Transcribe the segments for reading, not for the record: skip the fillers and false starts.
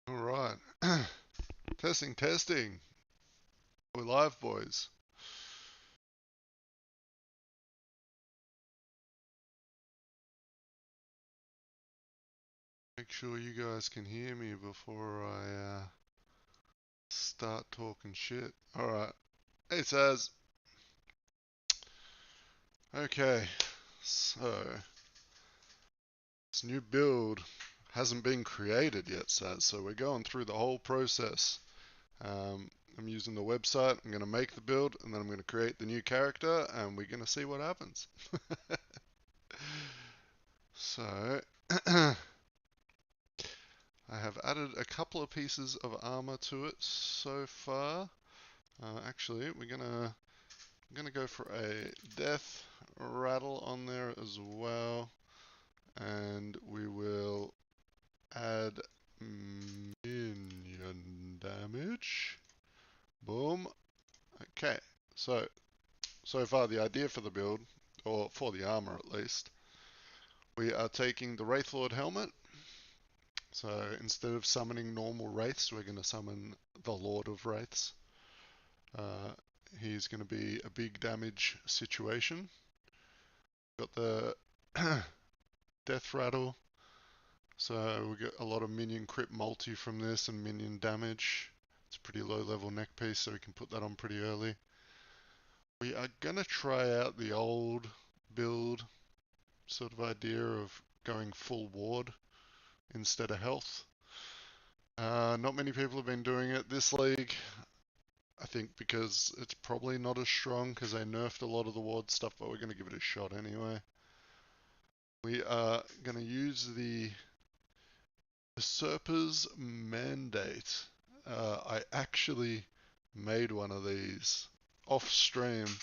All right. Testing, testing. We're live, boys. Make sure you guys can hear me before I start talking shit. All right. Hey, Saz. Okay. So, this new build hasn't been created yet, Saz. So we're going through the whole process. I'm using the website. I'm going to make the build, and then I'm going to create the new character, and we're going to see what happens. So, I have added a couple of pieces of armor to it so far. Actually, I'm gonna go for a death rattle on there as well, and we will add minion damage. Boom. Okay, so far the idea for the build, or for the armor at least, we are taking the WRAITHLORD helmet. So instead of summoning normal wraiths, we're going to summon the Lord of Wraiths. He's going to be a big damage situation. Got the death rattle, so we get a lot of minion crit multi from this and minion damage. It's a pretty low level neck piece, so we can put that on pretty early. We are going to try out the old build sort of idea of going full ward instead of health. Not many people have been doing it this league. I think because it's probably not as strong because they nerfed a lot of the ward stuff, but we're going to give it a shot anyway. We are going to use the Usurper's Mandate. I actually made one of these off stream,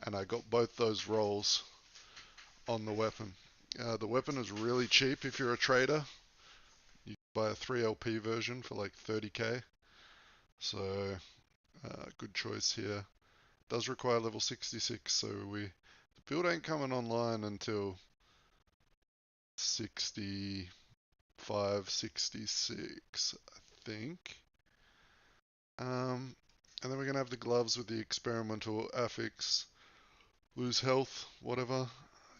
and I got both those rolls on the weapon. The weapon is really cheap if you're a trader. You can buy a 3LP version for like 30k, so good choice here. Does require level 66, so the build ain't coming online until 65, 66, I think. And then we're gonna have the gloves with the experimental affix. Lose health, whatever.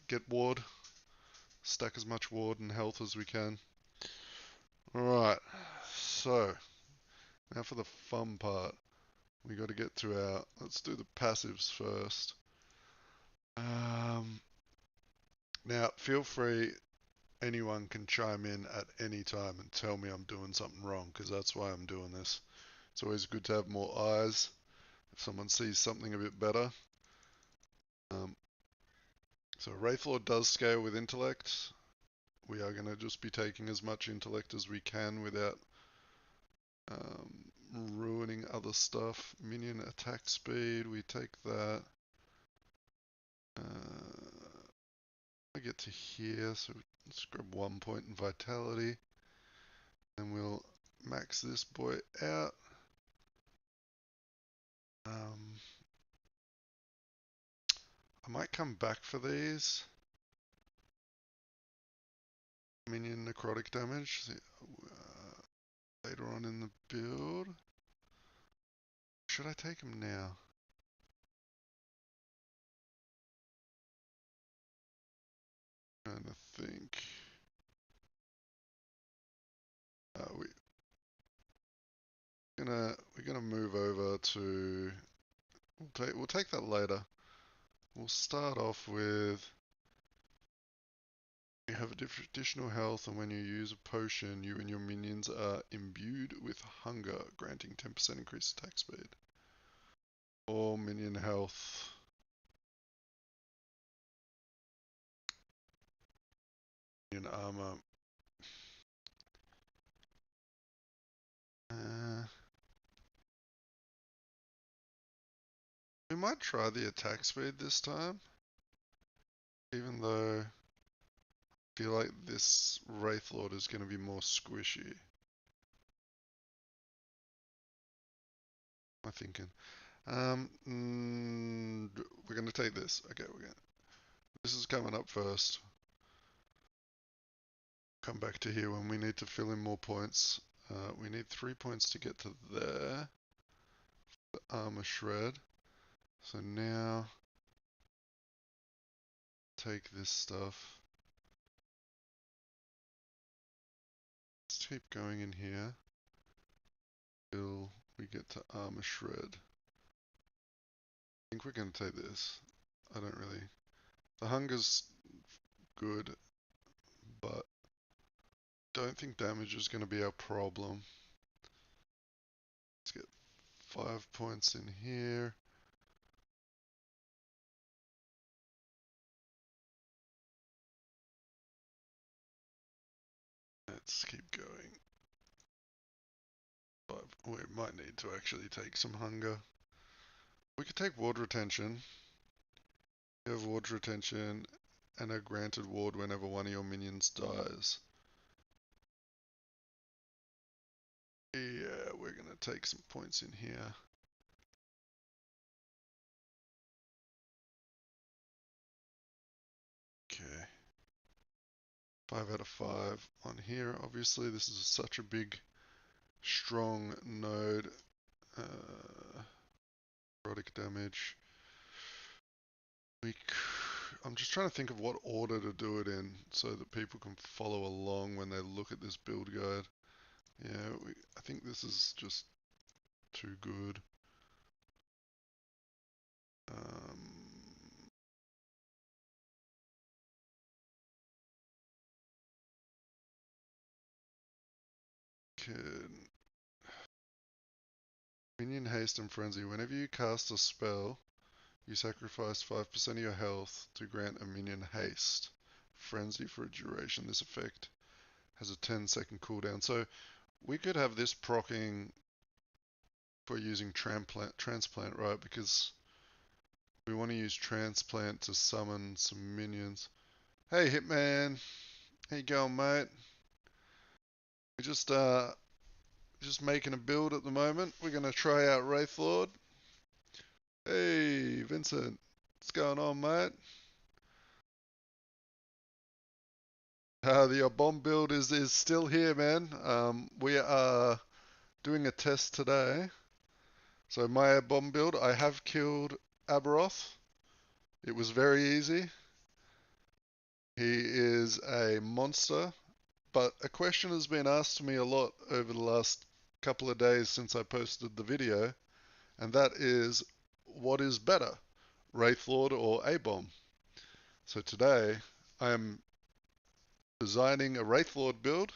Get ward. Stack as much ward and health as we can. Alright, so now for the fun part. We got to get to our. Let's do the passives first. Now, feel free. Anyone can chime in at any time and tell me I'm doing something wrong, because that's why I'm doing this. It's always good to have more eyes if someone sees something a bit better. So WRAITHLORD does scale with intellect. We are going to just be taking as much intellect as we can without ruining other stuff. Minion attack speed, we take that. I get to here, so let's grab 1 point in vitality. And we'll max this boy out. I might come back for these. Minion necrotic damage later on in the build. Should I take him now? Trying to think. We're gonna move over to. We'll take that later. We'll start off with. You have additional health, and when you use a potion, you and your minions are imbued with hunger, granting 10% increased attack speed. Or minion health. Minion armor. We might try the attack speed this time, even though I feel like this WRAITHLORD is going to be more squishy. I'm thinking. We're going to take this. Okay, we're going to. This is coming up first. Come back to here when we need to fill in more points. We need 3 points to get to there. The armor shred. So now take this stuff. Let's keep going in here till we get to armor shred. I think we're going to take this. I don't really. The hunger's good, but don't think damage is going to be our problem. Let's get 5 points in here. Let's keep going. We might need to actually take some hunger. We could take ward retention. You have ward retention and a granted ward whenever one of your minions dies. Yeah, we're going to take some points in here. Okay. 5 out of 5 on here. Obviously, this is such a big, strong node. Erotic damage. I'm just trying to think of what order to do it in so that people can follow along when they look at this build guide. Yeah, I think this is just too good. Minion haste and frenzy. Whenever you cast a spell, you sacrifice 5% of your health to grant a minion haste. Frenzy for a duration. This effect has a 10-second cooldown. So we could have this proccing for using transplant, right? Because we want to use transplant to summon some minions. Hey Hitman, how you going, mate? We're just making a build at the moment. We're gonna try out WRAITHLORD. Hey Vincent, what's going on, mate? The bomb build is still here, man. We are doing a test today. So my bomb build, I have killed Aberoth. It was very easy. He is a monster. But a question has been asked to me a lot over the last couple of days since I posted the video, and that is, what is better, WRAITHLORD or A-bomb? So today, I am designing a WRAITHLORD build,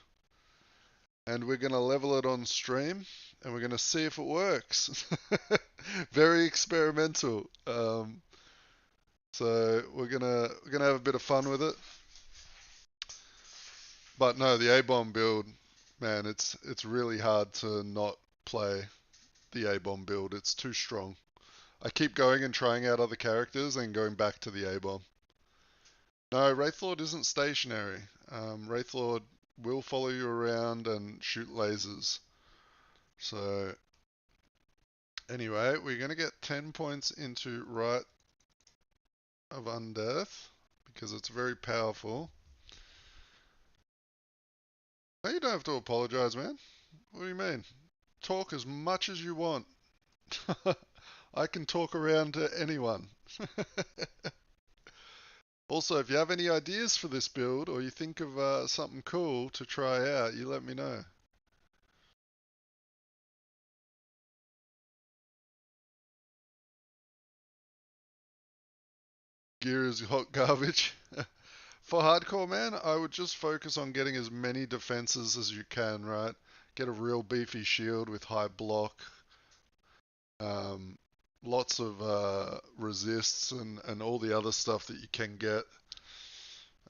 and we're going to level it on stream, and we're going to see if it works. Very experimental. So we're gonna have a bit of fun with it. But no, the A-bomb build, man, it's really hard to not play the A-bomb build. It's too strong. I keep going and trying out other characters and going back to the A-bomb. No, WRAITHLORD isn't stationary. WRAITHLORD will follow you around and shoot lasers. So anyway, we're going to get 10 points into Rite of Undeath because it's very powerful. No, you don't have to apologize, man. What do you mean? Talk as much as you want. I can talk around to anyone. Also, if you have any ideas for this build or you think of something cool to try out, you let me know. Gear is hot garbage. For hardcore, man, I would just focus on getting as many defenses as you can, right? Get a real beefy shield with high block. Lots of resists and all the other stuff that you can get.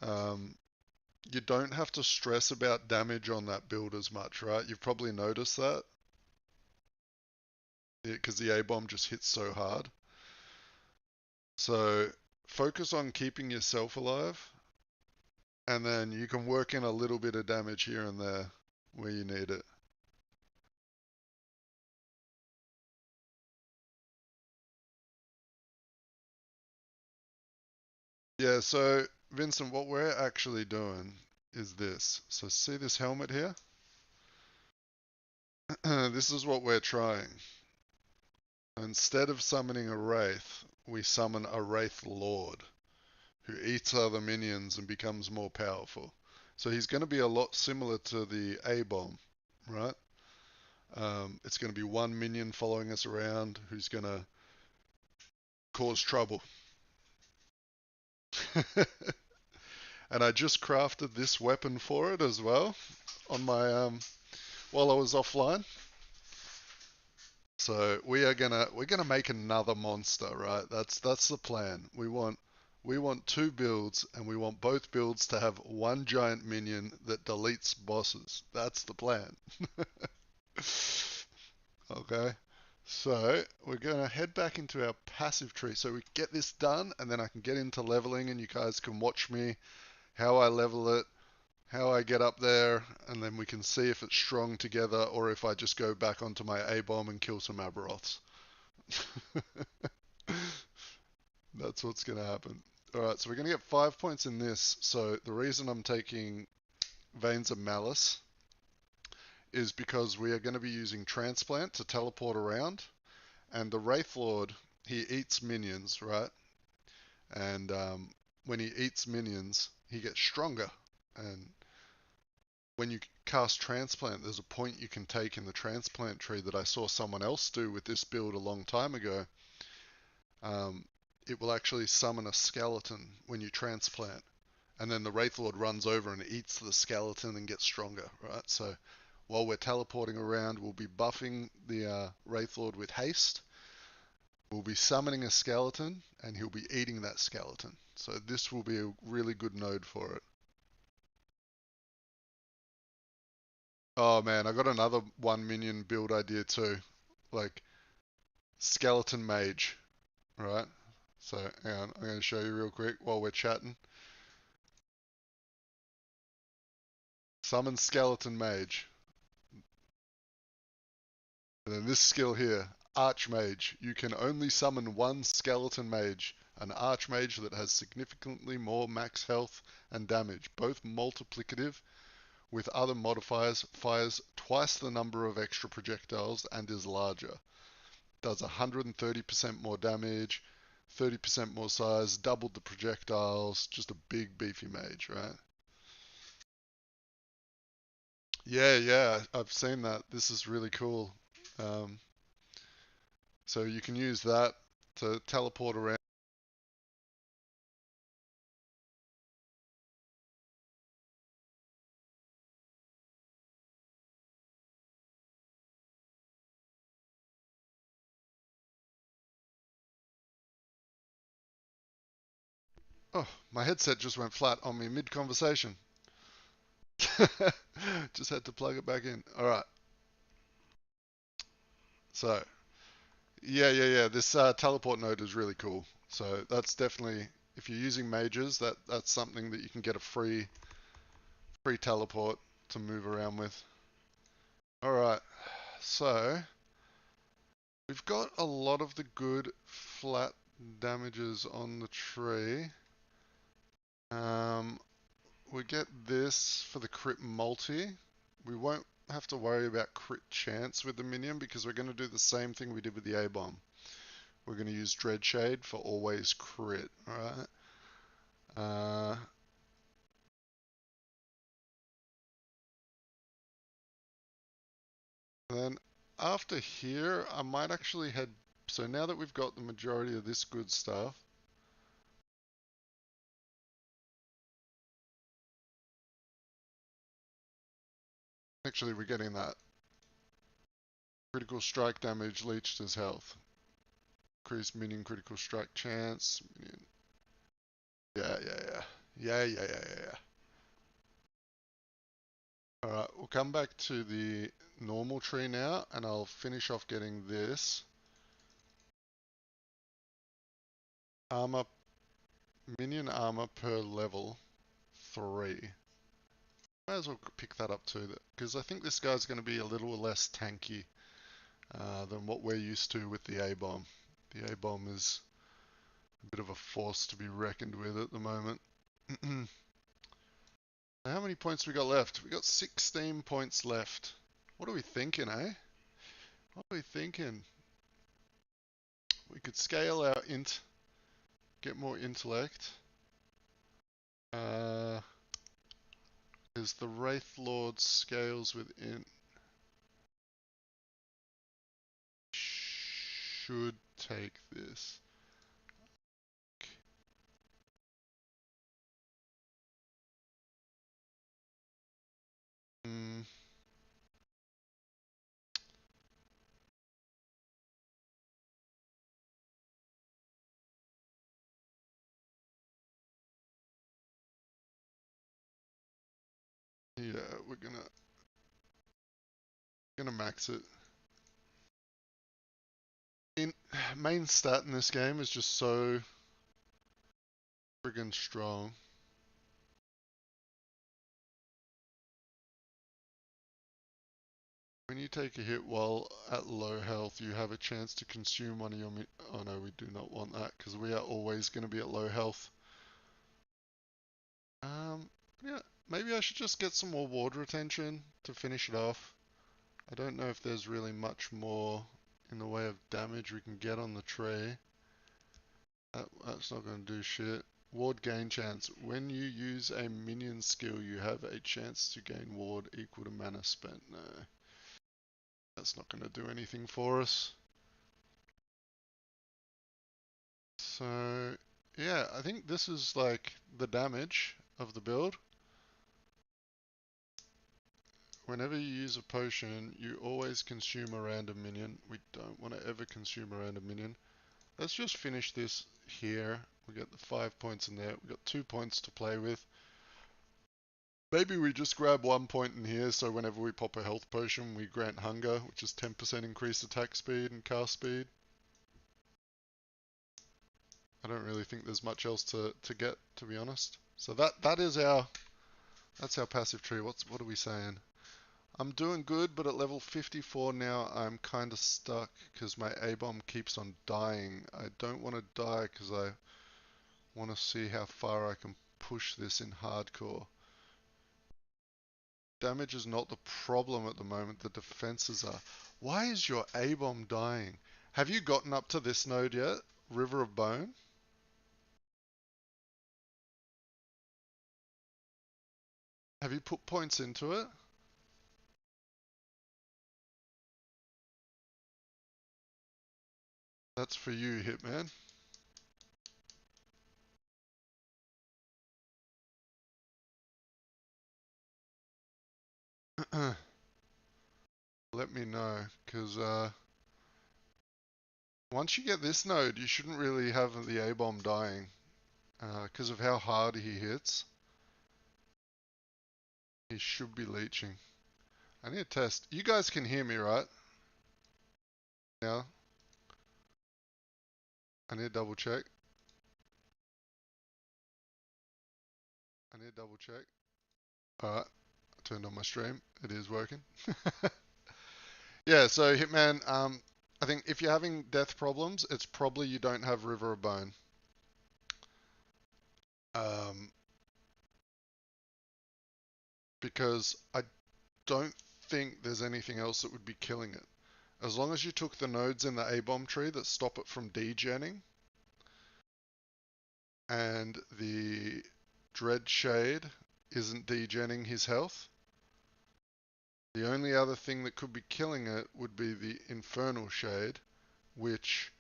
You don't have to stress about damage on that build as much, right? You've probably noticed that. Because the A-bomb just hits so hard. So focus on keeping yourself alive, and then you can work in a little bit of damage here and there where you need it. Yeah, so Vincent, what we're actually doing is this. So see this helmet here? This is what we're trying. Instead of summoning a Wraith, we summon a Wraith Lord who eats other minions and becomes more powerful. So he's going to be a lot similar to the A-bomb, right? It's going to be one minion following us around who's going to cause trouble. And I just crafted this weapon for it as well on my while I was offline. So we're gonna make another monster, right? That's the plan. We want two builds, and we want both builds to have one giant minion that deletes bosses. That's the plan. Okay. So we're gonna head back into our passive tree so we get this done, and then I can get into leveling, and you guys can watch me how I level it, how I get up there, and then we can see if it's strong together or if I just go back onto my A-bomb and kill some Aberoths. That's what's going to happen. Alright, so we're going to get 5 points in this. So the reason I'm taking Veins of Malice is because we are going to be using Transplant to teleport around. And the Wraith Lord, he eats minions, right? And when he eats minions, he gets stronger. And when you cast Transplant, there's a point you can take in the Transplant tree that I saw someone else do with this build a long time ago. Um, it will actually summon a skeleton when you transplant, and then the Wraithlord runs over and eats the skeleton and gets stronger, right? So while we're teleporting around, we'll be buffing the Wraithlord with haste. We'll be summoning a skeleton, and he'll be eating that skeleton. So this will be a really good node for it. Oh man, I got another one minion build idea too, like skeleton mage, right? So hang on, I'm going to show you real quick while we're chatting. Summon skeleton mage. And then this skill here, Archmage. You can only summon one skeleton mage, an Archmage that has significantly more max health and damage, both multiplicative with other modifiers, fires twice the number of extra projectiles and is larger. Does 130% more damage, 30% more size, doubled the projectiles, just a big beefy mage, right? Yeah, I've seen that. This is really cool. Um, so you can use that to teleport around. Oh, my headset just went flat on me mid-conversation. Just had to plug it back in. All right. So, yeah. This teleport node is really cool. So that's definitely, if you're using mages, that's something that you can get a free teleport to move around with. All right. So we've got a lot of the good flat damages on the tree. We get this for the crit multi. We won't have to worry about crit chance with the minion because we're going to do the same thing we did with the A-bomb. We're going to use Dreadshade for always crit, alright? Then after here, I might actually head... So now that we've got the majority of this good stuff, actually we're getting that. Critical strike damage leached as health. Increased minion critical strike chance. Minion. Yeah. Alright, we'll come back to the normal tree now, and I'll finish off getting this. Armor, minion armor per level 3. Might as well pick that up too, because I think this guy's going to be a little less tanky than what we're used to with the A-bomb. The A-bomb is a bit of a force to be reckoned with at the moment. How many points we got left? We got 16 points left. What are we thinking, eh? What are we thinking? We could scale our int, get more intellect. Is the Wraith Lord scales with int? Should take this. Yeah, we're gonna max it. Main stat in this game is just so friggin' strong. When you take a hit while at low health, you have a chance to consume one of your oh no, we do not want that because we are always going to be at low health. Yeah, maybe I should just get some more ward retention to finish it off. I don't know if there's really much more in the way of damage we can get on the tree. That's not going to do shit. Ward gain chance. When you use a minion skill, you have a chance to gain ward equal to mana spent. No. That's not going to do anything for us. So, yeah, I think this is like the damage of the build. Whenever you use a potion, you always consume a random minion. We don't want to ever consume a random minion. Let's just finish this here. We got the 5 points in there. We got 2 points to play with. Maybe we just grab 1 point in here, so whenever we pop a health potion, we grant hunger, which is 10% increased attack speed and cast speed. I don't really think there's much else to get, to be honest. So that's our passive tree. What are we saying? I'm doing good, but at level 54 now, I'm kind of stuck because my A-bomb keeps on dying. I don't want to die because I want to see how far I can push this in hardcore. Damage is not the problem at the moment, the defenses are. Why is your A-bomb dying? Have you gotten up to this node yet? River of Bone? Have you put points into it? That's for you, Hitman. Let me know, because once you get this node, you shouldn't really have the A-bomb dying, because of how hard he hits. He should be leeching. I need to test. You guys can hear me, right? Now, I need to double check. I need to double check. Alright, I turned on my stream. It is working. Yeah, so Hitman, I think if you're having death problems, it's probably you don't have River of Bone. Because I don't think there's anything else that would be killing it. As long as you took the nodes in the A-bomb tree that stop it from degenning, and the Dread Shade isn't degenning his health, the only other thing that could be killing it would be the Infernal Shade, which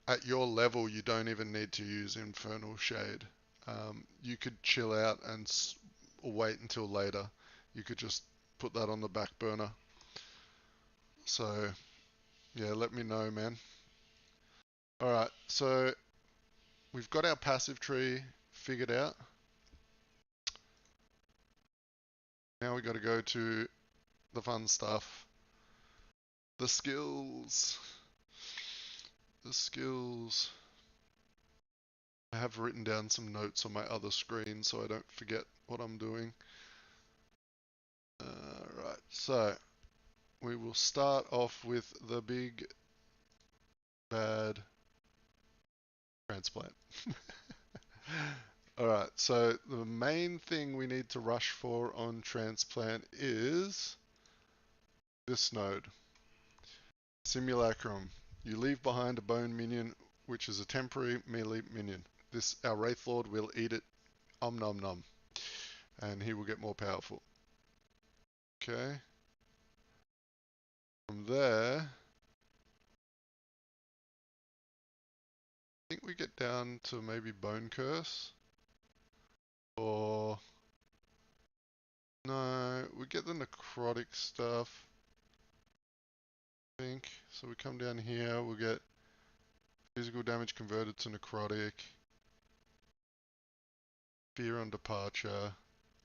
at your level you don't even need to use Infernal Shade. You could chill out and wait until later. You could just put that on the back burner. So, yeah, let me know, man. Alright, so we've got our passive tree figured out. Now we got to go to the fun stuff. The skills. The skills. I have written down some notes on my other screen so I don't forget what I'm doing. Right, so we will start off with the big bad Transplant. Alright, so the main thing we need to rush for on transplant is this node. Simulacrum. You leave behind a bone minion, which is a temporary melee minion. Our Wraithlord will eat it, om nom nom, and he will get more powerful. Okay. From there, I think we get down to maybe Bone Curse. Or no, we get the necrotic stuff. I think. So we come down here, we'll get physical damage converted to necrotic, fear on departure,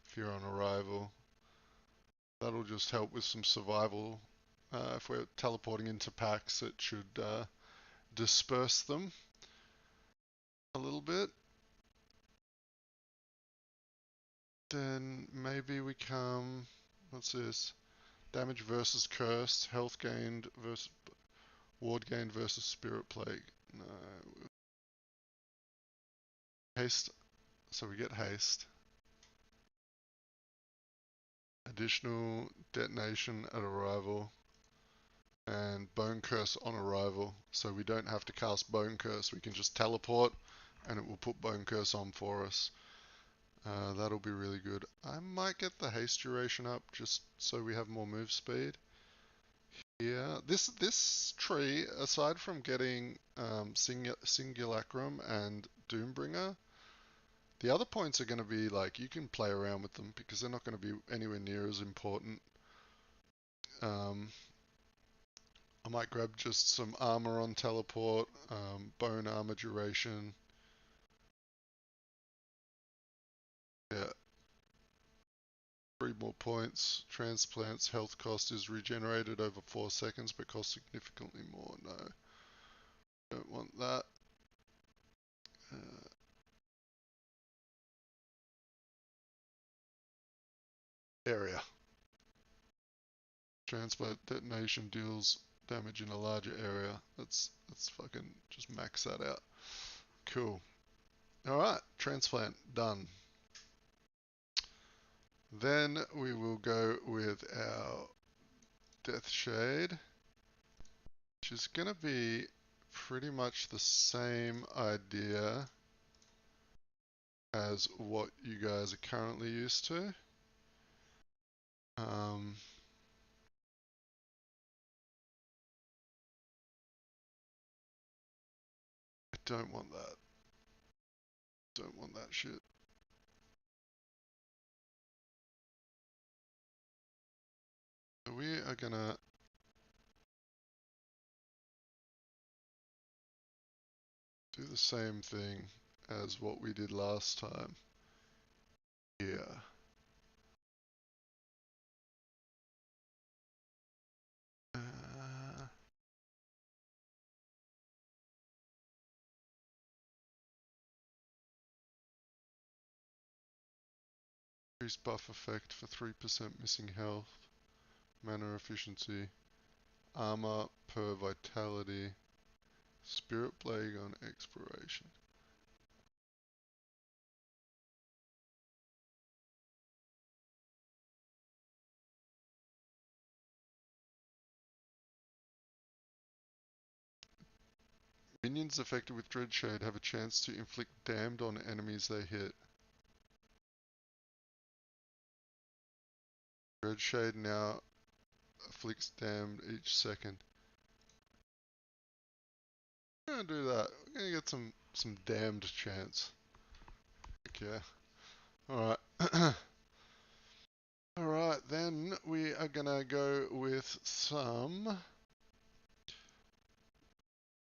fear on arrival. That'll just help with some survival. If we're teleporting into packs, it should disperse them a little bit. Then maybe we come, what's this? Damage versus curse, health gained versus ward gained versus spirit plague. No. Haste, so we get haste. Additional detonation at arrival. And Bone Curse on arrival, so we don't have to cast Bone Curse. We can just teleport and it will put Bone Curse on for us. That'll be really good. I might get the haste duration up just so we have more move speed. Yeah, this tree, aside from getting Singulacrum and Doombringer, the other points are going to be like, you can play around with them because they're not going to be anywhere near as important. I might grab just some armor on teleport, bone armor duration. Yeah. 3 more points. Transplant's health cost is regenerated over 4 seconds but costs significantly more. No. Don't want that. Area. Transplant detonation deals damage in a larger area. Let's fucking just max that out. Cool. Alright, transplant done. Then we will go with our Death Shade, which is going to be pretty much the same idea as what you guys are currently used to. I don't want that. Don't want that shit. So we are gonna do the same thing as what we did last time. Yeah. Increase buff effect for 3% missing health, mana efficiency, armor per vitality, spirit plague on expiration. Minions affected with Dreadshade have a chance to inflict damned on enemies they hit. Dreadshade now afflicts damned each second. We're gonna do that. We're gonna get some damned chance. Heck yeah. Alright. Alright, then we are gonna go with some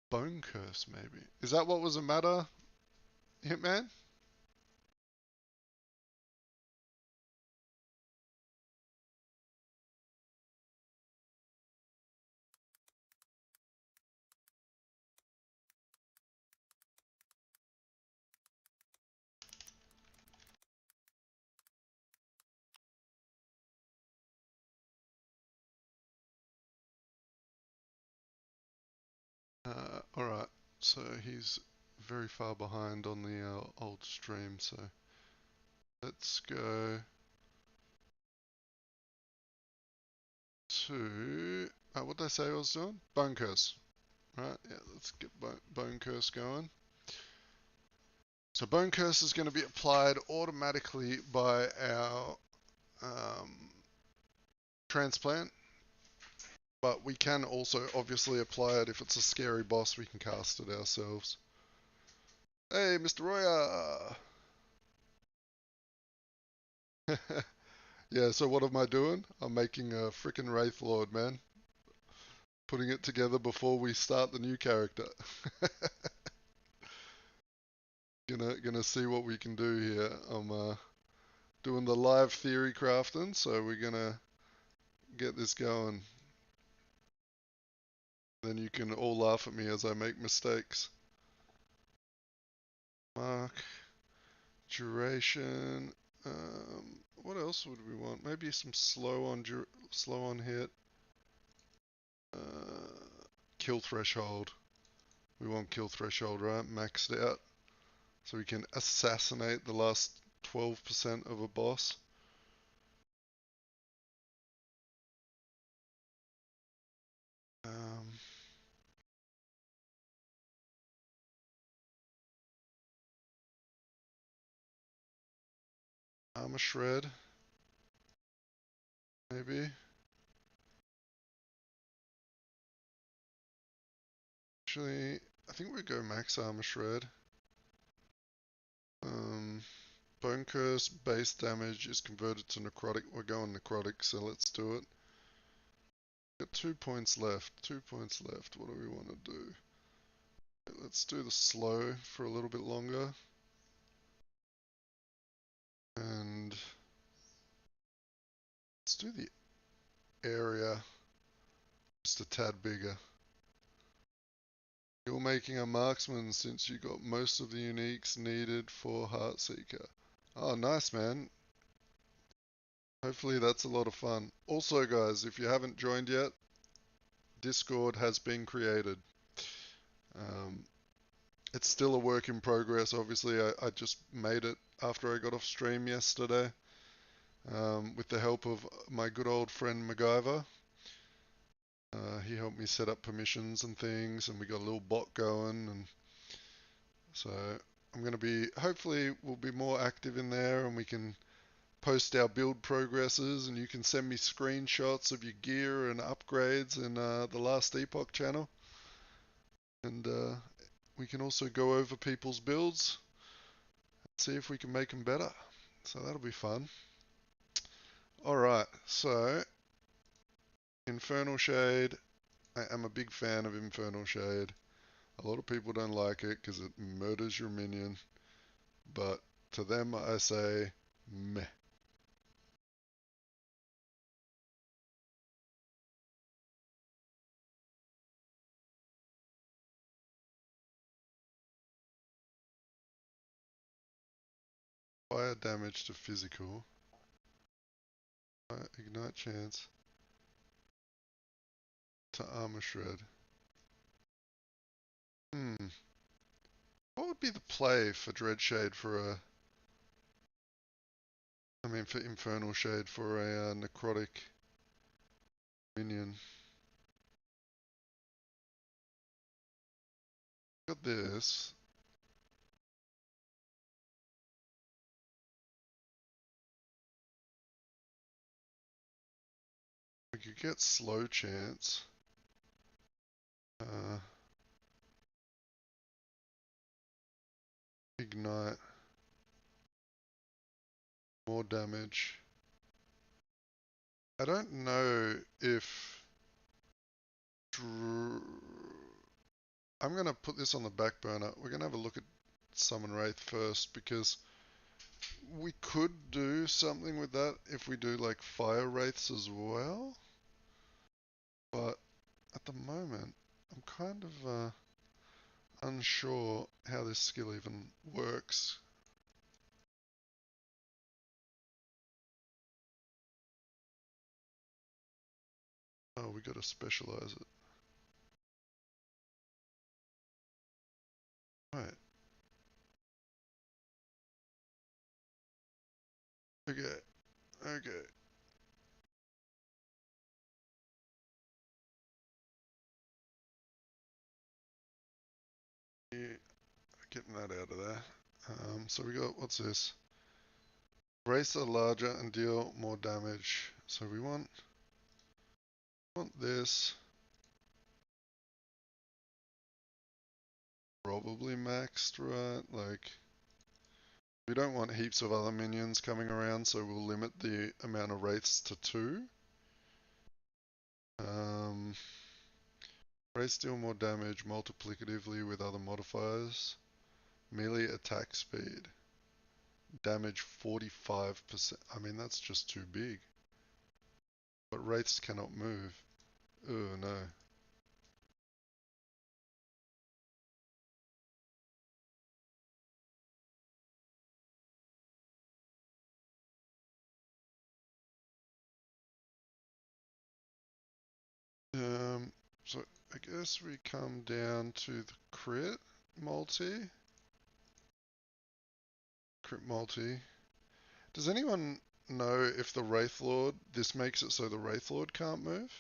Bone Curse, maybe. Is that what was the matter, Hitman? Alright, so he's very far behind on the old stream, so let's go to, what did I say I was doing? Bone curse. Right, yeah, let's get bone curse going. So bone curse is going to be applied automatically by our transplant, but we can also obviously apply it if it's a scary boss. We can cast it ourselves. Hey, Mr. Roya! Yeah, so what am I doing? I'm making a frickin' Wraithlord, man. Putting it together before we start the new character. Gonna see what we can do here. I'm doing the live theory crafting, so we're gonna get this going. Then you can all laugh at me as I make mistakes. Mark, duration. What else would we want? Maybe some slow on hit. Kill threshold. We want kill threshold, right? Maxed out. So we can assassinate the last 12% of a boss. Armor shred. Maybe. Actually, I think we go max armor shred. Bone curse base damage is converted to necrotic. We're going necrotic, so let's do it. Got 2 points left. 2 points left. What do we want to do? Let's do the slow for a little bit longer. And let's do the area just a tad bigger. You're making a marksman since you got most of the uniques needed for Heartseeker. Oh, nice, man. Hopefully that's a lot of fun. Also, guys, if you haven't joined yet, Discord has been created. It's still a work in progress. Obviously, I just made it after I got off stream yesterday with the help of my good old friend MacGyver. He helped me set up permissions and things, and we got a little bot going, and so I'm going to be, hopefully we'll be more active in there, and we can post our build progresses, and you can send me screenshots of your gear and upgrades in the Last Epoch channel, and we can also go over people's builds and see if we can make them better. So that'll be fun. Alright, so Infernal Shade. I am a big fan of Infernal Shade. A lot of people don't like it because it murders your minion, but to them I say meh. Fire damage to physical. Ignite chance to armor shred. What would be the play for Dreadshade for for Infernal Shade for a necrotic minion? Got this. We could get slow chance. Ignite. More damage. I don't know if... I'm going to put this on the back burner. We're going to have a look at Summon Wraith first, because we could do something with that if we do like Fire Wraiths as well. But at the moment, I'm kind of unsure how this skill even works. Oh, we got to specialize it. Right. Okay, okay. Yeah, getting that out of there. So we got, what's this? Brace are larger and deal more damage. So we want this. Probably maxed, right? Like, we don't want heaps of other minions coming around, so we'll limit the amount of wraiths to 2. Wraiths deal more damage multiplicatively with other modifiers. Melee attack speed. Damage 45%. I mean, that's just too big. But wraiths cannot move. Oh no. So I guess we come down to the crit multi. Crit multi. Does anyone know if the Wraithlord, this makes it so the Wraithlord can't move?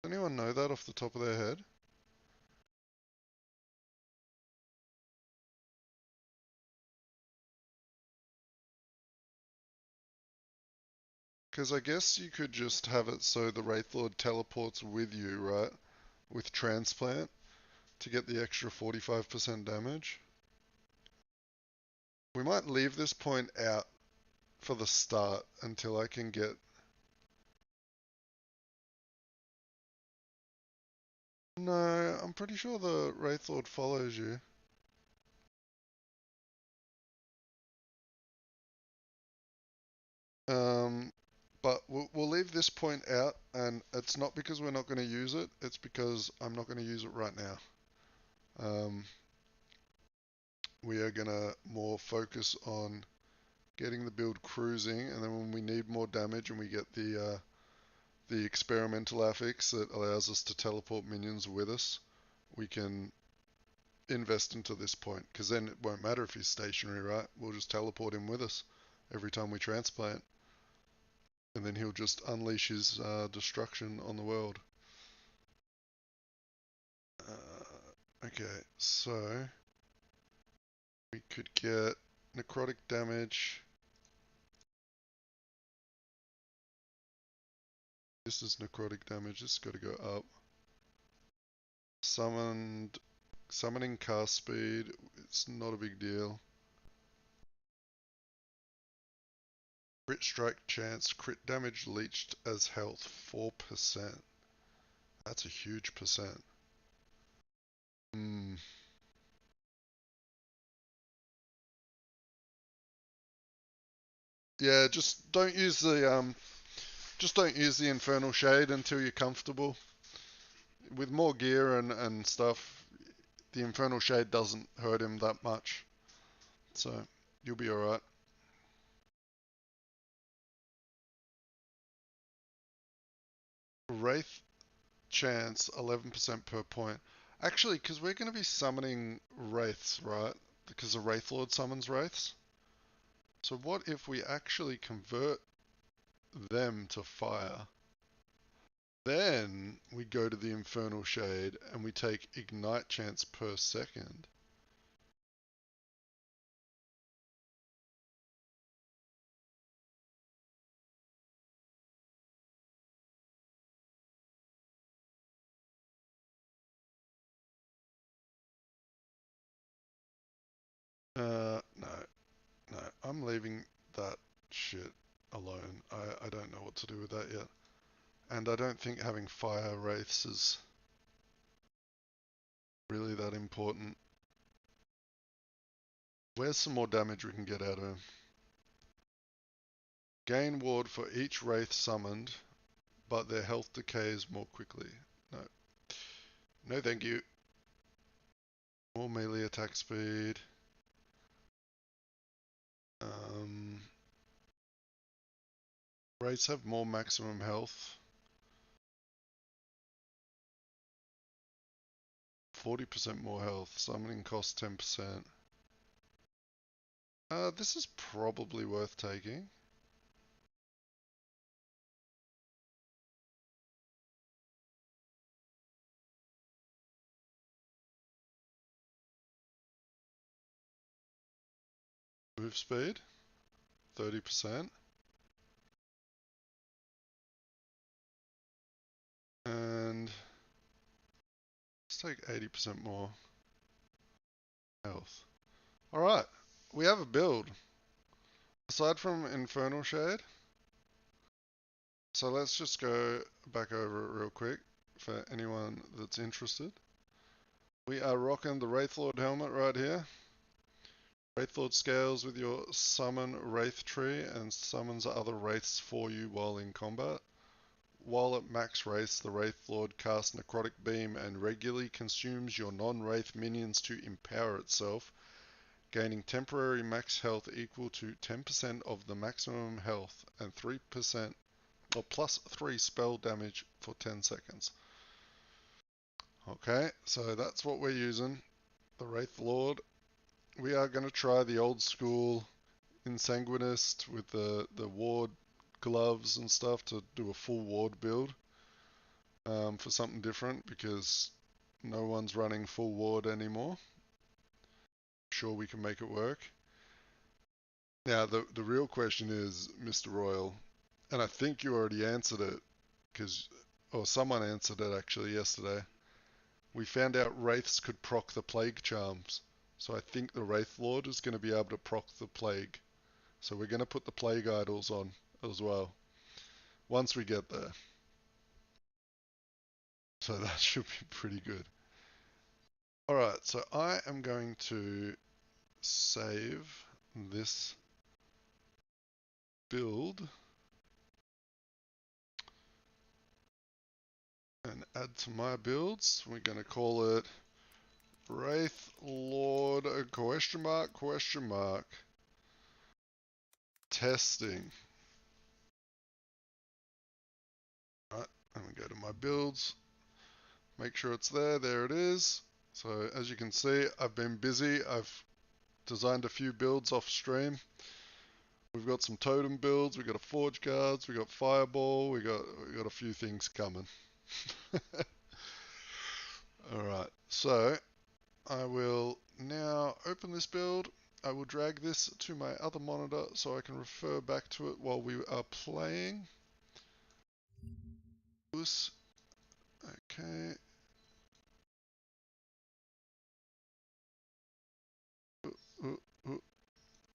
Does anyone know that off the top of their head? Because I guess you could just have it so the Wraithlord teleports with you, right? With transplant to get the extra 45% damage. We might leave this point out for the start until I can get... No, I'm pretty sure the Wraithlord follows you. But we'll leave this point out, and it's not because we're not going to use it, it's because I'm not going to use it right now. We are going to more focus on getting the build cruising, and then when we need more damage and we get the experimental affix that allows us to teleport minions with us, we can invest into this point, because then it won't matter if he's stationary, right? We'll just teleport him with us every time we transplant, and then he'll just unleash his destruction on the world. Okay, so we could get necrotic damage. This is necrotic damage, this has got to go up. Summoning cast speed, it's not a big deal. Crit strike chance, crit damage leached as health, 4%. That's a huge percent. Yeah, just don't use the infernal shade until you're comfortable. With more gear and stuff, the infernal shade doesn't hurt him that much. So you'll be alright. Wraith chance 11% per point. Actually, because we're going to be summoning wraiths, right? Because the Wraithlord summons wraiths. So what if we actually convert them to fire? Then we go to the Infernal Shade and we take ignite chance per second. No, no, I'm leaving that shit alone. I don't know what to do with that yet. And I don't think having fire wraiths is really that important. Where's some more damage we can get out of him? Gain ward for each wraith summoned, but their health decays more quickly. No. No thank you. More melee attack speed. Wraiths have more maximum health. 40% more health. Summoning costs 10%. This is probably worth taking. Move speed, 30%. And let's take 80% more health. Alright, we have a build. Aside from Infernal Shade, so let's just go back over it real quick for anyone that's interested. We are rocking the Wraithlord helmet right here. Wraithlord scales with your summon Wraith tree and summons other Wraiths for you while in combat. While at max Wraiths, the Wraithlord casts Necrotic Beam and regularly consumes your non-Wraith minions to empower itself, gaining temporary max health equal to 10% of the maximum health and 3% or plus 3 spell damage for 10 seconds. Okay, so that's what we're using, the Wraithlord. We are going to try the old school Insanguinist with the ward gloves and stuff to do a full ward build for something different because no one's running full ward anymore. Sure, we can make it work. Now, the real question is, Mr. Royal, and I think you already answered it, or someone answered it actually yesterday. We found out Wraiths could proc the Plague Charms, so I think the Wraithlord is going to be able to proc the Plague. So we're going to put the Plague Idols on as well, once we get there. So that should be pretty good. Alright, so I am going to save this build and add to my builds. We're going to call it Wraithlord question mark testing. Alright, I'm going to go to my builds, make sure it's there. There it is. So as you can see, I've been busy. I've designed a few builds off stream. We've got some totem builds, we've got a forge guards, we've got fireball, we got a few things coming. Alright, so I will now open this build. I will drag this to my other monitor so I can refer back to it while we are playing. Okay.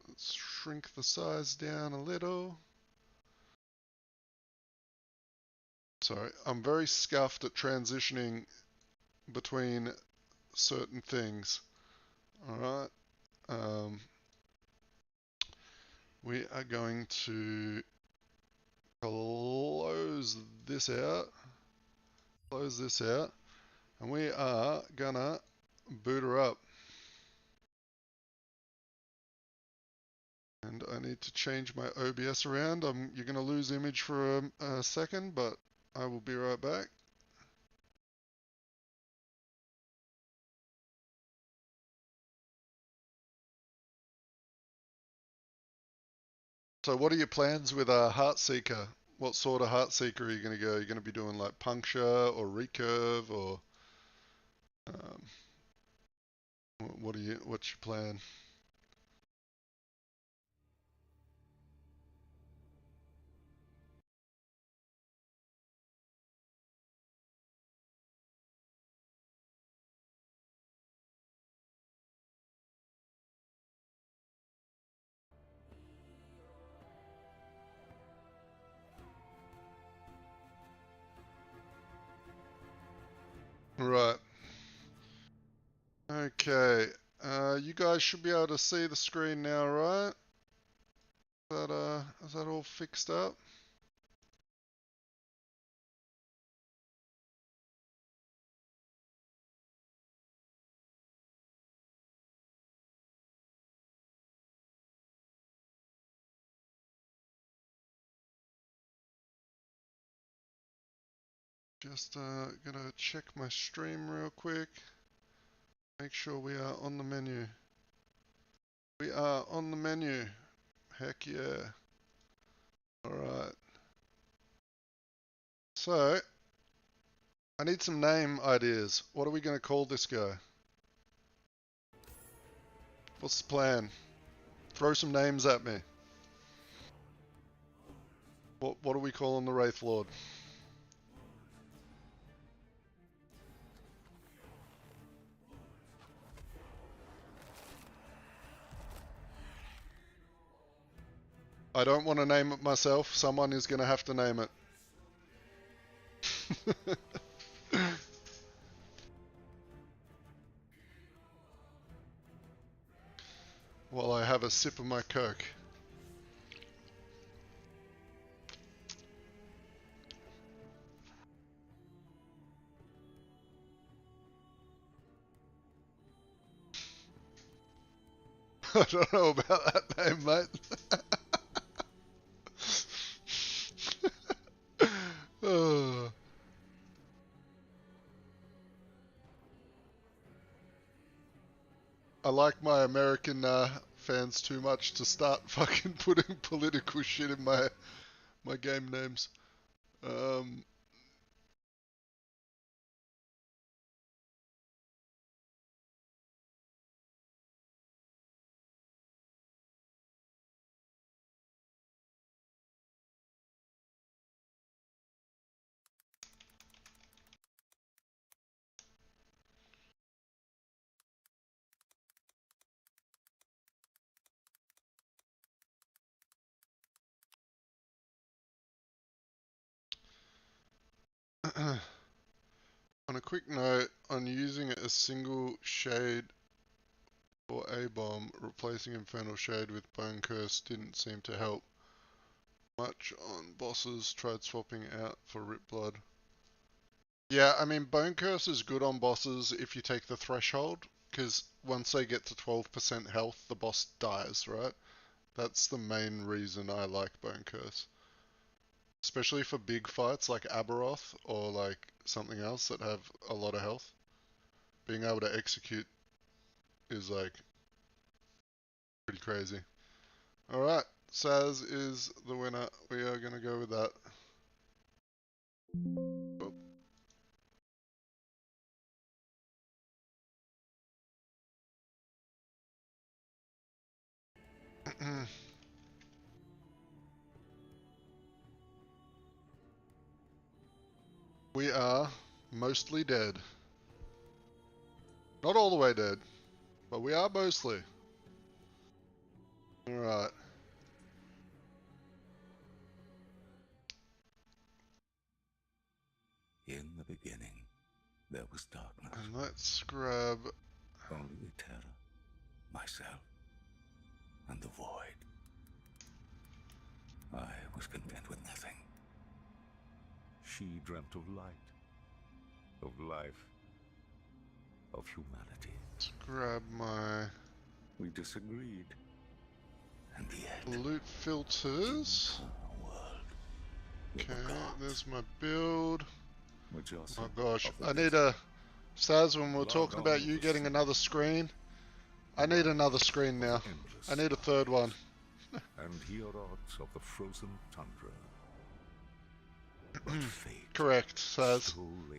Let's shrink the size down a little. Sorry, I'm very scuffed at transitioning between certain things. Alright. We are going to close this out, and we are gonna boot her up. And I need to change my OBS around. You're gonna lose image for a second, but I will be right back. So what are your plans with a Heartseeker? What sort of Heartseeker are you going to go? Are you going to be doing like puncture or recurve or what's your plan? Right. Okay. You guys should be able to see the screen now, right? Is that all fixed up? Just gonna check my stream real quick. Make sure we are on the menu. We are on the menu. Heck yeah. Alright. So, I need some name ideas. What are we going to call this guy? What's the plan? Throw some names at me. What are we calling the Wraith Lord? I don't want to name it myself. Someone is going to have to name it. While I have a sip of my Coke. I don't know about that name, mate. Oh. I like my American fans too much to start fucking putting political shit in my game names. On a quick note, on using a single shade for A-bomb, replacing Infernal Shade with Bone Curse didn't seem to help much on bosses. Tried swapping out for Rip Blood. Yeah, I mean, Bone Curse is good on bosses if you take the threshold, because once they get to 12% health, the boss dies, right? That's the main reason I like Bone Curse. Especially for big fights like Aberoth or like something else that have a lot of health. Being able to execute is like pretty crazy. Alright, Saz is the winner. We are going to go with that. We are mostly dead. Not all the way dead, but we are mostly. Alright. In the beginning, there was darkness. And let's grab... Only the terror, myself, and the void. I was content with nothing. She dreamt of light, of life, of humanity. Let's grab my... We disagreed. And yet... loot filters. Okay, there's my build. Oh gosh, I need a... Saz, when we're talking about you getting another screen, I need another screen now. I need a third one. And heroes of the frozen tundra. Correct, Saz.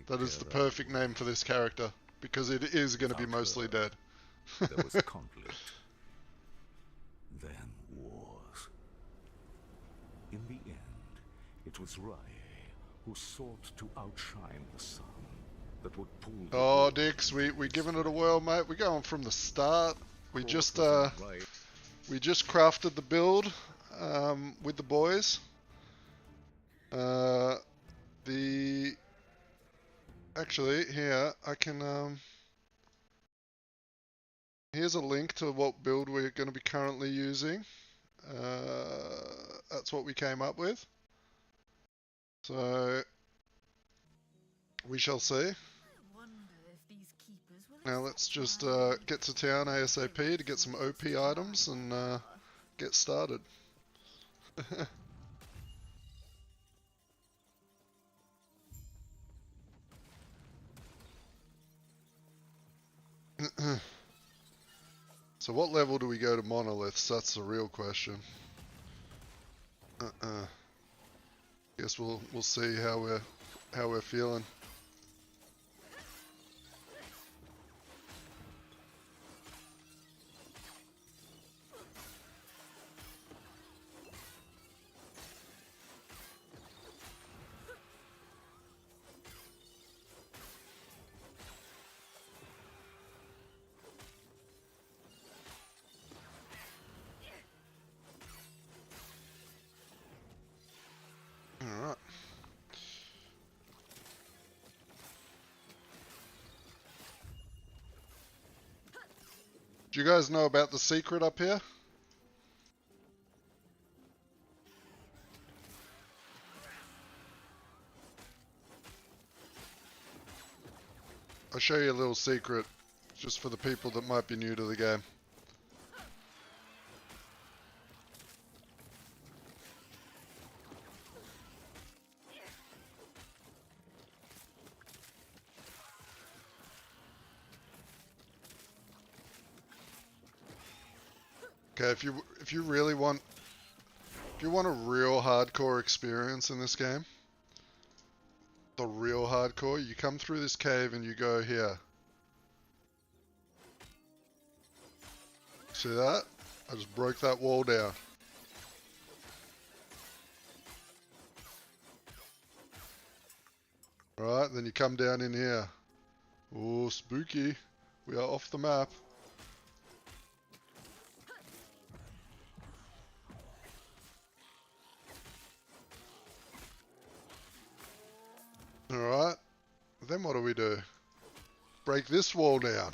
That is the perfect name for this character, because it is going to be mostly dead. There was conflict. Then wars. In the end, it was Rae who sought to outshine the sun that would pull the Oh, Dix, we giving it a whirl, mate. We're going from the start. We just crafted the build with the boys. Actually, here I can here's a link to what build we're going to be currently using. That's what we came up with. So we shall see. Now let's just get to town ASAP to get some OP items and get started. So what level do we go to monoliths? That's the real question. Guess we'll see how we're feeling. Alright. Do you guys know about the secret up here? I'll show you a little secret just for the people that might be new to the game. Okay, if you really want, if you want a real hardcore experience in this game, the real hardcore, you come through this cave and you go here. See that? I just broke that wall down. Alright, then you come down in here. Oh, spooky. We are off the map. Alright, then what do? Break this wall down.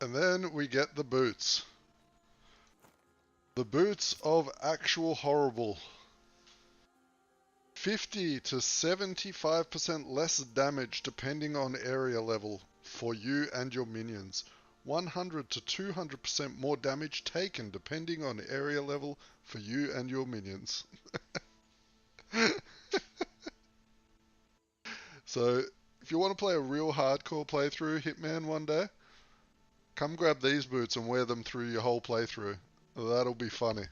And then we get the boots. The boots of actual horrible. 50 to 75% less damage depending on area level for you and your minions. 100 to 200% more damage taken depending on area level for you and your minions. So, if you want to play a real hardcore playthrough Hitman one day, come grab these boots and wear them through your whole playthrough. That'll be funny.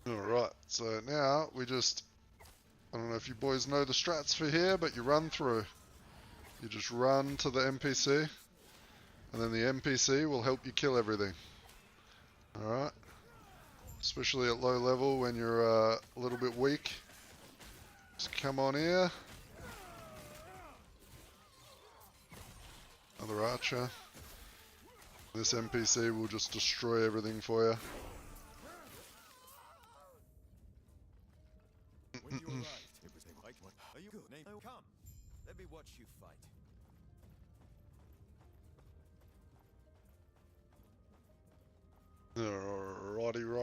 Alright, so now we just, I don't know if you boys know the strats for here, but you run through. You just run to the NPC, and then the NPC will help you kill everything. Alright, especially at low level when you're a little bit weak. Just come on here. Another archer. This NPC will just destroy everything for you. When you arrived, it was a right one. Are you good? Now come. Let me watch you fight.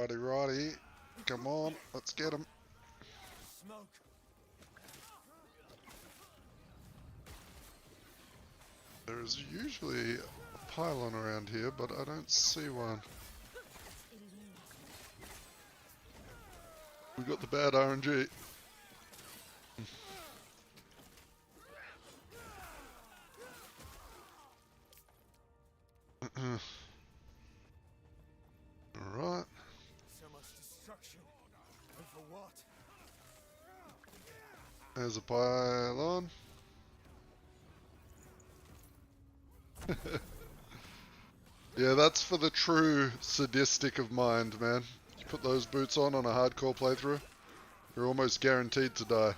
Righty. Come on, let's get him. Smoke. There's usually a pylon around here, but I don't see one. We got the bad RNG. Alright. So much destruction. And for what? There's a pylon. Yeah, that's for the true sadistic of mind, man. You put those boots on a hardcore playthrough, you're almost guaranteed to die.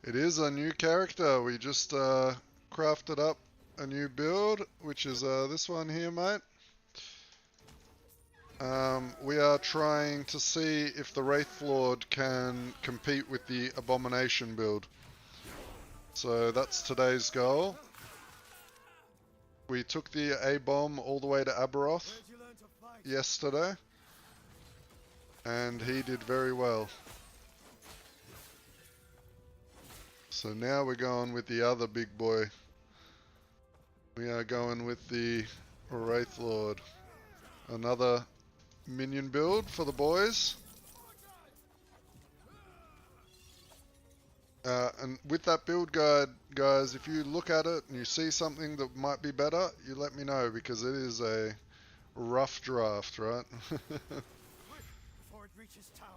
It is a new character. We just crafted up a new build, which is this one here, mate. We are trying to see if the WRAITHLORD can compete with the Abomination build. So that's today's goal. We took the A-bomb all the way to Aberoth Where'd you learn to fight? yesterday, and he did very well. So now we're going with the other big boy. We are going with the WRAITHLORD. Another minion build for the boys. And with that build guide, guys, if you look at it and you see something that might be better, you let me know, because it is a rough draft, right? Quick, before it reaches town.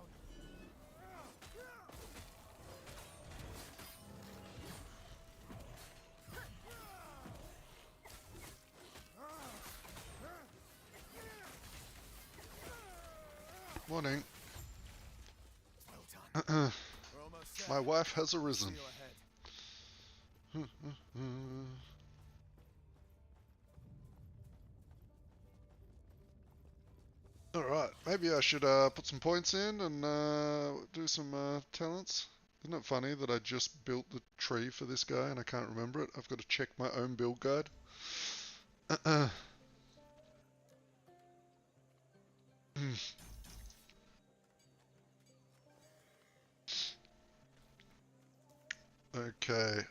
Morning. Well done. We're almost there. My wife has arisen. See you ahead. Alright, maybe I should put some points in and do some talents. Isn't it funny that I just built the tree for this guy and I can't remember it? I've got to check my own build guide. Okay,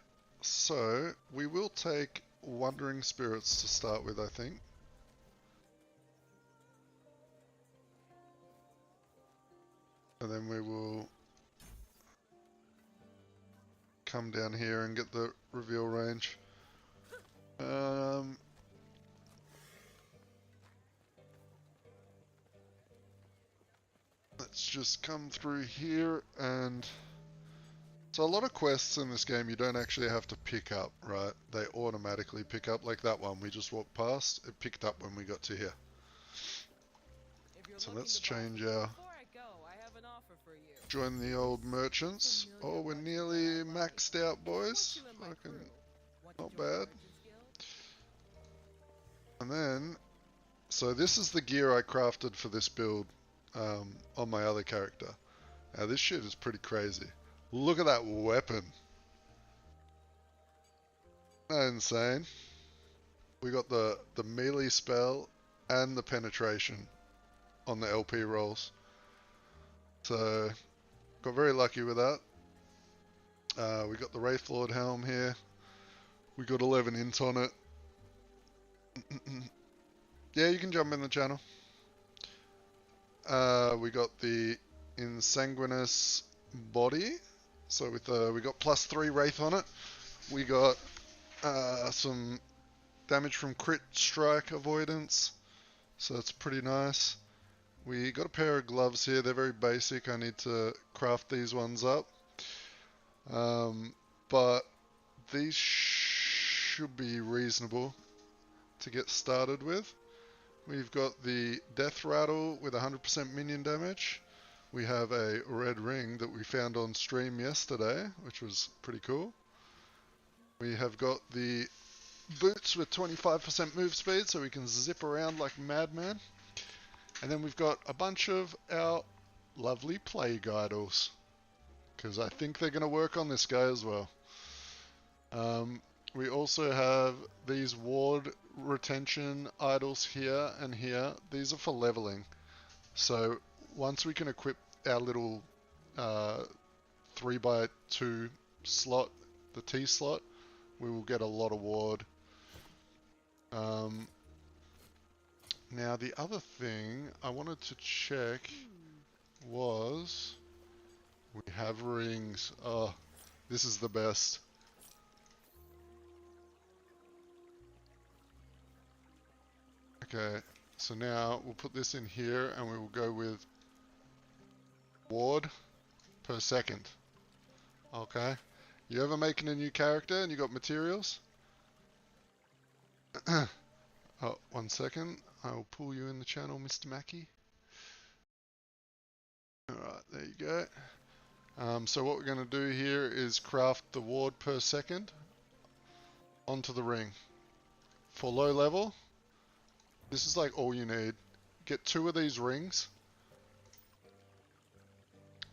so we will take Wandering Spirits to start with, I think. And then we will come down here and get the reveal range. Let's just come through here, and so a lot of quests in this game you don't actually have to pick up, right? They automatically pick up, like that one we just walked past, it picked up when we got to here. So let's change our... Join the old merchants. Oh, we're nearly maxed out, boys. Fucking not bad. And then, so this is the gear I crafted for this build on my other character. Now this shit is pretty crazy. Look at that weapon. Isn't that insane? We got the melee spell and the penetration on the LP rolls. So, got very lucky with that. We got the WRAITHLORD helm here. We got 11 int on it. Yeah, you can jump in the channel. We got the Insanguinous body. So with we got +3 Wraith on it. We got some damage from crit strike avoidance. So that's pretty nice. We got a pair of gloves here. They're very basic. I need to craft these ones up. But these should be reasonable to get started with. We've got the Death Rattle with 100% minion damage. We have a red ring that we found on stream yesterday, which was pretty cool. We have got the boots with 25% move speed, so we can zip around like a madman. And then we've got a bunch of our lovely plague idols, because I think they're going to work on this guy as well. We also have these ward retention idols here and here. These are for leveling. So once we can equip our little 3x2 slot, the T slot, we will get a lot of ward. Now the other thing I wanted to check was we have rings. Oh, this is the best. Okay, so now we'll put this in here and we will go with ward per second. Okay, you ever making a new character and you got materials? Oh, 1 second. I will pull you in the channel, Mr. Mackey. Alright, there you go. So what we're going to do here is craft the ward per second onto the ring. For low level, this is like all you need. Get 2 of these rings.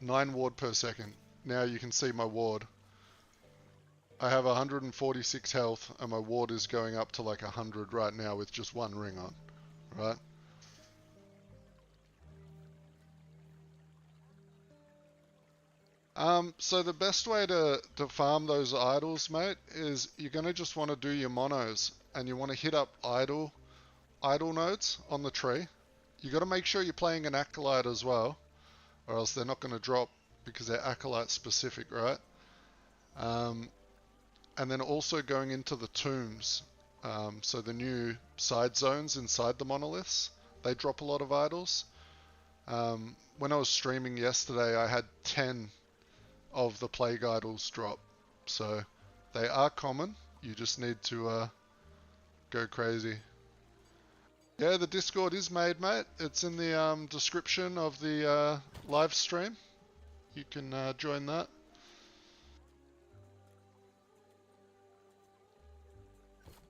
9 ward per second. Now you can see my ward. I have 146 health and my ward is going up to like 100 right now with just 1 ring on. Right? So the best way to farm those idols, mate, is you're going to just want to do your monos and you want to hit up idol nodes on the tree. You got to make sure you're playing an acolyte as well, or else they're not going to drop because they're acolyte specific, right? And then also going into the tombs. So the new side zones inside the monoliths, they drop a lot of idols. When I was streaming yesterday, I had 10 of the plague idols drop. So they are common. You just need to go crazy. Yeah, the Discord is made, mate. It's in the description of the live stream. You can join that.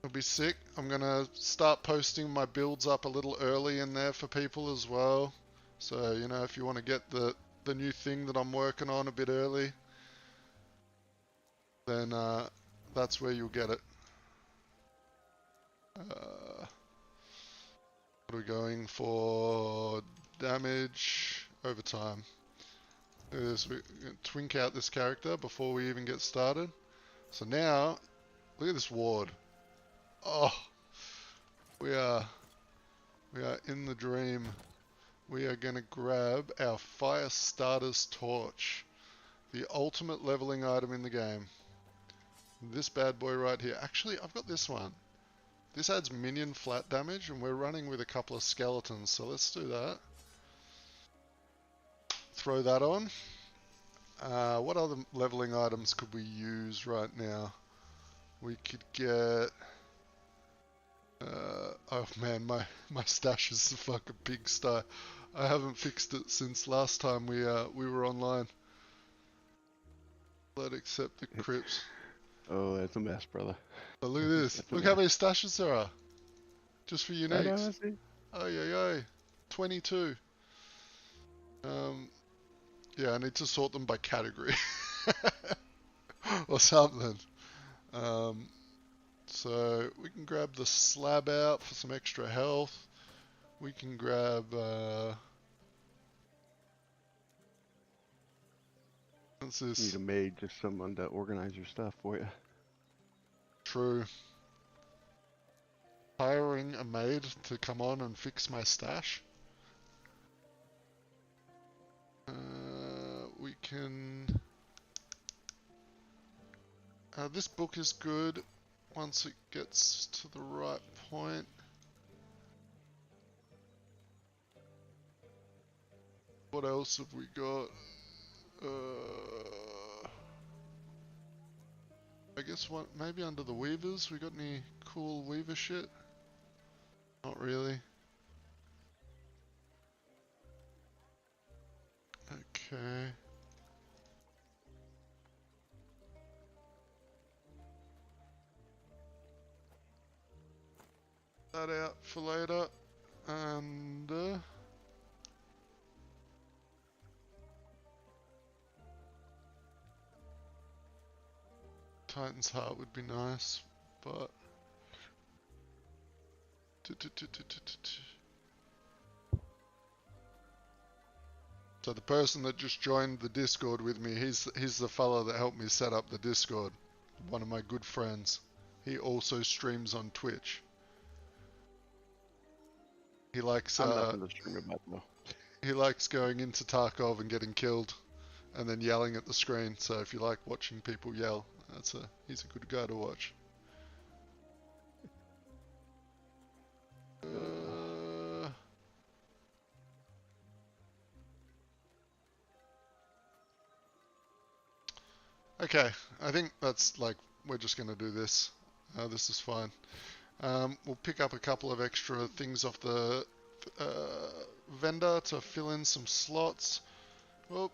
It'll be sick. I'm going to start posting my builds up a little early in there for people as well. So, you know, if you want to get the new thing that I'm working on a bit early, then that's where you'll get it. What are we going for? Damage over time. We're going to twink out this character before we even get started. So now, look at this ward. Oh, we are in the dream. We are going to grab our Fire Starter's Torch, the ultimate leveling item in the game. This bad boy right here. Actually, I've got this one. This adds minion flat damage, and we're running with a couple of skeletons, so let's do that. Throw that on. What other leveling items could we use right now? We could get... oh man, my stash is a fucking pigsty. I haven't fixed it since last time we were online. Let accept the crypts. Oh, that's a mess, brother. Oh, look at this. Look how many stashes there are. Just for uniques. Oh, yeah. 22. Yeah, I need to sort them by category. Or something. So we can grab the slab out for some extra health. We can grab what's this? Need a maid, just someone to organize your stuff for you. True. Hiring a maid to come on and fix my stash. We can... this book is good once it gets to the right point. What else have we got? I guess maybe under the weavers, we got any cool weaver shit? Not really. Okay. That out for later. And Titan's Heart would be nice, but so the person that just joined the Discord with me, he's the fella that helped me set up the Discord. One of my good friends. He also streams on Twitch. He likes I'm nothing to stream about though. He likes going into Tarkov and getting killed and then yelling at the screen. So if you like watching people yell, he's a good guy to watch. Okay, I think that's like, we're just going to do this. This is fine. We'll pick up a couple of extra things off the vendor to fill in some slots. Oh.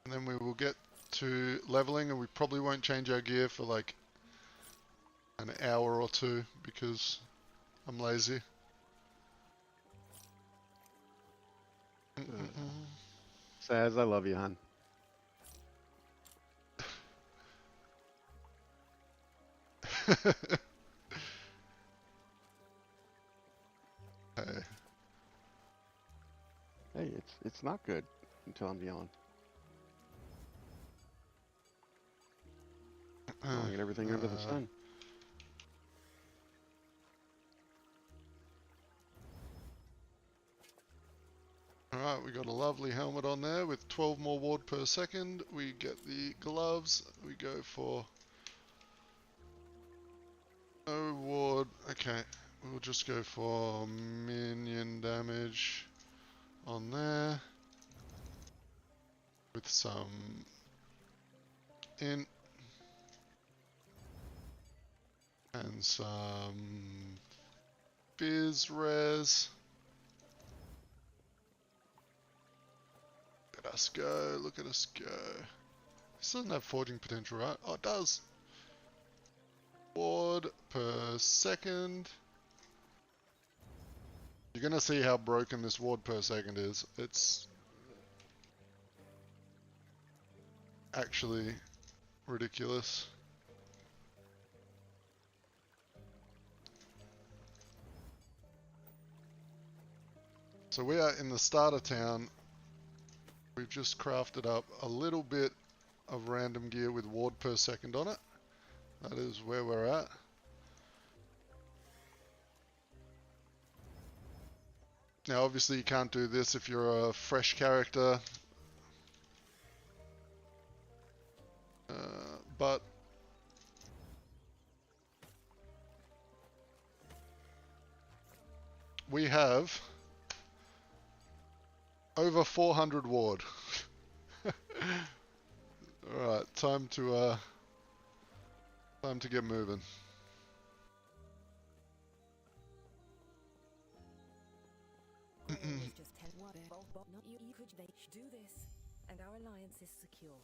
And then we will get to leveling, and we probably won't change our gear for like an hour or two because I'm lazy. Saz, I love you, hon. Hey. Hey, it's not good until I'm yelling. Yelling at everything under the sun. Alright, we got a lovely helmet on there with 12 more ward per second. We get the gloves. We go for no ward. Okay, we'll just go for minion damage on there with some int and some fizz res. Look at us go, look at us go. This doesn't have forging potential, right? Oh, it does. Ward per second. You're gonna see how broken this ward per second is. It's actually ridiculous. So we are in the starter town. We've just crafted up a little bit of random gear with ward per second on it. That is where we're at. Now obviously you can't do this if you're a fresh character. But we have over 400 ward. Alright, time to get moving. Just tell what not you could they do this, and our alliance is secure.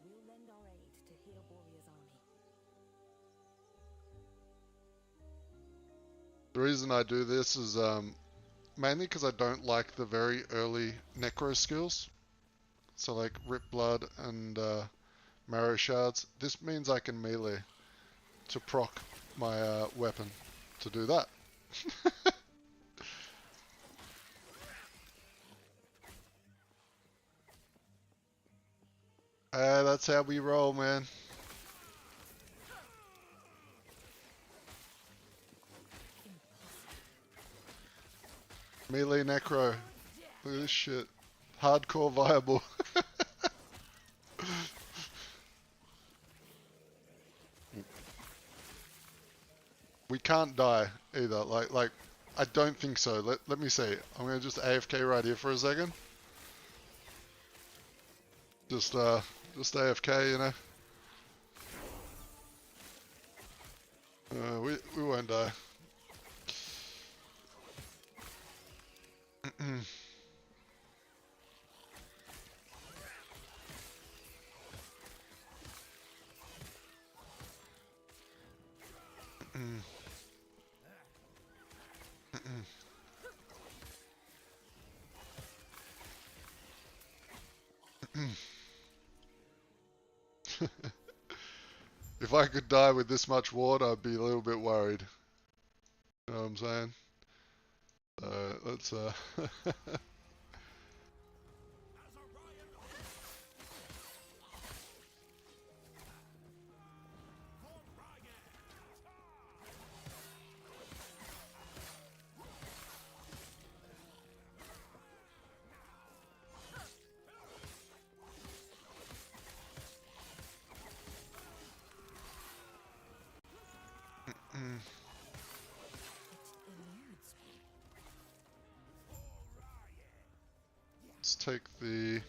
We'll lend our aid to heal Warrior's army. The reason I do this is mainly because I don't like the very early Necro skills. So like Rip Blood and Marrow Shards. This means I can melee to proc my weapon to do that. That's how we roll, man. Melee Necro. Look at this shit. Hardcore viable. We can't die either. Like I don't think so. Let me see. I'm gonna just AFK right here for a second. Just AFK, you know. We won't die. If I could die with this much ward, I'd be a little bit worried. You know what I'm saying? Let's let's take the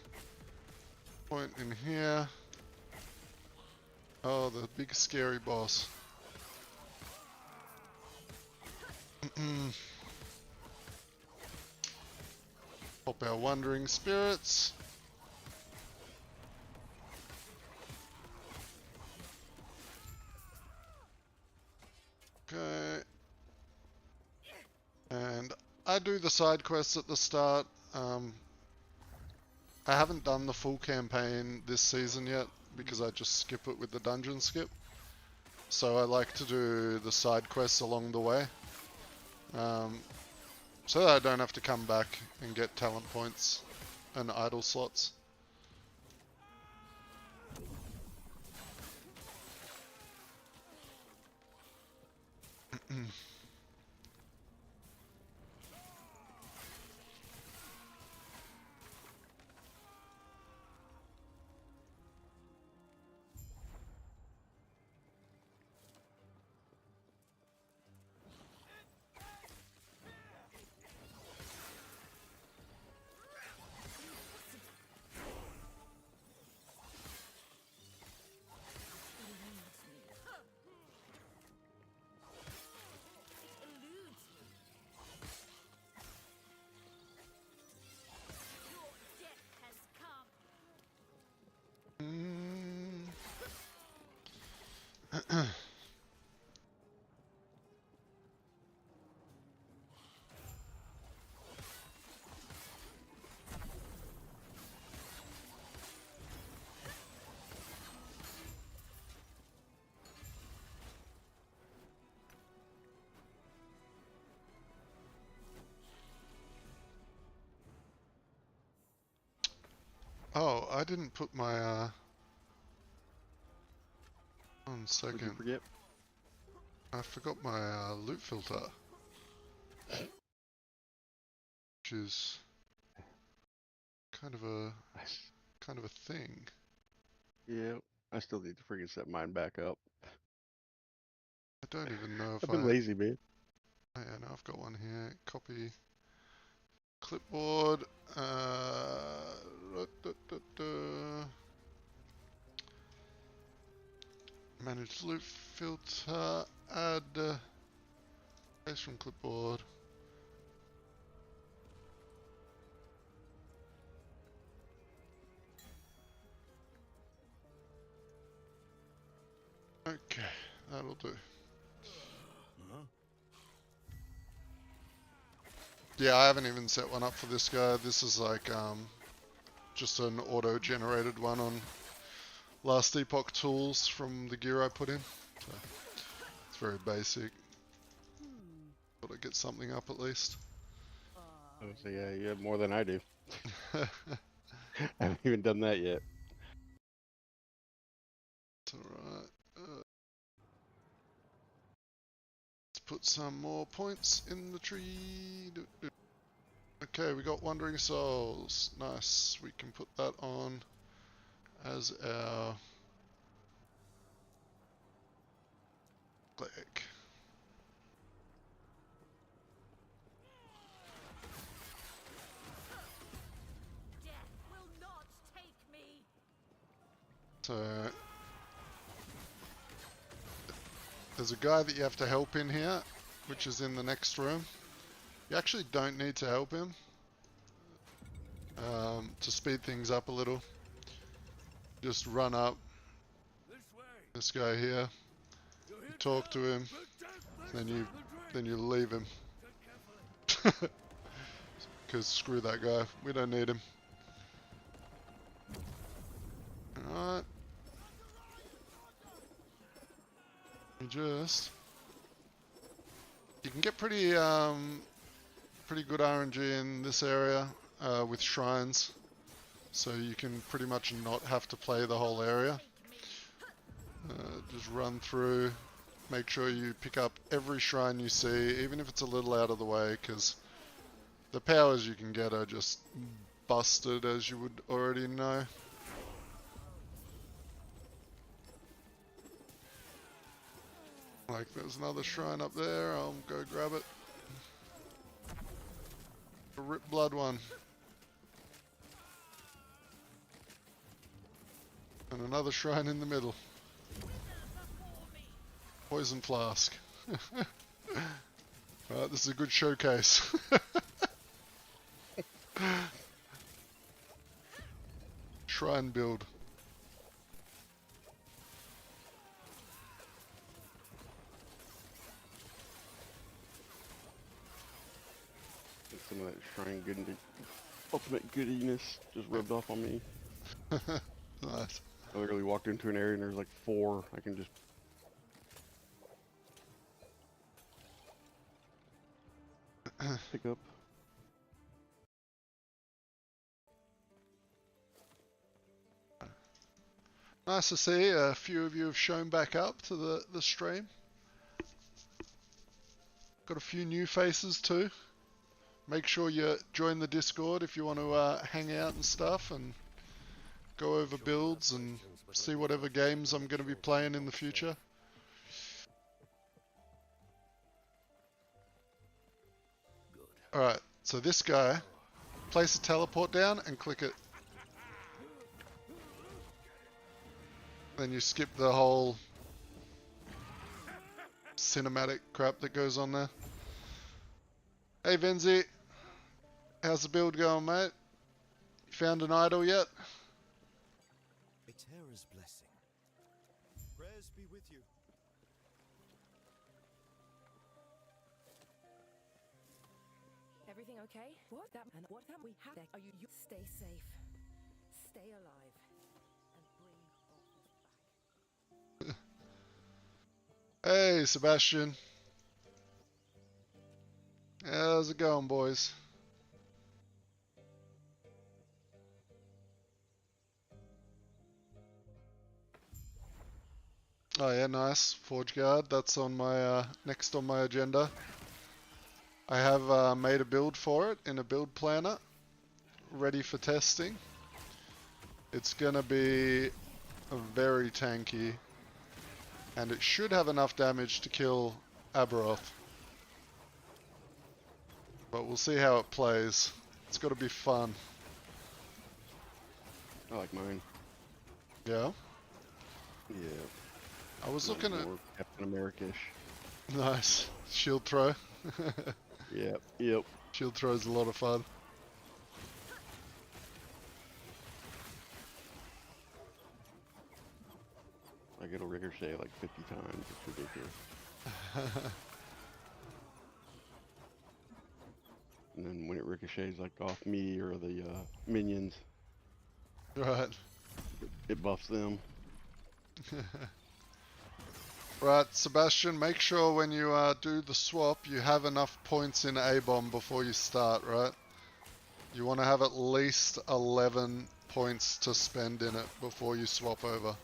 point in here. Oh, the big scary boss. Pop our wandering spirits. Okay. And I do the side quests at the start. I haven't done the full campaign this season yet because I just skip it with the dungeon skip. So I like to do the side quests along the way. So that I don't have to come back and get talent points and idle slots. Oh, I didn't put my, 1 What'd second. you forget? I forgot my loot filter. Which is kind of a thing. Yeah, I still need to freaking set mine back up. I don't even know if I've been lazy, man. Oh, yeah, no, I've got one here. Copy clipboard. Manage loop filter. Add paste from clipboard. Okay, that'll do. Yeah, I haven't even set one up for this guy. This is like just an auto-generated one on Last Epoch tools from the gear I put in. So it's very basic. Thought I'd get something up at least. So yeah, you have more than I do. I haven't even done that yet. It's alright. Let's put some more points in the tree. Okay, we got Wandering Souls. Nice. We can put that on as our click. Death will not take me. So there's a guy that you have to help in here, which is in the next room. You actually don't need to help him. To speed things up a little, just run up this guy here, you talk to him, then you leave him. Because screw that guy, we don't need him. Alright. You can get pretty good RNG in this area with shrines, so you can pretty much not have to play the whole area. Just run through, make sure you pick up every shrine you see, even if it's a little out of the way, because the powers you can get are just busted, as you would already know. Like, there's another shrine up there, I'll go grab it. A Rip Blood one. And another shrine in the middle. Poison Flask. Alright, this is a good showcase. Shrine build. Get some of that shrine good ultimate goodiness just rubbed off on me. Nice. I literally walked into an area and there's like 4. I can just pick up. Nice to see a few of you have shown back up to the stream. Got a few new faces too. Make sure you join the Discord if you want to hang out and stuff and go over builds and see whatever games I'm going to be playing in the future. Alright, so this guy, place a teleport down and click it. Then you skip the whole cinematic crap that goes on there. Hey Venzi, how's the build going, mate? You found an idol yet? A terror's blessing. Prayers be with you. Everything okay? What that and what that we have there? Are you stay safe, stay alive, and bring Arthur back. Hey Sebastian. How's it going, boys? Oh yeah, nice. Forge Guard, that's on my next on my agenda. I have made a build for it in a build planner, ready for testing. It's gonna be very tanky, and it should have enough damage to kill Aberoth. But we'll see how it plays. It's got to be fun. I like mine. Yeah. Yeah. I was looking at More Captain America-ish. nice shield throw. Yep. Yep. Shield throw is a lot of fun. Like it'll ricochet like 50 times. It's ridiculous. And then when it ricochets like off me or the minions, Right. it buffs them. Right, Sebastian, make sure when you do the swap, you have enough points in A-bomb before you start, right? You want to have at least 11 points to spend in it before you swap over.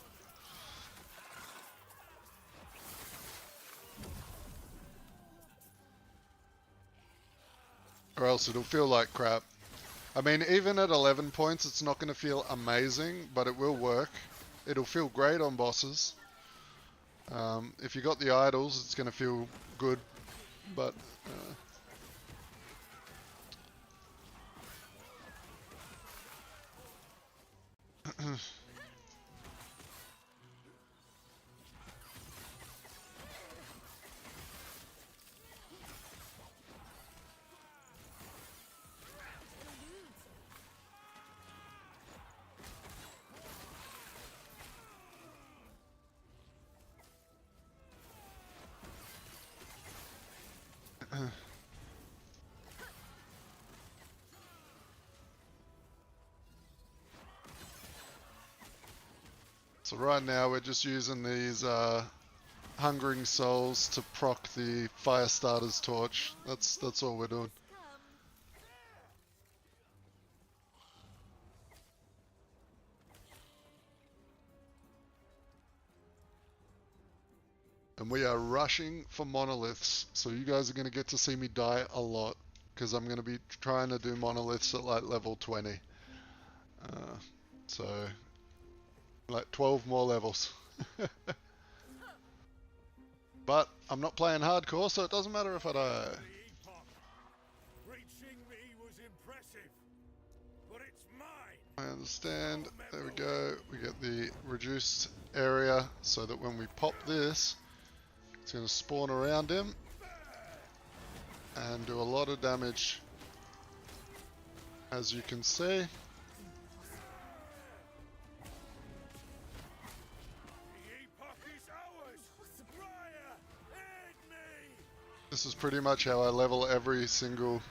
Or else it'll feel like crap. I mean, even at 11 points, it's not going to feel amazing, but it will work. It'll feel great on bosses. If you got the idols, it's going to feel good, but... So right now we're just using these Hungering Souls to proc the Firestarter's torch. That's all we're doing. And we are rushing for monoliths, so you guys are going to get to see me die a lot, because I'm going to be trying to do monoliths at like level 20. So, like 12 more levels. But I'm not playing hardcore, so it doesn't matter if I die. The epoch. Reaching me was impressive, but it's mine. I understand. There we go. We get the reduced area so that when we pop this, it's going to spawn around him and do a lot of damage, as you can see. This is pretty much how I level every single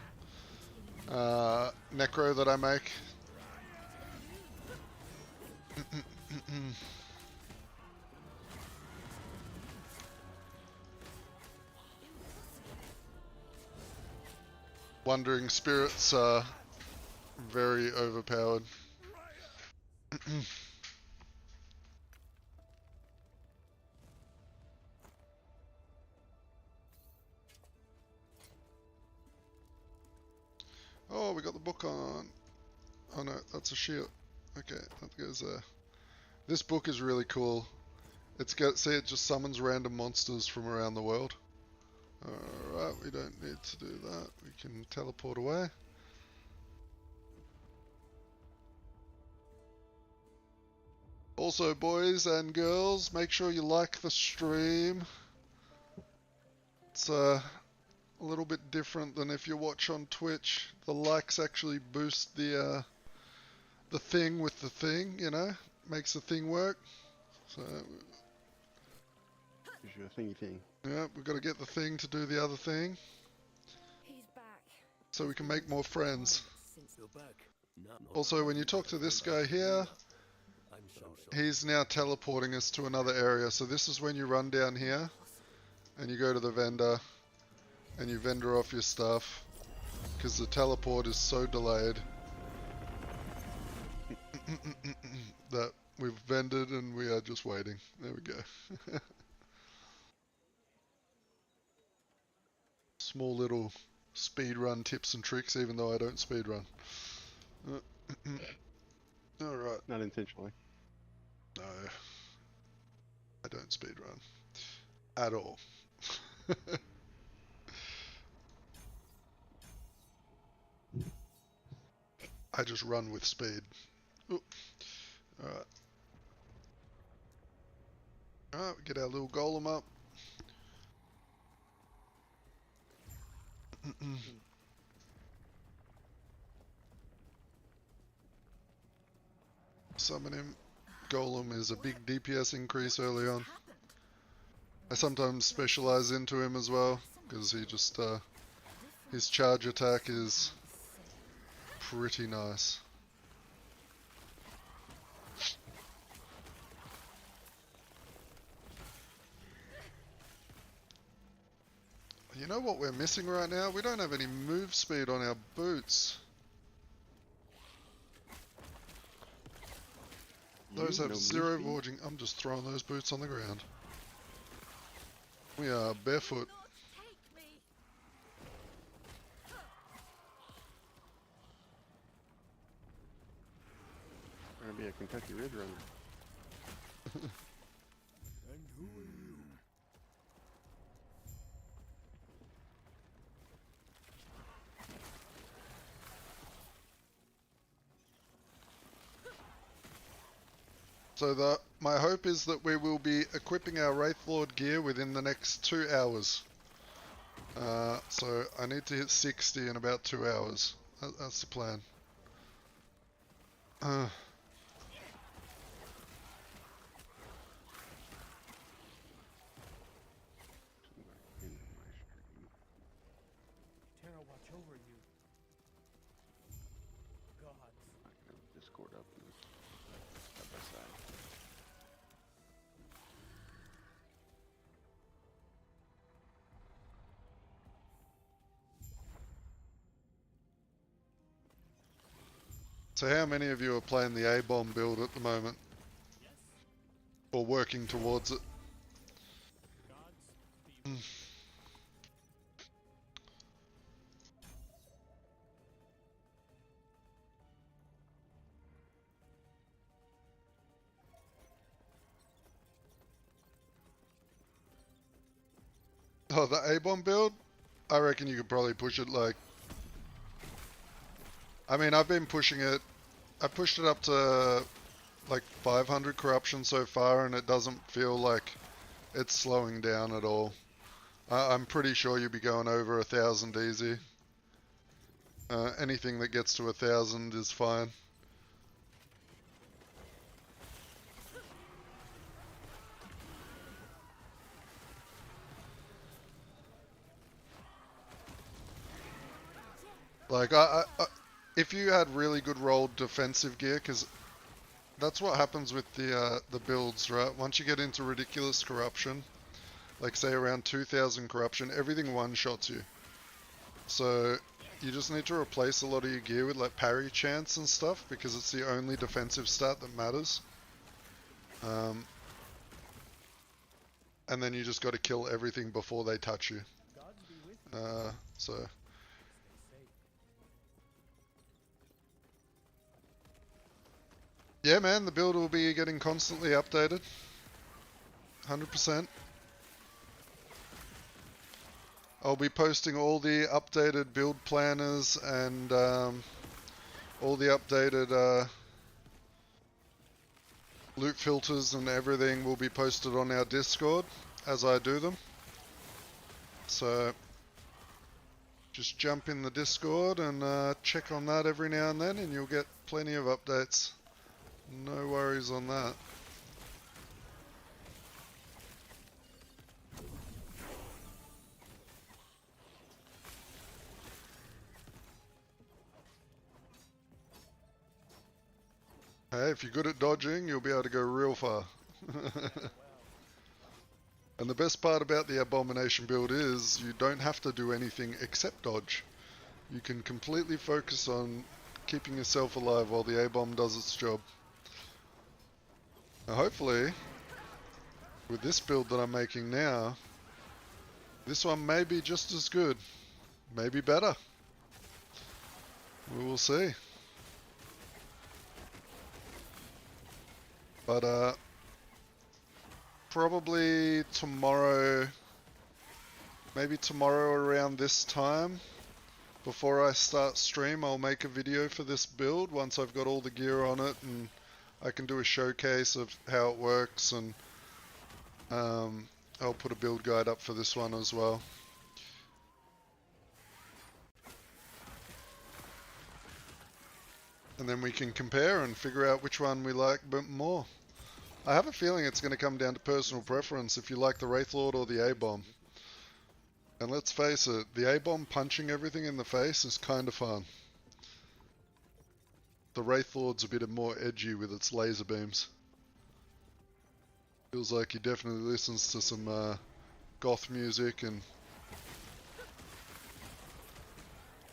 Necro that I make. Wandering spirits are very overpowered. Oh, we got the book on. Oh no, that's a shield. Okay, that goes there. This book is really cool. It's got, see, it just summons random monsters from around the world. Alright, we don't need to do that. We can teleport away. Also, boys and girls, make sure you like the stream. It's a little bit different than if you watch on Twitch. The likes actually boost the thing with the thing, you know, makes the thing work. So, Gives you a thingy thing. yeah, we've got to get the thing to do the other thing, He's back. so we can make more friends. You're back. Also, when you talk to this guy here, he's now teleporting us to another area. So this is when you run down here, and you go to the vendor, and you vendor off your stuff, because the teleport is so delayed that we've vended and we are just waiting. There we go. Small little speed run tips and tricks, even though I don't speed run. Alright. Not intentionally. No. I don't speed run. At all. I just run with speed. Alright. Alright, we get our little golem up. Summon him. Golem is a big DPS increase early on. I sometimes specialize into him as well, because he just, his charge attack is pretty nice. You know what we're missing right now? We don't have any move speed on our boots. Those have no zero movement? vorging. I'm just throwing those boots on the ground. We are barefoot. We're gonna be a Kentucky Ridge Runner. And who are you? So my hope is that we will be equipping our WRAITHLORD gear within the next 2 hours. So I need to hit 60 in about 2 hours. That's the plan. In my stream. Terra, watch over you. Gods. I can have Discord up and side by side. So how many of you are playing the A-bomb build at the moment? Or working towards it? Oh, the A-bomb build? I reckon you could probably push it like... I mean, I've been pushing it... I pushed it up to like 500 corruption so far, and it doesn't feel like it's slowing down at all. I'm pretty sure you'll be going over 1,000 easy. Anything that gets to 1,000 is fine. Like, if you had really good rolled defensive gear, because that's what happens with the builds, right? Once you get into ridiculous corruption, like say around 2000 corruption, everything one-shots you. So you just need to replace a lot of your gear with like parry chance and stuff, because it's the only defensive stat that matters. And then you just got to kill everything before they touch you. So yeah, man, the build will be getting constantly updated. 100%. I'll be posting all the updated build planners and all the updated loot filters and everything will be posted on our Discord as I do them. So just jump in the Discord and check on that every now and then, and you'll get plenty of updates. No worries on that. Hey, if you're good at dodging, you'll be able to go real far. And the best part about the abomination build is you don't have to do anything except dodge. You can completely focus on keeping yourself alive while the A-bomb does its job. Now hopefully, with this build that I'm making now, this one may be just as good, maybe better. We will see. But probably tomorrow, maybe tomorrow around this time, before I start stream, I'll make a video for this build once I've got all the gear on it and I can do a showcase of how it works, and I'll put a build guide up for this one as well. And then we can compare and figure out which one we like a bit more. I have a feeling it's going to come down to personal preference if you like the Wraithlord or the A-bomb. And let's face it, the A-bomb punching everything in the face is kind of fun. The Wraithlord's a bit more edgy with its laser beams. Feels like he definitely listens to some goth music and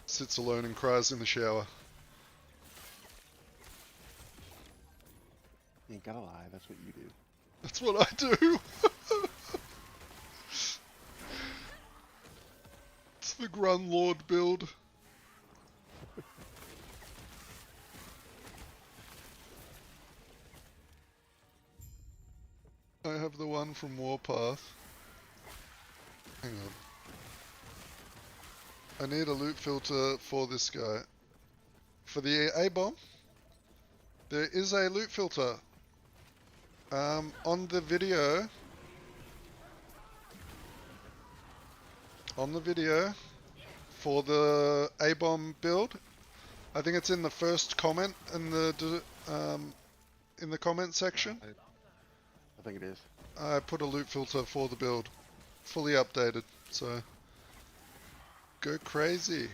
sits alone and cries in the shower. You ain't gotta lie, that's what you do. That's what I do. It's the Grunlord build. I have the one from Warpath. Hang on. I need a loot filter for this guy. For the A-bomb, there is a loot filter. On the video, for the A-bomb build, I think it's in the first comment in the comment section. I think it is. I put a loot filter for the build, fully updated, so go crazy.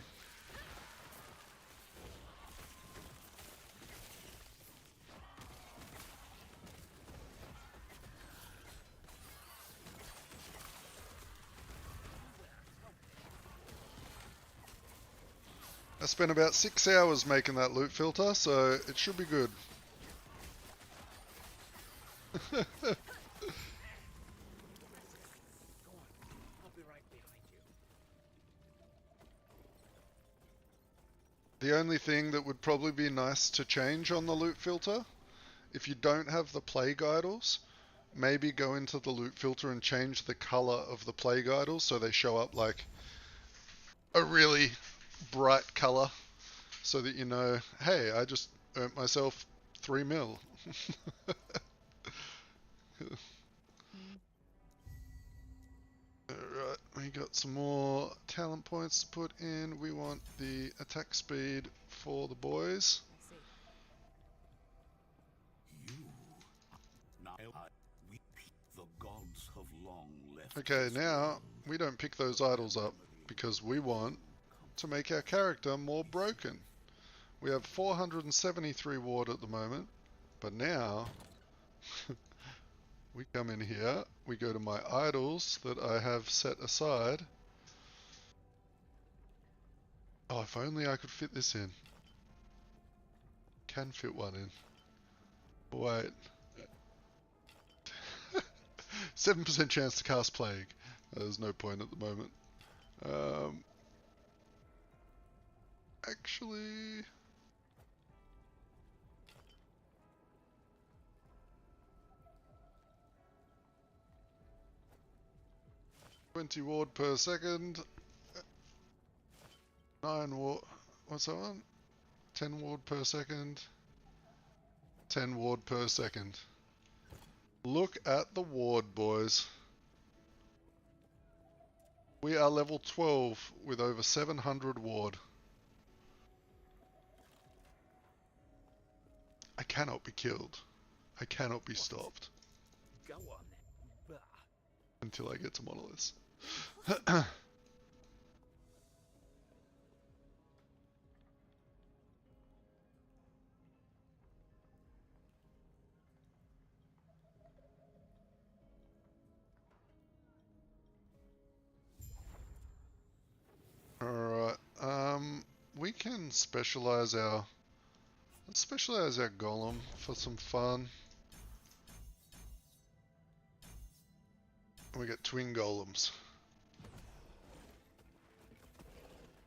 I spent about 6 hours making that loot filter, so it should be good. The only thing that would probably be nice to change on the loot filter, if you don't have the plague idols, maybe go into the loot filter and change the color of the plague idols so they show up like a really bright color, so that you know, hey, I just earned myself 3 mil. Alright, we got some more talent points to put in. We want the attack speed for the boys. The gods have long left. Okay, now we don't pick those idols up because we want to make our character more broken. We have 473 ward at the moment, but now we come in here, we go to my idols that I have set aside. Oh, if only I could fit this in. Can fit one in. Wait. 7% chance to cast Plague. There's no point at the moment. Actually... 20 ward per second. 9 ward... What's that one? 10 ward per second. 10 ward per second. Look at the ward, boys. We are level 12 with over 700 ward. I cannot be killed. I cannot be stopped. Go on. Bah. Until I get to monoliths. Alright, we can specialize our... Let's specialize our golem for some fun. We get twin golems.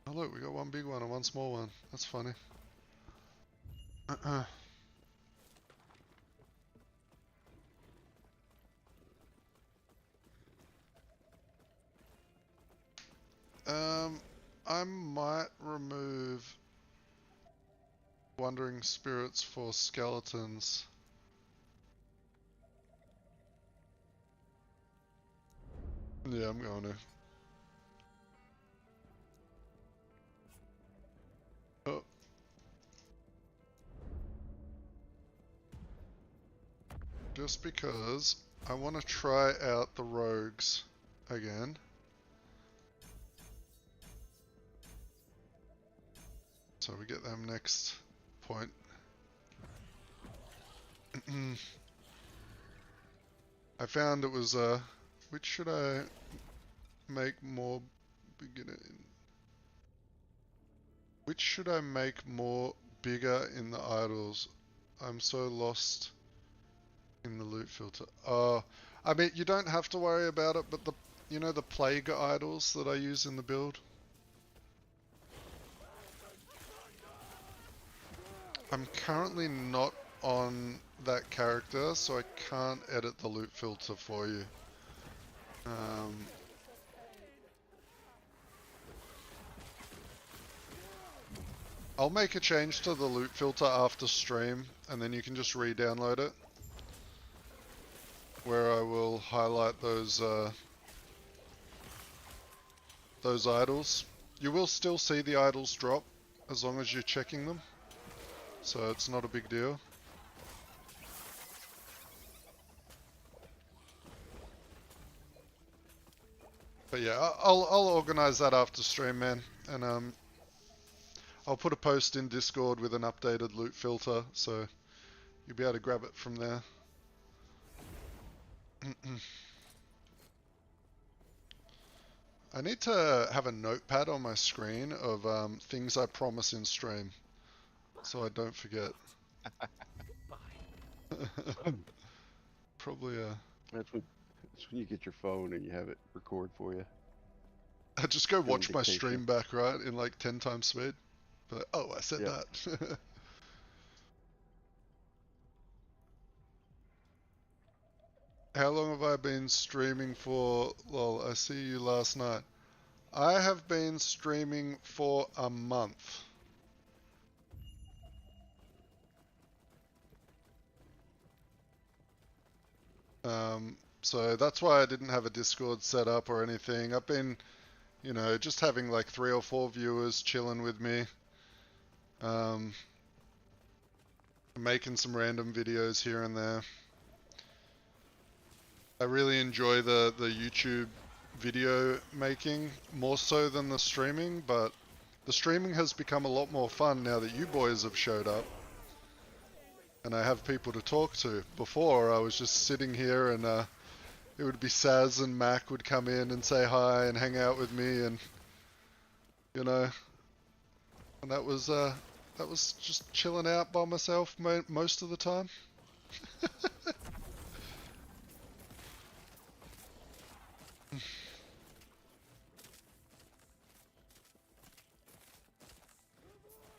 Oh look, we got one big one and one small one. That's funny. I might remove Wandering Spirits for skeletons. Yeah, I'm going to. Oh. Just because I want to try out the rogues again. So we get them next point. I found it was, which should I make more beginner in? Which should I make more bigger in the idols? I'm so lost in the loot filter. I mean, you don't have to worry about it, but you know the plague idols that I use in the build? I'm currently not on that character, so I can't edit the loot filter for you. I'll make a change to the loot filter after stream, and then you can just re-download it. Where I will highlight those idols. You will still see the idols drop, as long as you're checking them. So it's not a big deal. But yeah, I'll organize that after stream, man, and I'll put a post in Discord with an updated loot filter, so you'll be able to grab it from there. I need to have a notepad on my screen of things I promise in stream, so I don't forget. Probably That's when you get your phone and you have it record for you. I just go watch my dictation. stream back, right, in like 10 times speed. But oh, I said that. How long have I been streaming for? Lol, I see you last night. I have been streaming for a month. So that's why I didn't have a Discord set up or anything. I've been, you know, just having like 3 or 4 viewers chilling with me. Making some random videos here and there. I really enjoy the YouTube video making, more so than the streaming, but The streaming has become a lot more fun now that you boys have showed up. And I have people to talk to. Before, I was just sitting here and it would be Saz and Mac would come in and say hi and hang out with me and, you know, and that was just chilling out by myself most of the time.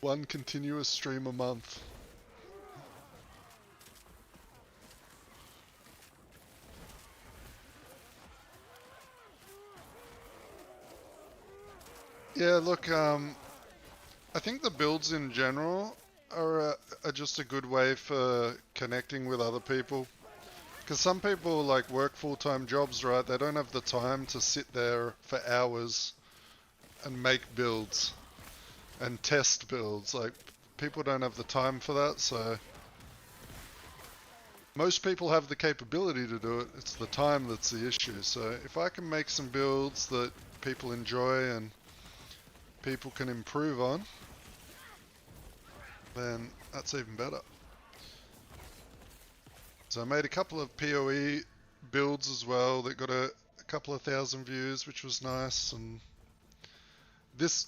One continuous stream a month. Yeah, look, I think the builds in general are just a good way for connecting with other people. Because some people like work full-time jobs, right? They don't have the time to sit there for hours and make builds and test builds. Like, people don't have the time for that, so most people have the capability to do it. It's the time that's the issue. So if I can make some builds that people enjoy and people can improve on, then that's even better. So I made a couple of PoE builds as well that got a couple of thousand views, which was nice. And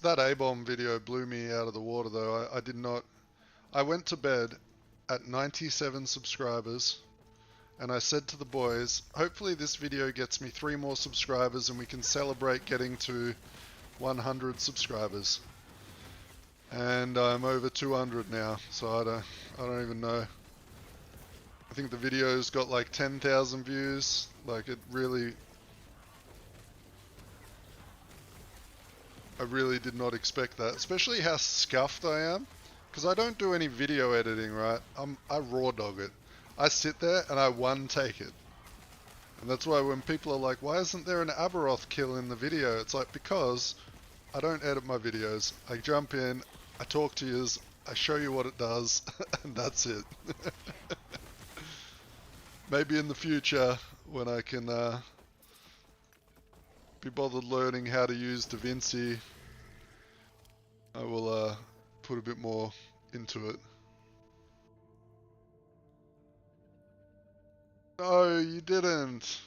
that A-bomb video blew me out of the water though. I went to bed at 97 subscribers and I said to the boys, hopefully this video gets me 3 more subscribers and we can celebrate getting to 100 subscribers. And I'm over 200 now, so I don't even know. I think the video's got like 10,000 views. Like, I really did not expect that, especially how scuffed I am, because I don't do any video editing, right? I raw dog it. I sit there and I one take it. And that's why when people are like, why isn't there an Aberoth kill in the video? It's like, because I don't edit my videos. I jump in, I talk to yous, I show you what it does, and that's it. Maybe in the future, when I can be bothered learning how to use DaVinci, I will put a bit more into it. No, you didn't.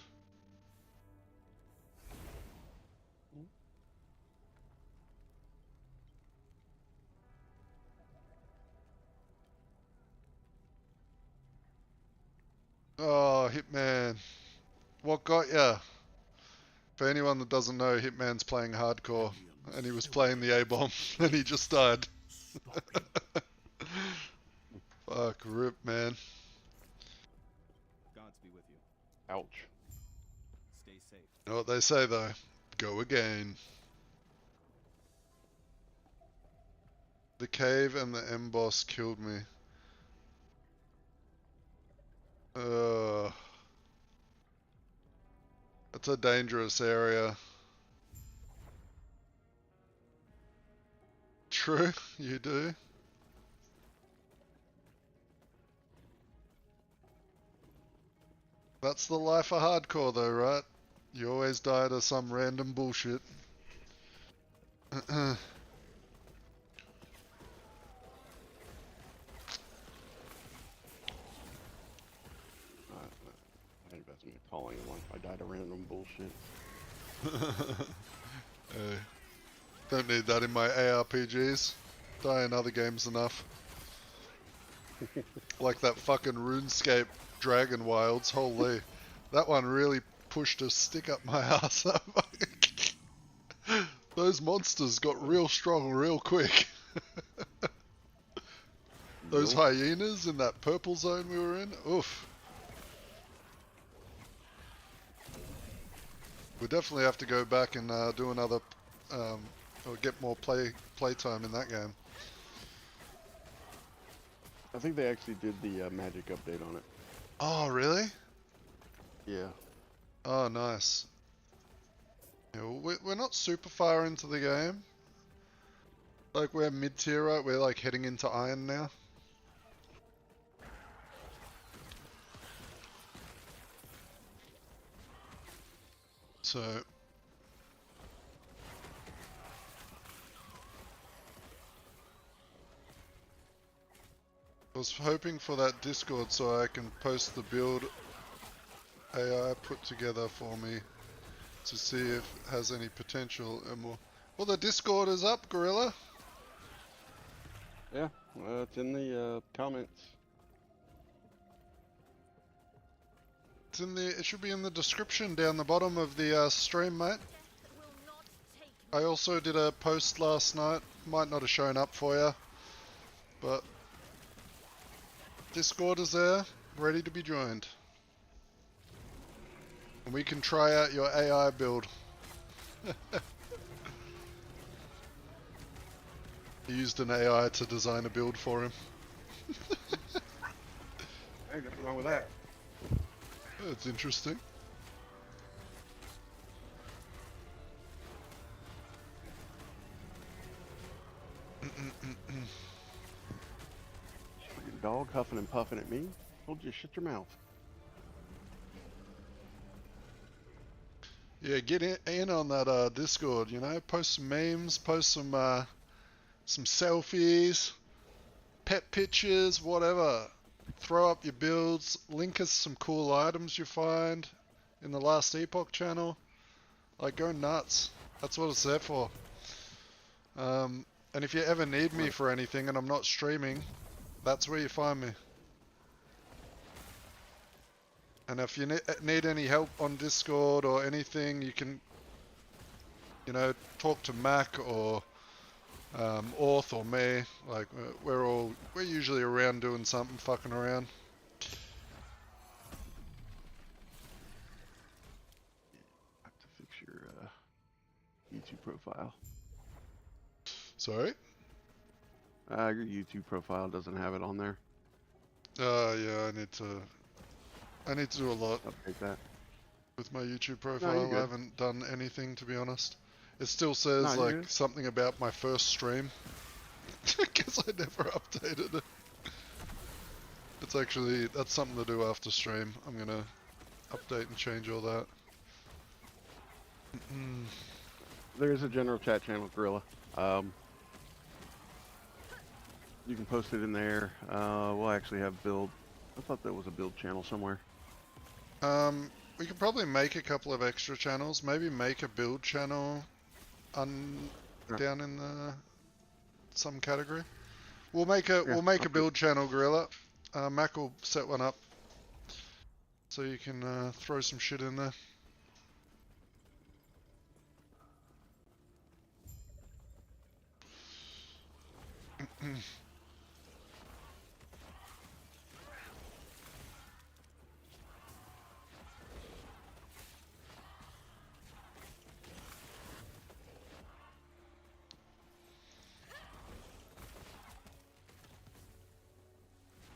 Oh, Hitman. What got ya? For anyone that doesn't know, Hitman's playing hardcore, and he was playing the A-bomb, and he just died. Fuck, rip, man. Gods be with you. Ouch. Stay safe. You know what they say, though? Go again. The cave and the M-boss killed me. It's a dangerous area. True, you do. That's the life of hardcore though, right? You always die to some random bullshit. I think that's me calling one. I died of random bullshit. Hey, don't need that in my ARPGs. Die in other games enough. Like that fucking RuneScape Dragon Wilds, holy. That one really pushed a stick up my ass. Those monsters got real strong real quick. Those hyenas in that purple zone we were in, oof. We definitely have to go back and do another, or get more playtime in that game. I think they actually did the magic update on it. Oh, really? Yeah. Oh, nice. Yeah, well, we're not super far into the game. Like, we're mid-tier, right? We're like heading into Iron now. So was hoping for that Discord so I can post the build AI put together for me to see if it has any potential. And well, the Discord is up, Gorilla. Yeah, it's in the comments. It's in the. It should be in the description down the bottom of the stream, mate. I also did a post last night. Might not have shown up for you, but Discord is there, ready to be joined. And we can try out your AI build. He used an AI to design a build for him. Hey, nothing wrong with that. That's interesting. Your dog huffing and puffing at me. Told you to shut your mouth. Yeah, get in on that Discord, you know, post some memes, post some selfies, pet pictures, whatever. Throw up your builds, link us some cool items you find in the Last Epoch channel. Like, go nuts. That's what it's there for. And if you ever need me for anything and I'm not streaming, that's where you find me. And if you need any help on Discord or anything, you can, you know, talk to Mac or Orth or me. Like, we're usually around doing something, fucking around. Have to fix your YouTube profile. Sorry? Your YouTube profile doesn't have it on there. Yeah, I need to do a lot Update that. with my YouTube you're profile. good. I haven't done anything, to be honest. It still says, No, you're like, good. something about my first stream. Guess I never updated it. It's actually, that's something to do after stream. I'm gonna update and change all that. There is a general chat channel with Gorilla. You can post it in there. We'll actually have build. I thought that was a build channel somewhere. We could probably make a couple of extra channels. Maybe make a build channel down in the some category. We'll make a build channel, Gorilla. Mac will set one up so you can throw some shit in there.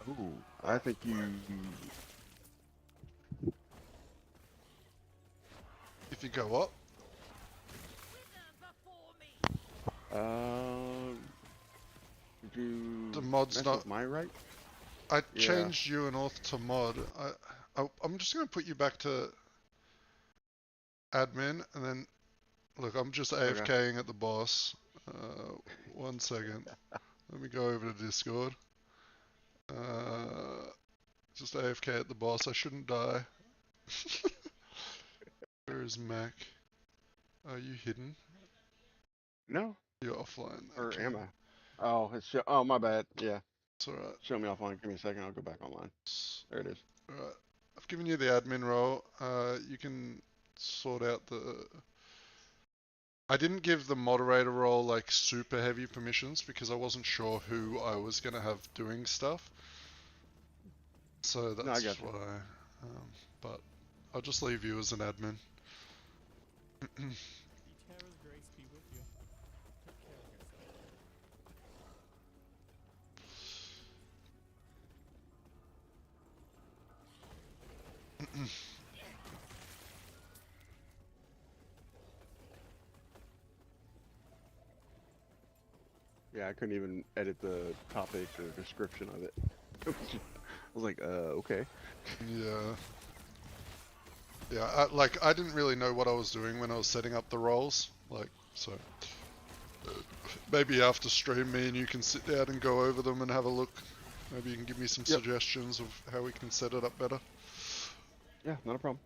Ooh, I think you. If you go up, Did you the mod's mess not. with my right? I Yeah. changed you and Orth to mod. I'm just gonna put you back to admin, and then look. I'm just AFKing at the boss. 1 second. Let me go over to Discord. Just AFK at the boss. I shouldn't die. Where is Mac? Are you hidden? No. You're offline. Or Okay. am I? Oh, oh, my bad. Yeah. It's alright. Show me offline. Give me a second. I'll go back online. There it is. Alright. I've given you the admin role. You can sort out the... I didn't give the moderator role like super heavy permissions because I wasn't sure who I was going to have doing stuff. So that's No, I got you. why. But I'll just leave you as an admin. Terra's grace be with you. Take care of yourself. Yeah, I couldn't even edit the topic or description of it. I was like, okay. Yeah. Yeah, I didn't really know what I was doing when I was setting up the roles. Like, so... maybe after stream me and you can sit down and go over them and have a look. Maybe you can give me some Yep. suggestions of how we can set it up better. Yeah, not a problem.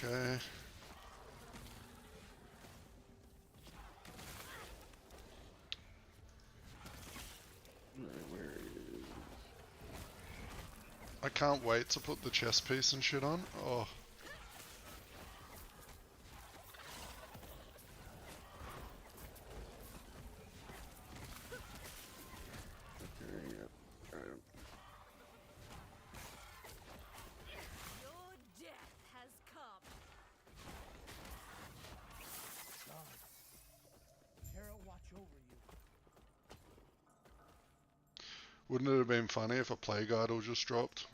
Okay. Alright, where is... I can't wait to put the chest piece and shit on. Oh. Okay, yep. Alright. Your death has come. God. Terra watch over you. Wouldn't it have been funny if a plague idol just dropped?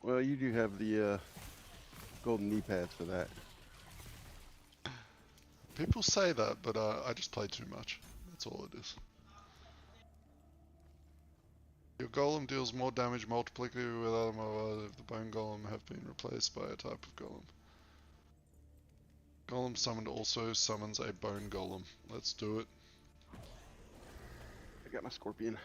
Well, you do have the golden knee pads for that. People say that, but I just play too much. That's all it is. Your golem deals more damage multiplicatively with other mobile if the bone golem have been replaced by a type of golem. Golem summoned also summons a bone golem. Let's do it. I got my scorpion.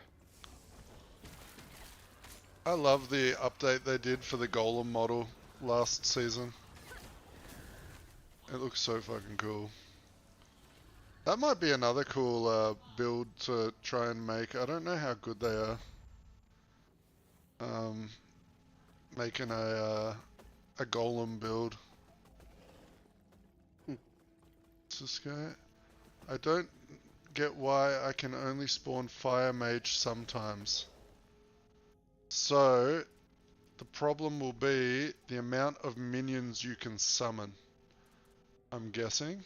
I love the update they did for the golem model last season. It looks so fucking cool. That might be another cool build to try and make. I don't know how good they are. Making a golem build. What's this guy? I don't get why I can only spawn fire mage sometimes. So the problem will be the amount of minions you can summon, I'm guessing.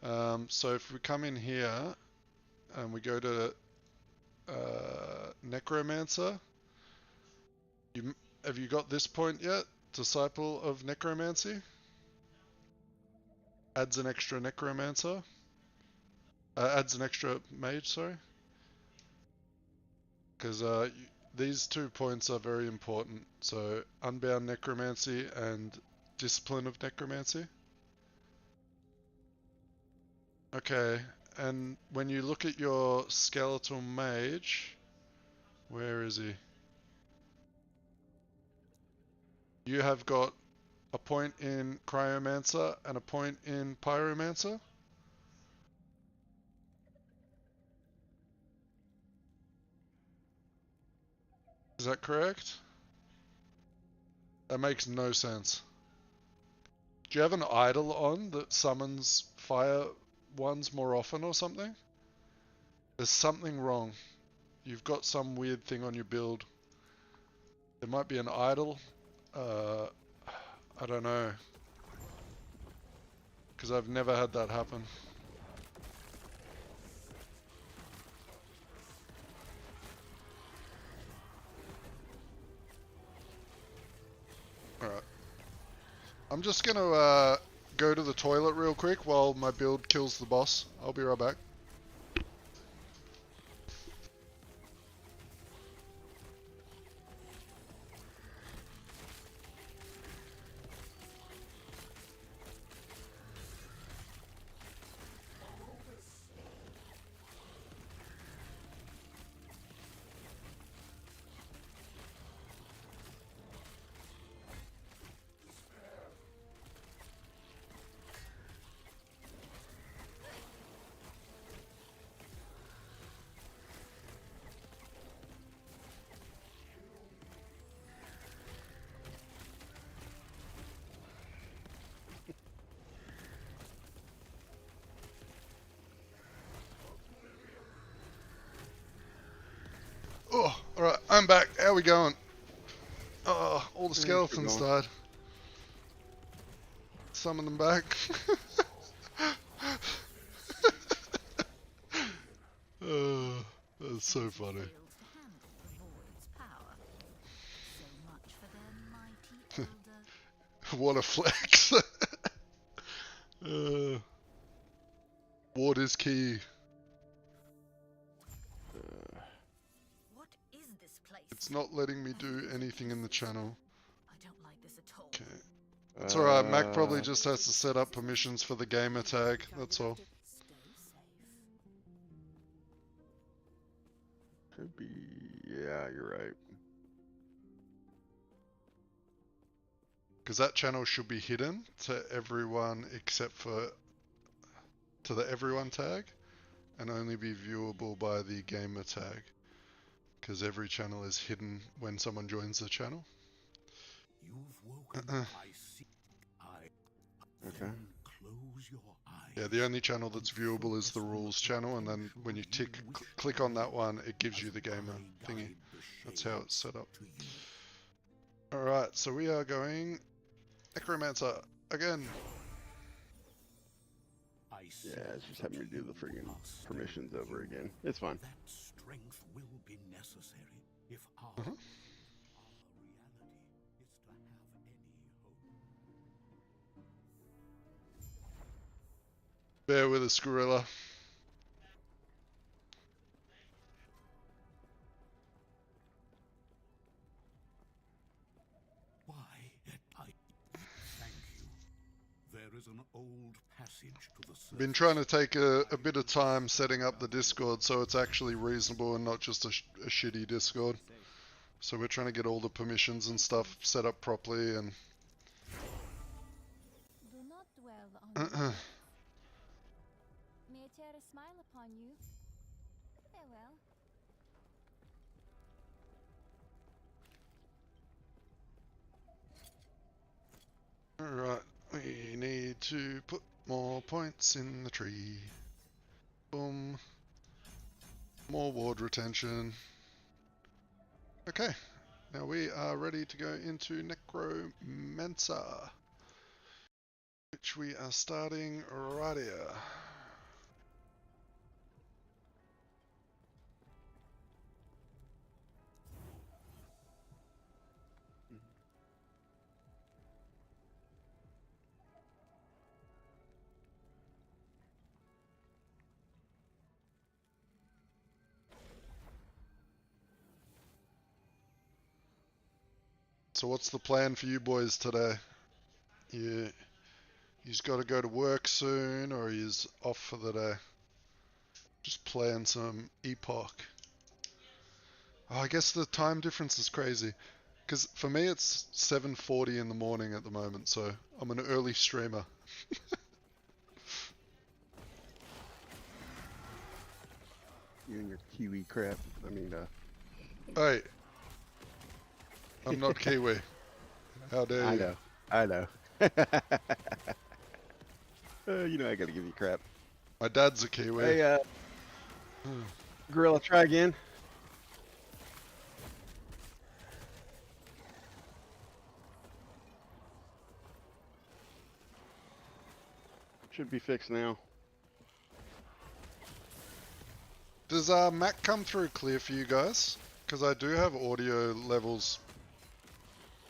So if we come in here and we go to necromancer, have you got this point yet? Disciple of necromancy? Adds an extra necromancer. Adds an extra mage, sorry. Because these 2 points are very important. So unbound necromancy and discipline of necromancy. Okay, and when you look at your skeletal mage, where is he? You have got a point in cryomancer and a point in pyromancer. Is that correct? That makes no sense. Do you have an idol on that summons fire ones more often or something? There's something wrong. You've got some weird thing on your build. There might be an idol. I don't know. Because I've never had that happen. Alright. I'm just gonna go to the toilet real quick while my build kills the boss. I'll be right back. Oh, alright, I'm back. How we going? Oh, all the skeletons died. Summon them back. Oh, that's so funny. Failed to handle the void's power. So much What a flex. Ward is key. What is this place? It's not letting me do anything in the channel. I don't like this at all. Okay. That's alright, Mac probably just has to set up permissions for the gamer tag, that's all. Stay safe. Could be. Yeah, you're right. Because that channel should be hidden to everyone except for to the everyone tag and only be viewable by the gamer tag. Because every channel is hidden when someone joins the channel. You've woken. I see. Okay. Close your eyes. Yeah, the only channel that's viewable is the rules channel, and then when you click on that one, it gives you the gamer thingy. That's how it's set up. Alright, so we are going Necromancer again. Yeah, it's just having me do the friggin' permissions over again. It's fine. That strength will be necessary if our Uh-huh. reality is to have any hope. Bear with us, Gorilla. Why, thank you. There is an old passage to the surface. Been trying to take a bit of time setting up the Discord so it's actually reasonable and not just a shitty Discord. So we're trying to get all the permissions and stuff set up properly and Do not dwell on it. May I tear a smile upon you? Farewell. Alright, we need to put more points in the tree. Boom. More ward retention. Okay, now we are ready to go into Necromancer, which we are starting right here. So what's the plan for you boys today? You've got to go to work soon, or you's off for the day? Just playing some Epoch. Oh, I guess the time difference is crazy. Because for me it's 7:40 in the morning at the moment, so I'm an early streamer. You and your Kiwi crap. I mean, Hey, I'm not Kiwi. How dare you? I know. You know I gotta give you crap. My dad's a Kiwi. Hey, Gorilla, try again. Should be fixed now. Does Mac come through clear for you guys? Because I do have audio levels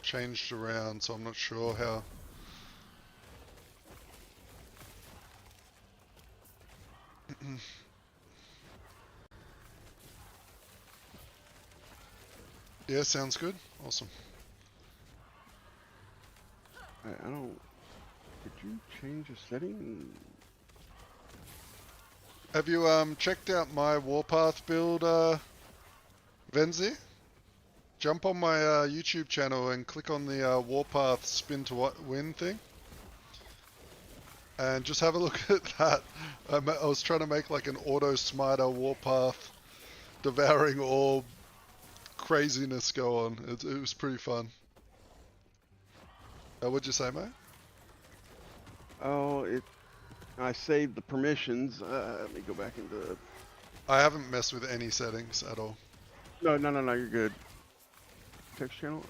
changed around, so I'm not sure how. Yeah, sounds good. Awesome. I don't. Did you change a setting? Have you checked out my Warpath build, Venzi? Jump on my YouTube channel and click on the Warpath spin to win thing. And just have a look at that. I was trying to make like an auto smiter Warpath devouring orb craziness go on. It was pretty fun. What'd you say, mate? Oh, I saved the permissions. Let me go back into. I haven't messed with any settings at all. No, you're good. Text channel.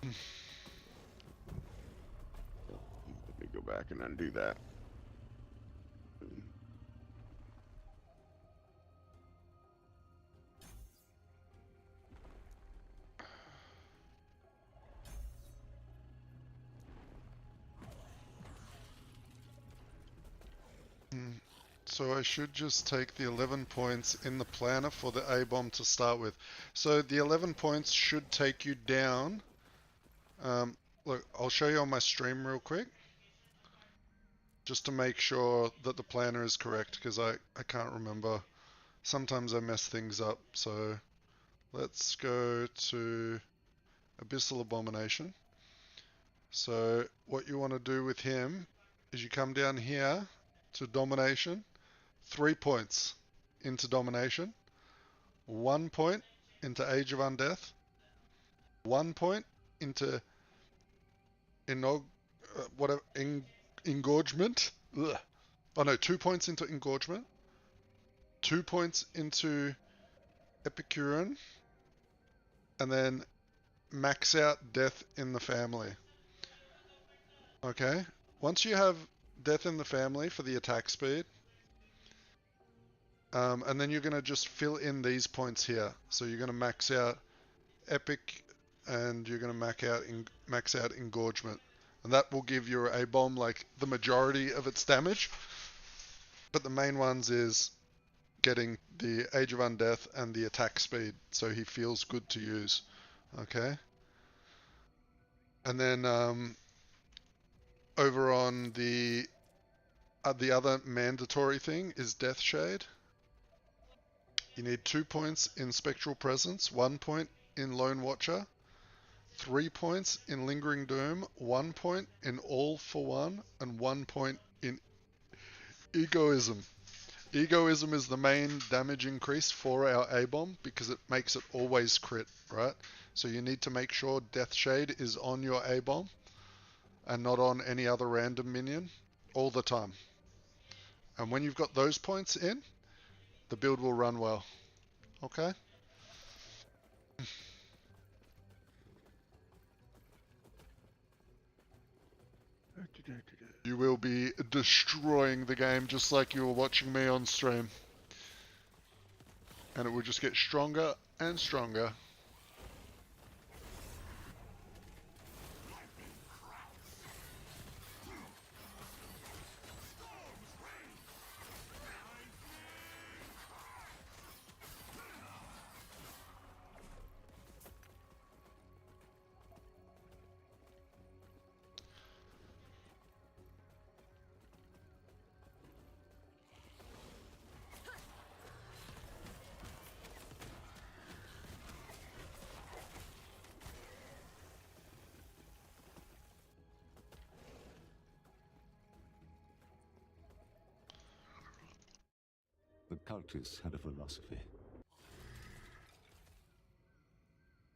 Let me go back and undo that. So I should just take the 11 points in the planner for the A-bomb to start with. So the 11 points should take you down. Look, I'll show you on my stream real quick. Just to make sure that the planner is correct, because I can't remember. Sometimes I mess things up. So let's go to Abyssal Abomination. So what you want to do with him is you come down here to Domination. 3 points into Domination, 1 point into Age of Undeath, 1 point into Engorgement. Ugh. Oh no, 2 points into Engorgement, 2 points into Epicurean, and then max out Death in the Family. Okay, once you have Death in the Family for the attack speed, and then you're going to just fill in these points here. So you're going to max out Epic, and you're going to max out Engorgement. And that will give your A-bomb like the majority of its damage. But the main ones is getting the Age of Undeath and the attack speed, so he feels good to use. Okay. And then over on the other mandatory thing is Death Shade. You need 2 points in Spectral Presence, 1 point in Lone Watcher, 3 points in Lingering Doom, 1 point in All for One, and 1 point in Egoism. Egoism is the main damage increase for our A-bomb because it makes it always crit, right? So you need to make sure Death Shade is on your A-bomb and not on any other random minion all the time. And when you've got those points in, the build will run well. Okay? You will be destroying the game just like you were watching me on stream. And it will just get stronger and stronger. The cultists had a philosophy.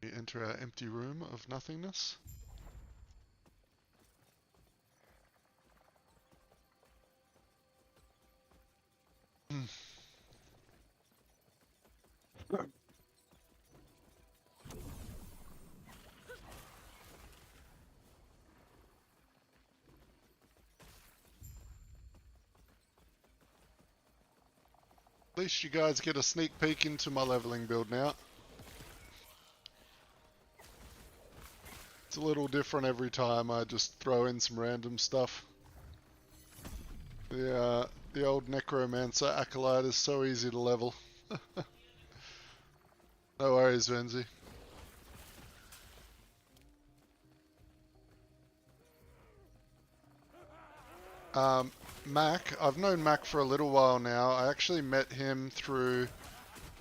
We enter our empty room of nothingness. At least you guys get a sneak peek into my leveling build now. It's a little different every time. I just throw in some random stuff. The old Necromancer Acolyte is so easy to level. No worries, Venzi. Mac, I've known Mac for a little while now. I actually met him through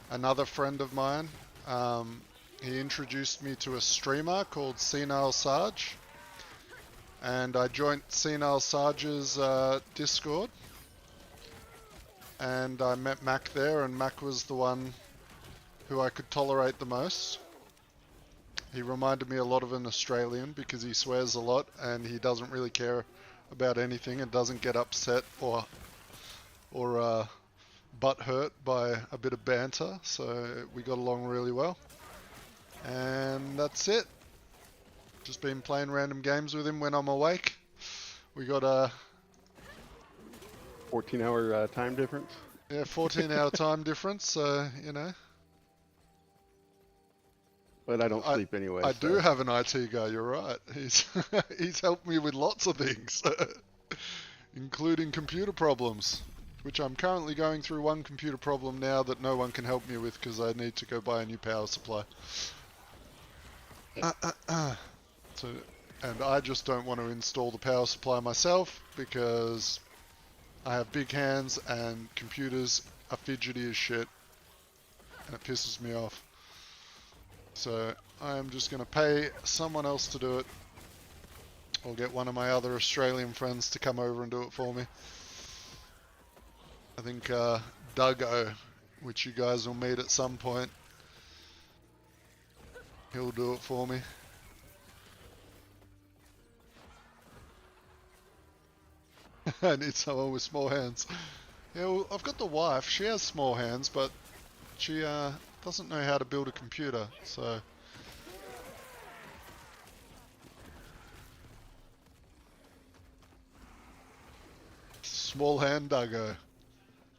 another friend of mine. He introduced me to a streamer called Senile Sarge, and I joined Senile Sarge's Discord, and I met Mac there, and Mac was the one who I could tolerate the most. He reminded me a lot of an Australian because he swears a lot and he doesn't really care about anything and doesn't get upset or butt hurt by a bit of banter, so we got along really well. And that's it. Just been playing random games with him when I'm awake. We got a 14-hour time difference. Yeah, 14-hour time difference, so you know. But I don't sleep anyway. I do have an IT guy, you're right. He's helped me with lots of things, including computer problems. which I'm currently going through one computer problem now that no one can help me with because I need to go buy a new power supply. So, and I just don't want to install the power supply myself because I have big hands and computers are fidgety as shit and it pisses me off. So I am just going to pay someone else to do it, or get one of my other Australian friends to come over and do it for me. I think Duggo, which you guys will meet at some point, he'll do it for me. I need someone with small hands. Yeah, well, I've got the wife. She has small hands, but she doesn't know how to build a computer, so... Small hand Duggo.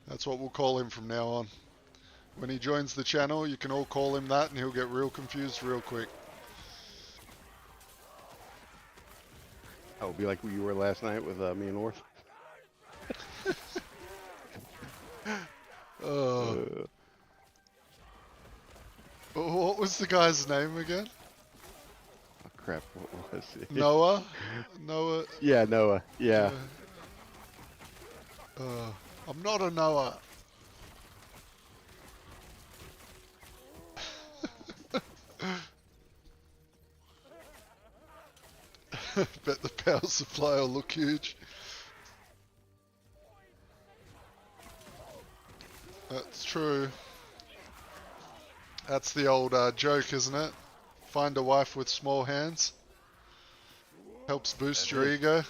That's what we'll call him from now on. When he joins the channel, you can all call him that and he'll get real confused real quick. I'll be like you were last night with me and North. What was the guy's name again? Oh, crap, what was it? Noah? Noah? Yeah, Noah. Yeah. I'm not a Noah. Bet the power supply will look huge. That's true. That's the old joke, isn't it? Find a wife with small hands. Helps boost your ego.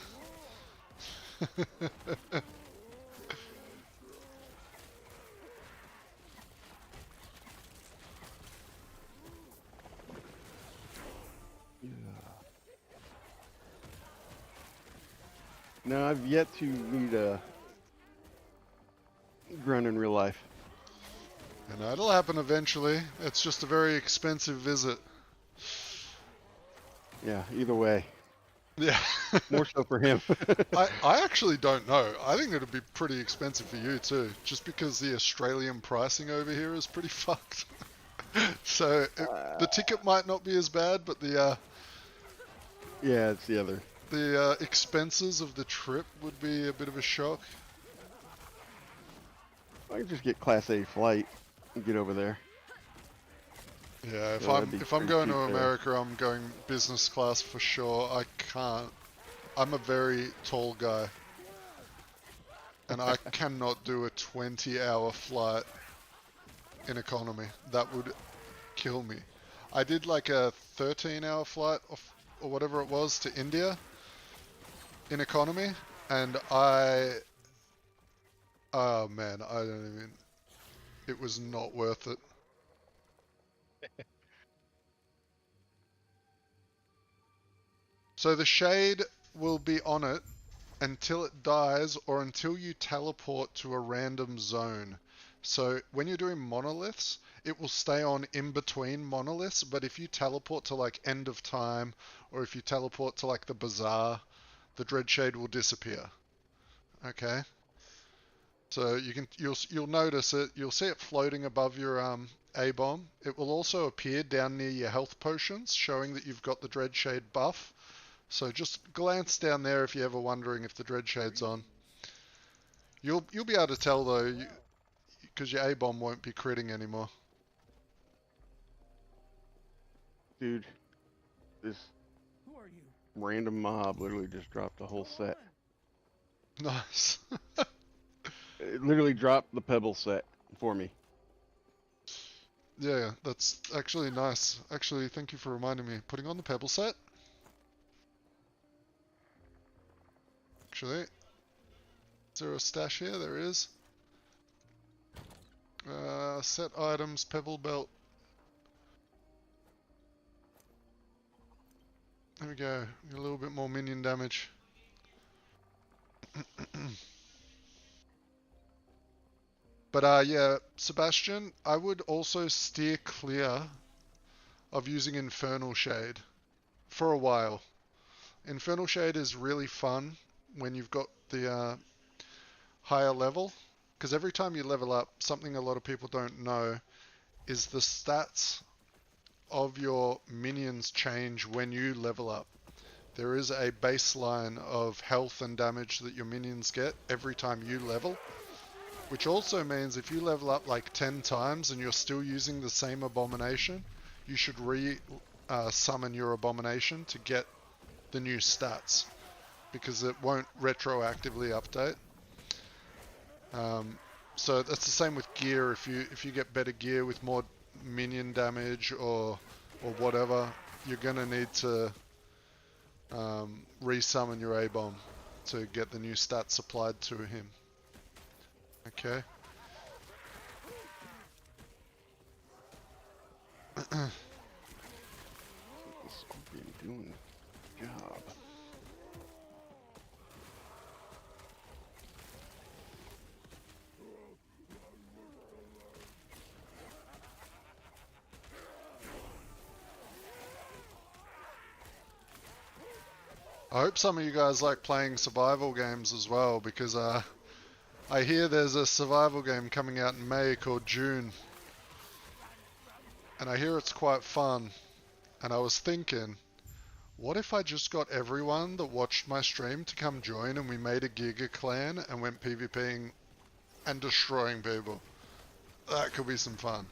No, I've yet to meet a grunt in real life. And it'll happen eventually. It's just a very expensive visit. Yeah, either way. Yeah. More so for him. I actually don't know. I think it'd be pretty expensive for you too, just because the Australian pricing over here is pretty fucked. So the ticket might not be as bad, but the yeah, it's the other. The expenses of the trip would be a bit of a shock. I can just get Class A flight and get over there. Yeah, if So that'd be I'm pretty going to cheap there. America, I'm going business class for sure. I can't. I'm a very tall guy, and I cannot do a 20-hour flight in economy. That would kill me. I did like a 13-hour flight or whatever it was to India in economy, and oh man, I don't even, it was not worth it. So the shade will be on it until it dies or until you teleport to a random zone. So when you're doing monoliths, it will stay on in between monoliths, but if you teleport to like end of time, or if you teleport to like the bazaar, the dread shade will disappear. Okay? So you'll notice it, you'll see it floating above your A-bomb. It will also appear down near your health potions, showing that you've got the dread shade buff. So just glance down there if you're ever wondering if the dread shade's on. You'll be able to tell though, because your A-bomb won't be critting anymore. Dude, this Who are you? random mob literally just dropped the whole set. Nice. It literally dropped the pebble set for me. Yeah, that's actually nice. Actually, thank you for reminding me. Putting on the pebble set. Actually, is there a stash here? There is. Set items, pebble belt. There we go. Get a little bit more minion damage. But yeah, Sebastian, I would also steer clear of using Infernal Shade for a while. Infernal Shade is really fun when you've got the higher level, because every time you level up, something a lot of people don't know is the stats of your minions change when you level up. There is a baseline of health and damage that your minions get every time you level, which also means if you level up like 10 times and you're still using the same abomination, you should summon your abomination to get the new stats, because it won't retroactively update. So that's the same with gear. If you get better gear with more minion damage or whatever, you're gonna need to resummon your A-bomb to get the new stats applied to him. Okay. The scorpion doing the job. I hope some of you guys like playing survival games as well, because I hear there's a survival game coming out in May called June, and I hear it's quite fun. And I was thinking, what if I just got everyone that watched my stream to come join and we made a Giga clan and went PvPing and destroying people? That could be some fun.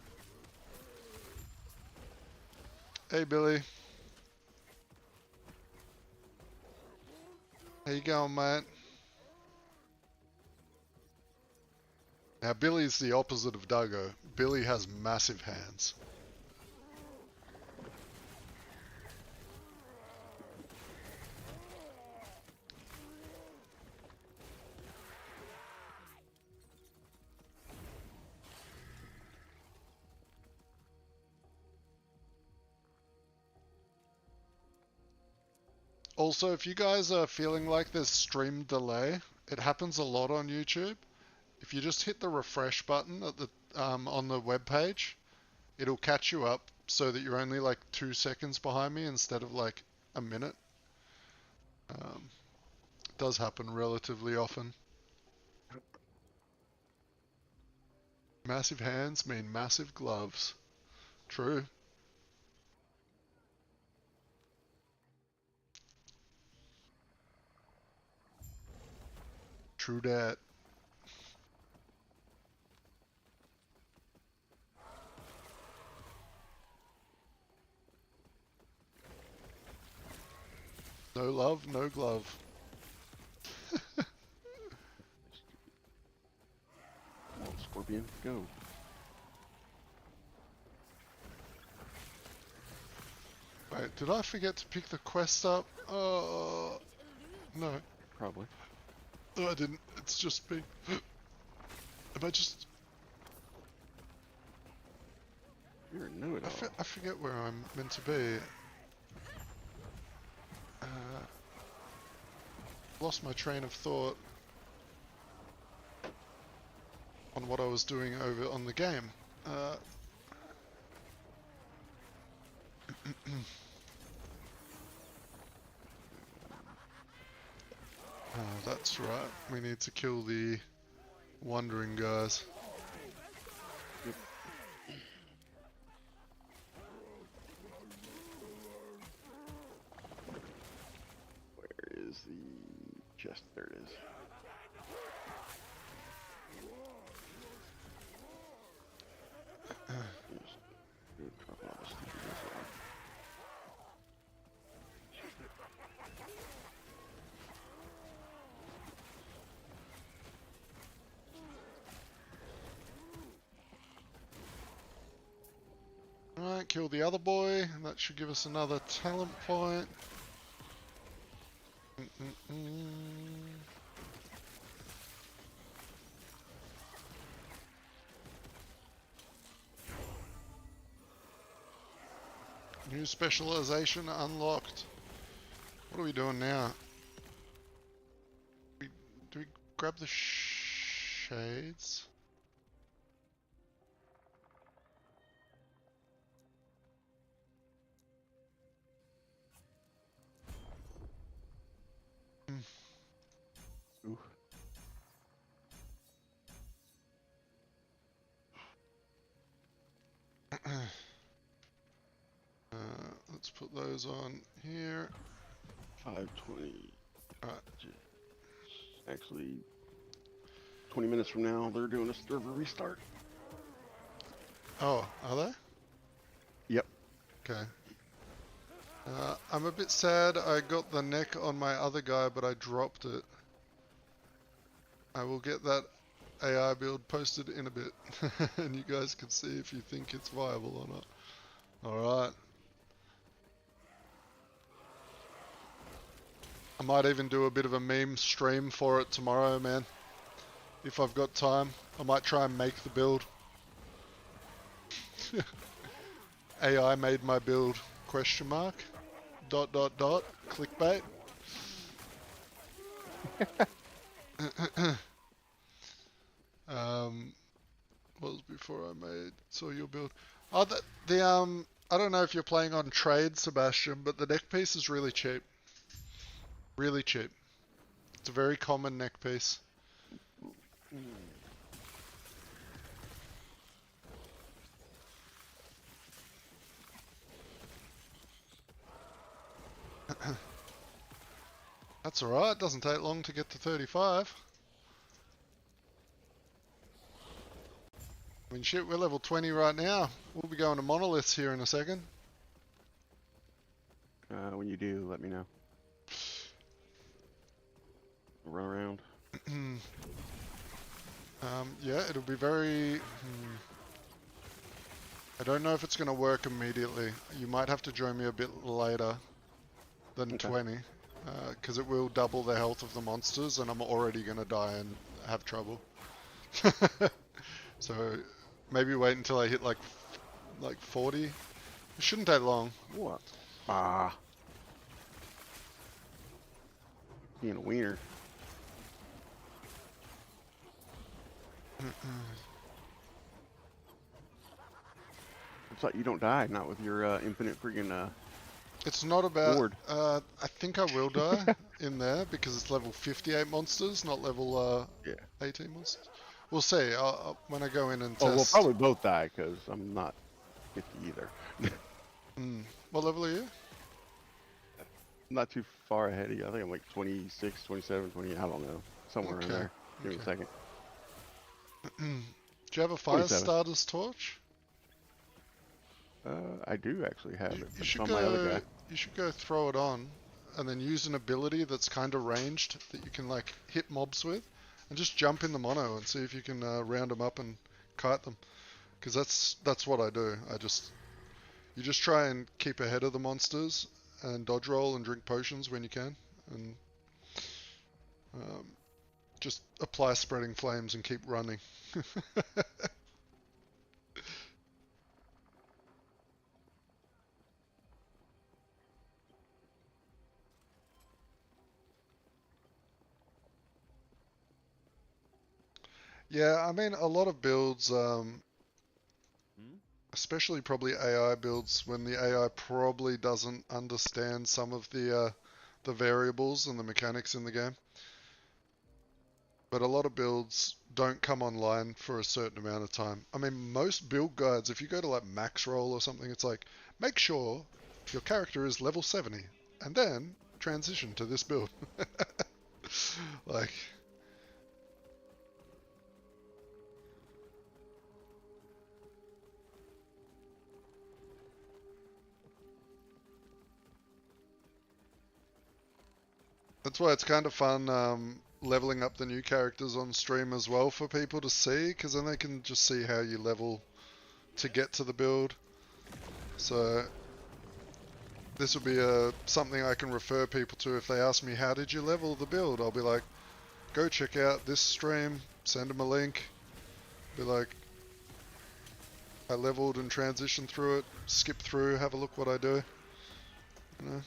Hey Billy. How you going, mate? Now Billy's the opposite of Duggo. Billy has massive hands. Also, if you guys are feeling like there's stream delay, it happens a lot on YouTube. If you just hit the refresh button at the on the web page, it'll catch you up so that you're only like 2 seconds behind me instead of like a minute. It does happen relatively often. Massive hands mean massive gloves. True. True dat. No love, no glove. Come on, scorpion, go. Wait, did I forget to pick the quest up? Oh, no. Probably. No, I didn't. It's just me. Am I just... You're a know-it-all. I forget where I'm meant to be. Lost my train of thought on what I was doing over on the game. That's right. We need to kill the wandering guys. Yep. Where is the chest? There it is. Good, drop all this stuff in this one. Alright, kill the other boy, and that should give us another talent point. New specialization unlocked. What are we doing now? Do we grab the shades? Ooh. Let's put those on here. 5:20. Alright. Actually, 20 minutes from now, they're doing a server restart. Oh, are they? Yep. Okay. I'm a bit sad I got the neck on my other guy, but I dropped it. I will get that AI build posted in a bit, and you guys can see if you think it's viable or not. Alright. I might even do a bit of a meme stream for it tomorrow, man. If I've got time, I might try and make the build. AI made my build, question mark, ... clickbait. What was before I saw your build? Oh, I don't know if you're playing on trade, Sebastian, but the neck piece is really cheap. Really cheap. It's a very common neck piece. That's alright, doesn't take long to get to 35. I mean, shit, we're level 20 right now. We'll be going to monoliths here in a second. When you do, let me know. Run around. Yeah, it'll be very... I don't know if it's going to work immediately. You might have to join me a bit later than 20. Because it will double the health of the monsters, and I'm already going to die and have trouble. So maybe wait until I hit like 40. It shouldn't take long. What? Ah. Being a wiener. It's like you don't die, not with your infinite friggin' It's not about... board. I think I will die in there because it's level 58 monsters, not level 18 monsters. We'll see. When I go in and test... Oh, we'll probably both die because I'm not 50 either. What level are you? Not too far ahead of you. I think I'm like 26, 27, 20. I don't know. Somewhere in there. Give me a second. Do you have a fire 27. starter's torch? I do actually have it. You should on my other guy. You should go throw it on, and then use an ability that's kind of ranged that you can like hit mobs with, and just jump in the mono and see if you can round them up and kite them. Because that's what I do. You just try and keep ahead of the monsters and dodge roll and drink potions when you can, and just apply spreading flames and keep running. Yeah, I mean, a lot of builds, especially probably AI builds, when the AI probably doesn't understand some of the variables and the mechanics in the game. But a lot of builds don't come online for a certain amount of time. I mean, most build guides, if you go to like max roll or something, it's like, make sure your character is level 70, and then transition to this build. Like... That's why it's kind of fun leveling up the new characters on stream as well for people to see, because then they can just see how you level to get to the build. So this will be something I can refer people to if they ask me, how did you level the build? I'll be like, go check out this stream, send them a link, be like, I leveled and transitioned through it, skip through, have a look what I do. You know?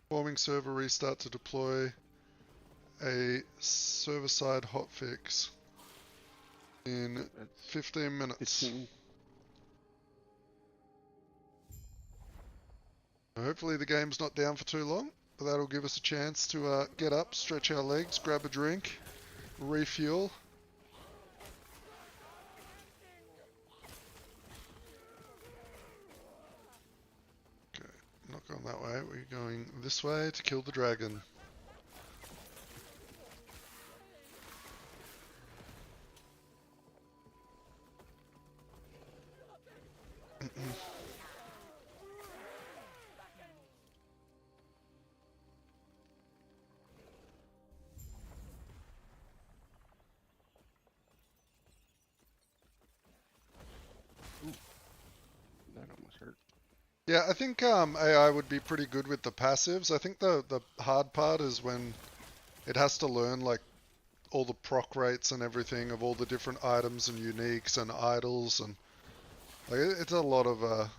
Forming server restart to deploy a server-side hotfix in 15 minutes. 15. Hopefully the game's not down for too long, but that'll give us a chance to get up, stretch our legs, grab a drink, refuel. going that way. We're going this way to kill the dragon. That almost hurt. Yeah, I think AI would be pretty good with the passives. I think the hard part is when it has to learn like all the proc rates and everything of all the different items and uniques and idols, and like it's a lot of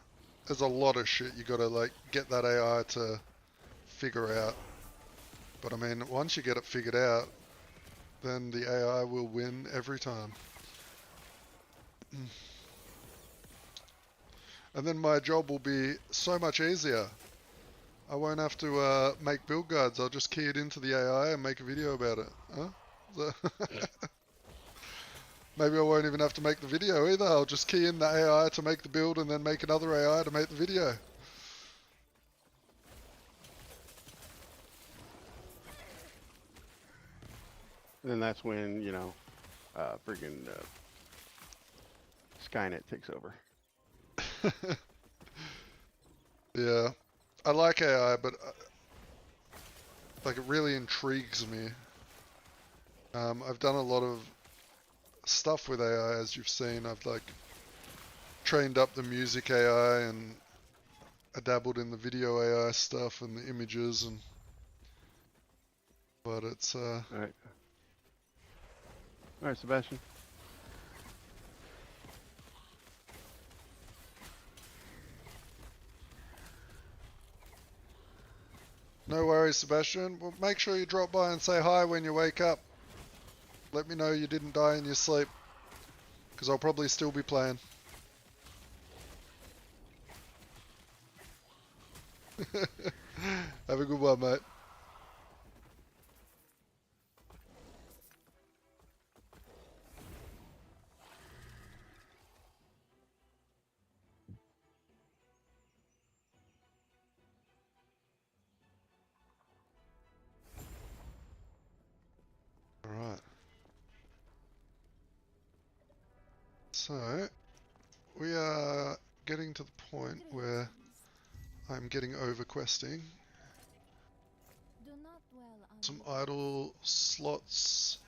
there's a lot of shit you gotta like get that AI to figure out. But I mean, once you get it figured out, then the AI will win every time. And then my job will be so much easier. I won't have to make build guides. I'll just key it into the AI and make a video about it. Huh? Maybe I won't even have to make the video either. I'll just key in the AI to make the build and then make another AI to make the video. And then that's when, you know, friggin' Skynet takes over. Yeah, I like AI, but like it really intrigues me. I've done a lot of stuff with AI, as you've seen. I've like trained up the music AI, and I dabbled in the video AI stuff and the images, and but it's All right, Sebastian. no worries, Sebastian. Well, make sure you drop by and say hi when you wake up. Let me know you didn't die in your sleep, because I'll probably still be playing. Have a good one, mate. Alright. So, we are getting to the point where I'm getting over questing. Do not dwell on Some the idle slots.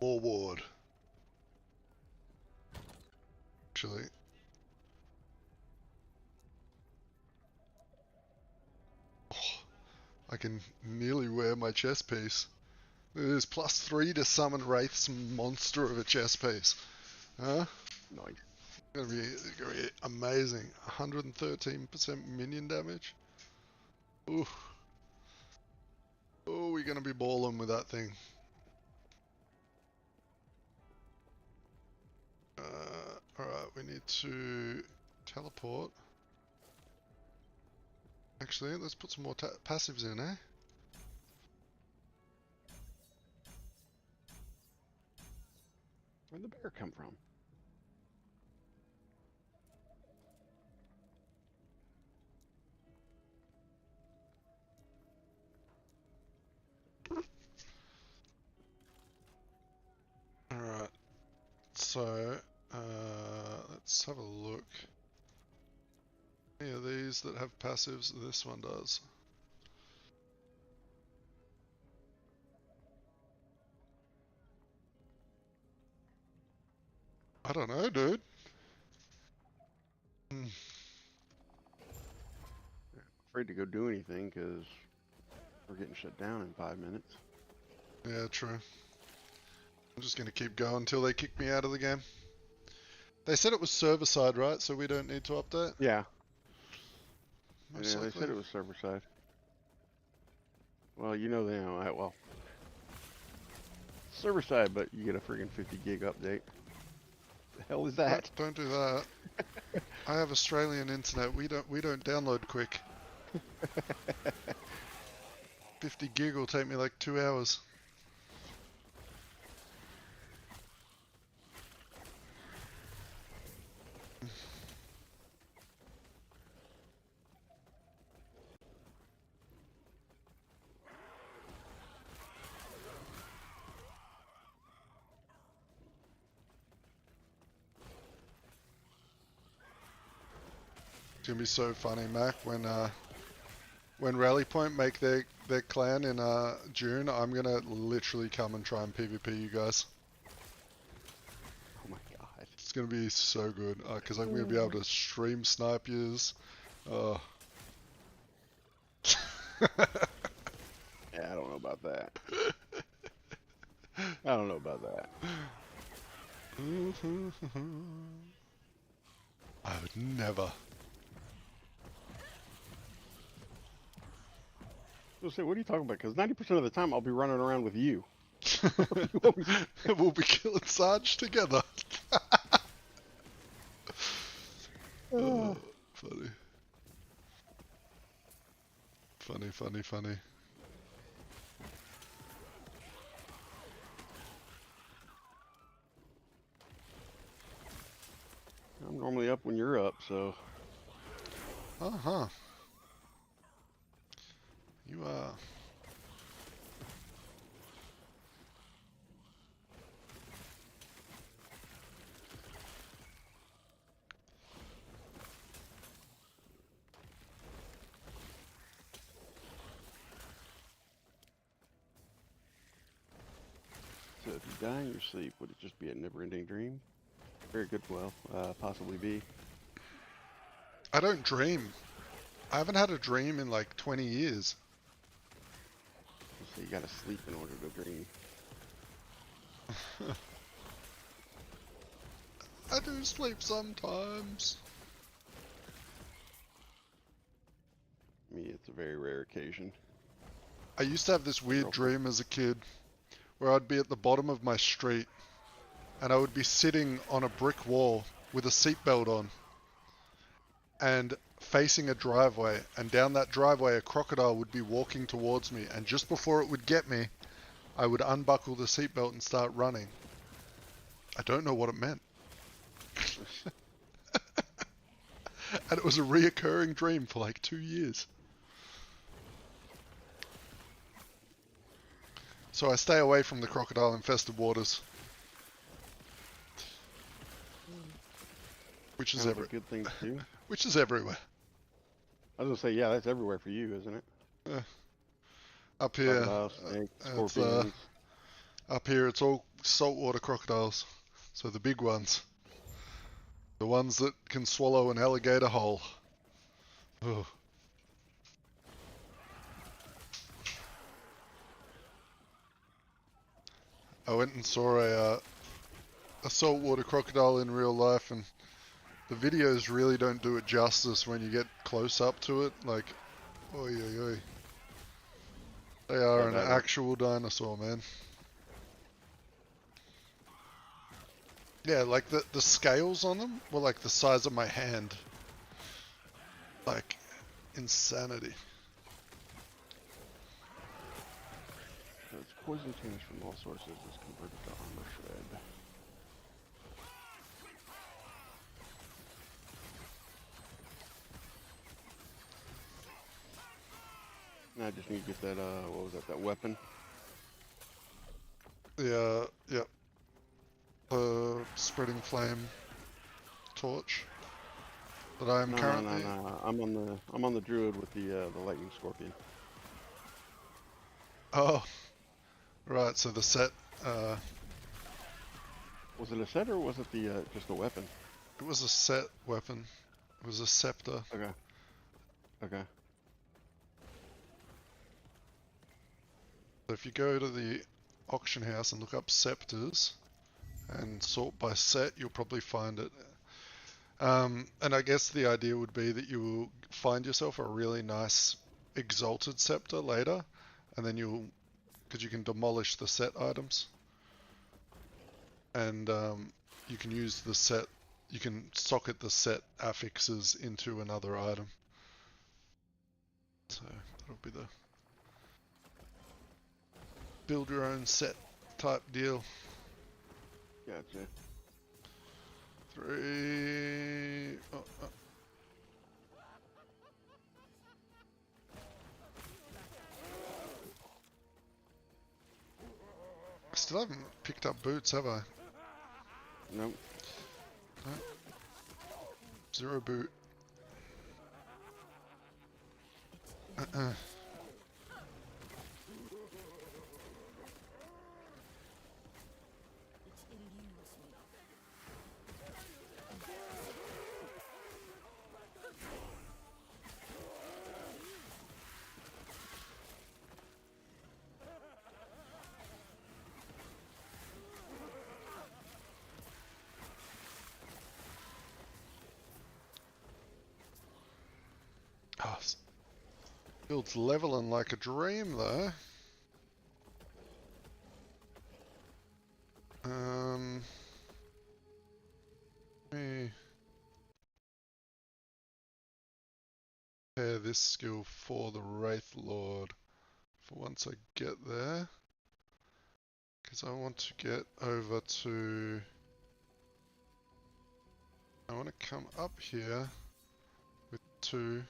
More ward. Actually. Oh, I can nearly wear my chest piece. It is +3 to summon Wraith's monster of a chest piece. Huh? Nice. It's gonna be amazing. 113% minion damage. Ooh. Oh, we're gonna be balling with that thing. Alright, we need to teleport. Actually, let's put some more passives in, eh? Where'd the bear come from? Alright, so let's have a look. Any of these that have passives? This one does. I don't know, dude. Afraid to go do anything because we're getting shut down in 5 minutes. Yeah, true. I'm just gonna keep going until they kick me out of the game. They said it was server side, right? So we don't need to update? Yeah. Most Yeah, they likely. said it was server side. Well, you know they know. Well, server side, but you get a friggin' 50 gig update. hell is that? Don't do that. I have Australian internet. We don't download quick. 50 gig will take me like 2 hours. It's gonna be so funny, Mac, when Rally Point make their clan in June. I'm gonna literally come and try and PvP you guys. Oh my god. It's gonna be so good because I'm gonna be able to stream snipe yous. Oh. Yeah, I don't know about that. I don't know about that. I would never. I was gonna say, what are you talking about? Because 90% of the time I'll be running around with you. We'll be killing Sarge together. Oh, funny. Funny. I'm normally up when you're up, so. Uh-huh. You are. So if you die in your sleep, would it just be a never-ending dream? Very good, well, possibly be. I don't dream. I haven't had a dream in like 20 years. So you gotta sleep in order to dream. I do sleep sometimes. Me, it's a very rare occasion. I used to have this weird dream as a kid where I'd be at the bottom of my street and I would be sitting on a brick wall with a seatbelt on and facing a driveway, and down that driveway a crocodile would be walking towards me, and just before it would get me, I would unbuckle the seatbelt and start running. I don't know what it meant. And it was a reoccurring dream for like 2 years. So I stay away from the crocodile-infested waters. Which is Kind of a good thing to do. Which is everywhere. I was gonna say, yeah, that's everywhere for you, isn't it? Up here, Crocodiles, snakes, it's, scorpions. up here it's all saltwater crocodiles. So the big ones. The ones that can swallow an alligator whole. Ugh. I went and saw a saltwater crocodile in real life, and the videos really don't do it justice when you get close up to it. Like, oi oi oi. They are an actual dinosaur, man. Yeah, like the scales on them were like the size of my hand. Like, insanity. So it's poison changed from all sources is converted to armor shred. Now I just need to get that, what was that weapon? The, yep. The spreading flame torch that I am currently. No. I'm on the druid with the lightning scorpion. Oh, right. So the set. Was it a set or was it the just a weapon? It was a set weapon. It was a scepter. Okay. So if you go to the auction house and look up scepters and sort by set, you'll probably find it. And I guess the idea would be that you will find yourself a really nice exalted scepter later, and then because you can demolish the set items. And you can use the set, you can socket the set affixes into another item. So that'll be the build your own set type deal. Gotcha. 3. I still haven't picked up boots, have I? Nope. No. 0 boot. Oh, build's leveling like a dream though. Me pair this skill for the Wraith Lord for once I get there, because I want to get over to, I want to come up here with 2.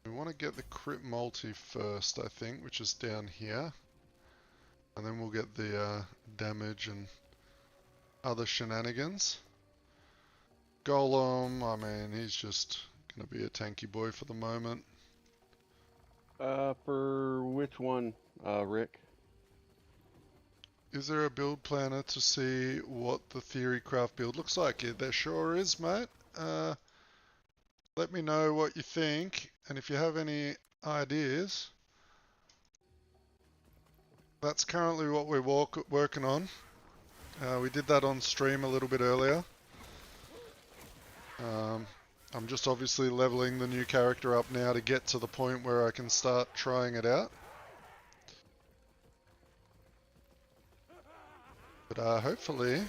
We want to get the crit multi first, I think, which is down here, and then we'll get the damage and other shenanigans. Golem, I mean, he's just going to be a tanky boy for the moment. For which one, Rick? Is there a build planner to see what the Theorycraft build looks like? Yeah, there sure is, mate. Let me know what you think, and if you have any ideas. That's currently what we're working on. We did that on stream a little bit earlier. I'm just obviously leveling the new character up now to get to the point where I can start trying it out. But hopefully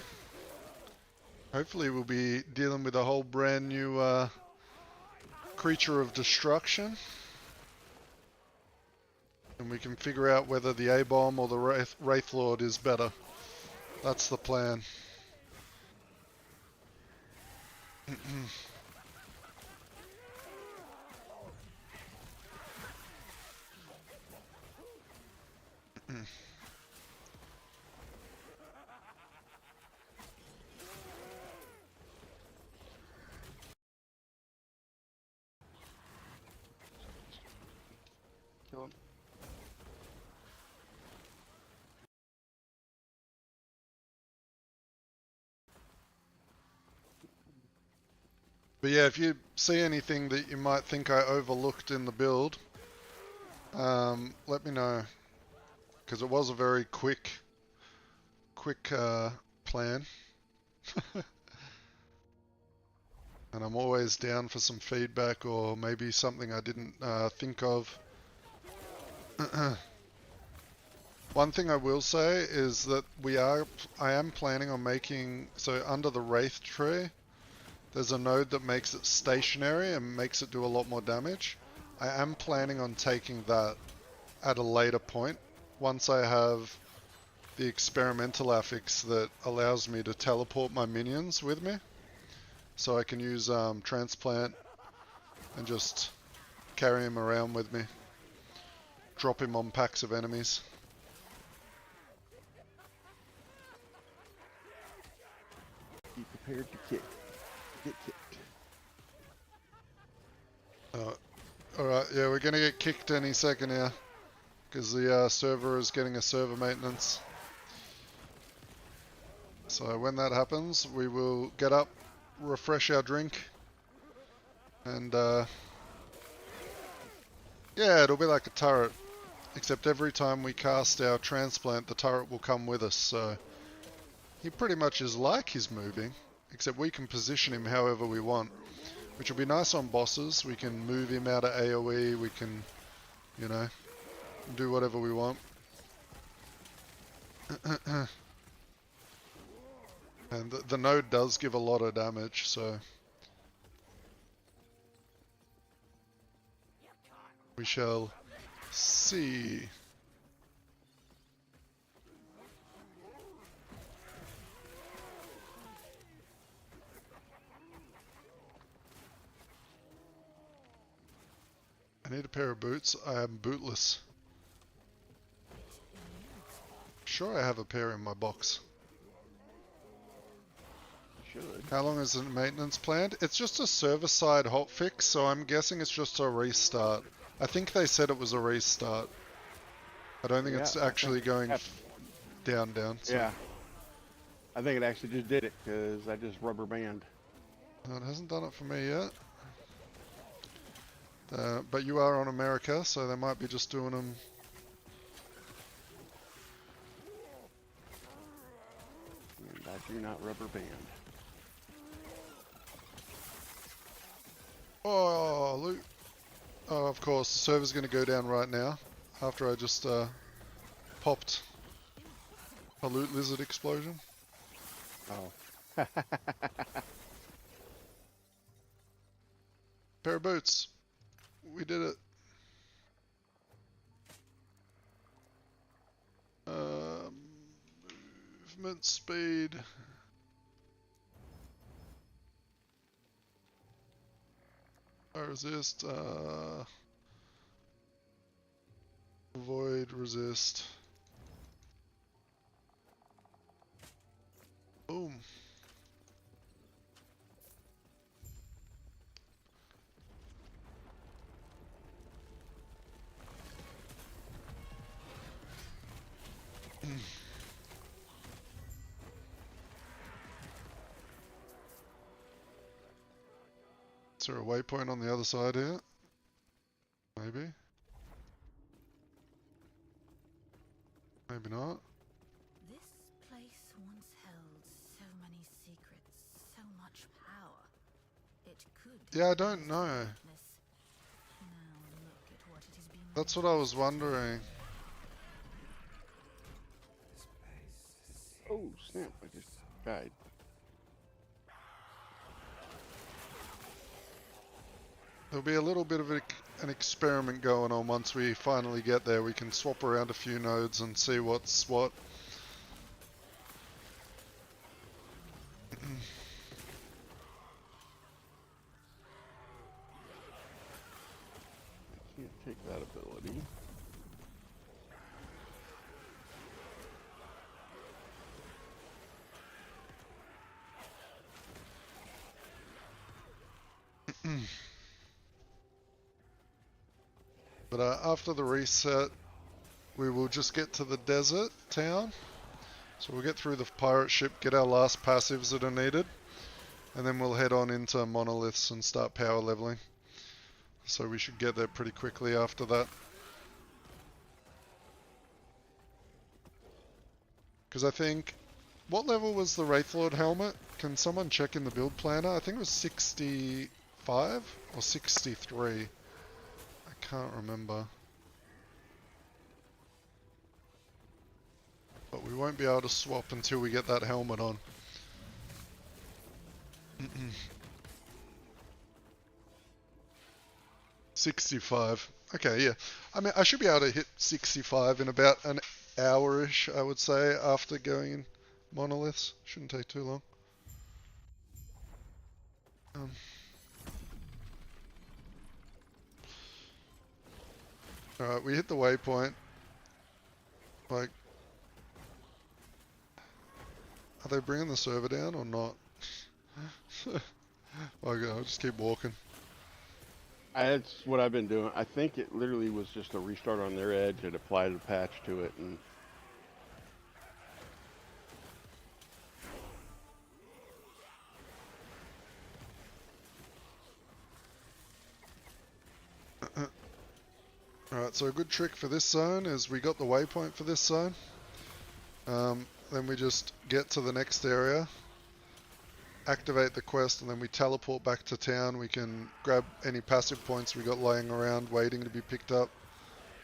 we'll be dealing with a whole brand new creature of destruction. And we can figure out whether the A-bomb or the Wraithlord is better. That's the plan. Kill him. But yeah, if you see anything that you might think I overlooked in the build, let me know, because it was a very quick plan. And I'm always down for some feedback or maybe something I didn't think of. One thing I will say is that I am planning on making, so under the Wraith tree, there's a node that makes it stationary and makes it do a lot more damage. I am planning on taking that at a later point, once I have the experimental affix that allows me to teleport my minions with me. So I can use transplant and just carry him around with me. Drop him on packs of enemies. Be prepared to kick. Get kicked. Alright, yeah, we're gonna get kicked any second here, because the server is getting a server maintenance. So when that happens, we will get up, refresh our drink, and yeah, it'll be like a turret, except every time we cast our transplant, the turret will come with us, so he pretty much is like he's moving, except we can position him however we want, which will be nice on bosses. We can move him out of AoE, we can, you know, do whatever we want. And the node does give a lot of damage, so we shall see. I need a pair of boots. I am bootless. Sure, I have a pair in my box. Should. How long is the maintenance planned? It's just a server-side hotfix, so I'm guessing it's just a restart. I think they said it was a restart. I don't think it's actually going down. So. Yeah. I think it actually just did it, because I just rubber band. No, it hasn't done it for me yet. But you are on America, so they might be just doing them. And I do not rubber band. Oh, loot. Oh, of course, the server's going to go down right now after I just popped a loot lizard explosion. Oh. Pair of boots. We did it. Movement speed. Resist. Avoid, resist. Boom. Is there a waypoint on the other side here? Maybe. Maybe not. This place once held so many secrets, so much power. It could. Yeah, I don't know. Now look at what it has been. That's what I was wondering. Oh, snap. I just died. There'll be a little bit of an experiment going on once we finally get there. We can swap around a few nodes and see what's what. Can't take that ability. But after the reset, we will just get to the desert town. So we'll get through the pirate ship, get our last passives that are needed, and then we'll head on into monoliths and start power leveling. So we should get there pretty quickly after that. Because I think, what level was the WRAITHLORD helmet? Can someone check in the build planner? I think it was 65 or 63. I can't remember. But we won't be able to swap until we get that helmet on. 65. Okay, yeah. I mean, I should be able to hit 65 in about an hour-ish, I would say, after going in monoliths. Shouldn't take too long. Alright, we hit the waypoint. Like, are they bringing the server down or not? Okay, I'll just keep walking. That's what I've been doing. I think it literally was just a restart on their edge. It applied a patch to it, and Alright, so a good trick for this zone is we got the waypoint for this zone. Then we just get to the next area, activate the quest, and then we teleport back to town. We can grab any passive points we got lying around waiting to be picked up,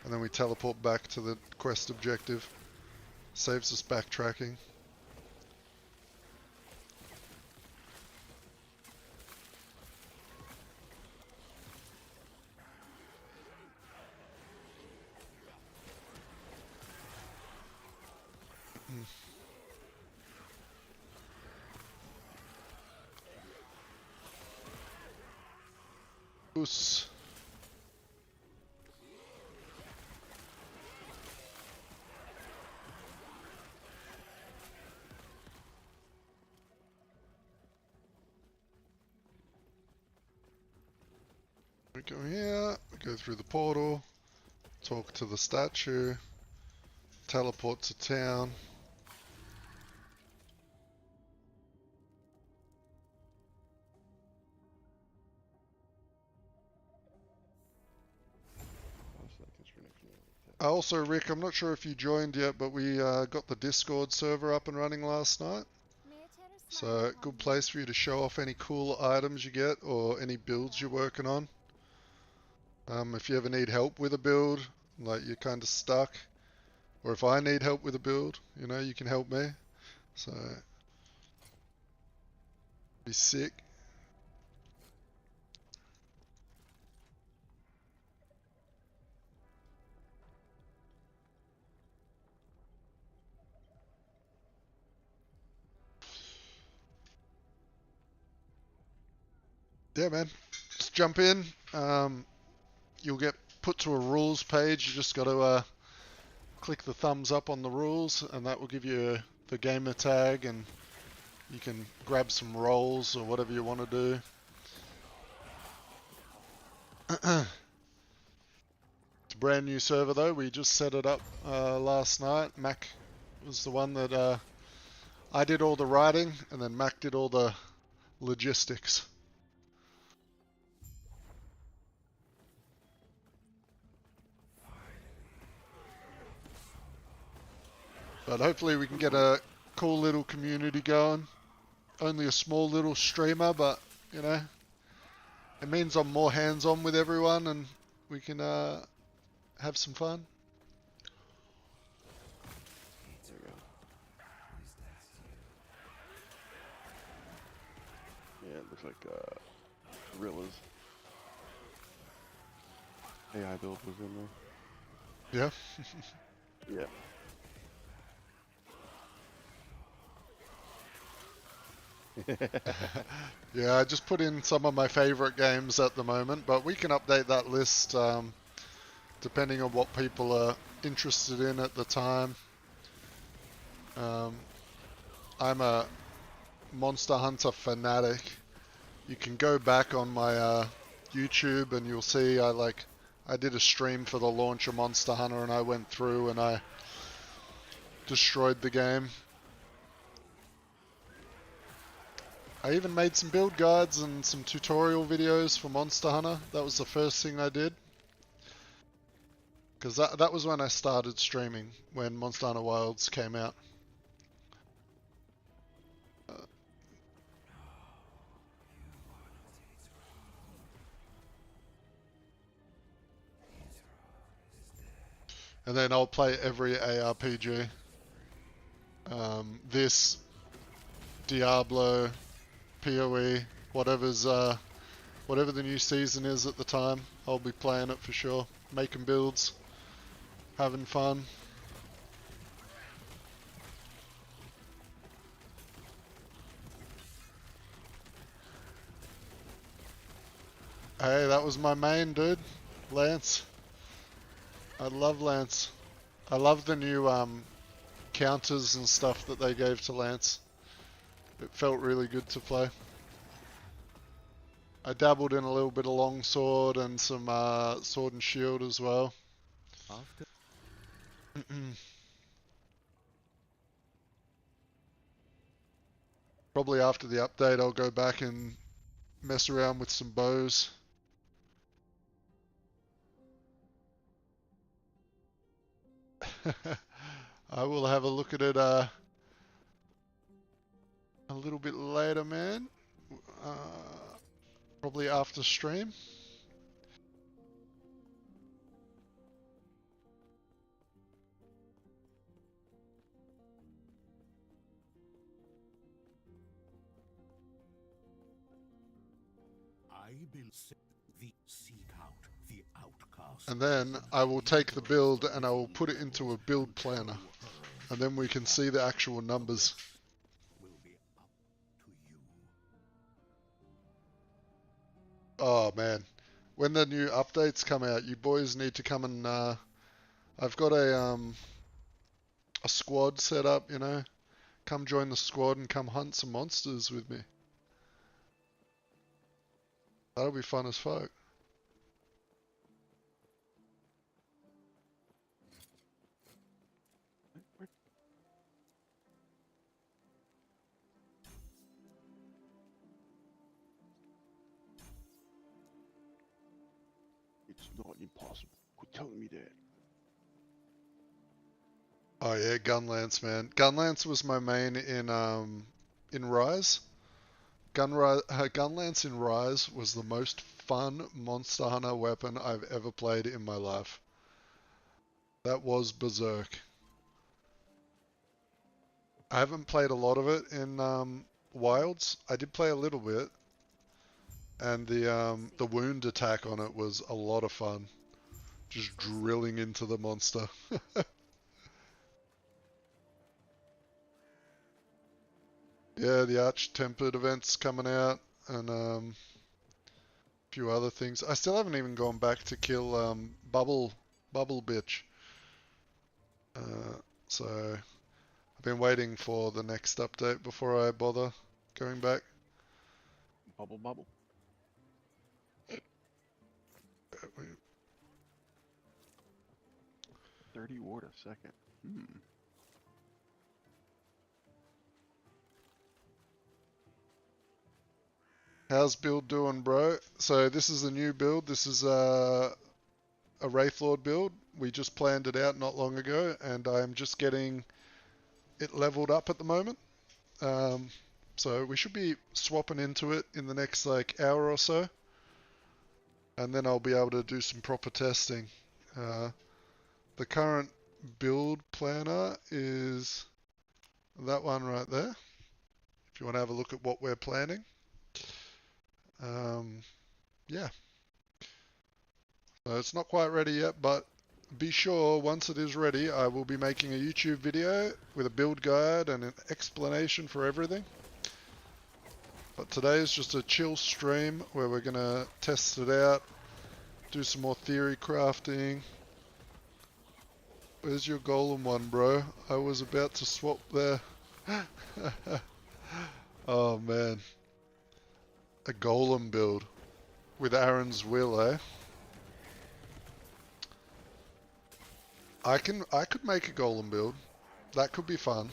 and then we teleport back to the quest objective. Saves us backtracking. Oos. We go here, we go through the portal, talk to the statue, teleport to town. Also, Rick, I'm not sure if you joined yet, but we got the Discord server up and running last night. May I tear a smile So, upon good you? place for you to show off any cool items you get or any builds you're working on. If you ever need help with a build, like you're kind of stuck, or if I need help with a build, you know, you can help me. So, be sick. Yeah, man. Just jump in. You'll get put to a rules page. You just got to click the thumbs up on the rules, and that will give you the gamer tag, and you can grab some rolls or whatever you want to do. It's a brand new server though. We just set it up last night. Mac was the one that I did all the writing, and then Mac did all the logistics. But hopefully we can get a cool little community going. Only a small little streamer, but you know, it means I'm more hands-on with everyone, and we can have some fun. There we go. Yeah, it looks like gorillas. AI build was in Yeah. there. Yeah. Yeah, I just put in some of my favorite games at the moment, but we can update that list depending on what people are interested in at the time. I'm a Monster Hunter fanatic. You can go back on my YouTube and you'll see I did a stream for the launch of Monster Hunter, and I went through and I destroyed the game. I even made some build guides and some tutorial videos for Monster Hunter. That was the first thing I did. Because that was when I started streaming, when Monster Hunter Wilds came out. And then I'll play every ARPG. This, Diablo, PoE, whatever the new season is at the time, I'll be playing it for sure. Making builds, having fun. Hey, that was my main, dude. Lance. I love Lance. I love the new counters and stuff that they gave to Lance. It felt really good to play. I dabbled in a little bit of longsword and some sword and shield as well. After Probably after the update I'll go back and mess around with some bows. I will have a look at it a little bit later, man. Probably after stream. I will seek out the outcast. And then I will take the build and I will put it into a build planner. And then we can see the actual numbers. Will be up to you. Oh man, when the new updates come out, you boys need to come and I've got a squad set up, you know. Come join the squad and come hunt some monsters with me. That'll be fun as fuck. It's not impossible. Quit telling me that. Oh yeah, Gunlance, man. Gunlance was my main in Rise. Gunlance in Rise was the most fun Monster Hunter weapon I've ever played in my life. That was berserk. I haven't played a lot of it in Wilds. I did play a little bit, and the wound attack on it was a lot of fun. Just drilling into the monster. Yeah, the Arch-Tempered event's coming out, and a few other things. I still haven't even gone back to kill Bubble Bitch. So I've been waiting for the next update before I bother going back. Bubble. 30 ward a second. How's build doing, bro? So this is the new build. This is a Wraithlord build. We just planned it out not long ago, and I am just getting it leveled up at the moment. So we should be swapping into it in the next like hour or so, and then I'll be able to do some proper testing. The current build planner is that one right there. If you want to have a look at what we're planning. Yeah. So it's not quite ready yet, but be sure once it is ready, I will be making a YouTube video with a build guide and an explanation for everything. But today is just a chill stream where we're going to test it out, do some more theory crafting. Where's your golem one, bro? I was about to swap there. Oh man. A golem build with Aaron's will, eh? I could make a golem build. That could be fun.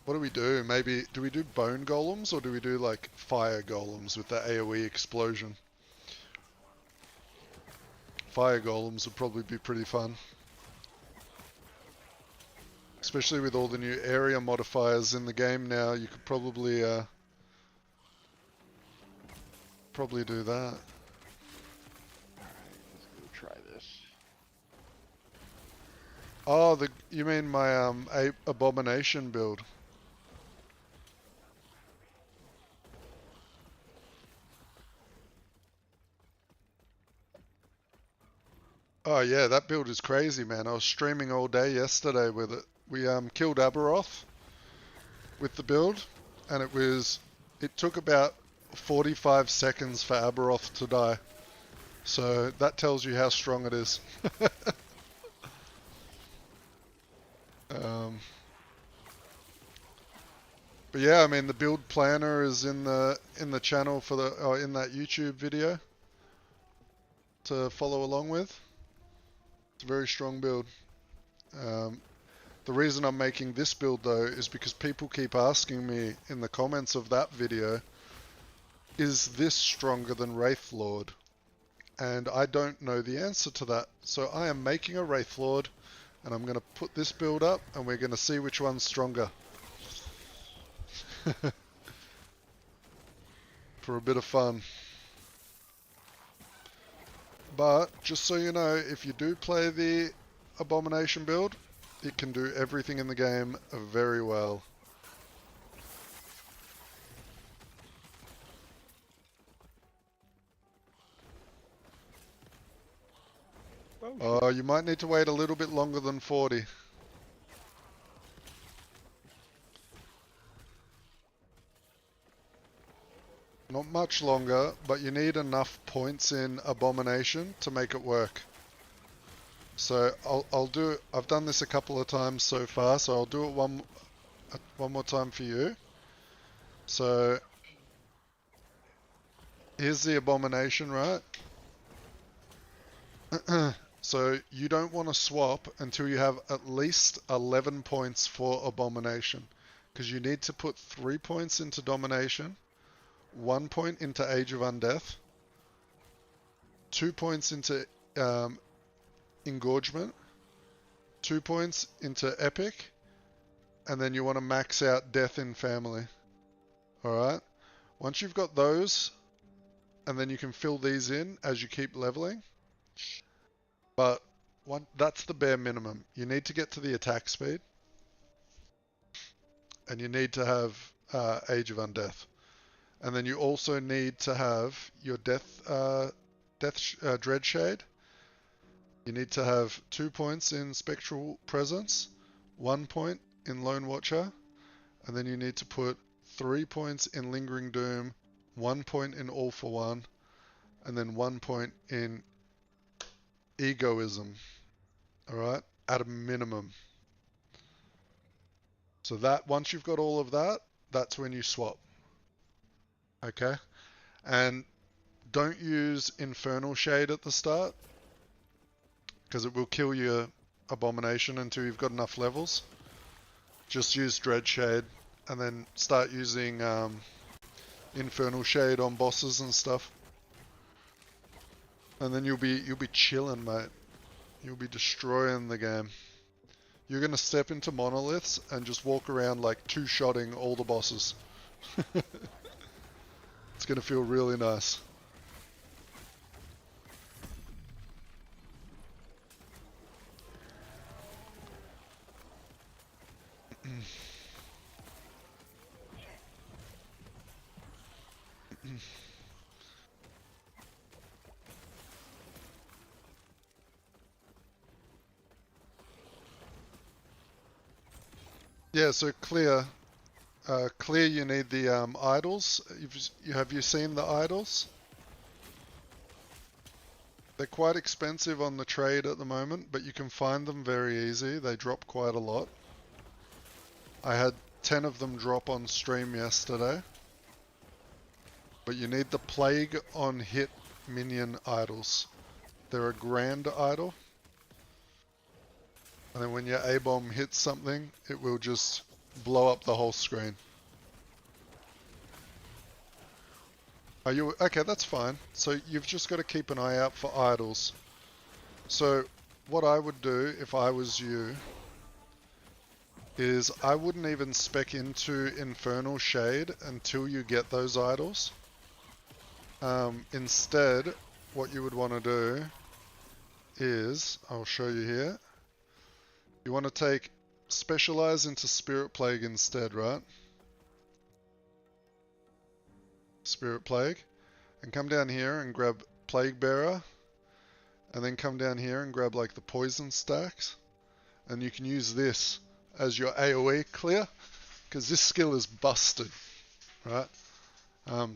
What do we do? Maybe do we do bone golems or do we do like fire golems with the AoE explosion? Fire golems would probably be pretty fun. Especially with all the new area modifiers in the game now, you could probably do that. Alright, let's go try this. Oh, you mean my abomination build? Oh yeah, that build is crazy, man. I was streaming all day yesterday with it. We killed Aberoth with the build, and it took about 45 seconds for Aberoth to die. So that tells you how strong it is. But yeah, I mean the build planner is in the channel for in that YouTube video to follow along with. It's a very strong build. The reason I'm making this build though is because people keep asking me in the comments of that video, is this stronger than Wraithlord? And I don't know the answer to that. So I am making a Wraithlord, and I'm going to put this build up, and we're going to see which one's stronger. For a bit of fun. But, just so you know, if you do play the Abomination build, it can do everything in the game very well. Oh, shit. You might need to wait a little bit longer than 40. Not much longer, but you need enough points in Abomination to make it work. So I've done this a couple of times so far, so I'll do it one more time for you. So here's the Abomination, right? So you don't want to swap until you have at least 11 points for Abomination, because you need to put 3 points into Domination, 1 point into Age of Undeath, 2 points into Engorgement, 2 points into Epic, and then you want to max out Death in Family. Alright? Once you've got those, and then you can fill these in as you keep leveling. But that's the bare minimum. You need to get to the attack speed. And you need to have Age of Undeath. And then you also need to have your Dread Shade. You need to have 2 points in Spectral Presence, 1 point in Lone Watcher, and then you need to put 3 points in Lingering Doom, 1 point in All for One, and then 1 point in Egoism. Alright? At a minimum. So that, once you've got all of that, that's when you swap. Okay? And don't use Infernal Shade at the start, because it will kill your Abomination until you've got enough levels. Just use Dread Shade, and then start using Infernal Shade on bosses and stuff. And then you'll be chilling, mate. You'll be destroying the game. You're gonna step into monoliths and just walk around like two-shotting all the bosses. It's gonna feel really nice. Yeah, so clear you need the idols. Have you seen the idols? They're quite expensive on the trade at the moment, but you can find them very easy. They drop quite a lot. I had 10 of them drop on stream yesterday. But you need the Plague on Hit minion idols. They're a grand idol. And then when your A-bomb hits something, it will just blow up the whole screen. Are you okay? That's fine. So you've just got to keep an eye out for idols. So what I would do if I was you is I wouldn't even spec into Infernal Shade until you get those idols. Instead, what you would want to do is, I'll show you here. You want to take Specialize into Spirit Plague instead, right? Spirit Plague. And come down here and grab Plague Bearer. And then come down here and grab like the Poison Stacks. And you can use this as your AoE clear. Because this skill is busted, right?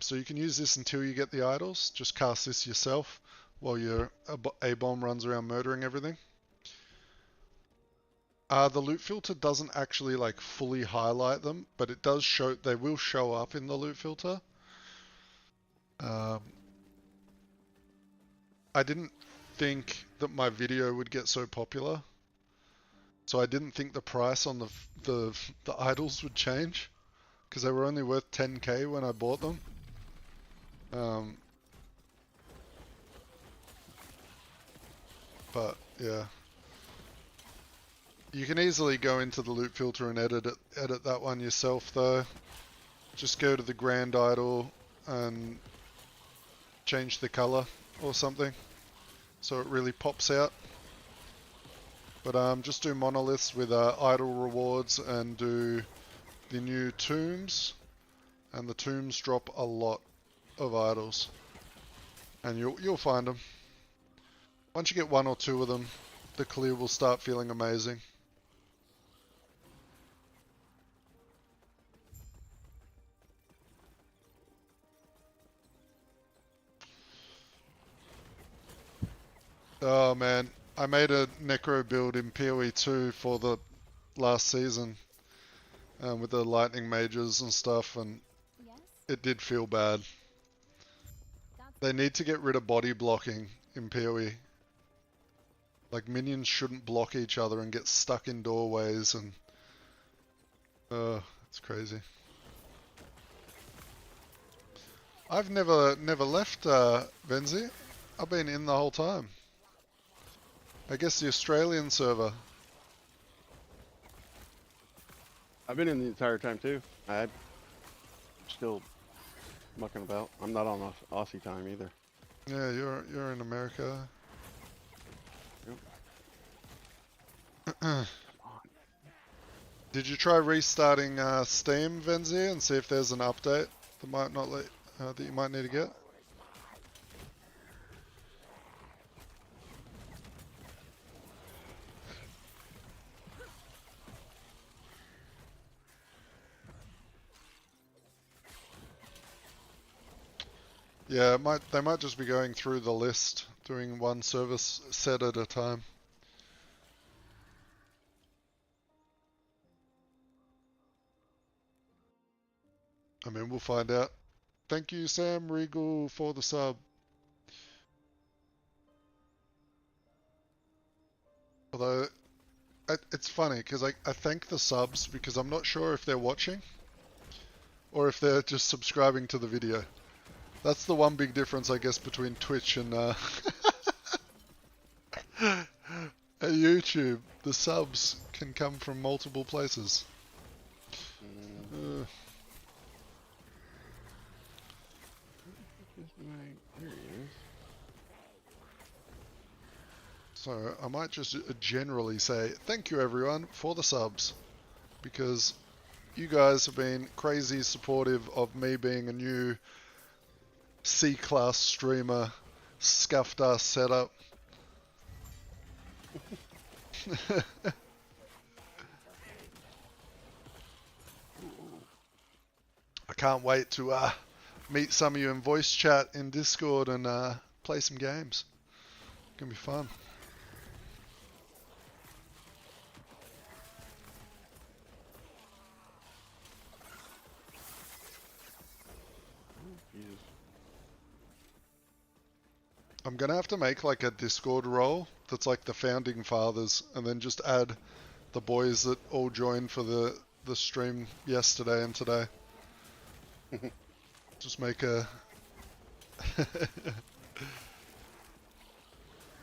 So you can use this until you get the idols. Just cast this yourself while your A-bomb runs around murdering everything. The loot filter doesn't actually like fully highlight them, but it does show. They will show up in the loot filter. I didn't think that my video would get so popular, so I didn't think the price on the idols would change, because they were only worth 10k when I bought them. But yeah. You can easily go into the loot filter and edit that one yourself though. Just go to the Grand Idol and change the color or something so it really pops out. But just do monoliths with idol rewards and do the new tombs, and the tombs drop a lot of idols, and you'll find them. Once you get one or two of them, the clear will start feeling amazing. Oh man, I made a Necro build in PoE 2 for the last season with the lightning mages and stuff, and Yes? it did feel bad. That's They need to get rid of body blocking in PoE. Like, minions shouldn't block each other and get stuck in doorways, and it's crazy. I've never left Venzi. I've been in the whole time. I guess the Australian server. I've been in the entire time too. I'm still mucking about. I'm not on Aussie time either. Yeah, you're in America. Yep. Did you try restarting Steam, Venzi, and see if there's an update that might not that you might need to get? Yeah, they might just be going through the list, doing one service set at a time. I mean, we'll find out. Thank you, Sam Regal, for the sub. Although, it's funny, because I thank the subs, because I'm not sure if they're watching, or if they're just subscribing to the video. That's the one big difference, I guess, between Twitch and YouTube. The subs can come from multiple places. There he is. So I might just generally say thank you everyone for the subs, because you guys have been crazy supportive of me being a new C-class streamer, scuffed ass setup. I can't wait to meet some of you in voice chat in Discord and play some games. It's gonna be fun. Jesus. I'm gonna have to make like a Discord role that's like the founding fathers, and then just add the boys that all joined for the stream yesterday and today. Just make a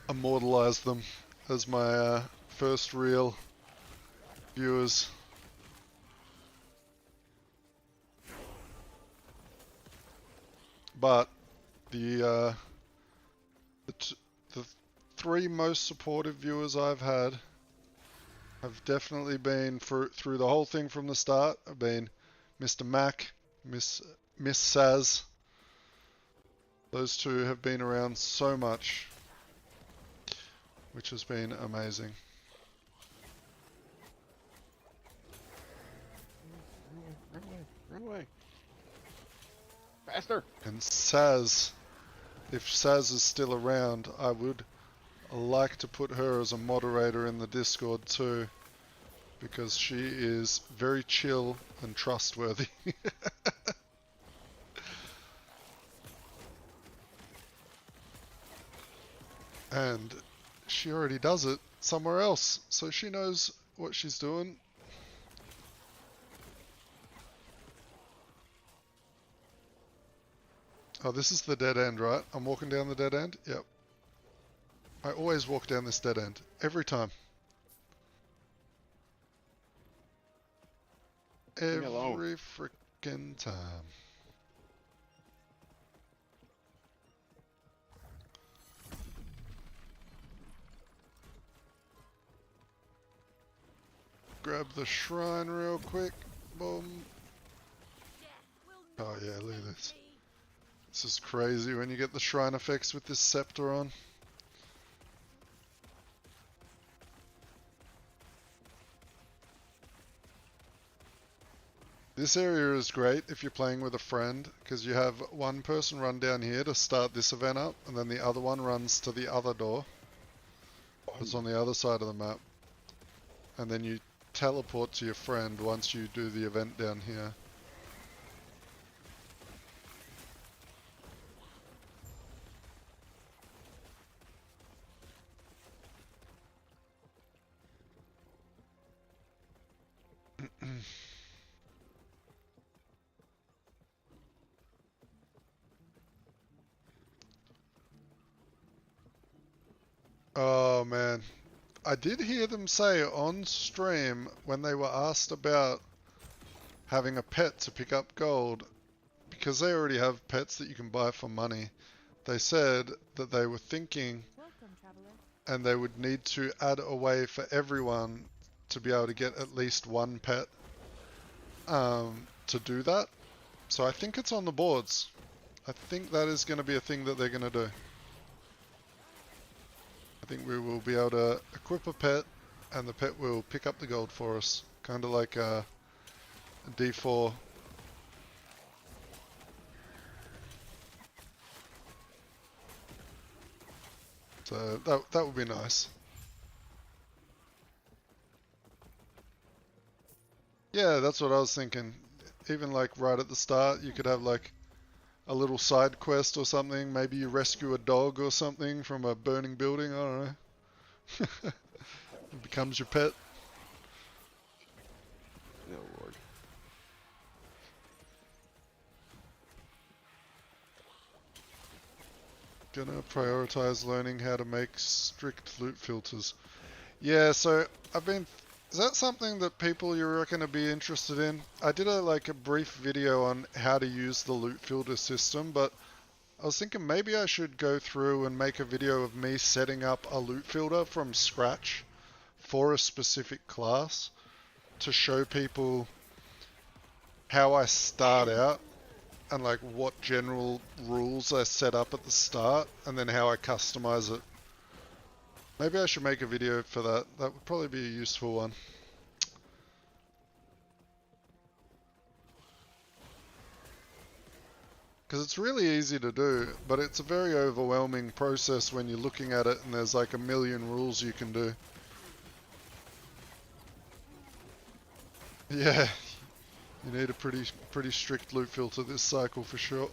immortalize them as my first real viewers. But the three most supportive viewers I've had have definitely been through the whole thing from the start. Have been Mr. Mac, Miss Saz. Those two have been around so much, which has been amazing. Run away! Run away! Faster! And Saz, if Saz is still around, I would like to put her as a moderator in the Discord too, because she is very chill and trustworthy. And she already does it somewhere else, so she knows what she's doing. Oh, this is the dead end, right? I'm walking down the dead end? Yep. I always walk down this dead end. Every time. me alone. Every frickin' time. Grab the shrine real quick. Boom. Oh yeah, look at this. This is crazy when you get the shrine effects with this scepter on. This area is great if you're playing with a friend, because you have one person run down here to start this event up, and then the other one runs to the other door. It's on the other side of the map. And then you teleport to your friend once you do the event down here. Oh man, I did hear them say on stream when they were asked about having a pet to pick up gold, because they already have pets that you can buy for money. They said that they were thinking Welcome, traveler. and they would need to add a way for everyone to be able to get at least one pet to do that. So I think it's on the boards. I think that is going to be a thing that they're going to do. I think we will be able to equip a pet and the pet will pick up the gold for us. Kind of like a D4. So that would be nice. Yeah, that's what I was thinking. Even like right at the start, you could have like a little side quest or something. Maybe you rescue a dog or something from a burning building. I don't know. It becomes your pet. No, Lord. Gonna prioritize learning how to make strict loot filters. Yeah, so is that something that people you reckon would be interested in? I did a brief video on how to use the loot filter system, but I was thinking maybe I should go through and make a video of me setting up a loot filter from scratch for a specific class to show people how I start out and like what general rules I set up at the start and then how I customize it. Maybe I should make a video for that. That would probably be a useful one. Because it's really easy to do, but it's a very overwhelming process when you're looking at it and there's like a million rules you can do. Yeah, you need a pretty strict loot filter this cycle for sure.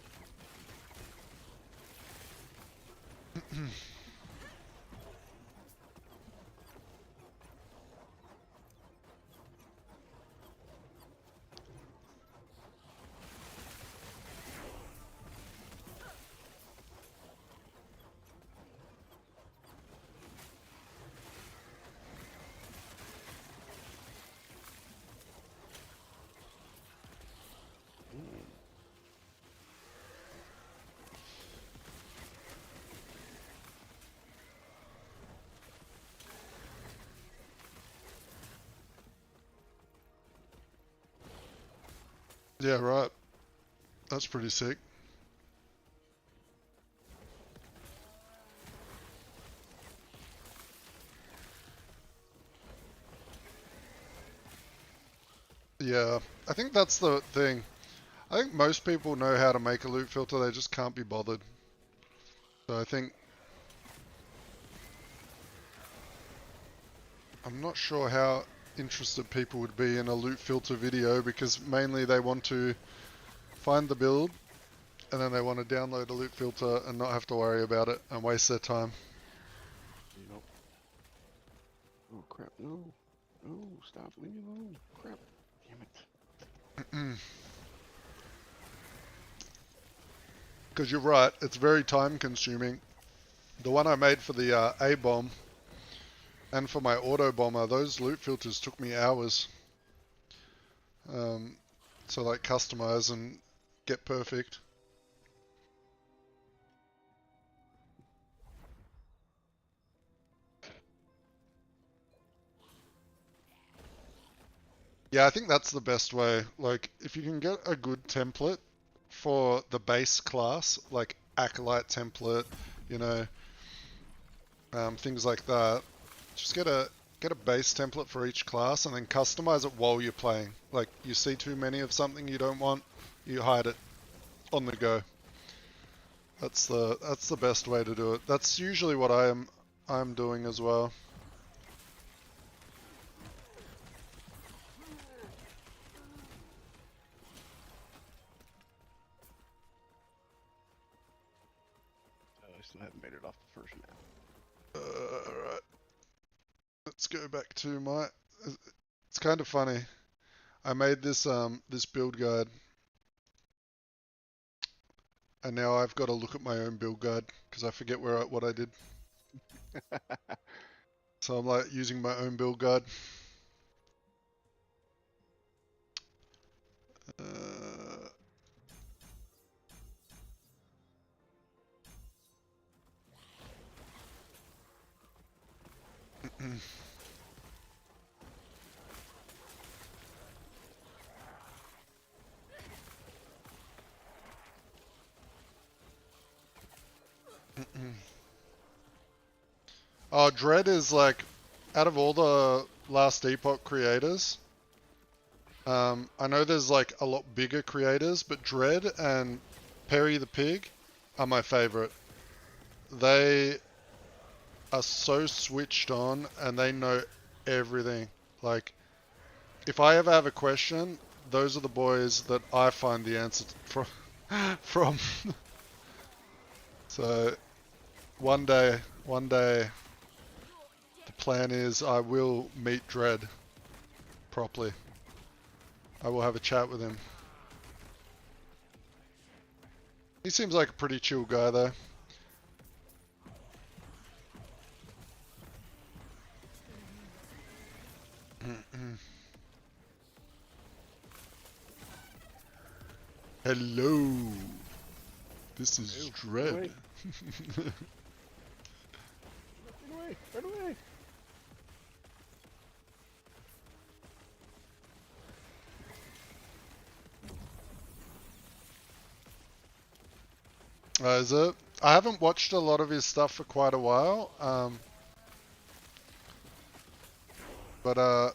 Yeah, right. That's pretty sick. Yeah, I think that's the thing. I think most people know how to make a loot filter, they just can't be bothered. So I think... I'm not sure how interested people would be in a loot filter video because mainly they want to find the build and then they want to download a loot filter and not have to worry about it and waste their time. Nope. Oh crap, no. No, stop, leave me alone. Crap. Damn it. Because you're right, it's very time consuming. The one I made for the A-bomb and for my auto bomber, those loot filters took me hours. So like customize and get perfect. Yeah, I think that's the best way. Like, if you can get a good template for the base class, like Acolyte template, you know, things like that, just get a get a base template for each class and then customize it while you're playing. Like, you see too many of something you don't want, you hide it on the go. That's the best way to do it. That's usually what I'm doing as well. I still haven't made it off the first map. Alright. Let's go back to my... It's kind of funny. I made this this build guide. And now I've got to look at my own build guide because I forget what I did. So I'm like using my own build guide. Oh, Dread is like, out of all the Last Epoch creators, I know there's like a lot bigger creators, but Dread and Perry the Pig are my favorite. They are so switched on and they know everything. Like, if I ever have a question, those are the boys that I find the answer from. So, one day, the plan is I will meet Dread properly. I will have a chat with him. He seems like a pretty chill guy though. Hello. This is Dread. Run away! Run away! Is it? I haven't watched a lot of his stuff for quite a while, but I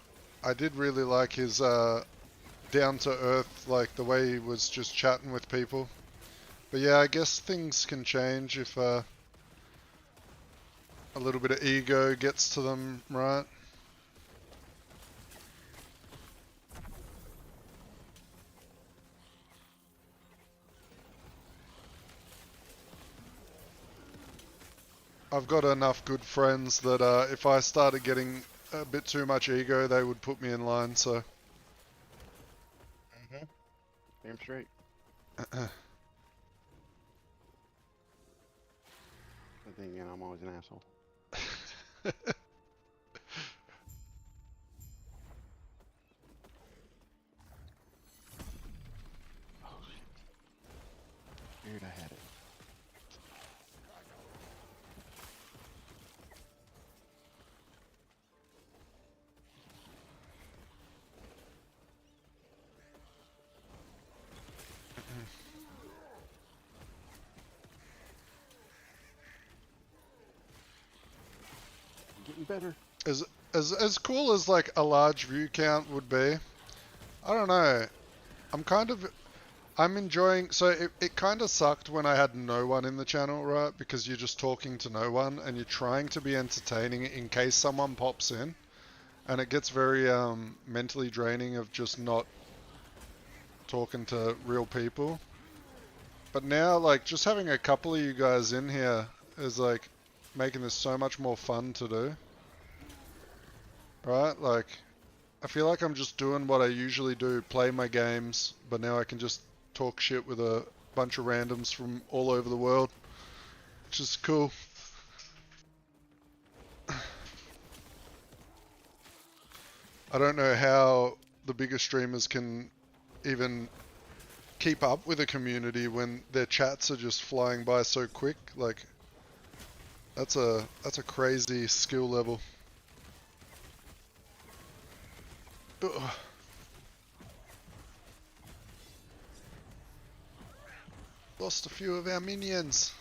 did really like his down to earth, like the way he was just chatting with people. But yeah, I guess things can change if a little bit of ego gets to them, right? I've got enough good friends that if I started getting a bit too much ego, they would put me in line, so... Damn straight. But then again, I'm always an asshole. Oh shit. Figured I had it. Getting better. As cool as like a large view count would be, I don't know. I'm enjoying, so it kind of sucked when I had no one in the channel, right? Because you're just talking to no one and you're trying to be entertaining in case someone pops in. And it gets very mentally draining of just not talking to real people. But now, like, just having a couple of you guys in here is like making this so much more fun to do. Right? Like, I feel like I'm just doing what I usually do, play my games, but now I can just talk shit with a bunch of randoms from all over the world, which is cool. I don't know how the bigger streamers can even keep up with a community when their chats are just flying by so quick. Like, that's a crazy skill level. Ugh. Lost a few of our minions.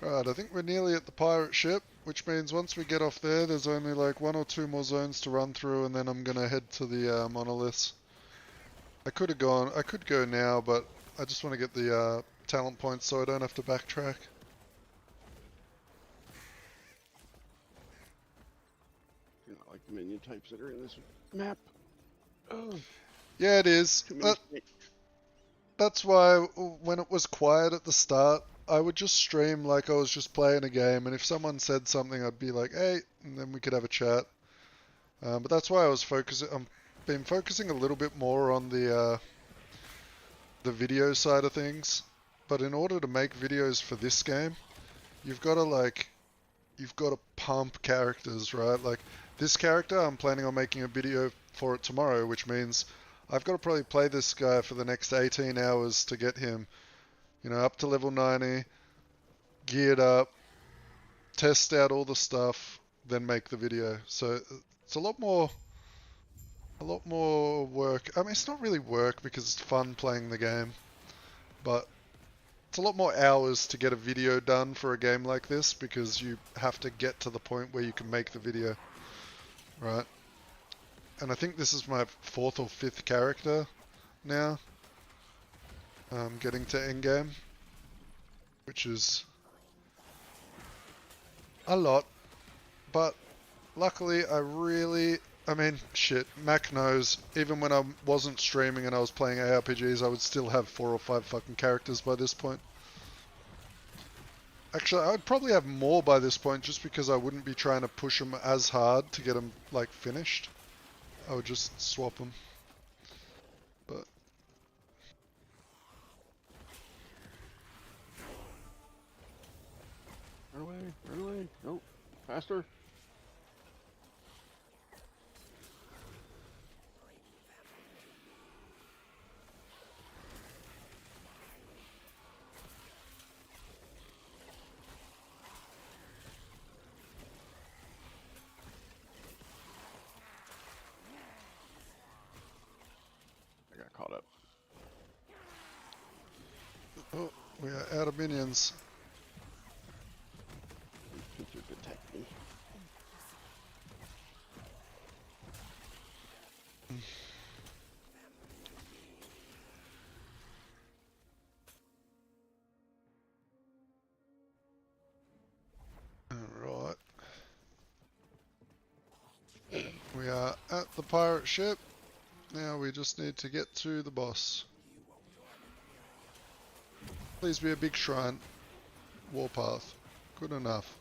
Right, I think we're nearly at the pirate ship, which means once we get off there, there's only like 1 or 2 more zones to run through, and then I'm gonna head to the monoliths. I could go now, but I just want to get the talent points so I don't have to backtrack. You know, like the minion types that are in this map. Oh, Yeah, it is. too many snakes. That's why when it was quiet at the start, I would just stream like I was just playing a game, and if someone said something, I'd be like, hey, and then we could have a chat. But that's why I was focusing. I've been focusing a little bit more on the video side of things. But in order to make videos for this game, you've got to pump characters, right? Like this character, I'm planning on making a video for it tomorrow, which means I've got to probably play this guy for the next 18 hours to get him, up to level 90, geared up, test out all the stuff, then make the video. So it's a lot more work. I mean, it's not really work because it's fun playing the game, but it's a lot more hours to get a video done for a game like this because you have to get to the point where you can make the video, right? And I think this is my 4th or 5th character now. Getting to endgame, which is a lot, but luckily I mean, shit, Mac knows, even when I wasn't streaming and I was playing ARPGs, I would still have 4 or 5 fucking characters by this point. Actually, I would probably have more by this point just because I wouldn't be trying to push them as hard to get them, like, finished. I would just swap them. But Run away, run away. Nope. Faster. I got caught up. oh, we are out of minions. Pincer detect me. Alright. We are at the pirate ship. Now we just need to get to the boss. Please be a big shrine. Warpath. Good enough.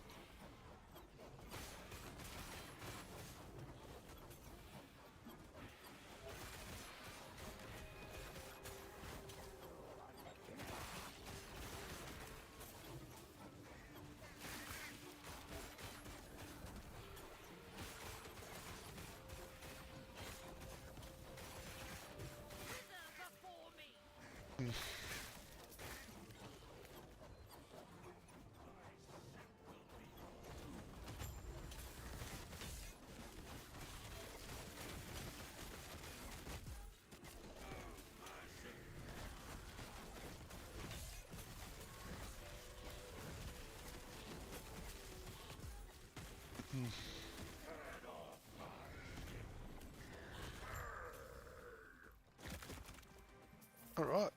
Alright,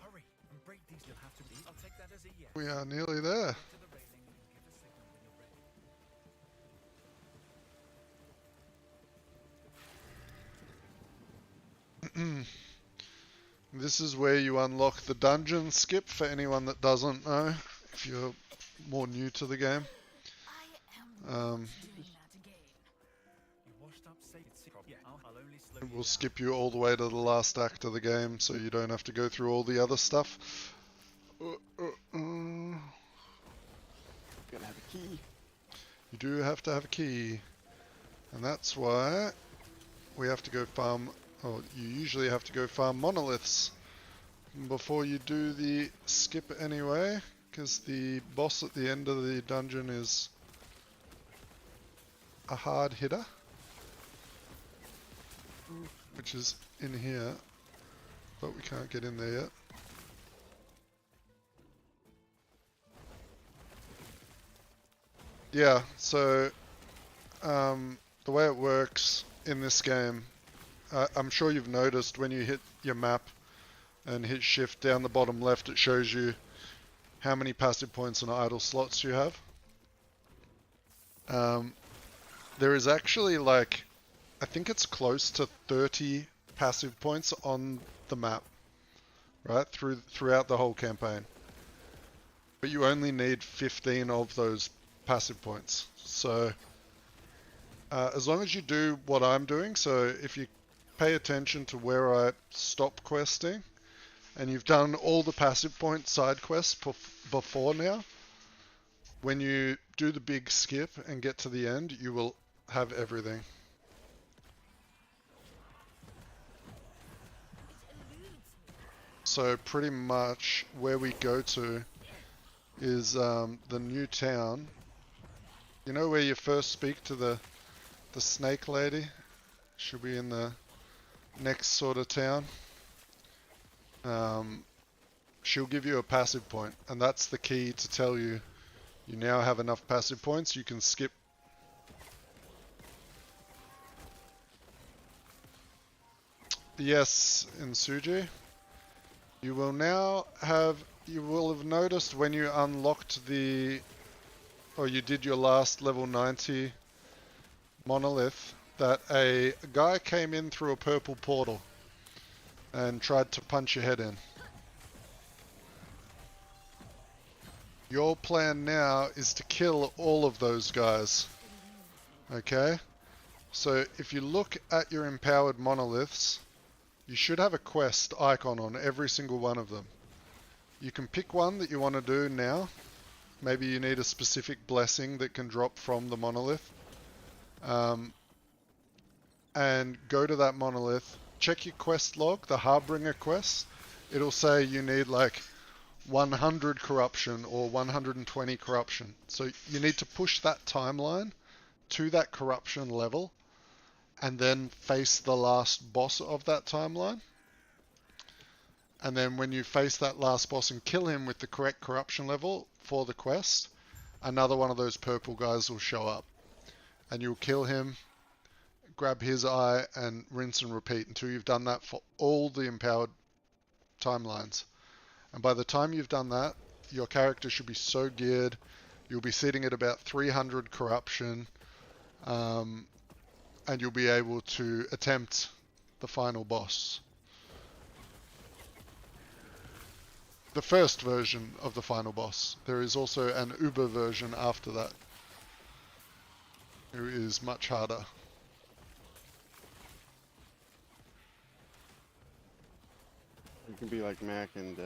Hurry and break these. You'll have to be. I'll take that as a yes. we are nearly there. To the railing and give a signal when you're ready. This is where you unlock the dungeon skip for anyone that doesn't know, if you're more new to the game. I am Um, doing that again. You washed up safe. Yeah, I'll only slow It you will down. skip you all the way to the last act of the game, so you don't have to go through all the other stuff. Gotta have a key. You do have to have a key, and that's why we have to go farm, or you usually have to go farm monoliths before you do the skip anyway, because the boss at the end of the dungeon is a hard hitter, which is in here, but we can't get in there yet. yeah, so the way it works in this game, I'm sure you've noticed when you hit your map and hit shift down the bottom left, it shows you how many passive points and idle slots you have. There is actually like, I think it's close to 30 passive points on the map, right, throughout the whole campaign. But you only need 15 of those passive points. So as long as you do what I'm doing, so if you pay attention to where I stop questing, and you've done all the passive point side quests before now, when you do the big skip and get to the end, you will have everything. So pretty much where we go to is the new town. You know where you first speak to the snake lady? Should be in the next sort of town. She'll give you a passive point, and that's the key to tell you you now have enough passive points. You can skip. Yes, in Suji. You will now have, you will have noticed when you unlocked or you did your last level 90 monolith, that a guy came in through a purple portal and tried to punch your head in. Your plan now is to kill all of those guys. Okay? So if you look at your empowered monoliths, you should have a quest icon on every single one of them. You can pick one that you want to do now. Maybe you need a specific blessing that can drop from the monolith. And go to that monolith. Check your quest log, the Harbinger quest. It'll say you need like 100 corruption or 120 corruption. So you need to push that timeline to that corruption level and then face the last boss of that timeline. And then when you face that last boss and kill him with the correct corruption level for the quest, another one of those purple guys will show up. And you'll kill him, grab his eye, and rinse and repeat until you've done that for all the empowered timelines. And by the time you've done that, your character should be so geared. You'll be sitting at about 300 corruption, and you'll be able to attempt the final boss. The first version of the final boss. There is also an Uber version after that, who is much harder. You can be like Mac and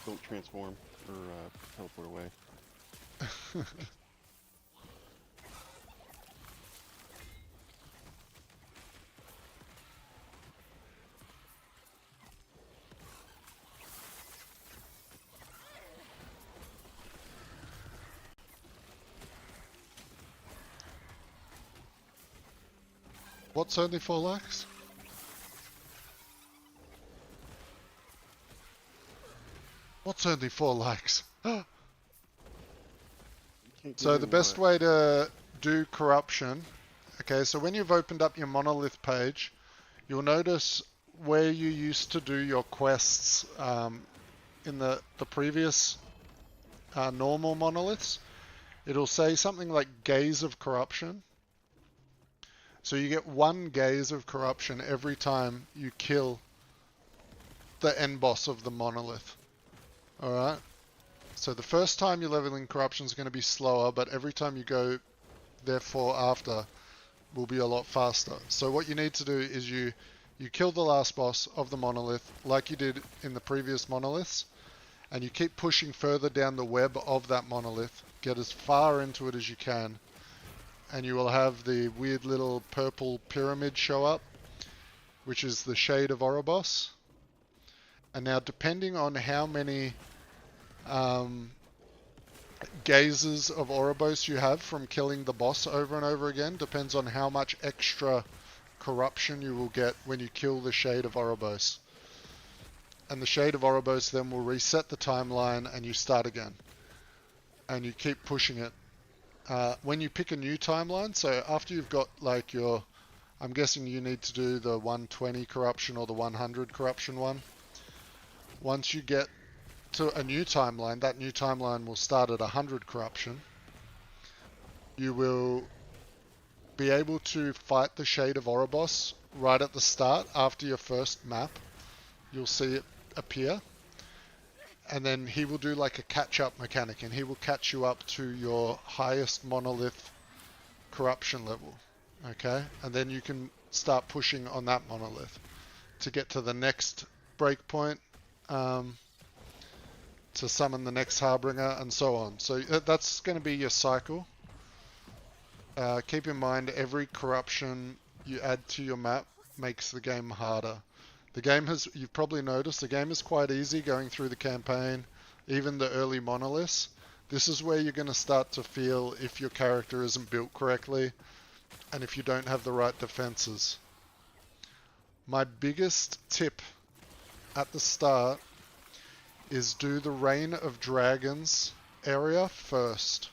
don't transform or teleport away. What's only 4 likes? What's only 4 likes? So the best way to do corruption, okay, so when you've opened up your monolith page, you'll notice where you used to do your quests in the previous normal monoliths. It'll say something like Gaze of Corruption. So you get 1 gaze of corruption every time you kill the end boss of the monolith. Alright? So the first time you're leveling corruption is going to be slower, but every time you go therefore after will be a lot faster. So what you need to do is you kill the last boss of the monolith like you did in the previous monoliths, and you keep pushing further down the web of that monolith, get as far into it as you can, and you will have the weird little purple pyramid show up, which is the Shade of Oribos. And now depending on how many gazes of Oribos you have from killing the boss over and over again, depends on how much extra corruption you will get when you kill the Shade of Oribos. And the Shade of Oribos then will reset the timeline and you start again. and you keep pushing it. When you pick a new timeline, so after you've got like your, I'm guessing you need to do the 120 corruption or the 100 corruption one. Once you get to a new timeline, that new timeline will start at 100 corruption. You will be able to fight the Shade of Oribos right at the start after your first map. You'll see it appear. And then he will do like a catch-up mechanic, and he will catch you up to your highest monolith corruption level. Okay? And then you can start pushing on that monolith to get to the next breakpoint, to summon the next Harbinger, and so on. So that's going to be your cycle. Keep in mind, every corruption you add to your map makes the game harder. The game has, you've probably noticed, the game is quite easy going through the campaign, even the early monoliths. This is where you're going to start to feel if your character isn't built correctly, and if you don't have the right defenses. My biggest tip at the start is do the Reign of Dragons area first.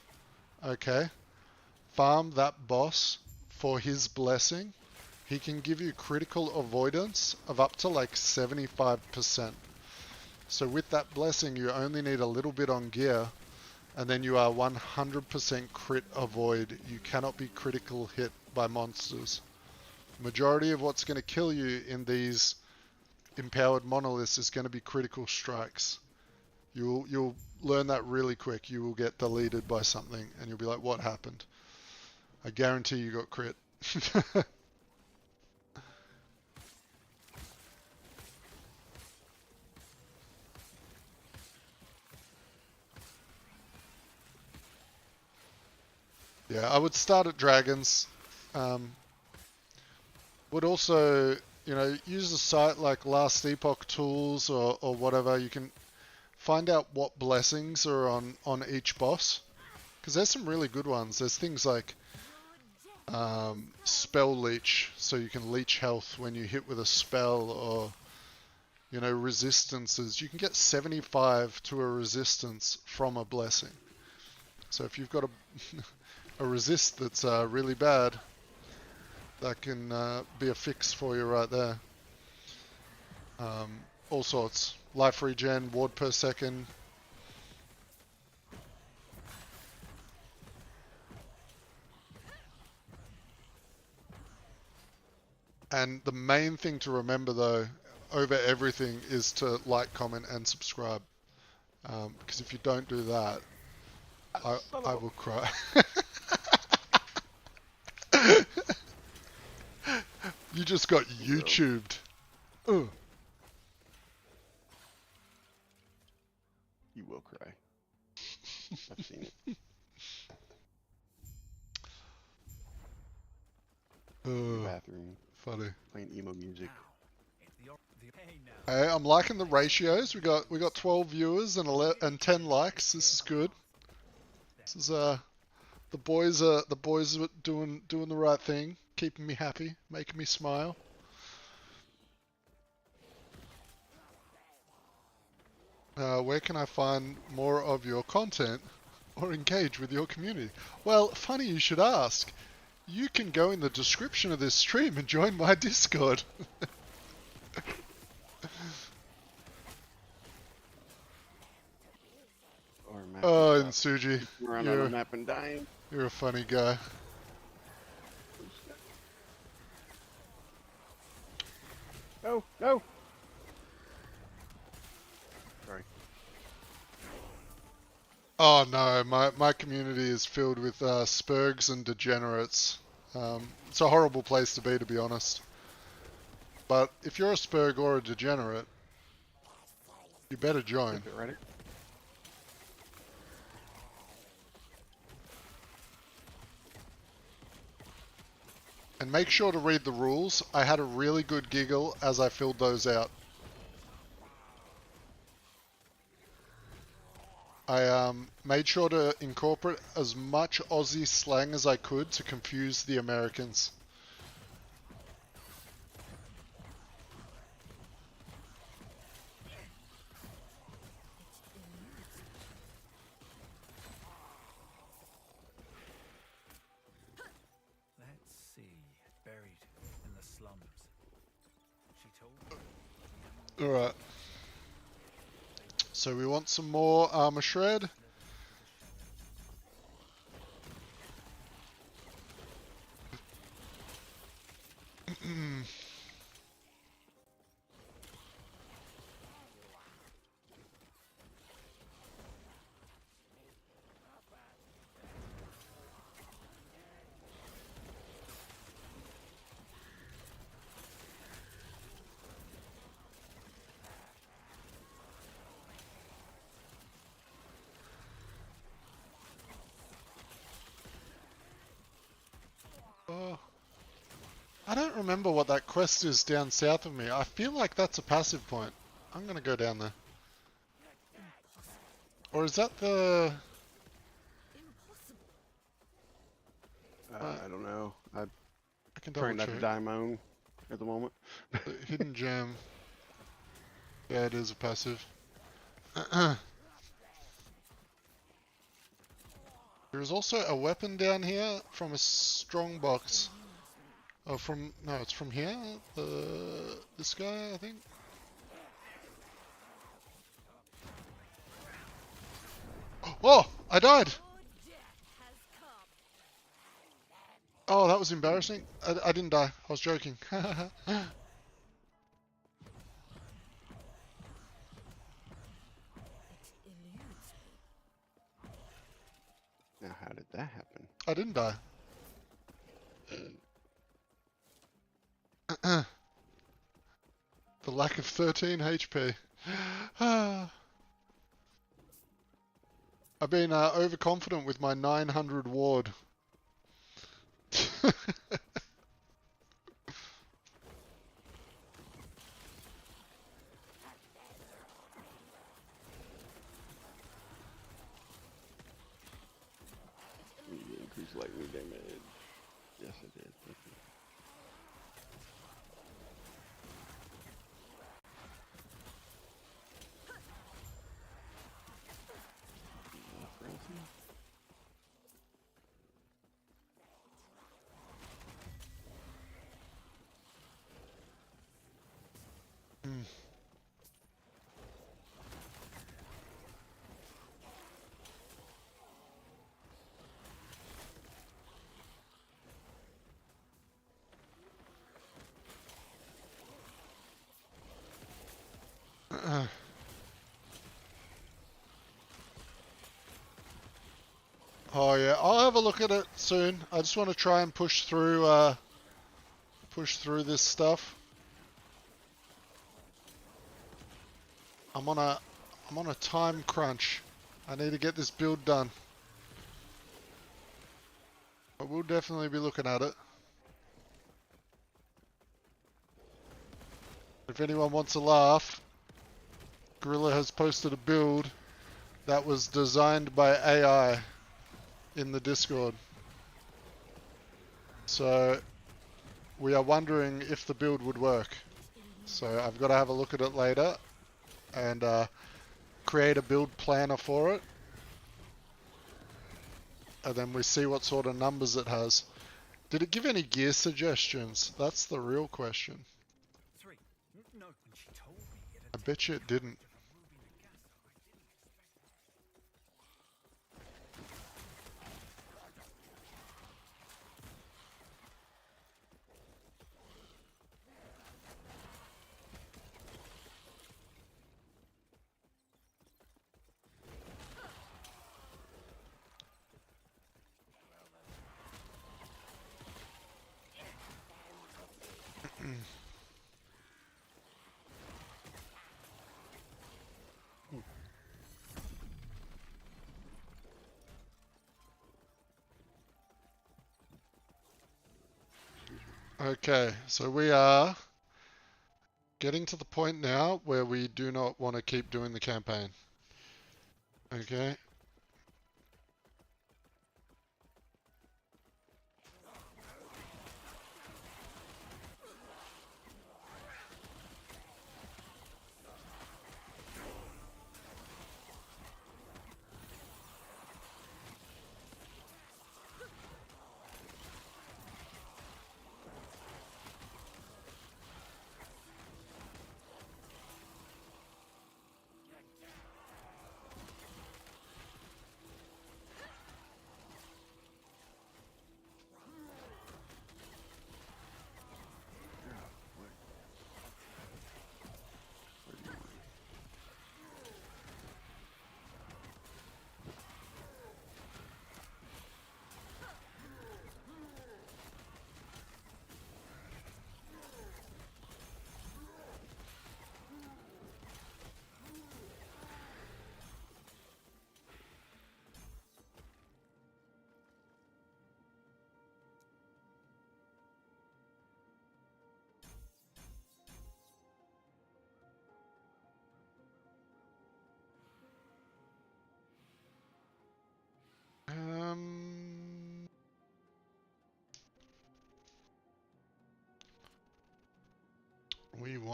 Okay? Farm that boss for his blessing. He can give you critical avoidance of up to like 75%. So with that blessing, you only need a little bit on gear, and then you are 100% crit avoid. You cannot be critical hit by monsters. Majority of what's going to kill you in these empowered monoliths is going to be critical strikes. You'll learn that really quick. You will get deleted by something, and you'll be like, what happened? I guarantee you got crit. Yeah, I would start at dragons. Would also, use a site like Last Epoch Tools or whatever. You can find out what blessings are on each boss, because there's some really good ones. There's things like spell leech, so you can leech health when you hit with a spell, or resistances. You can get 75 to a resistance from a blessing. So if you've got a resist that's really bad, that can be a fix for you right there. All sorts. Life regen, ward per second. And the main thing to remember though, over everything, is to like, comment, and subscribe. Because if you don't do that, I will cry. You just got YouTubed. Ugh. You will cry. I've seen it. Bathroom. Funny. Playing emo music. Hey, I'm liking the ratios. We got 12 viewers and 10 likes. This is good. This is the boys are doing the right thing, keeping me happy, making me smile. Where can I find more of your content or engage with your community? Well, funny you should ask. You can go in the description of this stream and join my Discord. Oh, Insuji, Around on the map and dying. You're a funny guy. No, no. Sorry. Oh no, my community is filled with spurgs and degenerates. It's a horrible place to be honest. But if you're a spurg or a degenerate, you better join. Ready? And make sure to read the rules. I had a really good giggle as I filled those out. I made sure to incorporate as much Aussie slang as I could to confuse the Americans. Alright. So we want some more armor shred. Oh. I don't remember what that quest is down south of me. I feel like that's a passive point. I'm gonna go down there. Or is that the... I don't know. I'm I can double trying not to check. die my own at the moment. The hidden gem. Yeah, it is a passive. There is also a weapon down here from a strong box. Oh, from... No, it's from here? This guy, I think? Oh! I died! Oh, that was embarrassing. I didn't die. I was joking. Now, how did that happen? I didn't die. The lack of 13 HP. I've been overconfident with my 900 ward. Increase lightning damage. Yes, it did. Thank you. Hmm. Oh yeah, I'll have a look at it soon. I just want to try and push through this stuff. I'm on a time crunch. I need to get this build done. But we'll definitely be looking at it. If anyone wants a laugh, Gorilla has posted a build that was designed by AI in the Discord. So we are wondering if the build would work. So I've got to have a look at it later and create a build planner for it. And then we see what sort of numbers it has. Did it give any gear suggestions? That's the real question. No, when she told me it I bet you it didn't. Okay, so we are getting to the point now where we do not want to keep doing the campaign. Okay.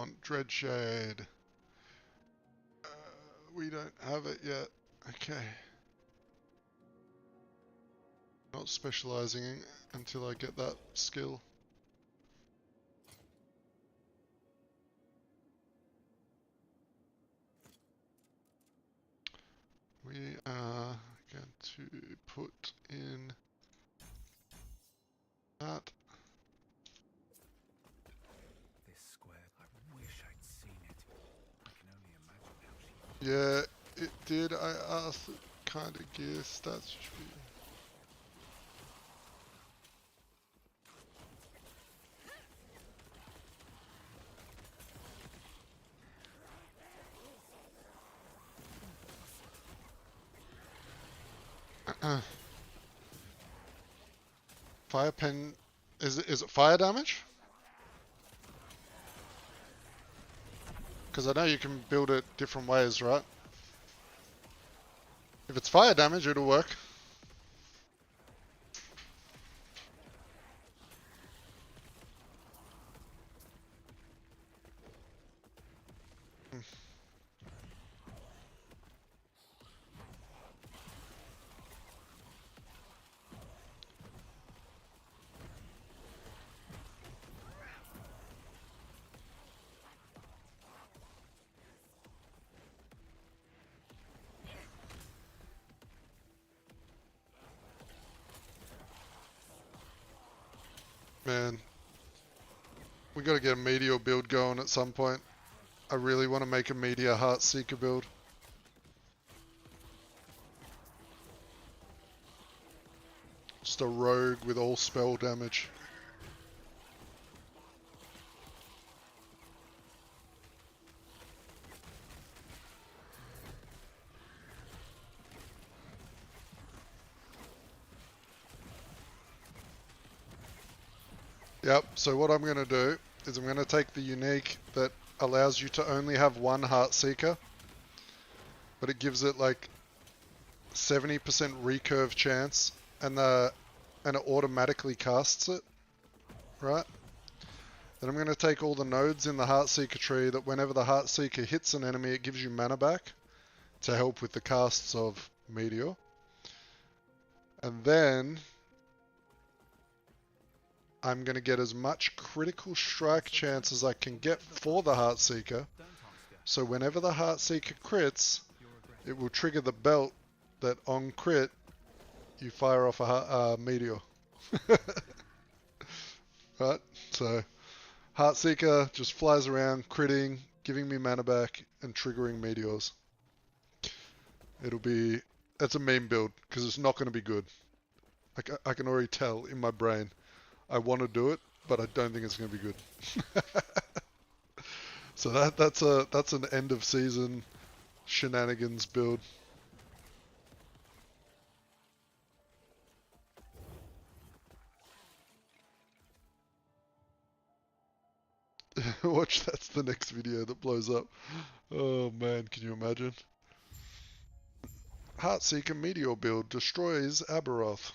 want Dreadshade. We don't have it yet. Okay. Not specializing until I get that skill. We are going to put in that. This square, I wish I'd seen it. I can only imagine how she... Yeah, it did. I asked it kind of gear stats should be. Fire pen, is it fire damage? Because I know you can build it different ways, right? If it's fire damage, it'll work. Man, we got to get a Meteor build going at some point. I really want to make a Meteor Heartseeker build. Just a rogue with all spell damage. Yep, so what I'm going to do is I'm going to take the unique that allows you to only have one Heartseeker, but it gives it like 70% recurve chance, and it automatically casts it, right? Then I'm going to take all the nodes in the Heartseeker tree that whenever the Heartseeker hits an enemy, it gives you mana back to help with the casts of Meteor. And then I'm going to get as much critical strike chance as I can get for the Heartseeker. So whenever the Heartseeker crits, it will trigger the belt that on crit, you fire off a Meteor. Right? So Heartseeker just flies around, critting, giving me mana back, and triggering Meteors. It's a meme build, because it's not going to be good. I can already tell in my brain. I want to do it, but I don't think it's going to be good. So that's an end of season shenanigans build. Watch, that's the next video that blows up. Oh man, can you imagine? Heartseeker Meteor build destroys Aberoth.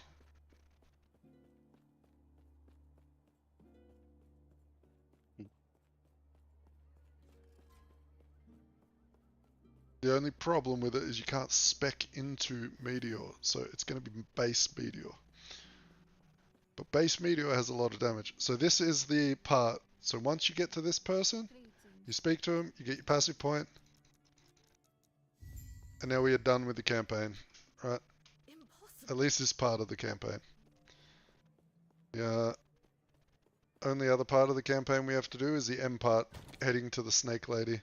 The only problem with it is you can't spec into Meteor, so it's going to be base Meteor. But base Meteor has a lot of damage. So this is the part. So once you get to this person, you speak to him, you get your passive point, and now we are done with the campaign, right? Impossible. At least this part of the campaign. Yeah. Only other part of the campaign we have to do is the end part, heading to the Snake Lady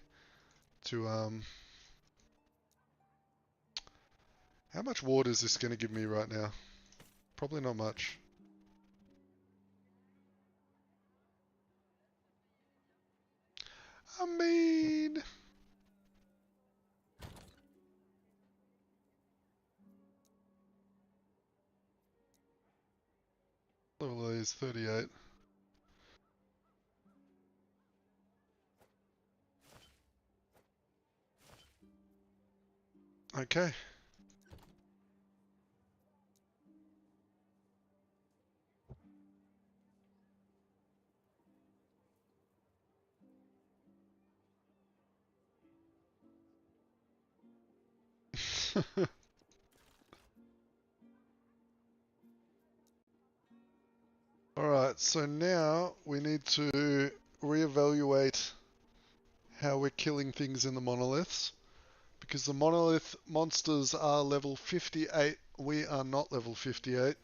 to how much water is this going to give me right now? Probably not much. I mean, level A is 38. Okay. Alright, so now we need to reevaluate how we're killing things in the monoliths. Because the monolith monsters are level 58, we are not level 58.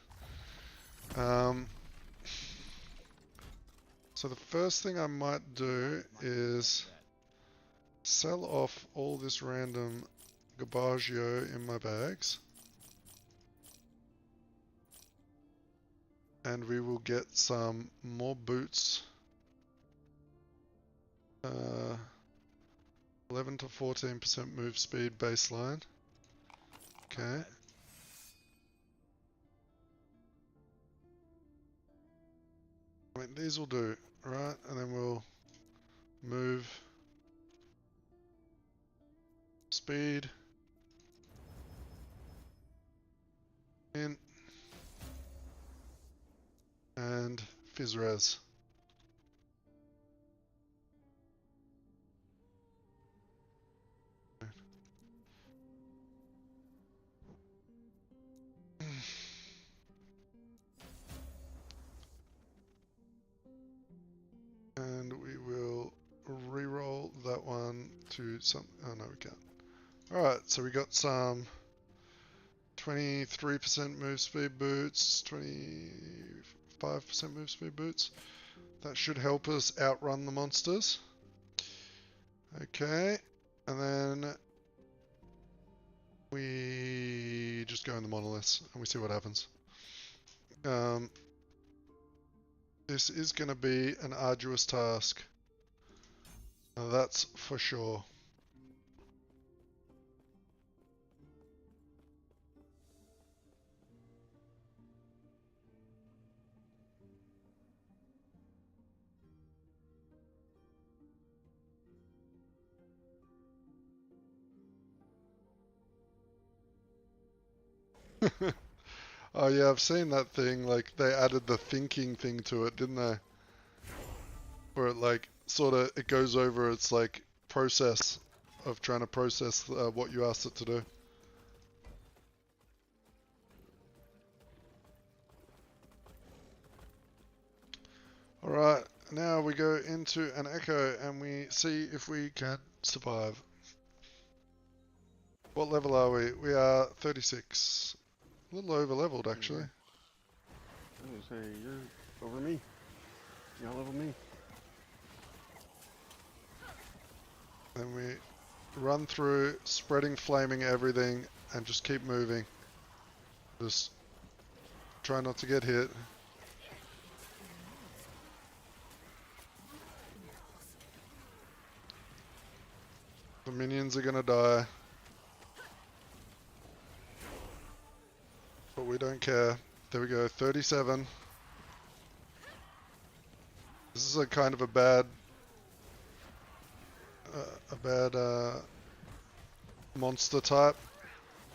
So the first thing I might do is sell off all this random garbaggio in my bags. And we will get some more boots. 11 to 14% move speed baseline. Okay. I mean, these will do, right? And then we'll move speed in and fizz res. And we will re-roll that one to some. Oh no, we can't. Alright, so we got some 23% move speed boots, 25% move speed boots. That should help us outrun the monsters. Okay, and then we just go in the monoliths and we see what happens. This is going to be an arduous task. That's for sure. Oh yeah, I've seen that thing, like they added the thinking thing to it, didn't they? Where it like, sort of, it goes over its like process of trying to process what you asked it to do. Alright, now we go into an echo and we see if we can survive. What level are we? We are 36. A little over leveled actually. I was gonna say, you're over me. You're all over me. Then we run through, spreading, flaming everything, and just keep moving. Just try not to get hit. The minions are gonna die. But we don't care. There we go, 37. This is a kind of a bad monster type,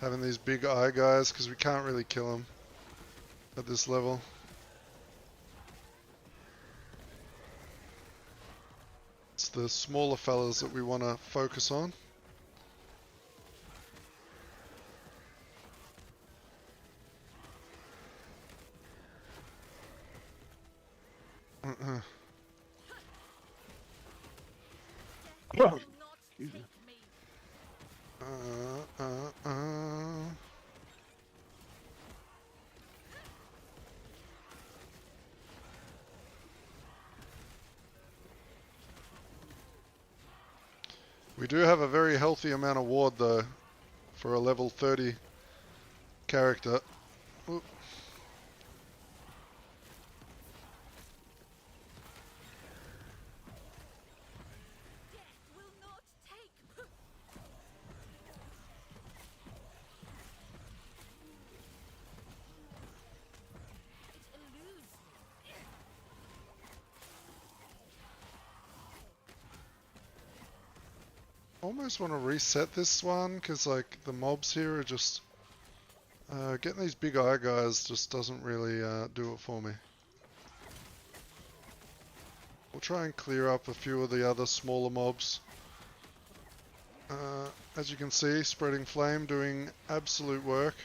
having these big eye guys, because we can't really kill them at this level. It's the smaller fellas that we want to focus on. Excuse me. We do have a very healthy amount of ward though, for a level 30 character. Oop. Almost want to reset this one because like the mobs here are just getting these big eye guys just doesn't really do it for me. We'll try and clear up a few of the other smaller mobs. As you can see, Spreading Flame doing absolute work.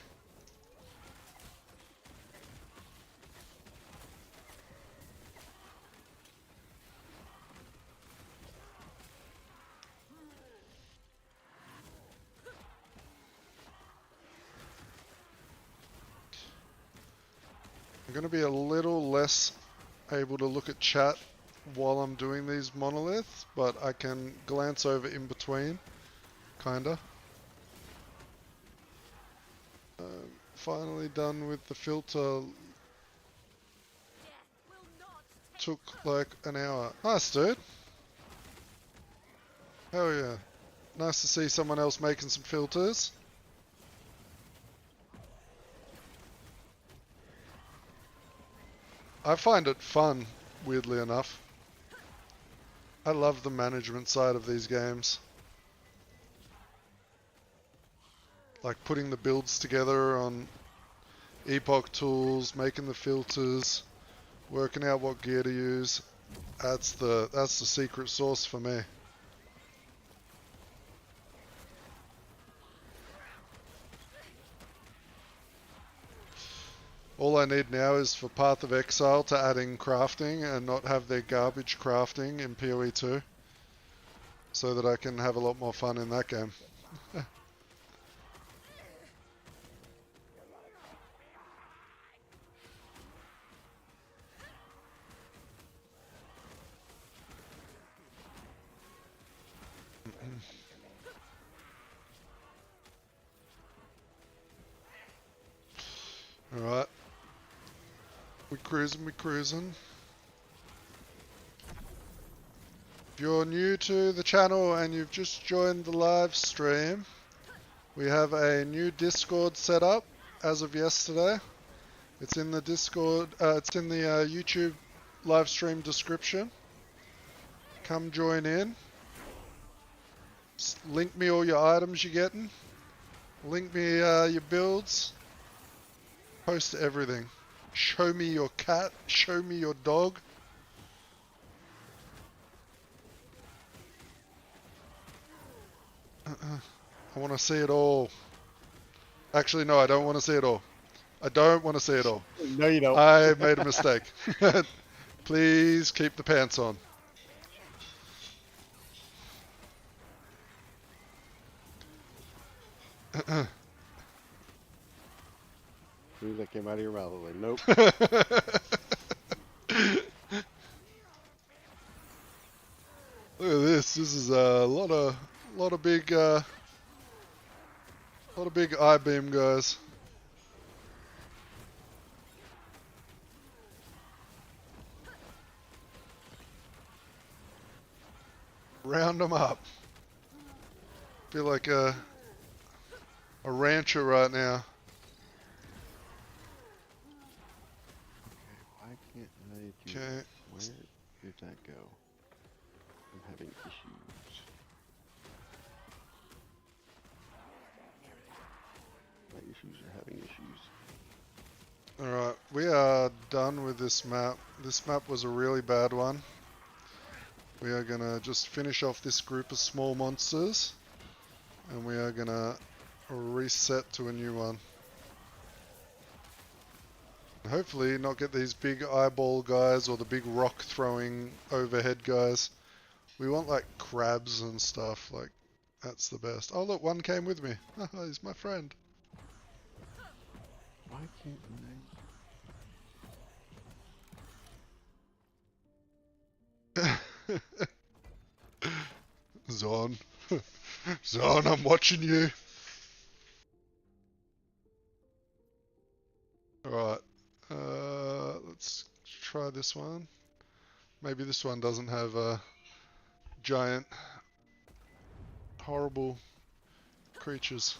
I'm going to be a little less able to look at chat while I'm doing these monoliths, but I can glance over in between, kinda. Finally done with the filter. Took like an hour. Nice, dude. Hell yeah. Nice to see someone else making some filters. I find it fun, weirdly enough. I love the management side of these games. Like putting the builds together on Epoch tools, making the filters, working out what gear to use. That's the secret sauce for me. All I need now is for Path of Exile to add in crafting and not have their garbage crafting in PoE 2, so that I can have a lot more fun in that game. Alright. We cruising. If you're new to the channel and you've just joined the live stream, we have a new Discord set up as of yesterday. It's in the Discord, it's in the YouTube live stream description. Come join in. Link me all your items you're getting. Link me your builds. Post everything. Show me your cat. Show me your dog. I want to see it all. Actually, no, I don't want to see it all. I don't want to see it all. No, you don't. I made a mistake. Please keep the pants on. As soon as that came out of your mouth, I was like, nope. Look at this. This is a lot of big I-beam guys. Round them up. Feel like a rancher right now. Why can't I do Okay. Where did that go? I'm having issues. My issues are having issues. Alright, we are done with this map. This map was a really bad one. We are gonna just finish off this group of small monsters, and we are gonna reset to a new one. And hopefully not get these big eyeball guys or the big rock throwing overhead guys. We want like crabs and stuff, like that's the best. Oh look, one came with me. He's my friend. Why can't Zon. Zon, I'm watching you. Alright. Let's try this one. Maybe this one doesn't have giant, horrible creatures.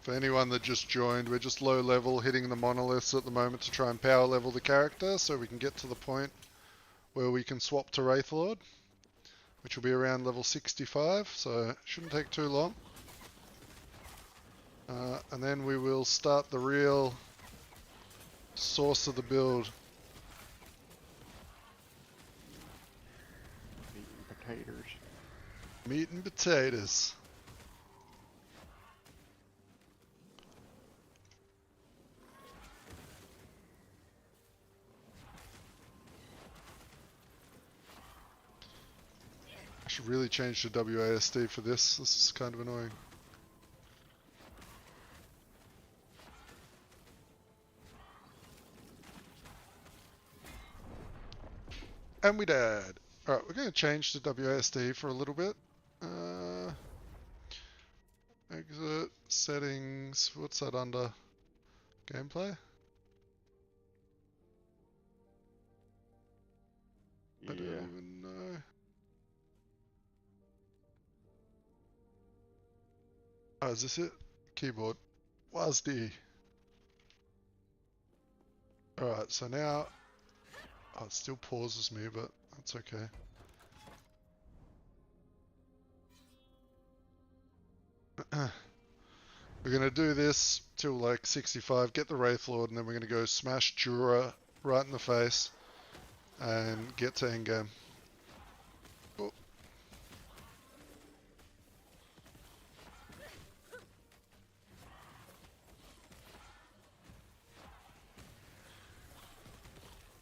For anyone that just joined, we're just low level hitting the monoliths at the moment to try and power level the character so we can get to the point where we can swap to WRAITHLORD, which will be around level 65, so it shouldn't take too long. And then we will start the real source of the build. Meat and potatoes. I should really change to WASD for this. This is kind of annoying. And we died. Alright, we're going to change to WASD for a little bit. Exit, settings, what's that under? Gameplay? I don't Yeah. even know. Oh, is this it? Keyboard. WASD. Alright, so now... Oh, it still pauses me, but that's okay. We're going to do this till like 65, get the WRAITHLORD, and then we're going to go smash Jura right in the face and get to endgame. Oh.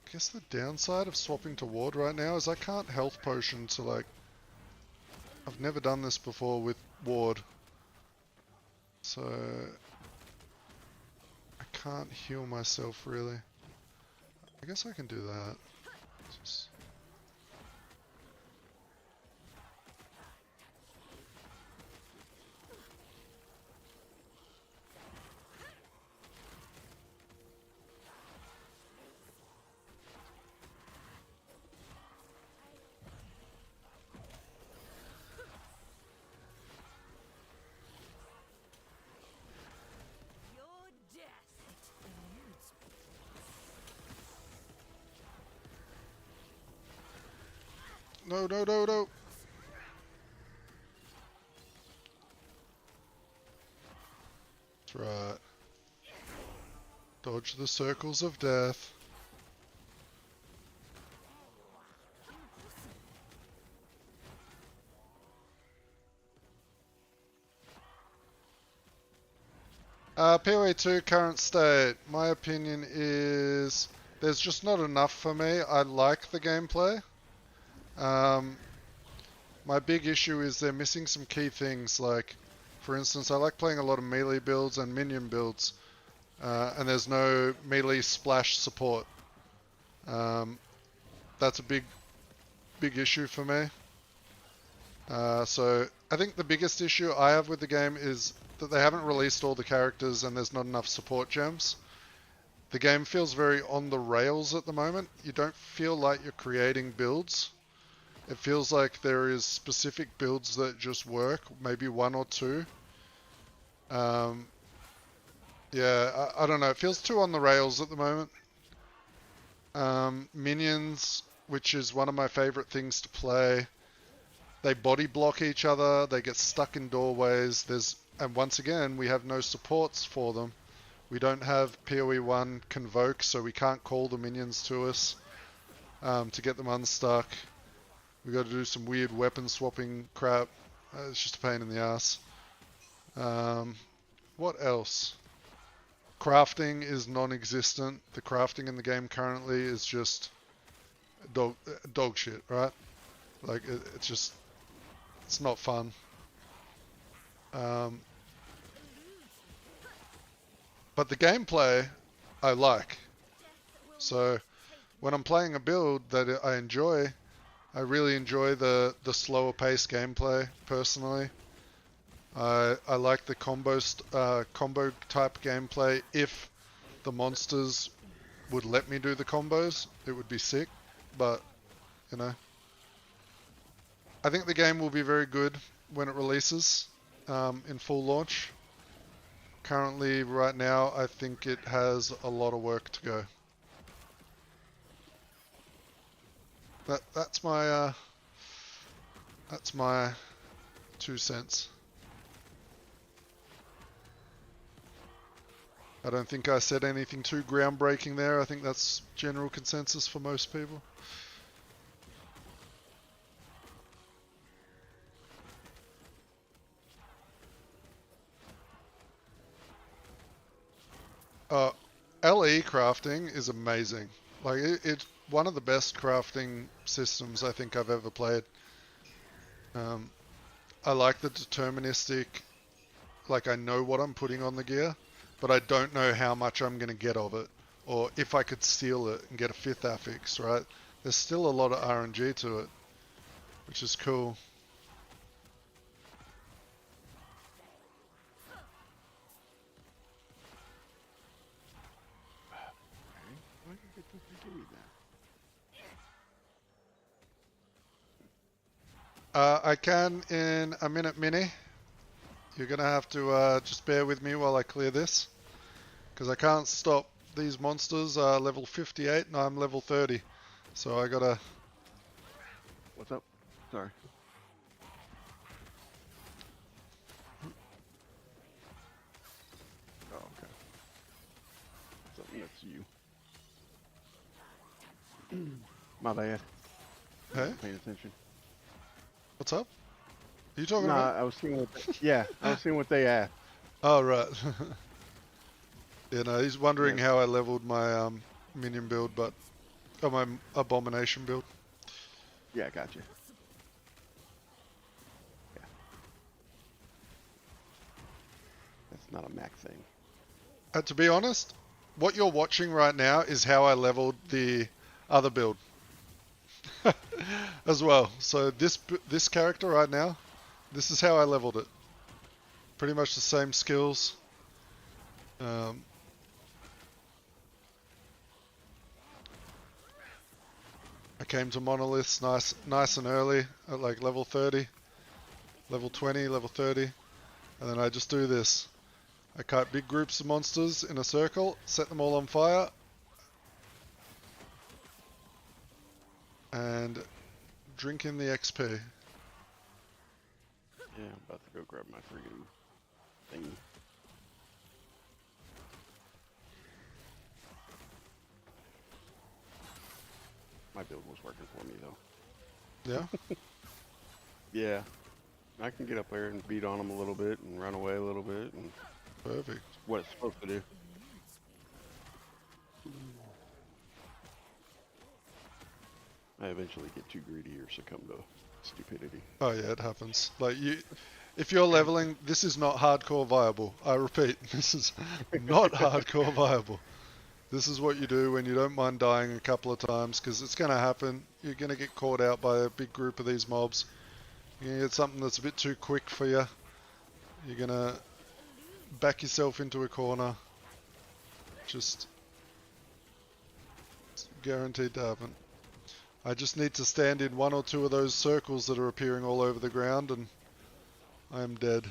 I guess the downside of swapping to ward right now is I can't health potion to like... I've never done this before with ward. So... I can't heal myself really. I guess I can do that. Just... No, no, no, no! That's right. Dodge the circles of death. PoE 2 current state. My opinion is there's just not enough for me. I like the gameplay. My big issue is they're missing some key things, like, for instance, I like playing a lot of melee builds and minion builds, and there's no melee splash support. That's a big issue for me. So I think the biggest issue I have with the game is that they haven't released all the characters and there's not enough support gems. The game feels very on the rails at the moment. You don't feel like you're creating builds. It feels like there is specific builds that just work, maybe one or two. Yeah, I don't know. It feels too on the rails at the moment. Minions, which is one of my favorite things to play. They body block each other. They get stuck in doorways. And once again, we have no supports for them. We don't have PoE 1 convoke, so we can't call the minions to us to get them unstuck. We got to do some weird weapon swapping crap. It's just a pain in the ass. What else? Crafting is non-existent. The crafting in the game currently is just dog shit, right? Like it's not fun. But the gameplay I like. So when I'm playing a build that I enjoy, I really enjoy the slower pace gameplay personally. I like the combo type gameplay. If the monsters would let me do the combos, it would be sick. But you know, I think the game will be very good when it releases in full launch. Currently, right now, I think it has a lot of work to go. That's my 2 cents. I don't think I said anything too groundbreaking there. I think that's general consensus for most people. LE crafting is amazing. Like it's one of the best crafting systems I think I've ever played. I like the deterministic, like I know what I'm putting on the gear, but I don't know how much I'm going to get of it, or if I could steal it and get a 5th affix, right? There's still a lot of RNG to it, which is cool. Why did they give me that? I can in a minute, Mini. You're going to have to just bear with me while I clear this, because I can't stop. These monsters are level 58 and I'm level 30, so I gotta... What's up? Sorry. Oh, okay. Something that's you. My bad. Hey, Paying attention. what's up? Are you talking Nah, about? I was seeing what. Yeah, I was seeing what they asked. Oh, right. Yeah, no, he's wondering Yeah. how I leveled my minion build, but... Oh, my abomination build. Yeah, I got you. Yeah. That's not a Mac thing. To be honest, what you're watching right now is how I leveled the other build. As well. So this character right now, this is how I leveled it. Pretty much the same skills. I came to monoliths nice and early at like level 30, level 20, level 30, and then I just do this. I cut big groups of monsters in a circle, set them all on fire, and drink in the XP. Yeah, I'm about to go grab my friggin' thingy. My build was working for me though. Yeah? Yeah. I can get up there and beat on them a little bit and run away a little bit and Perfect. what it's supposed to do. I eventually get too greedy or succumb to stupidity. Oh yeah, it happens. Like if you're leveling, this is not hardcore viable. I repeat, this is not hardcore viable. This is what you do when you don't mind dying a couple of times, because it's going to happen. You're going to get caught out by a big group of these mobs. You're going to get something that's a bit too quick for you. You're going to back yourself into a corner. Just it's guaranteed to happen. I just need to stand in one or two of those circles that are appearing all over the ground and I am dead.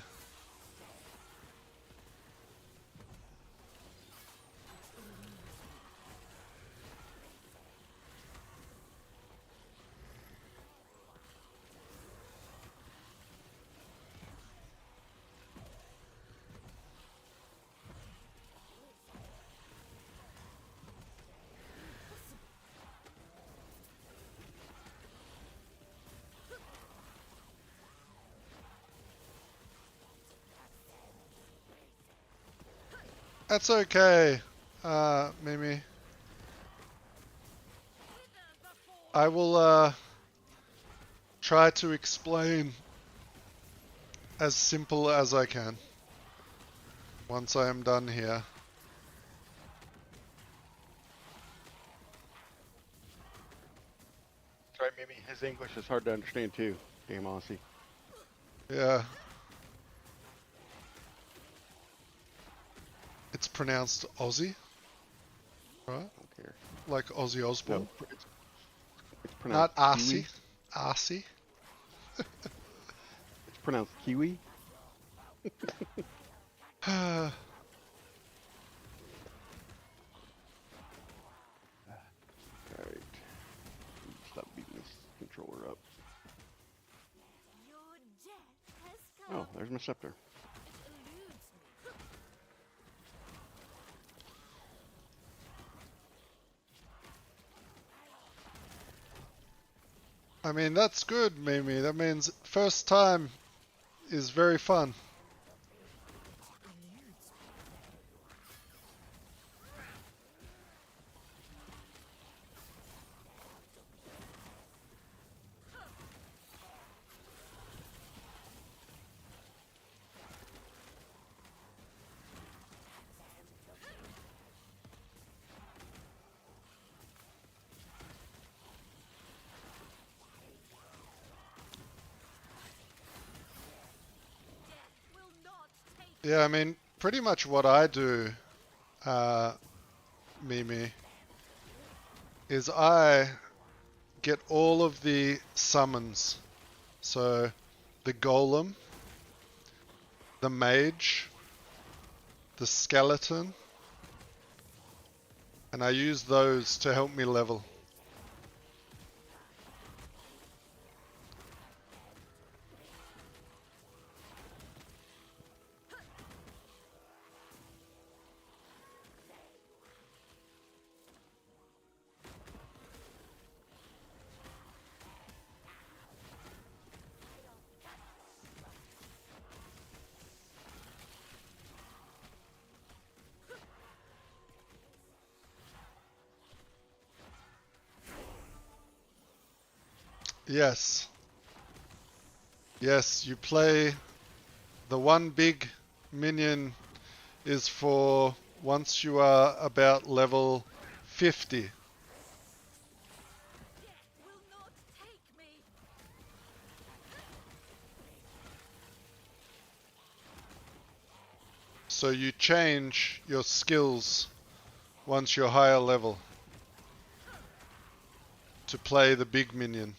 That's okay, Mimi. I will try to explain as simple as I can once I am done here. That's right, Mimi. His English is hard to understand too. Damn Aussie. Yeah. It's pronounced Aussie, right? I don't care. Like Ozzy Osbourne. No, it's pronounced Not Kiwi. Arsie. It's pronounced Kiwi. Arsie. Alright. Stop beating this controller up. Your death has come. Oh, there's my scepter. Eludes me. I mean, that's good, Mimi. That means first time is very fun. Yeah, I mean, pretty much what I do, Mimi, is I get all of the summons. So, the golem, the mage, the skeleton, and I use those to help me level. Yes. Yes, you play the one big minion is for once you are about level 50. So you change your skills once you're higher level to play the big minion.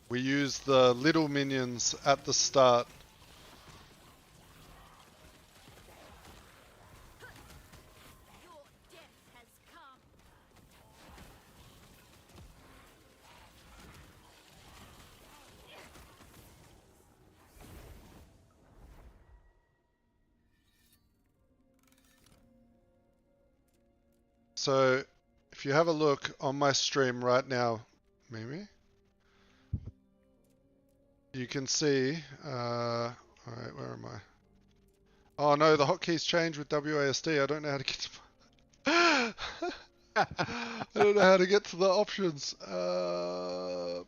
We use the little minions at the start. So if you have a look on my stream right now, Mimi, you can see, alright, where am I? Oh no, the hotkeys change with WASD. I don't know how to get to I don't know how to get to the options.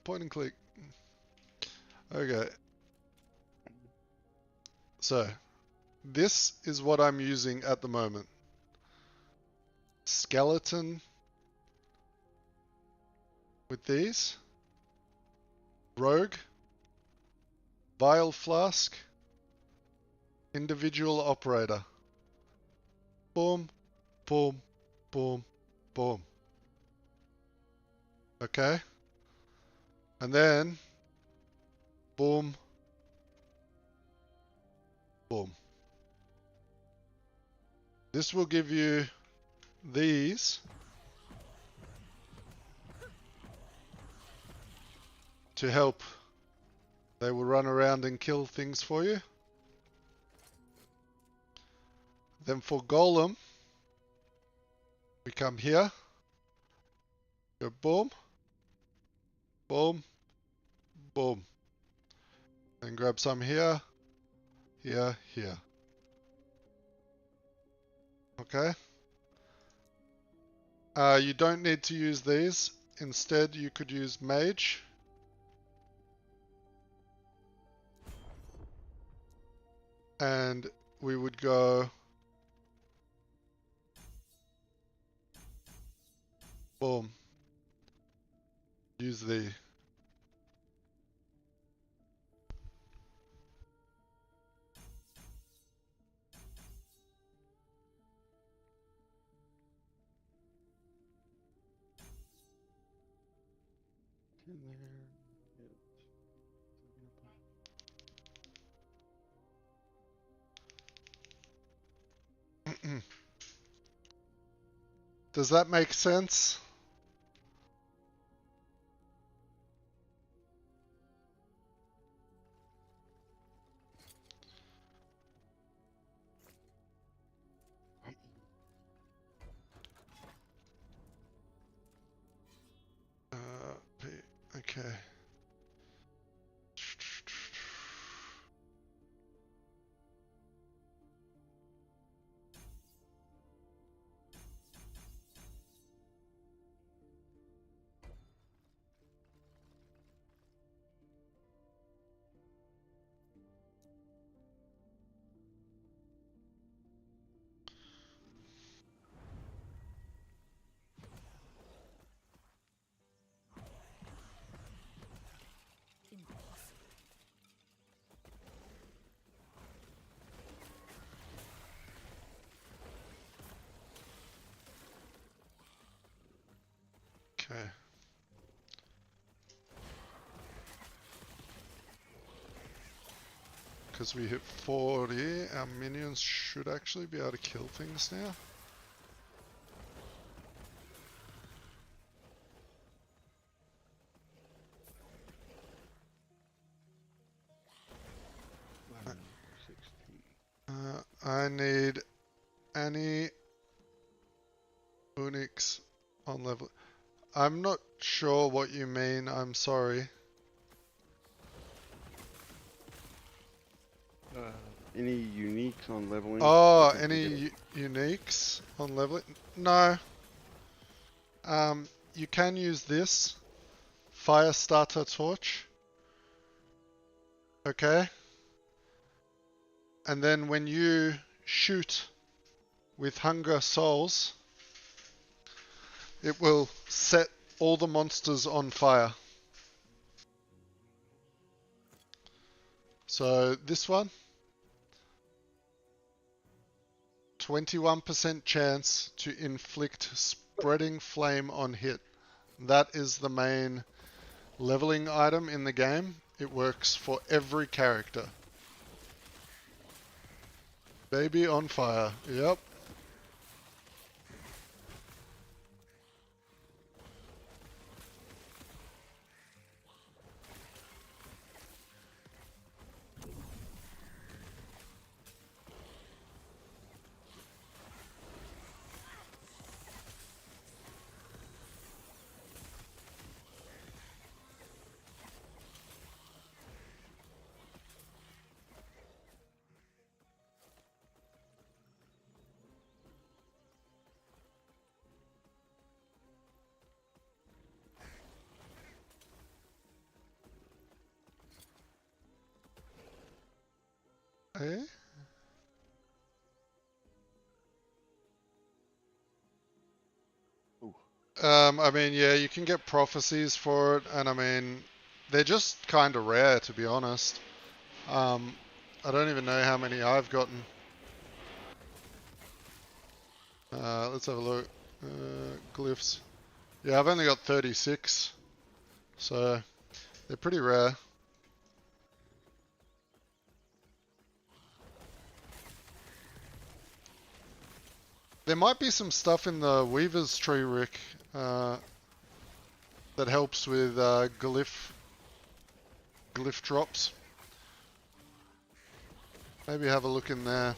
Point and click. Okay. So, this is what I'm using at the moment. Skeleton with these. Rogue. Vial flask. Individual operator. Boom, boom, boom, boom. Okay. And then, boom, boom. This will give you these to help. They will run around and kill things for you. Then for golem, we come here, go boom, boom, boom, and grab some here, here, here. Okay. You don't need to use these. Instead, you could use mage. And we would go boom. Use the Does that make sense? Okay. Okay. Because we hit 40, our minions should actually be able to kill things now. I need any Unix on level. I'm not sure what you mean, I'm sorry. Any uniques on leveling? Oh, Because we any uniques on leveling? No. You can use this fire starter torch. Okay. And then when you shoot with hunger souls, it will set all the monsters on fire. So this one, 21% chance to inflict spreading flame on hit. That is the main leveling item in the game. It works for every character. Baby on fire. Yep. Eh? I mean, yeah, you can get prophecies for it, and I mean, they're just kind of rare, to be honest. I don't even know how many I've gotten. Let's have a look. Glyphs. Yeah, I've only got 36, so they're pretty rare. There might be some stuff in the Weaver's Tree, Rick, that helps with glyph drops. Maybe have a look in there.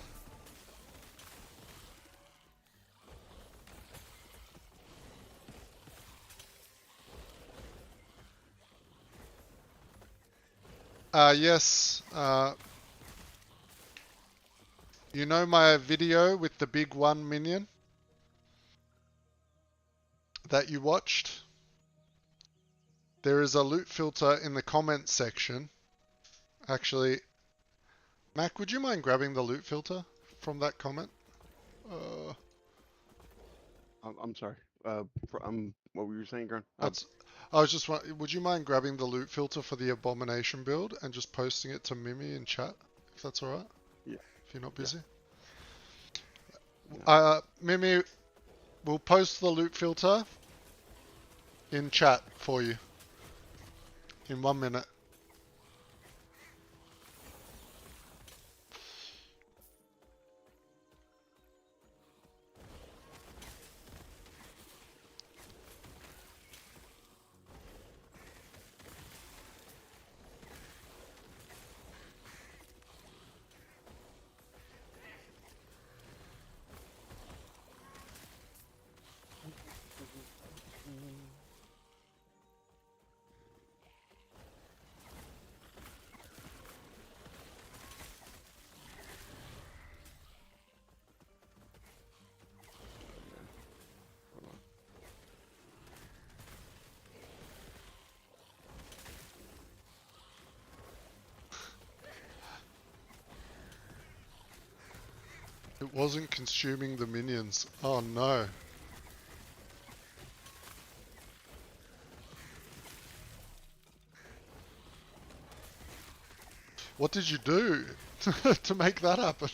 Yes. You know my video with the big 1 minion that you watched? There is a loot filter in the comments section. Actually, Mac, would you mind grabbing the loot filter from that comment? I'm sorry. What were you saying, Gron? I was just would you mind grabbing the loot filter for the abomination build and just posting it to Mimi in chat, if that's alright? Yeah. If you're not busy. No. Mimi, we'll post the loot filter in chat for you in 1 minute. It wasn't consuming the minions. Oh no. What did you do to make that happen?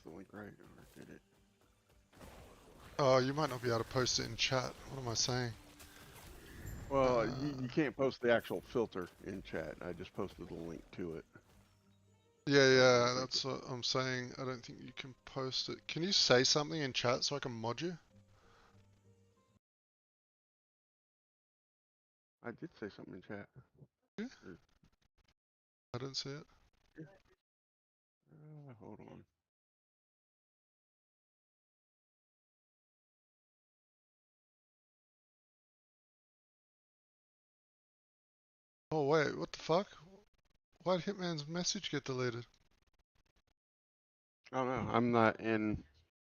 the link right, or did it? Oh, you might not be able to post it in chat. What am I saying? Well, you can't post the actual filter in chat. I just posted the link to it. Yeah, that's what I'm saying. I don't think you can post it. Can you say something in chat so I can mod you? I did say something in chat. Yeah. I don't see it. Hold on. Oh wait, what the fuck? Why did Hitman's message get deleted? Oh no, I'm not in.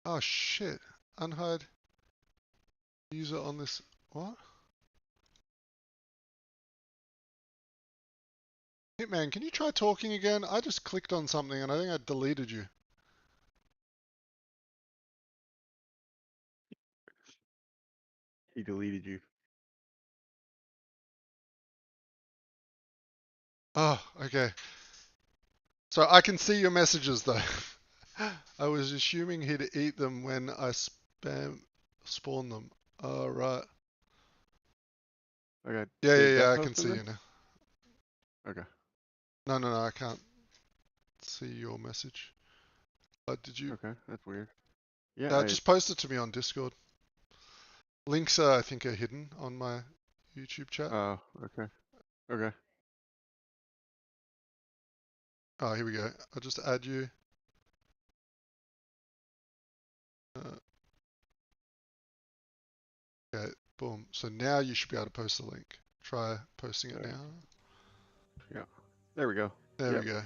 Oh shit. Unhide user on this. What? Hitman, can you try talking again? I just clicked on something and I think I deleted you. He deleted you. Oh, okay. So I can see your messages though. I was assuming he'd eat them when I spawn them. Oh, right. Okay. Yeah, Did that I post can see in you now. there? Okay. No, I can't see your message. Did you? Okay, that's weird. Yeah, Just post it to me on Discord. Links, I think, are hidden on my YouTube chat. Oh, okay. Okay. Oh, here we go. I'll just add you. Okay, boom. So now you should be able to post the link. Try posting it Okay. now. Yeah. There we go. There Yep. we go.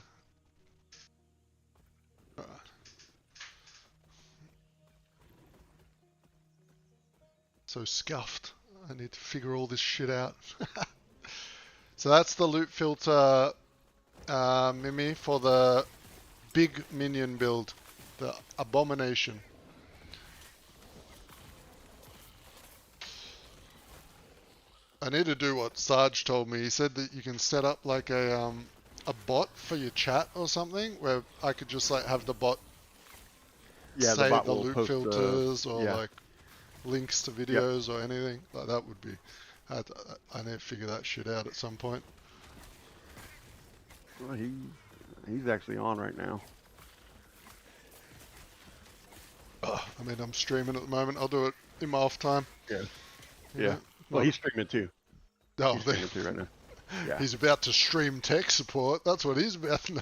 Alright. So scuffed. I need to figure all this shit out. So that's the loot filter, Mimi, for the big minion build. The abomination. I need to do what Sarge told me. He said that you can set up like a bot for your chat or something, where I could just like have the bot Yeah, say the bot the will loot post filters or yeah. like links to Yep. videos or anything. Like that would be. I need to figure that shit out at some point. Well, he's actually on right now. I mean, I'm streaming at the moment. I'll do it in my off time. Yeah. You Yeah. know, Well, he's streaming too. Oh, He's streaming too right now. Yeah. He's about to stream tech support. That's what he's about to know.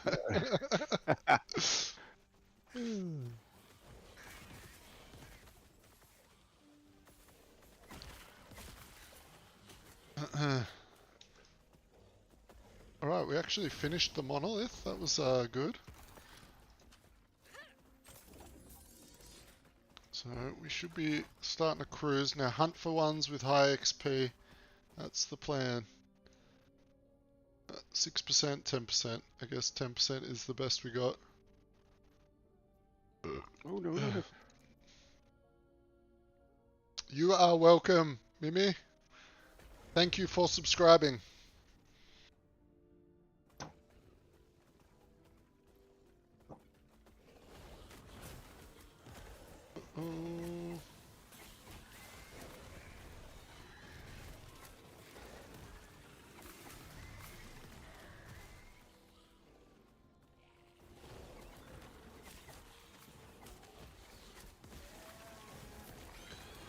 Alright, we actually finished the monolith. That was good. So we should be starting to cruise. Now hunt for ones with high XP. That's the plan. 6%, 10%. I guess 10% is the best we got. Oh no. You are welcome, Mimi. Thank you for subscribing.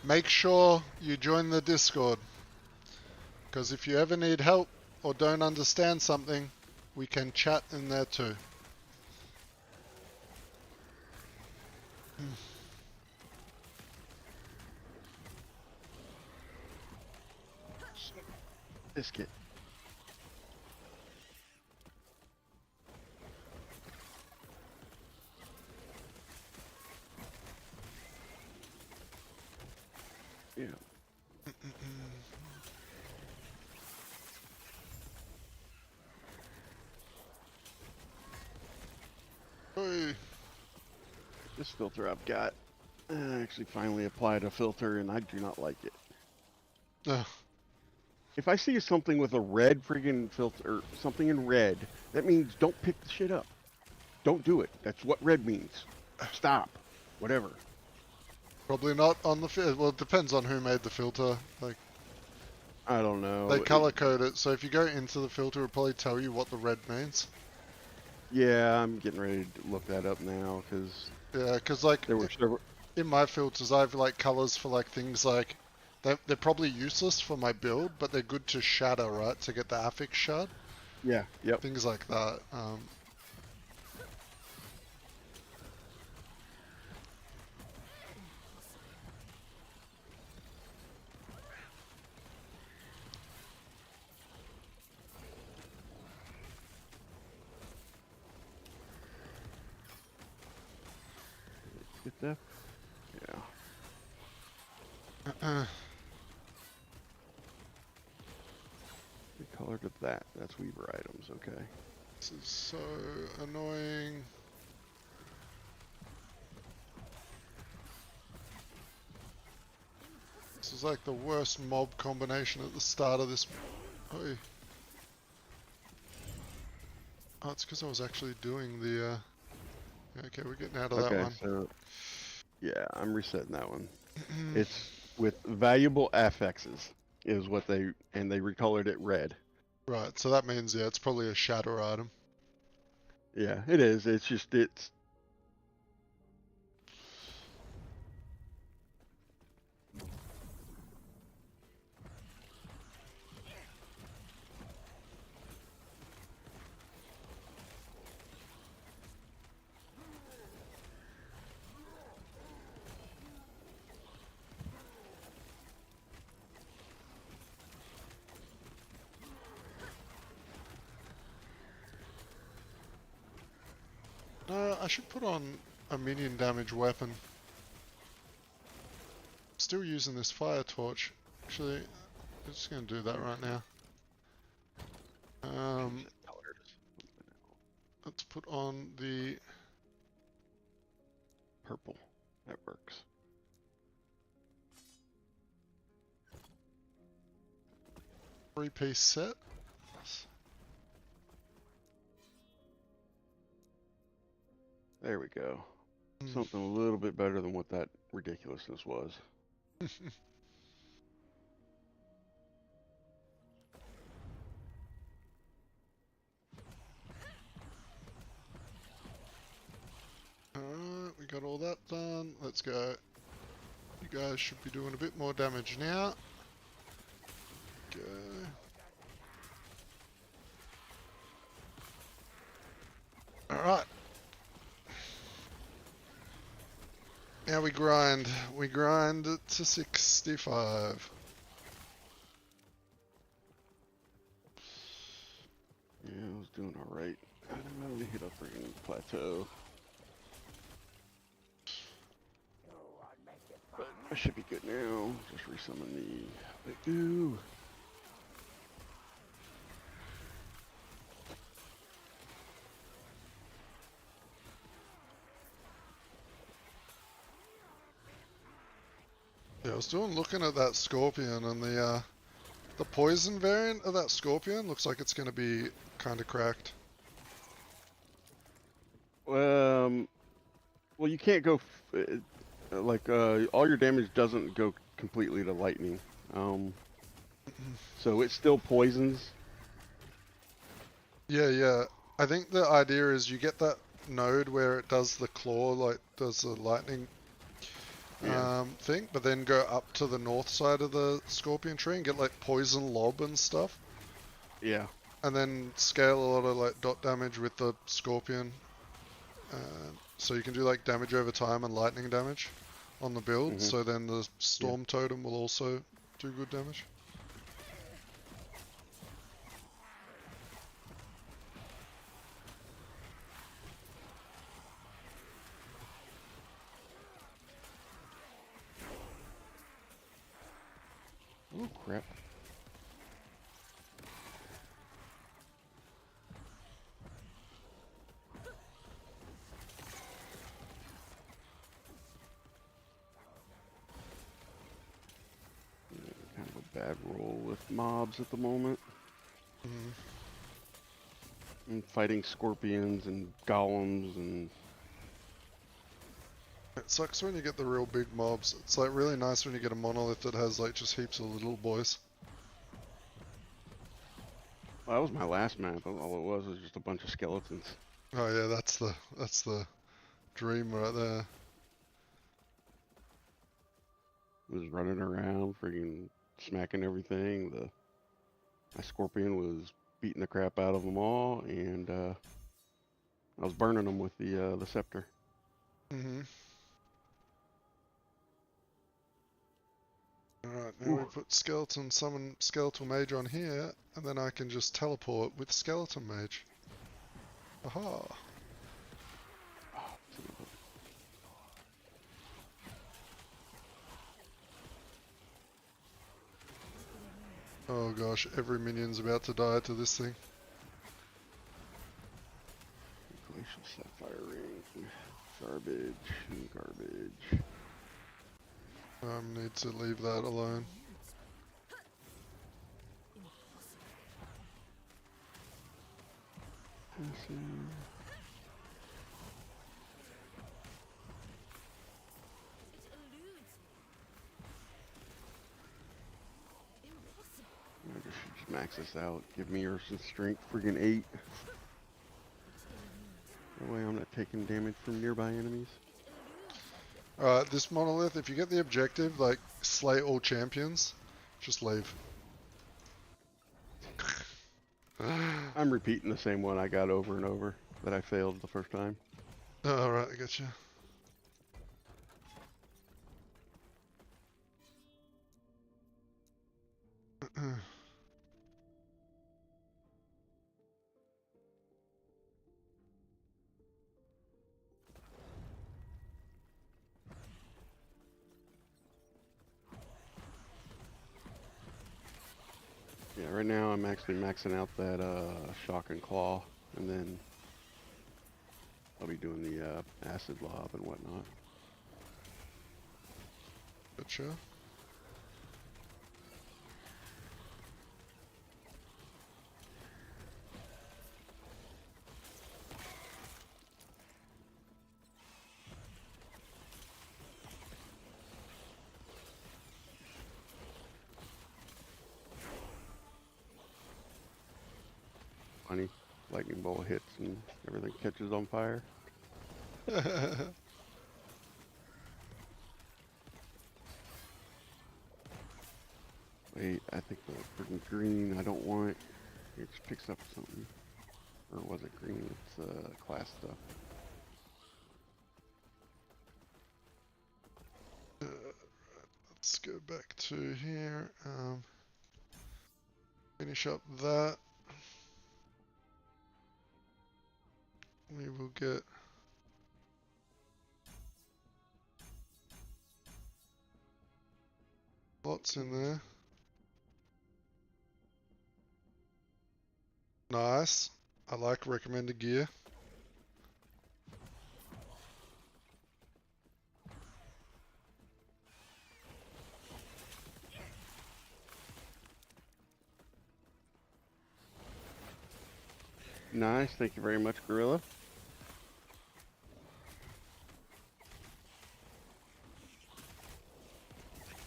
Make sure you join the Discord, because if you ever need help or don't understand something, we can chat in there too. Biscuit. Yeah. Hey. This filter I've got, I actually finally applied a filter and I do not like it. If I see something with a red friggin' filter, or something in red, that means don't pick the shit up. Don't do it. That's what red means. Stop. Whatever. Probably not on the filter. Well, it depends on who made the filter. Like, I don't know. they color code it, so if you go into the filter, it'll probably tell you what the red means. Yeah, I'm getting ready to look that up now because Yeah, because like there were several. in my filters, I have like colors for like things like they're probably useless for my build, but they're good to shatter, right? To get the affix shard, Yeah. Yep. things like that. Get that. Yeah. The color to that. That's Weaver items. Okay. This is so annoying. This is like the worst mob combination at the start of this. Oh, it's because I was actually doing the. Okay, we're getting out of that Okay. one. So yeah, I'm resetting that one. It's with valuable affixes is what they recolored it red. Right, so that means yeah, it's probably a shatter item. Yeah, it is. It's just it's. I should put on a minion damage weapon. Still using this fire torch. Actually, I'm just gonna do that right now. Let's put on the Purple. That works. three-piece set. There we go. Something a little bit better than what that ridiculousness was. Alright, we got all that done. Let's go. You guys should be doing a bit more damage now. Go. Alright. Now we grind. We grind it to 65. Yeah, I was doing alright. I don't know to hit up freaking plateau. But I should be good now. Just resummon the goo. Yeah, I was looking at that scorpion, and the poison variant of that scorpion looks like it's going to be kind of cracked. Well, you can't go all your damage doesn't go completely to lightning. So it still poisons. Yeah. I think the idea is you get that node where it does the claw, like does the lightning thing, but then go up to the north side of the scorpion tree and get like poison lob and stuff. Yeah. And then scale a lot of like dot damage with the scorpion. So you can do like damage over time and lightning damage on the build. So then the storm totem will also do good damage. Oh crap. Kind of a bad roll with mobs at the moment. And fighting scorpions and golems and It sucks when you get the real big mobs. It's like really nice when you get a monolith that has like just heaps of little boys. Well, that was my last map. All it was just a bunch of skeletons. Oh yeah, that's the dream right there. Was running around, freaking smacking everything. My scorpion was beating the crap out of them all, and I was burning them with the scepter. Mhm. Alright, now we put summon skeletal mage on here, and then I can just teleport with skeleton mage. Aha! Oh gosh, every minion's about to die to this thing. Glacial sapphire ring. Garbage. Need to leave that alone. I just max this out. Give me Ursa's strength, friggin' 8. That way I'm not taking damage from nearby enemies. Alright, this monolith, if you get the objective, like, slay all champions, just leave. I'm repeating the same one I got over and over that I failed the first time. Alright, I gotcha. Yeah, right now I'm actually maxing out that shock and claw, and then I'll be doing the acid lob and whatnot. Gotcha. Funny, lightning bolt hits and everything catches on fire. Wait, I think the freaking green I don't want. It just picks up something. Or was it green? It's class stuff. Let's go back to here. Finish up that. We will get lots in there. Nice. I like recommended gear. Nice, thank you very much, Gorilla.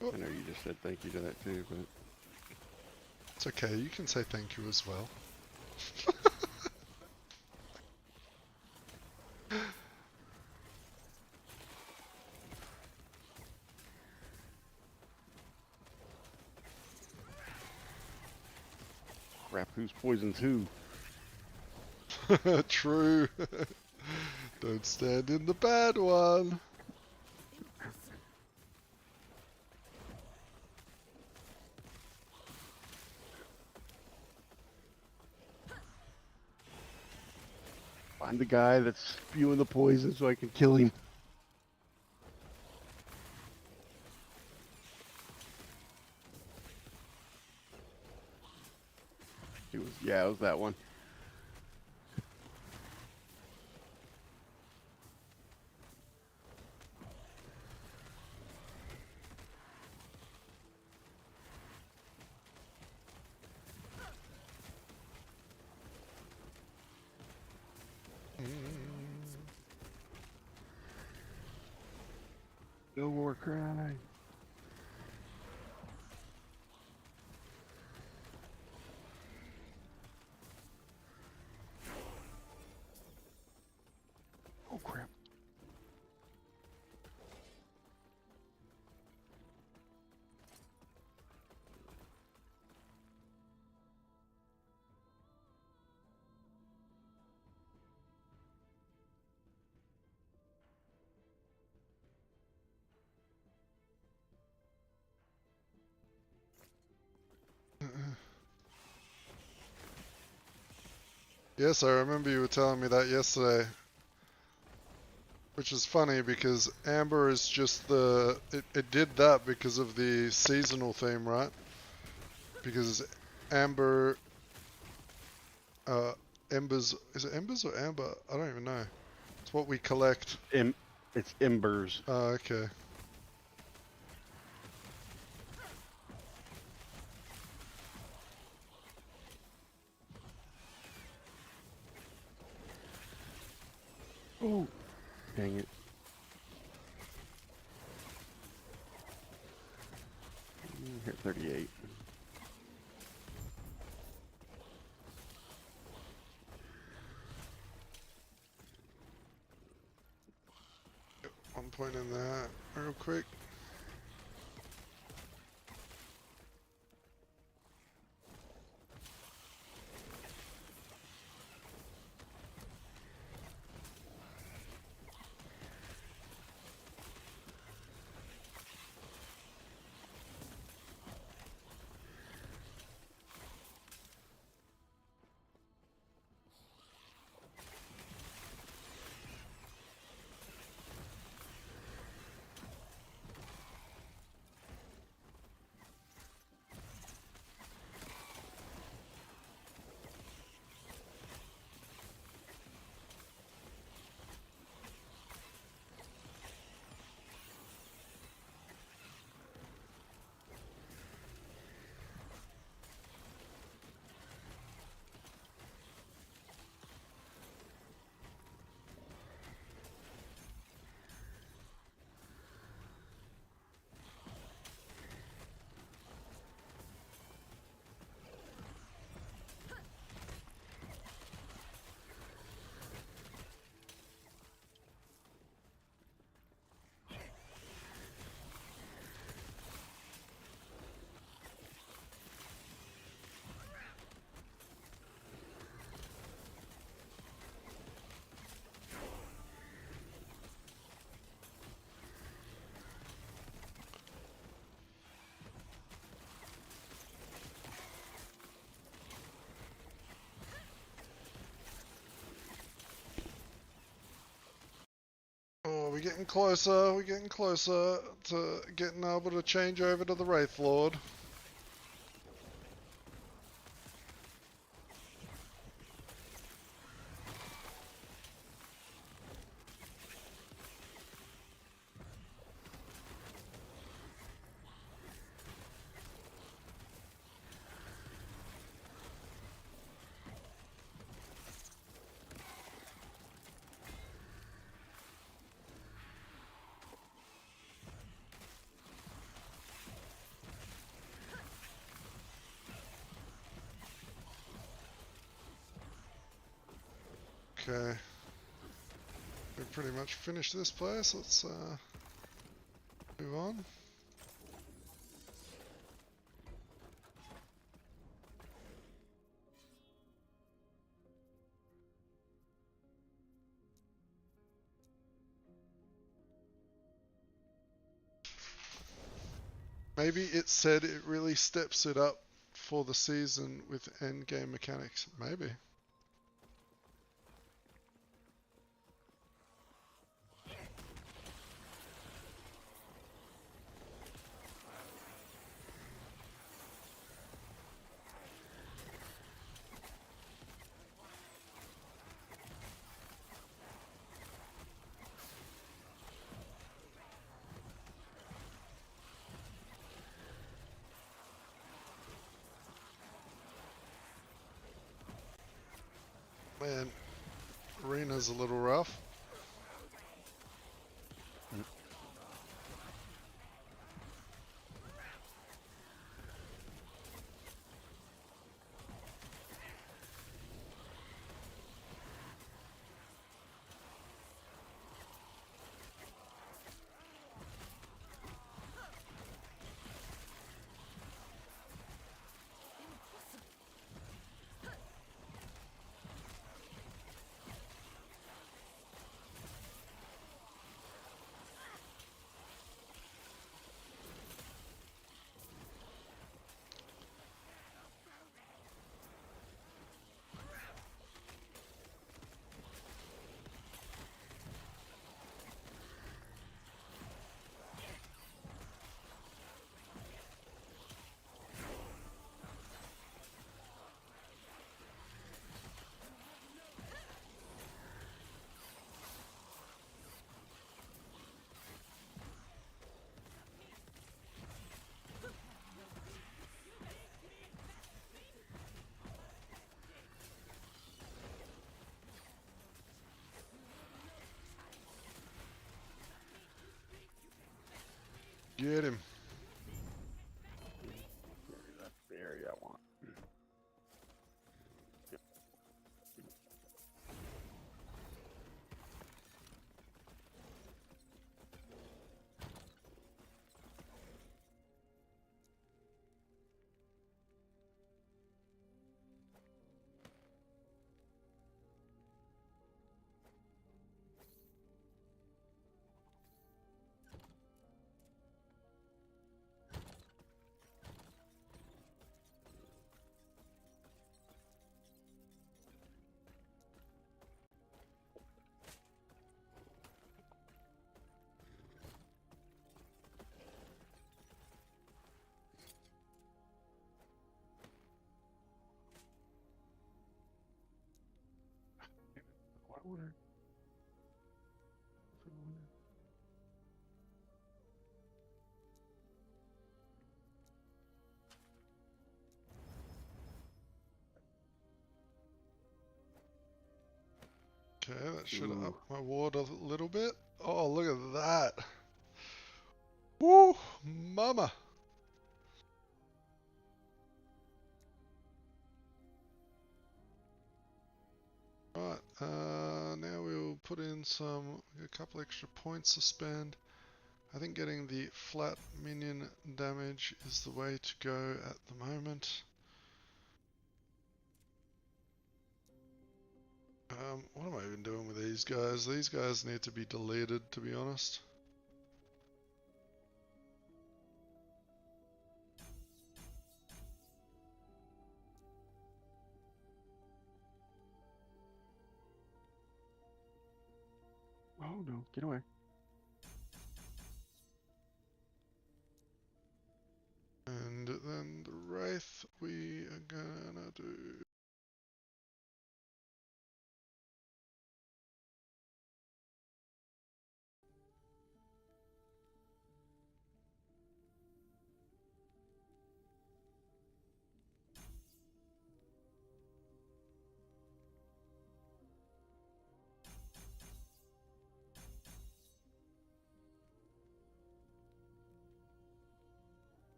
Oh. I know you just said thank you to that too, but It's okay, you can say thank you as well. crap, who's poisoned who? True. Don't stand in the bad one. Find the guy that's spewing the poison so I can kill him. Yeah, it was that one. Go Warcry. Oh crap. Yes, I remember you were telling me that yesterday. Which is funny because Amber is just it did that because of the seasonal theme, right? Because Amber, Embers, is it Embers or Amber? I don't even know. It's what we collect. It's embers. Oh, okay. Oh, dang it. Hit 38. One point in that real quick. Oh, we're getting closer. We're getting closer to getting able to change over to the Wraith Lord. Okay. We've pretty much finished this place. Let's move on. Maybe it said it really steps it up for the season with end game mechanics. Maybe. Man, arena's a little rough. want. Yep. What order? Okay, that should Ooh. up my ward a little bit. Oh, look at that. Woo, mama. Right, now we'll put in a couple extra points to spend. I think getting the flat minion damage is the way to go at the moment. What am I even doing with these guys? These guys need to be deleted, to be honest. Oh no, get away. And then the Wraith we are gonna do.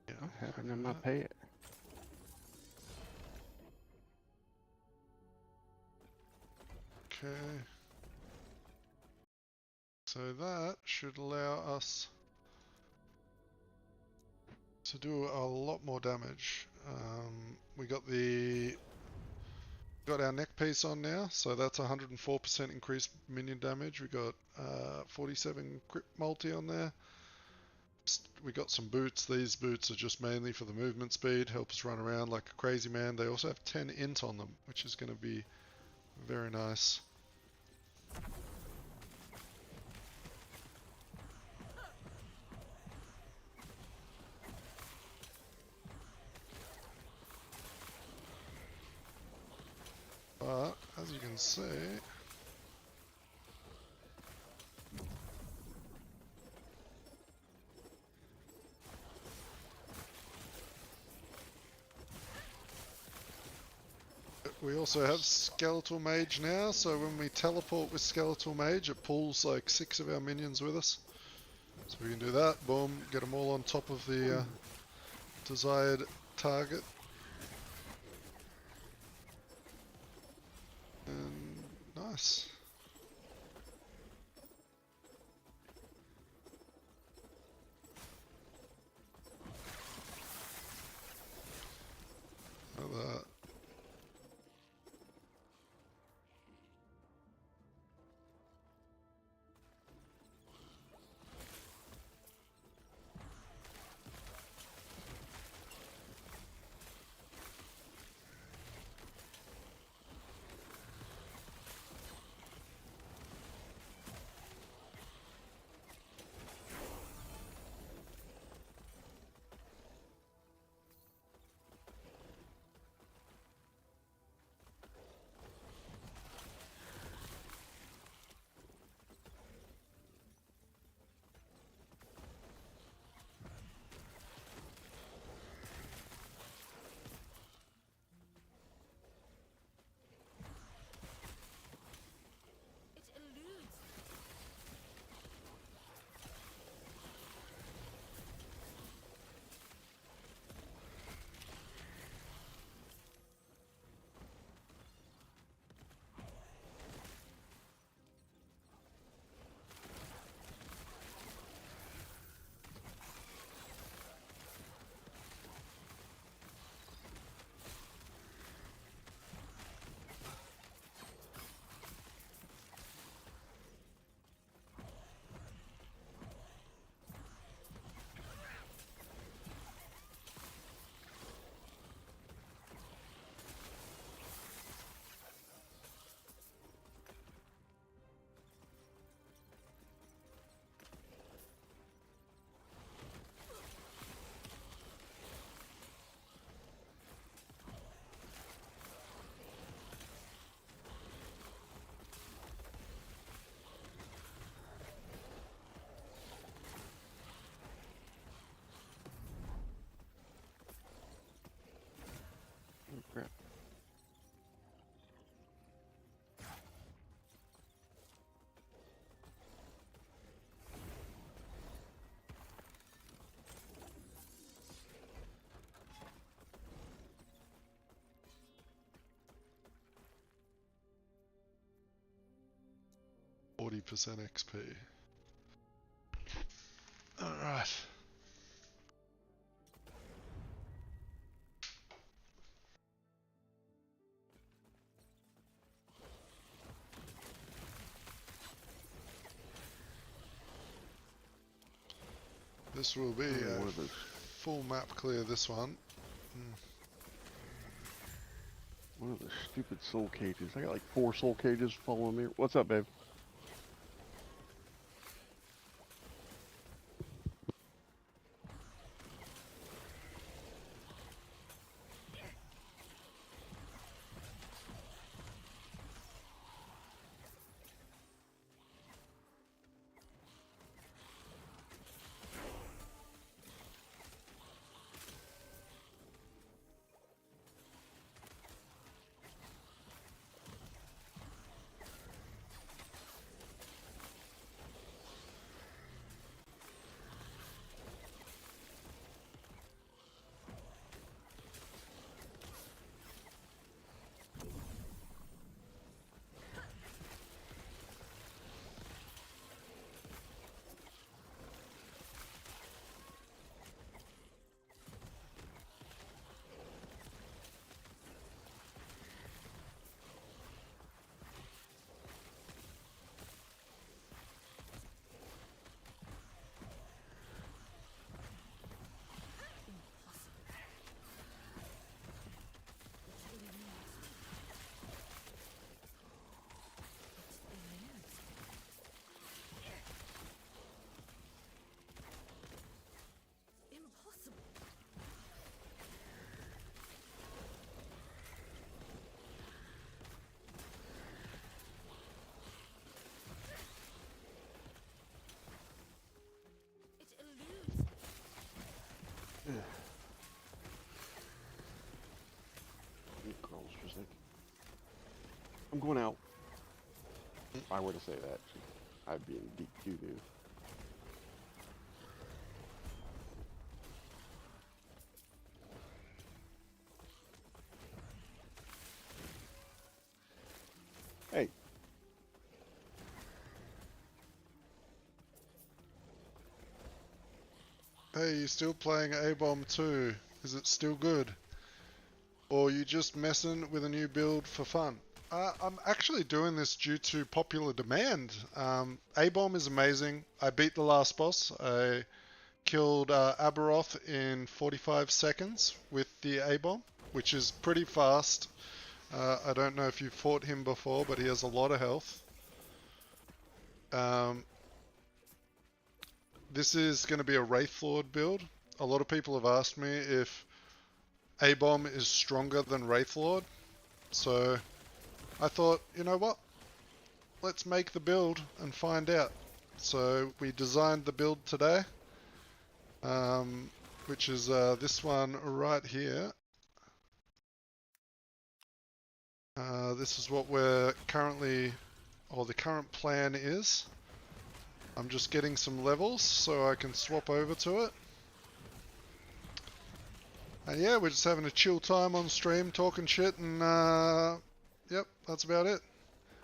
Yeah, What happened to look my at that. pet? Okay. So that should allow us to do a lot more damage. We got our neck piece on now, so that's 104% increased minion damage. We got 47 crit multi on there. We got some boots. These boots are just mainly for the movement speed, help us run around like a crazy man. They also have 10 int on them, which is going to be very nice. But as you can see, we also have Skeletal Mage now, so when we teleport with Skeletal Mage, it pulls like 6 of our minions with us. So we can do that, boom, get them all on top of the desired target. And nice. Look at that. Crap. %, XP. Alright. This will be a One of those. full map clear, this one. One of the stupid soul cages. I got like 4 soul cages following me. What's up, babe? I'm going out. If I were to say that, I'd be in deep doo-doo. Hey. Hey, you still playing A-Bomb 2? Is it still good? Or you just messing with a new build for fun? I'm actually doing this due to popular demand. A-Bomb is amazing. I beat the last boss. I killed Aberoth in 45 seconds with the A-Bomb, which is pretty fast. I don't know if you've fought him before, but he has a lot of health. This is going to be a WRAITHLORD build. A lot of people have asked me if A-Bomb is stronger than WRAITHLORD. So I thought, you know what? Let's make the build and find out. So we designed the build today, which is this one right here. This is what we're currently, or the current plan is. I'm just getting some levels so I can swap over to it. And yeah, we're just having a chill time on stream, talking shit, and yep, that's about it.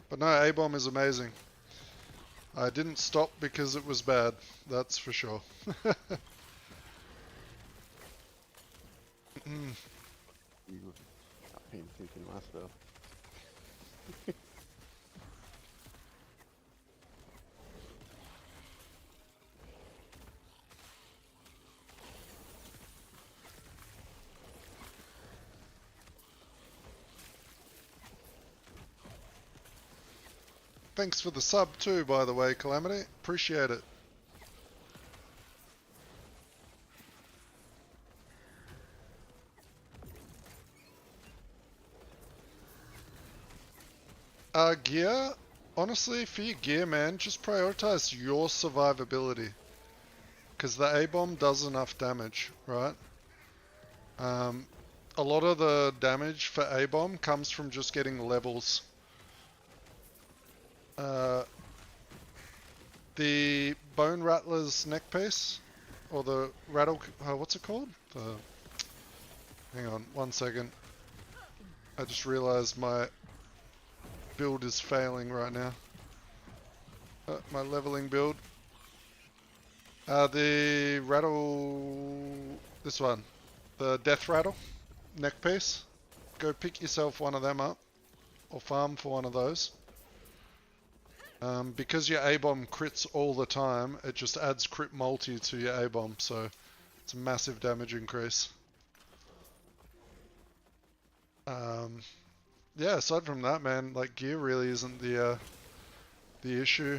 But no, A-Bomb is amazing. I didn't stop because it was bad, that's for sure. You not paying attention to my stuff. Thanks for the sub too, by the way, Calamity. Appreciate it. Gear, honestly, for your gear, man, just prioritize your survivability. Because the A-Bomb does enough damage, right? A a lot of the damage for A-bomb comes from just getting levels. The Bone Rattler's neck piece, or the rattle, what's it called? Hang on, 1 second. I just realized my build is failing right now. My leveling build. The rattle, this one, the death rattle, neck piece. Go pick yourself one of them up, or farm for one of those. Because your A-bomb crits all the time, it just adds crit multi to your A-bomb, so it's a massive damage increase. Yeah, aside from that, man, like gear really isn't the issue.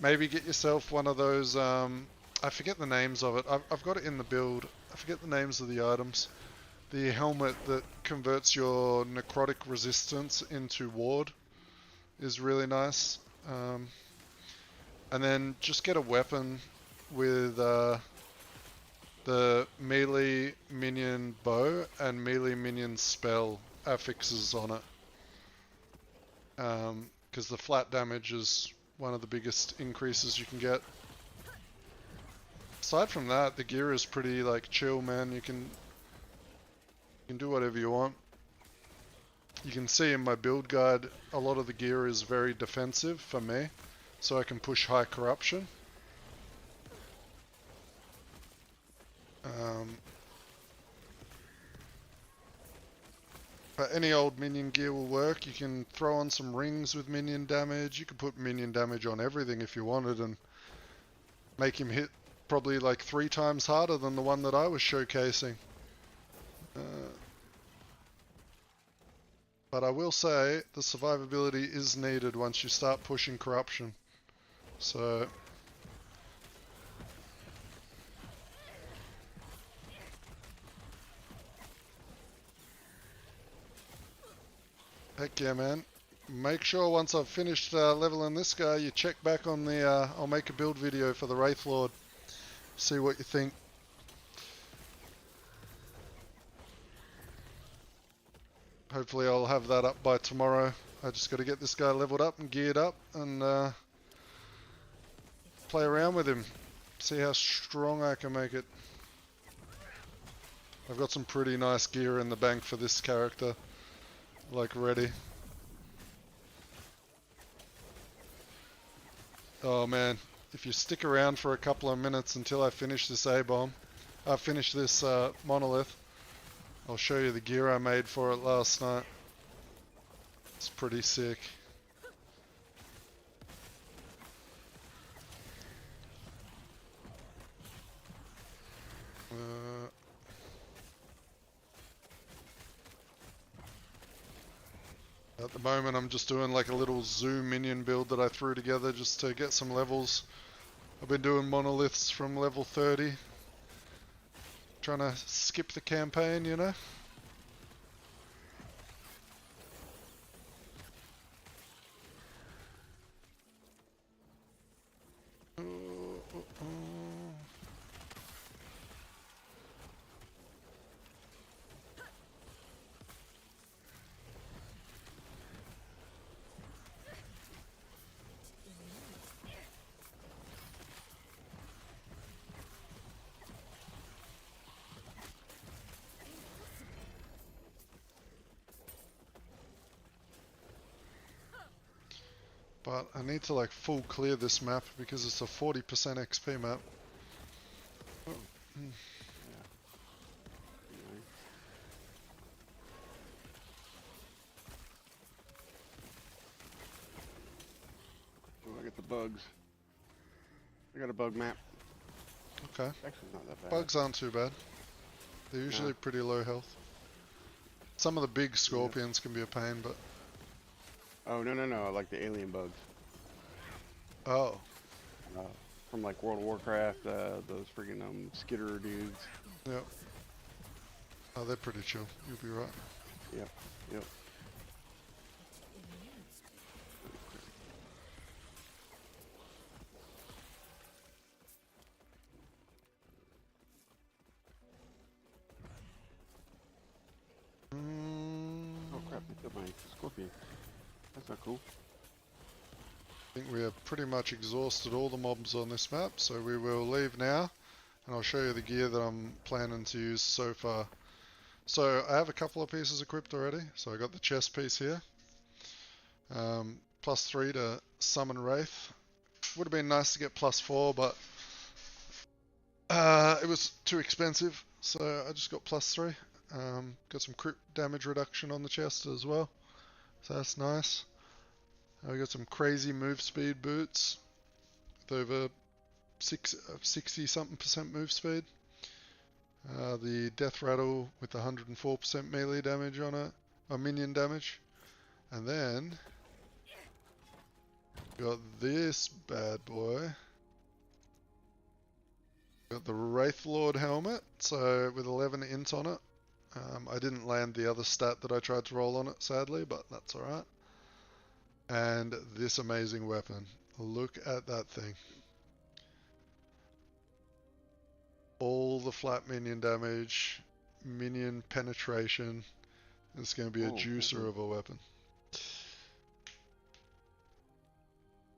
Maybe get yourself one of those, I forget the names of it. I've got it in the build. I forget the names of the items. The helmet that converts your necrotic resistance into ward is really nice. And then just get a weapon with the melee minion bow and melee minion spell affixes on it. Because the flat damage is one of the biggest increases you can get. Aside from that, the gear is pretty like chill, man. You can do whatever you want. You can see in my build guide, a lot of the gear is very defensive for me, so I can push high corruption. But any old minion gear will work. You can throw on some rings with minion damage. You can put minion damage on everything if you wanted and make him hit probably like 3 times harder than the one that I was showcasing. But I will say the survivability is needed once you start pushing corruption. So heck yeah, man. Make sure once I've finished leveling this guy, you check back on the, I'll make a build video for the WRAITHLORD. See what you think. Hopefully I'll have that up by tomorrow. I just got to get this guy leveled up and geared up and play around with him. See how strong I can make it. I've got some pretty nice gear in the bank for this character. Like ready. Oh man, if you stick around for a couple of minutes until I finish this A-bomb, I finish this monolith, I'll show you the gear I made for it last night. It's pretty sick. At the moment I'm just doing like a little zoo minion build that I threw together just to get some levels. I've been doing monoliths from level 30. Trying to skip the campaign, you know? But I need to like full clear this map because it's a 40% XP map. Oh. Oh, I got the bugs. I got a bug map. Okay. Actually, not that bad. Bugs aren't too bad. They're usually pretty low health. Some of the big scorpions can be a pain, but... Oh, no, I like the alien bugs. Oh. From like World of Warcraft, those freaking skitter dudes. Yep. Oh, they're pretty chill. You'll be right. Yep. crap, picked up my scorpion. That's not cool. I think we have pretty much exhausted all the mobs on this map, so we will leave now, and I'll show you the gear that I'm planning to use so far. So I have a couple of pieces equipped already. So I got the chest piece here, +3 to summon Wraith. Would have been nice to get +4, but it was too expensive, so I just got +3. Got some crit damage reduction on the chest as well, so that's nice. I got some crazy move speed boots with over 60 something% move speed. The death rattle with 104% melee damage on it, or minion damage. And then got this bad boy. Got the WRAITHLORD helmet, so with 11 int on it. I didn't land the other stat that I tried to roll on it, sadly, but that's alright. And this amazing weapon. Look at that thing. All the flat minion damage, minion penetration. It's going to be a juicer of a weapon.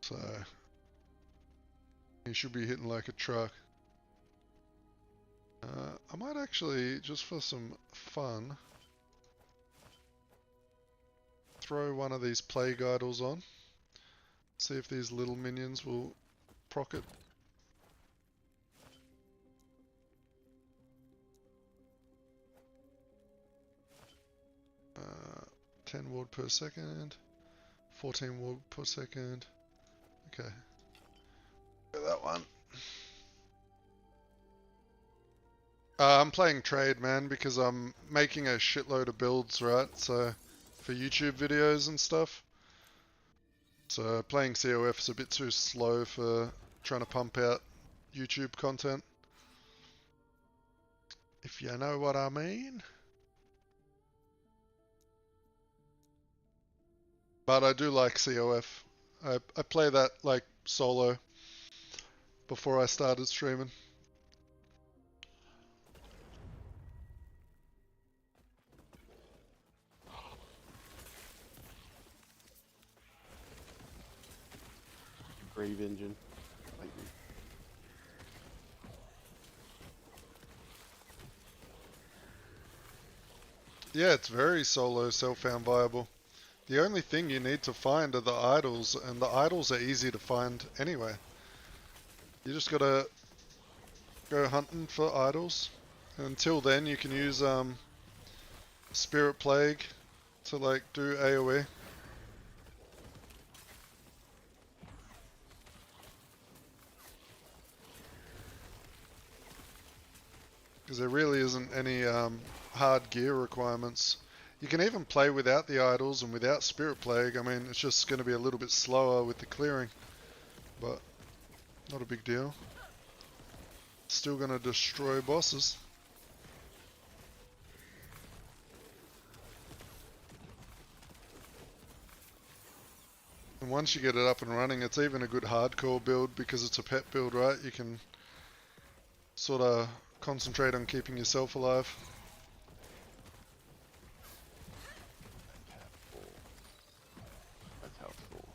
So, he should be hitting like a truck. I might actually, just for some fun, throw one of these plague idols on. See if these little minions will proc it. Uh, 10 ward per second, 14 ward per second. Okay, got that one. I'm playing trade, man, because I'm making a shitload of builds, right? So, for YouTube videos and stuff. So, playing COF is a bit too slow for trying to pump out YouTube content. If you know what I mean. But I do like COF. I play that like solo before I started streaming. Grave engine. Lightning. Yeah, it's very solo self-found viable. The only thing you need to find are the idols, and the idols are easy to find anyway. You just gotta go hunting for idols. Until then, you can use Spirit Plague to like do AoE. Because there really isn't any hard gear requirements. You can even play without the idols and without Spirit Plague. I mean, it's just going to be a little bit slower with the clearing, but not a big deal. Still going to destroy bosses. And once you get it up and running, it's even a good hardcore build because it's a pet build, right? You can sort of concentrate on keeping yourself alive. That's helpful.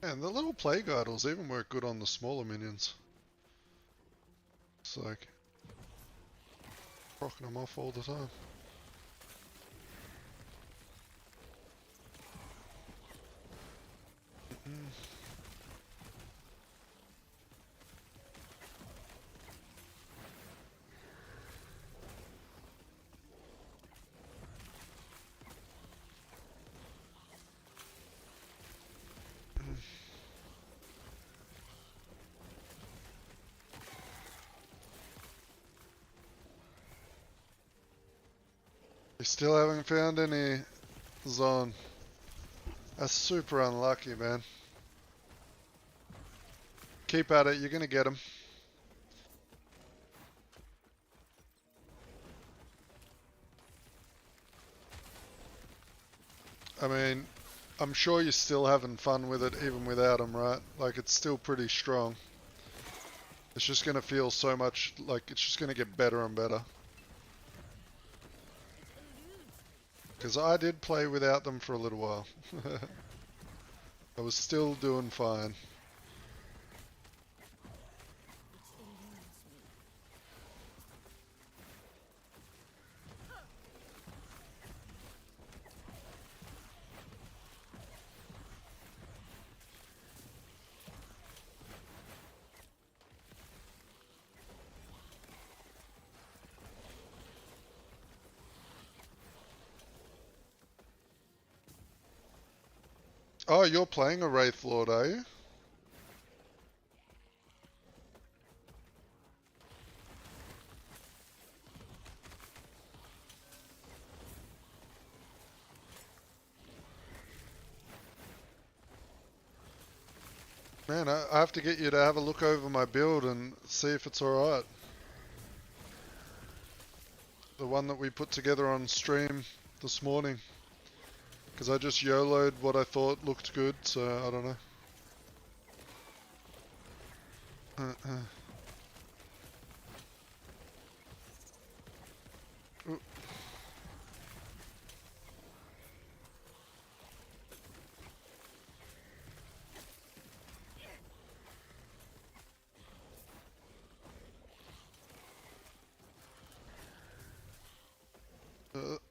And the little plague idols even work good on the smaller minions. It's like rocking them off all the time. You still haven't found any Zon. That's super unlucky, man. Keep at it, you're gonna get him. I mean, I'm sure you're still having fun with it even without him, right? Like, it's still pretty strong. It's just gonna feel so much like it's just gonna get better and better. Because I did play without them for a little while. I was still doing fine. Oh, you're playing a Wraith Lord, are you? Man, I have to get you to have a look over my build and see if it's alright. The one that we put together on stream this morning. Because I just YOLO'd what I thought looked good, so I don't know. Ooh.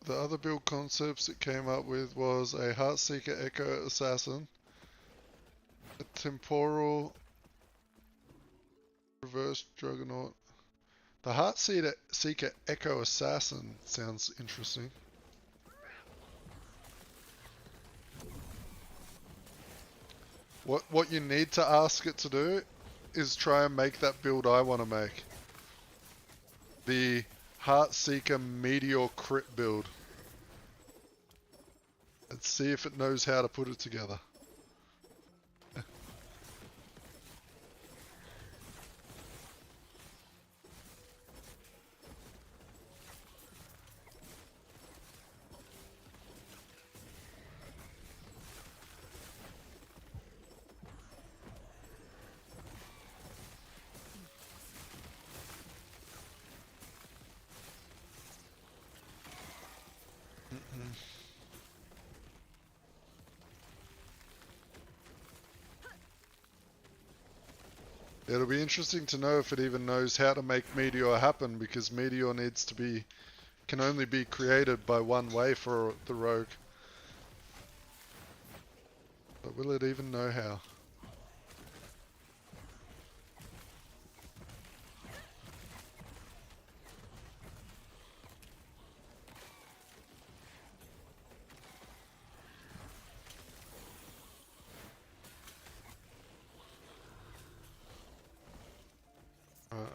The other build concepts it came up with was a Heartseeker Echo Assassin, a Temporal Reverse Juggernaut. The Heartseeker Echo Assassin sounds interesting. What you need to ask it to do is try and make that build I want to make. The Heartseeker Meteor Crit build. And see if it knows how to put it together. It'll be interesting to know if it even knows how to make Meteor happen, because Meteor can only be created by one way for the rogue. But will it even know how?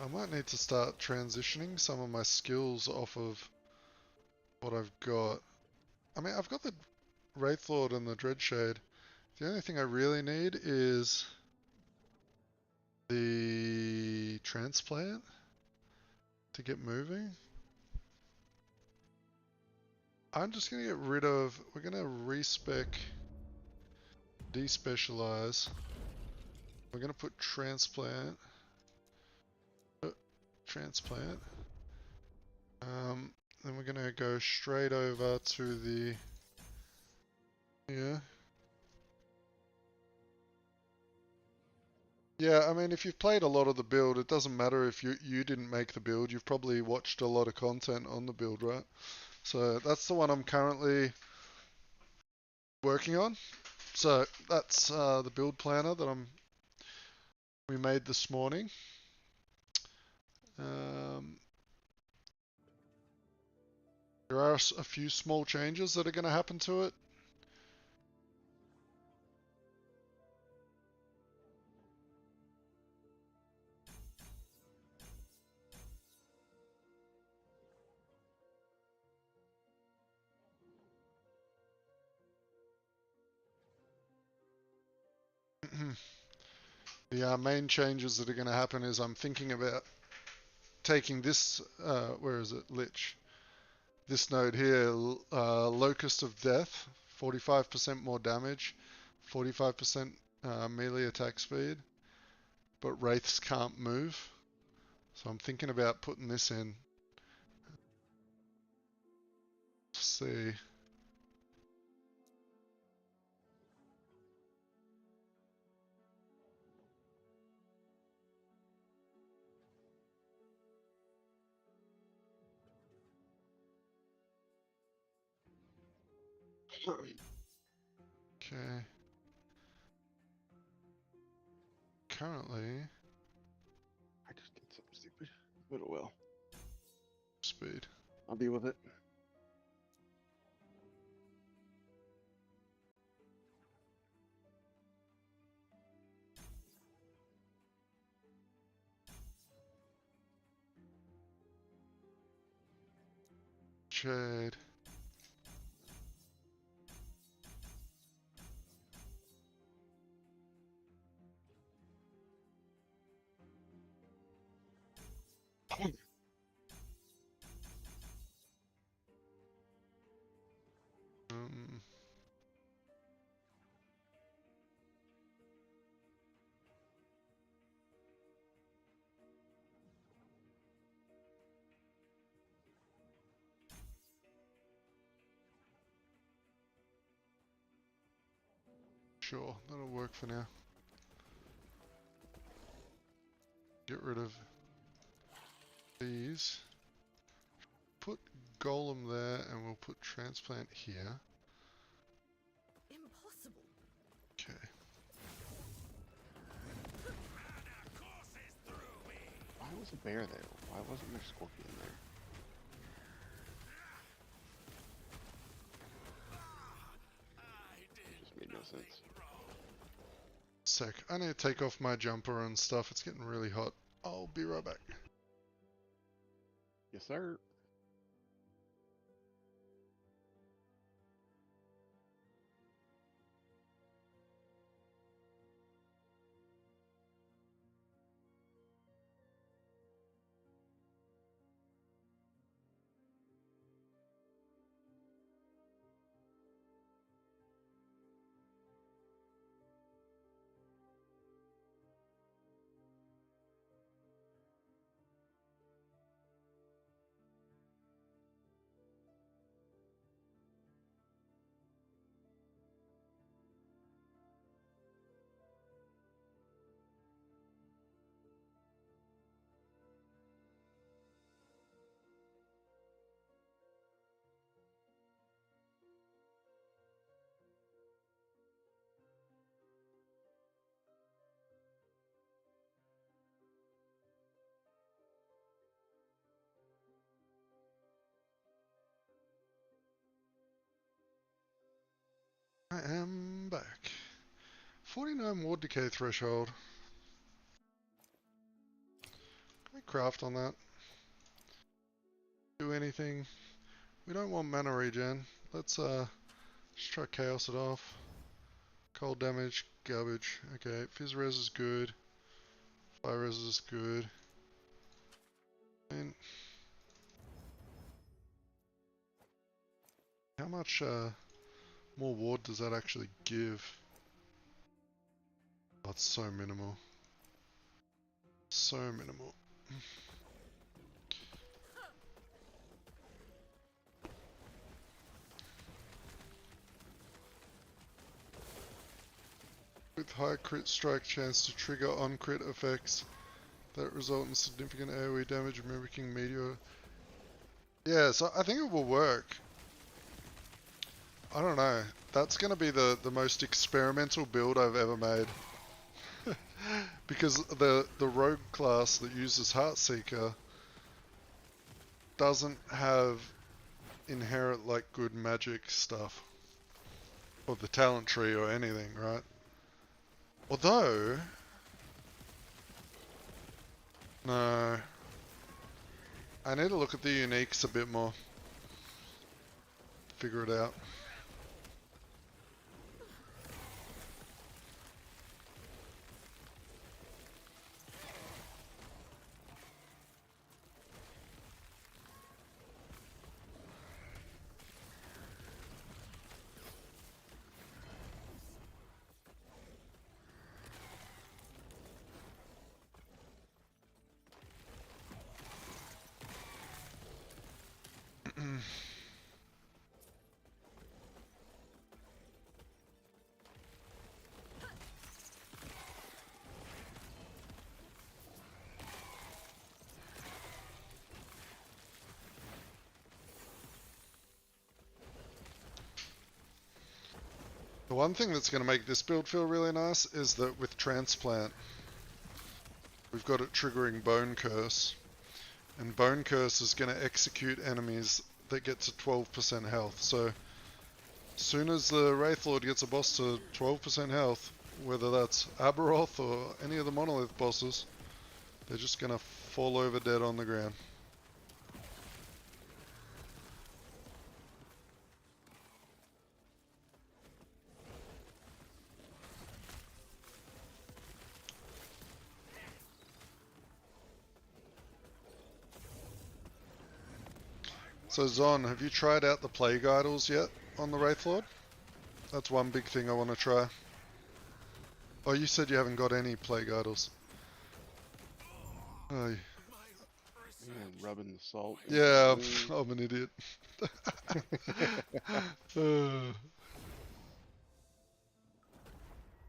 I might need to start transitioning some of my skills off of what I've got. I mean, I've got the Wraithlord and the Dreadshade. The only thing I really need is the transplant to get moving. I'm just going to get rid of, we're going to respec, despecialize. We're going to put transplant. Transplant. Then we're going to go straight over to the, Yeah, I mean, if you've played a lot of the build, it doesn't matter if you didn't make the build. You've probably watched a lot of content on the build, right? So that's the one I'm currently working on. So that's the build planner that we made this morning. There are a few small changes that are going to happen to it. The main changes that are going to happen is I'm thinking about taking this, where is it, Lich? This node here, Locust of Death, 45% more damage, 45% melee attack speed, but Wraiths can't move. So I'm thinking about putting this in. Let's see. Okay. Currently, I just did something stupid. But oh well. speed. I'll deal with it. Shade. Um, sure, that'll work for now. Get rid of these. Put Golem there, and we'll put Transplant here. Impossible. Okay. Why was a bear there? Why wasn't there scorpion there? Just made no sense. Sec. I need to take off my jumper and stuff. It's getting really hot. I'll be right back. Yes, sir. I am back. 49 ward decay threshold. Can we craft on that? Do anything? We don't want mana regen. Let's just try chaos it off. Cold damage, garbage. Okay, fizz res is good. Fire res is good. And how much more ward does that actually give? Oh, it's so minimal. So minimal. With high crit strike chance to trigger on crit effects that result in significant AoE damage mimicking meteor. Yeah, so I think it will work. I don't know. That's going to be the most experimental build I've ever made. Because the rogue class that uses Heartseeker doesn't have inherent like good magic stuff. Or the talent tree or anything, right? Although... No. I need to look at the uniques a bit more. Figure it out. The one thing that's going to make this build feel really nice is that with Transplant, we've got it triggering Bone Curse. And Bone Curse is going to execute enemies that get to 12% health. So, as soon as the Wraithlord gets a boss to 12% health, whether that's Aberoth or any of the Monolith bosses, they're just going to fall over dead on the ground. So Zon, have you tried out the Plague Idols yet on the Wraithlord? That's one big thing I want to try. Oh, you said you haven't got any Plague Idols. Oh, Man, rubbing the salt. into yeah, the wound. I'm an idiot. Uh,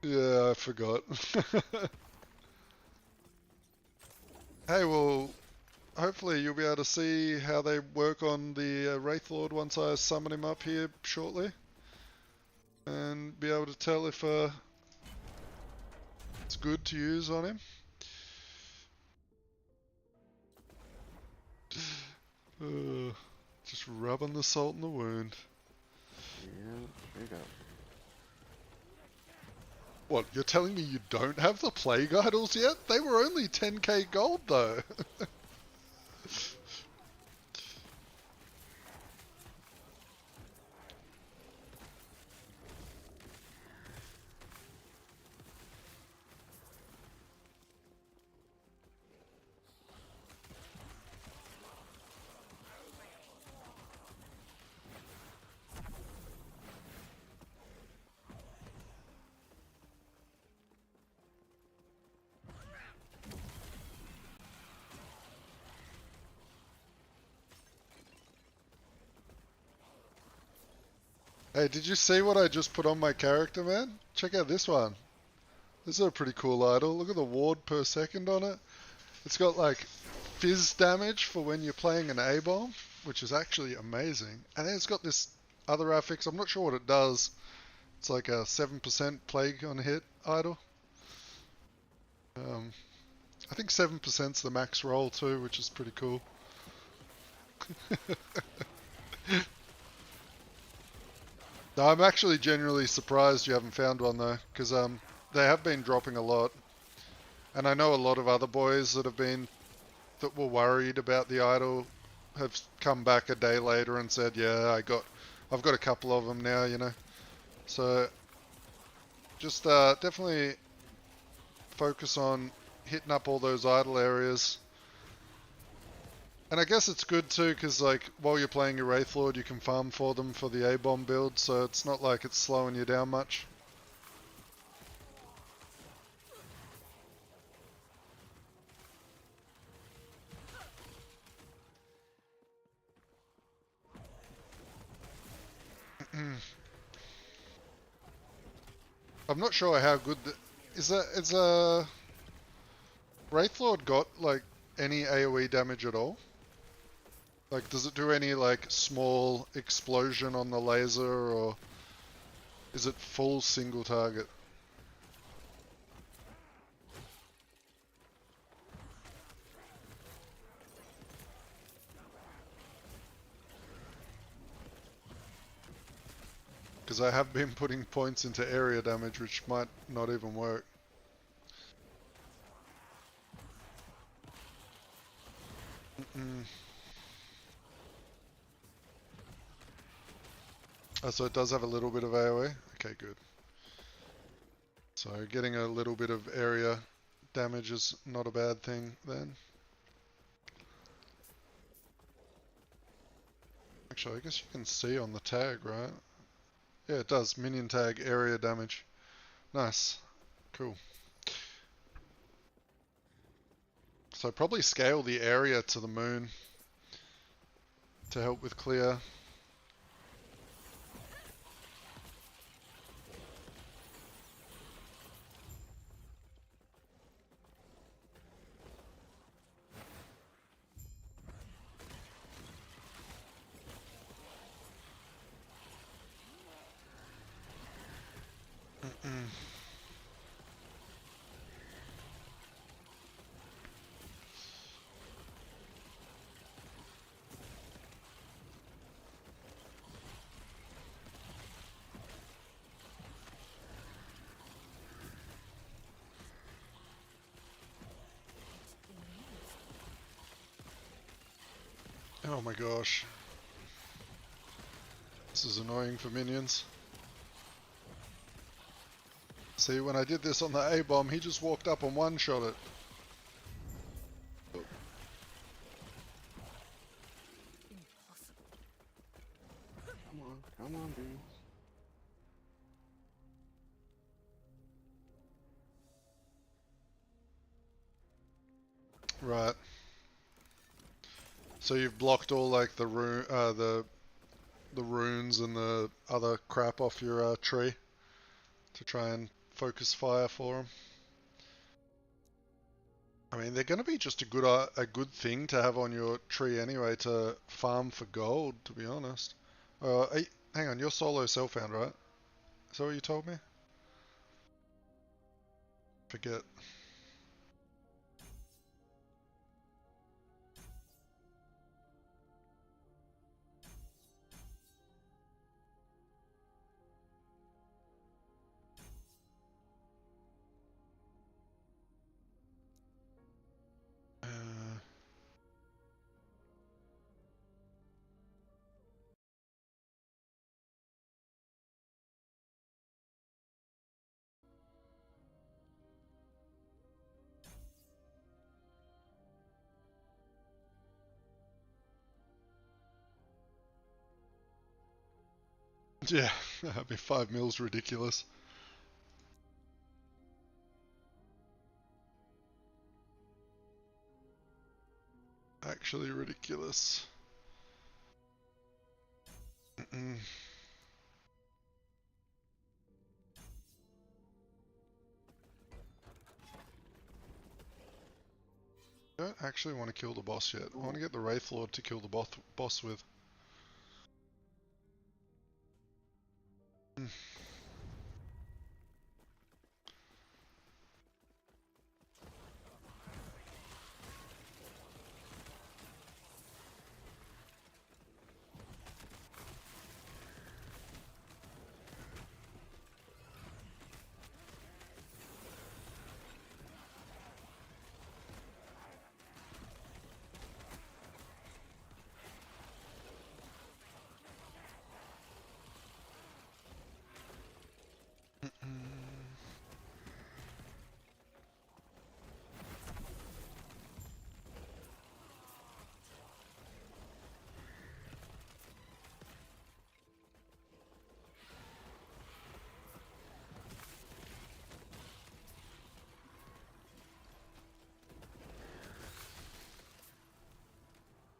yeah, I forgot. Hey, well, hopefully you'll be able to see how they work on the Wraithlord once I summon him up here shortly. And be able to tell if it's good to use on him. Just rubbing the salt in the wound. Yeah, straight up. What, you're telling me you don't have the Plague Idols yet? They were only 10k gold though. Hey, did you see what I just put on my character, man? Check out this one. This is a pretty cool idol. Look at the ward per second on it. It's got like fizz damage for when you're playing an A-bomb, which is actually amazing. And then it's got this other affix. I'm not sure what it does. It's like a 7% plague on hit idol. I think 7%'s the max roll too, which is pretty cool. No, I'm actually genuinely surprised you haven't found one though, because they have been dropping a lot, and I know a lot of other boys that were worried about the idol have come back a day later and said, yeah, I've got a couple of them now, you know. So just definitely focus on hitting up all those idle areas. And I guess it's good too, because like while you're playing your Wraithlord, you can farm for them for the A-bomb build, so it's not like it's slowing you down much. I'm not sure how good is Wraithlord got like any AoE damage at all? Like, does it do any like small explosion on the laser, or is it full single target? Because I have been putting points into area damage, which might not even work. Oh, so it does have a little bit of AoE? Okay, good. So getting a little bit of area damage is not a bad thing then. Actually, I guess you can see on the tag, right? Yeah, it does. Minion tag, area damage. Nice. Cool. So probably scale the area to the moon to help with clear. Oh my gosh. This is annoying for minions. See, when I did this on the A-bomb, he just walked up and one-shot it. Come on, dudes. Right. So you've blocked all like the runes and the other crap off your tree to try and focus fire for them. I mean, they're going to be just a good thing to have on your tree anyway to farm for gold, to be honest. Hang on, you're solo self-found, right? Is that what you told me? Forget. Uh, yeah, that'd be 5 mils ridiculous. Actually ridiculous. I don't actually want to kill the boss yet. I want to get the WRAITHLORD to kill the boss with.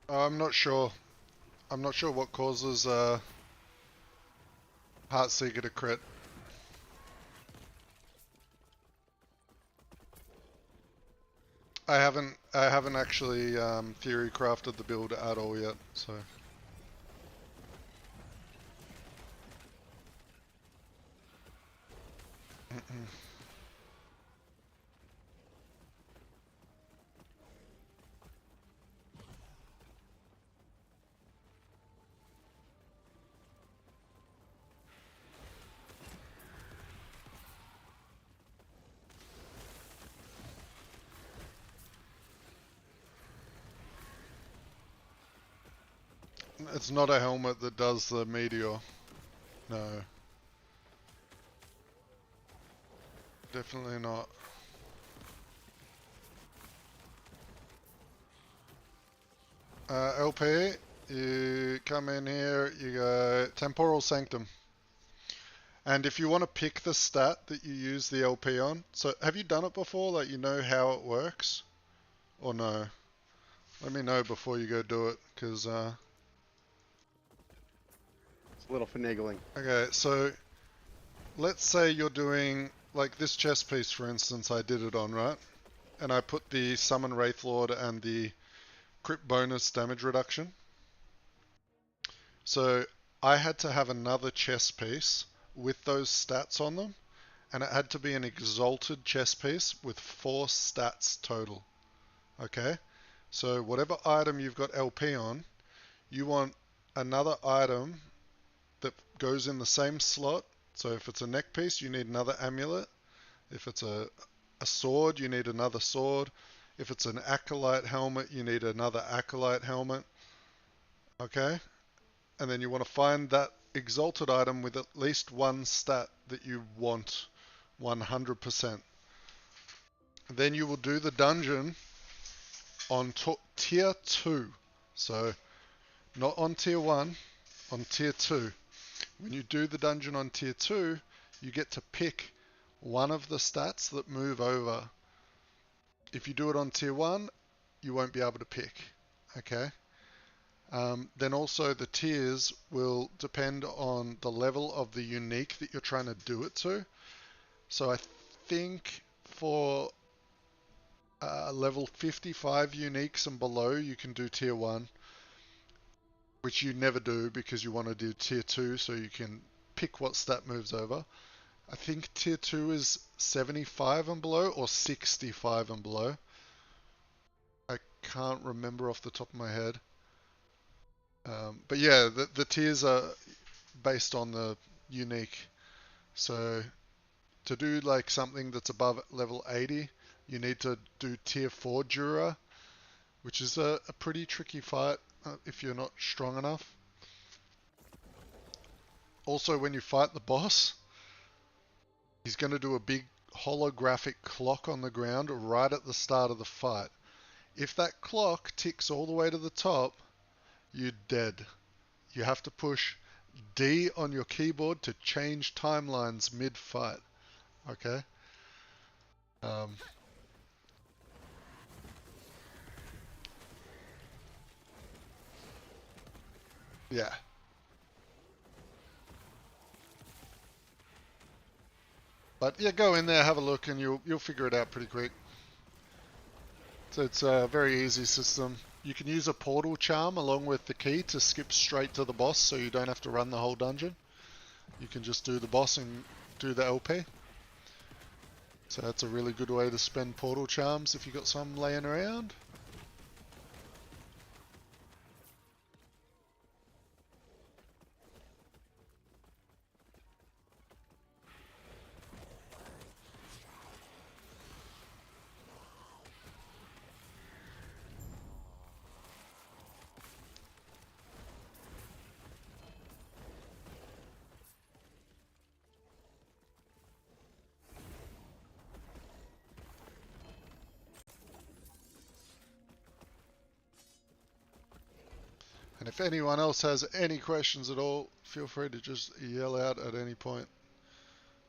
I'm not sure. I'm not sure what causes Heartseeker to crit. I haven't actually theory crafted the build at all yet, so. It's not a helmet that does the meteor. No. Definitely not. LP, you come in here, you go Temporal Sanctum. And if you want to pick the stat that you use the LP on, so have you done it before? Like you know how it works? Or no? Let me know before you go do it, because It's a little finagling. okay, so let's say you're doing like this chest piece, for instance. I did it on, right? And I put the summon WRAITHLORD and the crit bonus damage reduction. So I had to have another chest piece with those stats on them, and it had to be an exalted chest piece with 4 stats total. Okay? So whatever item you've got LP on, you want another item that goes in the same slot. So if it's a neck piece, you need another amulet. If it's a sword, you need another sword. If it's an acolyte helmet, you need another acolyte helmet. Okay? And then you want to find that exalted item with at least one stat that you want 100%. Then you will do the dungeon on tier 2. So, not on tier 1, on tier 2. When you do the dungeon on tier 2, you get to pick one of the stats that move over. If you do it on tier 1, you won't be able to pick. Okay? Then also the tiers will depend on the level of the unique that you're trying to do it to. So I think for level 55 uniques and below, you can do tier 1, which you never do because you want to do tier 2 so you can pick what stat moves over. I think tier 2 is 75 and below or 65 and below. I can't remember off the top of my head. But yeah, the tiers are based on the unique. So to do like something that's above level 80, you need to do tier 4 Jura, which is a pretty tricky fight if you're not strong enough. Also, when you fight the boss, he's going to do a big holographic clock on the ground right at the start of the fight. If that clock ticks all the way to the top, you're dead. You have to push D on your keyboard to change timelines mid-fight. Okay? Yeah. But yeah, go in there, have a look, and you'll figure it out pretty quick. So it's a very easy system. You can use a portal charm along with the key to skip straight to the boss, so you don't have to run the whole dungeon. You can just do the boss and do the LP. So that's a really good way to spend portal charms if you got some laying around. And if anyone else has any questions at all, feel free to just yell out at any point.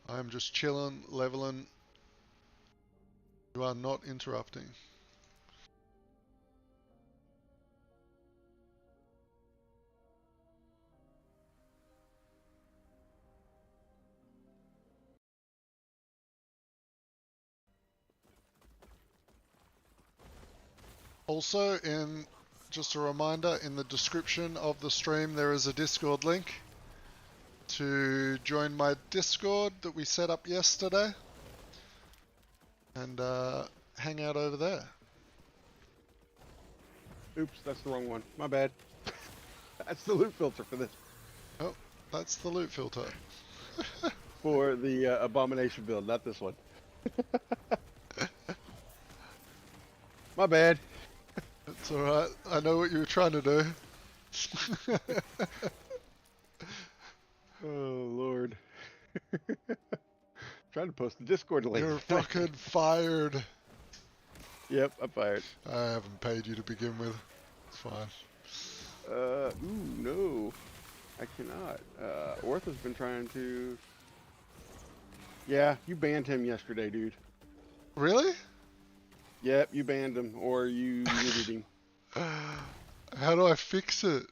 I'm just chilling, leveling. You are not interrupting. Also, just a reminder, in the description of the stream there is a Discord link to join my Discord that we set up yesterday and hang out over there. Oops, that's the wrong one. My bad. That's the loot filter for this. Oh, that's the loot filter. For the abomination build, not this one. My bad. It's alright, I know what you were trying to do. Oh, Lord. Trying to post the Discord link. You're fucking fired. Yep, I'm fired. I haven't paid you to begin with. It's fine. Ooh, no. I cannot. Ortha's been trying to... Yeah, you banned him yesterday, dude. Really? Yep, you banned him, or you muted him. How do I fix it?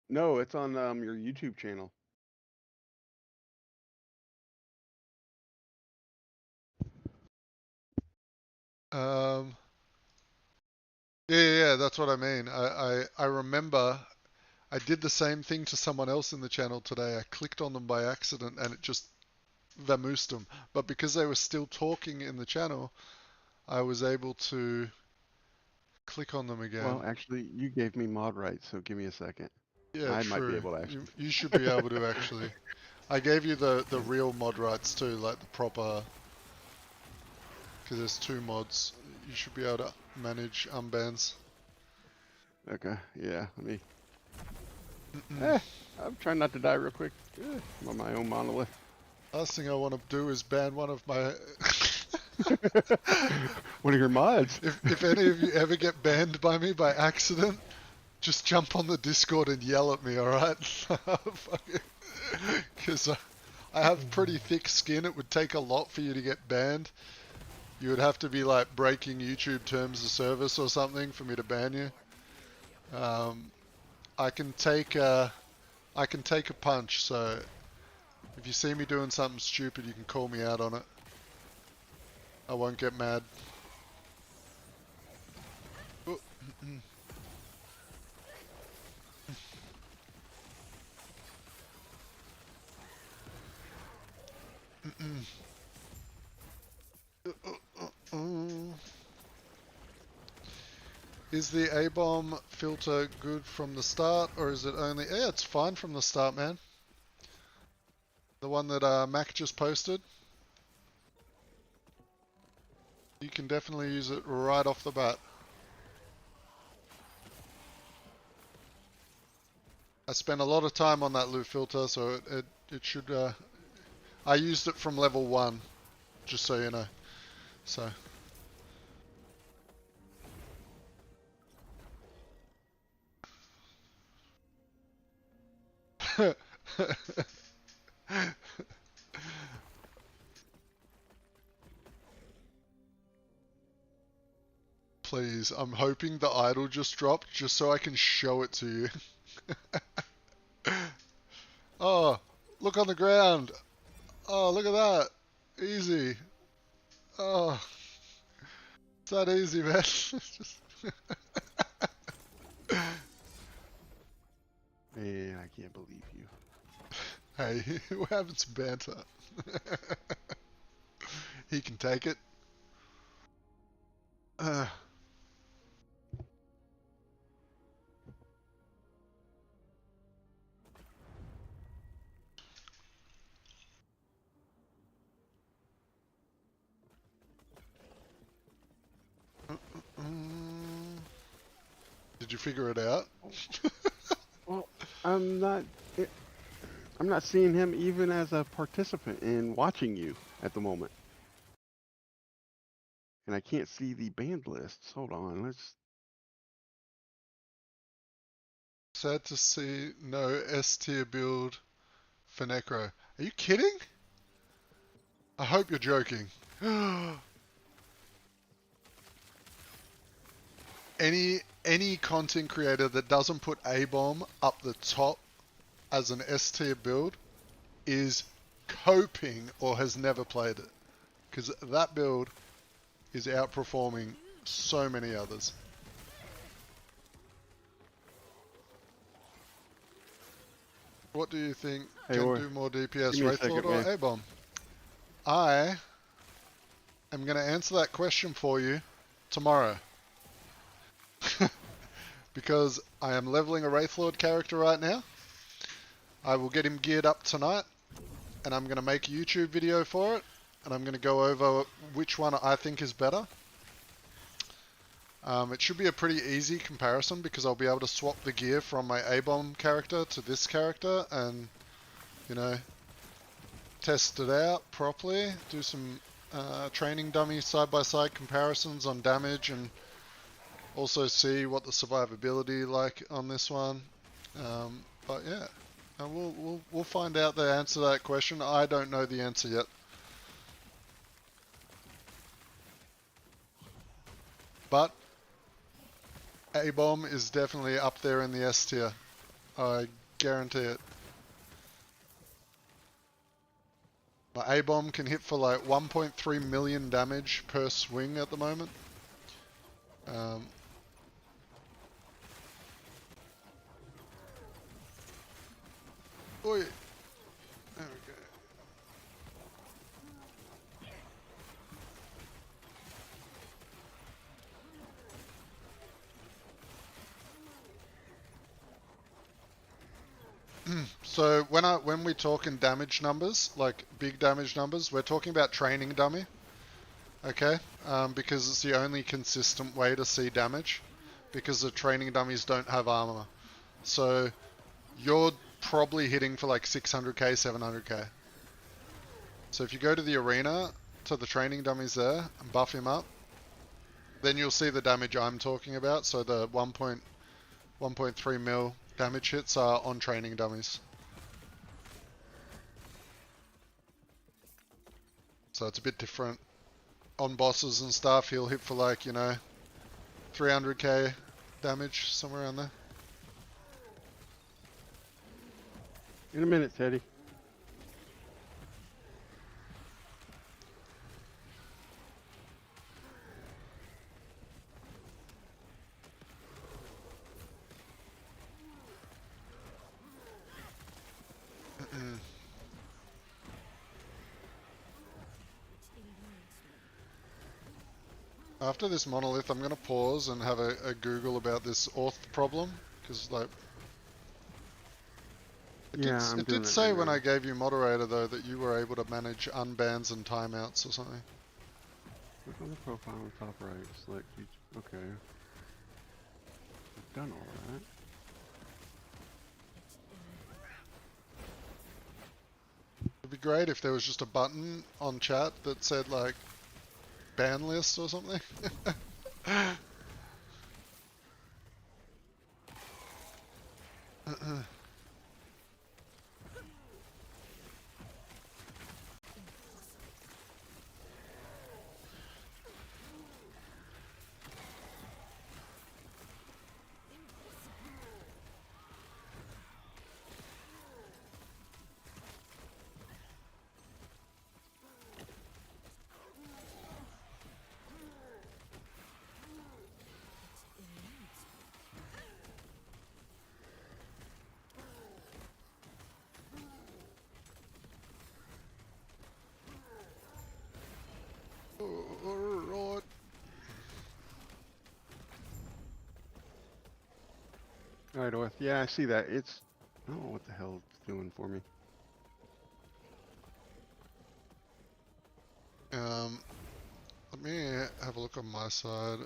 No, it's on your YouTube channel. Yeah, that's what I mean. I remember I did the same thing to someone else in the channel today. I clicked on them by accident and it just vamoosed them. But because they were still talking in the channel, I was able to click on them again. Well, actually, you gave me mod rights, so give me a second. Yeah, I true. might be able to actually. You should be able to actually. I gave you the real mod rights too, like the proper. Because there's 2 mods. You should be able to manage unbans. Okay, yeah, let me... Eh, I'm trying not to die real quick. I'm on my own monolith. Last thing I want to do is ban one of my... One of your mods. If any of you ever get banned by me by accident, just jump on the Discord and yell at me, alright? Because I have pretty thick skin, it would take a lot for you to get banned. You would have to be like breaking YouTube terms of service or something for me to ban you. I can take a punch, so if you see me doing something stupid, you can call me out on it. I won't get mad. Oh. Is the A-bomb filter good from the start, or is it only... Yeah, it's fine from the start, man. The one that Mac just posted. You can definitely use it right off the bat. I spent a lot of time on that loot filter, so it should... I used it from level 1, just so you know. So... Please, I'm hoping the idol just dropped, just so I can show it to you. Oh, look on the ground. Oh, look at that. Easy. Oh, it's that easy, man. Man, I can't believe you. Hey, we're having some banter. He can take it. Did you figure it out? Well, I'm not seeing him even as a participant in watching you at the moment. And I can't see the band lists. Hold on, let's... Sad to see no S tier build for Necro. Are you kidding? I hope you're joking. Any content creator that doesn't put A-bomb up the top as an S tier build is coping or has never played it. Because that build is outperforming so many others. What do you think can do more DPS, WRAITHLORD or A-bomb? I am going to answer that question for you tomorrow. Because I am leveling a WRAITHLORD character right now. I will get him geared up tonight, and I'm going to make a YouTube video for it, and I'm going to go over which one I think is better. It should be a pretty easy comparison because I'll be able to swap the gear from my A-bomb character to this character and, you know, test it out properly, do some training dummy side-by-side comparisons on damage, and also see what the survivability like on this one. But yeah, we'll find out the answer to that question. I don't know the answer yet. But A-bomb is definitely up there in the S tier. I guarantee it. My A-bomb can hit for like 1.3 million damage per swing at the moment. Oi. There we go. So when we talk in damage numbers, like big damage numbers, we're talking about training dummy, okay? Because it's the only consistent way to see damage. because the training dummies don't have armor. So you're probably hitting for like 600k, 700k. So if you go to the arena, to the training dummies there, and buff him up, then you'll see the damage I'm talking about. So the 1.3 mil damage hits are on training dummies. So it's a bit different. On bosses and stuff, he'll hit for like, you know, 300k damage, somewhere around there. In a minute, Teddy. After this monolith, I'm going to pause and have a Google about this auth problem, because like, I'm it doing did it say right when now. I gave you moderator though that you were able to manage unbans and timeouts or something. Click on the profile on the top right. Select each. Okay. I've done all that. It'd be great if there was just a button on chat that said like ban list or something. Alright. Alright, Orth. Yeah, I see that. It's... I don't know what the hell it's doing for me. Let me have a look on my side.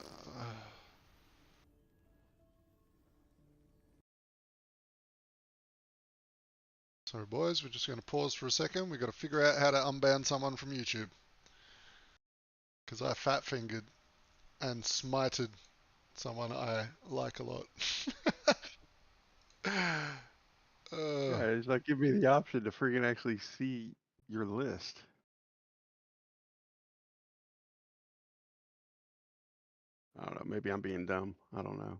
Sorry boys, we're just going to pause for a second. We've got to figure out how to unban someone from YouTube. Because I fat fingered and smited someone I like a lot. Yeah, it's like give me the option to freaking actually see your list. I don't know. Maybe I'm being dumb. I don't know.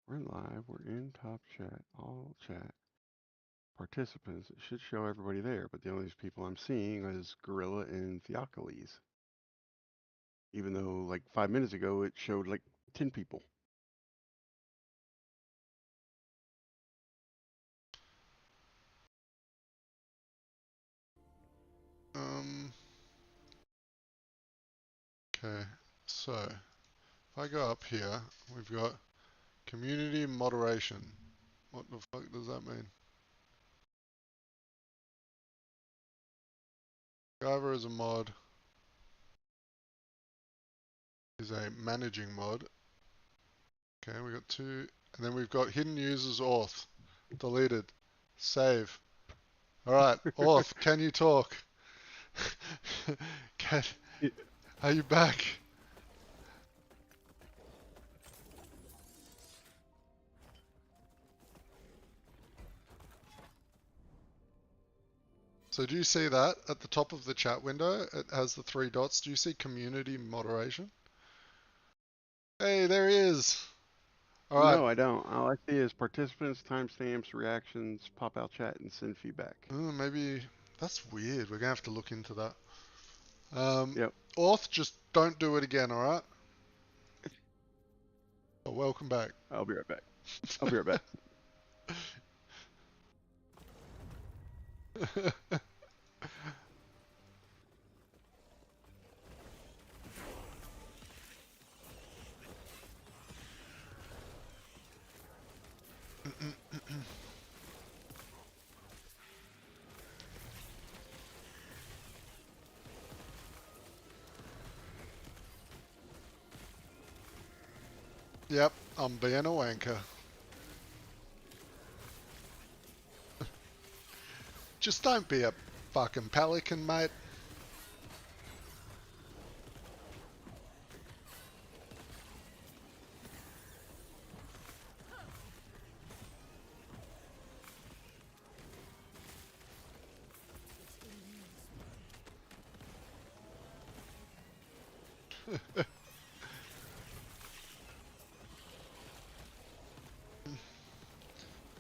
We're live. We're in top chat. All chat. Participants. It should show everybody there, but the only people I'm seeing is Gorilla and Theocles. Even though, like 5 minutes ago, it showed like 10 people. Okay, so if I go up here, we've got community moderation. What the fuck does that mean? Java is a mod, is a managing mod. Okay, we got two, and then we've got hidden users auth, deleted, save. All right, auth, can you talk? Are you back? So do you see that at the top of the chat window? It has the 3 dots. Do you see community moderation? Hey, there he is. All right. No, I don't. All I see is participants, timestamps, reactions, pop out chat, and send feedback. Maybe that's weird. We're gonna have to look into that. Yep. Auth, just don't do it again, all right? Oh, welcome back. I'll be right back. I'll be right back. Yep, I'm being a wanker. Just don't be a fucking pelican, mate.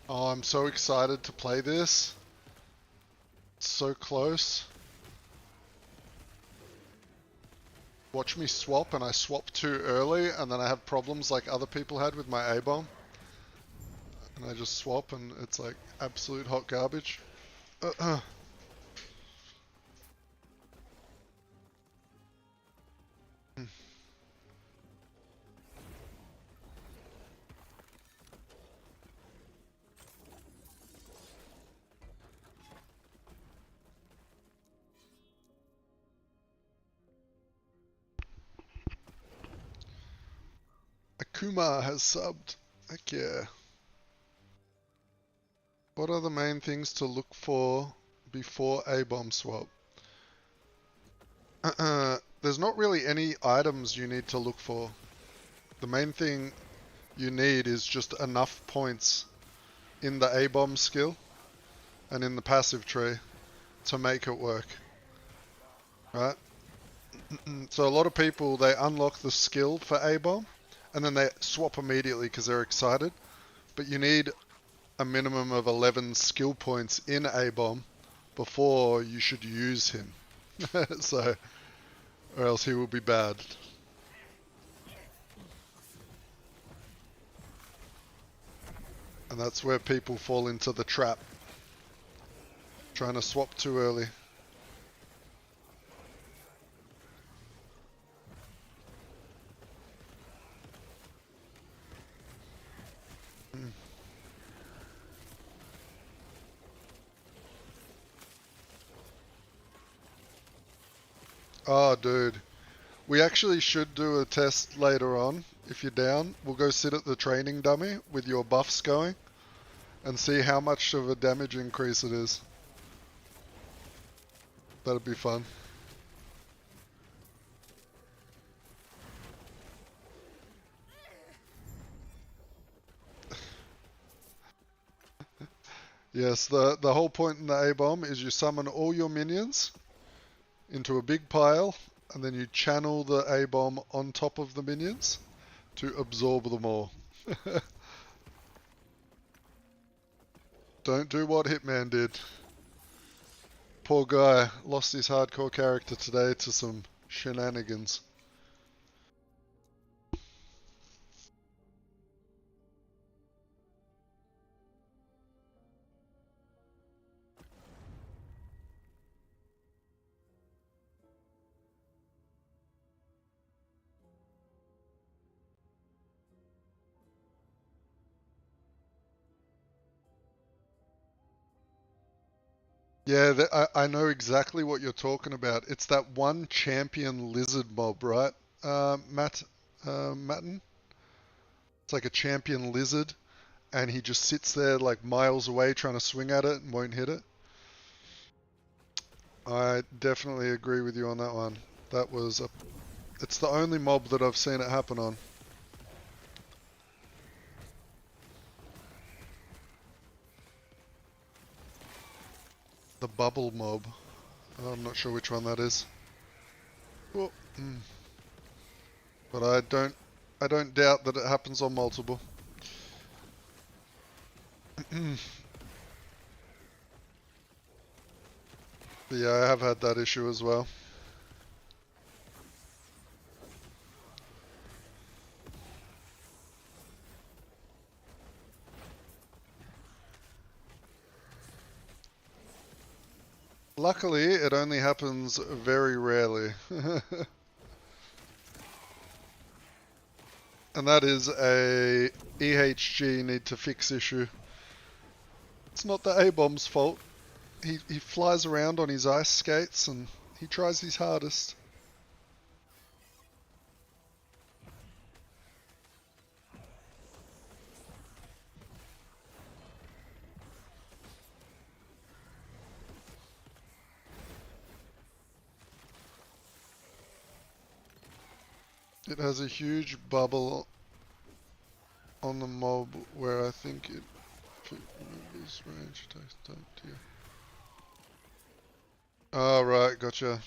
Oh, I'm so excited to play this. It's so close. Watch me swap, and I swap too early, and then I have problems like other people had with my A-bomb. And I just swap, and it's like absolute hot garbage. Akuma has subbed. Heck yeah. What are the main things to look for before A-bomb swap? There's not really any items you need to look for. The main thing you need is just enough points in the A-bomb skill and in the passive tree to make it work. Right? So a lot of people, they unlock the skill for A-bomb and then they swap immediately because they're excited. But you need a minimum of 11 skill points in A-bomb before you should use him. So, or else he will be bad. And that's where people fall into the trap. Trying to swap too early. Oh, dude. We actually should do a test later on. If you're down, we'll go sit at the training dummy with your buffs going and see how much of a damage increase it is. That'd be fun. Yes, the whole point in the A-bomb is you summon all your minions into a big pile, and then you channel the A-bomb on top of the minions to absorb them all. Don't do what Hitman did. Poor guy lost his hardcore character today to some shenanigans. Yeah, I know exactly what you're talking about. It's that one champion lizard mob, right? Matten? It's like a champion lizard, and he just sits there like miles away trying to swing at it and won't hit it. I definitely agree with you on that one. It's the only mob that I've seen it happen on. The bubble mob. I'm not sure which one that is. Oh, But I don't doubt that it happens on multiple. But yeah, I have had that issue as well. Luckily, it only happens very rarely. And that is a EHG need to fix issue. It's not the A-bomb's fault. He flies around on his ice skates and he tries his hardest. It has a huge bubble on the mob where I think it remembers range attacks don't here. Oh right, gotcha.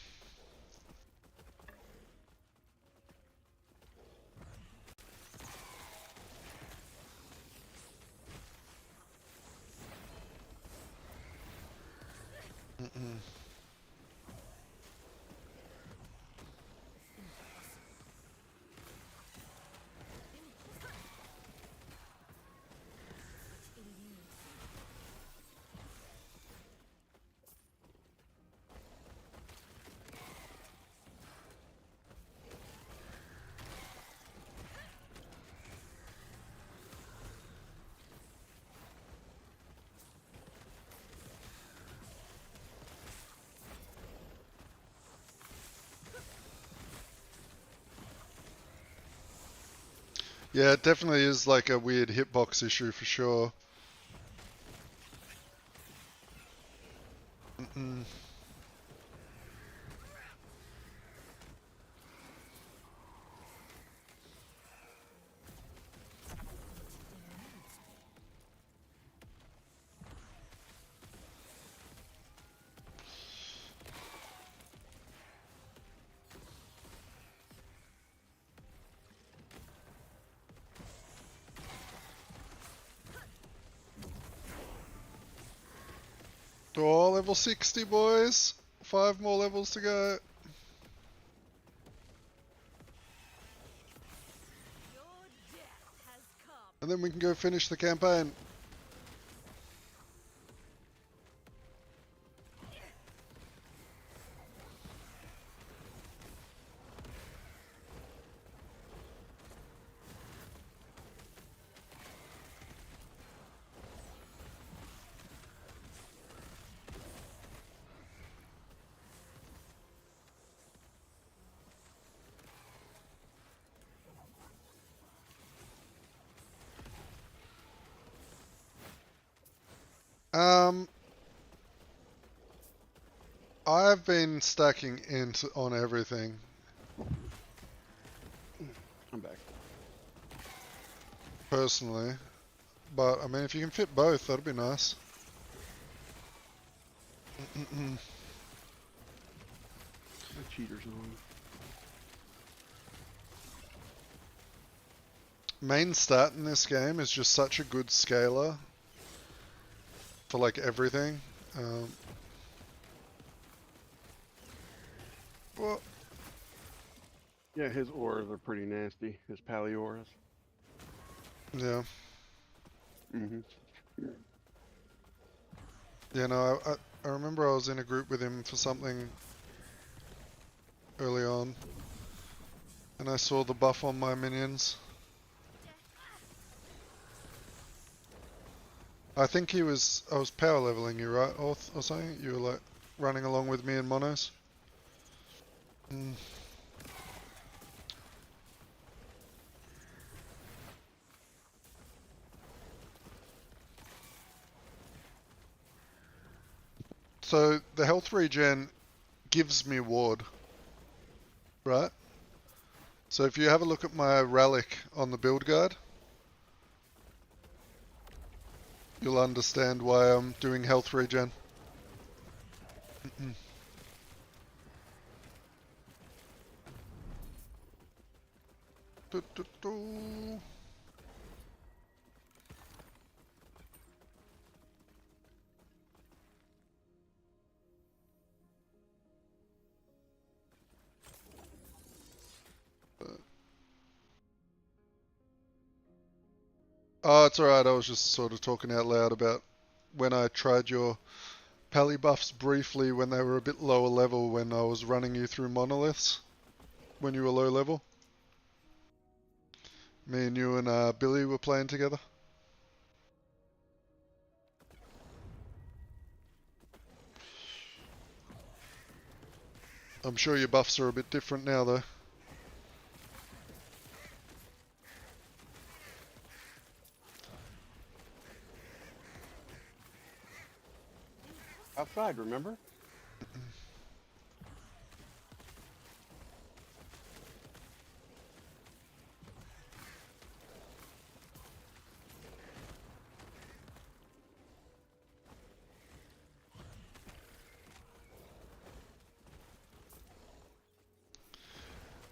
Mm-mm. Yeah, it definitely is like a weird hitbox issue for sure. Mm-mm. Oh, level 60, boys. 5 more levels to go. And then we can go finish the campaign. Um, I've been stacking int on everything, I'm back. personally. But, I mean, if you can fit both, that'd be nice. My cheaters on. Main stat in this game is just such a good scaler for, like, everything. Well, Yeah, his auras are pretty nasty. His pally auras. yeah. Mm-hmm. Yeah, no, I remember I was in a group with him for something early on, and I saw the buff on my minions. I think I was power leveling you, right, or something? You were like running along with me in monos. Mm. So the health regen gives me ward, right? So if you have a look at my relic on the build guide, you'll understand why I'm doing health regen. Do, do, do. Oh, it's alright, I was just sort of talking out loud about when I tried your pally buffs briefly when they were a bit lower level when I was running you through monoliths when you were low level. Me and you and Billy were playing together. I'm sure your buffs are a bit different now though. Outside, remember?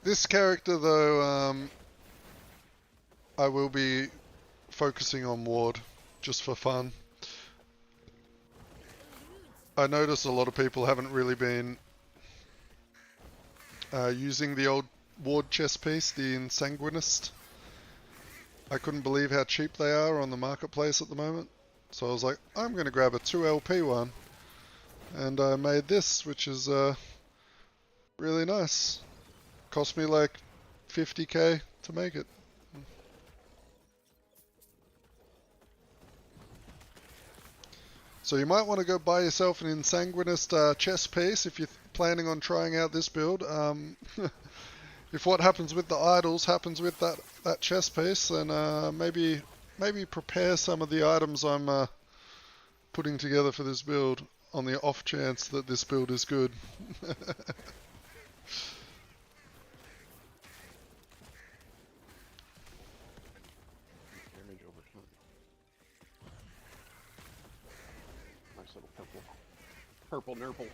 This character, though, I will be focusing on ward, just for fun. I notice a lot of people haven't really been using the old ward chess piece, the Insanguinist. I couldn't believe how cheap they are on the marketplace at the moment. So I was like, I'm going to grab a 2LP one. And I made this, which is really nice. Cost me like 50k to make it. So you might want to go buy yourself an Insanguinist chess piece if you're planning on trying out this build. If what happens with the idols happens with that chess piece, then maybe prepare some of the items I'm putting together for this build on the off chance that this build is good. Damage over time. Nice little purple nurple.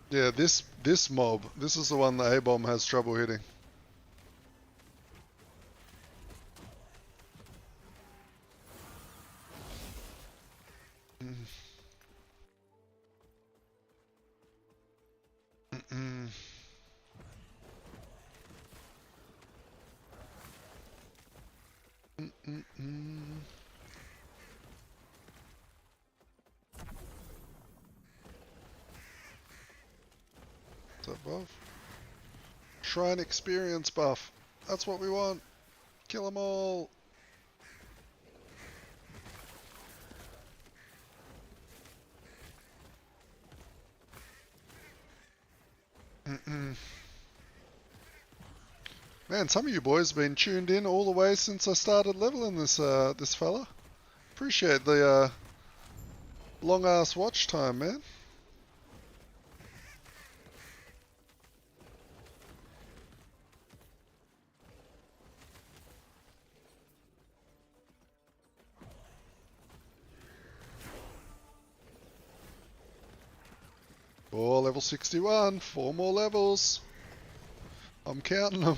Yeah, this mob, this is the one that A-bomb has trouble hitting. What's that buff? Shrine experience buff. That's what we want. Kill them all. Man, some of you boys have been tuned in all the way since I started leveling this this fella. Appreciate the long ass watch time, man. Oh, level 61, 4 more levels. I'm counting them.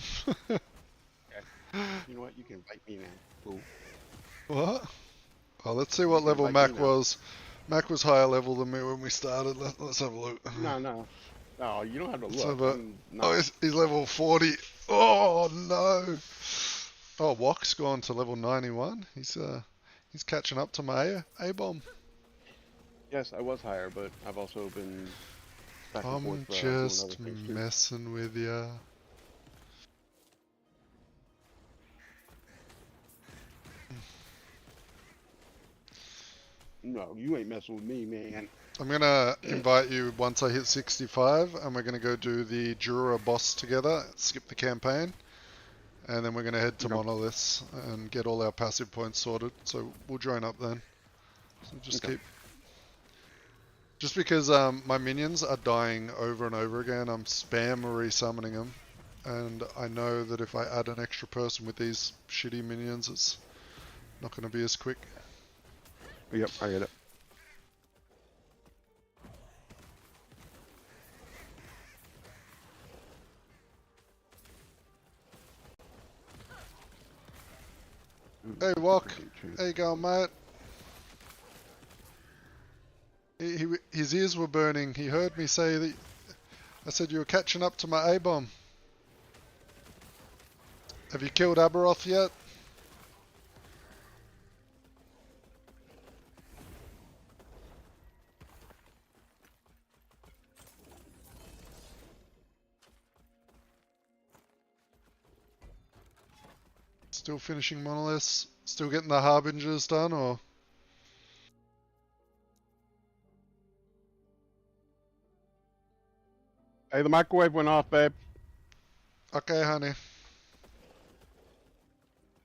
You know what? You can invite me now. Cool. What? Oh, let's see what You can level invite Mac me now. was. Mac was higher level than me when we started. Let's have a look. No. No, you don't have to Let's look. have a- I'm not. Oh, he's level 40. Oh, no. Oh, Wok's gone to level 91. He's catching up to my A-bomb. Yes, I was higher, but I've also been back and I'm forth doing just other things too. messing with ya. No, you ain't messing with me, man. I'm gonna invite you once I hit 65, and we're gonna go do the Jura boss together, skip the campaign, and then we're gonna head to Okay. Monoliths and get all our passive points sorted. So we'll join up then. So Okay. just because my minions are dying over and over again, I'm spam resummoning them, and I know that if I add an extra person with these shitty minions, it's not gonna be as quick. Yep, I get it. Hey, Wok. How you going, mate? His ears were burning. He heard me say that. I said you were catching up to my A-bomb. Have you killed Aberoth yet? Still finishing Monoliths? Still getting the Harbingers done, or? Hey, the microwave went off, babe. Okay, honey.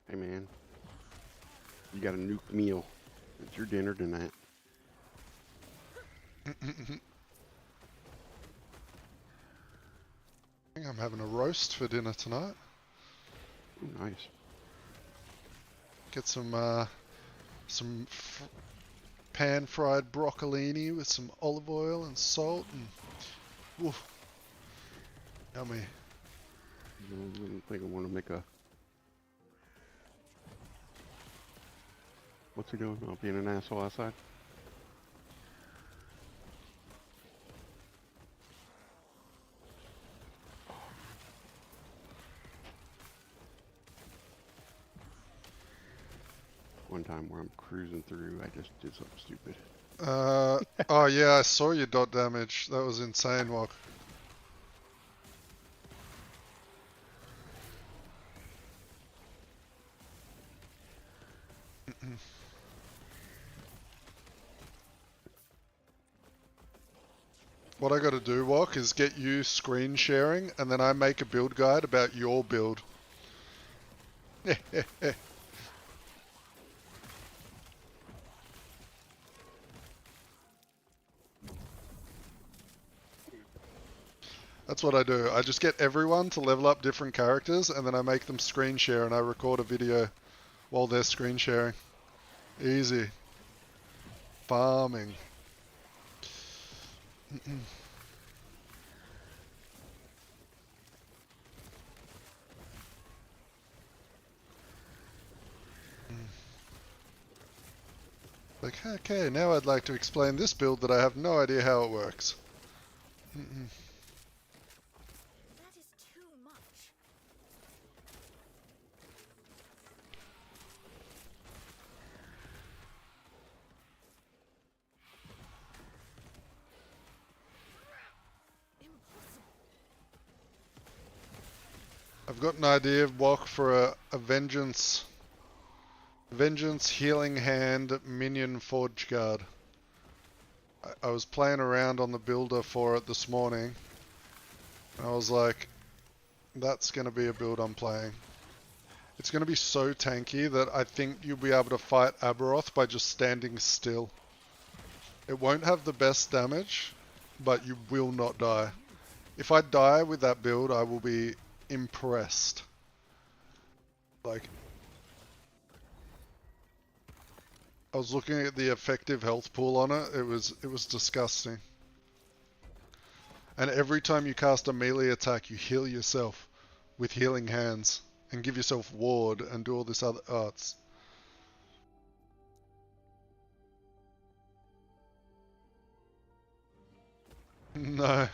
Hey, man. You got a nuke meal. It's your dinner tonight. I think I'm having a roast for dinner tonight. Ooh, nice. Get some pan-fried broccolini with some olive oil and salt, and oof, yummy. I don't think I want to make a. What's he doing? Oh, being an asshole outside? One time where I'm cruising through, I just did something stupid. Oh yeah, I saw your dot damage. That was insane, Walk. What I gotta do, Walk, is get you screen sharing, and then I make a build guide about your build. That's what I do. I just get everyone to level up different characters, and then I make them screen share, and I record a video while they're screen sharing. Easy. Farming. Like, okay, now I'd like to explain this build that I have no idea how it works. That is too much. Impossible. I've got an idea, Walk, for a vengeance healing hand minion forge guard. I was playing around on the builder for it this morning, and I was like, that's going to be a build I'm playing. It's going to be so tanky that I think you'll be able to fight Aberoth by just standing still. It won't have the best damage, but you will not die. If I die with that build, I will be impressed. Like, I was looking at the effective health pool on it. It was disgusting. And every time you cast a melee attack, you heal yourself with healing hands and give yourself ward and do all this other arts. No.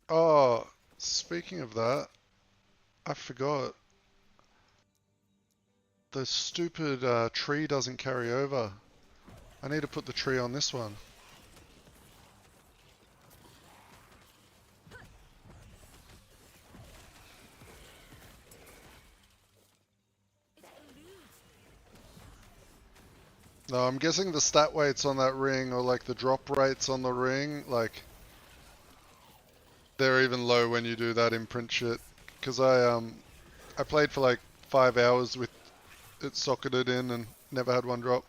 Oh, speaking of that, I forgot. The stupid tree doesn't carry over. I need to put the tree on this one. No, I'm guessing the stat weights on that ring, or like the drop rates on the ring, like they're even low when you do that imprint shit. Cause I played for like 5 hours with it socketed in and never had one drop.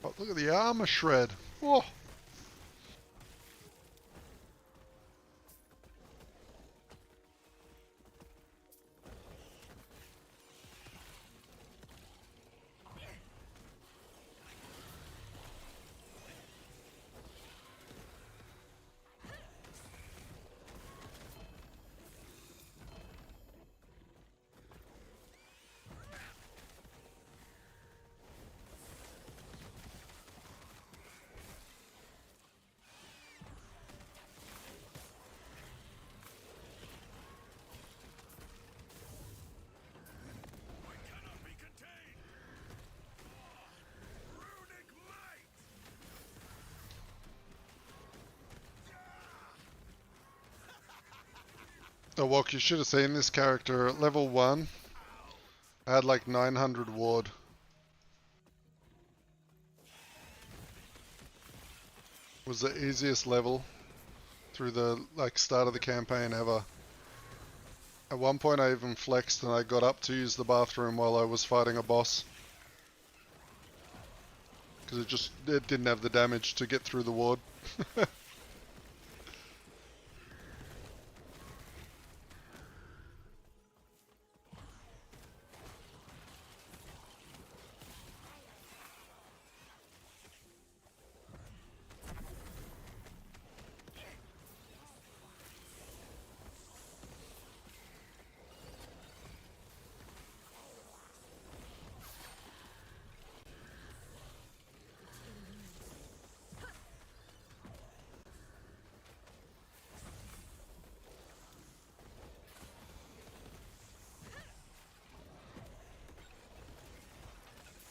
Oh, look at the armor shred. Whoa. Cannot be contained. Runic might. Oh, Walk, you should have seen this character at level 1. I had like 900 ward. was the easiest level through the start of the campaign ever. At one point I even flexed and I got up to use the bathroom while I was fighting a boss. Because it didn't have the damage to get through the ward.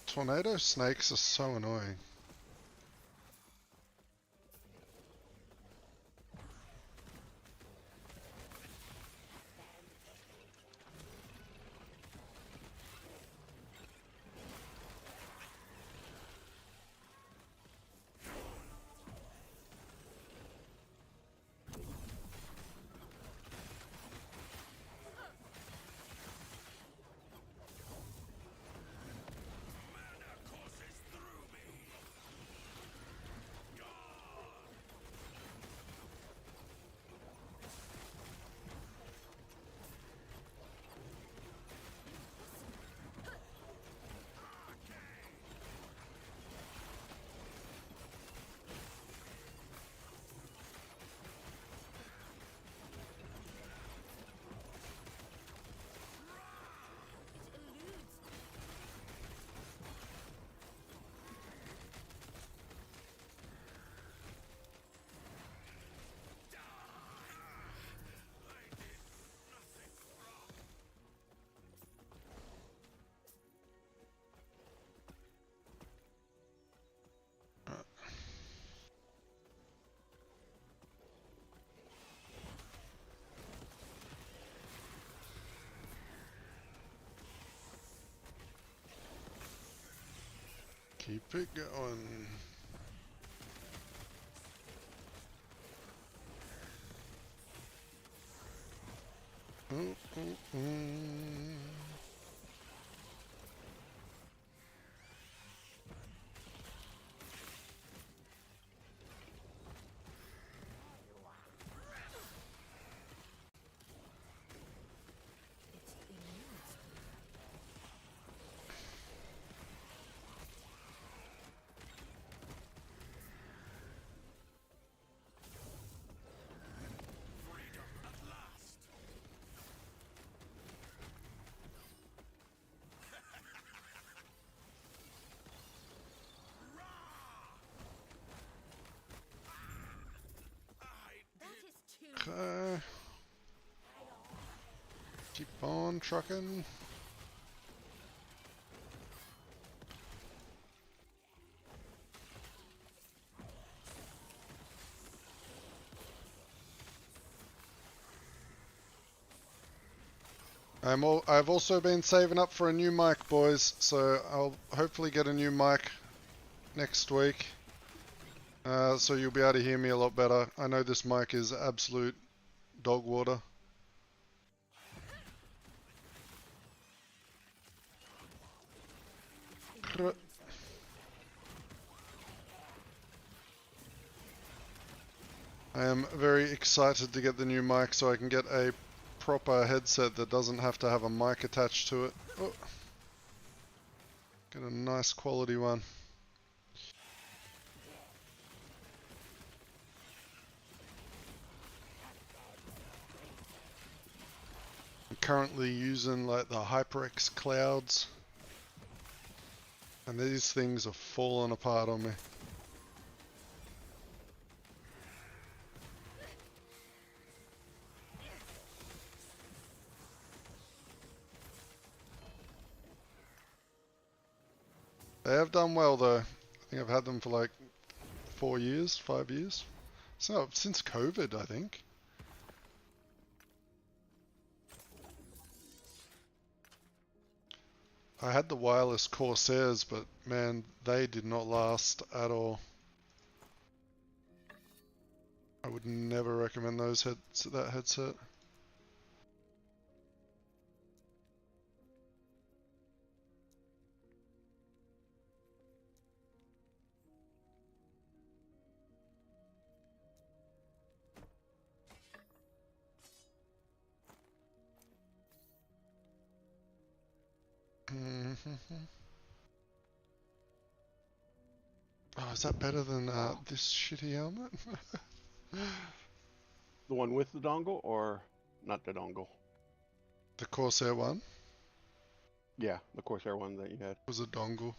Tornado snakes are so annoying. Keep it going. Ooh, ooh, ooh. Okay. Keep on trucking. I've also been saving up for a new mic, boys, so I'll hopefully get a new mic next week. So you'll be able to hear me a lot better. I know this mic is absolute dog water. I am very excited to get the new mic so I can get a proper headset that doesn't have to have a mic attached to it. Oh. Get a nice quality one. I'm currently using like the HyperX clouds, and these things are falling apart on me. They have done well though. I think I've had them for like 4 years, 5 years. So since COVID, I think. I had the wireless Corsairs, but man, they did not last at all. I would never recommend that headset. Oh, is that better than this shitty helmet? The one with the dongle or not the dongle? The Corsair one Yeah, the Corsair one that you had. was a dongle.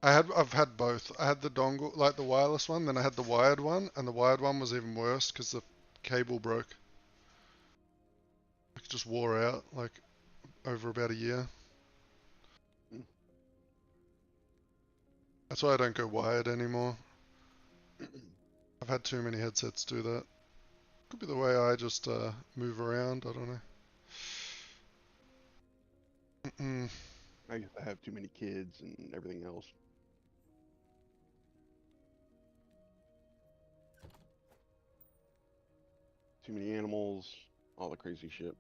I've had both. I had the dongle, like the wireless one, then I had the wired one, and the wired one was even worse because the cable broke. It just wore out like over about a year. Mm. That's why I don't go wired anymore. I've had too many headsets do that. Could be the way I just move around. I don't know. I guess I have too many kids and everything else. Too many animals, all the crazy shit.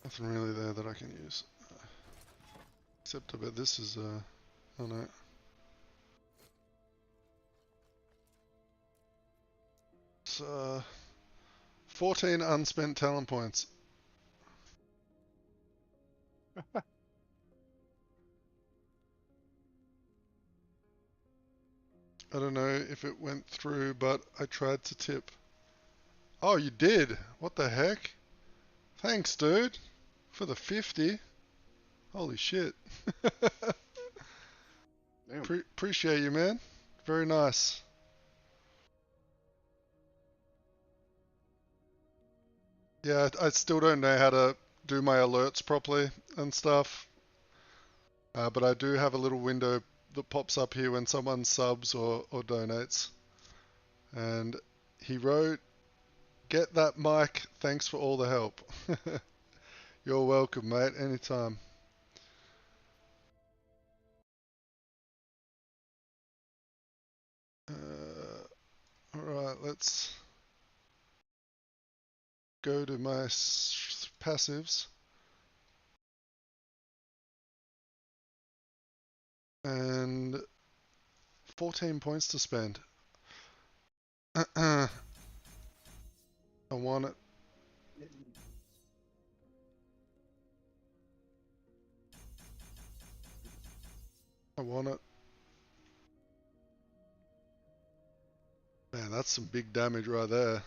Nothing really there that I can use. Except I bet this is, oh no. It's, 14 unspent talent points. I don't know if it went through, but I tried to tip. Oh, you did? What the heck? Thanks, dude, for the 50. Holy shit. Damn. Appreciate you, man. Very nice. Yeah, I still don't know how to do my alerts properly and stuff. But I do have a little window that pops up here when someone subs or donates. And he wrote, "Get that mic, thanks for all the help." You're welcome, mate, anytime. Alright, let's go to my passives. And 14 points to spend. I want it. I want it. Man, that's some big damage right there.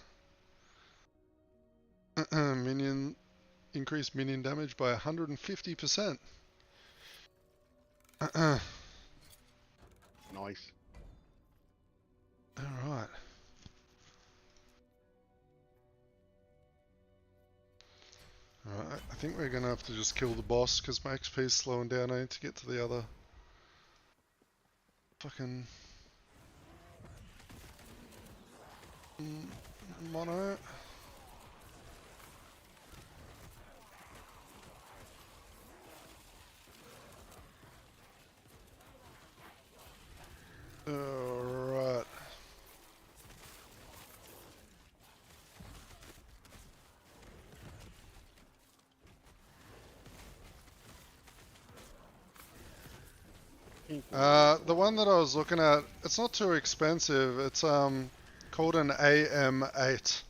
Increased minion damage by 150%. Nice. Alright. Alright, I think we're gonna have to just kill the boss because my XP is slowing down. I need to get to the other fucking mono. Alright. The one that I was looking at, it's not too expensive. It's called an AM8.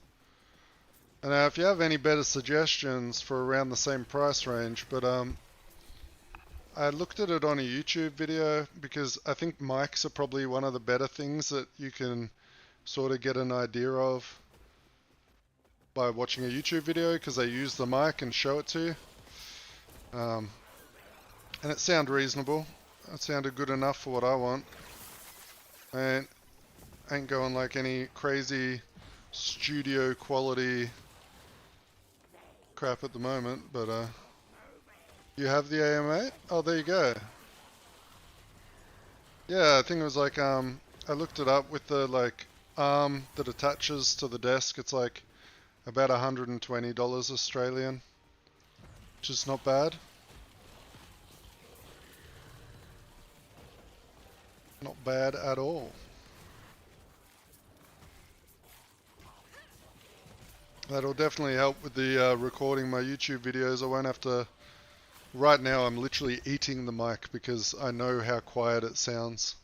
And if you have any better suggestions for around the same price range, but I looked at it on a YouTube video because I think mics are probably one of the better things that you can sort of get an idea of by watching a YouTube video because they use the mic and show it to you. And it sounded reasonable. It sounded good enough for what I want. I ain't going like any crazy studio quality crap at the moment, but you have the AM8? Oh, there you go. Yeah, I think it was like I looked it up with the like arm that attaches to the desk. It's like about $120 Australian, which is not bad. Not bad at all. That'll definitely help with the recording my YouTube videos. I won't have to... Right now I'm literally eating the mic because I know how quiet it sounds.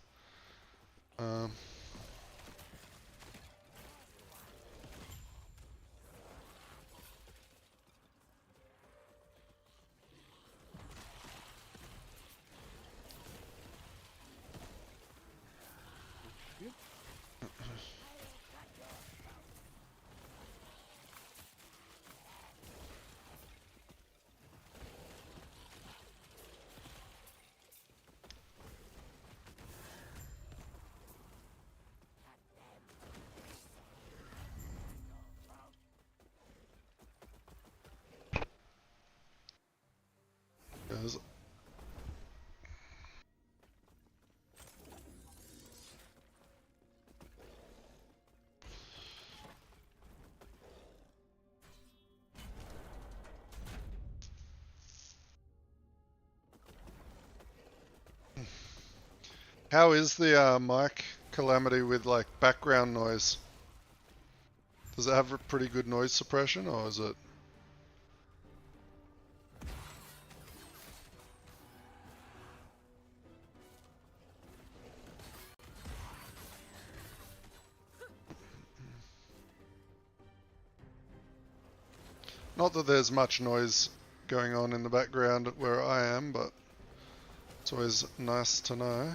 Guys, how is the mic Calamity with like background noise? Does it have a pretty good noise suppression, or is it? Not that there's much noise going on in the background where I am, but it's always nice to know.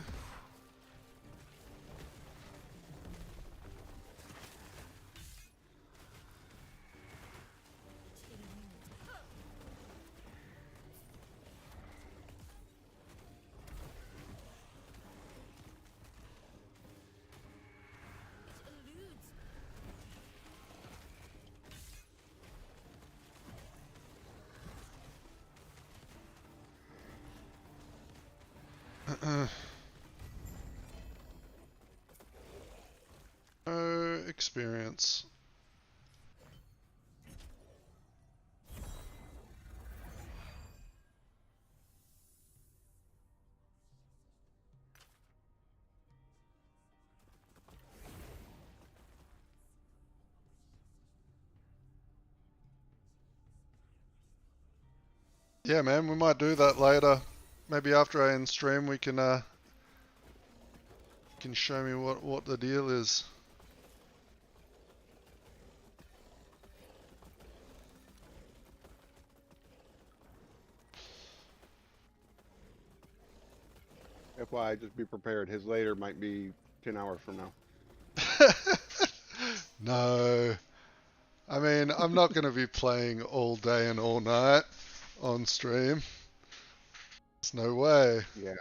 No experience. Yeah, man, we might do that later. Maybe after I end stream, we can show me what the deal is. FYI, just be prepared. His later might be 10 hours from now. No. I mean, I'm not going to be playing all day and all night on stream. There's no way. Yeah.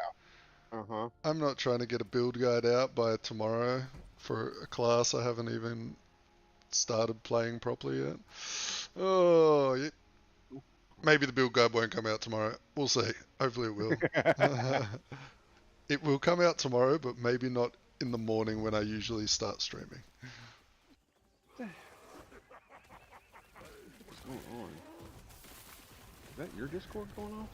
Uh-huh. I'm not trying to get a build guide out by tomorrow for a class I haven't even started playing properly yet. Oh, yeah. Maybe the build guide won't come out tomorrow. We'll see. Hopefully it will. It will come out tomorrow, but maybe not in the morning when I usually start streaming. What's going on? Is that your Discord going off?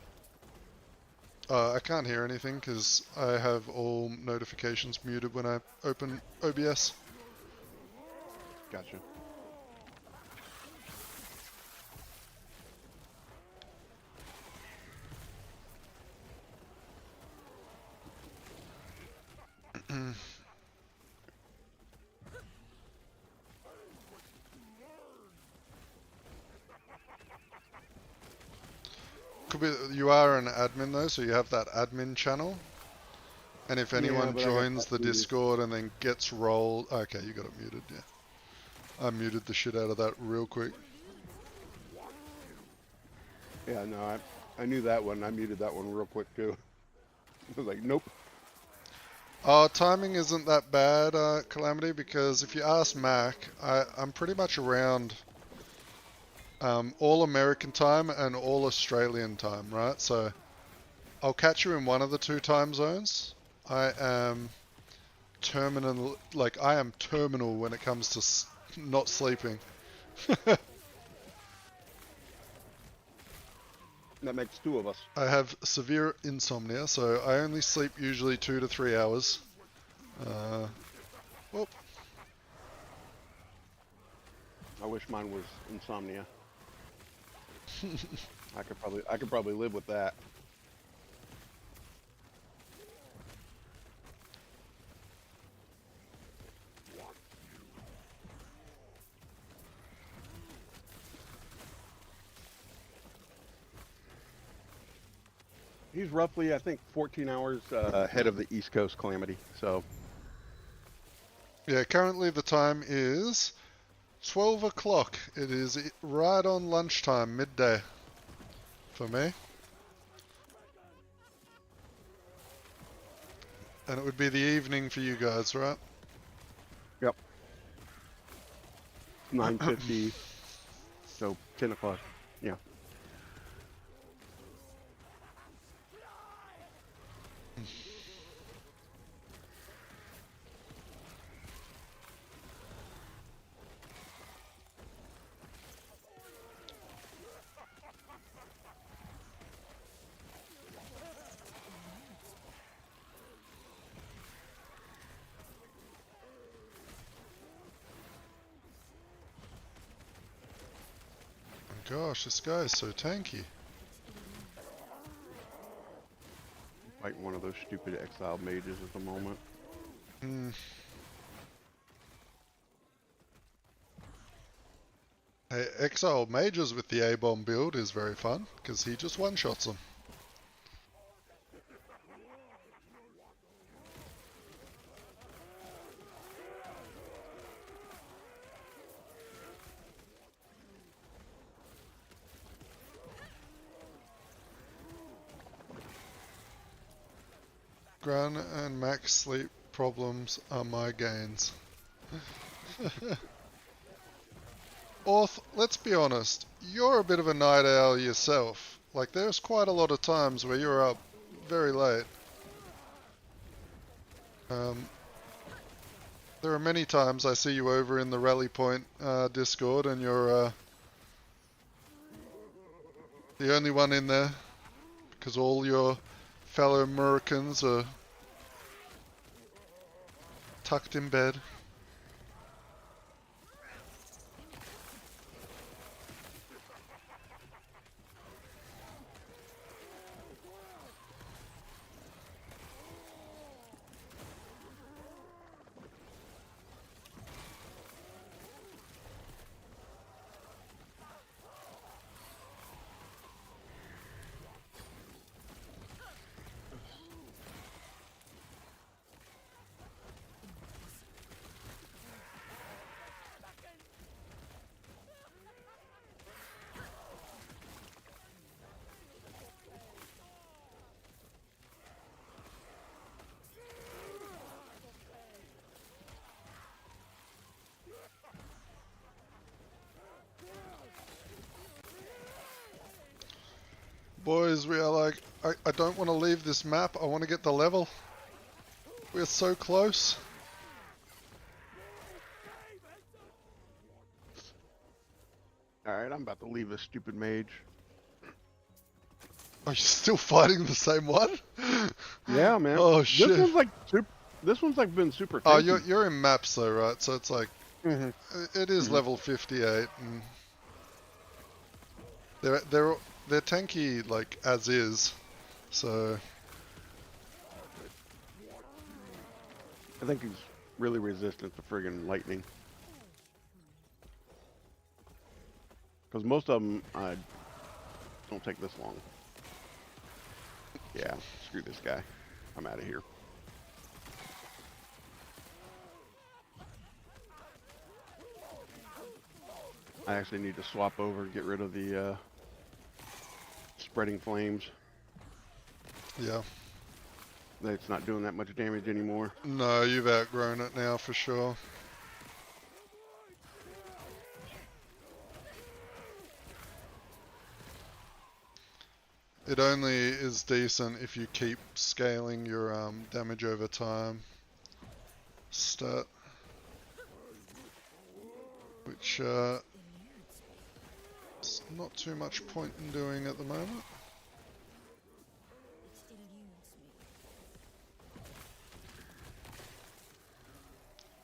I can't hear anything because I have all notifications muted when I open OBS. Gotcha. Could be you are an admin though, so you have that admin channel. And if anyone but I got joins that the muted. Discord and then gets rolled, okay, you got it muted. Yeah, I muted the shit out of that real quick. Yeah, no, I knew that one. I muted that one real quick too. I was like, nope. Timing isn't that bad, Calamity, because if you ask Mac, I'm pretty much around all American time and all Australian time, right? So I'll catch you in one of the two time zones. I am terminal, like I am terminal when it comes to not sleeping. That makes two of us. I have severe insomnia, so I only sleep usually 2 to 3 hours. Whoop. I wish mine was insomnia. I could probably live with that. He's roughly, I think, 14 hours ahead of the East Coast Calamity. So, Yeah, currently the time is 12 o'clock. It is right on lunchtime, midday for me. And it would be the evening for you guys, right? yep. 9:50. So 10 o'clock. Yeah. Gosh, this guy is so tanky. Fighting one of those stupid exiled mages at the moment. Hey, Exile Mages with the A-bomb build is very fun, because he just one-shots them. Grun and max sleep problems are my gains. Orth, let's be honest, you're a bit of a night owl yourself. Like, there's quite a lot of times where you're up very late. There are many times I see you over in the Rally Point Discord and you're the only one in there because all your fellow Americans are tucked in bed. Boys, we are like, I don't want to leave this map. I want to get the level. We're so close. Alright, I'm about to leave this stupid mage. Are you still fighting the same one? Yeah, man. Oh shit. This one's like been super Oh, tanky. you're in maps though, right? So it's like, it is level 58. And they're tanky like as is. So I think he's really resistant to friggin' lightning. Because most of them don't take this long. Yeah, screw this guy. I'm out of here. I actually need to swap over and get rid of the spreading flames. yeah. It's not doing that much damage anymore. No, you've outgrown it now for sure. It only is decent if you keep scaling your damage over time. stat, which is not too much point in doing at the moment. It still eludes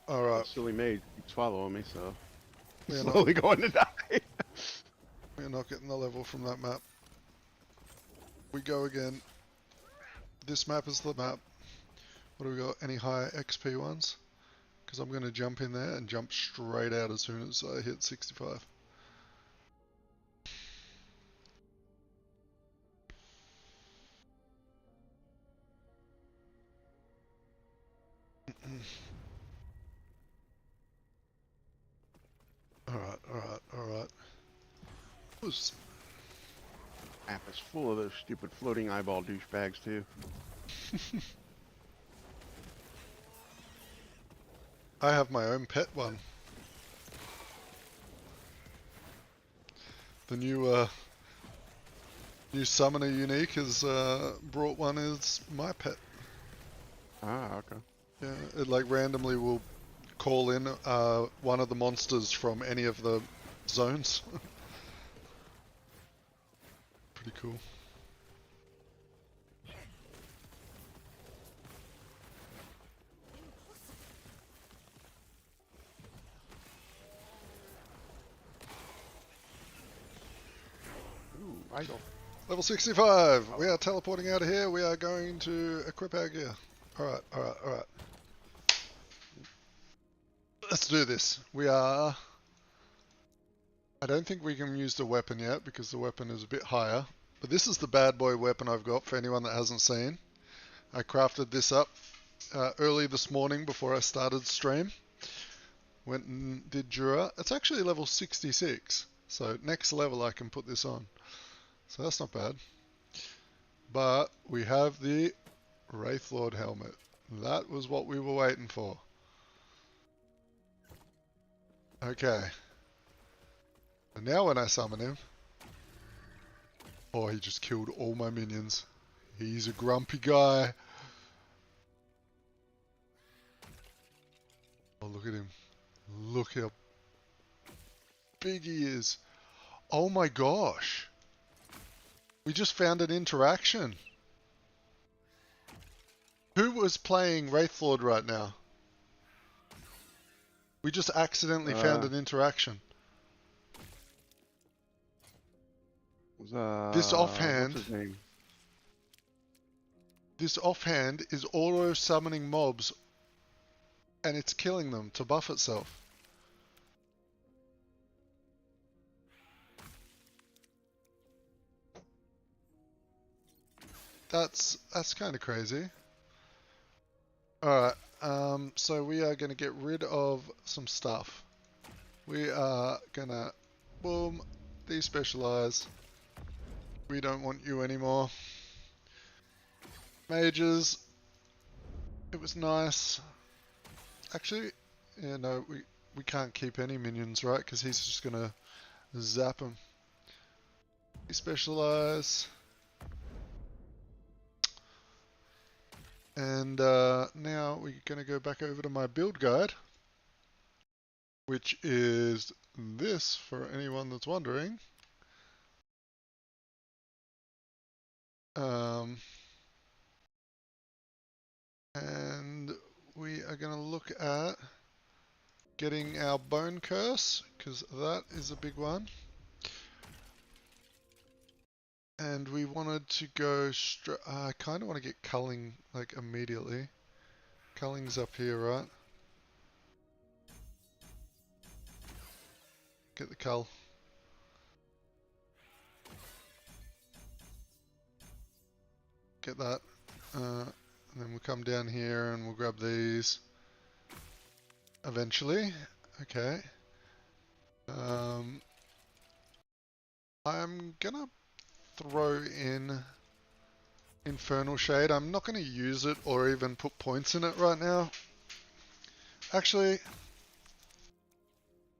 me. Alright, Silly mage keeps following me, so we're he's not, slowly going to die. we're not getting the level from that map. We go again. This map is the map. What do we got? Any high XP ones? Because I'm going to jump in there and jump straight out as soon as I hit 65. Alright, alright, alright. Map is full of those stupid floating eyeball douchebags too. I have my own pet one. The new summoner unique has brought one as my pet. Ah, okay. Yeah, it like randomly will call in one of the monsters from any of the zones. Pretty cool. Ooh, idol. Level 65! We are teleporting out of here. We are going to equip our gear. Alright, alright, alright. Let's do this. We are... I don't think we can use the weapon yet because the weapon is a bit higher. But this is the bad boy weapon I've got for anyone that hasn't seen. I crafted this up early this morning before I started stream. Went and did Jura. It's actually level 66. So next level I can put this on. So that's not bad. But we have the WRAITHLORD helmet. That was what we were waiting for. Okay. And now when I summon him... Oh, he just killed all my minions. He's a grumpy guy. Oh, look at him. Look how big he is. Oh my gosh. We just found an interaction. Who was playing WRAITHLORD right now? We just accidentally found an interaction. This offhand... What's his name? This offhand is auto-summoning mobs and it's killing them to buff itself. That's kind of crazy. Alright, so we are going to get rid of some stuff. We are going to, boom, despecialize. We don't want you anymore. Mages, it was nice. Actually, yeah, no, we can't keep any minions, right? Because he's just going to zap them. Despecialize. And now we're going to go back over to my build guide, which is this for anyone that's wondering. And we are going to look at getting our bone curse, because that is a big one. And we wanted to go straight. I kind of want to get culling like immediately. Culling's up here, right? Get the cull. Get that. And then we'll come down here and we'll grab these. Eventually. Okay. I'm gonna throw in Infernal Shade. I'm not going to use it or even put points in it right now. Actually,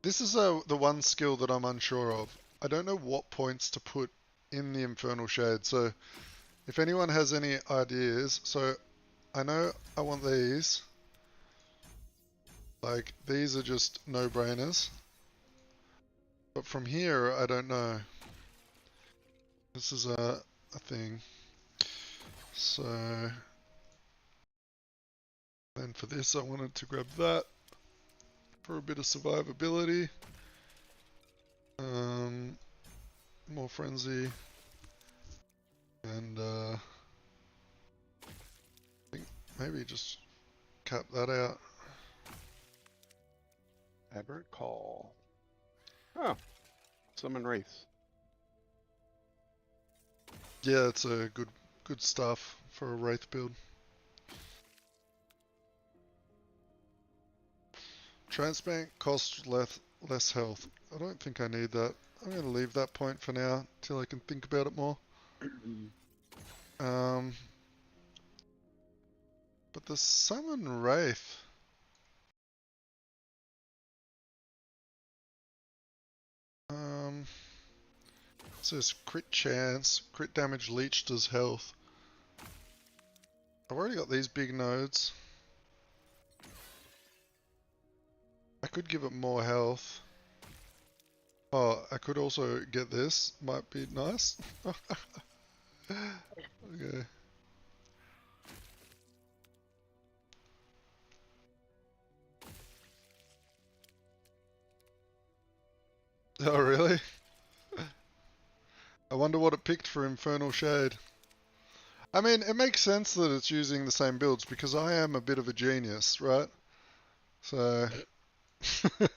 this is the one skill that I'm unsure of. I don't know what points to put in the Infernal Shade, so if anyone has any ideas, so I know I want these. Like, these are just no-brainers. But from here, I don't know. This is a thing. So, then for this, I wanted to grab that for a bit of survivability. More frenzy. And, I think maybe just cap that out. Aberrant Call. Oh, summon Wraiths. Yeah, it's a good stuff for a Wraith build. Transplant costs less health. I don't think I need that. I'm going to leave that point for now till I can think about it more. But the summon Wraith. It says crit chance, crit damage leech does health. I've already got these big nodes. I could give it more health. Oh, I could also get this. Might be nice. Okay. Oh, really? I wonder what it picked for Infernal Shade. I mean, it makes sense that it's using the same builds because I am a bit of a genius, right? So, I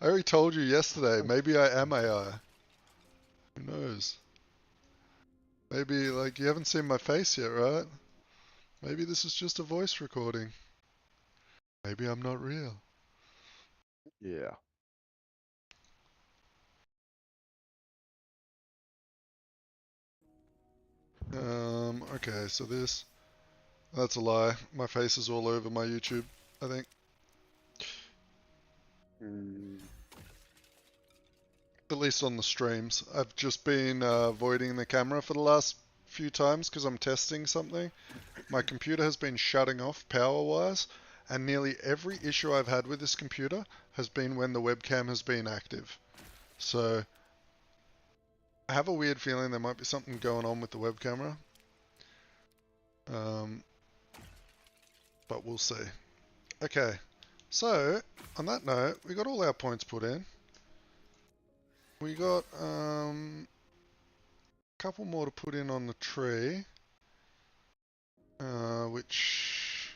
already told you yesterday, maybe I am AI. Who knows? Maybe, like, you haven't seen my face yet, right? Maybe this is just a voice recording. Maybe I'm not real. Yeah. Okay, so that's a lie. My face is all over my YouTube, I think. At least on the streams. I've just been avoiding the camera for the last few times because I'm testing something. My computer has been shutting off power-wise, and nearly every issue I've had with this computer has been when the webcam has been active. So, I have a weird feeling there might be something going on with the web camera. But we'll see. Okay, so, on that note, we got all our points put in. We got a couple more to put in on the tree, which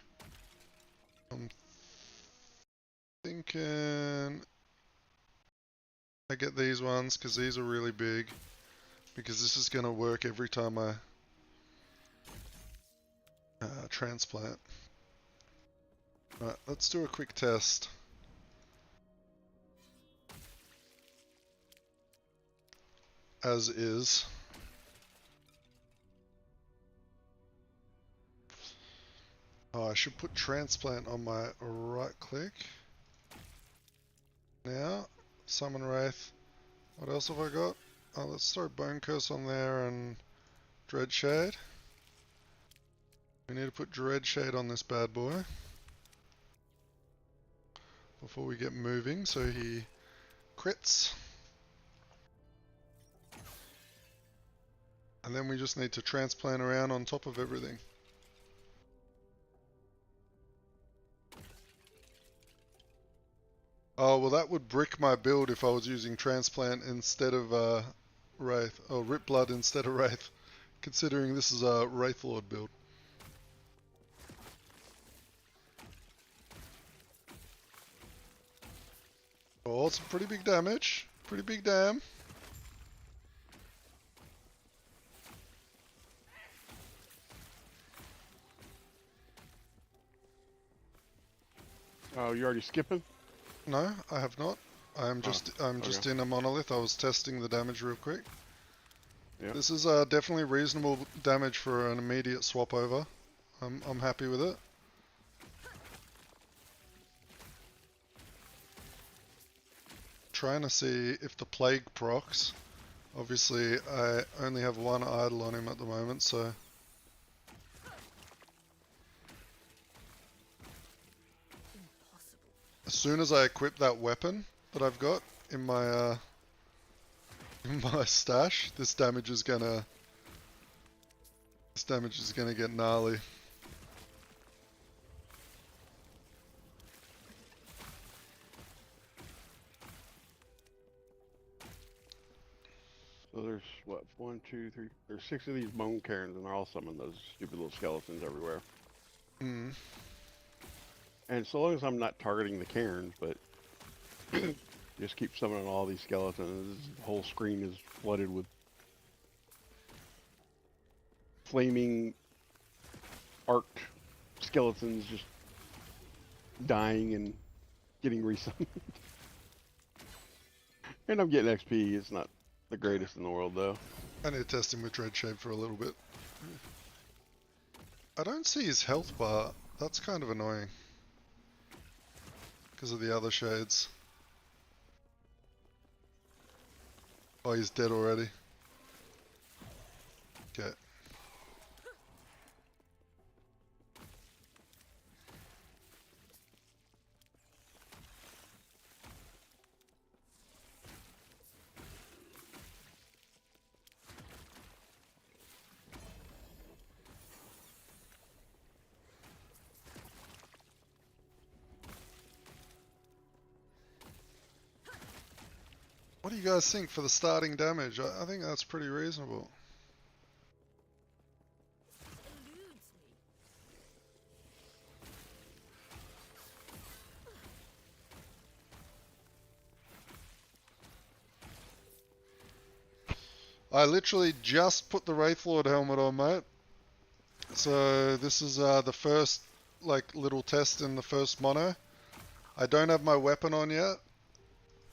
I'm thinking I get these ones because these are really big, because this is going to work every time I transplant. Right, let's do a quick test. As is. Oh, I should put transplant on my right click. Now, summon Wraith. What else have I got? Oh, let's throw Bone Curse on there and Dreadshade. We need to put Dreadshade on this bad boy before we get moving so he crits. And then we just need to transplant around on top of everything. Oh, well that would brick my build if I was using transplant instead of Wraith, or Rip Blood instead of Wraith, considering this is a WRAITHLORD build. Oh, it's pretty big damage. Pretty big dam. Oh, you already skipping? No, I have not. I'm just in a monolith. I was testing the damage real quick. Yep. This is definitely reasonable damage for an immediate swap over. I'm happy with it. Trying to see if the plague procs. Obviously, I only have one idle on him at the moment, so. Impossible. as soon as I equip that weapon that I've got in my in my stash, this damage is gonna get gnarly. So there's what, 1, 2, 3. There's 6 of these bone cairns, and they're all summoning those stupid little skeletons everywhere. Mm. And so long as I'm not targeting the cairns, but just keep summoning all these skeletons, the whole screen is flooded with flaming arced skeletons just dying and getting resummoned. And I'm getting XP. It's not the greatest in the world, though. I need to test him with Dread Shape for a little bit. I don't see his health bar. That's kind of annoying. Because of the other shades. Oh, he's dead already. Okay. What do you guys think for the starting damage? I think that's pretty reasonable. I literally just put the Wraithlord helmet on, mate. So this is the first like little test in the first mono. I don't have my weapon on yet.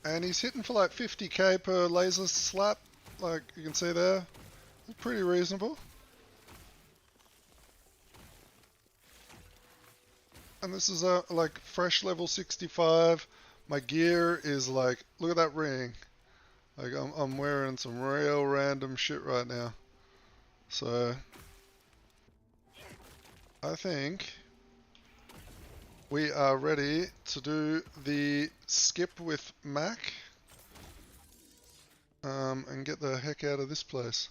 And he's hitting for like 50k per laser slap, like you can see there. It's pretty reasonable. And this is a like fresh level 65. My gear is like, look at that ring. Like I'm wearing some real random shit right now. So I think we are ready to do the skip with Mac. And get the heck out of this place.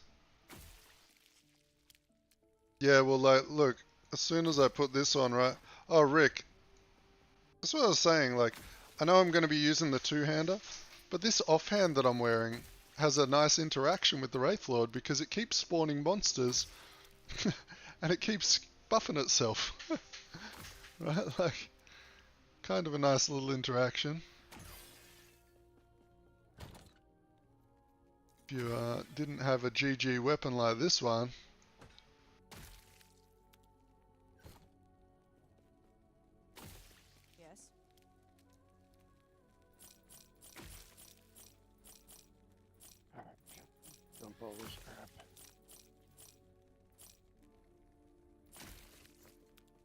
Yeah, well, like, look, as soon as I put this on, right? Oh, Rick, that's what I was saying. Like, I know I'm going to be using the two-hander, but this offhand that I'm wearing has a nice interaction with the Wraithlord because it keeps spawning monsters and it keeps buffing itself. Right? Like, kind of a nice little interaction. If you didn't have a GG weapon like this one. Yes. Alright, dump all this crap.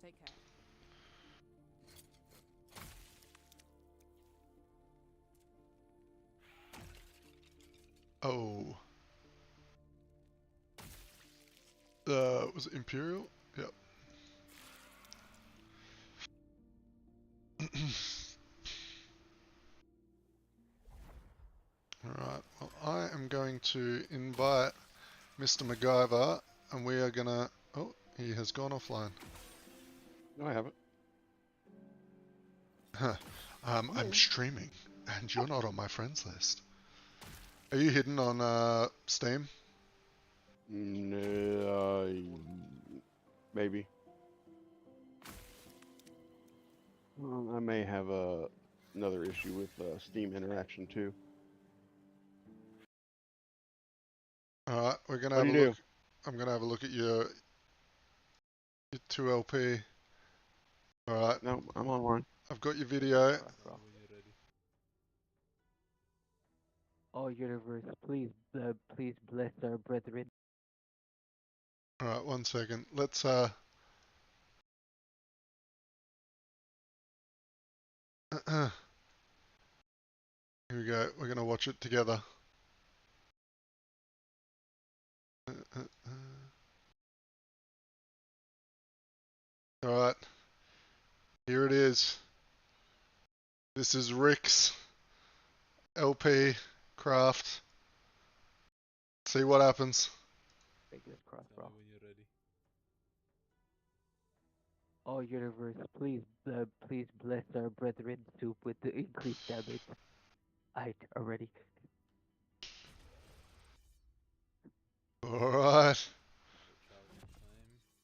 Take care. Oh. Was it Imperial? Yep. Alright, well I am going to invite Mr. MacGyver and we are gonna... Oh, he has gone offline. No, I haven't. I'm streaming and you're not on my friends list. Are you hidden on Steam? No, maybe. Well, I may have another issue with Steam interaction too. Alright, we're gonna What have do a you look. I'm gonna have a look at your 2LP. Alright, No, I'm on one. I've got your video. Oh, universe, please, please bless our brethren. Alright, 1 second. Let's here we go. We're gonna watch it together. Alright. Here it is. This is Rick's LP craft. See what happens. Fingers crossed, Tell bro. me when you're ready. Oh universe, please bless our brethren soup with the increased damage. Aight, already. Alright. Traveling time.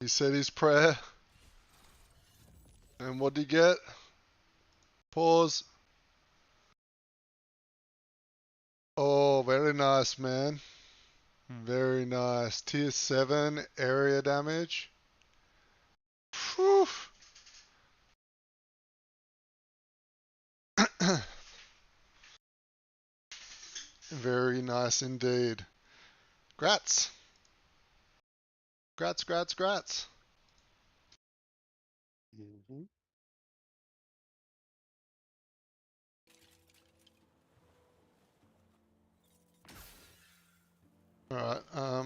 He said his prayer. And what did he get? Pause. Oh, very nice, man. Very nice. Tier 7 area damage. Whew. Very nice indeed. Grats. Grats, grats, grats. Mm-hmm. Alright, I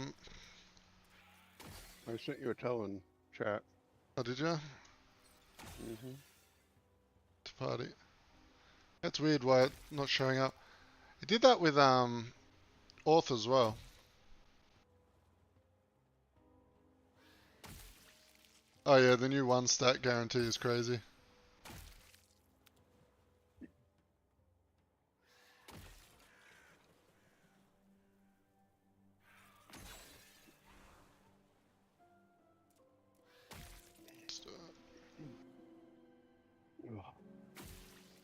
sent you a telling chat. oh, did you? Mm-hmm. To party. That's weird why it's not showing up. It did that with, Auth as well. Oh yeah, the new 1 stat guarantee is crazy.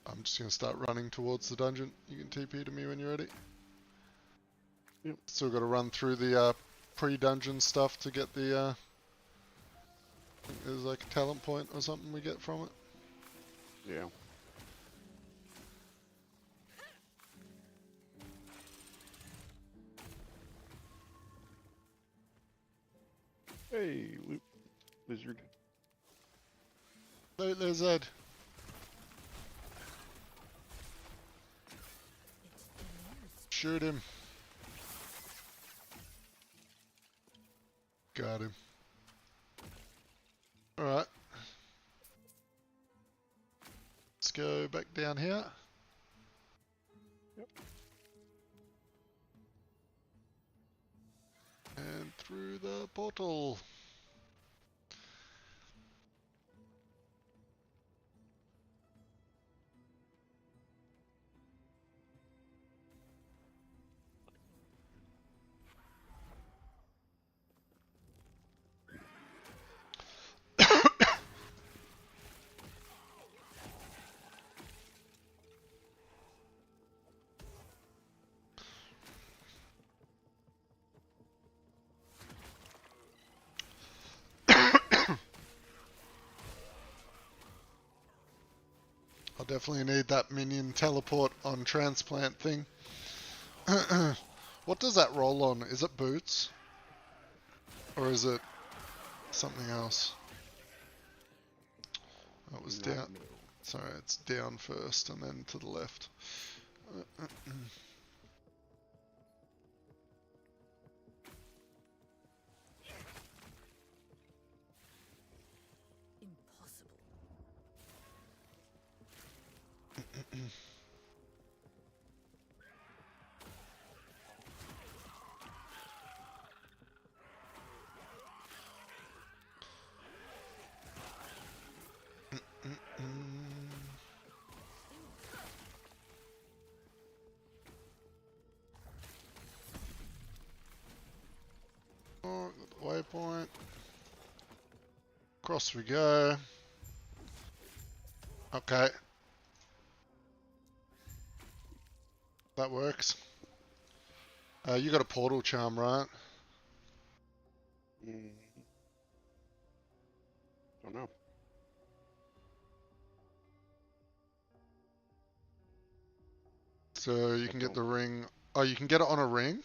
I'm just gonna start running towards the dungeon. You can TP to me when you're ready. Yep. Still gotta run through the pre-dungeon stuff to get the I think there's like a talent point or something we get from it. Yeah. Hey, Loop Lizard. Loot lizard. Shoot him. Got him. Alright. Let's go back down here. Yep. And through the portal. I'll definitely need that minion teleport on transplant thing. What does that roll on? Is it boots? Or is it something else? Oh, it was Not down. no. Sorry, it's down first and then to the left. Impossible. Oh, got the waypoint. Across we go. Okay. That works. You got a portal charm, right? Mm. Don't know. So you I can get the don't. ring. Oh, you can get it on a ring?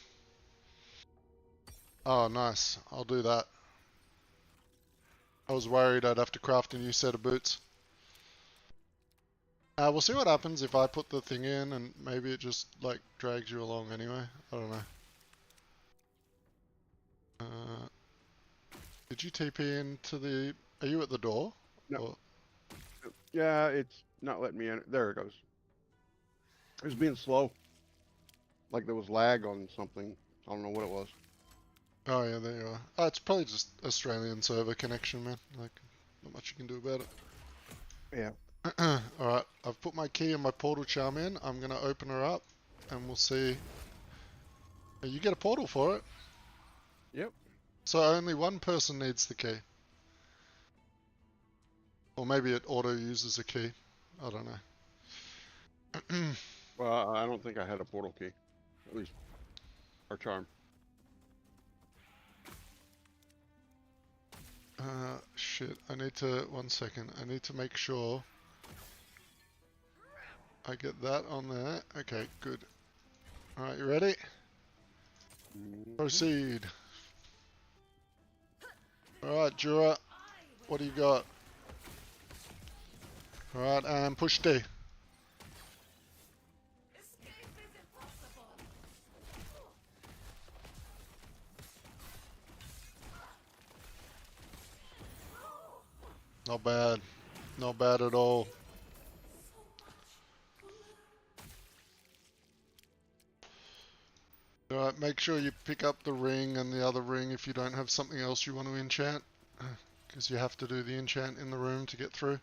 Oh, nice. I'll do that. I was worried I'd have to craft a new set of boots. We'll see what happens if I put the thing in and maybe it just like drags you along anyway. I don't know. Did you TP into the... Are you at the door? No. Or... Yeah, it's not letting me in. There it goes. It was being slow. Like there was lag on something. I don't know what it was. Oh yeah, there you are. Oh, it's probably just Australian server connection, man. Like, not much you can do about Yeah. it. Alright, I've put my key and my portal charm in. I'm gonna open her up, and we'll see. You get a portal for it. Yep. So only one person needs the key. Or maybe it auto uses a key. I don't know. Well, I don't think I had a portal key. At least, our charm. Shit. I need to, 1 second. I need to make sure I get that on there. Okay, good. Alright, you ready? Proceed. Alright, Jura. What do you got? Alright, and push D. Not bad. Not bad at all. Alright, make sure you pick up the ring and the other ring if you don't have something else you want to enchant. Because you have to do the enchant in the room to get through.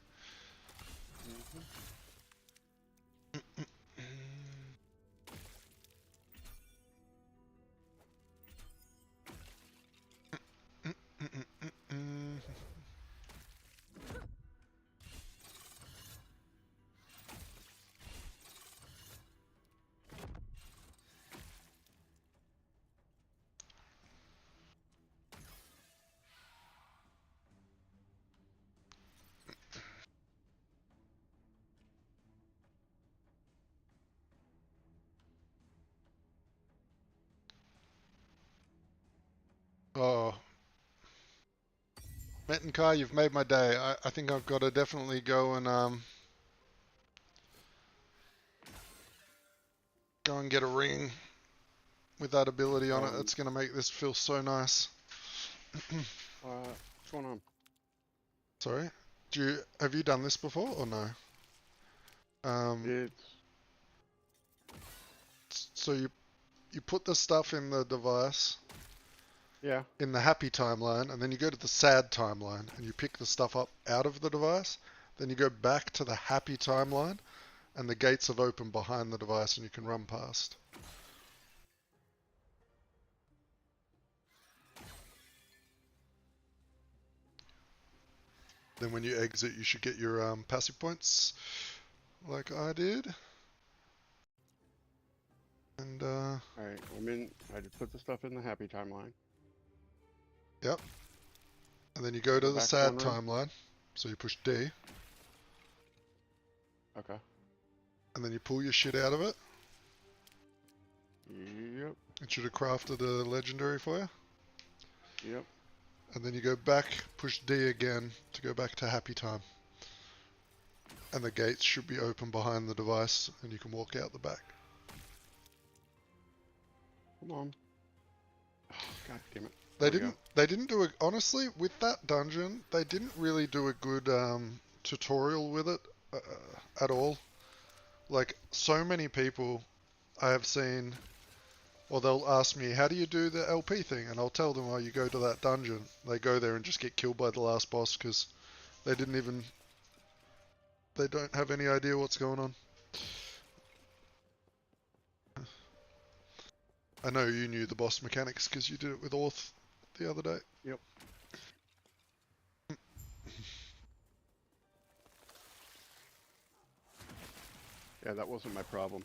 Oh. Metinkai, you've made my day. I think I've got to definitely go and get a ring with that ability on it. It's going to make this feel so nice. What's going on? Sorry? Have you done this before or no? So you put the stuff in the device. Yeah. In the happy timeline, and then you go to the sad timeline, and you pick the stuff up out of the device. Then you go back to the happy timeline, and the gates have opened behind the device, and you can run past. Then when you exit, you should get your passive points, like I did. And Alright, I just put the stuff in the happy timeline. Yep. And then you go to the sad timeline, so you push D. Okay. And then you pull your shit out of it. Yep. It should have crafted a legendary for you. Yep. And then you go back, push D again to go back to happy time. And the gates should be open behind the device, and you can walk out the back. Come on. Oh, God damn it. They didn't do it, honestly, with that dungeon, they didn't really do a good tutorial with it at all. Like, so many people I have seen, or they'll ask me, how do you do the LP thing? And I'll tell them, oh, you go to that dungeon. They go there and just get killed by the last boss because they don't have any idea what's going on. I know you knew the boss mechanics because you did it with Orth the other day. Yep. Yeah, that wasn't my problem.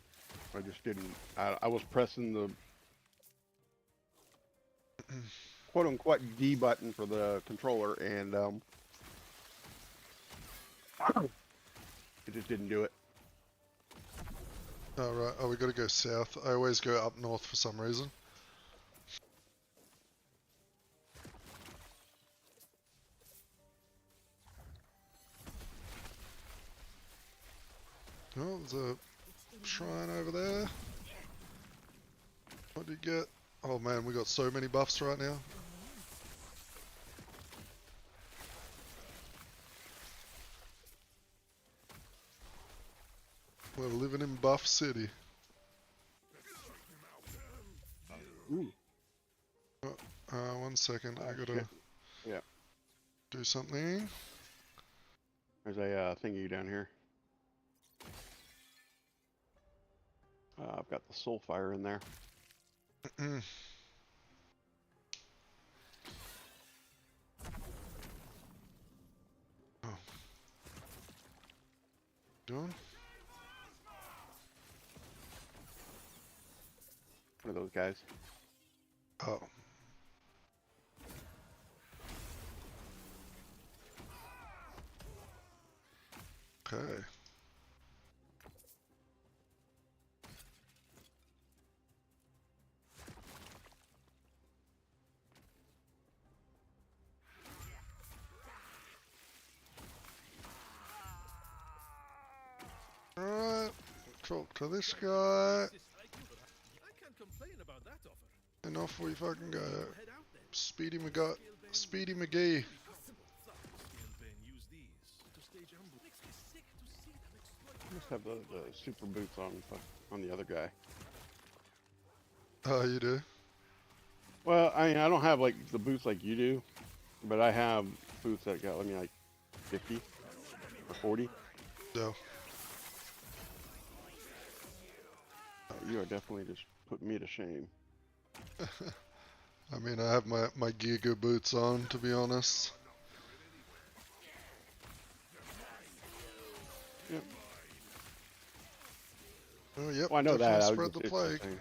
I just didn't. I was pressing the quote-unquote D button for the controller, and it just didn't do it. Oh, right. Oh, we gotta go south. I always go up north for some reason. Oh, there's a shrine over there. What do you get? Oh man, we got so many buffs right now. We're living in Buff City. second. I gotta shit. Yeah. do something. There's a thingy down here. I've got the soul fire in there. Oh. Doing? One of those guys. Oh. Okay. Alright, talk to this guy, I can't complain about that offer. and off we fucking go. Head out then. Speedy McGutt, Speedy McGee. Use these to stage ambush. Makes me sick to see them exploit. I must have the super boots on the other guy. Oh, you do? Well, I mean, I don't have like the boots like you do, but I have boots that got, I mean, like 50 or 40. No. You are definitely just putting me to shame. I mean, I have my Giga boots on, to be honest. Yep. Oh, yep, Well, I know definitely that. spread the it's plague. saying.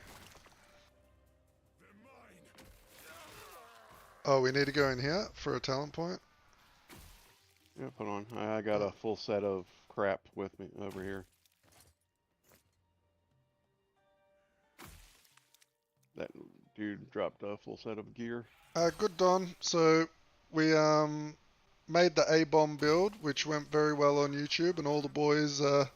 Oh, we need to go in here for a talent point? Yeah, hold on. I got a full set of crap with me over here. That dude dropped a full set of gear. Good, Don. So, we made the A-bomb build, which went very well on YouTube, and all the boys have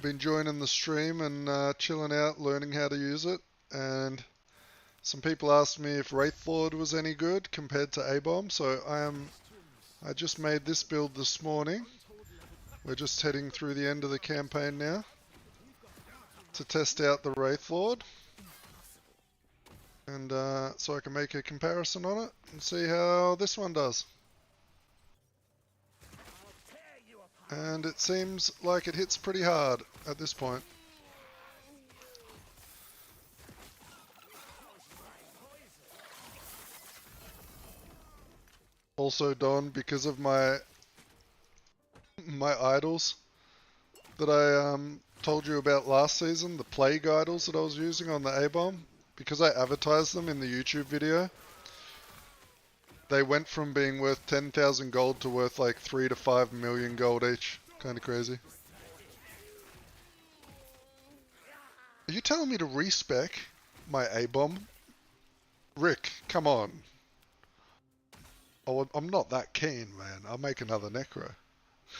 been joining the stream and chilling out, learning how to use it. And some people asked me if WRAITHLORD was any good compared to A-bomb, so I just made this build this morning. We're just heading through the end of the campaign now to test out the WRAITHLORD. And so I can make a comparison on it and see how this one does. And it seems like it hits pretty hard at this point. Also, Don, because of my idols that I told you about last season, the plague idols that I was using on the A-bomb, because I advertised them in the YouTube video, they went from being worth 10,000 gold to worth like 3 to 5 million gold each. Kind of crazy. Are you telling me to respec my A-bomb? Rick, come on. Oh, I'm not that keen, man. I'll make another Necro.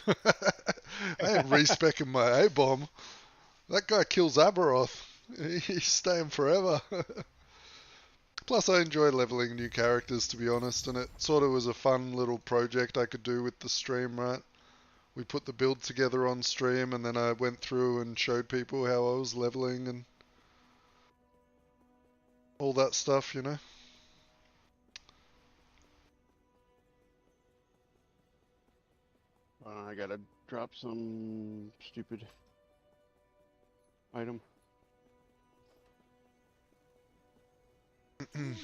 I ain't respecing my A-bomb. That guy kills Aberoth. He's staying forever. Plus, I enjoy leveling new characters, to be honest, and it sort of was a fun little project I could do with the stream, right? We put the build together on stream, and then I went through and showed people how I was leveling and all that stuff, you know? I gotta drop some stupid item. Too long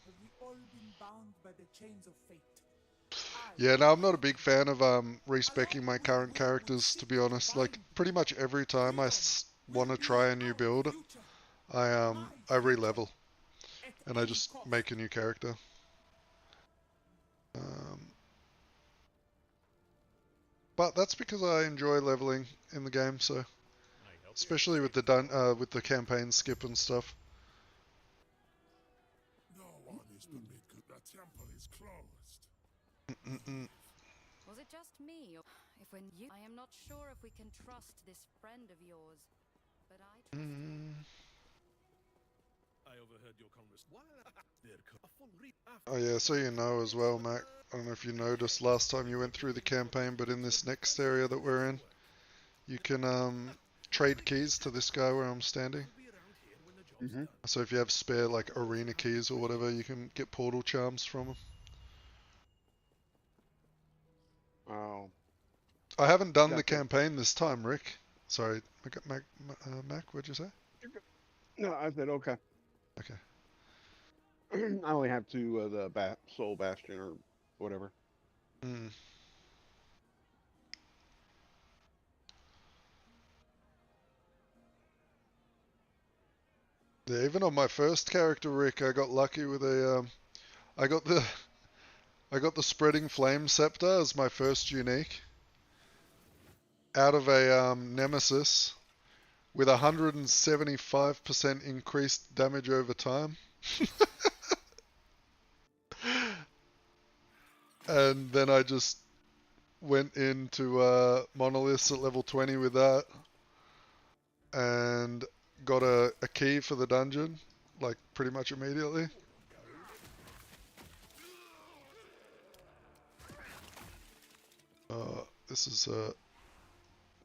have we all been bound by the chains of fate. Yeah, no, I'm not a big fan of respecing my current characters, to be honest. Like, pretty much every time I want to try a new build, I re-level, and I just make a new character. But that's because I enjoy leveling in the game, so especially with the campaign skip and stuff. No one is permitted. The temple is closed. Was it just me, or if when you? I am not sure if we can trust this friend of yours, but I. I overheard your conversation. Oh yeah, so you know as well, Mac. I don't know if you noticed last time you went through the campaign, but in this next area that we're in, you can trade keys to this guy where I'm standing. Mm-hmm. So if you have spare like arena keys or whatever, you can get portal charms from them. Oh, I haven't done the gotcha. campaign this time, Rick. Sorry, Mac, what'd you say? No, I said okay. Okay. I only have two of the Soul Bastion or whatever. Hmm. Yeah, even on my first character, Rick, I got lucky with a I got the I got the spreading flame scepter as my first unique out of a nemesis with 175% increased damage over time. And then I just went into monoliths at level 20 with that and got a key for the dungeon like pretty much immediately. This is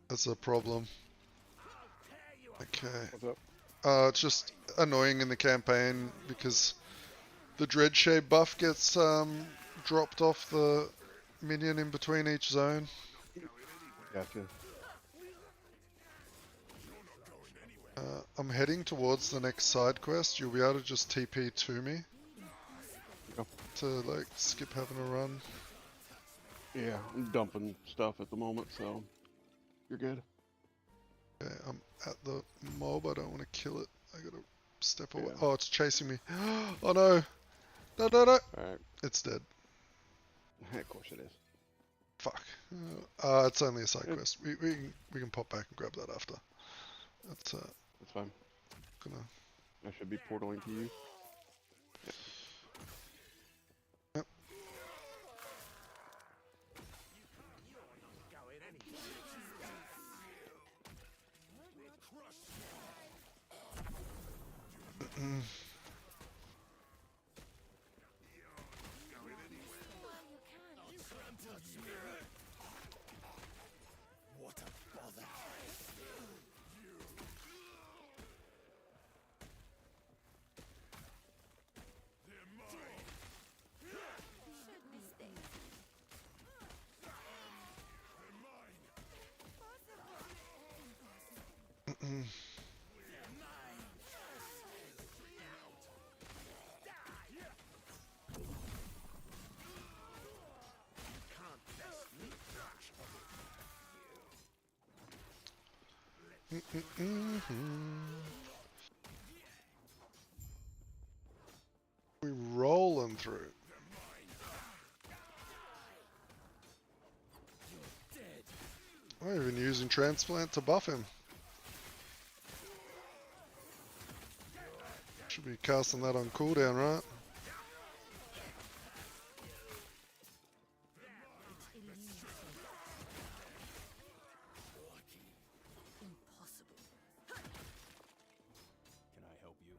that's a problem. Okay. What's up? It's just annoying in the campaign because the dread shade buff gets dropped off the minion in between each zone. Gotcha. I'm heading towards the next side quest. You'll be able to just TP to me Yep. to like skip having a run. Yeah, I'm dumping stuff at the moment, so you're good. Okay, I'm at the mob. I don't want to kill it. I gotta step away. Yeah. Oh, it's chasing me. Oh no! No, no, no! Alright. It's dead. Of course it is. Fuck. It's only a side quest. We can pop back and grab that after. That's That's fine. gonna. I should be portaling to you. Yep. What a bother. We rolling through. I'm even using transplant to buff him. Should be casting that on cooldown, right? Can I help you?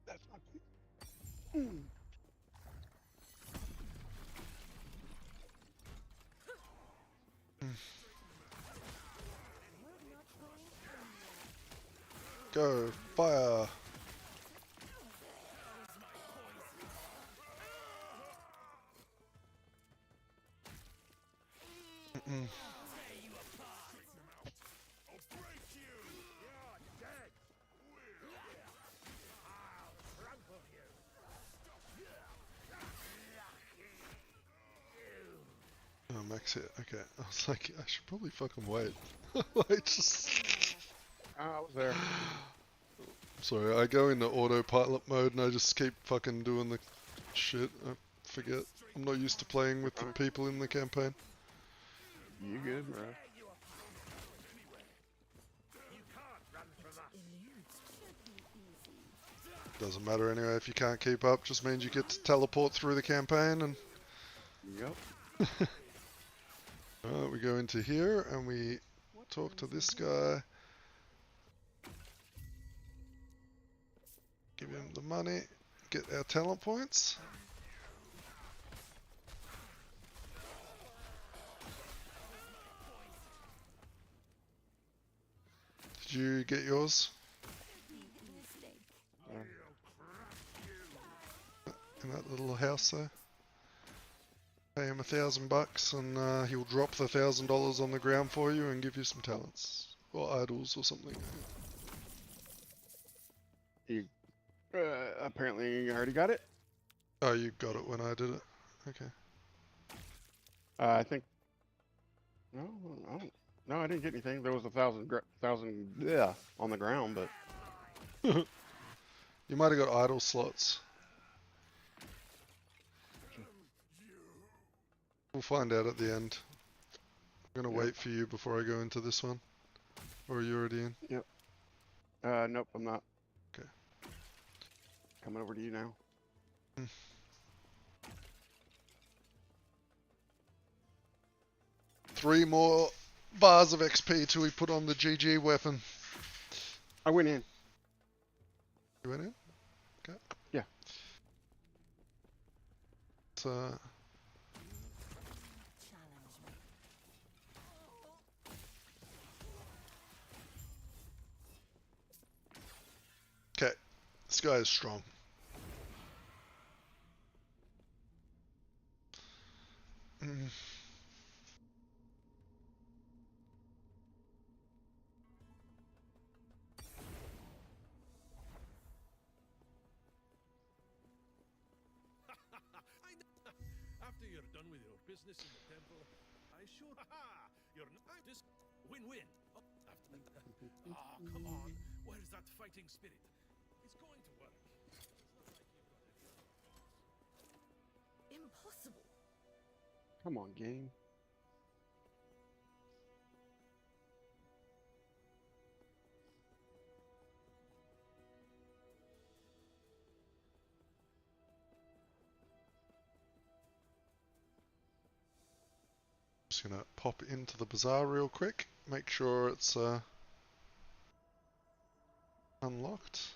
That's not cool. Go, fire! Oh, max hit. Okay. I was like, I should probably fucking wait. Like, just... I was there. Sorry, I go into autopilot mode and I just keep fucking doing the shit. I forget. I'm not used to playing with the people in the campaign. You good, bro? Doesn't matter anyway if you can't keep up. Just means you get to teleport through the campaign and... Yep. We go into here and we talk to this guy. Give him the money. Get our talent points. Did you get yours? In that little house there? Pay him $1,000 and he'll drop the $1,000 on the ground for you and give you some talents. Or idols or something. You, apparently you already got it. Oh, you got it when I did it. Okay. I think. No, I don't. No, I didn't get anything. There was a thousand on the ground, but You might have got idle slots. We'll find out at the end. I'm gonna wait for you before I go into this one. Or are you already in? Yep. Nope, I'm not. Okay. Coming over to you now. 3 more bars of XP till we put on the GG weapon. I went in. You went in? Okay. Yeah. So, okay, this guy is strong. After you're done with your business in the temple, I sure. Ha! You're not just win-win. Oh, come on. Where's that fighting spirit? It's going to work. Impossible. Come on, game. Just gonna pop into the bazaar real quick, make sure it's unlocked.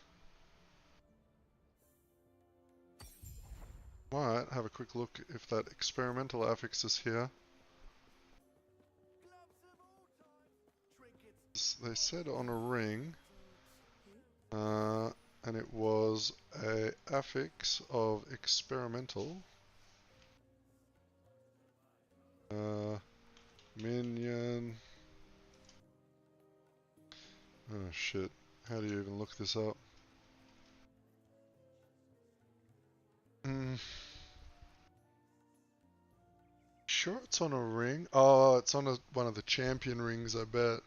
Might have a quick look if that experimental affix is here. They said on a ring, and it was a affix of experimental. Minion. Oh shit, how do you even look this up? Sure it's on a ring? Oh, it's on one of the champion rings, I bet.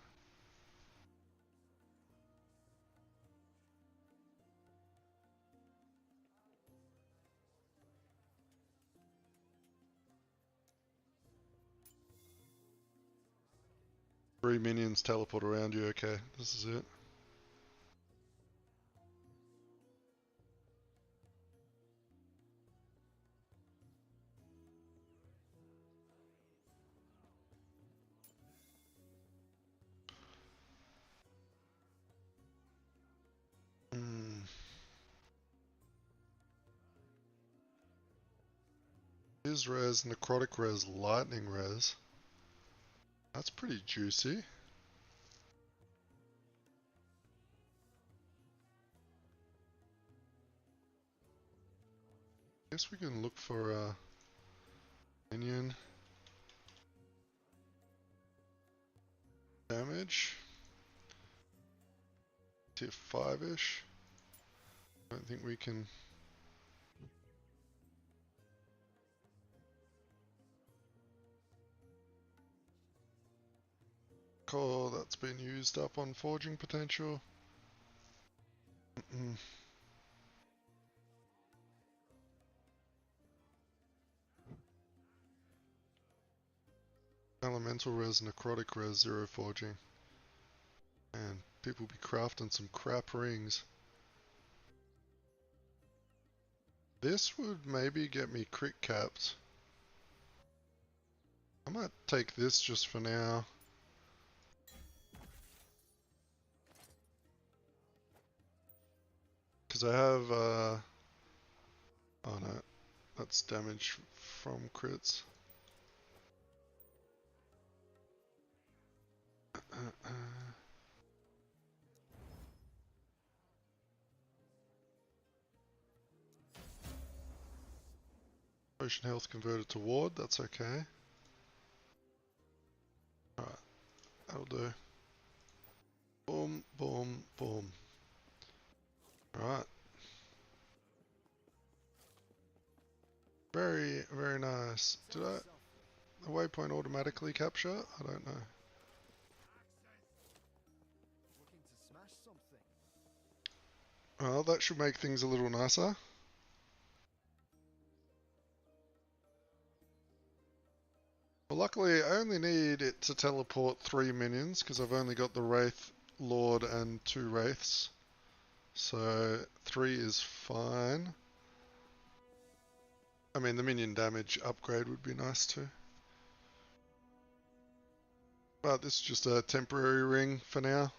Three minions teleport around you, okay, this is it. His res, necrotic res, lightning res. That's pretty juicy. Guess we can look for minion damage. Tier 5-ish. Don't think we can. Core that's been used up on forging potential. Elemental res, necrotic res, 0 forging. Man, people be crafting some crap rings. This would maybe get me crit capped. I might take this just for now. Because I have, oh no, that's damage from crits. Potion health converted to ward, that's okay. Alright, that'll do. Boom, boom, boom. Alright. Very, very nice. Did I... the waypoint automatically capture? I don't know. Well, that should make things a little nicer. Well, luckily I only need it to teleport 3 minions because I've only got the Wraith Lord and 2 Wraiths. So 3 is fine. I mean, the minion damage upgrade would be nice too. But this is just a temporary ring for now.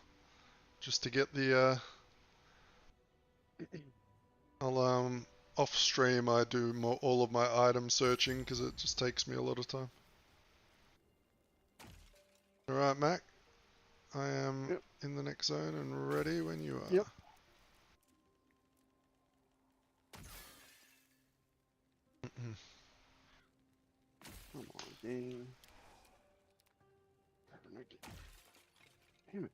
Just to get the, I'll, off stream I do all of my item searching because it just takes me a lot of time. Alright, Mac. I am in the next zone and ready when you are. Yep. Come on, game. Damn it.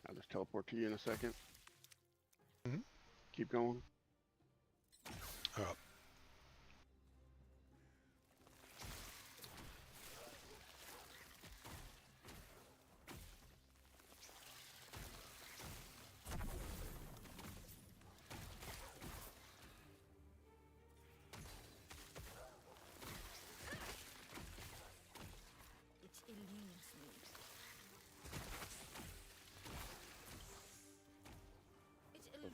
I'll just teleport to you in a second. Mhm. Keep going. Alright. It eludes me.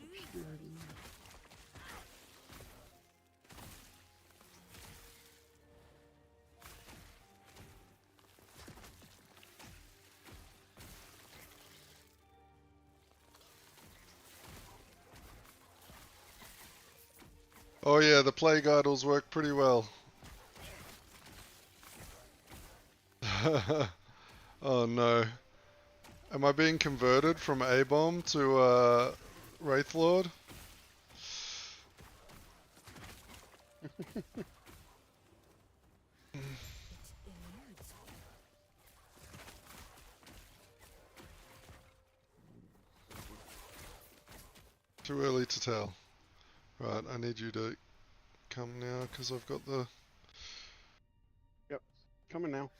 It eludes me. Oh yeah, the plague idols work pretty well. Oh no. Am I being converted from A-bomb to Wraithlord? Too early to tell. Right, I need you to come now because I've got the Yep. Coming now.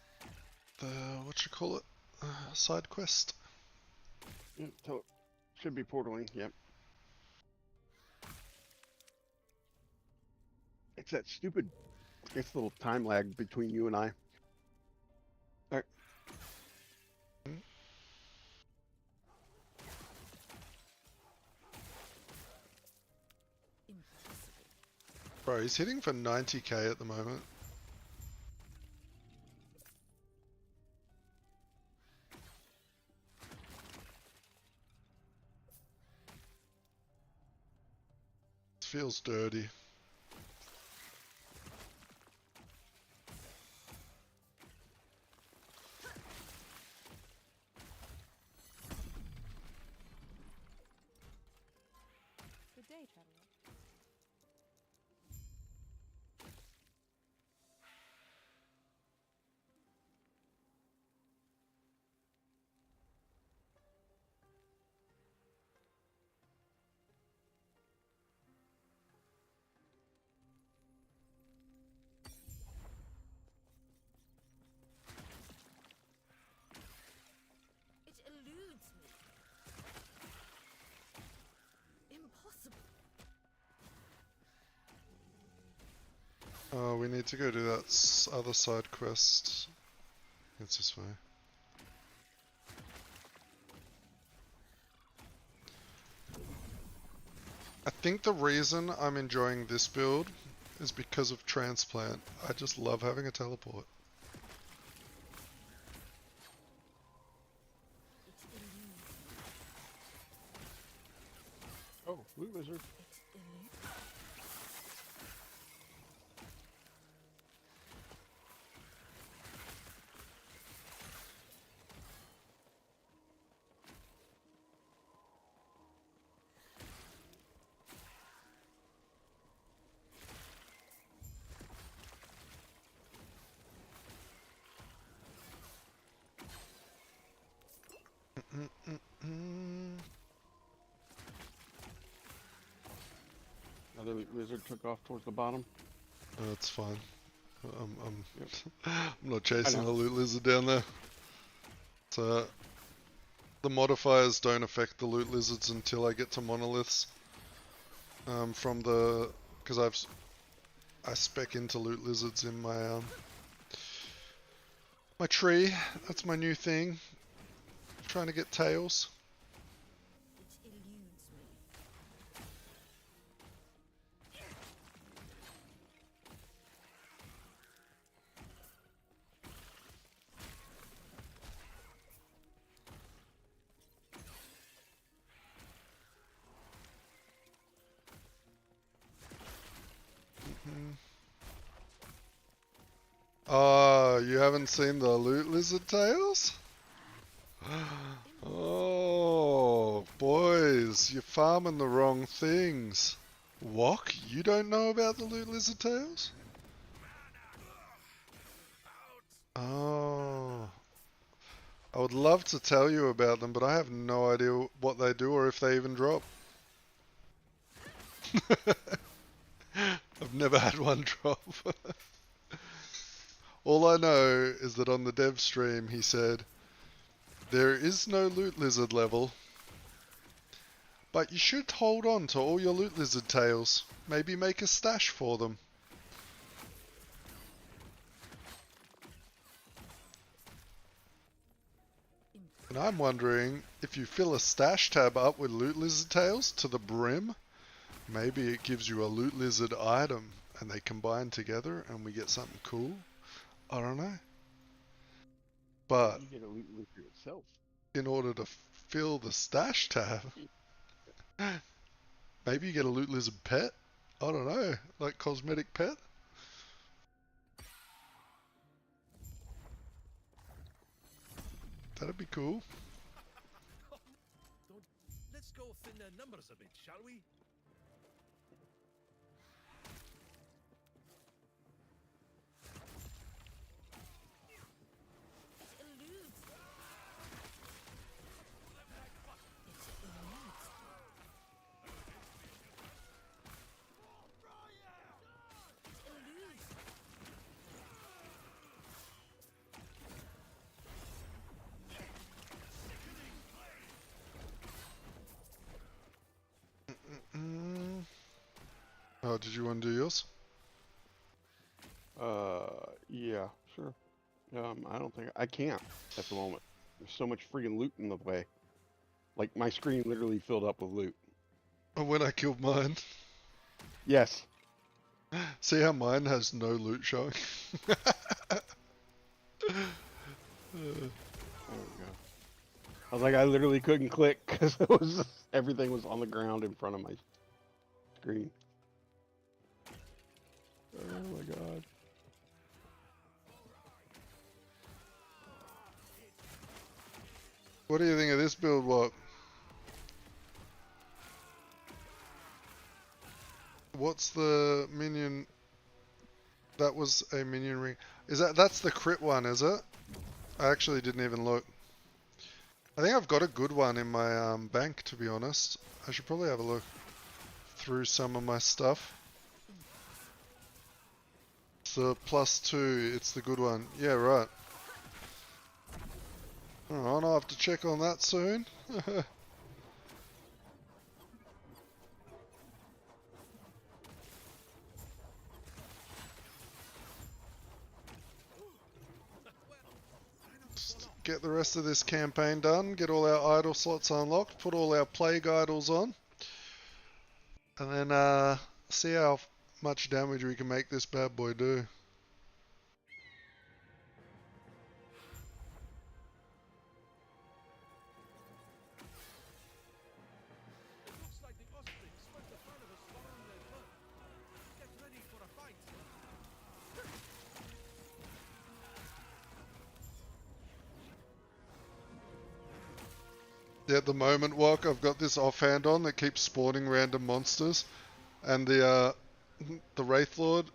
what you call it, side quest. Yep. Should be portaling. Yep. It's that stupid. It's a little time lag between you and I. All right. Bro, he's hitting for 90k at the moment. It feels dirty. Good day, traveler. It eludes me. Impossible. Oh, we need to go do that other side quest. It's this way. I think the reason I'm enjoying this build is because of transplant. I just love having a teleport. Oh, blue lizard. Another lizard took off towards the bottom. That's fine. Yep. I'm not chasing know. the loot lizard down there. So the modifiers don't affect the loot lizards until I get to monoliths. From the because I spec into loot lizards in my my tree. That's my new thing. Trying to get tails. Which eludes me. Oh, you haven't seen the loot lizard tails? Oh, boys, you're farming the wrong things. Wok, you don't know about the loot lizard tails? Oh. I would love to tell you about them, but I have no idea what they do or if they even drop. I've never had one drop. All I know is that on the dev stream he said, there is no loot lizard level, but you should hold on to all your loot lizard tails. Maybe make a stash for them. And I'm wondering, if you fill a stash tab up with loot lizard tails to the brim, maybe it gives you a loot lizard item and they combine together and we get something cool. I don't know. But You get a loot lizard itself. in order to fill the stash tab, maybe you get a loot lizard pet? I don't know, like cosmetic pet? That'd be cool. Let's go thin the numbers a bit, shall we? It eludes. Oh, did you want to do yours? Yeah, sure. I don't think I can't at the moment. There's so much freaking loot in the way. Like my screen literally filled up with loot. Oh, when I killed mine. Yes. See how mine has no loot showing? There we go. I was like, I literally couldn't click because it was everything was on the ground in front of my screen. Oh my god. What do you think of this build, what? What's the minion? That was a minion ring. That's the crit one, is it? I actually didn't even look. I think I've got a good one in my bank, to be honest. I should probably have a look through some of my stuff. It's the +2, it's the good one. Yeah, right. Alright, I'll have to check on that soon. get the rest of this campaign done, get all our idol slots unlocked, put all our plague idols on, and then see how much damage we can make this bad boy do. It looks like the Austrians spent the fun of a storm their blood. Get ready for a fight. Yeah, at the moment, Walk, I've got this offhand on that keeps spawning random monsters, and the Wraithlord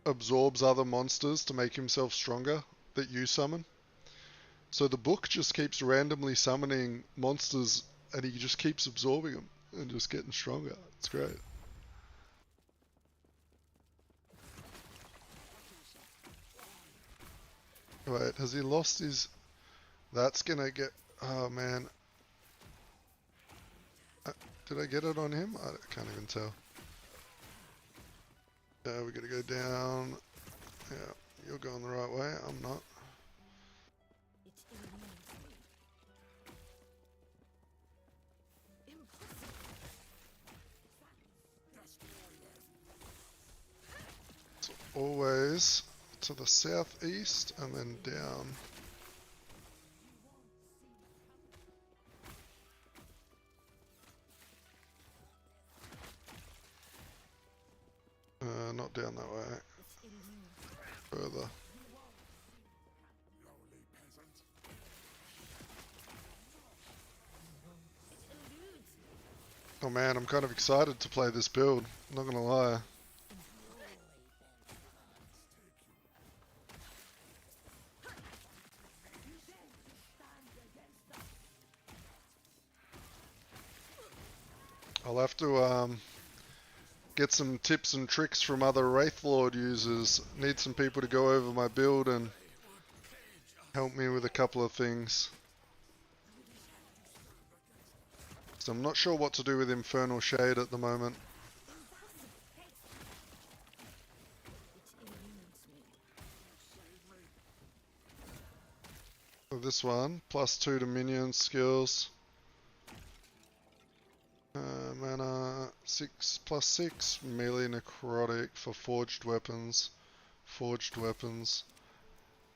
absorbs other monsters to make himself stronger that you summon. So the book just keeps randomly summoning monsters, and he just keeps absorbing them and just getting stronger. It's great. Wait, has he lost his... That's gonna get... Oh, man. Did I get it on him? I can't even tell. Yeah, we gotta go down. Yeah, you're going the right way. I'm not. It's always to the southeast and then down. Not down that way. Further. Oh man, I'm kind of excited to play this build. I'm not gonna lie. I'll have to get some tips and tricks from other Wraithlord users. Need some people to go over my build and help me with a couple of things. So I'm not sure what to do with Infernal Shade at the moment. So this one, +2 to minion skills. Mana 6 +6, melee necrotic for forged weapons. Forged weapons.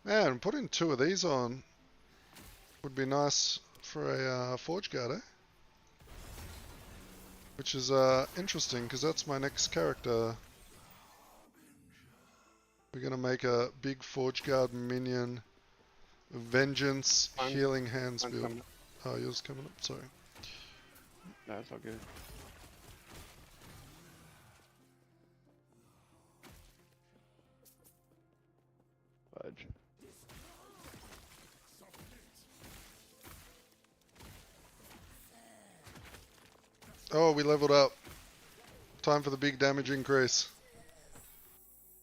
Man, putting 2 of these on would be nice for a forge guard, eh? Which is interesting because that's my next character. We're gonna make a big forge guard minion, vengeance, healing hands build. Coming. Oh, yours coming up. Sorry. No, it's all good. Fudge. Oh, we leveled up. Time for the big damage increase.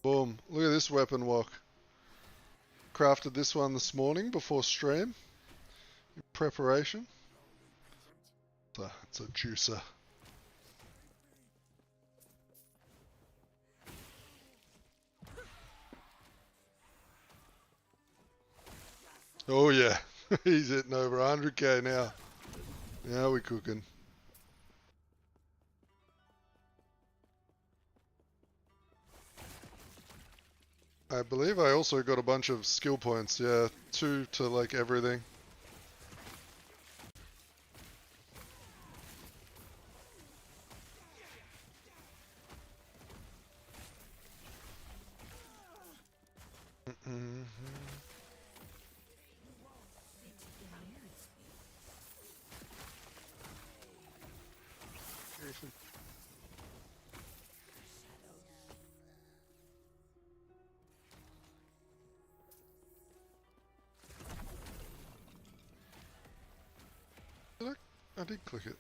Boom. Look at this weapon walk. Crafted this one this morning before stream. In preparation. It's a juicer. Oh yeah. He's hitting over 100k now. Now we're cooking. I believe I also got a bunch of skill points, yeah, 2 to like everything. I did click it.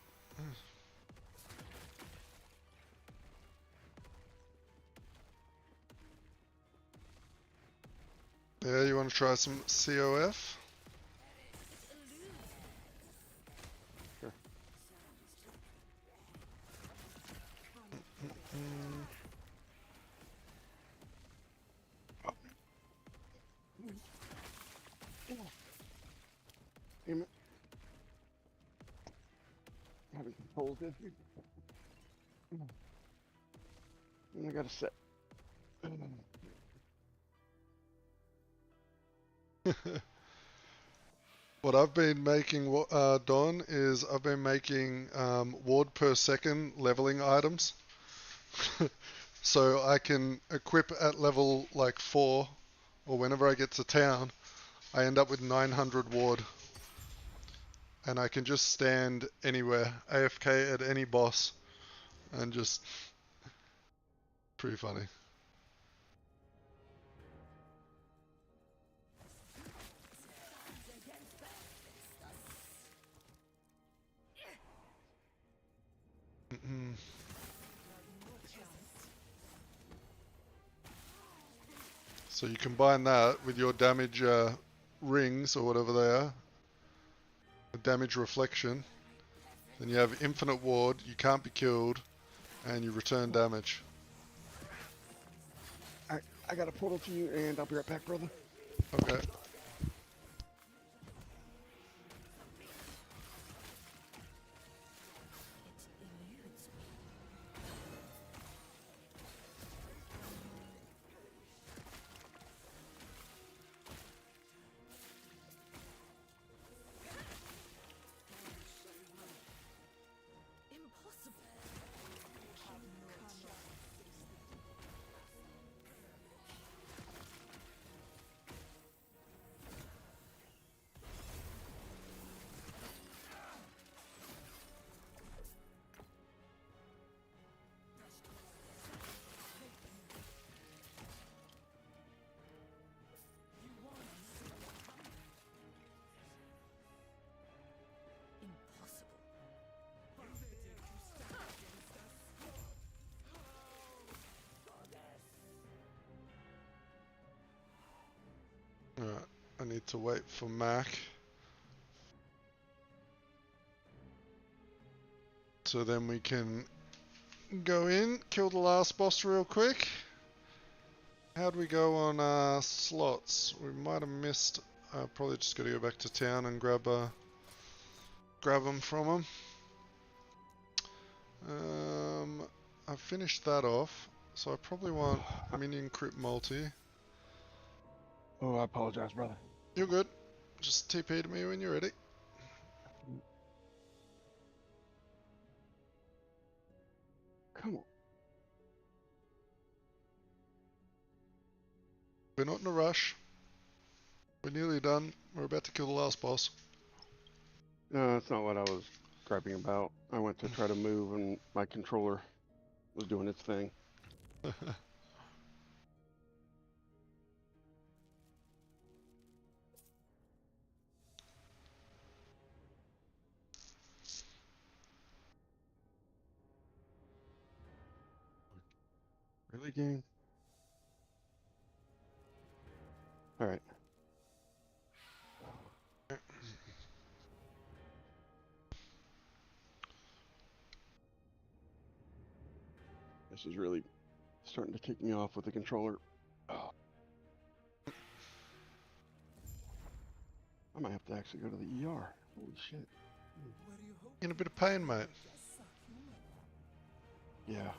Yeah, you want to try some COF? Sure. Having controls issues. And I gotta set. What I've been making, Don, is I've been making ward per second leveling items. So I can equip at level like 4, or whenever I get to town, I end up with 900 ward. And I can just stand anywhere, AFK at any boss, and just... pretty funny. So you combine that with your damage rings, or whatever they are, the damage reflection, then you have infinite ward, you can't be killed, and you return damage. I got a portal to you, and I'll be right back, brother. Okay. Alright, I need to wait for Mac. So then we can go in, kill the last boss real quick. How'd we go on slots? We might have missed. Probably just got to go back to town and grab them from them. I finished that off, so I probably want minion crit multi. Oh, I apologize, brother. You're good. Just TP to me when you're ready. Come on. We're not in a rush. We're nearly done. We're about to kill the last boss. No, that's not what I was griping about. I went to try to move, and my controller was doing its thing. Really, game? Alright. This is really starting to kick me off with the controller. Oh. I might have to actually go to the ER. Holy shit. In a bit of pain, mate. Yeah.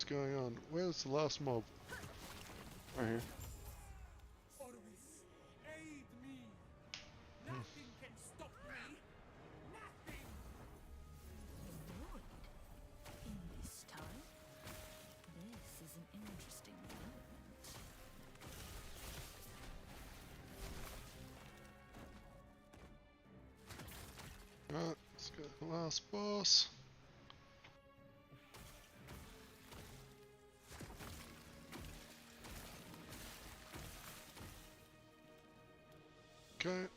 What's going on? Where's the last mob? Right here. Aid me! Nothing can stop me! Nothing! Lord, in this time, this is an interesting development. Alright, let's go to the last boss. Okay.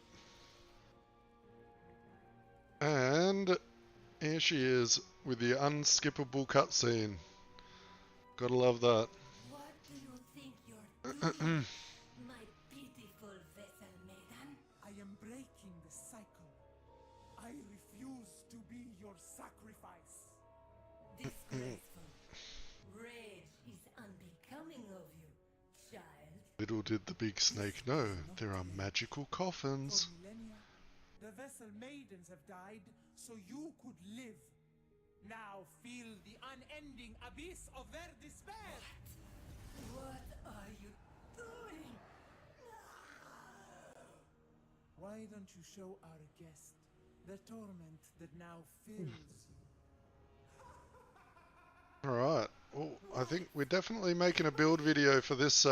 And here she is with the unskippable cutscene. Gotta love that. What do you think you're doing, my beautiful vessel maiden? I am breaking the cycle. I refuse to be your sacrifice. Disgraceful. Rage is unbecoming of you, child. Little did the big snake know, there are magical coffins. For millennia, the vessel maidens have died so you could live. Now feel the unending abyss of their despair. What are you doing? Why don't you show our guest the torment that now fills you? Alright, well, I think we're definitely making a build video for this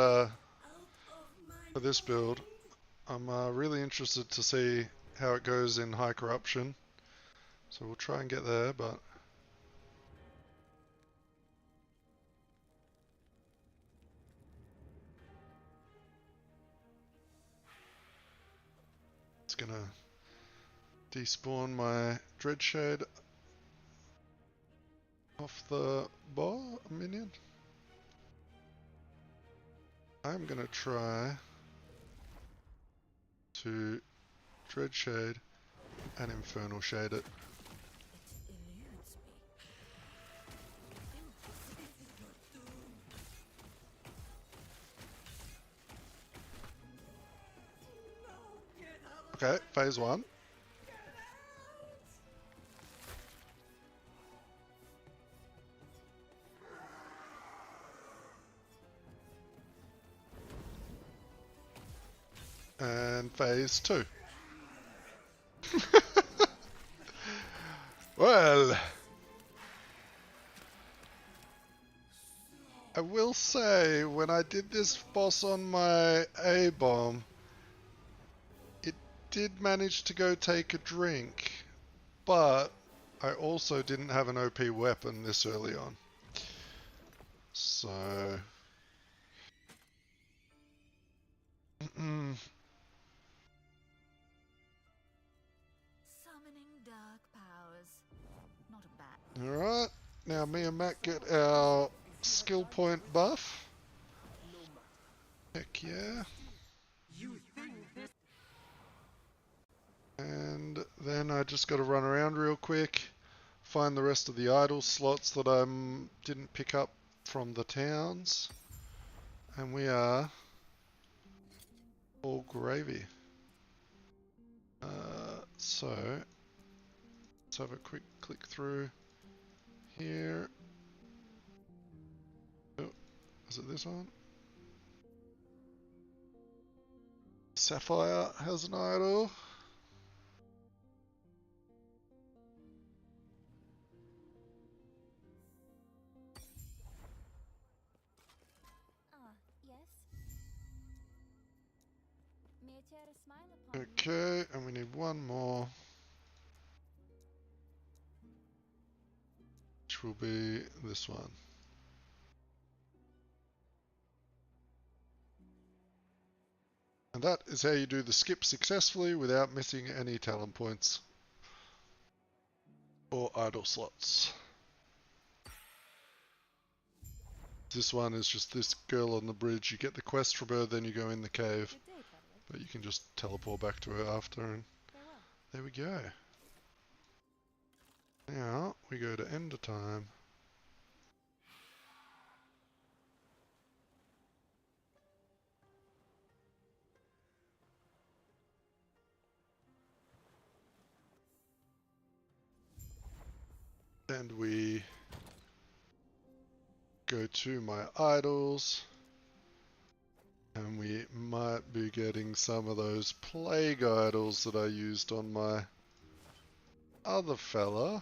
build. I'm really interested to see how it goes in high corruption. So we'll try and get there, but it's gonna despawn my Dreadshade off the bar minion. I'm gonna try to Dreadshade and Infernal Shade it. It eludes me. This is your doom. No, get out. Okay, phase 1. And phase 2. Well, I will say, when I did this boss on my A-bomb, it did manage to go take a drink, but I also didn't have an OP weapon this early on. So... Summoning dark powers. Not a bad. Alright, now me and Matt get our skill point buff. Heck yeah. And then I just got to run around real quick, find the rest of the idle slots that I didn't pick up from the towns, and we are all gravy. So let's have a quick click through here. Oh, is it this one? Sapphire has an idol. Ah, yes. May I tear a smile upon you? Okay, and we need one more, which will be this one. And that is how you do the skip successfully without missing any talent points or idle slots. This one is just this girl on the bridge. You get the quest from her, then you go in the cave. Good day, traveler. But you can just teleport back to her after, and Farewell. there we go. Now we go to end of time. And we go to my idols, and we might be getting some of those plague idols that I used on my other fella,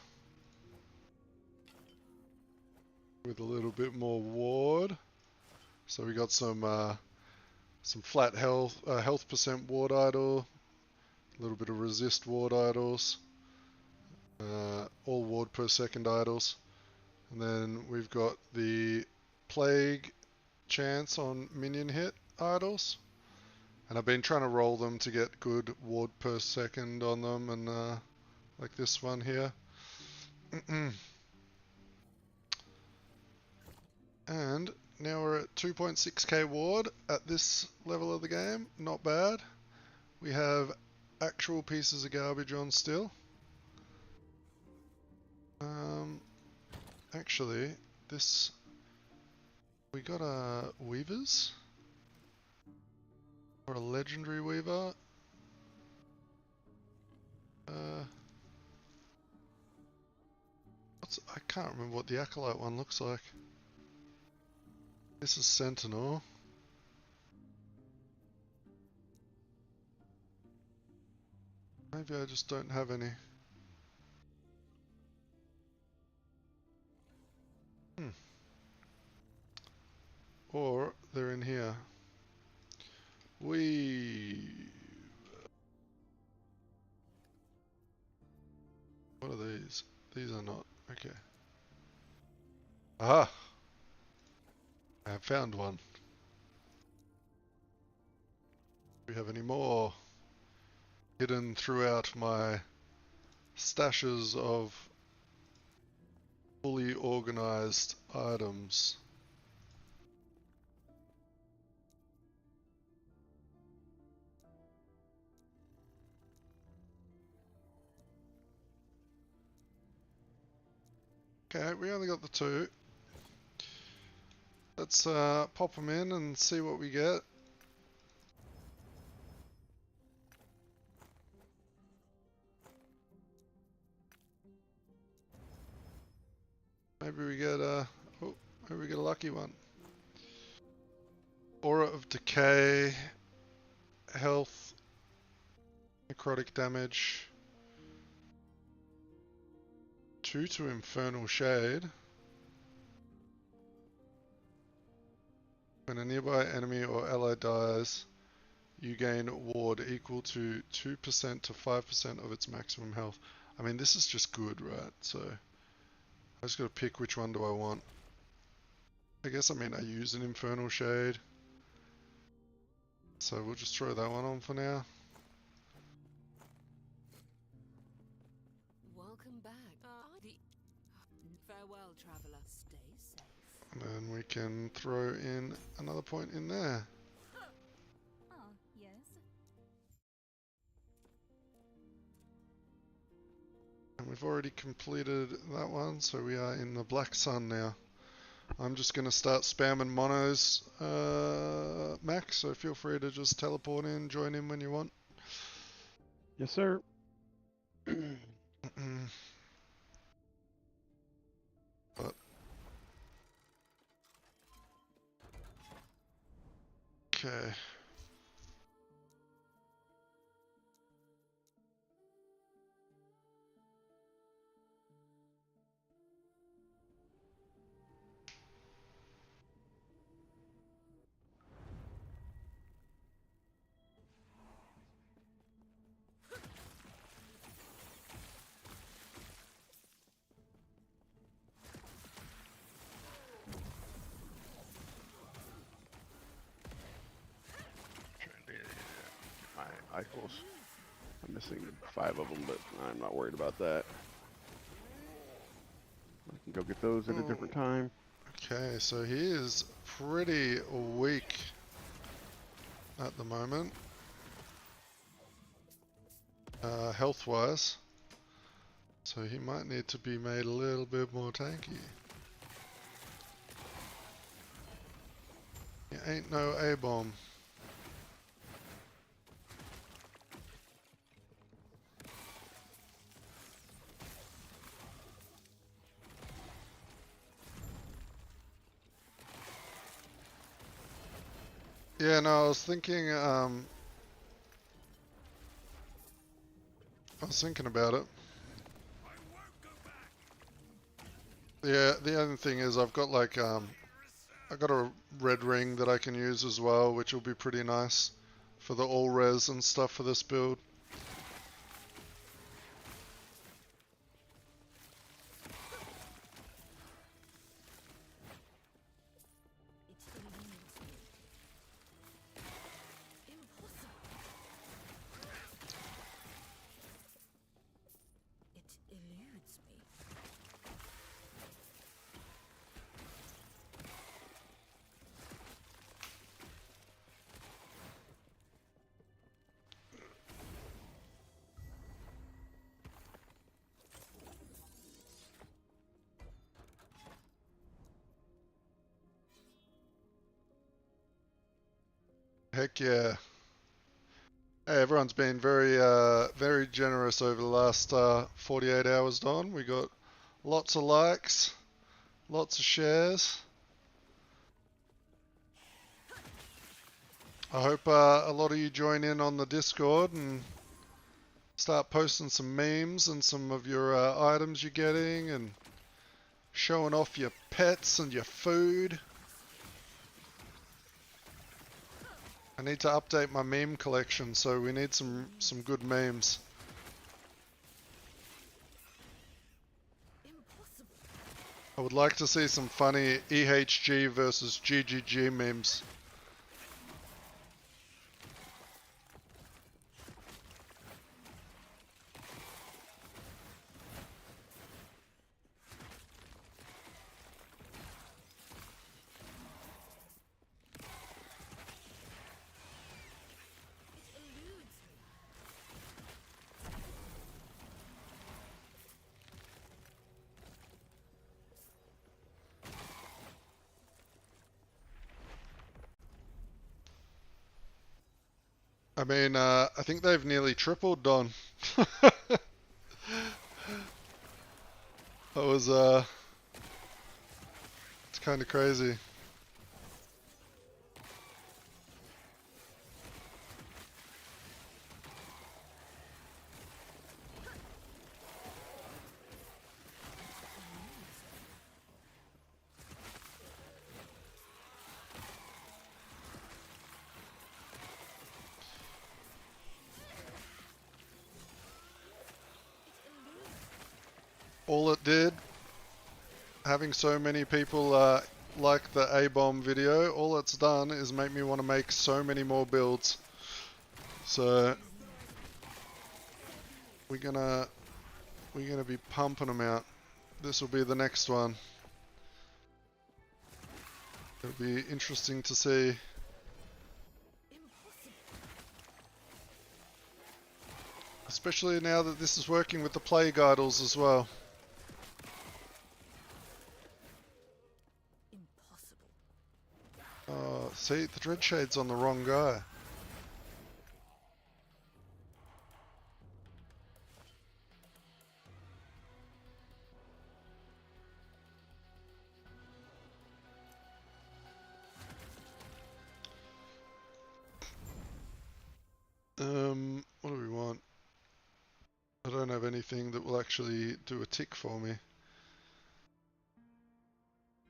with a little bit more ward. So we got some flat health percent ward idol, a little bit of resist ward idols, all ward per second idols. And then we've got the plague chance on minion hit idols. And I've been trying to roll them to get good ward per second on them, and like this one here. And now we're at 2.6k ward at this level of the game. Not bad. We have actual pieces of garbage on still. Actually, this... We got a weavers? Or a legendary weaver? I can't remember what the acolyte one looks like. This is Sentinel. Maybe I just don't have any. Or they're in here. What are these? These are not. Okay. Aha! I have found one. Do we have any more hidden throughout my stashes of fully organized items? Okay, we only got the two. Let's pop them in and see what we get. Maybe we get a... Oh, maybe we get a lucky one. Aura of Decay, Health, Necrotic Damage, 2 to Infernal Shade. When a nearby enemy or ally dies, you gain ward equal to 2% to 5% of its maximum health. I mean, this is just good, right? So, I just gotta pick which one do I want. I guess, I mean, I use an Infernal Shade. So we'll just throw that one on for now. Welcome back. Farewell, traveler. Stay safe. And then we can throw in another point in there. Ah, yes. And we've already completed that one, so we are in the Black Sun now. I'm just going to start spamming monos, Max, so feel free to just teleport in, join in when you want. Yes, sir. But okay. My icons. I'm missing 5 of them, but I'm not worried about that. I can go get those at a different time. Okay, so he is pretty weak at the moment, health-wise. So he might need to be made a little bit more tanky. He ain't no A-bomb. Yeah, no, I was thinking about it. Yeah, the other thing is I've got like I got a red ring that I can use as well, which will be pretty nice for the all res and stuff for this build. It's impossible. Heck yeah. Hey, everyone's been very generous over the last 48 hours, Don. We got lots of likes, lots of shares. I hope a lot of you join in on the Discord and start posting some memes and some of your items you're getting and showing off your pets and your food. I need to update my meme collection, so we need some good memes. I would like to see some funny EHG versus GGG memes. I mean, I think they've nearly tripled, Don. That was, it's kind of crazy. All it did, having so many people like the A-bomb video, all it's done is make me want to make so many more builds. So we're gonna be pumping them out. This will be the next one. It'll be interesting to see. Especially now that this is working with the plague idols as well. Oh, see, the dread shade's on the wrong guy. What do we want? I don't have anything that will actually do a tick for me.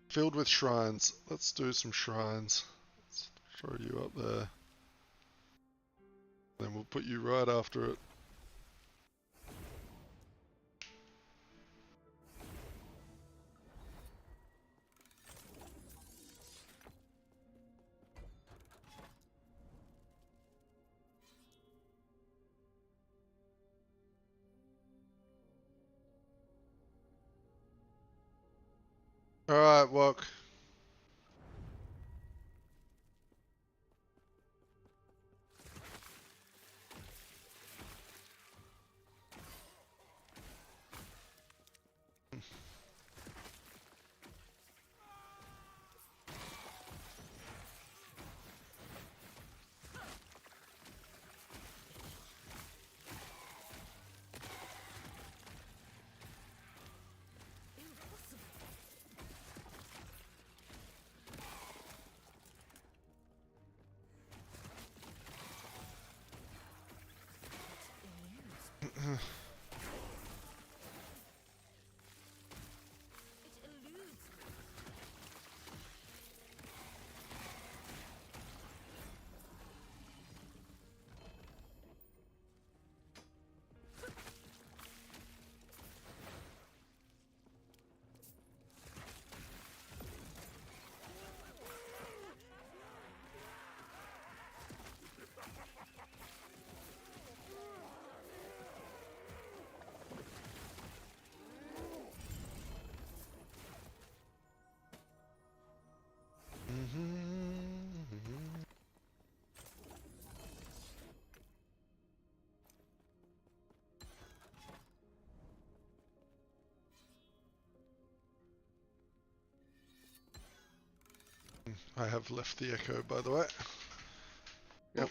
Filled with shrines. Let's do some shrines. Let's throw you up there. Then we'll put you right after it. Alright, Wok. I have left the echo, by the way. Yep.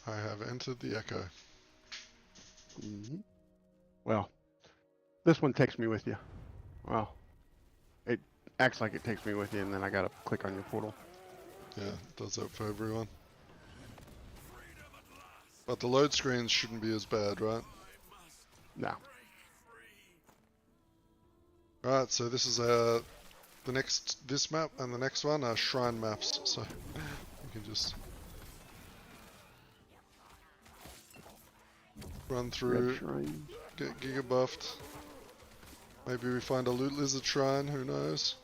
I have entered the echo. Well, this one takes me with you. Well, it acts like it takes me with you, and then I gotta click on your portal. Yeah, it does that for everyone. But the load screens shouldn't be as bad, right? No. Right, so this is this map and the next one are shrine maps, so you can just run Red through, shrines. get giga buffed. Maybe we find a loot lizard shrine, who knows?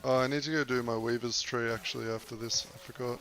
Oh, I need to go do my weaver's tree actually after this, I forgot.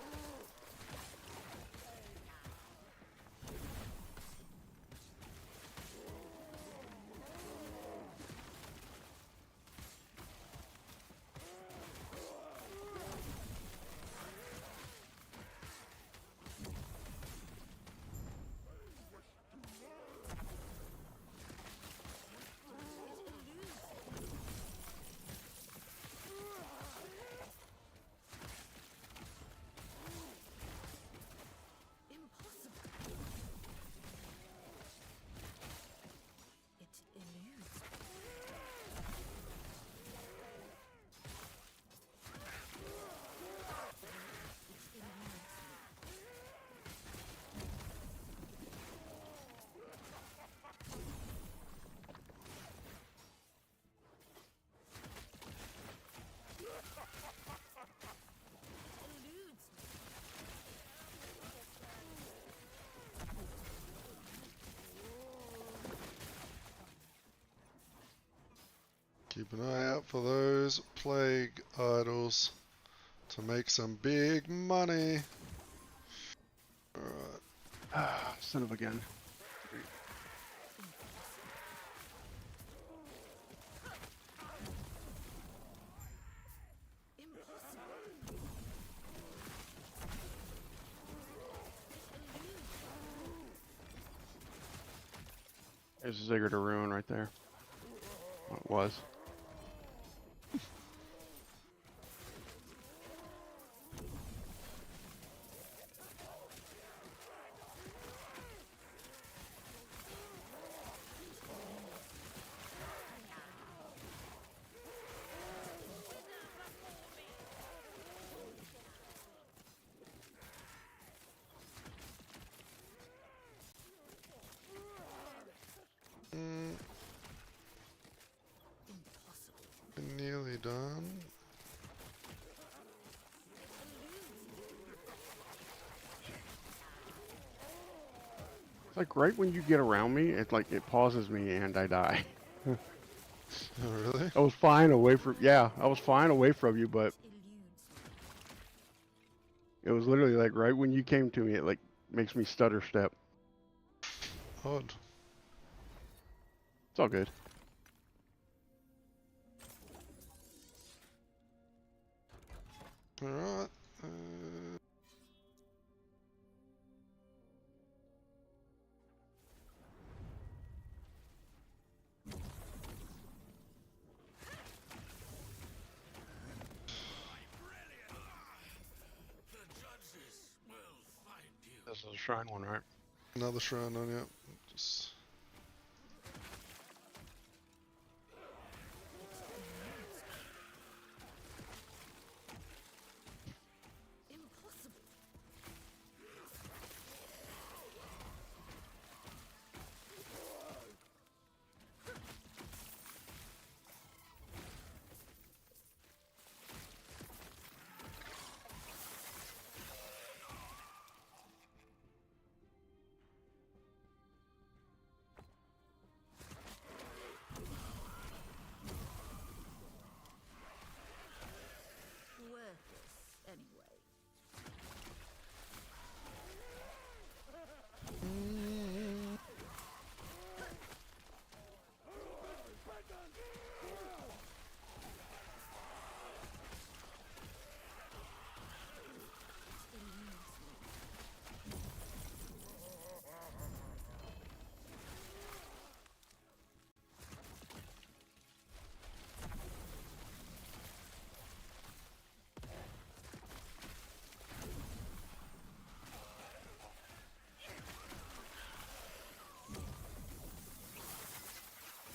Keep an eye out for those plague idols to make some big money. Alright. Ah, son of a gun. There's a Ziggurat of Ruin right there. Well, it was. Nearly done. It's like right when you get around me, it's like it pauses me and I die. Oh, really? I was fine away from, yeah, I was fine away from you, but it was literally like right when you came to me, it like makes me stutter step. Odd. It's all good. Alright. This is a shrine one, right? Another shrine on you. Just...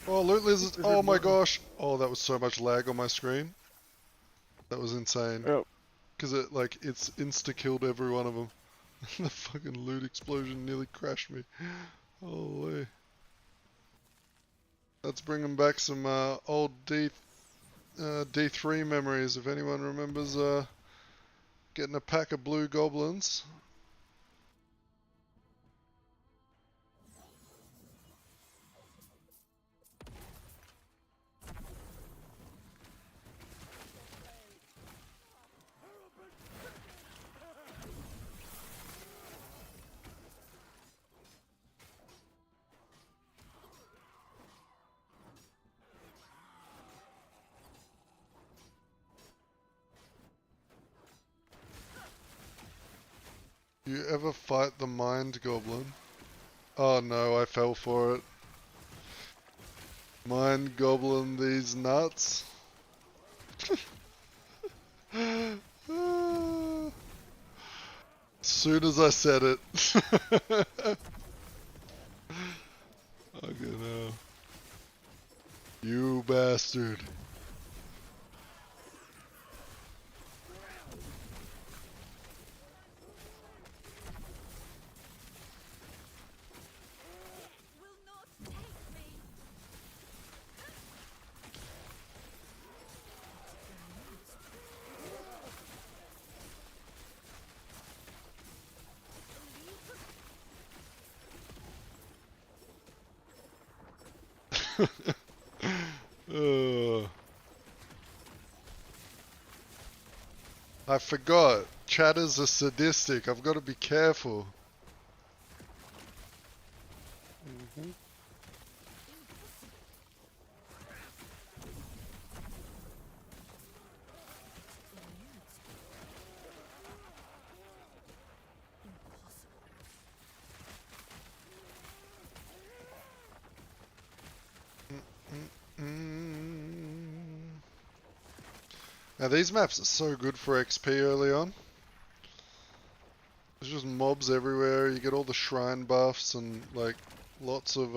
Oh, loot lizards. Lizard Oh my button. gosh. Oh, that was so much lag on my screen. That was insane. Oh, Because it's insta-killed every one of them. The fucking loot explosion nearly crashed me. Holy. Let's bring them back some old D3 memories. If anyone remembers getting a pack of blue goblins. You ever fight the mind goblin? Oh no, I fell for it. Mind goblin these nuts. As soon as I said it. Okay, no. You bastard. Will not take me. Ugh. I forgot. Chatters are sadistic. I've got to be careful. mhm. Mm. Now these maps are so good for XP early on. There's just mobs everywhere. You get all the shrine buffs and like lots of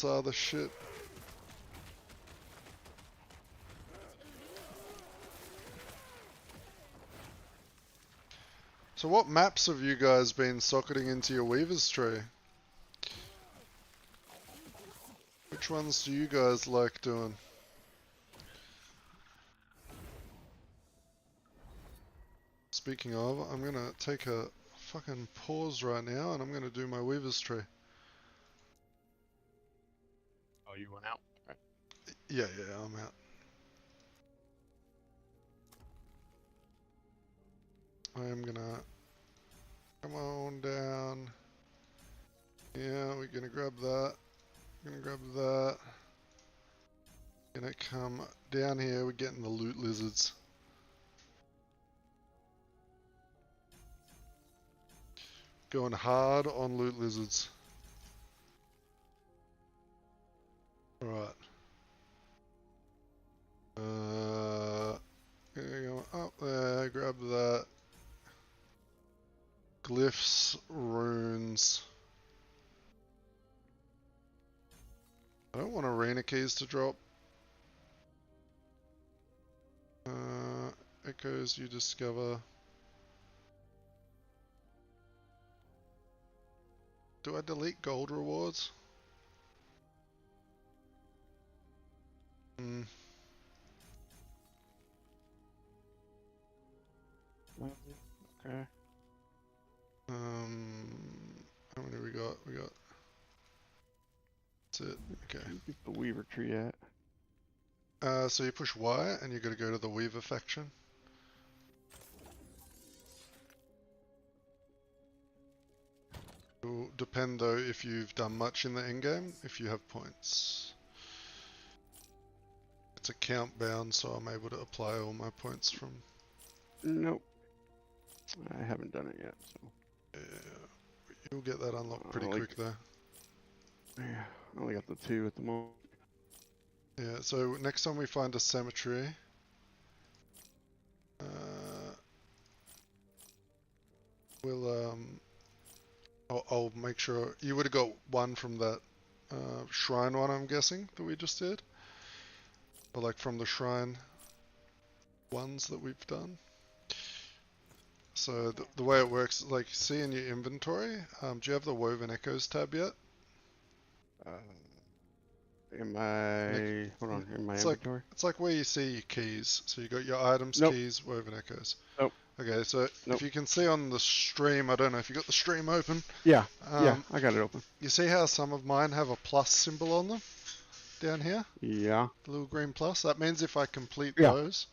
other shit. So what maps have you guys been socketing into your weaver's tree? Which ones do you guys like doing? Speaking of, I'm gonna take a fucking pause right now and I'm gonna do my weaver's tree. Oh, you went out. Right. Yeah, I'm out. I am gonna come on down. Yeah, we're gonna grab that. Gonna grab that. Gonna come down here. We're getting the loot lizards. Going hard on loot lizards. Alright. Gonna go up there, grab that. Glyphs, runes. I don't want arena keys to drop. Echoes you discover. Do I delete gold rewards? Hmm. Okay. How many we got? We got. That's it. Okay. Get the Weaver tree at. So you push Y and you gotta go to the Weaver faction. It will depend though if you've done much in the endgame, if you have points. It's account bound, so I'm able to apply all my points from. Nope. I haven't done it yet, so. Yeah, you'll get that unlocked pretty like- quick though. Yeah, I only got the 2 at the moment. Yeah, so next time we find a cemetery, we'll I'll make sure you would have got 1 from that shrine one, I'm guessing, that we just did. But like from the shrine ones that we've done. So the way it works, like see in your inventory, do you have the Woven Echoes tab yet? In my hold on, in my inventory. It's like where you see your keys. So you got your items, Nope. keys, Woven Echoes. Nope. Okay, so Nope. if you can see on the stream, I don't know if you got the stream open. Yeah, yeah, I got it open. You see how some of mine have a plus symbol on them down here? Yeah. The little green plus. That means if I complete Yeah. those,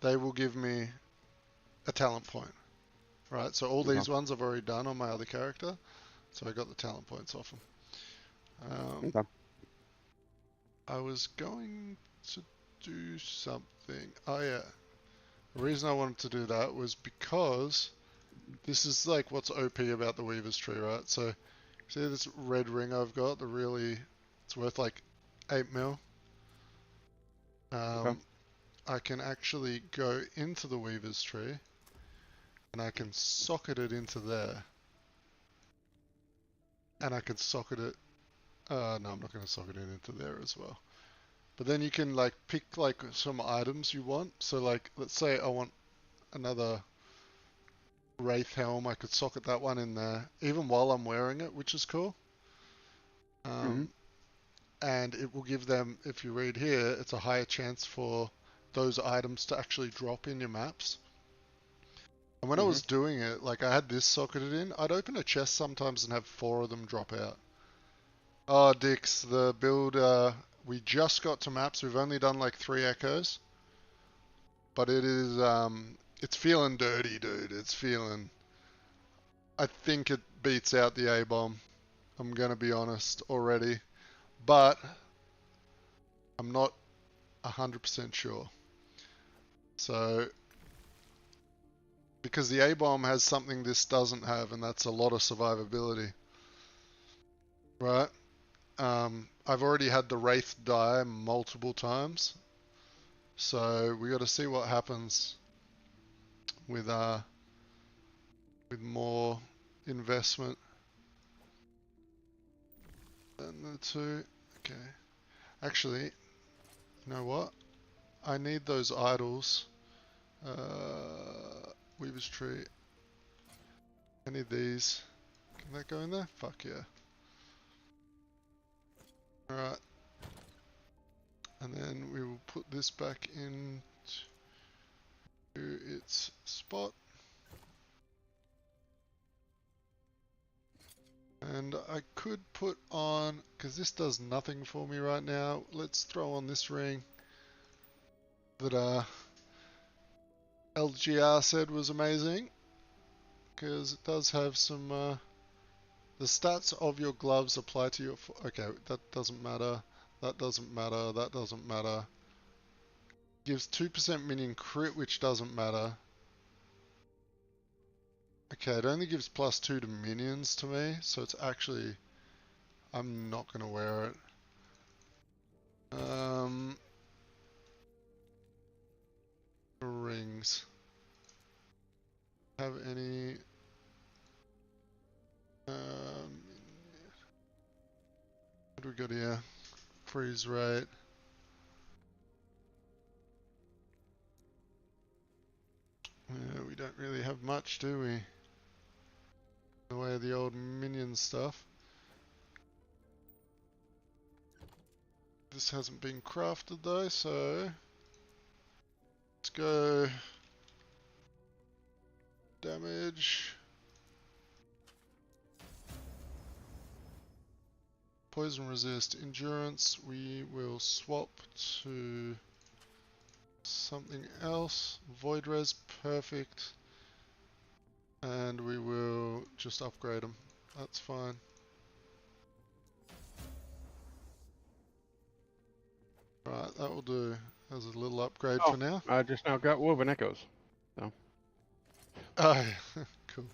they will give me a talent point. Right, so all these ones I've already done on my other character, so I got the talent points off them. Okay. I was going to do something. Oh yeah. The reason I wanted to do that was because this is like what's OP about the Weaver's Tree, right? So, see this red ring I've got, it's worth like 8 mil. Okay. I can actually go into the Weaver's Tree and I can socket it into there. And I can socket it, no, I'm not going to socket it into there as well. But then you can like pick like some items you want. So like, let's say I want another Wraith helm, I could socket that one in there, even while I'm wearing it, which is cool. And it will give them, if you read here, it's a higher chance for those items to actually drop in your maps. And when I was doing it, like I had this socketed in, I'd open a chest sometimes and have 4 of them drop out. Oh, Dix, the build, we just got to maps, we've only done like 3 echoes. But it is, it's feeling dirty, dude. It's feeling, I think it beats out the A-bomb. I'm gonna be honest already. But I'm not 100% sure. So, because the A-bomb has something this doesn't have, and that's a lot of survivability. Right? I've already had the Wraith die multiple times. So, we gotta see what happens with more investment. And the 2, okay. Actually, you know what? I need those idols. Weaver's Tree. I need these. Can that go in there? Fuck yeah. Alright. And then we will put this back into its spot. And I could put on, because this does nothing for me right now, let's throw on this ring that LGR said was amazing, because it does have some, the stats of your gloves apply to your, okay, that doesn't matter, that doesn't matter, that doesn't matter. Gives 2% minion crit, which doesn't matter. Okay, it only gives +2 to minions to me, so it's actually, I'm not going to wear it. Rings. Have any, what do we got here? Freeze rate. Yeah, we don't really have much, do we? In the way of the old minion stuff. This hasn't been crafted though, so let's go damage. Poison resist, endurance, we will swap to something else. Void res, perfect. And we will just upgrade them. That's fine. Right, that will do as a little upgrade for now. I just now got Woven Echoes. So. Oh, yeah. Cool.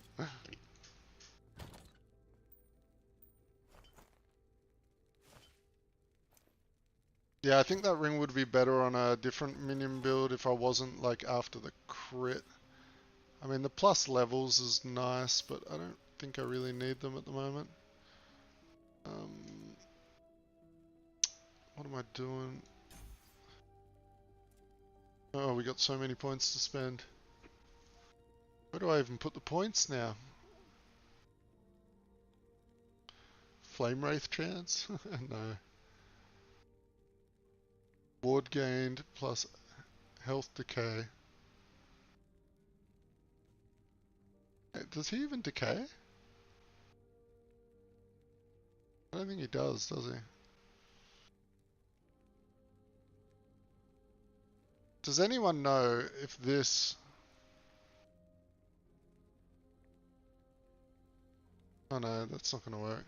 Yeah, I think that ring would be better on a different minion build if I wasn't like after the crit. I mean, the plus levels is nice, but I don't think I really need them at the moment. What am I doing? Oh, we got so many points to spend. Where do I even put the points now? Flame Wraith chance? No. Ward gained plus health decay. Does he even decay? I don't think he does he? Does anyone know if this... Oh no, that's not going to work.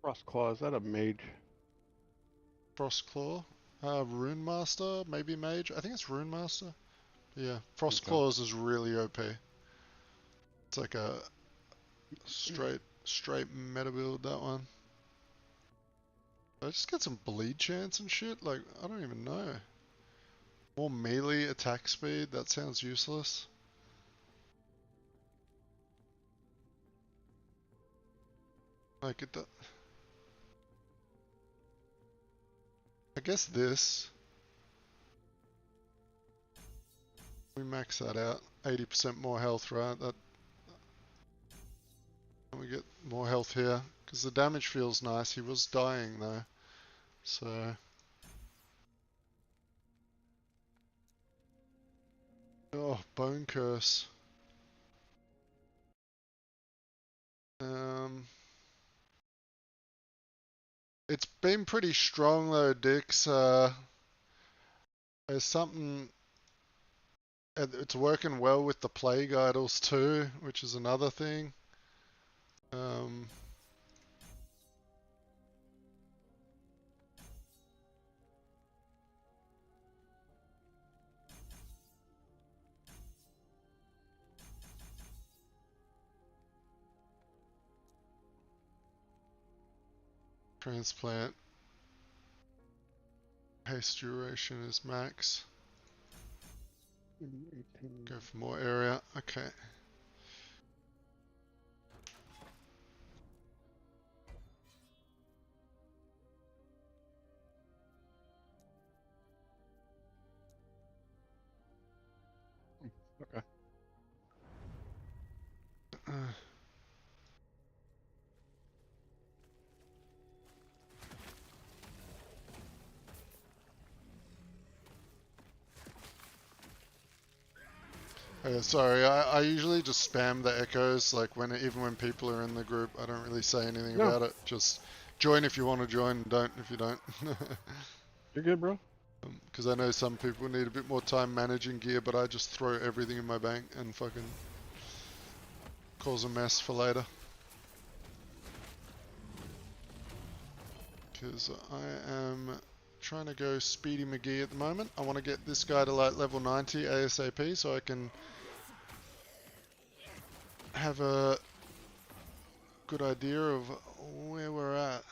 Frost Claw, is that a mage? Frost Claw. Rune Master, maybe Mage. I think it's Rune Master. Yeah, Frost Okay. Claws is really OP. It's like a straight meta build, that one. I just get some bleed chance and shit, like, I don't even know. More melee attack speed, that sounds useless. Like, I guess this. We max that out. 80% more health, right? And we get more health here. Because the damage feels nice. He was dying though. So... Oh, Bone Curse. It's been pretty strong though, Dix. There's something... It's working well with the Plague Idols too, which is another thing. Transplant. Haste duration is max. Go for more area. Okay. Okay. Yeah, sorry, I usually just spam the echoes, like even when people are in the group, I don't really say anything No. about it. Just join if you want to join, don't if you don't. You're good, bro. Because I know some people need a bit more time managing gear, but I just throw everything in my bank and fucking cause a mess for later. Because I am trying to go Speedy McGee at the moment. I want to get this guy to like level 90 ASAP so I can have a good idea of where we're at.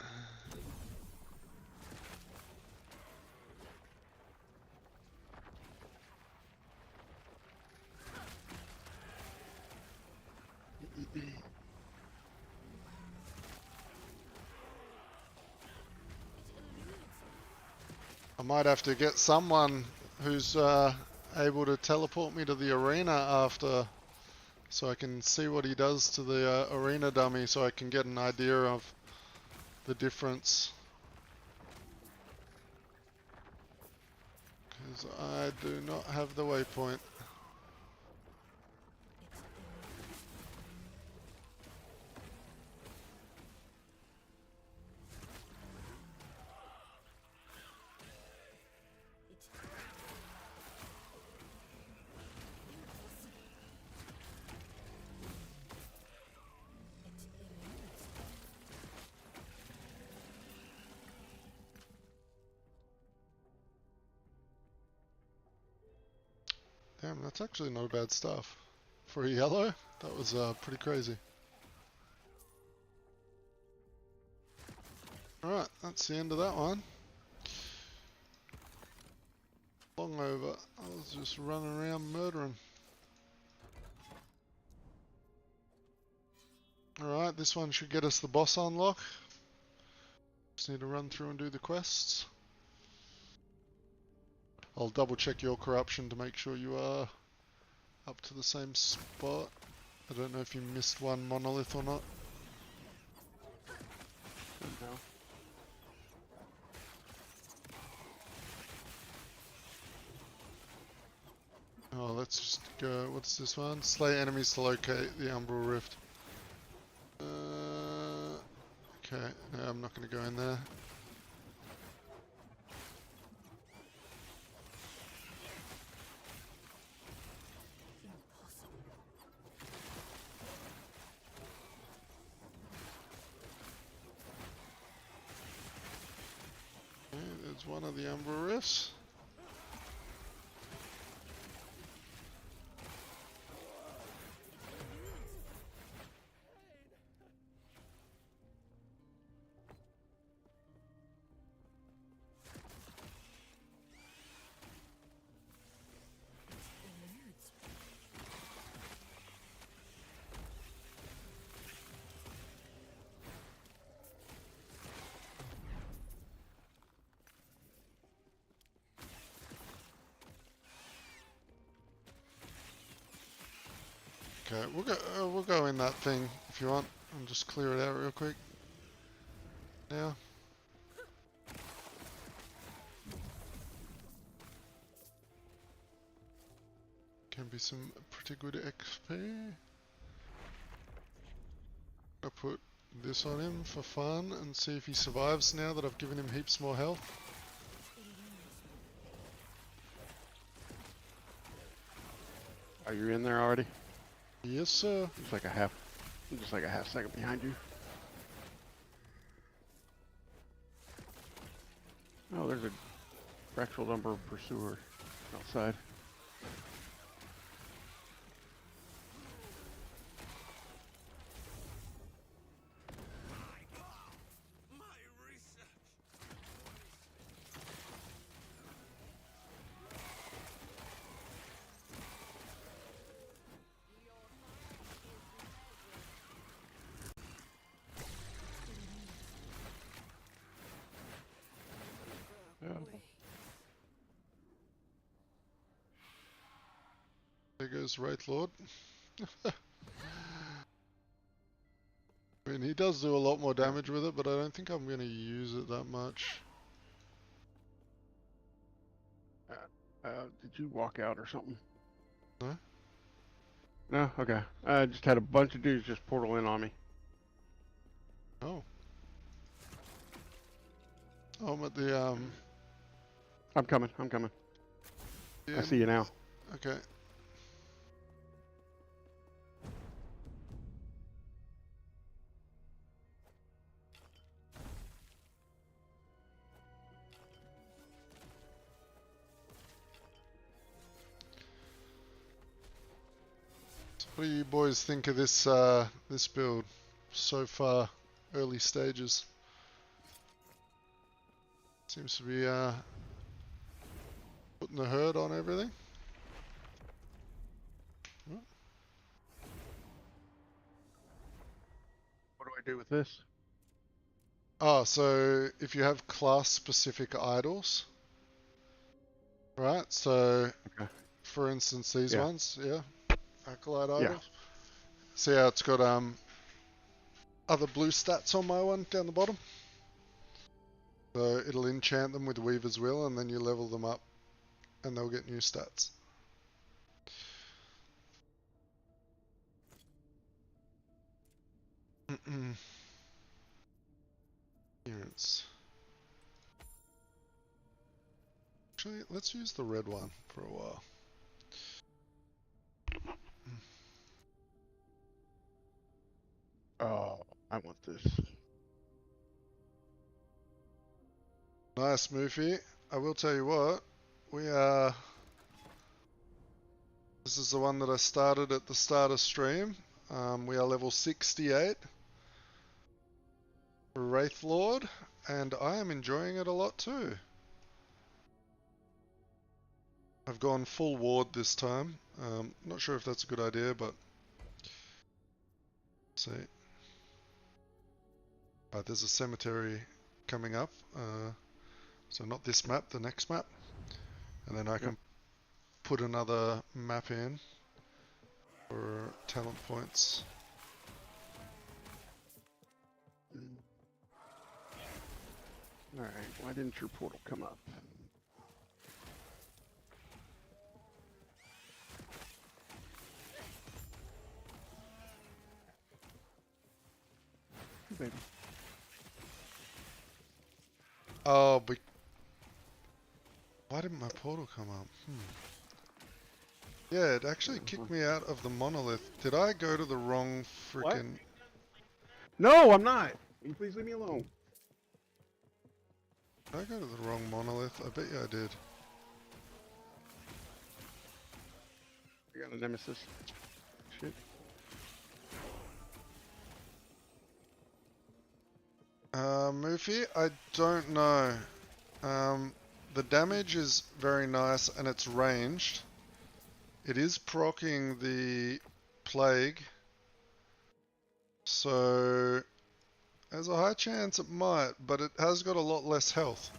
I might have to get someone who's able to teleport me to the arena after, so I can see what he does to the arena dummy, so I can get an idea of the difference. Because I do not have the waypoint. Damn, that's actually not bad stuff. For a yellow, that was pretty crazy. Alright, that's the end of that one. Long over. I was just running around murdering. Alright, this one should get us the boss unlock. Just need to run through and do the quests. I'll double check your corruption to make sure you are up to the same spot. I don't know if you missed one monolith or not. No. Oh, let's just go. What's this one? Slay enemies to locate the Umbral Rift. Okay, no, I'm not going to go in there. Okay, there's one of the Umbral Rifts. Okay, we'll go in that thing if you want. I'll just clear it out real quick. Now. Can be some pretty good XP. I'll put this on him for fun and see if he survives now that I've given him heaps more health. Are you in there already? Yes, sir. Just like a half second behind you. Oh, there's a fractal number pursuer outside. There goes WRAITHLORD. I mean, he does do a lot more damage with it, but I don't think I'm going to use it that much. Did you walk out or something? No? No? Okay. I just had a bunch of dudes just portal in on me. Oh. Oh, I'm at the, I'm coming. I see you now. Okay. What do you boys think of this this build so far? Early stages. Seems to be putting the herd on everything. Oh. What do I do with this? Oh, so if you have class specific idols, right? So, Okay. for instance, these Yeah. ones, yeah, acolyte Yeah. idols. See how it's got other blue stats on my one down the bottom. So it'll enchant them with Weaver's Will, and then you level them up, and they'll get new stats. Appearance. Actually, let's use the red one for a while. Oh, I want this. Nice, Moofy. I will tell you what, this is the one that I started at the start of stream. We are level 68 for WRAITHLORD, and I am enjoying it a lot too. I've gone full ward this time. Not sure if that's a good idea, but let's see. There's a cemetery coming up. So not this map, the next map. And then I can put another map in for talent points. Alright, why didn't your portal come up? Baby. Oh, but why didn't my portal come up? Yeah, it actually kicked me out of the monolith. Did I go to the wrong freaking... No, I'm not! Can you please leave me alone? Did I go to the wrong monolith? I bet you I did. I got a nemesis. Shit. Moofy, I don't know. The damage is very nice and it's ranged. It is proccing the plague. So there's a high chance it might, but it has got a lot less health.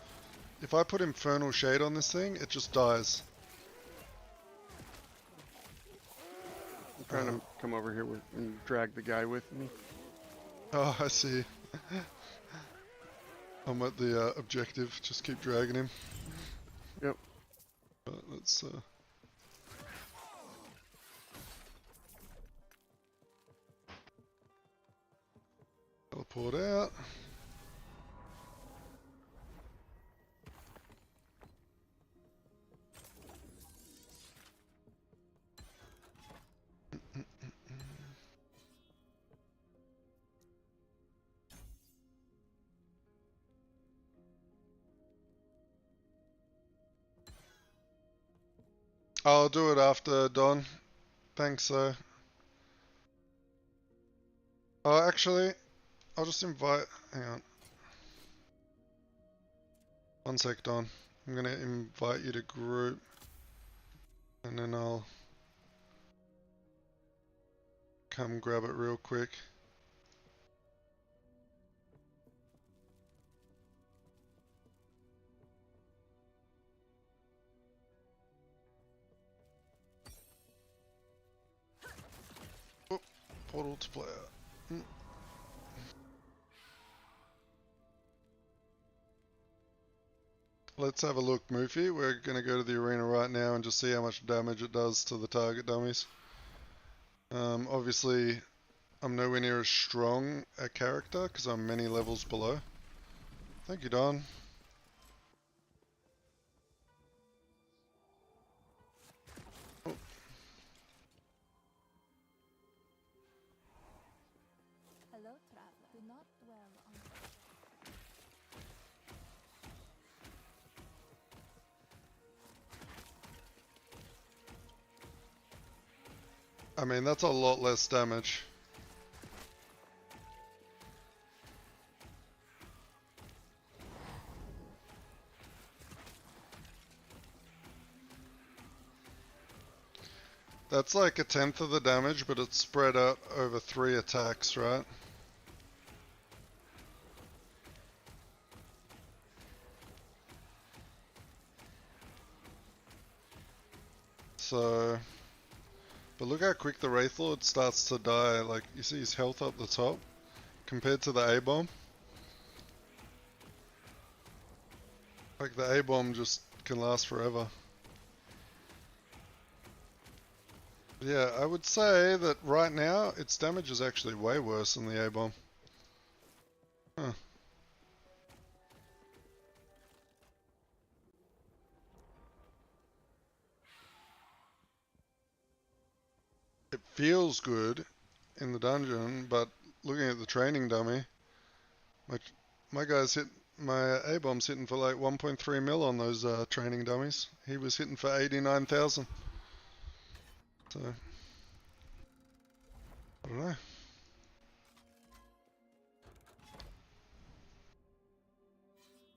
If I put Infernal Shade on this thing, it just dies. I'm trying to come over here and drag the guy with me. Oh, I see. I'm at the objective, just keep dragging him. Yep. Let's teleport out. I'll do it after Don. Thanks, though. Oh, actually, I'll just invite... Hang on. One sec, Don. I'm gonna invite you to group. And then I'll... come grab it real quick. Oh, portal to player. Let's have a look, Moofy. We're going to go to the arena right now and just see how much damage it does to the target dummies. Obviously, I'm nowhere near as strong a character because I'm many levels below. Thank you, Don. Oh. Hello, traveler. Do not dwell on. I mean, that's a lot less damage. That's like 1/10 of the damage, but it's spread out over 3 attacks, right? So... But look how quick the WRAITHLORD starts to die. Like, you see his health up the top compared to the A-bomb. Like, the A-bomb just can last forever. Yeah, I would say that right now, its damage is actually way worse than the A-bomb. Huh. It feels good in the dungeon, but looking at the training dummy, my guy's hit, my A-bomb's hitting for like 1.3 mil on those training dummies. He was hitting for 89,000. So, I don't know.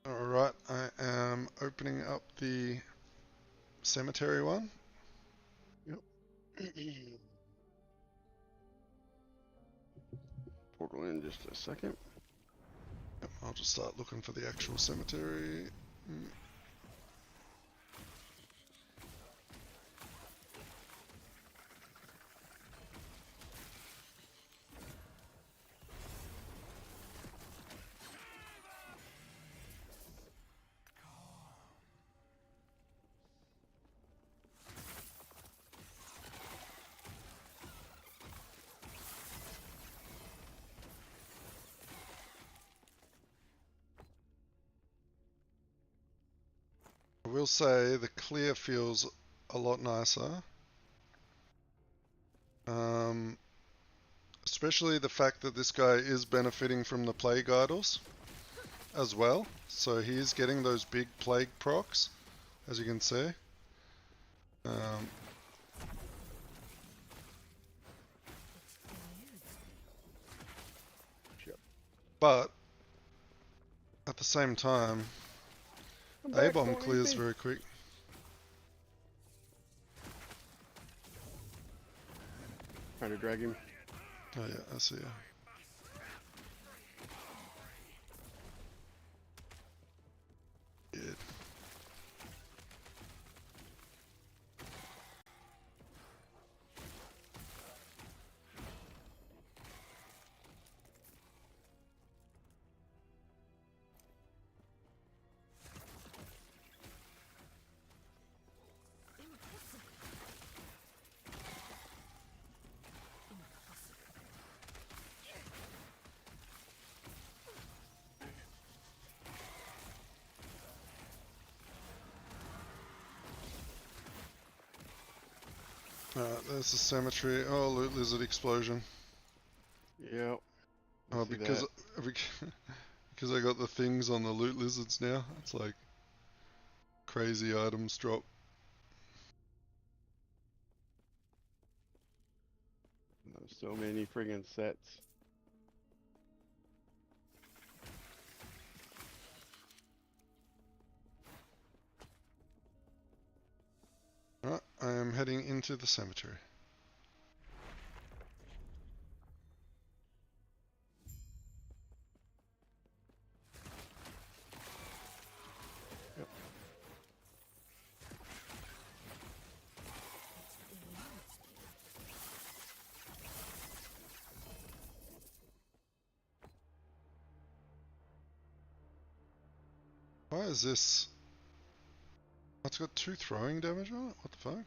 Alright, I am opening up the cemetery one. Yep. Portal in just a second. I'll just start looking for the actual cemetery. I will say the clear feels a lot nicer. Especially the fact that this guy is benefiting from the plague idols as well. So he is getting those big plague procs, as you can see. But at the same time, A-bomb clears very quick. Trying to drag him. Oh yeah, I see ya. Good. Alright, there's the cemetery. Oh, loot lizard explosion. Yep. Oh, because because I got the things on the loot lizards now. It's like crazy items drop. So many friggin' sets. Alright, I am heading into the cemetery. Yep. Why is this? It's got 2 throwing damage on it? What the fuck?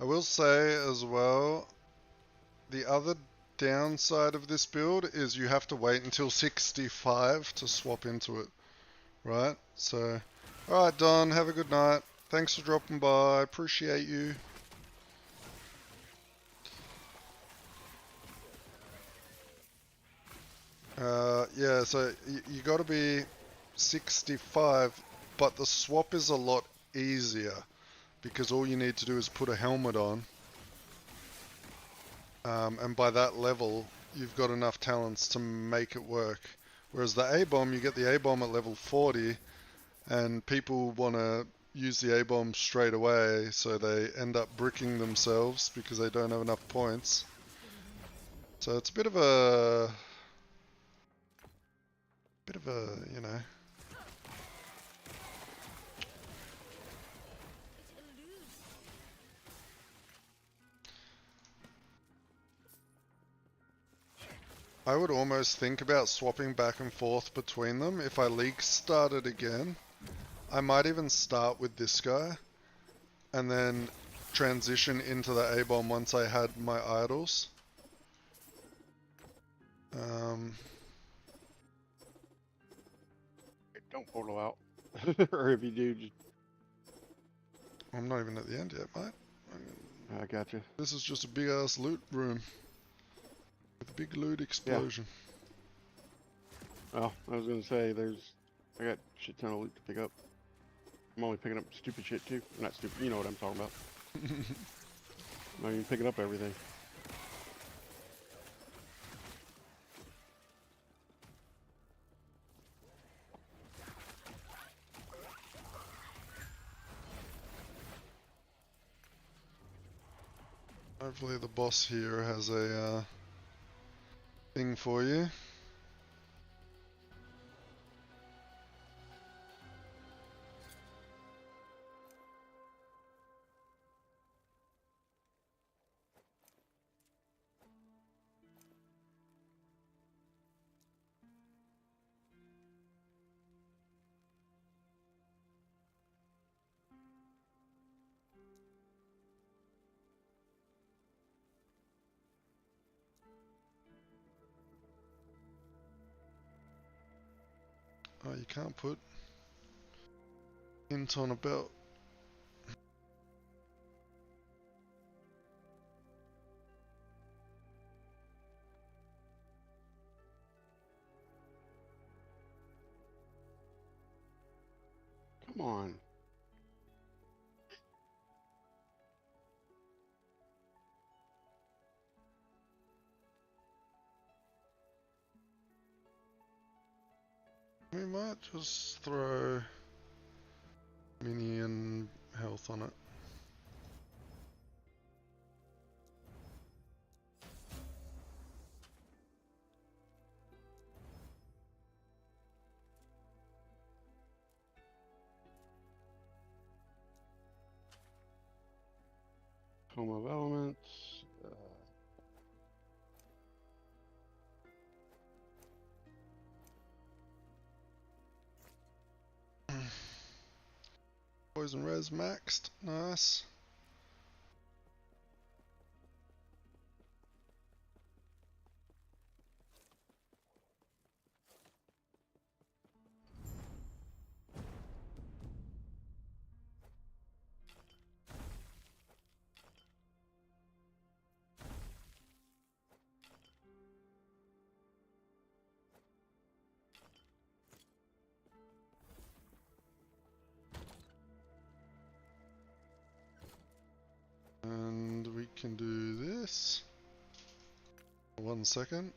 I will say as well, the other downside of this build is you have to wait until 65 to swap into it, right? So, alright Don, have a good night. Thanks for dropping by, appreciate you. Yeah, so you gotta be 65, but the swap is a lot easier because all you need to do is put a helmet on. And by that level, you've got enough talents to make it work. Whereas the A-bomb, you get the A-bomb at level 40, and people want to use the A-bomb straight away, so they end up bricking themselves because they don't have enough points. So it's a bit of a, you know. I would almost think about swapping back and forth between them. If I league started again, I might even start with this guy and then transition into the A-bomb once I had my idols. Don't portal out. Or if you do, just... I'm not even at the end yet, mate. I got you. This is just a big ass loot room with a big loot explosion. Yeah. Oh, I was gonna say, I got a shit ton of loot to pick up. I'm only picking up stupid shit too. Not stupid, you know what I'm talking about. I'm not even picking up everything. Hopefully the boss here has a thing for you. Oh, you can't put int on a belt. Come on. We might just throw minion health on it. Home of Elements. Poison res maxed, nice. And we can do this. 1 second.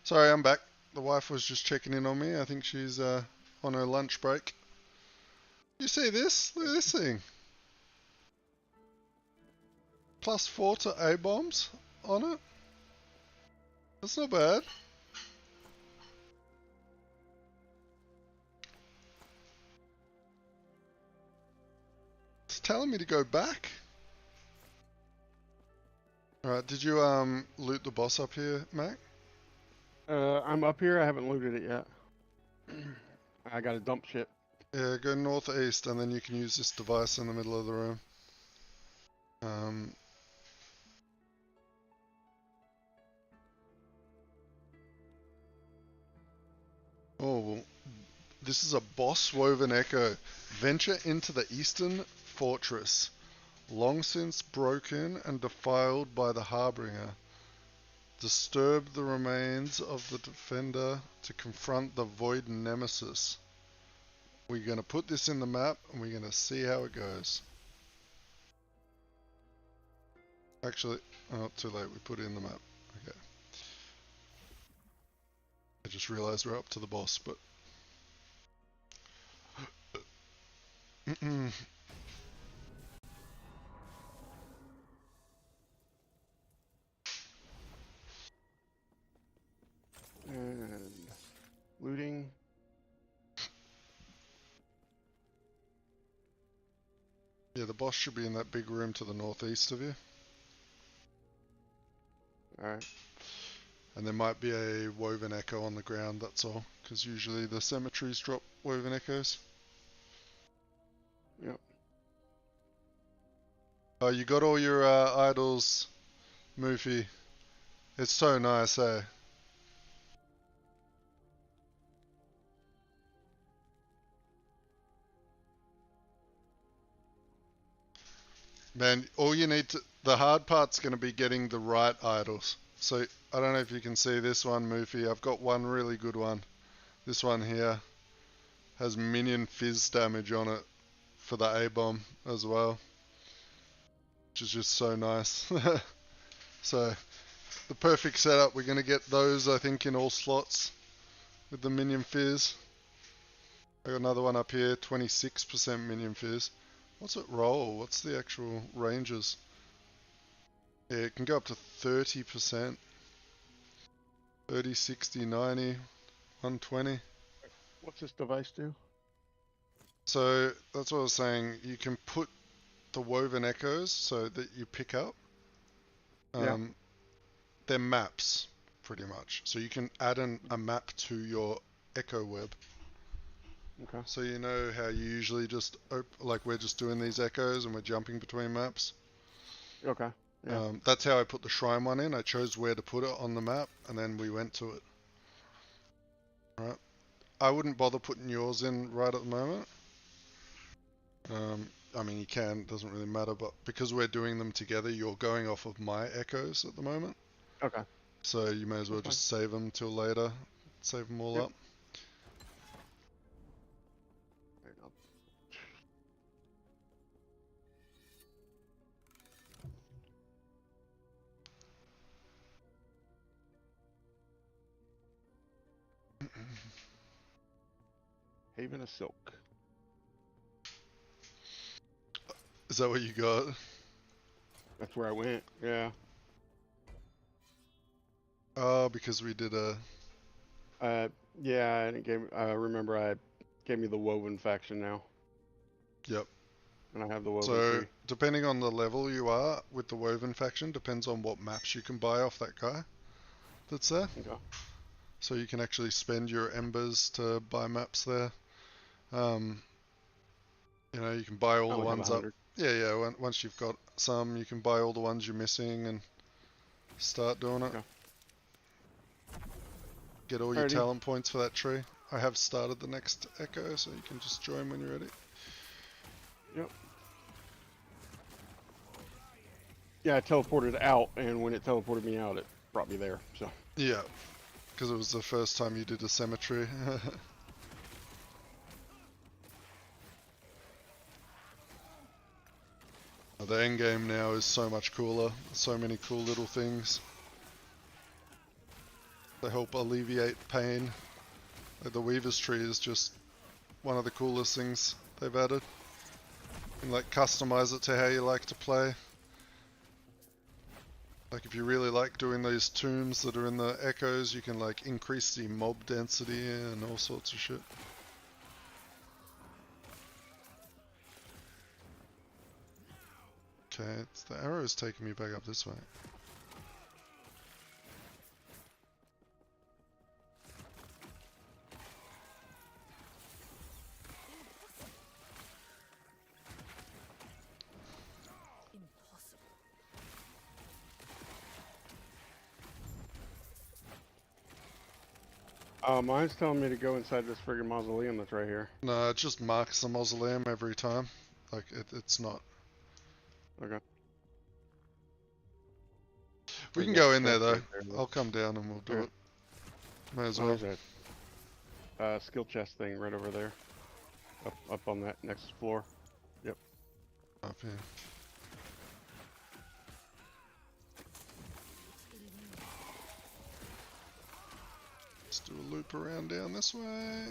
Sorry, I'm back. The wife was just checking in on me. I think she's on her lunch break. You see this? Look at this thing. +4 to A bombs on it. That's not bad. It's telling me to go back. Alright, did you loot the boss up here, Mac? I'm up here. I haven't looted it yet. I gotta dump shit. Yeah, go northeast and then you can use this device in the middle of the room. Oh, this is a boss woven echo. Venture into the eastern fortress, long since broken and defiled by the Harbinger. Disturb the remains of the defender to confront the void nemesis. we're going to put this in the map and we're going to see how it goes. Actually, oh, too late, we put it in the map. Okay. I just realized we're up to the boss, but... And looting. Yeah, the boss should be in that big room to the northeast of you. Alright. And there might be a woven echo on the ground, that's all. Because usually the cemeteries drop woven echoes. Yep. Oh, you got all your idols, Moofy. It's so nice, eh? Man, all you need to... The hard part's going to be getting the right idols. So, I don't know if you can see this one, Moofy. I've got one really good one. This one here has minion fizz damage on it for the A-bomb as well. Which is just so nice. So, the perfect setup. We're going to get those, I think, in all slots with the minion fizz. I got another one up here, 26% minion fizz. What's it roll? What's the actual ranges? Yeah, it can go up to 30%. 30, 60, 90, 120. What's this device do? So that's what I was saying. You can put the woven echoes so that you pick up. They're maps, pretty much. So you can add a map to your echo web. Okay. So you know how you usually just, like we're just doing these echoes and we're jumping between maps? Okay. Yeah. That's how I put the shrine one in. I chose where to put it on the map and then we went to it. Right. I wouldn't bother putting yours in right at the moment. I mean, you can, it doesn't really matter, but because we're doing them together, you're going off of my echoes at the moment. Okay. So you may as well just save them till later. Save them all up. There you go. Haven of Silk. Is that what you got? That's where I went. Yeah. Oh, because we did a... Yeah, and it gave. I remember I gave me the woven faction now. Yep. And I have the woven So, tree. depending on the level you are with the woven faction, depends on what maps you can buy off that guy that's there. Okay. So you can actually spend your embers to buy maps there. You know, you can buy all the only have ones up. 100. Yeah. Once you've got some, you can buy all the ones you're missing and start doing it. Okay. Get all your Alrighty. talent points for that tree. I have started the next echo, so you can just join when you're ready. Yep. Yeah, I teleported out, and when it teleported me out, it brought me there. So. Yeah, because it was the first time you did a cemetery. The end game now is so much cooler. So many cool little things. They help alleviate pain. Like the Weaver's Tree is just one of the coolest things they've added. You can like customize it to how you like to play. Like if you really like doing these tombs that are in the echoes, you can like increase the mob density and all sorts of shit. Okay, the arrow's taking me back up this way. Mine's telling me to go inside this friggin' mausoleum that's right here. No, it just marks the mausoleum every time. Like, it's not. Okay. We can go in there though. I'll come down and we'll do it. May as well. There's a skill chest thing right over there. Up on that next floor. Yep. Up here. Let's do a loop around down this way.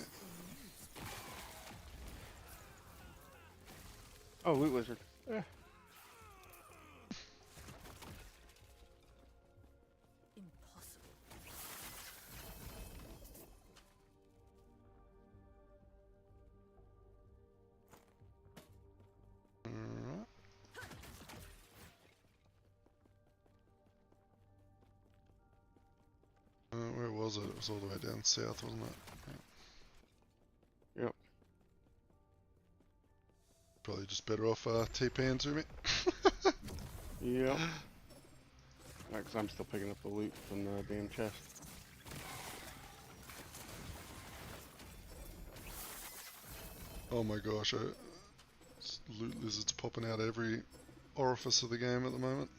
Oh, loot wizard. Eh. Impossible. Alright. Where was it? It was all the way down south, wasn't it? Yep. Probably just better off TPing to me. Yep. Because I'm still picking up the loot from the damn chest. Oh my gosh, loot lizards popping out every orifice of the game at the moment.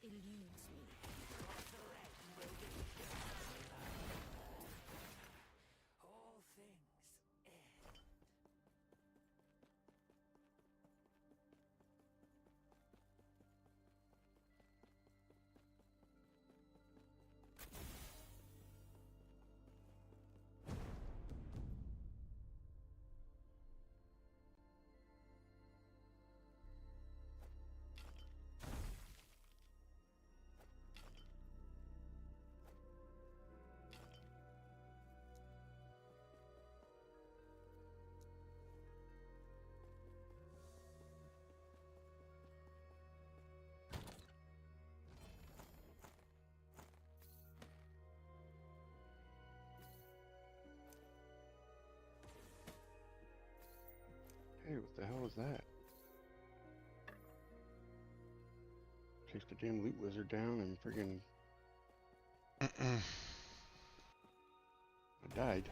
It eludes me. All things end. Hey, what the hell was that? Chased the damn loot wizard down and friggin' I died.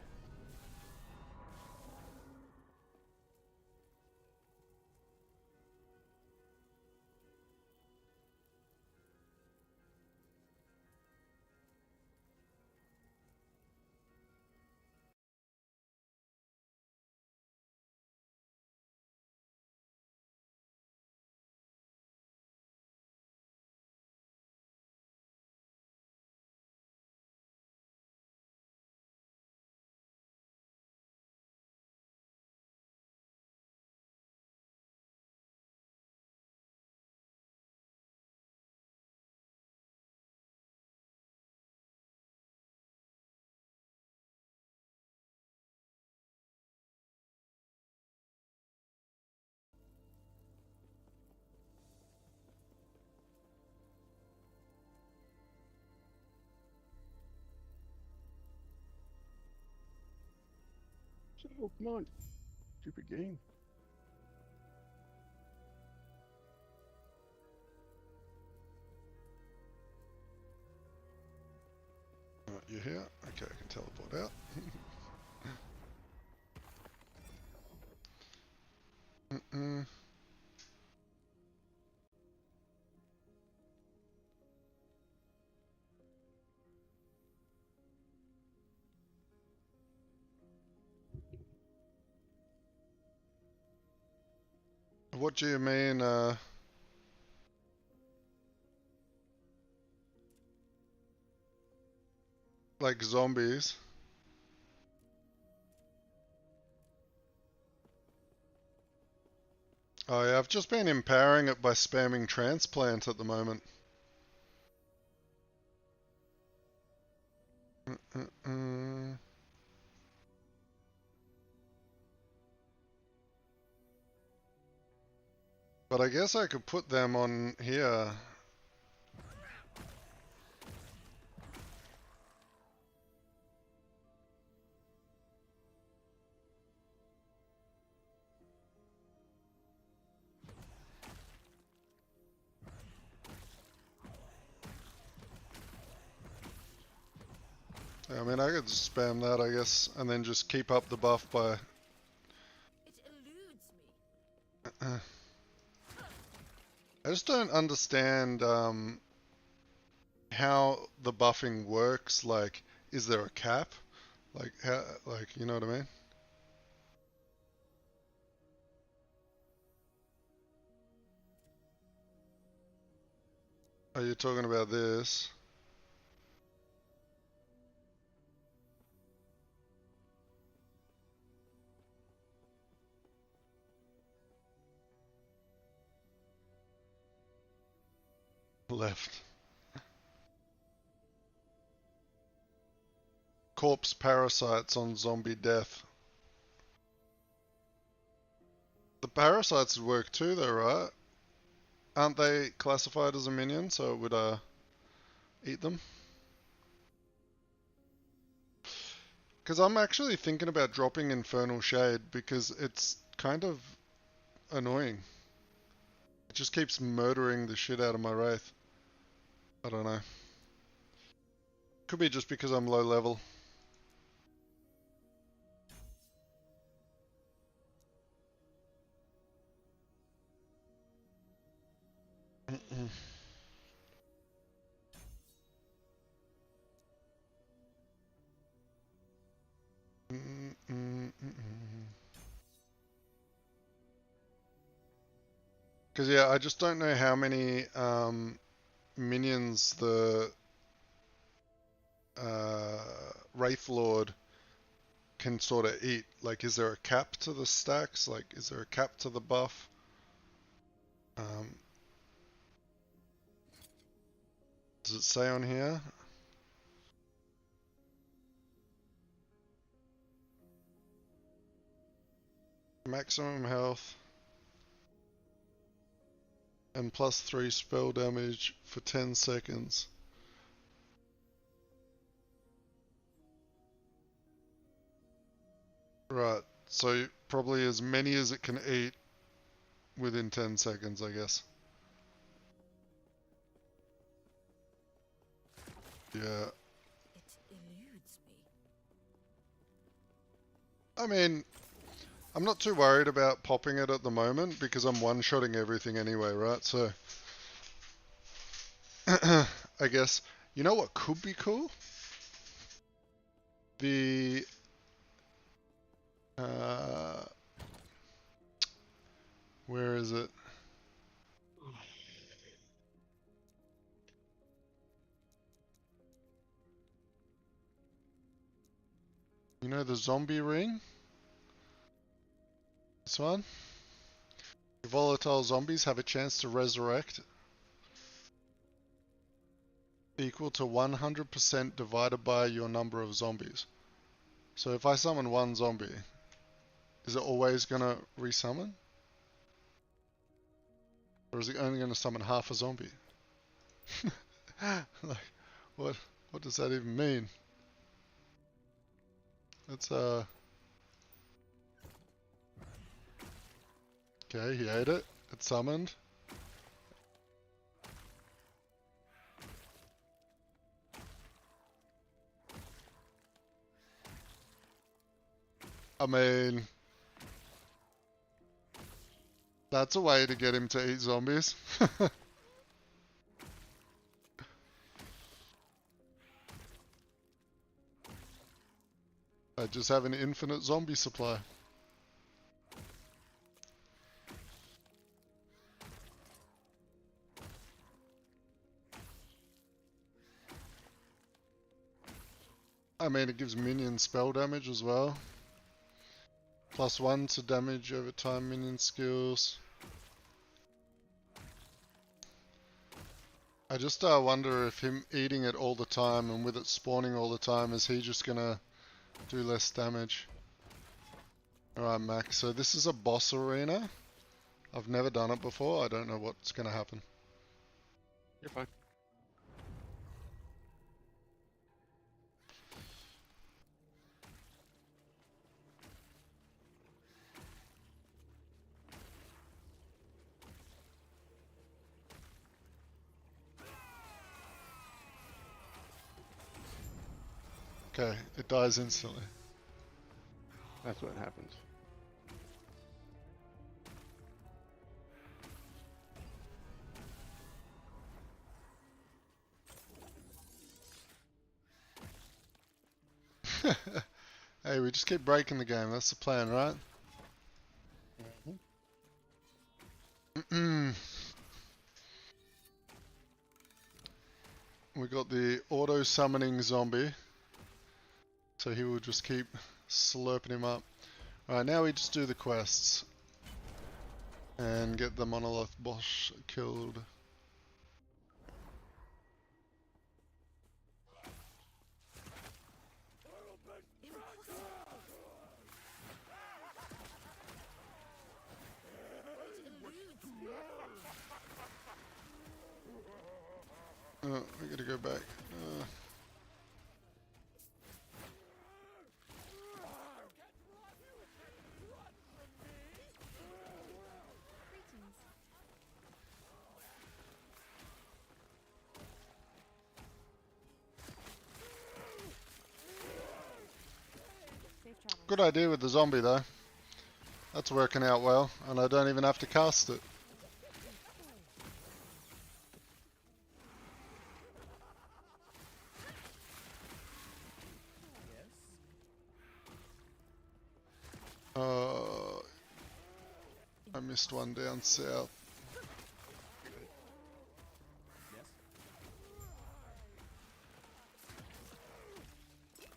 So, come on. Stupid game. Alright, you're here? Okay, I can teleport out. What do you mean, like zombies? Oh yeah, I've just been empowering it by spamming transplant at the moment. But I guess I could put them on here I mean, I could spam that, I guess, and then just keep up the buff by... It eludes me. I just don't understand how the buffing works. Like, is there a cap? Like, how, like, you know what I mean? Are you talking about this? Left. Corpse parasites on zombie death. The parasites would work too though, right? Aren't they classified as a minion, so it would eat them? Because I'm actually thinking about dropping Infernal Shade because it's kind of annoying. It just keeps murdering the shit out of my Wraith. I don't know. Could be just because I'm low level. Because yeah, I just don't know how many minions the WRAITHLORD can sort of eat. Like, is there a cap to the stacks? Like, is there a cap to the buff? Does it say on here? Maximum health and +3 spell damage for 10 seconds. Right, so probably as many as it can eat within 10 seconds, I guess. Yeah. It eludes me. I mean, I'm not too worried about popping it at the moment because I'm one-shotting everything anyway, right? So, I guess, you know what could be cool? The, where is it? You know the zombie ring? This one? Your volatile zombies have a chance to resurrect equal to 100% divided by your number of zombies. So if I summon one zombie, is it always gonna resummon? Or is it only gonna summon half a zombie? Like, what does that even mean? Let's okay, he ate it. It summoned. I mean, that's a way to get him to eat zombies. I just have an infinite zombie supply. I mean, it gives minions spell damage as well. +1 to damage over time minion skills. I just wonder if him eating it all the time and with it spawning all the time, is he just gonna do less damage? Alright, Max, so this is a boss arena. I've never done it before, I don't know what's gonna happen. You're fine. Okay, it dies instantly. That's what happens. Hey, we just keep breaking the game. That's the plan, right? We got the auto summoning zombie, so he will just keep slurping him up. Alright, now we just do the quests and get the monolith boss killed. Oh, we gotta go back. Greetings. Safe travels. Good idea with the zombie though. That's working out well, and I don't even have to cast it. I missed one down south.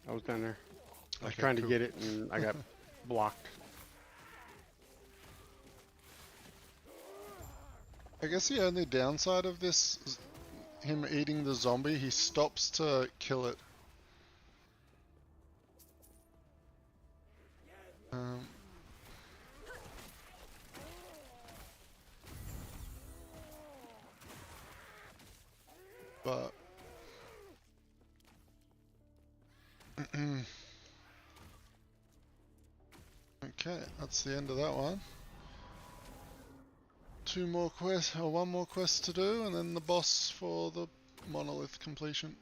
I was down there. I was Okay, trying cool. to get it and I got blocked. I guess the only downside of this is him eating the zombie, he stops to kill it. But okay, that's the end of that one. Two more quests, or one more quest to do, and then the boss for the monolith completion.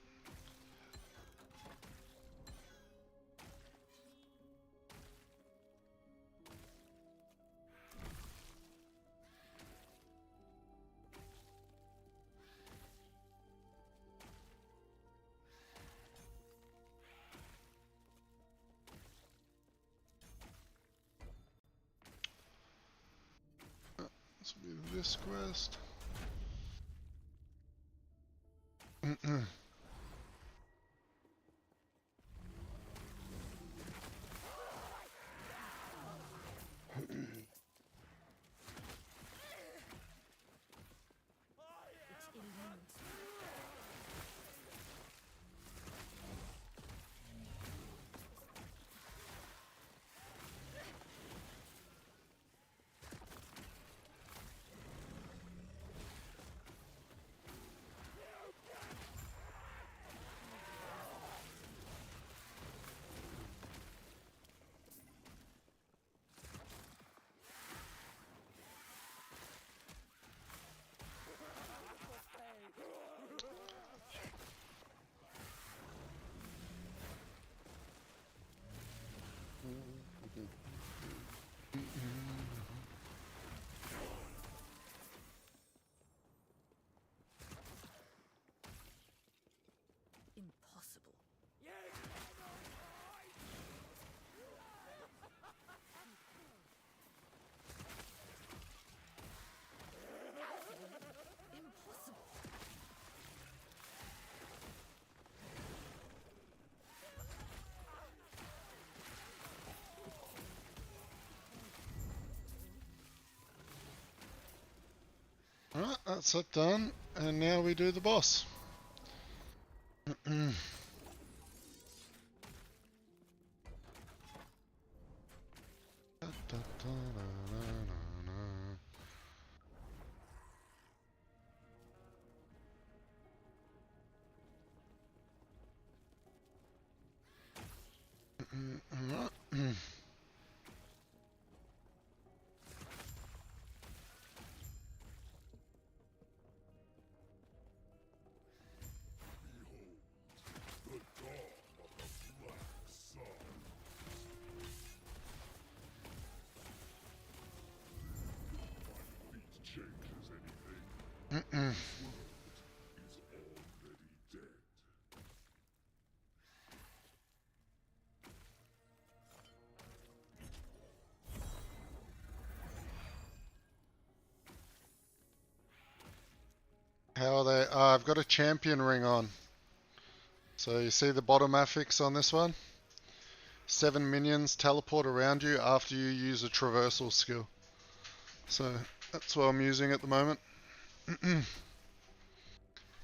This will be this quest. Impossible. Impossible. Alright, that's it done, and now we do the boss. How are they? I've got a champion ring on. So you see the bottom affix on this one? 7 minions teleport around you after you use a traversal skill. So that's what I'm using at the moment.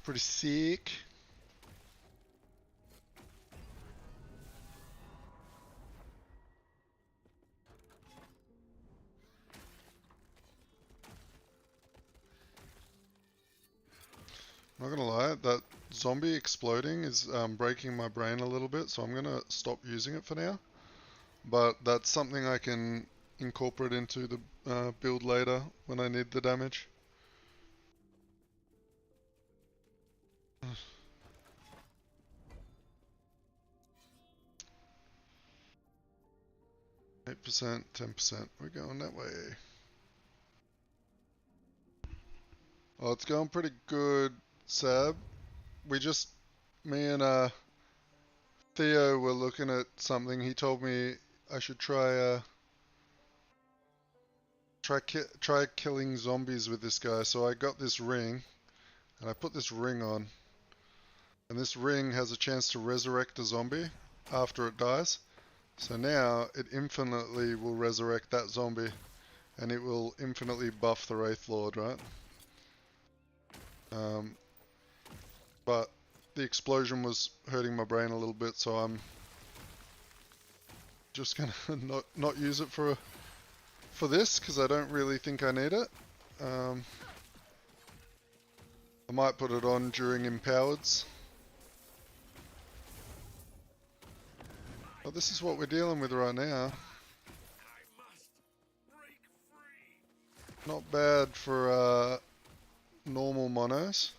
Pretty sick. Not gonna lie, that zombie exploding is breaking my brain a little bit, so I'm gonna stop using it for now. But that's something I can incorporate into the build later when I need the damage. Eight %, 10%. We're going that way. Oh, it's going pretty good, Sab. Me and Theo were looking at something. He told me I should try killing zombies with this guy. So I got this ring, and I put this ring on. And this ring has a chance to resurrect a zombie after it dies. So now it infinitely will resurrect that zombie, and it will infinitely buff the Wraithlord, right? But the explosion was hurting my brain a little bit, so I'm just gonna not use it for this, because I don't really think I need it. I might put it on during Empowereds. Well, this is what we're dealing with right now. Not bad for normal monos.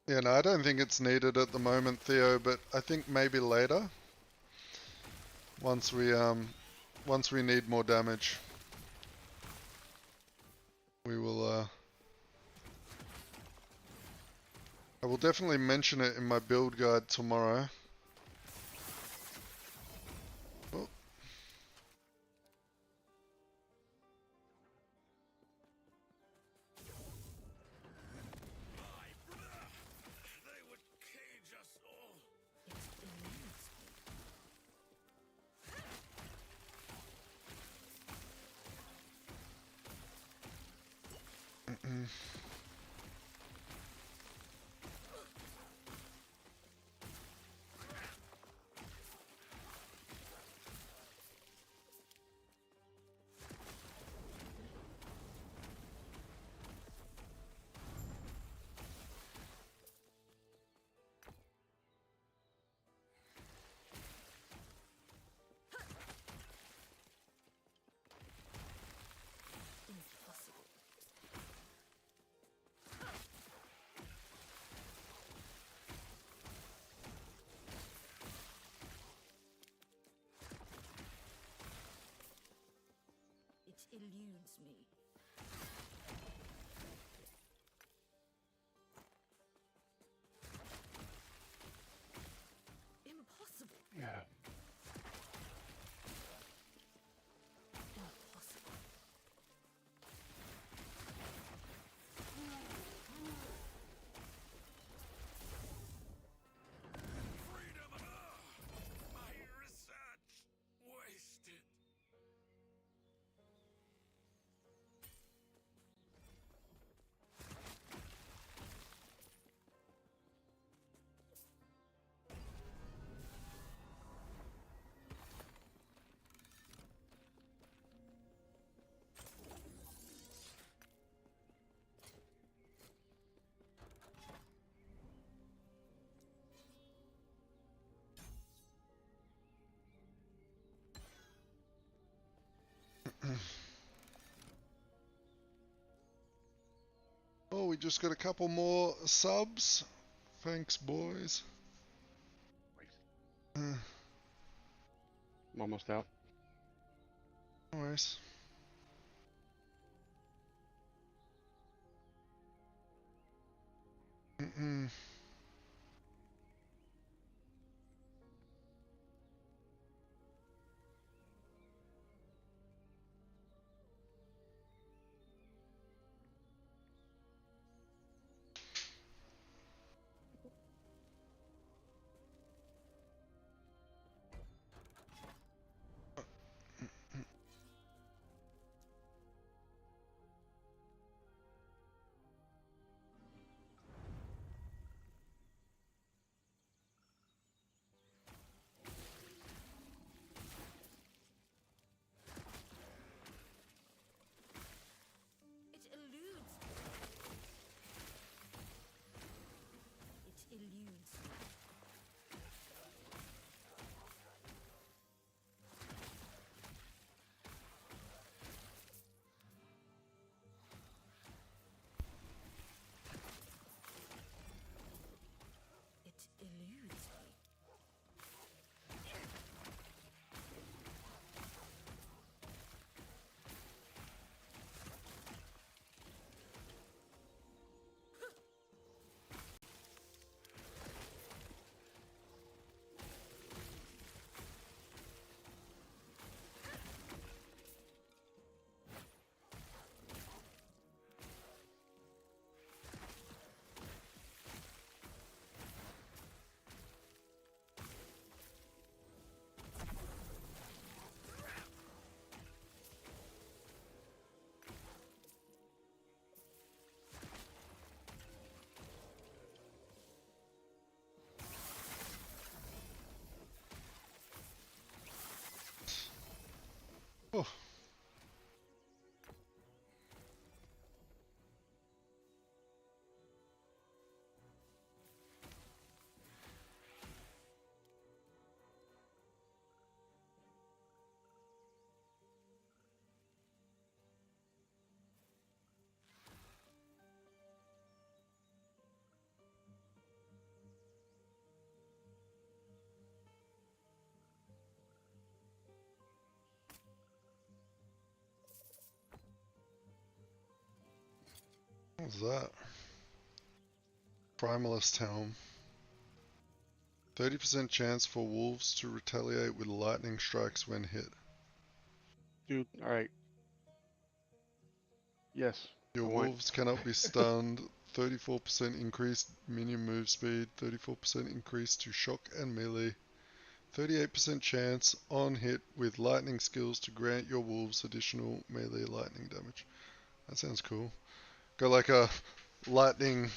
Yeah, no, I don't think it's needed at the moment, Theo, but I think maybe later, once we need more damage, we will I will definitely mention it in my build guide tomorrow. Oh. It eludes me. Impossible. Yeah. Impossible. My research wasted. we just got a couple more subs. Thanks, boys. I'm almost out. No worries. Mm-mm. It eludes. It eludes. It eludes me. Oh. What was that? Primalist Helm. 30% chance for wolves to retaliate with lightning strikes when hit. Dude, alright. Yes. Your I want. wolves cannot be stunned. 34% increased minion move speed. 34% increase to shock and melee. 38% chance on hit with lightning skills to grant your wolves additional melee lightning damage. That sounds cool. Got like a lightning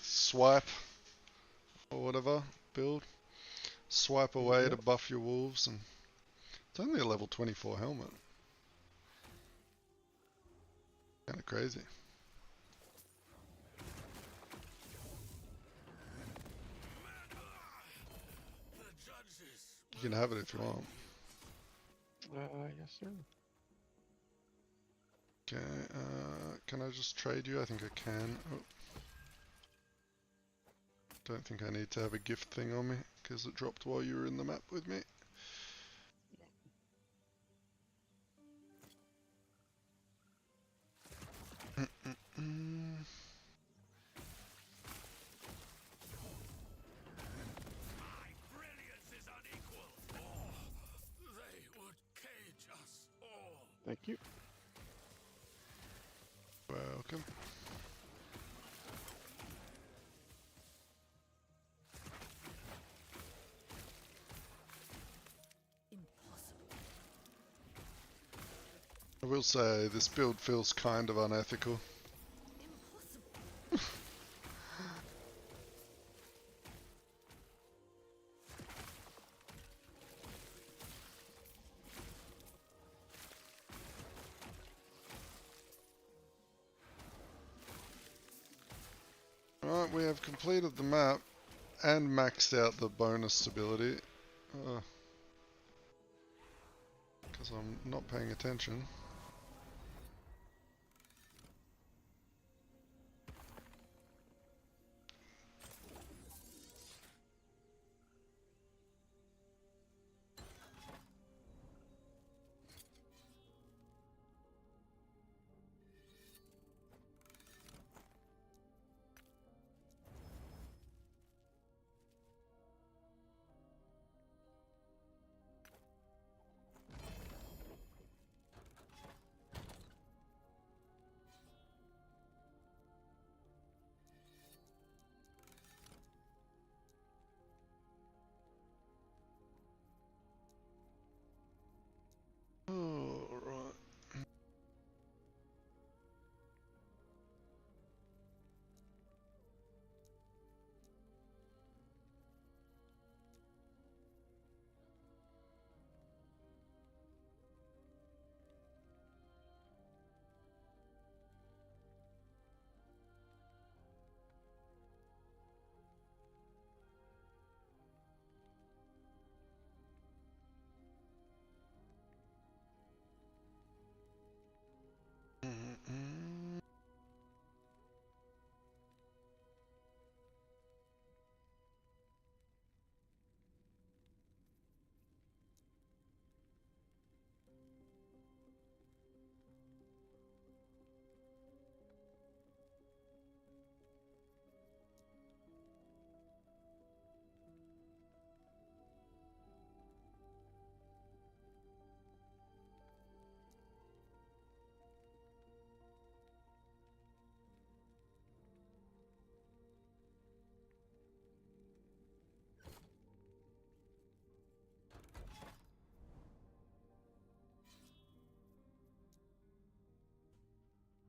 swipe or whatever build. Swipe away to Yep. buff your wolves, and it's only a level 24 helmet. Kinda crazy. You can have it if you want. Yes, sir. Okay, can I just trade you? I think I can. Oh. Don't think I need to have a gift thing on me, because it dropped while you were in the map with me. Thank you. Welcome. I will say, this build feels kind of unethical. Alright, we have completed the map and maxed out the bonus stability. Because I'm not paying attention.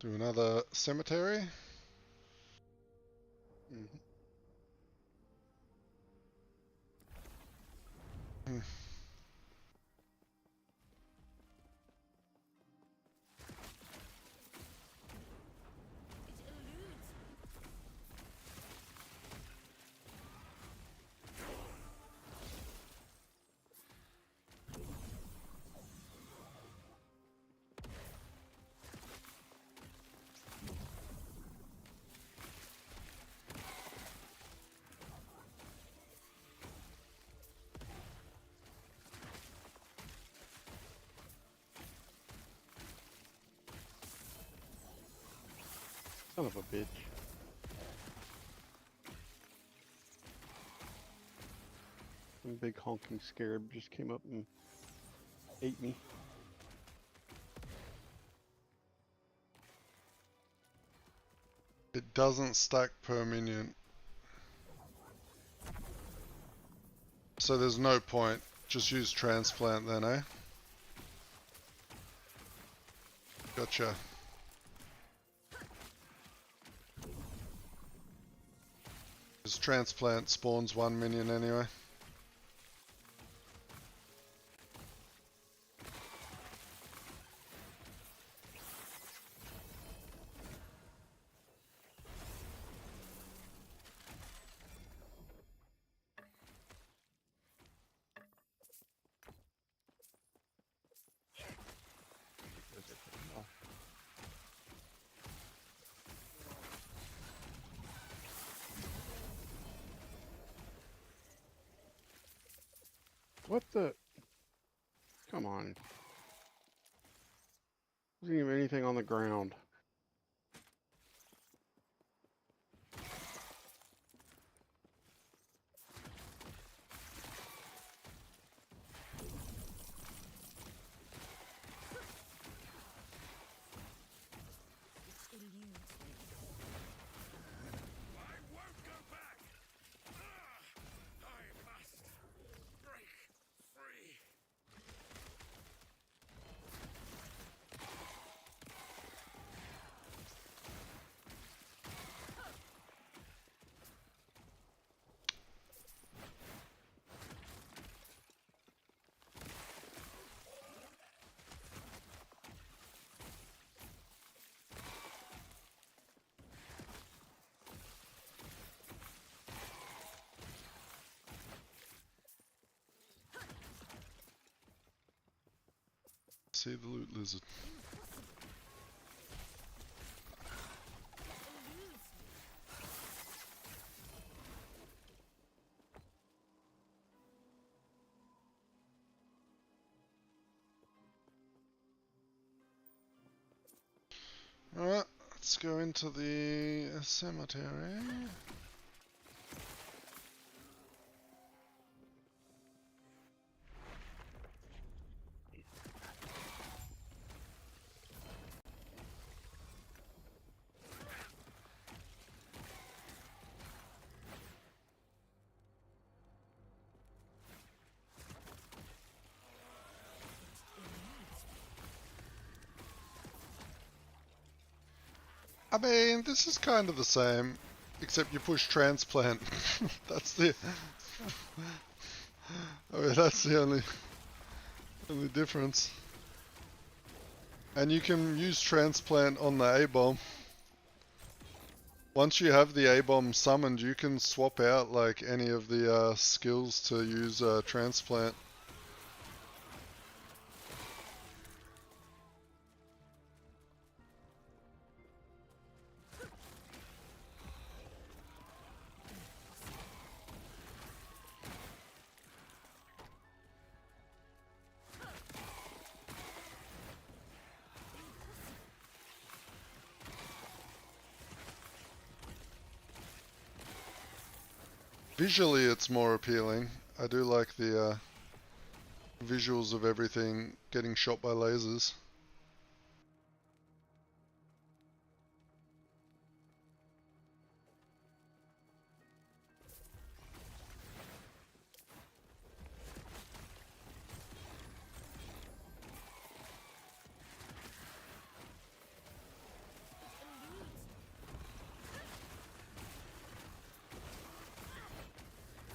Do another cemetery. Mhm. Son of a bitch. Some big honking scarab just came up and ate me. It doesn't stack per minion. So there's no point. Just use transplant then, eh? Gotcha. Because transplant spawns 1 minion anyway. What the? Come on. Wasn't even anything on the ground. I won't go back! I must break free. See the loot lizard. Alright, let's go into the cemetery. I mean, this is kind of the same, except you push transplant. That's the... I mean, that's the only difference. And you can use transplant on the A-bomb. Once you have the A-bomb summoned, you can swap out like any of the skills to use transplant. Visually, it's more appealing. I do like the visuals of everything getting shot by lasers.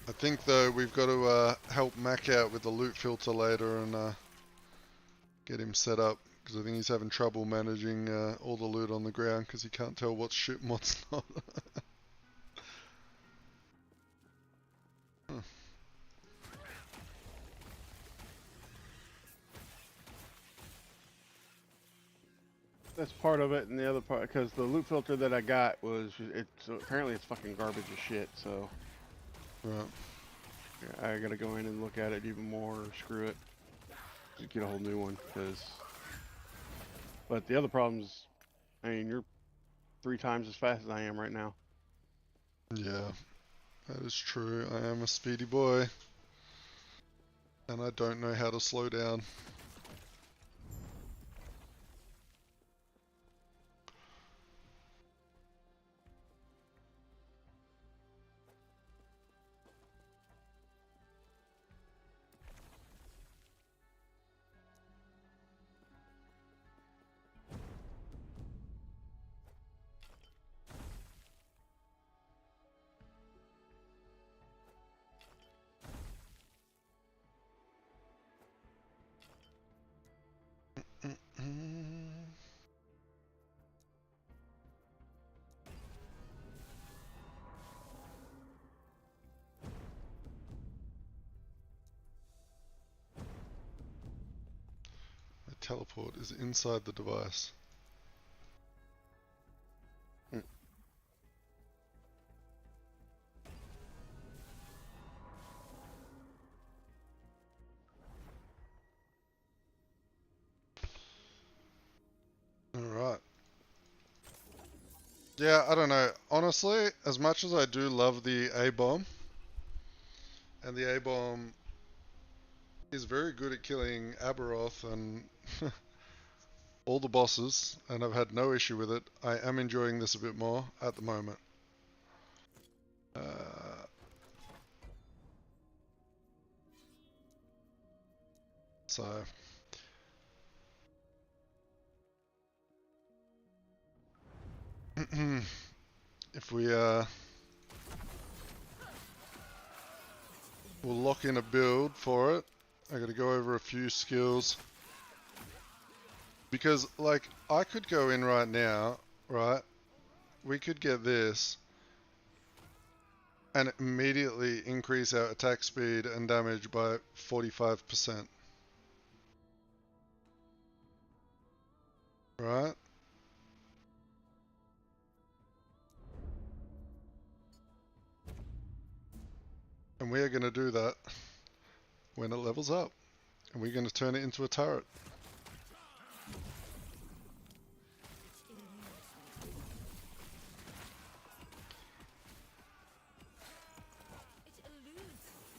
I think though we've got to help Mac out with the loot filter later and get him set up, because I think he's having trouble managing all the loot on the ground because he can't tell what's shit and what's not. Huh. That's part of it, and the other part, because the loot filter that I got was, apparently it's fucking garbage as shit, so. Right. Yeah, I gotta go in and look at it even more, or screw it. Just get a whole new one, because. But the other problem's, I mean, you're 3 times as fast as I am right now. Yeah, that is true. I am a speedy boy. And I don't know how to slow down. My teleport is inside the device. Alright. Yeah, I don't know. Honestly, as much as I do love the A-bomb, and the A-bomb is very good at killing Aberoth and all the bosses, and I've had no issue with it, I am enjoying this a bit more at the moment. So... if we we'll lock in a build for it. I gotta go over a few skills. Because, like, I could go in right now, right? We could get this and immediately increase our attack speed and damage by 45%. Right? And we are going to do that when it levels up. And we're going to turn it into a turret.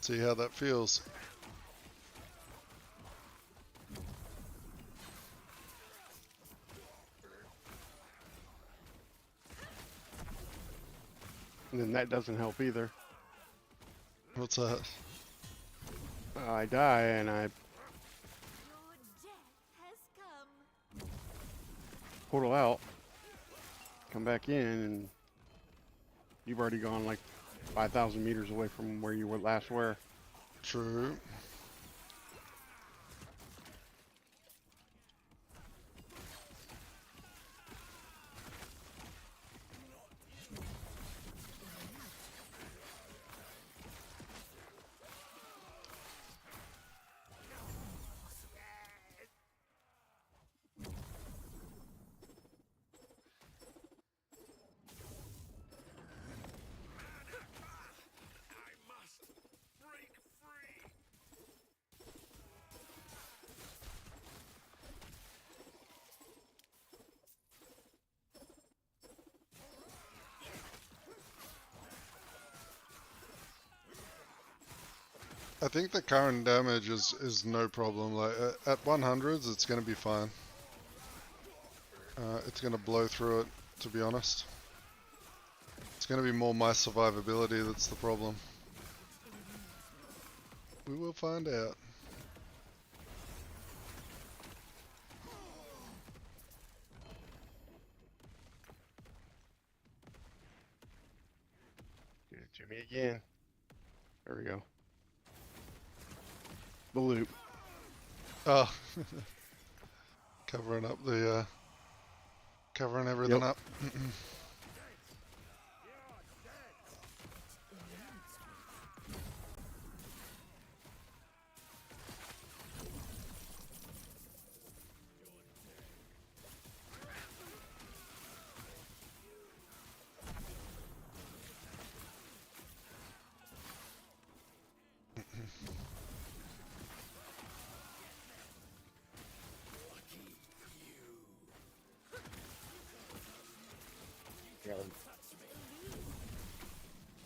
See how that feels. And then that doesn't help either. What's that? I die and I portal out, come back in, and you've already gone like 5,000 meters away from where you were last were. True. I think the current damage is no problem. Like at 100s, it's going to be fine. It's going to blow through it, to be honest. It's going to be more my survivability that's the problem. We will find out. Give it to me again. There we go. The loop. Oh. Covering up the, covering everything up.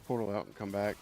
Portal out and come back.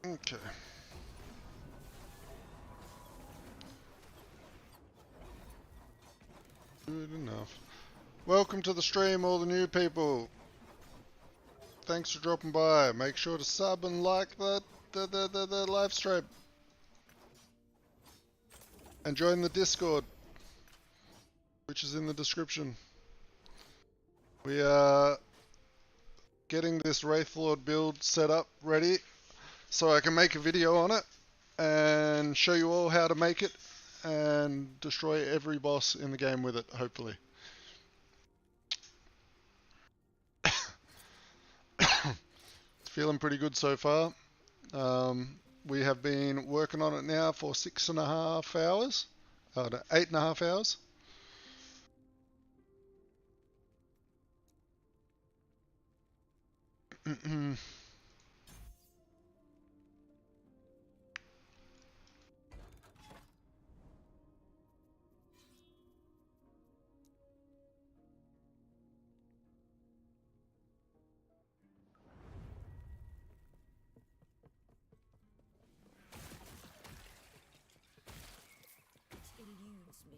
Okay. Good enough. Welcome to the stream, all the new people. Thanks for dropping by. Make sure to sub and like the live stream. And join the Discord, which is in the description. We are getting this WRAITHLORD build set up, ready, so I can make a video on it and show you all how to make it and destroy every boss in the game with it, hopefully. It's feeling pretty good so far. We have been working on it now for 6.5 hours, no, 8.5 hours.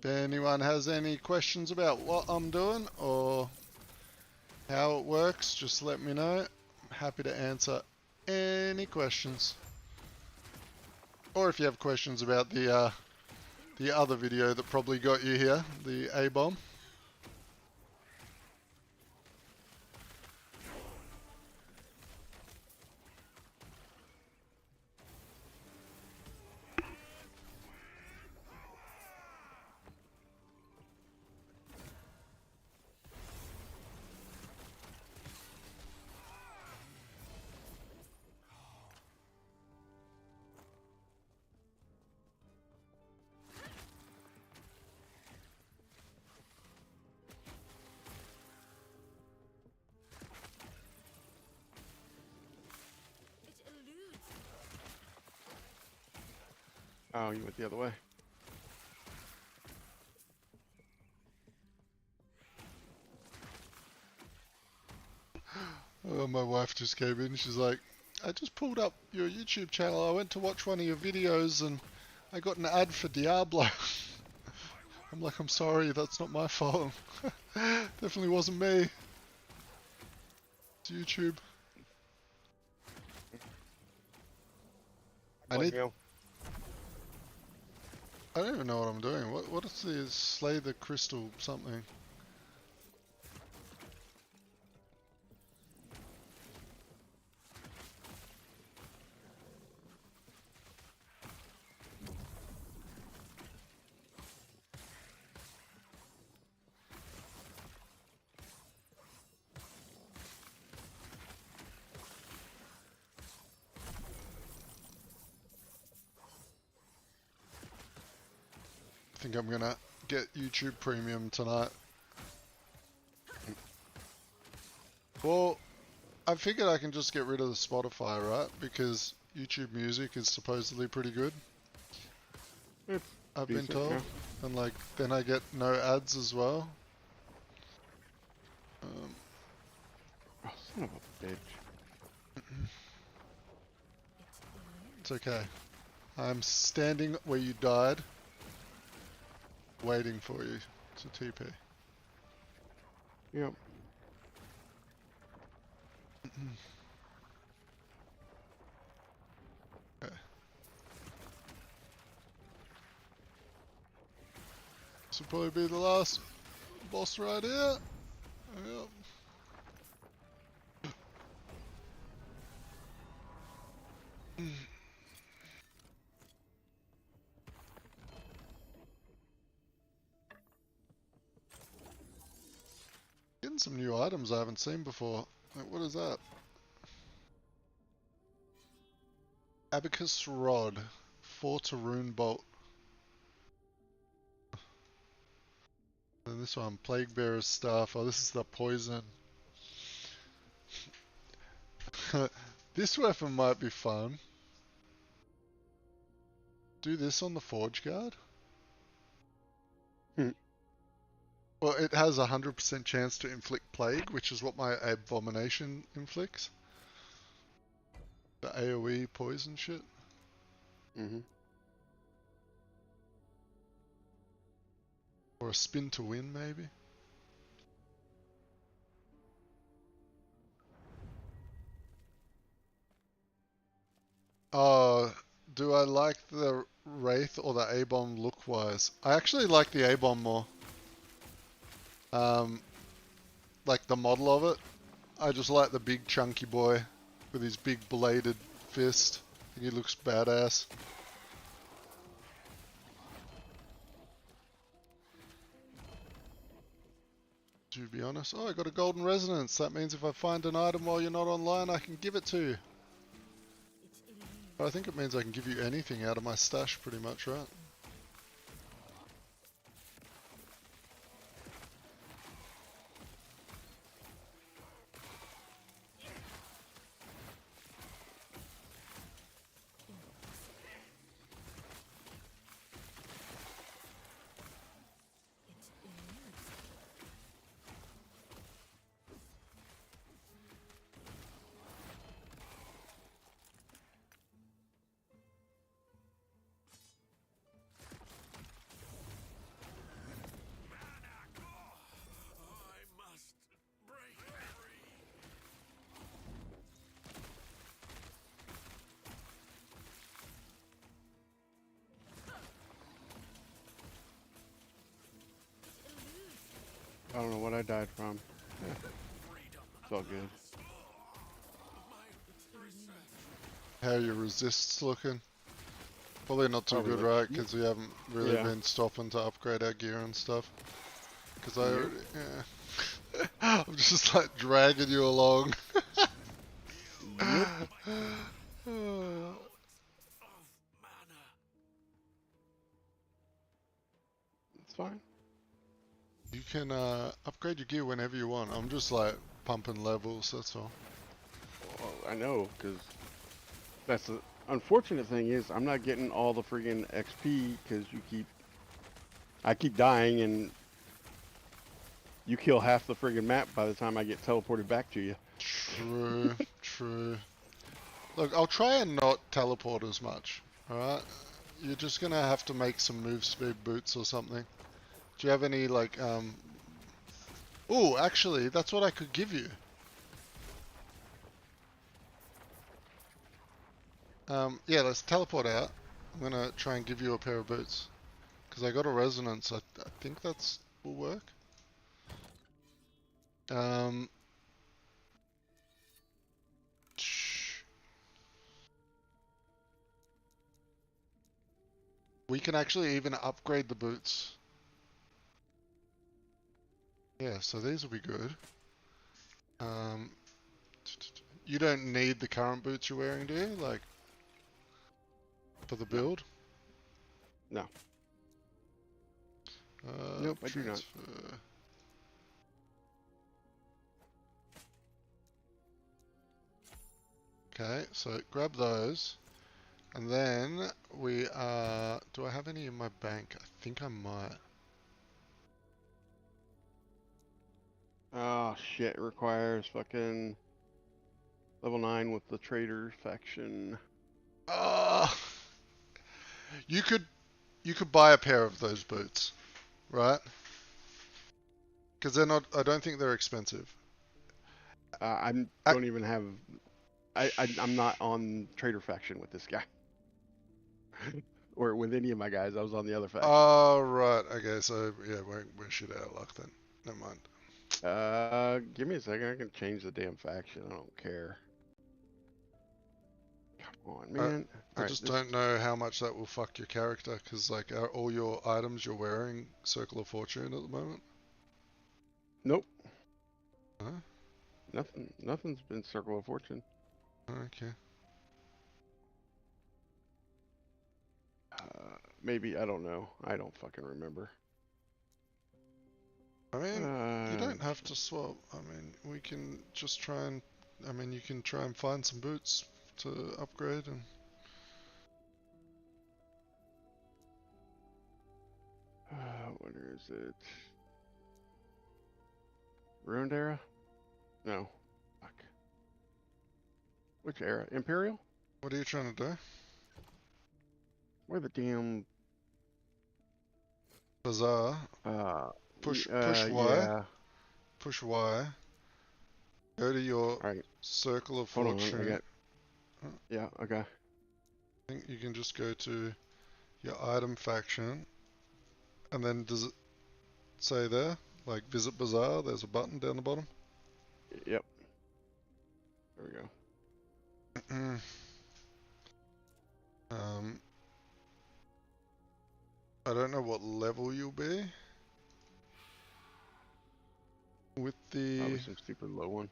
If anyone has any questions about what I'm doing or how it works, just let me know. I'm happy to answer any questions. Or if you have questions about the other video that probably got you here, the A-bomb. Oh, you went the other way. Oh, my wife just came in. She's like, I just pulled up your YouTube channel. I went to watch one of your videos and I got an ad for Diablo. I'm like, I'm sorry, that's not my fault. Definitely wasn't me. It's YouTube. I don't even know what I'm doing. What is this? Slay the crystal something. think I'm gonna get YouTube Premium tonight. Well, I figured I can just get rid of the Spotify, right? Because YouTube Music is supposedly pretty good. It's I've been decent, told. yeah. And like, then I get no ads as well. Oh, son of a bitch. It's okay. I'm standing where you died, waiting for you to TP. Yep. Okay. This will probably be the last boss right here. Yep. Getting some new items I haven't seen before. Like, what is that? Abacus Rod. 4 to Rune Bolt. And this one, Plague Bearer's Staff. Oh, this is the poison. This weapon might be fun. Do this on the Forge Guard. Well, it has a 100% chance to inflict plague, which is what my abomination inflicts. The AoE poison shit. Mm-hmm. Or a spin to win, maybe. Do I like the Wraith or the A-bomb look-wise? I actually like the A-bomb more. Like the model of it. I just like the big chunky boy with his big bladed fist. I think he looks badass. To be honest. Oh, I got a golden resonance. That means if I find an item while you're not online, I can give it to you. But I think it means I can give you anything out of my stash pretty much, right? I don't know what I died from. It's all good. How your resists looking? Probably not too Probably good, like right? shit. Because we haven't really Yeah. been stopping to upgrade our gear and stuff. Because I Yep. already, yeah. I'm just like dragging you along. Yep. It's fine. You can upgrade your gear whenever you want. I'm just like pumping levels, that's all. Well, I know, because that's the unfortunate thing is I'm not getting all the friggin' XP because I keep dying and you kill half the friggin' map by the time I get teleported back to you. True, true. Look, I'll try and not teleport as much, alright? You're just gonna have to make some move speed boots or something. Do you have any, like, Oh, actually, that's what I could give you. Yeah, let's teleport out. I'm gonna try and give you a pair of boots. Because I got a resonance, I think that's will work. We can actually even upgrade the boots. Yeah, so these will be good. You don't need the current boots you're wearing, do you? Like, for the build? No. Nope, I do not. Transfer. Okay, so grab those. And then we are... Do I have any in my bank? I think I might. Oh shit, requires fucking level 9 with the trader faction. Ah, you could buy a pair of those boots, right? Because they're not. I don't think they're expensive. I don't even have. I'm not on trader faction with this guy, or with any of my guys. I was on the other faction. Oh right. Okay. So yeah, we're shit out of luck then. Never mind. Give me a second. I can change the damn faction. I don't care. Come on, man. I just don't know how much that will fuck your character, because like are all your items you're wearing Circle of Fortune at the moment? Nope. Huh? Nothing's been Circle of Fortune. Okay. Maybe, I don't know. I don't fucking remember. I mean, you don't have to swap. I mean, we can just try and... I mean, you can try and find some boots to upgrade and... What is it? Ruined Era? No. Fuck. Which era? Imperial? What are you trying to do? Where the damn... Bazaar. Push Y. Yeah. Push Y. Go to your Alright. Circle of Hold Fortune. on, I got... Yeah, okay. I think you can just go to your item faction, and then does it say there, like visit Bazaar? There's a button down the bottom. Yep. There we go. I don't know what level you'll be with the... Probably some stupid low one.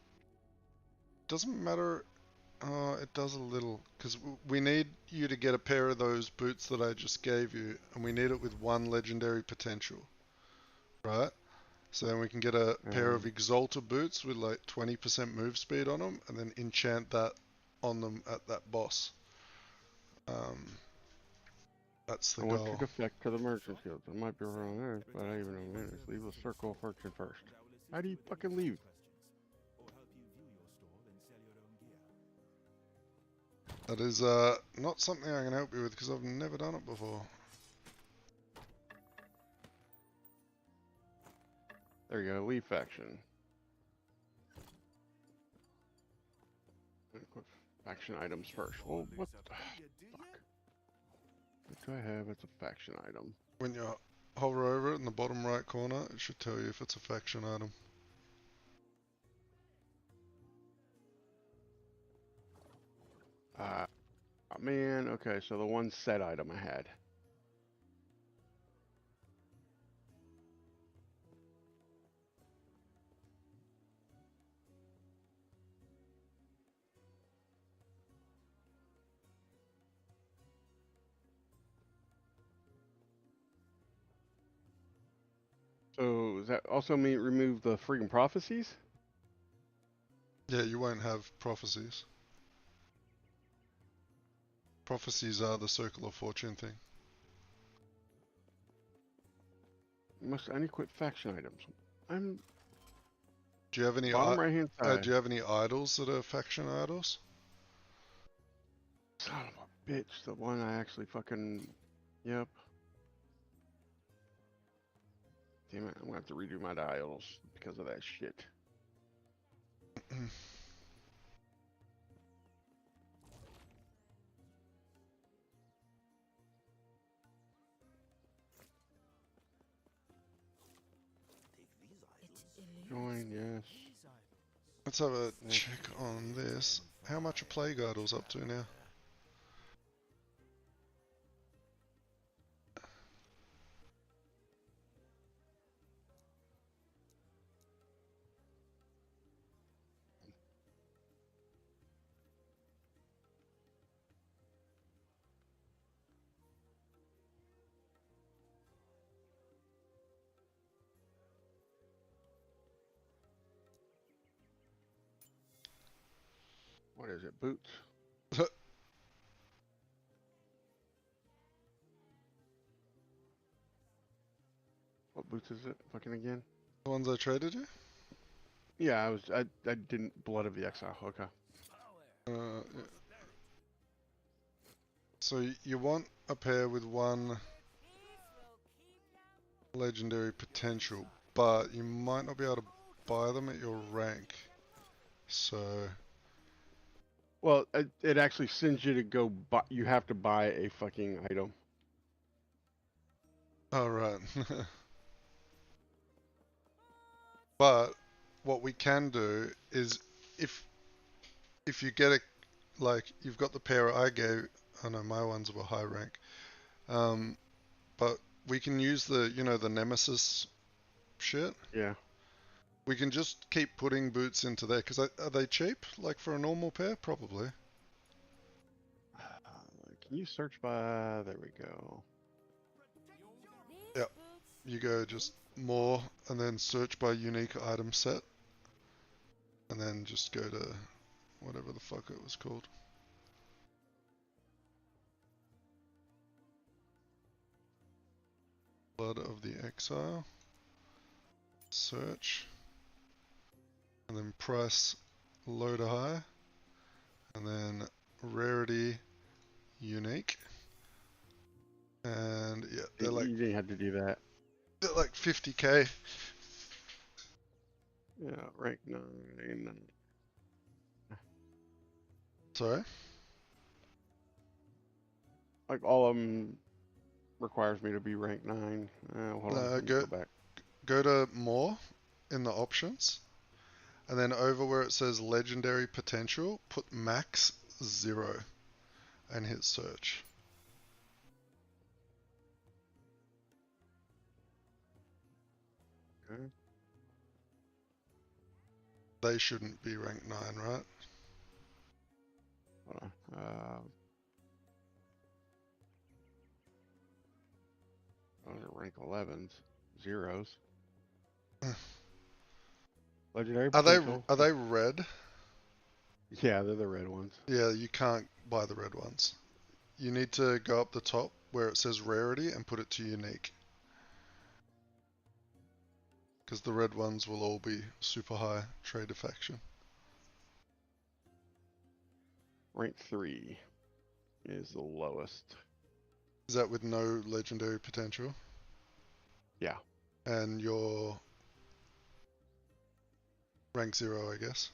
Doesn't matter. It does a little, because we need you to get a pair of those boots that I just gave you, and we need it with 1 legendary potential, right? So then we can get a pair of Exalted boots with like 20% move speed on them, and then enchant that on them at that boss. That's the I goal. want to defect to the merchant guild. I might be wrong there, but I even know minutes. Leave the Circle of Fortune first. How do you fucking leave? That is not something I can help you with, because I've never done it before. There you go, leave faction. Equip faction items first. Well, what the fuck? What do I have as a faction item? When you hover over it in the bottom right corner, it should tell you if it's a faction item. Man, okay, so the one set item I had. So does that also mean remove the freaking prophecies? Yeah, you won't have prophecies. Prophecies are the Circle of Fortune thing. Must unequip faction items. Do you have any bottom right hand side? do you have any idols that are faction idols? Son of a bitch, the one I actually fucking... Yep. Damn it, I'm gonna have to redo my dials because of that shit. Join, yes. Let's have a check on this. How much are Plague Idols up to now? What is it? Boots? What boots is it? Fucking again? The ones I traded you? Yeah, I didn't Blood of the Exile. Okay. Yeah. So you want a pair with one legendary potential, but you might not be able to buy them at your rank. So, Well, it actually sends you to go buy. You have to buy a fucking item. oh right. But what we can do is if you get a like you've got the pair I gave. Oh no, my ones were high rank. But we can use the the Nemesis shit. Yeah. We can just keep putting boots into there because are they cheap? Like for a normal pair, probably. Can you search by? There we go. Yep. You go just more and then search by unique item set, and then just go to whatever the fuck it was called. Blood of the Exile. Search. And then price low to high. And then rarity unique. And yeah, they're like You didn't have to do that. they're like 50k. Yeah, rank 9. Sorry? Like all of them requires me to be rank 9. Hold on, let me go back. Go to more in the options. And then over where it says legendary potential, put max 0 and hit search. Okay. They shouldn't be rank 9, right? Hold on. Those are rank 11s. Zeros. Legendary potential. Are they red? Yeah, they're the red ones. Yeah, you can't buy the red ones. You need to go up the top where it says rarity and put it to unique. Because the red ones will all be super high trader faction. Rank 3 is the lowest. Is that with no legendary potential? Yeah. And your rank 0, I guess.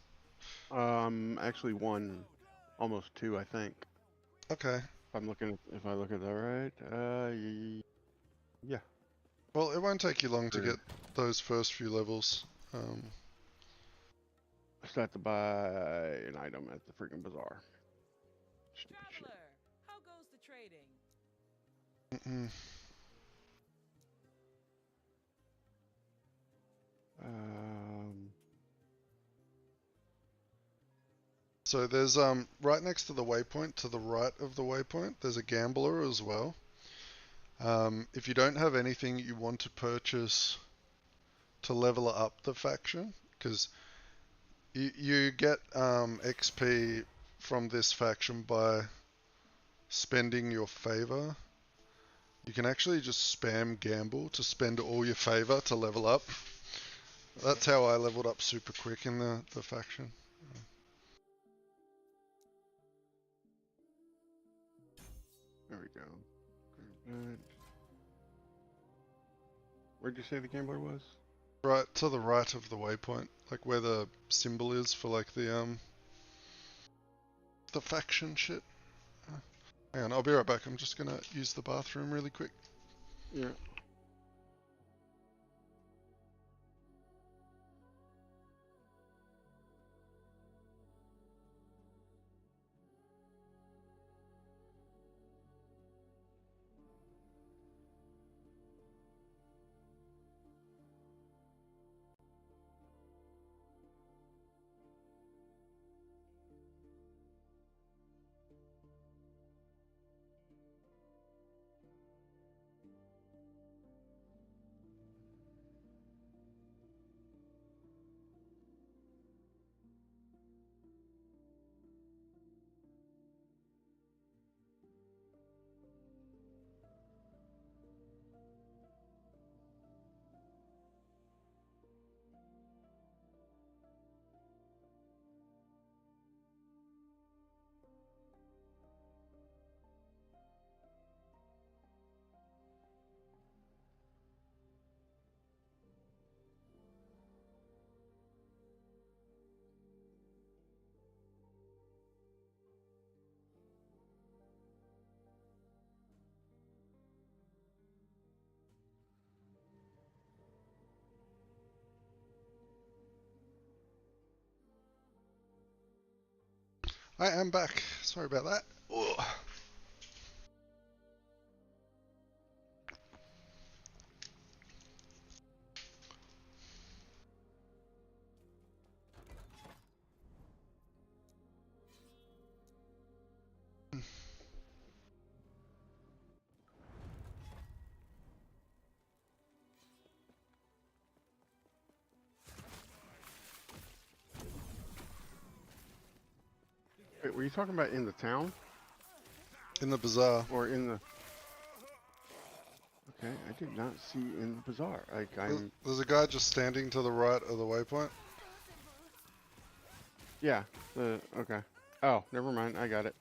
Actually 1, almost 2, I think. Okay. If I look at that right, yeah. Well, it won't take you long to get those first few levels. I still have to buy an item at the freaking bazaar. Stupid shit. Traveler, how goes the trading? Mm-mm. So there's right next to the waypoint, to the right of the waypoint, there's a gambler as well. If you don't have anything you want to purchase to level up the faction, because you get XP from this faction by spending your favor. You can actually just spam gamble to spend all your favor to level up. That's how I leveled up super quick in the faction. There we go. Good. Where'd you say the gambler was? Right to the right of the waypoint, like where the symbol is for like the faction shit. Hang on, I'll be right back. I'm just gonna use the bathroom really quick. Yeah. I am back. Sorry about that. Ugh. Wait, were you talking about in the town In the bazaar. or in the? Okay, I did not see in the bazaar. Like I'm. There's a guy just standing to the right of the waypoint. Yeah. The okay. Oh, never mind. I got it.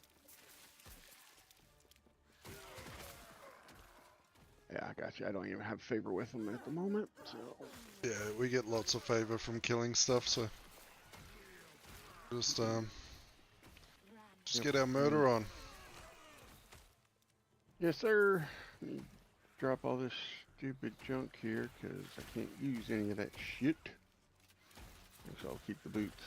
Yeah, I got you. I don't even have favor with him at the moment, so. Yeah, we get lots of favor from killing stuff, so just Yep. get our murder on. Yes, sir. Let me drop all this stupid junk here because I can't use any of that shit. So I'll keep the boots.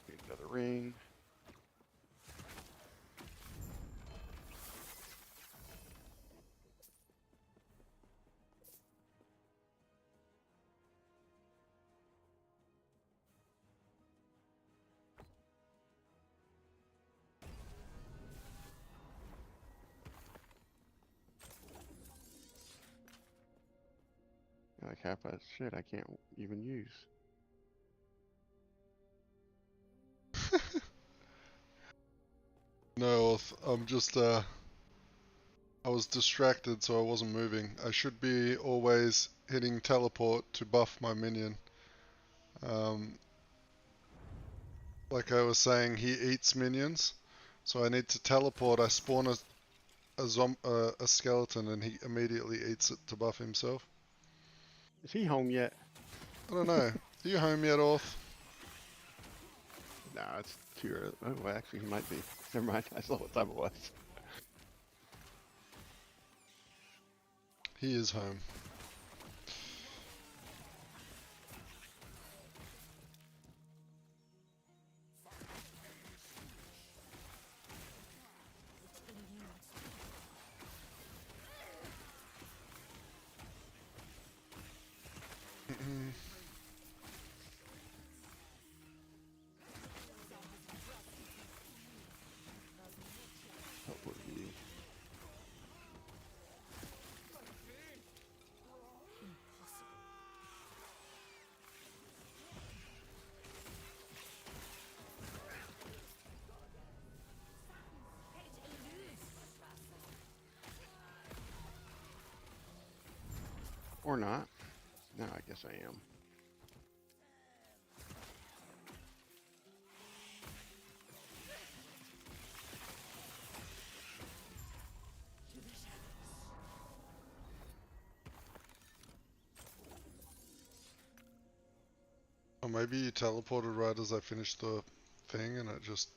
Get another ring. Like half that shit I can't even use. No, I'm just I was distracted, so I wasn't moving. I should be always hitting teleport to buff my minion. Like I was saying, he eats minions, so I need to teleport. I spawn a skeleton, and he immediately eats it to buff himself. Is he home yet? I don't know. Are you home yet, Orth? Nah, it's too early. Oh, well, actually, he might be. Never mind. I saw what time it was. He is home. Hopefully. Or not. No, I guess I am. Or maybe you teleported right as I finished the thing, and it just...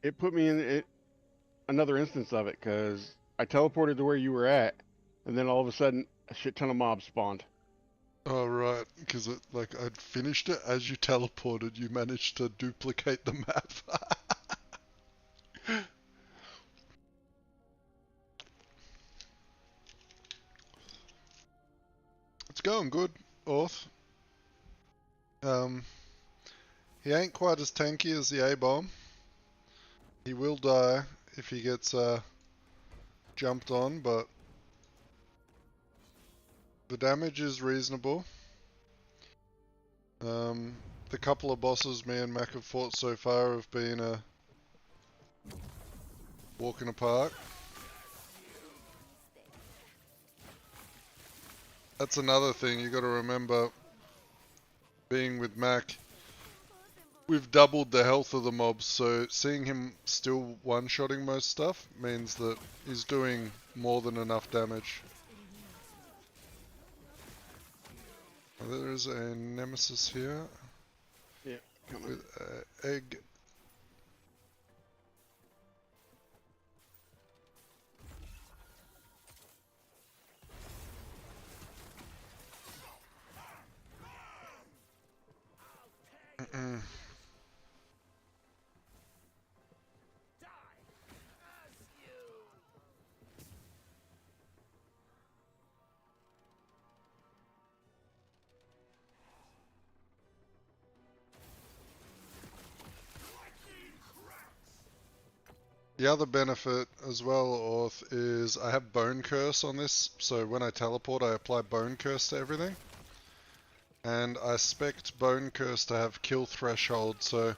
It put me in it, another instance of it, because I teleported to where you were at, and then all of a sudden, a shit ton of mobs spawned. Oh, right, because like I'd finished it as you teleported, you managed to duplicate the map. It's going good, Orth. He ain't quite as tanky as the A-bomb. He will die if he gets jumped on, but the damage is reasonable. The couple of bosses me and Mac have fought so far have been a walk in the park. That's another thing you got to remember. Being with Mac, we've doubled the health of the mobs, so seeing him still one-shotting most stuff means that he's doing more than enough damage. There is a nemesis here Yeah, coming. with an egg. The other benefit as well, Orth, is I have Bone Curse on this, so when I teleport I apply Bone Curse to everything. And I spect Bone Curse to have kill threshold, so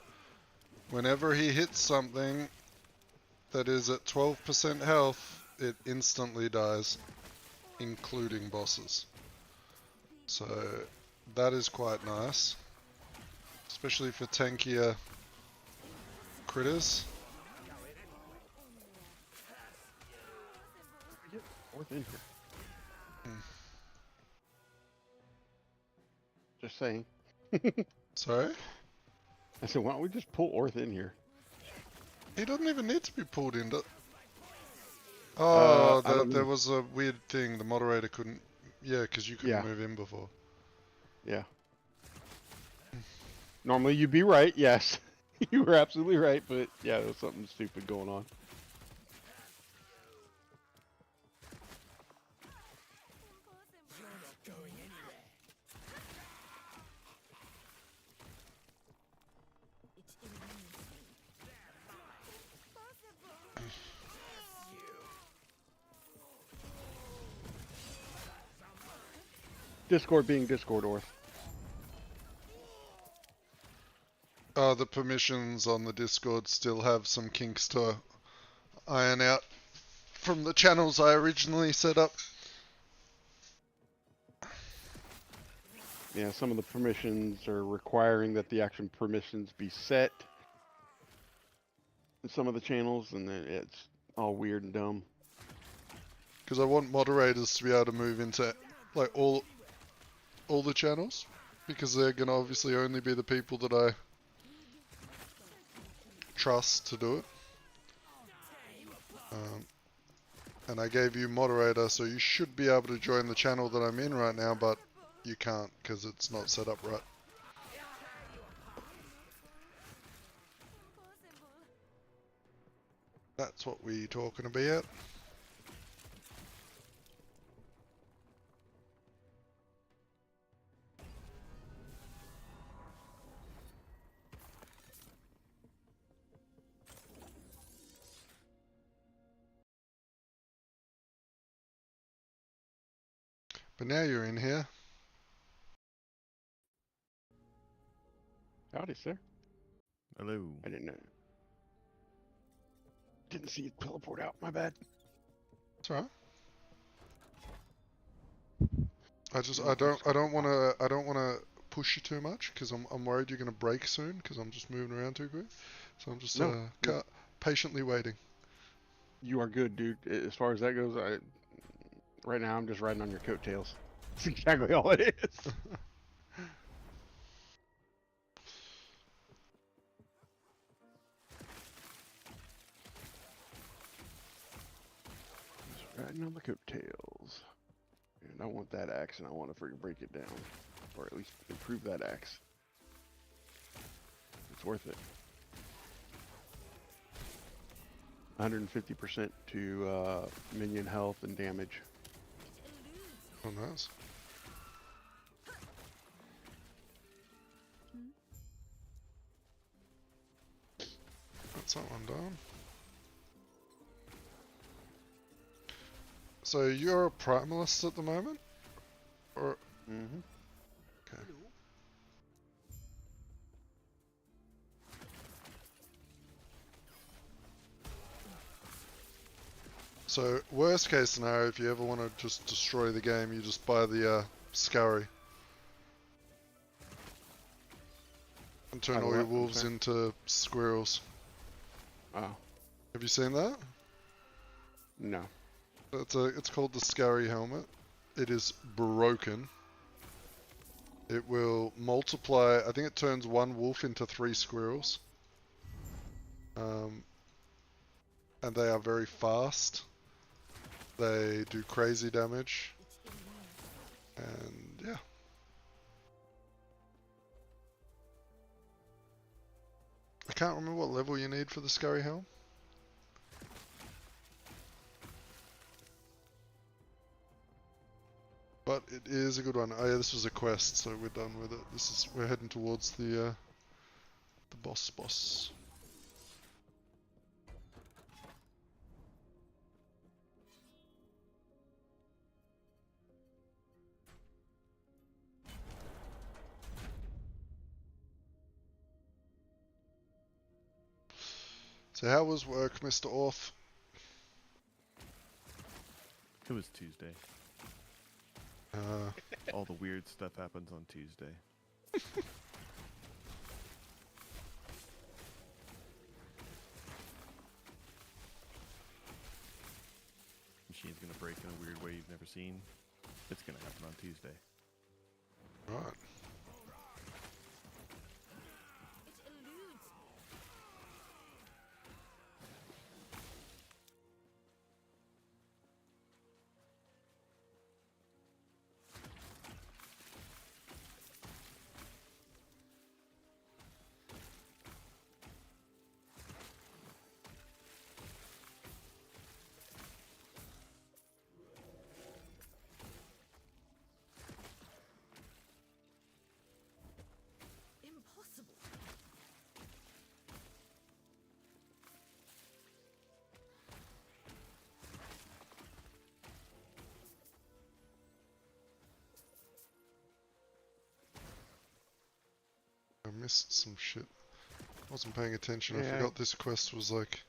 whenever he hits something that is at 12% health, it instantly dies, including bosses. So that is quite nice, especially for tankier critters. Orth in here. Just saying. Sorry? I said, why don't we just pull Orth in here? He doesn't even need to be pulled in. Oh, there was a weird thing. The moderator couldn't... Yeah, because you couldn't move in before. Yeah. Normally you'd be right, yes. You were absolutely right, but yeah, there was something stupid going on. Discord being Discord, Orth. The permissions on the Discord still have some kinks to iron out from the channels I originally set up. Yeah, some of the permissions are requiring that the action permissions be set in some of the channels, and then it's all weird and dumb. Because I want moderators to be able to move into like all the channels, because they're gonna obviously only be the people that I trust to do it. And I gave you moderator, so you should be able to join the channel that I'm in right now, but you can't because it's not set up right. That's what we talking about. But now you're in here. Howdy, sir. Hello. I didn't know. Didn't see it teleport out. My bad. It's alright. I don't wanna push you too much because I'm worried you're gonna break soon because I'm just moving around too quick. So I'm just patiently waiting. You are good, dude. As far as that goes, right now I'm just riding on your coattails. That's exactly all it is. Just riding on the coattails. And I want that axe, and I want to freaking break it down. Or at least improve that axe. It's worth it. 150% to minion health and damage. Oh, nice. That's that one done. So you're a primalist at the moment? Or... Mm-hmm. Okay. So, worst case scenario, if you ever want to just destroy the game, you just buy the scurry. And turn all your wolves into squirrels. Oh. Have you seen that? No. It's called the scurry helmet. It is broken. It will multiply. I think it turns one wolf into 3 squirrels. And they are very fast. They do crazy damage. And yeah. I can't remember what level you need for the Scurry Helm. But it is a good one. Oh yeah, this was a quest, so we're done with it. We're heading towards the boss. So how was work, Mr. Orth? It was Tuesday. All the weird stuff happens on Tuesday. Machine's gonna break in a weird way you've never seen. It's gonna happen on Tuesday. Right. I missed some shit. Wasn't paying attention. Yeah. I forgot this quest was like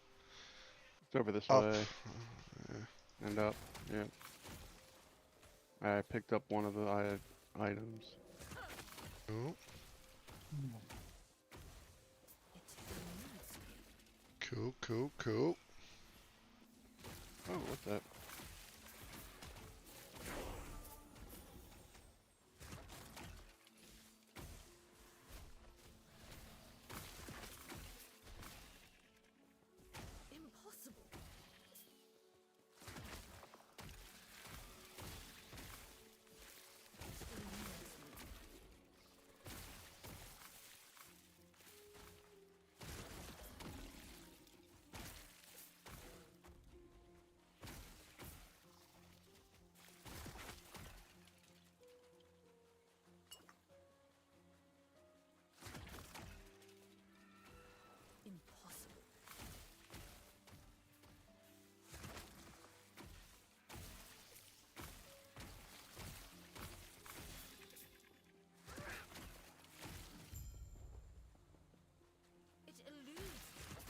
It's over this up. way Yeah. and up. Yeah. I picked up one of the items. Oh. Cool. Oh, what's that?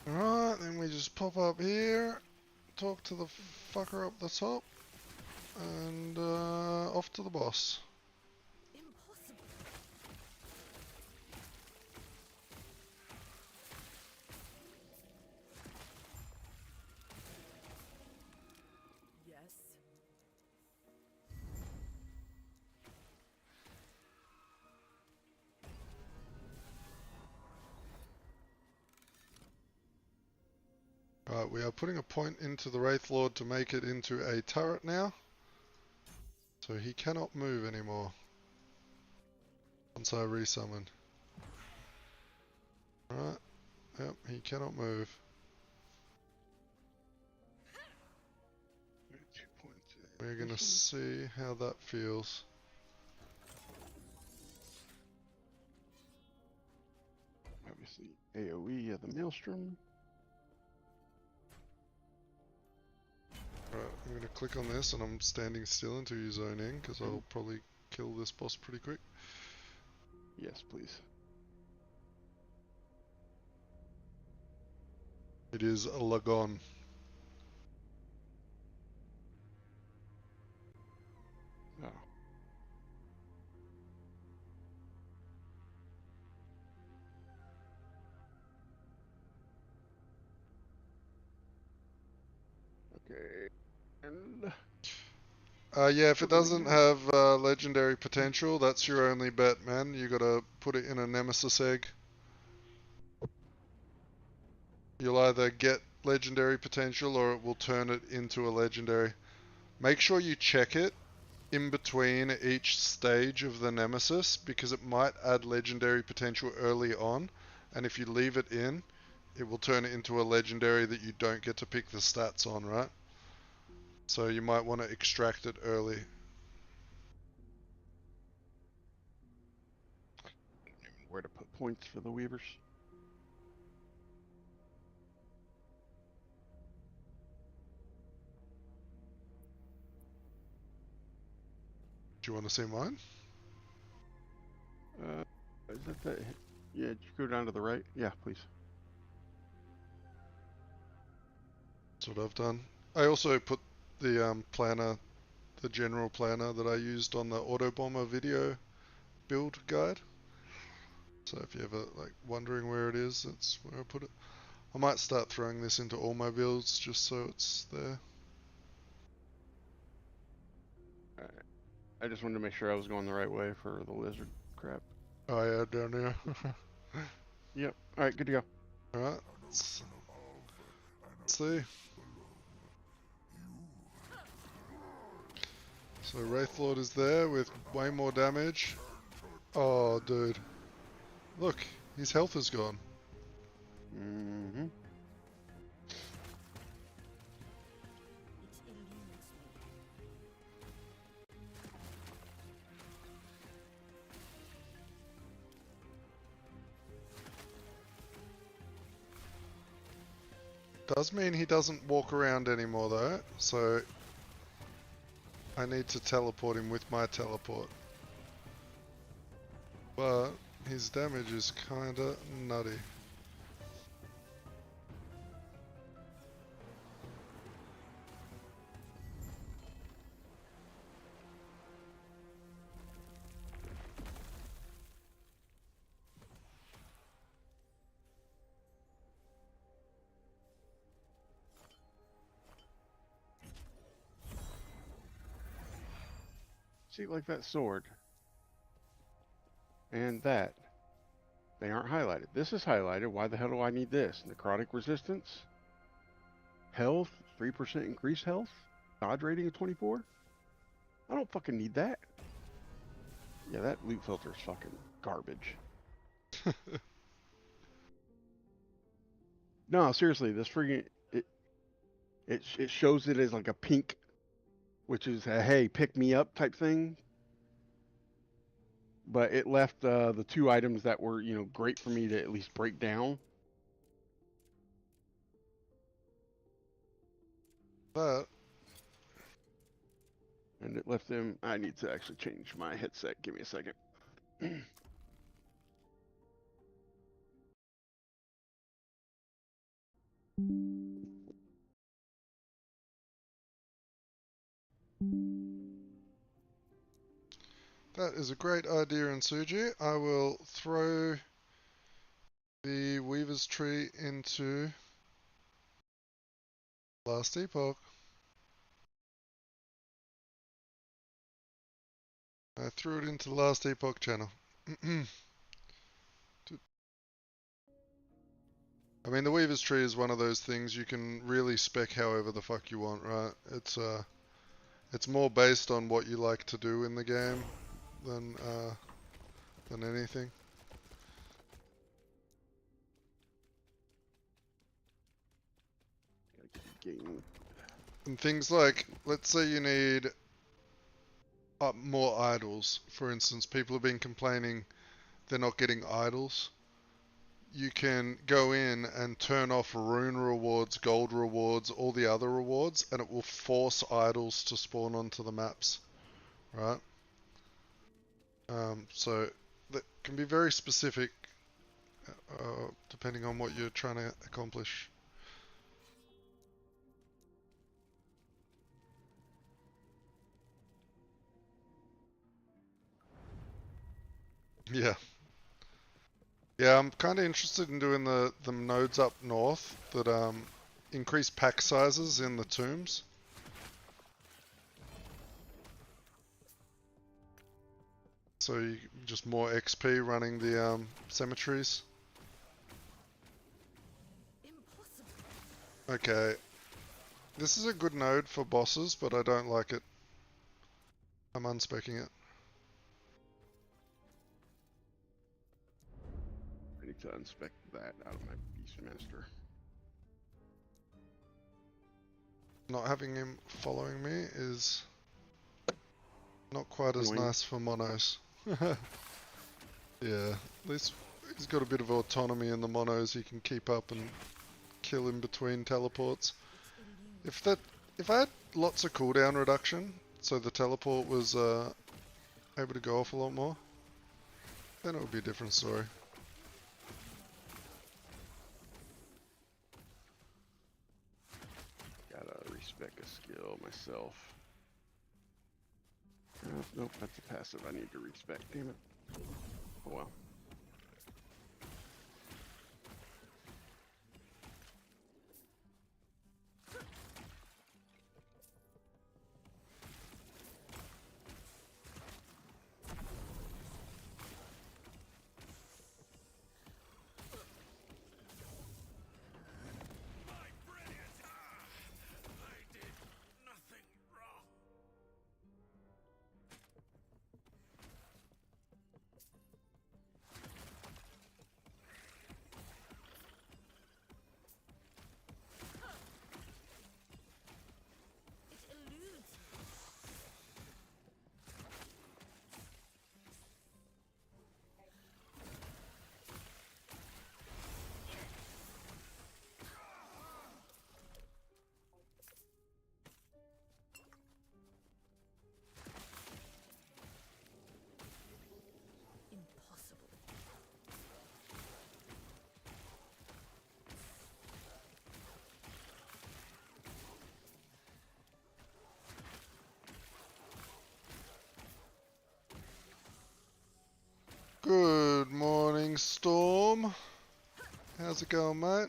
Alright, then we just pop up here, talk to the fucker up the top, and off to the boss. Right, we are putting a point into the WRAITHLORD to make it into a turret now. So he cannot move anymore. Once I resummon. Right, yep, he cannot move. 2.6. We're gonna see how that feels. Obviously, AoE of the Maelstrom. Right, I'm gonna click on this and I'm standing still until you zone in, because I'll probably kill this boss pretty quick. Yes, please. It is a Lagon. Oh. Okay. And Yeah, if it doesn't have legendary potential, that's your only bet, man. You gotta put it in a nemesis egg. You'll either get legendary potential or it will turn it into a legendary. Make sure you check it in between each stage of the nemesis because it might add legendary potential early on, and if you leave it in, it will turn it into a legendary that you don't get to pick the stats on, right? So you might want to extract it early. Where to put points for the weavers? Do you want to see mine? Is that the... Yeah, did you go down to the right? Yeah, please. That's what I've done. I also put the planner, the general planner that I used on the Autobomber video build guide. So if you're ever like wondering where it is, that's where I put it. I might start throwing this into all my builds just so it's there. Alright. I just wanted to make sure I was going the right way for the lizard crap. Oh yeah, down there. Yep. Alright, good to go. Alright, let's see. So WRAITHLORD is there with way more damage. Oh, dude. Look, his health is gone. Mm-hmm. Does mean he doesn't walk around anymore though, so I need to teleport him with my teleport. But his damage is kinda nutty. See, like that sword. And that. They aren't highlighted. This is highlighted. Why the hell do I need this? Necrotic resistance? Health? 3% increased health? Dodge rating of 24? I don't fucking need that. Yeah, that loot filter is fucking garbage. No, seriously, this friggin' it shows it as like a pink, which is a hey, pick me up type thing. But it left the two items that were, you know, great for me to at least break down. But And it left them. I need to actually change my headset. Give me a second. that is a great idea, Insuji. I will throw the Weaver's Tree into Last Epoch. I threw it into the Last Epoch channel. I mean, the Weaver's Tree is one of those things you can really spec however the fuck you want, right? It's more based on what you like to do in the game than anything. And things like, let's say you need more idols. For instance, people have been complaining they're not getting idols. You can go in and turn off rune rewards, gold rewards, all the other rewards, and it will force idols to spawn onto the maps, right? So that can be very specific depending on what you're trying to accomplish. Yeah. Yeah, I'm kind of interested in doing the nodes up north that increase pack sizes in the tombs. So you, just more XP running the cemeteries. Okay. This is a good node for bosses, but I don't like it. I'm unspecking it. I need to unspec that out of my Beastmaster. Not having him following me is not quite as Annoying. nice for monos. Yeah, at least he's got a bit of autonomy in the monos. He can keep up and kill in between teleports. If I had lots of cooldown reduction, so the teleport was able to go off a lot more, then it would be a different story. Gotta respec a skill myself. Nope, that's a passive I need to respec, damn it. Oh well. Good morning, Storm. How's it going, mate?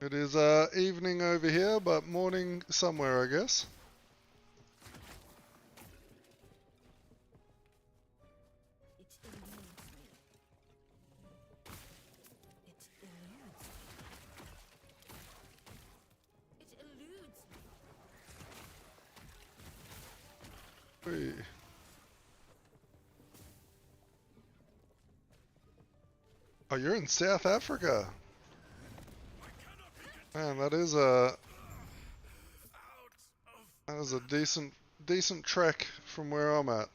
It is evening over here, but morning somewhere, I guess. Whee. Oh, you're in South Africa. Man, that is a decent trek from where I'm at.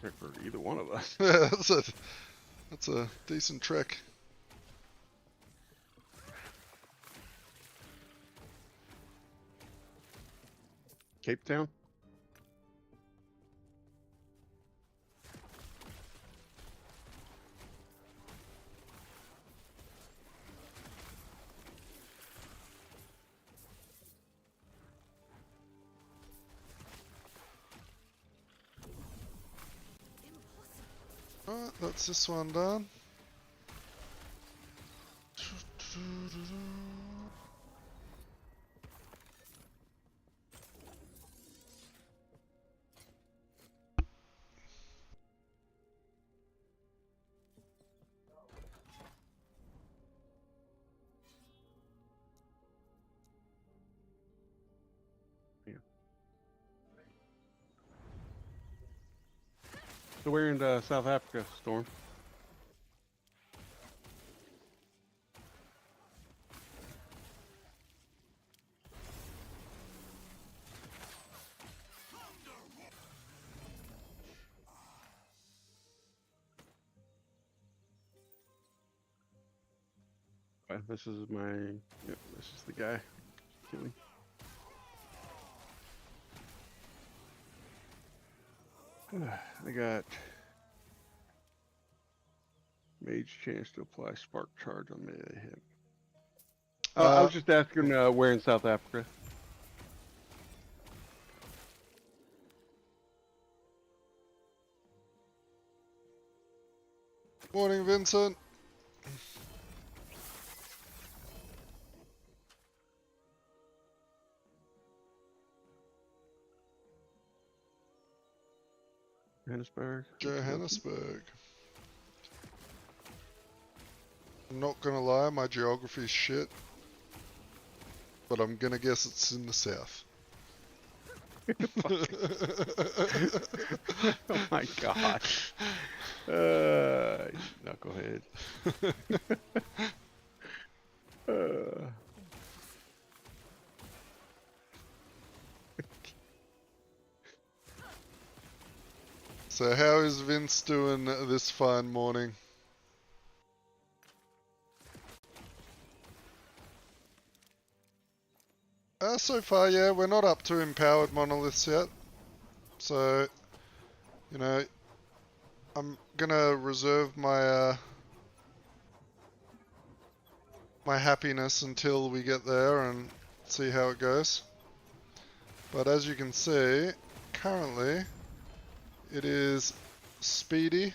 Check for either one of us. Yeah, that's a decent trek. Cape Town? Alright, that's this one done. So we're in South Africa, Storm. This is yep, this is the guy killing. I got mage chance to apply spark charge on melee hit. I was just asking where in South Africa. Morning, Vincent. Johannesburg. Johannesburg. I'm not gonna lie, my geography's shit. But I'm gonna guess it's in the south. Oh my god. Knucklehead. So how is Vince doing this fine morning? So far, yeah, we're not up to empowered monoliths yet. So, you know, I'm gonna reserve my my happiness until we get there and see how it goes. But as you can see, currently, it is speedy.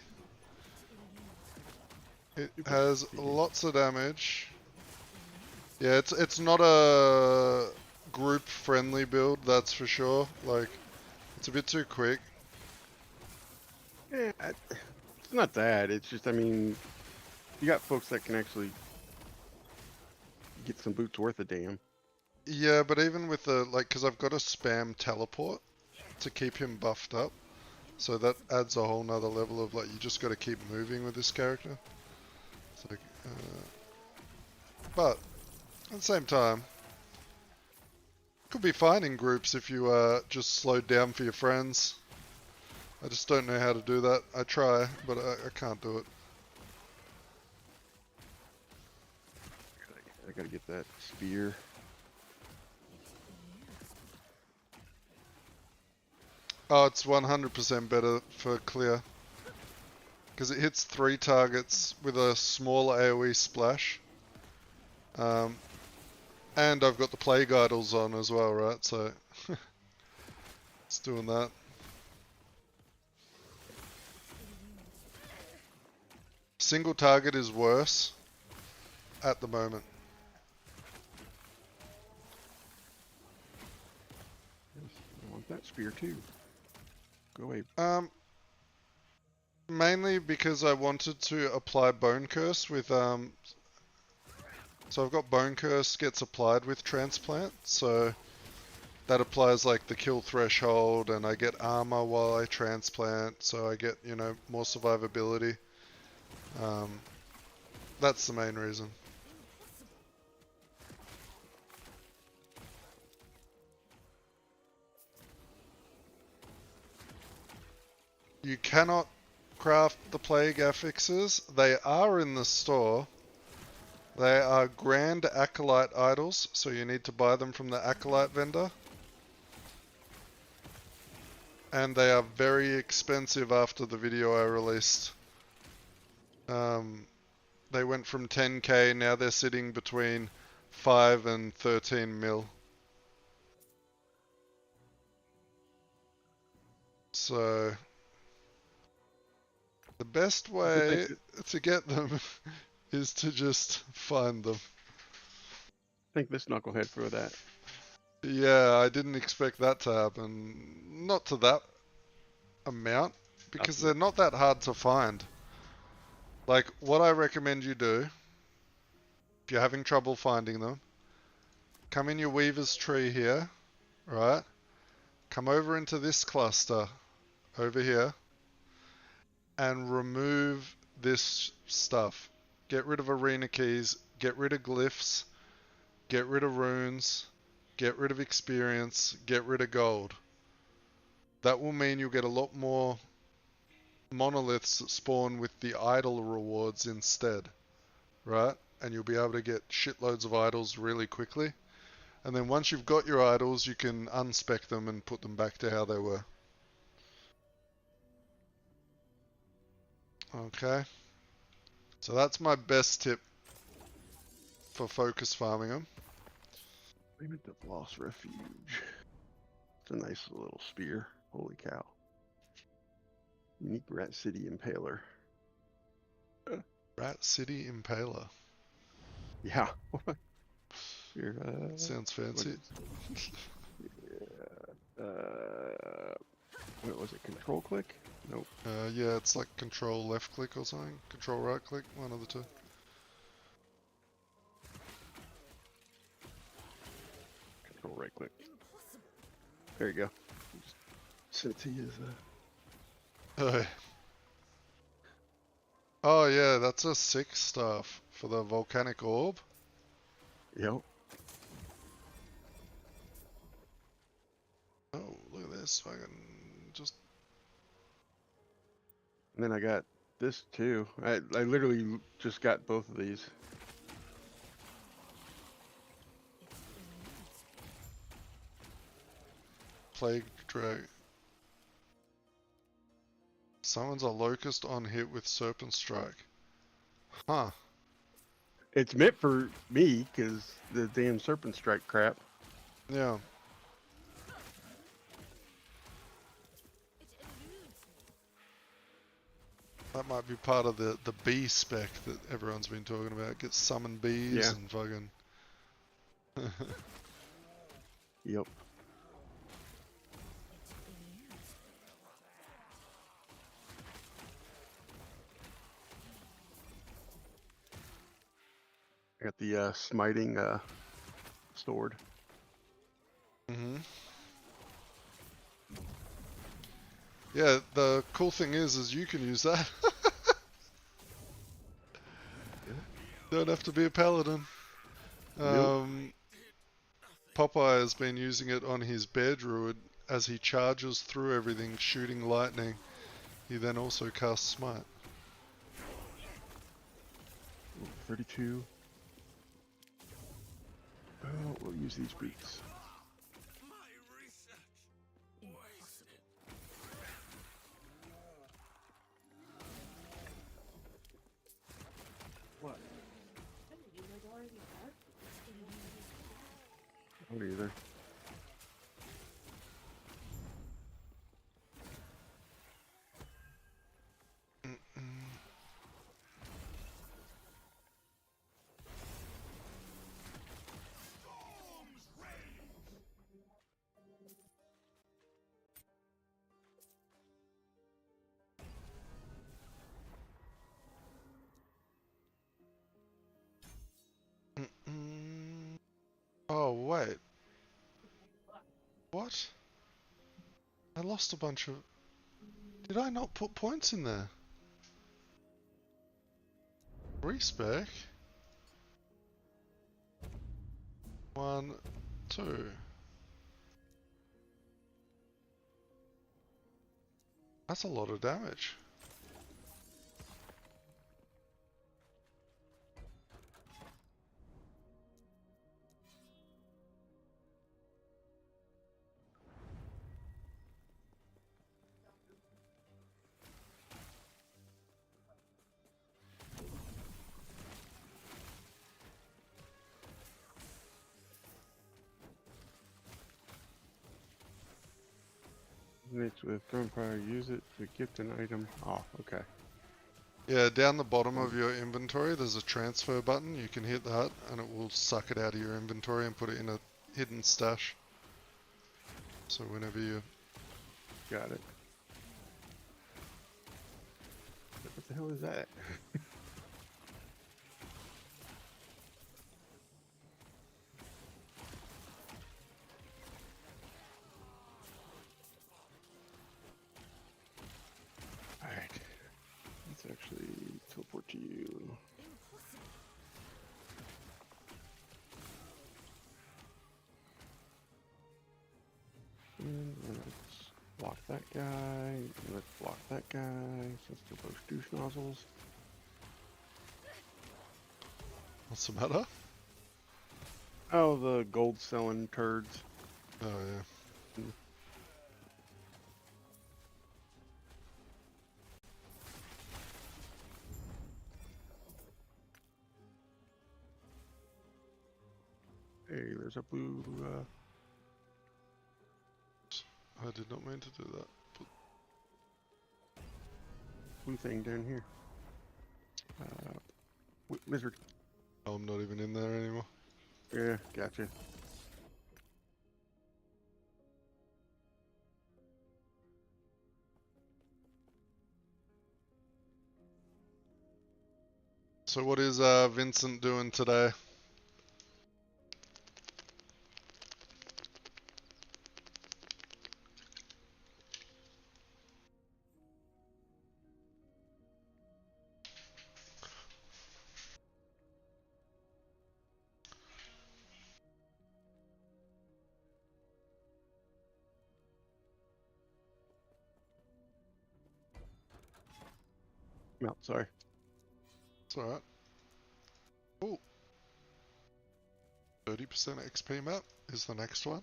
It has lots of damage. Yeah, it's not a group friendly build, that's for sure. Like, it's a bit too quick. Yeah, it's not that. It's just, I mean, you got folks that can actually get some boots worth of damn. Yeah, but even with the, like, because I've got a spam teleport to keep him buffed up. So that adds a whole nother level of, like, you just got to keep moving with this character. It's like, but at the same time, could be fine in groups if you just slowed down for your friends. I just don't know how to do that. I try, but I can't do it. I gotta get that spear. Oh, it's 100% better for clear. Because it hits 3 targets with a small AoE splash. And I've got the plague idols on as well, right? So, it's doing that. Single target is worse at the moment. I want that spear too. Go away. Mainly because I wanted to apply Bone Curse with, so I've got Bone Curse gets applied with Transplant, so that applies like the kill threshold, and I get armor while I transplant, so I get, you know, more survivability. That's the main reason. You cannot craft the plague affixes. They are in the store. They are Grand Acolyte idols, so you need to buy them from the Acolyte vendor. And they are very expensive after the video I released. They went from 10k, now they're sitting between 5 and 13 mil. So, the best way to get them is to just find them. I think this knucklehead for that. Yeah, I didn't expect that to happen. Not to that amount, because they're not that hard to find. Like, what I recommend you do, if you're having trouble finding them, come in your Weaver's tree here, right? Come over into this cluster over here and remove this stuff. Get rid of arena keys, get rid of glyphs, get rid of runes, get rid of experience, get rid of gold. That will mean you'll get a lot more monoliths that spawn with the idol rewards instead, right? And you'll be able to get shitloads of idols really quickly. And then once you've got your idols, you can unspec them and put them back to how they were. Okay. So that's my best tip for focus farming them. Payment of Lost Refuge. It's a nice little spear. Holy cow. Unique Rat City Impaler. Rat City Impaler. Yeah. Here, sounds fancy. What was it? Control click? Nope. Yeah, it's like control left click or something. Control right click, one of the two. Control right click. There you go. Since he is Oh yeah, that's a 6 staff for the volcanic orb. Yep. Oh, look at this fucking just. And then I got this too. I literally just got both of these. Plague drag. Summons a locust on hit with serpent strike. Huh. It's meant for me because the damn serpent strike crap. Yeah. That might be part of the bee spec that everyone's been talking about. Get summon bees Yeah. and fucking. Yep. I got the smiting sword. Mhm. Yeah, the cool thing is you can use that. Don't have to be a paladin. Popeye has been using it on his bear druid as he charges through everything, shooting lightning. He then also casts smite. 32. Oh, we'll use these boots. What? I don't either. Oh, wait. What? I lost a bunch of... Did I not put points in there? Respec? 1, 2. That's a lot of damage. Mixed with gunpowder, use it to gift an item. Oh, okay. Yeah, down the bottom of your inventory there's a transfer button. You can hit that and it will suck it out of your inventory and put it in a hidden stash. So whenever you... Got it. What the hell is that? Alright. Let's actually teleport to you. And let's block that guy. Let's block that guy. Since they're both douche nozzles. What's the matter? Oh, the gold selling turds. Oh yeah. Hey, there's a blue, I did not mean to do that. But... blue thing down here. Lizard. Oh, I'm not even in there anymore. Yeah, gotcha. So what is Vincent doing today? No, sorry. It's alright. Oh. 30% XP map is the next one.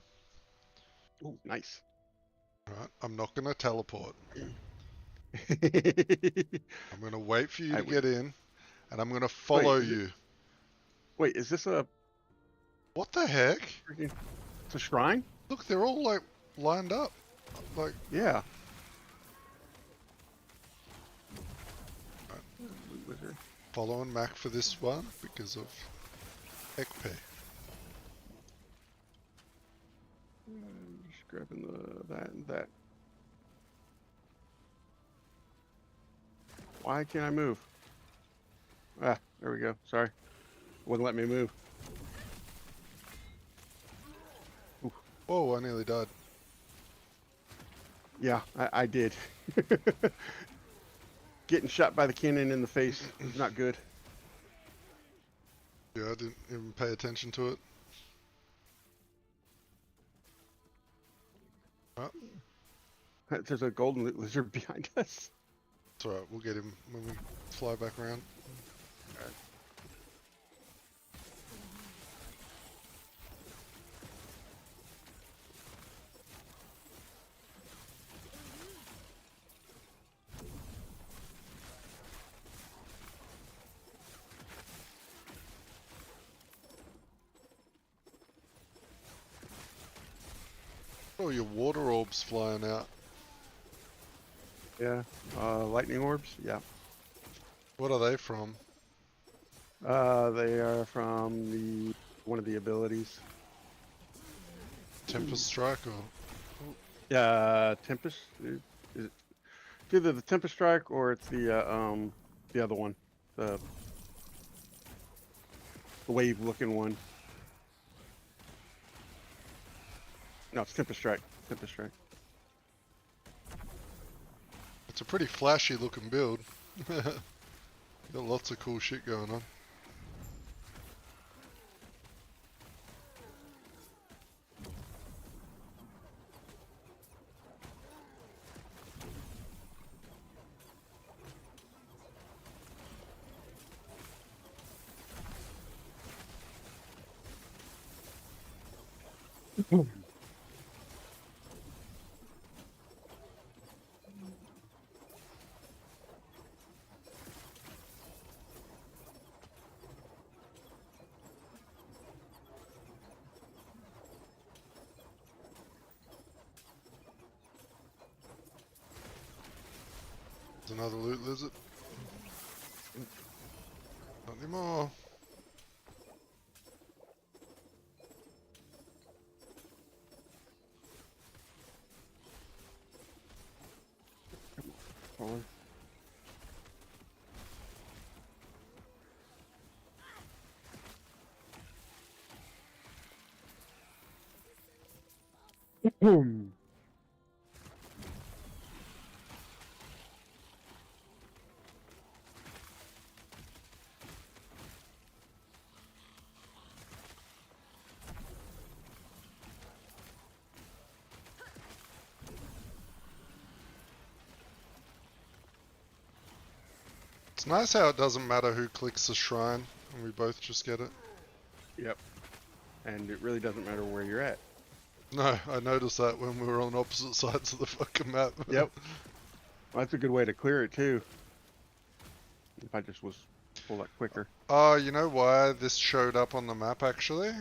Oh, nice. Alright, I'm not gonna teleport. I I'm gonna wait for you to would- get in, and I'm gonna follow Wait, you. Wait, is this a What the heck? freaking... It's a shrine? Look, they're all like lined up. Like, Yeah. Loot wizard. following Mac for this one because of XP. Just grabbing that and that. Why can't I move? Ah, there we go. Sorry. Wouldn't let me move. Whoa, I nearly died. Yeah, I did. Getting shot by the cannon in the face is not good. Yeah, I didn't even pay attention to it. Oh, There's a golden loot lizard behind us. it's alright, we'll get him when we fly back around. Oh, your water orbs flying out. Yeah, lightning orbs. Yeah. What are they from? They are from one of the abilities. Tempest Strike or? Tempest. Is it it's either the Tempest Strike or it's the other one, the wave-looking one. No, it's Tempest Strike. Tempest Strike. It's a pretty flashy looking build. Got lots of cool shit going on. There's another loot lizard. Not anymore. Forward. It's nice how it doesn't matter who clicks the shrine and we both just get it. Yep. And it really doesn't matter where you're at. No, I noticed that when we were on opposite sides of the fucking map. Yep. Well, that's a good way to clear it too. If I just was a lot quicker. Oh, you know why this showed up on the map actually?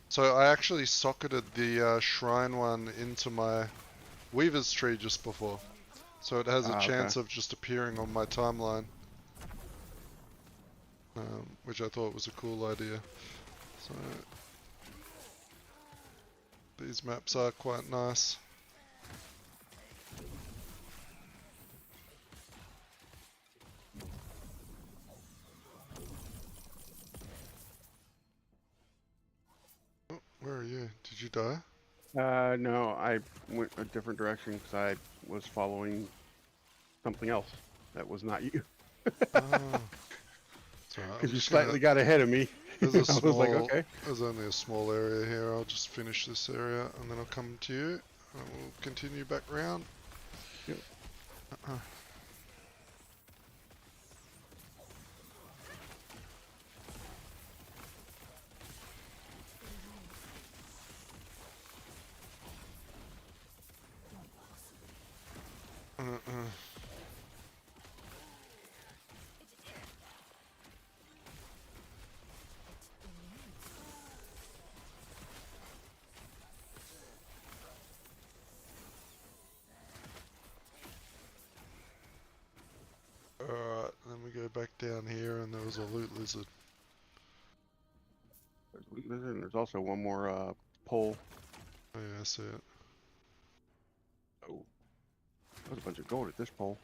So I actually socketed the shrine one into my Weaver's tree just before. So it has a chance of just appearing on my timeline. Which I thought was a cool idea. So these maps are quite nice. Where are you? Did you die? No, I went a different direction because I was following something else that was not you. Oh. Sorry, I'm Because you just slightly gonna... got ahead of me. There's a I was like, small... okay. There's only a small area here. I'll just finish this area and then I'll come to you. And we'll continue back round. Yep. Alright, then we go back down here and there was a loot lizard. There's also one more pole. Oh yeah, I see it. Oh, there's a bunch of gold at this pole.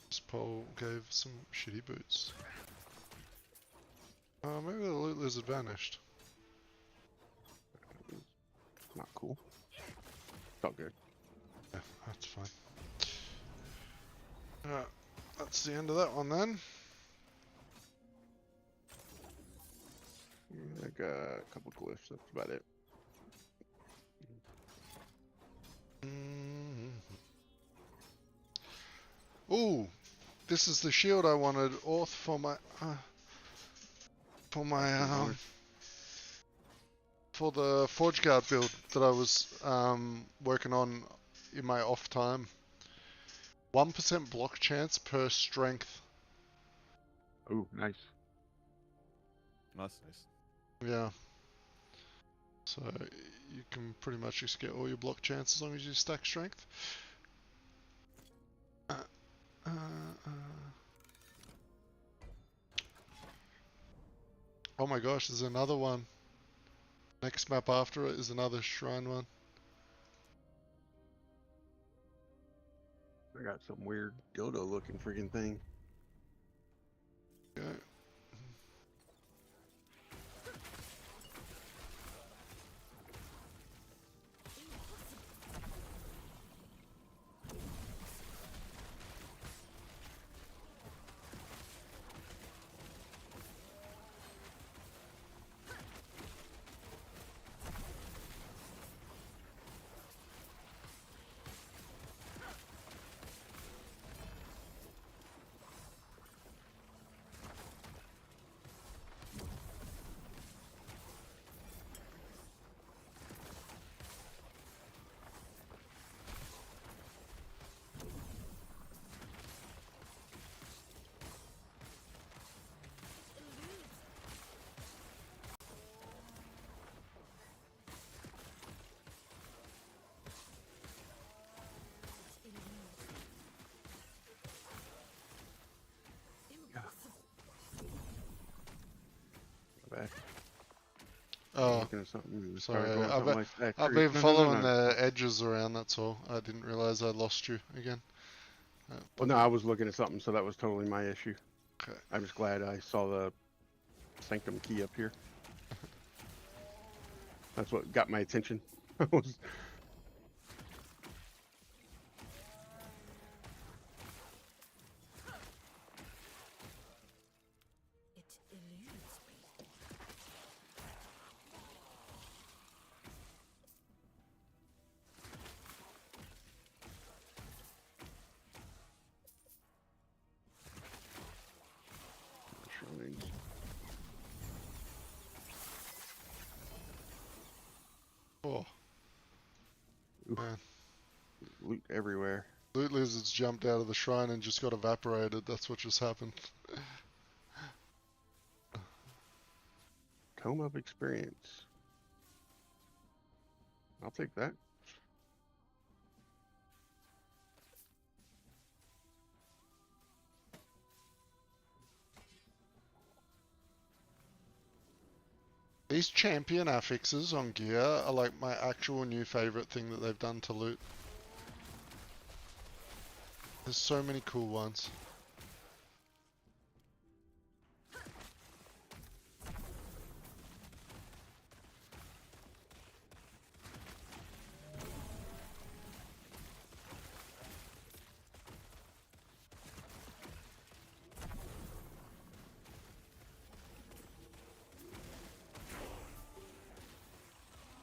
This pole gave some shitty boots. Maybe the loot lizard vanished. Not cool. It's all good. Yeah, that's fine. Alright, that's the end of that one then. I got a couple glyphs, that's about it. Ooh, this is the shield I wanted, Orth, for my for the Forge Guard build that I was working on in my off time. 1% block chance per strength. Oh, nice. That's nice. Yeah. So you can pretty much just get all your block chance as long as you stack strength. Oh my gosh, there's another one. Next map after it is another shrine one. I got some weird dildo looking freaking thing. Okay. Back. Oh, Looking at something. sorry. Doing something like that. I've Curious. been No, following no. the edges around, that's all. I didn't realize I lost you again. Well, no, I was looking at something, so that was totally my issue. Okay. I'm just glad I saw the sanctum key up here. That's what got my attention. Shrines. Oh. Oof. Man. Loot everywhere. Loot lizards jumped out of the shrine and just got evaporated. That's what just happened. Tome of Experience. I'll take that. These champion affixes on gear are like my actual new favorite thing that they've done to loot. There's so many cool ones.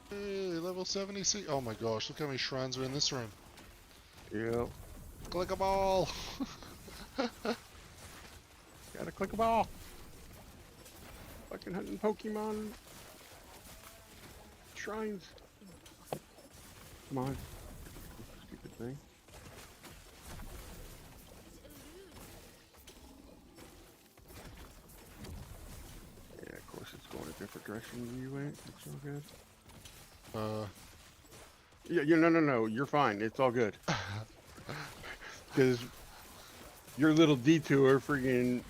Hey, level 76. Oh my gosh, look how many shrines are in this room. Yep. Click 'em all. Gotta click a ball. Fucking hunting Pokemon shrines. Come on. Stupid thing. Yeah, of course it's going a different direction than you went. It's all good. Yeah, no. You're fine. It's all good. Because your little detour freaking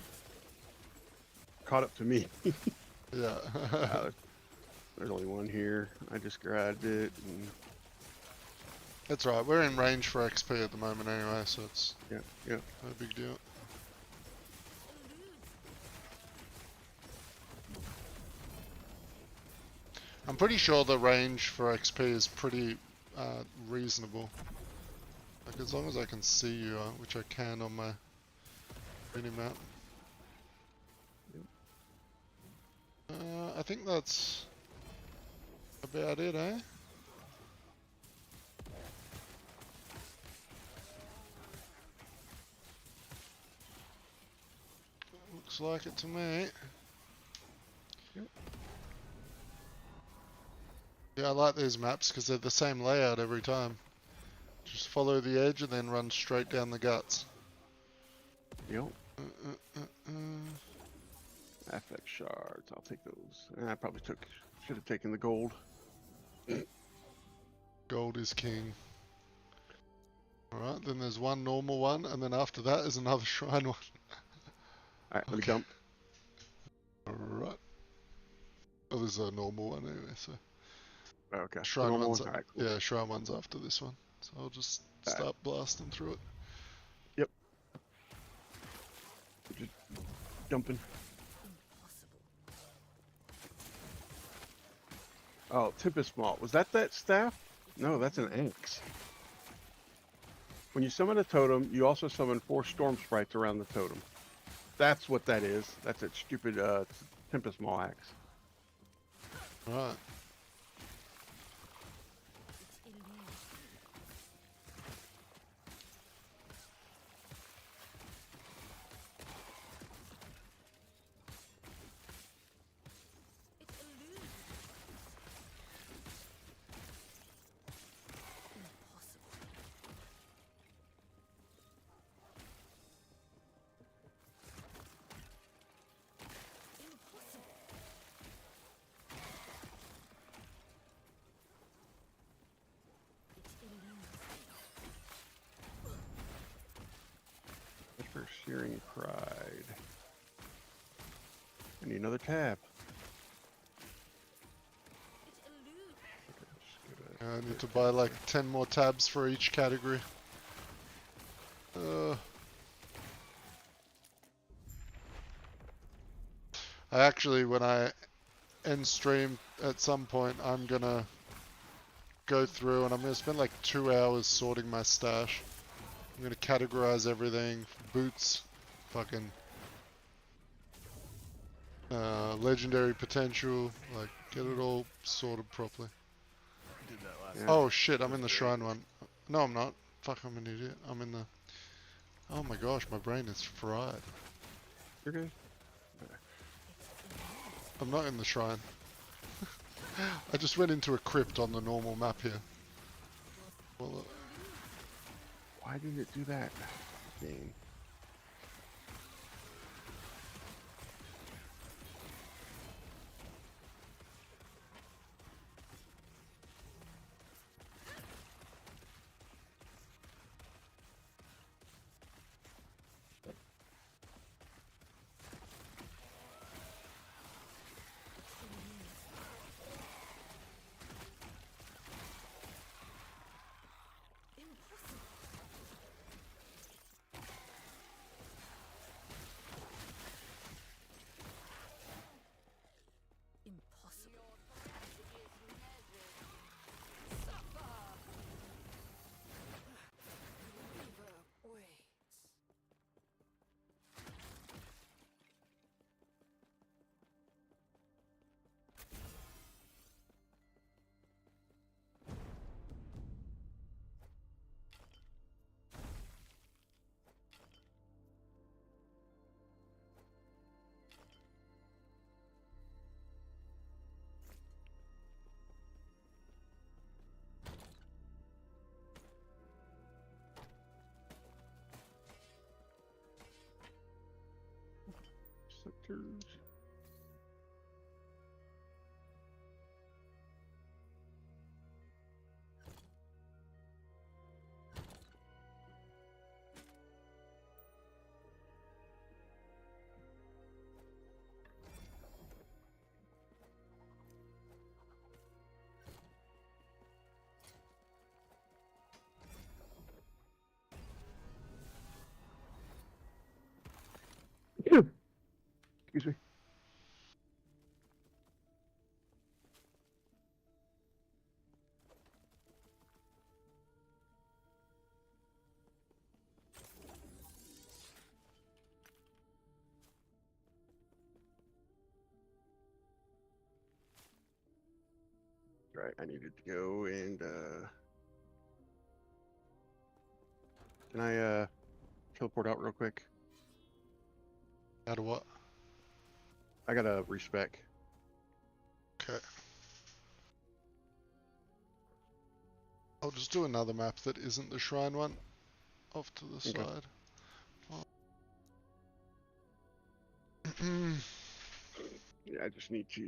caught up to me. Yeah. There's only one here. I just grabbed it. And... That's right. We're in range for XP at the moment anyway, so it's Yep. no big deal. I'm pretty sure the range for XP is pretty reasonable. Like as long as I can see you, which I can on my mini-map. I think that's about it, eh? Looks like it to me. Yep. Yeah, I like these maps because they're the same layout every time. Just follow the edge and then run straight down the guts. Yep. Affect shards. I'll take those. I probably should have taken the gold. Gold is king. Alright, then there's one normal one, and then after that is another shrine one. Alright, let me dump. Alright. Oh, there's a normal one anyway, so. Okay. Shrine Normal one's, one? Alright, cool. yeah, shrine one's after this one. So I'll just start blasting through it. Yep. Just dumping. Oh, Tempest Malt. Was that staff? No, that's an axe. When you summon a totem, you also summon 4 storm sprites around the totem. That's what that is. That's that stupid Tempest Maul axe. Right. For Searing Pride. I need another tab. I need to buy like 10 more tabs for each category. I actually, when I end stream at some point, I'm gonna go through and I'm gonna spend like 2 hours sorting my stash. I'm gonna categorize everything, boots, fucking legendary potential, like get it all sorted properly. Did that last Oh shit, I'm in the shrine one. No, I'm not. Fuck, I'm an idiot. I'm in the... Oh my gosh, my brain is fried. You're good. I'm not in the shrine. I just went into a crypt on the normal map here. Well, Why did it do that? Game. monsters. Excuse me. Right, I needed to go and can I teleport out real quick? Out of what? I gotta respec. Okay. I'll just do another map that isn't the shrine one. Off to the Okay. side. Yeah, I just need to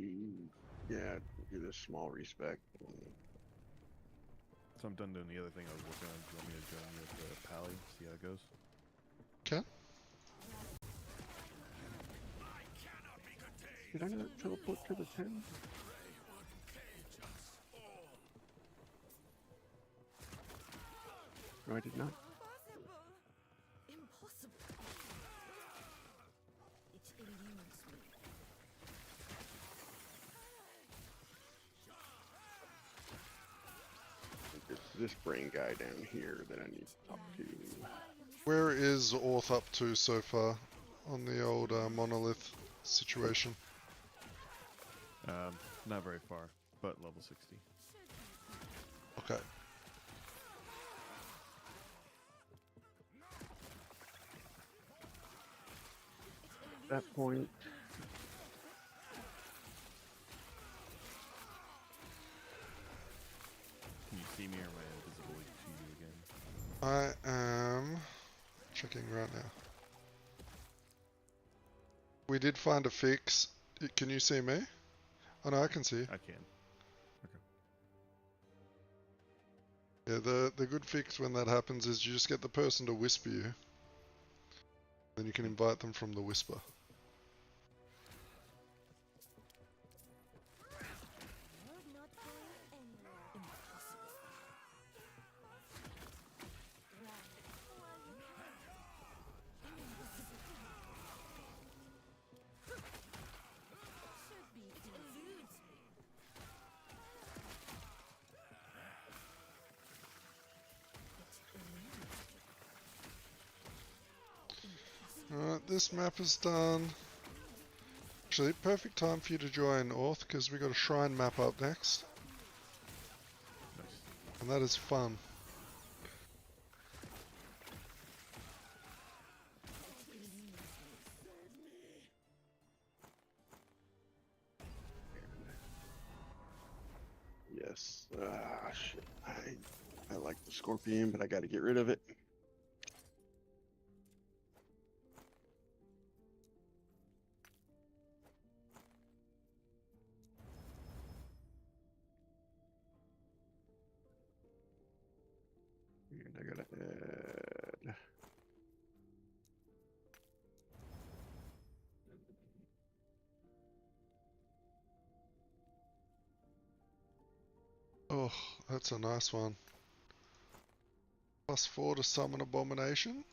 do this small respec. So I'm done doing the other thing I was working on. Do you want me to join you at the Pally? See how it goes? Okay. Did I not teleport to the 10? No, I did not. Impossible. It eludes me. It's this brain guy down here that I need to talk to. Where is Orth up to so far on the old monolith situation? Not very far, but level 60. Okay. At that point, Can you see me or am I invisible to you again? I am checking right now. We did find a fix. Can you see me? Oh no, I can see. I can. Yeah, the good fix when that happens is you just get the person to whisper you. Then you can invite them from the whisper. You're not going anywhere. Impossible. Should be eludes me. Alright, this map is done. Actually, perfect time for you to join Orth, because we got a shrine map up next. Nice. And that is fun. yes. Shit. I like the scorpion, but I gotta get rid of it. And I gotta add. Oh, that's a nice one. +4 to summon abomination.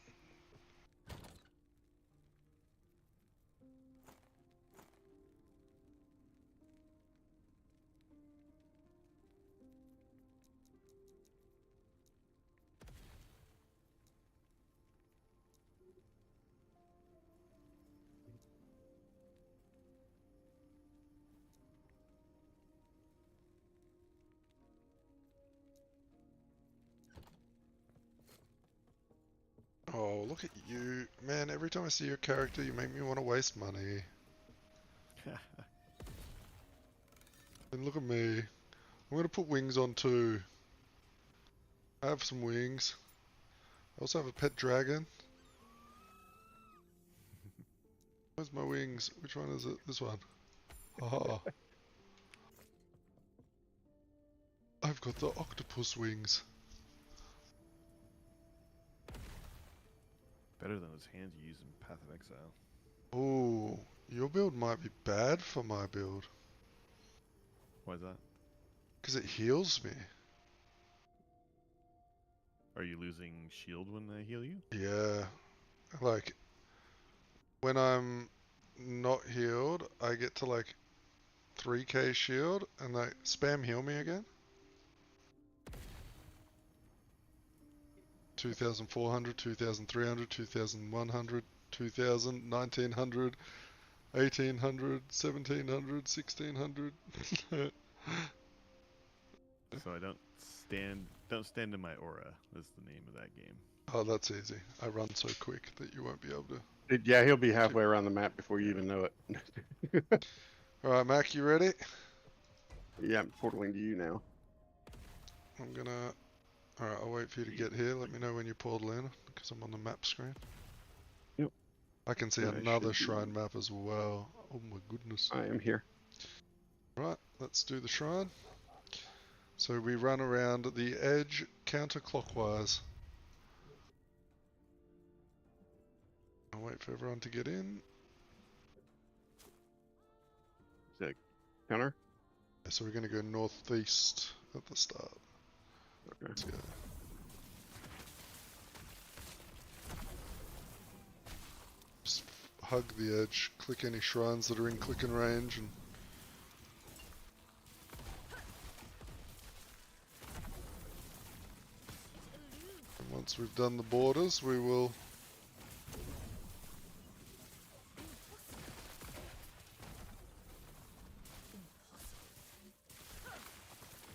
Oh, look at you. Man, every time I see your character, you make me want to waste money. And look at me. I'm going to put wings on too. I have some wings. I also have a pet dragon. Where's my wings? Which one is it? This one. Aha. I've got the octopus wings. Better than those hands you use in Path of Exile. Oh, your build might be bad for my build. Why is that? Because it heals me. Are you losing shield when they heal you? Yeah. Like, when I'm not healed, I get to like 3k shield and they spam heal me again. 2,400, 2,300, 2,100, 2,000, 1,900, 1,800, 1,700, 1,600. So I don't stand in my aura. That's the name of that game. Oh, that's easy. I run so quick that you won't be able to. Yeah, he'll be halfway around the map before you even know it. Alright, Mac, you ready? Yeah, I'm portaling to you now. I'm gonna... Alright, I'll wait for you to get here. Let me know when you portal in, because I'm on the map screen. Yep. I can see I another should be- shrine map as well. Oh my goodness. I am here. Right, let's do the shrine. So we run around the edge counterclockwise. I'll wait for everyone to get in. Is that counter? So we're going to go northeast at the start. Okay. Let's go. Just hug the edge, click any shrines that are in clicking range, and once we've done the borders, we will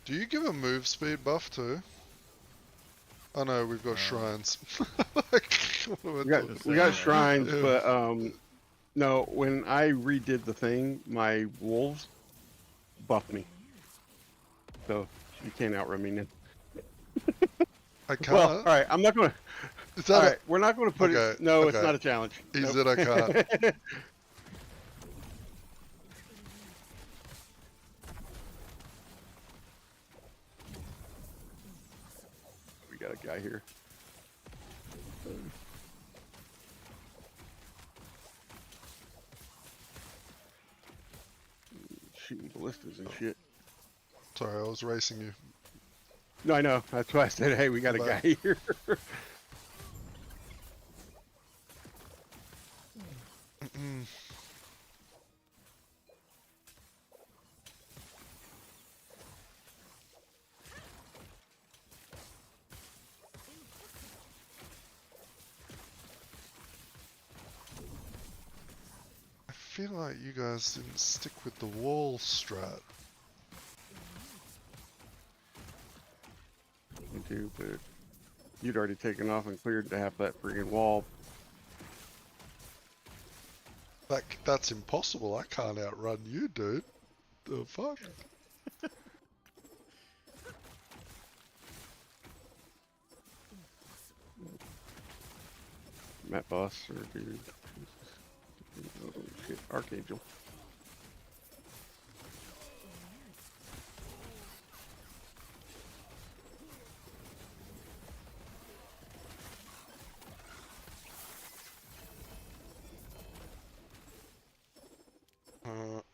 Do you give a move speed buff too? Oh no, we've got shrines. We got shrines, Yeah. but no, when I redid the thing, my wolves buffed me. So you can't outrun me now. I can't. Well, all right, I'm not going to. Is that All a- right, we're not going to put Okay, it. No, it's okay. not a challenge. Is Nope. it I can't? We got a guy here. Shooting ballistas and shit. Sorry, I was racing you. No, I know. That's why I said, hey, we got a Bye. guy here. I feel like you guys didn't stick with the wall strat. Me too, but you'd already taken off and cleared half that friggin' wall. That's impossible. I can't outrun you, dude. The fuck? Map boss or dude. Oh shit, Archangel.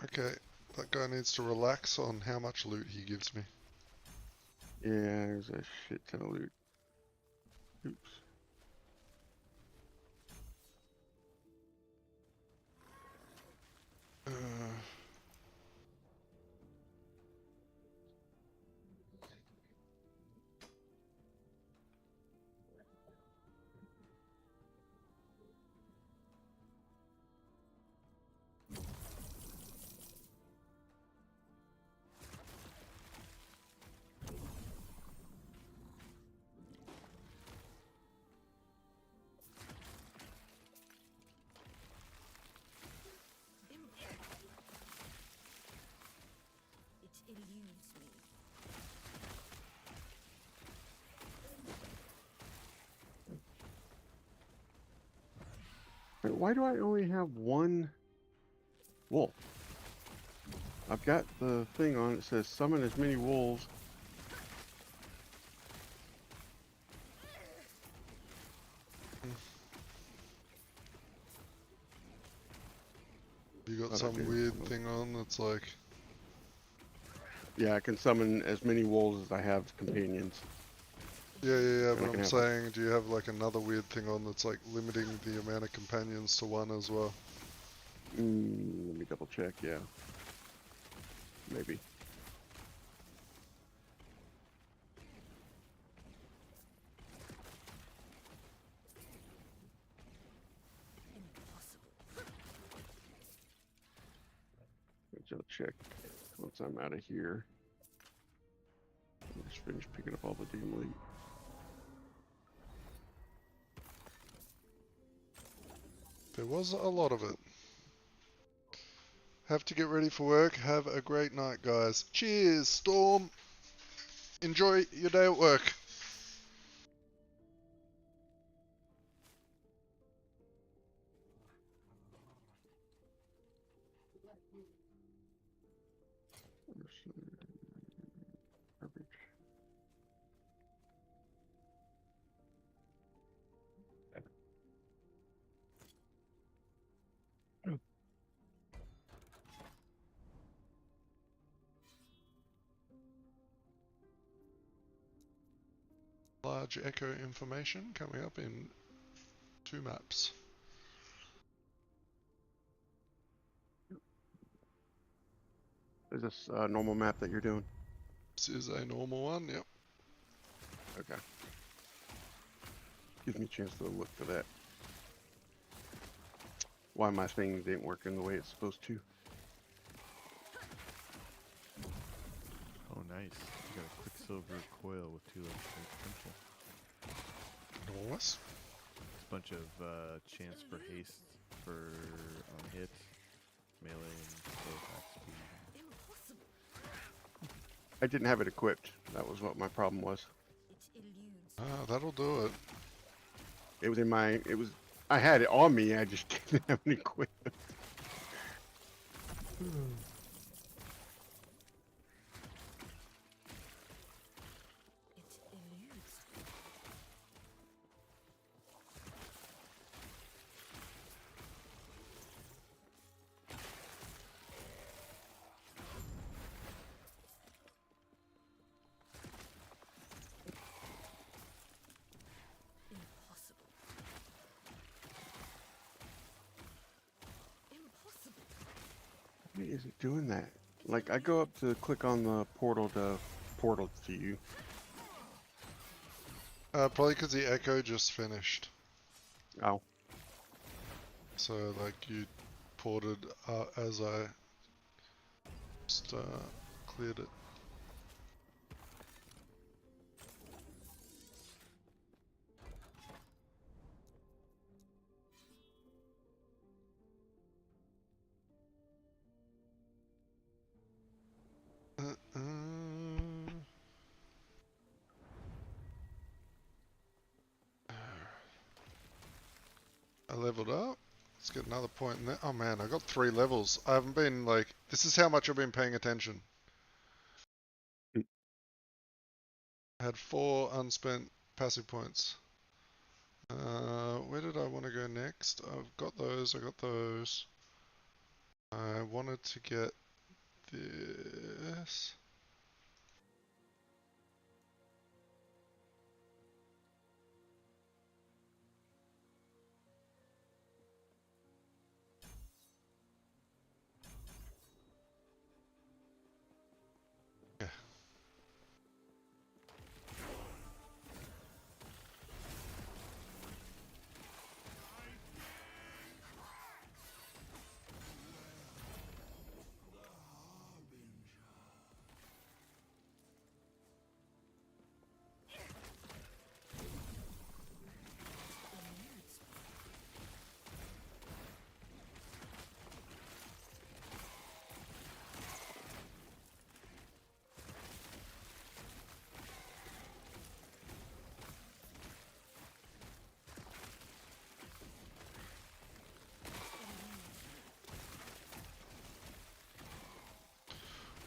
Okay. That guy needs to relax on how much loot he gives me. Yeah, there's a shit ton of loot. Oops. It eludes me. Wait, why do I only have one Wolf. I've got the thing on. It says summon as many wolves. You got What I some do. weird thing on that's like, Yeah, I can summon as many wolves as I have companions. yeah, And I but can I'm have saying, do you have like another weird thing on that's like limiting the amount of companions to one as well? Let me double check. Yeah, maybe. Which I'll check once I'm out of here. I'll just finish picking up all the damn loot. There was a lot of it. Have to get ready for work. Have a great night, guys. Cheers, Storm. Enjoy your day at work. Garbage. Large echo information coming up in 2 maps. Is this a normal map that you're doing? This is a normal one, yep. Okay. Gives me a chance to look for that. Why my thing didn't work in the way it's supposed to. Oh, nice. You got a quicksilver coil with 2 levels of potential. Nice. It's a bunch of chance for haste for on hit, melee, and slow attack speed. I didn't have it equipped. That was what my problem was. Ah, that'll do it. It was in my. I had it on me. I just didn't have it equipped. Why is it doing that? Like, I go up to click on the portal to you. Probably because the echo just finished. Oh. So, like, you ported as I just cleared it. I leveled up. Let's get another point in there. Oh man, I got 3 levels. I haven't been like, this is how much I've been paying attention. I had 4 unspent passive points. Where did I want to go next? I've got those, I got those. I wanted to get this. Yeah.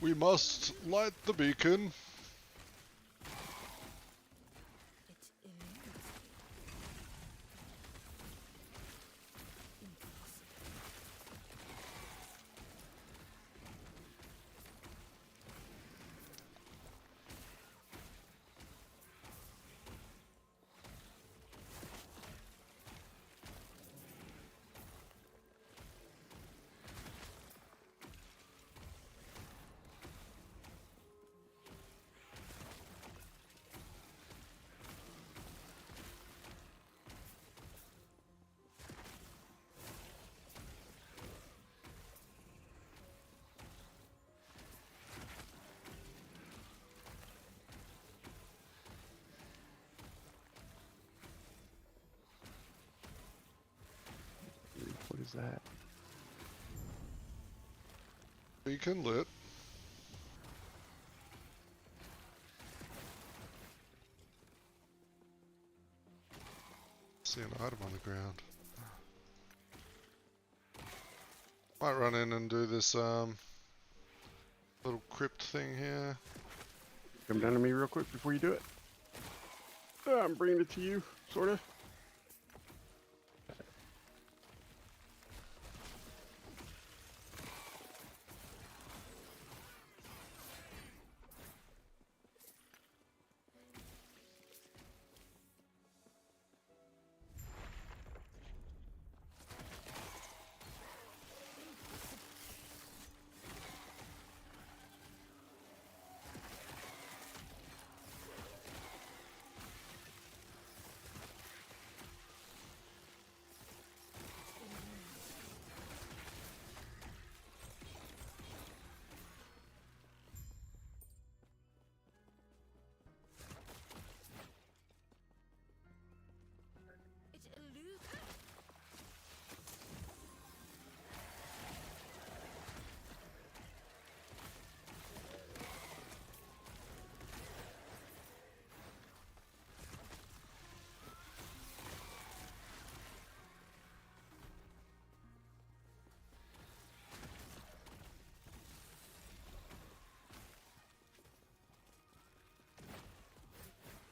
We must light the beacon. It eludes me. Impossible. What is that? Beacon lit. See an item on the ground. Might run in and do this little crypt thing here. Come down to me real quick before you do it. I'm bringing it to you, sorta. It eludes.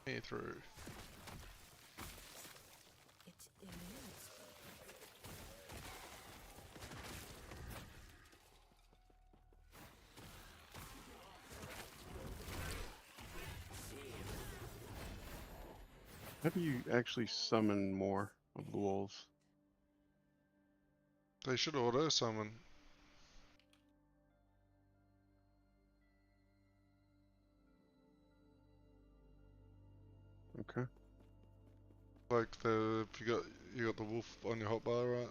Me through. It eludes How do you actually summon more of the wolves? They should auto summon. Okay. Like if you got the wolf on your hotbar, right?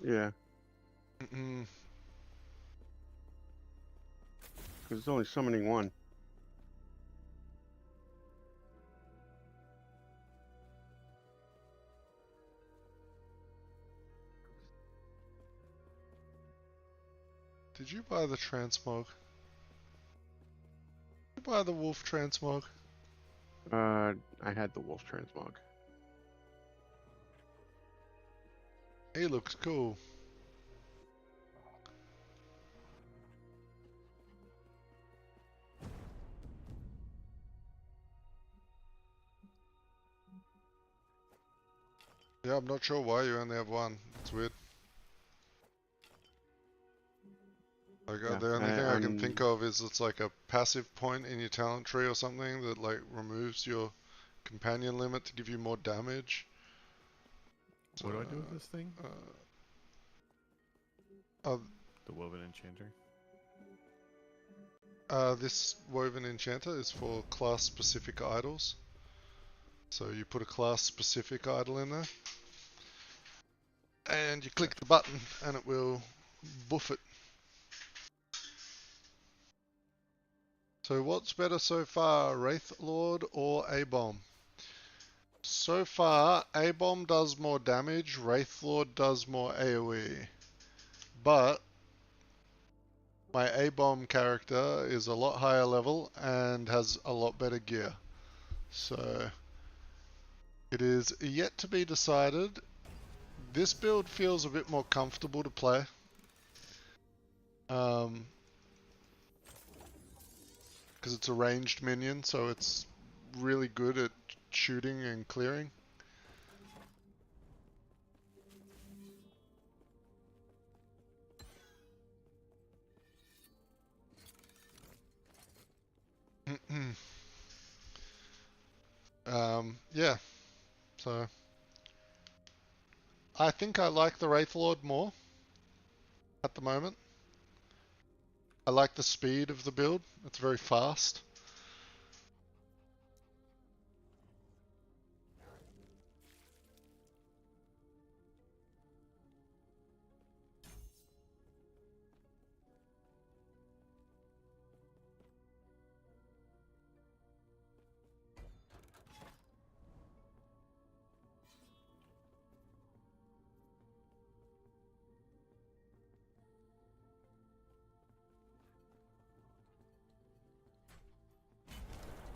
Yeah, Mm-mm. because it's only summoning one. Did you buy the transmog? Did you buy the wolf transmog? I had the wolf transmog. He looks cool. Yeah, I'm not sure why you only have one. It's weird. Like, Yeah, the only thing I can think of is it's like a passive point in your talent tree or something that like removes your companion limit to give you more damage. What do I do with this thing? The woven enchanter. This woven enchanter is for class specific idols. So you put a class specific idol in there and you click the button and it will buff it. So what's better so far, WRAITHLORD or A-Bomb? So far, A-Bomb does more damage, WRAITHLORD does more AoE. But my A-Bomb character is a lot higher level and has a lot better gear. So it is yet to be decided. This build feels a bit more comfortable to play. because it's a ranged minion, so it's really good at shooting and clearing. Yeah, so I think I like the Wraithlord more at the moment. I like the speed of the build. It's very fast.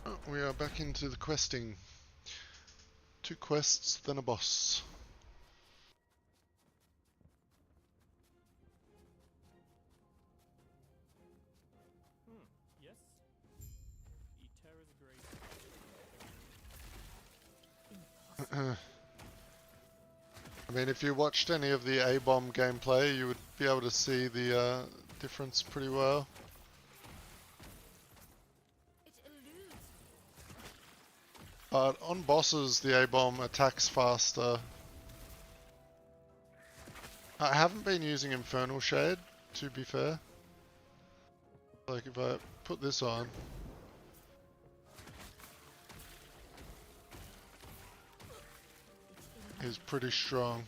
Oh, we are back into the questing. 2 quests, then a boss. Yes? Eter is great. I mean, if you watched any of the A-bomb gameplay, you would be able to see the difference pretty well. But on bosses, the A-bomb attacks faster. I haven't been using Infernal Shade, to be fair. Like, if I put this on... He's pretty strong.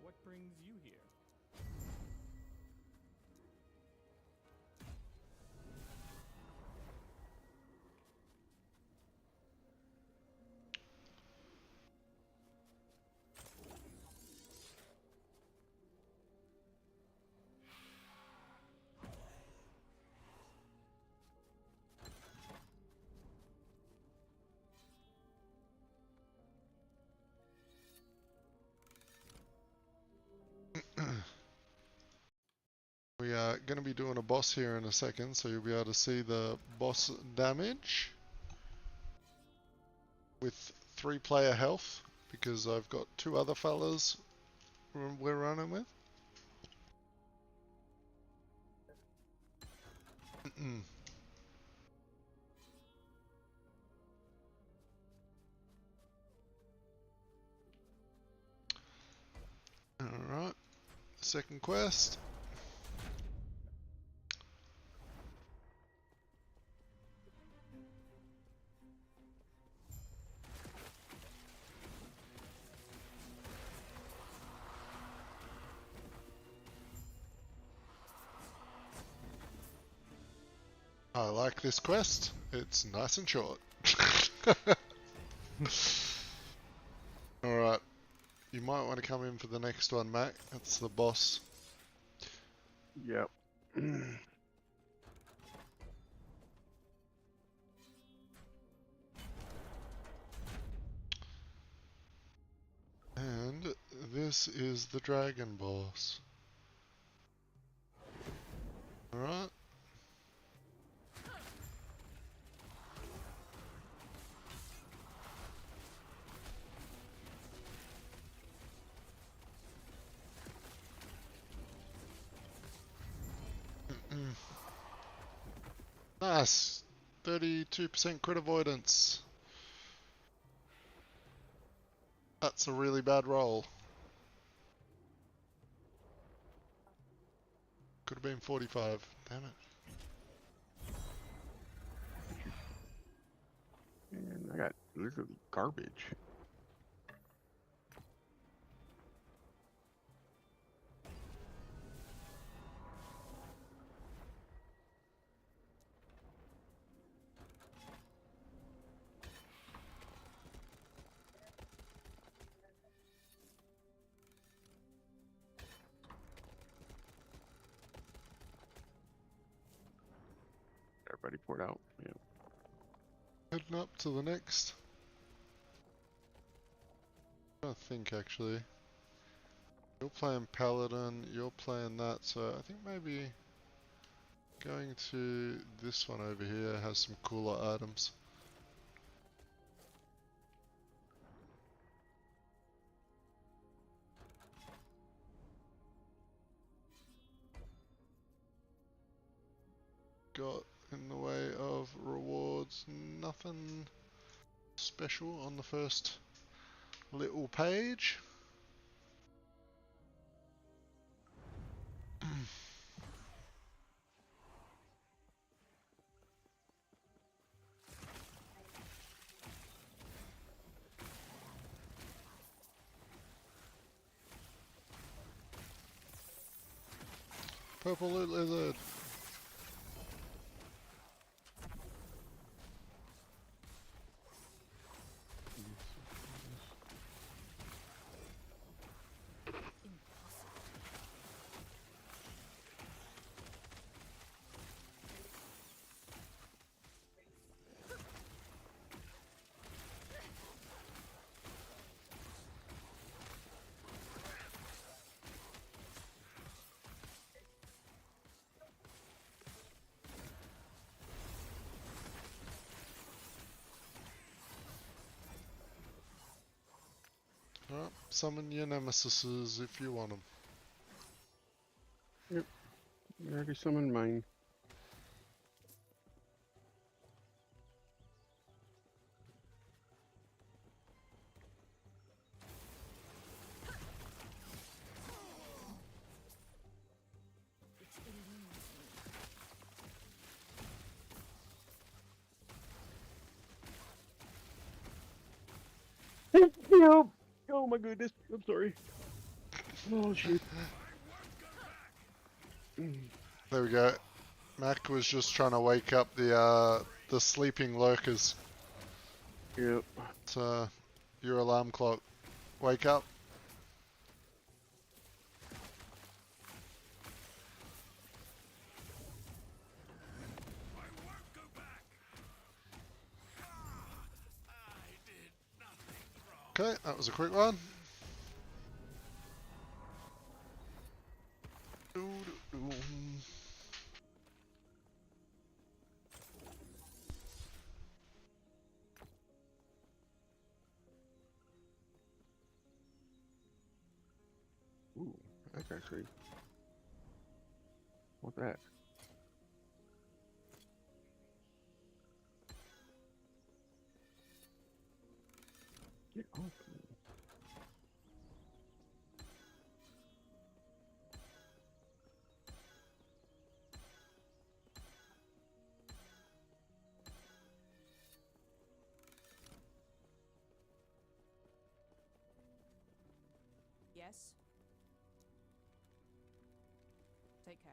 What brings you here? We are going to be doing a boss here in a second, so you'll be able to see the boss damage with 3-player health, because I've got 2 other fellas we're running with. Alright, second quest. I like this quest. It's nice and short. Alright. You might want to come in for the next one, Mac. That's the boss. Yep. And this is the dragon boss. Alright. Nice. 32% crit avoidance. That's a really bad roll. Could have been 45. Damn it. And I got literally garbage. Everybody poured out. Yeah. Heading up to the next. I think actually. You're playing Paladin, you're playing that, so I think maybe going to this one over here has some cooler items. Got in the way of rewards, nothing special on the first little page. Purple loot lizard. Alright, summon your nemesises if you want them. Yep. I already summoned mine. Yep. Oh my goodness. I'm sorry. Oh shit. There we go. Mac was just trying to wake up the sleeping lurkers. Yep. It's your alarm clock. Wake up. Okay, that was a quick one. Ooh, that's actually. What's that? Get off me. Yes? Take care.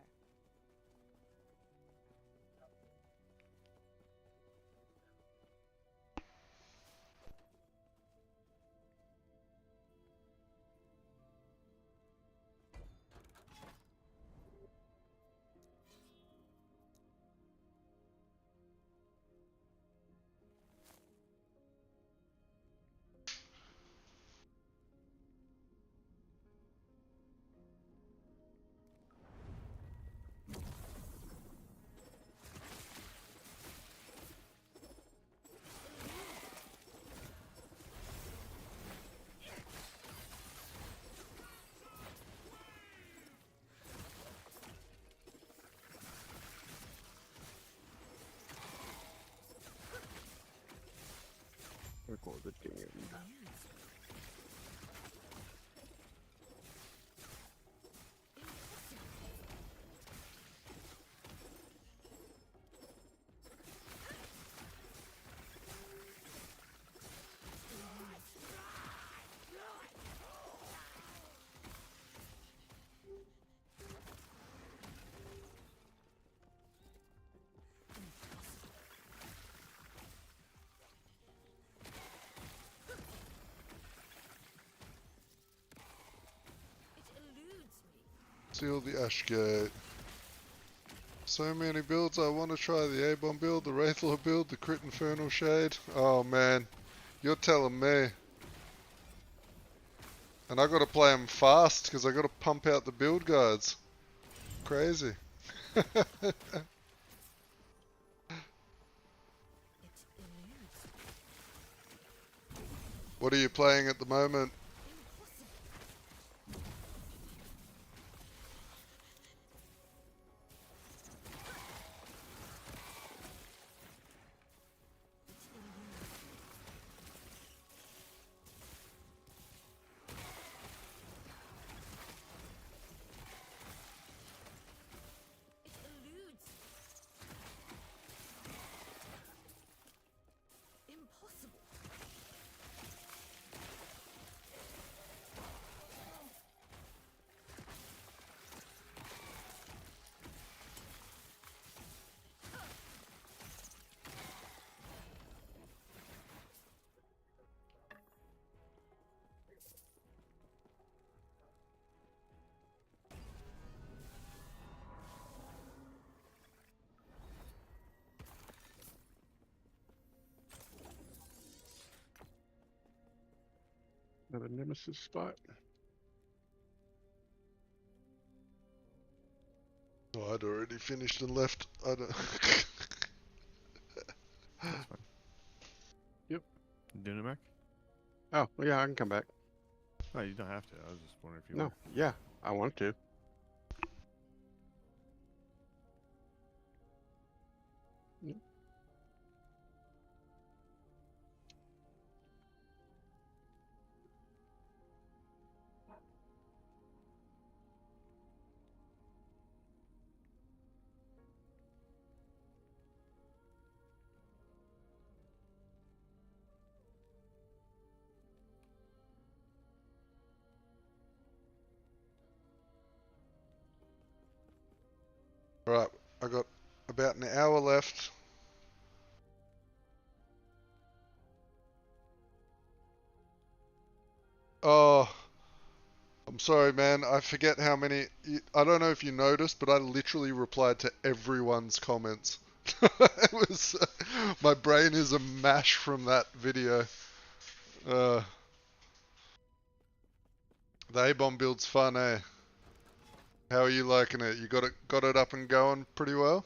Record the game. Seal the Ashgate. So many builds. I want to try the A-bomb build, the Wraithlord build, the Crit Infernal Shade. Oh man, you're telling me. And I gotta play them fast because I gotta pump out the build guides. Crazy. What are you playing at the moment? Another nemesis spot. Oh, I'd already finished and left. I don't. That's fine. Yep. Doing it, Mac? Oh, well, yeah, I can come back. No, you don't have to. I was just wondering if you No, were. yeah, I want to. Yep. Right, I got about an hour left. Oh, I'm sorry, man. I forget how many. I don't know if you noticed, but I literally replied to everyone's comments. It was. My brain is a mash from that video. The A-bomb build's fun, eh? How are you liking it? You got it up and going pretty well?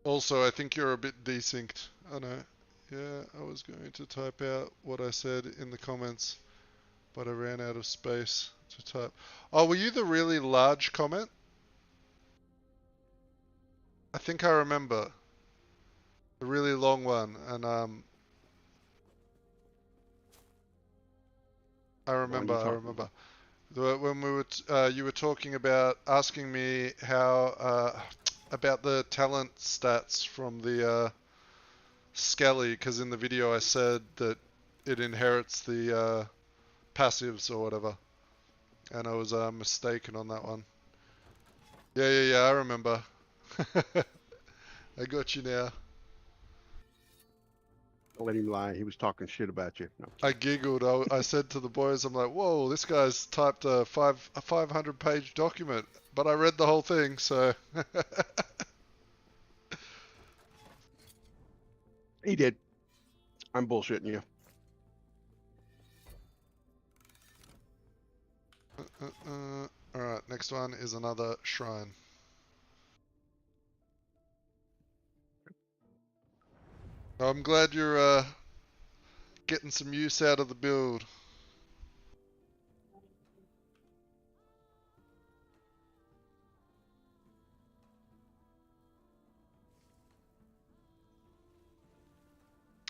Also, I think you're a bit desynced. I know. Yeah, I was going to type out what I said in the comments, but I ran out of space to type. Oh, were you the really large comment? I think I remember. The really long one, and I The one remember, you I talking remember. about. When we were, you were talking about asking me how, about the talent stats from the Skelly, because in the video I said that it inherits the passives or whatever, and I was mistaken on that one. Yeah, I remember. I got you now. Don't let him lie. He was talking shit about you. No. I giggled. I said to the boys, I'm like, whoa, this guy's typed a 500-page document, but I read the whole thing, so. He did. I'm bullshitting you. Alright, next one is another shrine. I'm glad you're getting some use out of the build.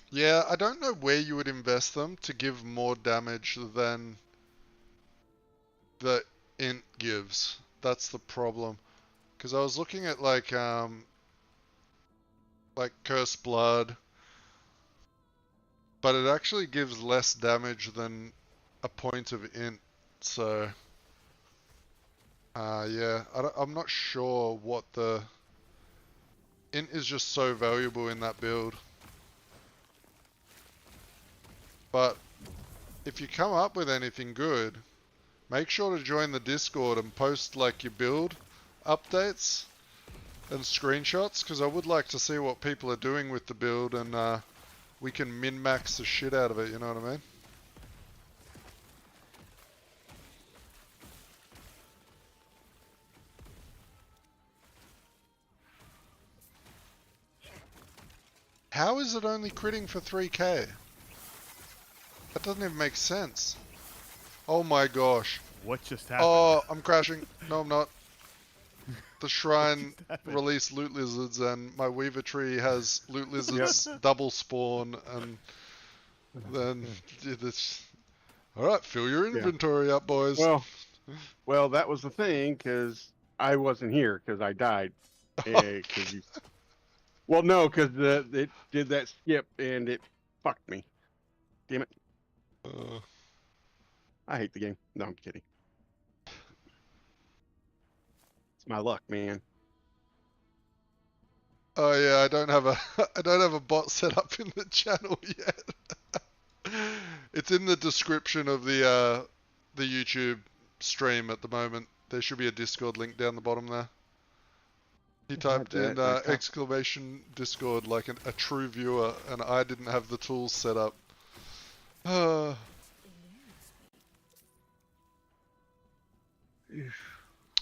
Yeah, I don't know where you would invest them to give more damage than the int gives. That's the problem. Because I was looking at like Cursed Blood, but it actually gives less damage than a point of int. So, yeah, I'm not sure what the Int is just so valuable in that build. But if you come up with anything good, make sure to join the Discord and post like your build updates and screenshots, because I would like to see what people are doing with the build, and we can min-max the shit out of it, you know what I mean? How is it only critting for 3k? That doesn't even make sense. Oh my gosh. What just happened? Oh, I'm crashing. No, I'm not. The shrine released loot lizards, and my weaver tree has loot lizards double spawn, and then it's... Alright, fill your inventory up, boys. Well, that was the thing, because I wasn't here, because I died. Well, no, because it did that skip, and it fucked me. Damn it. I hate the game. No, I'm kidding. It's my luck, man. Oh yeah, I don't have a bot set up in the channel yet. It's in the description of the YouTube stream at the moment. There should be a Discord link down the bottom there. He typed in exclamation Discord like a true viewer, and I didn't have the tools set up.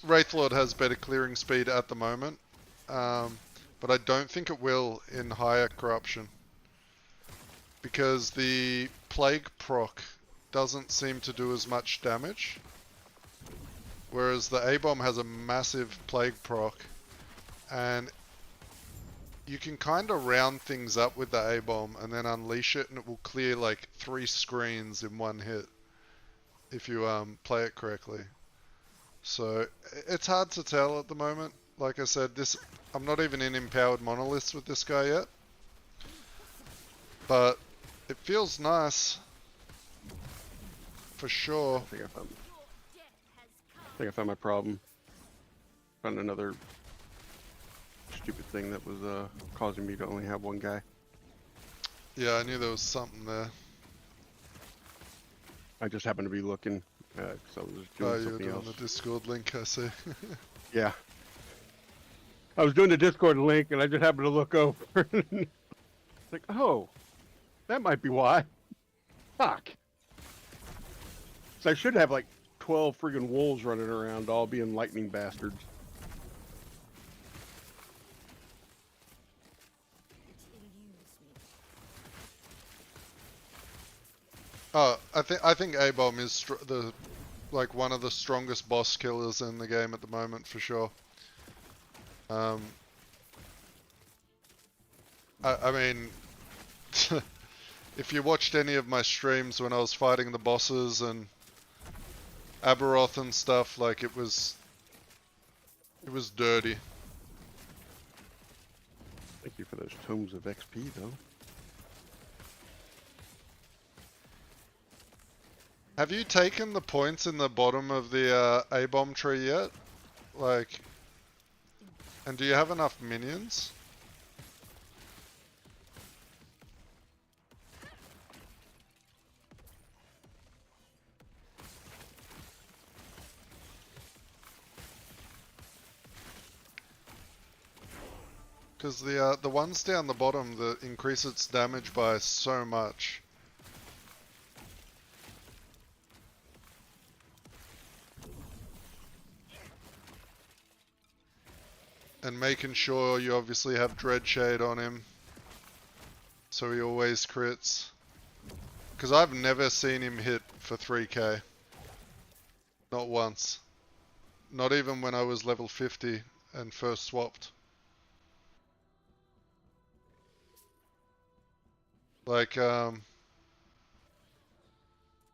WRAITHLORD has better clearing speed at the moment, but I don't think it will in higher corruption, because the plague proc doesn't seem to do as much damage, whereas the A-bomb has a massive plague proc, and you can kind of round things up with the A-bomb and then unleash it, and it will clear like 3 screens in one hit if you play it correctly. So it's hard to tell at the moment. Like I said, I'm not even in empowered monoliths with this guy yet, but it feels nice for sure. I think I found my problem. Found another stupid thing that was causing me to only have one guy. Yeah, I knew there was something there. I just happened to be looking, so I was doing you were something doing else. the Discord link, I see. Yeah. I was doing the Discord link, and I just happened to look over. It's like, oh, that might be why. Fuck. So I should have like 12 friggin' wolves running around, all being lightning bastards. Oh, I think A-bomb is like one of the strongest boss killers in the game at the moment for sure. I mean, if you watched any of my streams when I was fighting the bosses and Aberoth and stuff, like it was dirty. Thank you for those tomes of XP, though. Have you taken the points in the bottom of the A-bomb tree yet? Like, and do you have enough minions? Because the ones down the bottom that increase its damage by so much. And making sure you obviously have Dreadshade on him, so he always crits. Because I've never seen him hit for 3k. Not once. Not even when I was level 50 and first swapped. Like,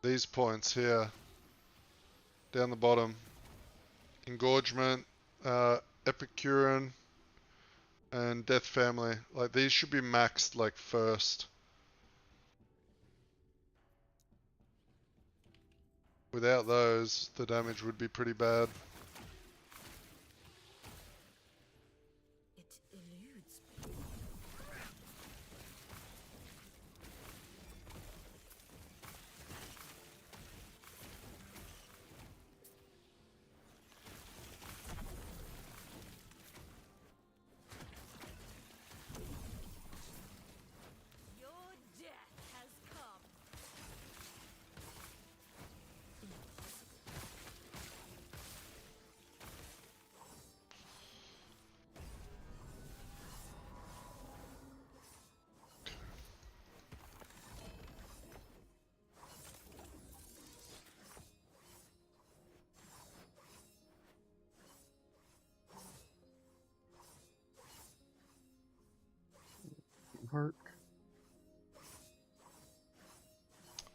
these points here, down the bottom. Engorgement, Epicurean, and Death Family. Like, these should be maxed, like, first. Without those, the damage would be pretty bad. It eludes me.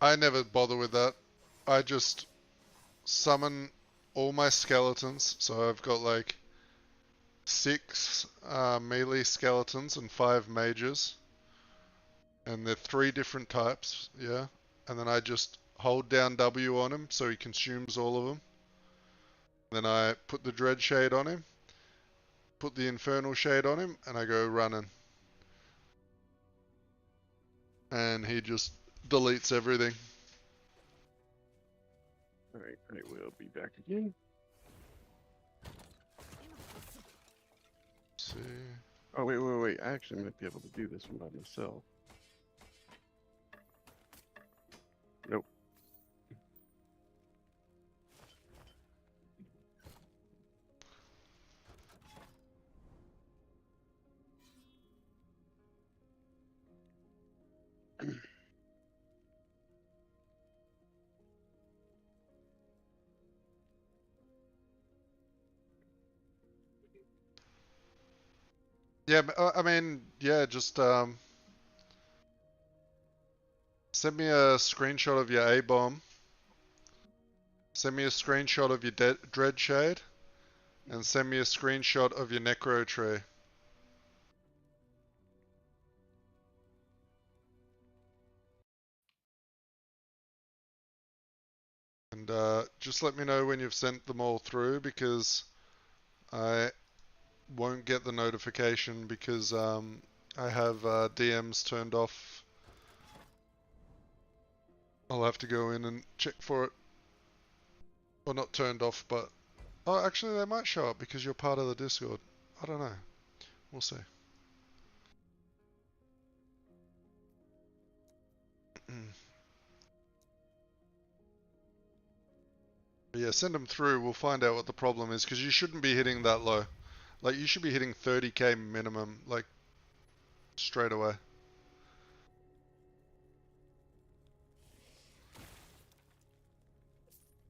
I never bother with that. I just summon all my skeletons. So I've got like 6 melee skeletons and 5 mages. And they're 3 different types, yeah. And then I just hold down W on him so he consumes all of them. Then I put the Dread Shade on him, put the Infernal Shade on him, and I go running. And he just deletes everything. Alright, I will be back again. Let's see. Oh, wait. I actually might be able to do this one by myself. Nope. Yeah, I mean, yeah, just send me a screenshot of your A-bomb. Send me a screenshot of your Dread Shade. And send me a screenshot of your Necro tree. And just let me know when you've sent them all through, because I won't get the notification because I have DMs turned off. I'll have to go in and check for it. Or not turned off, but... Oh, actually they might show up because you're part of the Discord. I don't know. We'll see. But yeah, send them through. We'll find out what the problem is, because you shouldn't be hitting that low. Like, you should be hitting 30k minimum, like, straight away.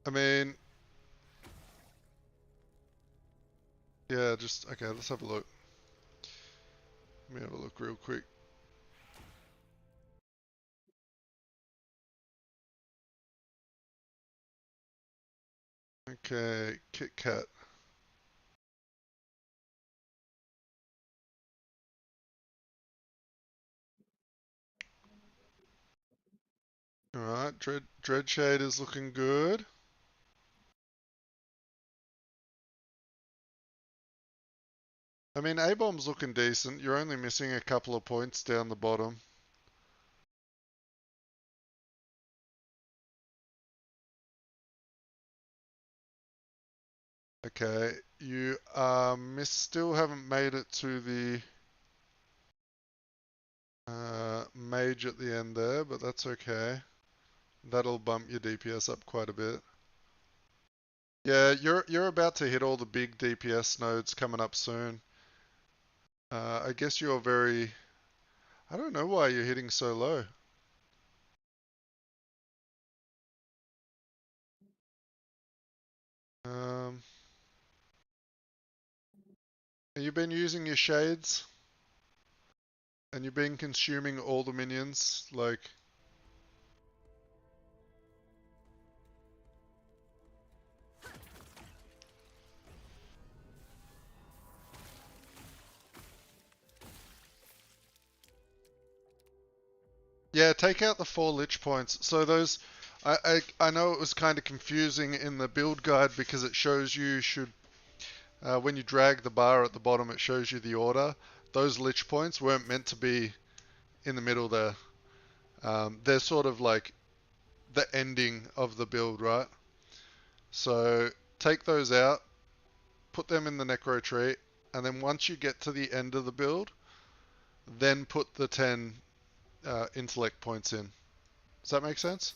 I mean... Yeah, just... Okay, let's have a look. Let me have a look real quick. Okay, Kit Kat. Alright, Dread Shade is looking good. I mean, A-Bomb's looking decent. You're only missing a couple of points down the bottom. Okay, you still haven't made it to the mage at the end there, but that's okay. That'll bump your DPS up quite a bit. Yeah, you're about to hit all the big DPS nodes coming up soon. I guess you're very... I don't know why you're hitting so low. You've been using your shades? And you've been consuming all the minions, like... Yeah, take out the 4 lich points. So those... I know it was kind of confusing in the build guide because it shows you should... when you drag the bar at the bottom, it shows you the order. Those lich points weren't meant to be in the middle there. They're sort of like the ending of the build, right? So take those out, put them in the necro tree, and then once you get to the end of the build, then put the 10 intellect points in. Does that make sense?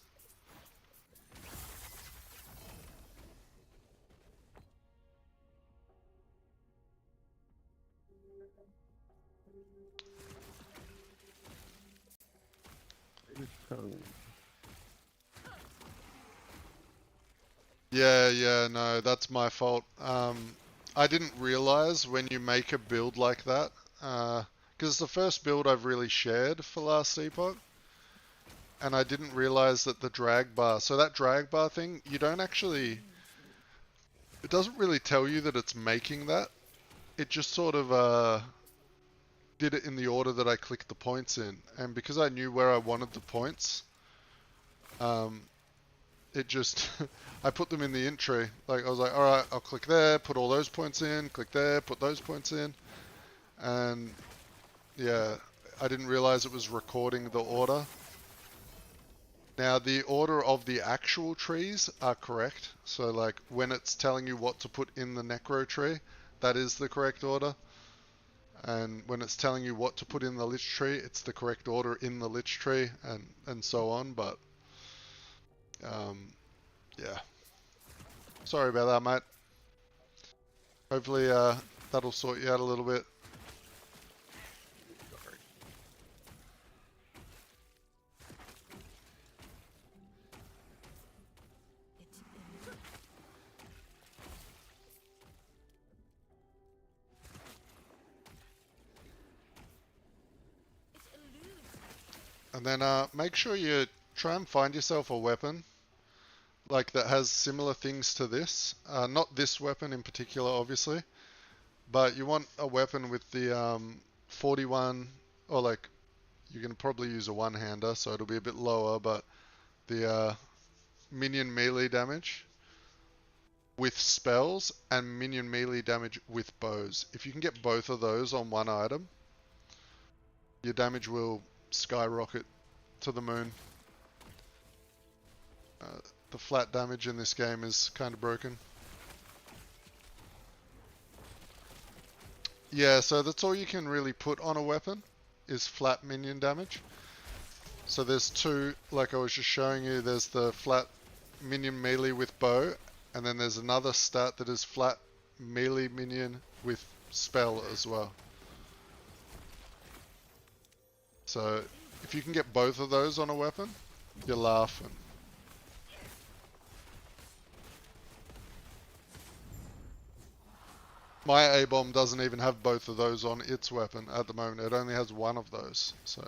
Yeah, no, that's my fault. I didn't realize when you make a build like that, because it's the first build I've really shared for Last Epoch. and I didn't realize that the drag bar, so that drag bar thing, you don't actually, it doesn't really tell you that it's making that. It just sort of did it in the order that I clicked the points in. And because I knew where I wanted the points, it just, I put them in the int tree. Like, I was like, alright, I'll click there, put all those points in, click there, put those points in. And yeah, I didn't realize it was recording the order. Now, the order of the actual trees are correct. So, like, when it's telling you what to put in the necro tree, that is the correct order. And when it's telling you what to put in the lich tree, it's the correct order in the lich tree, and so on. But, yeah. Sorry about that, mate. Hopefully, that'll sort you out a little bit. And then make sure you try and find yourself a weapon like that has similar things to this. Not this weapon in particular, obviously, but you want a weapon with the 41, or like you can probably use a one-hander, so it'll be a bit lower, but the minion melee damage with spells and minion melee damage with bows. If you can get both of those on one item, your damage will skyrocket to the moon. The flat damage in this game is kind of broken. Yeah, so that's all you can really put on a weapon is flat minion damage. So there's two, like I was just showing you, there's the flat minion melee with bow, and then there's another stat that is flat melee minion with spell as well. So if you can get both of those on a weapon, you're laughing. My A-bomb doesn't even have both of those on its weapon at the moment. It only has one of those. So,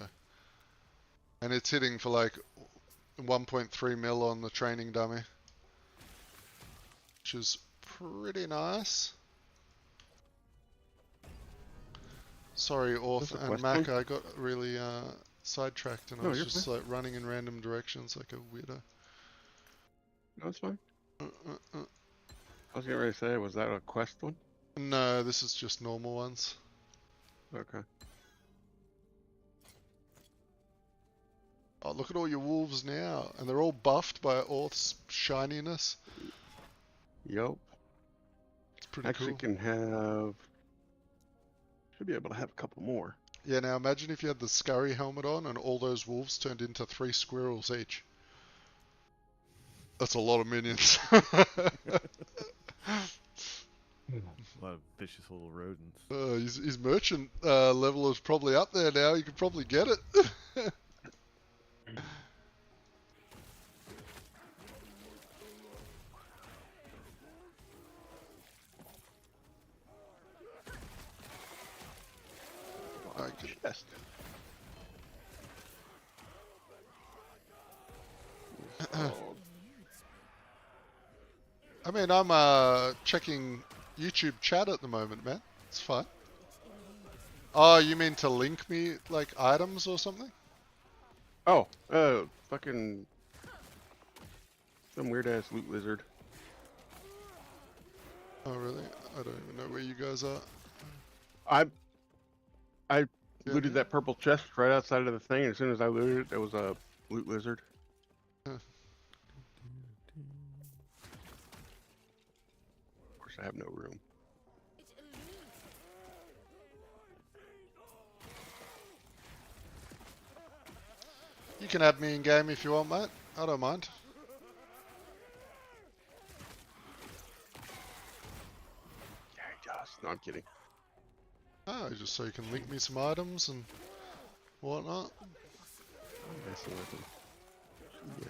and it's hitting for like 1.3 mil on the training dummy, which is pretty nice. Sorry, Orth and Mac, I got really sidetracked and I was just like running in random directions like a weirdo. No, it's fine. I was getting ready to say, was that a quest one? No, this is just normal ones. Okay. Oh, look at all your wolves now. And they're all buffed by Orth's shininess. Yup. It's pretty Actually cool. Can have... Should be able to have a couple more. Yeah, now imagine if you had the scurry helmet on and all those wolves turned into 3 squirrels each. That's a lot of minions. A lot of vicious little rodents. His merchant level is probably up there now. You could probably get it. Chest. I mean, I'm checking YouTube chat at the moment, man. It's fine. Oh, you mean to link me, like, items or something? Oh, fucking... Some weird-ass loot lizard. Oh, really? I don't even know where you guys are. I looted that purple chest right outside of the thing, and as soon as I looted it, there was a loot lizard. Huh. Of course, I have no room. You can add me in game if you want, mate. I don't mind. Yeah, he does. No, I'm kidding. Oh, just so you can link me some items and whatnot. I'm messing with him. Yeah.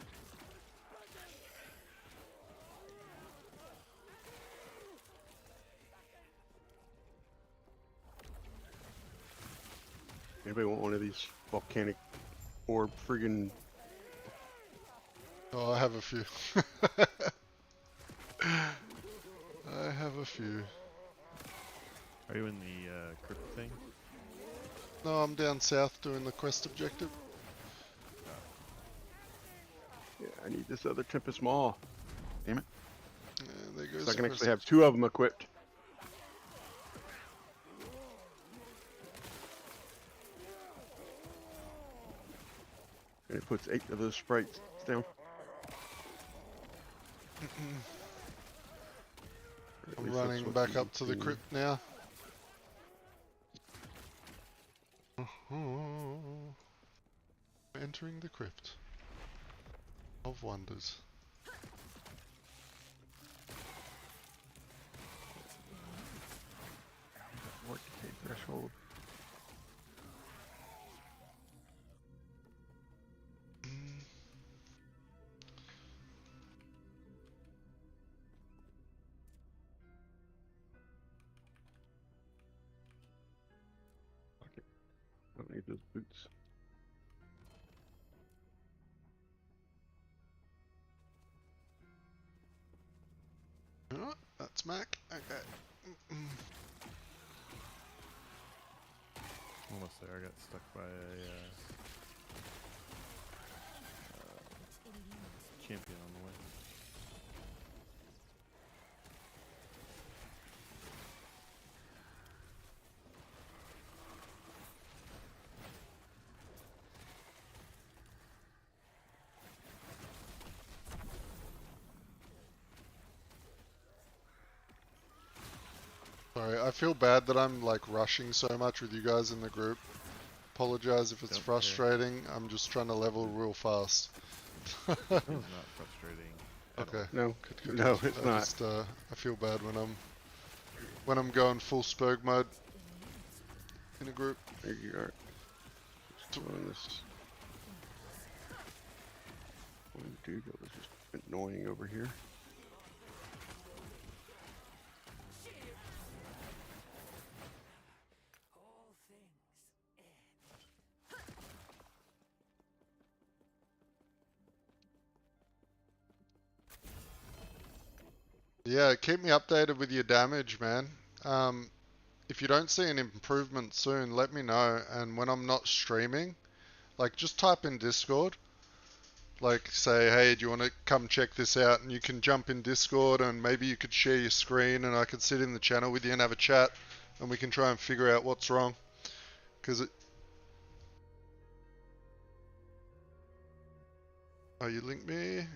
Anybody want one of these volcanic orb friggin' Oh, I have a few. I have a few. Are you in the crypt thing? No, I'm down south doing the quest objective. Yeah, I need this other Tempest Maw. Damn it. Yeah, there goes So I can the actually quest. have 2 of them equipped. And it puts 8 of those sprites down. At I'm least that's running what back you up to the can see. crypt now. Entering the crypt of wonders. What decay threshold? Okay. Don't need those boots. Oh, that's Mac. Okay. Almost there. I got stuck by a champion on the way. Sorry, I feel bad that I'm like rushing so much with you guys in the group. Apologize if it's Don't frustrating. I'm just trying to level real fast. It's not frustrating. Okay. No, Good. no, it's I not. just I feel bad when I'm going full Spurg mode in a group. There you are. Just throwing this. One dude that was just annoying over here. Yeah, keep me updated with your damage, man. If you don't see an improvement soon, let me know. And when I'm not streaming, like just type in Discord. Like say, hey, do you want to come check this out? And you can jump in Discord and maybe you could share your screen and I could sit in the channel with you and have a chat and we can try and figure out what's wrong. Because it... Oh, you linked me?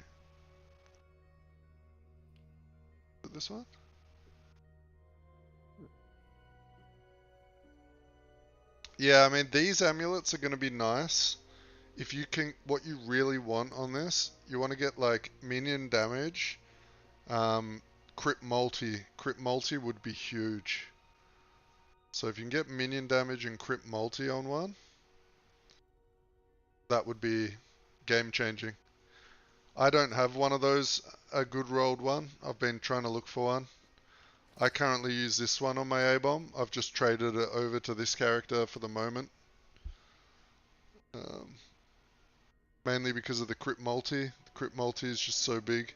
This one? Yeah, I mean, these amulets are going to be nice. If you can, what you really want on this, you want to get like minion damage, crit multi. Crit multi would be huge. So if you can get minion damage and crit multi on one, that would be game changing. I don't have one of those, a good rolled one. I've been trying to look for one. I currently use this one on my A-bomb. I've just traded it over to this character for the moment. Mainly because of the crit multi. The crit multi is just so big.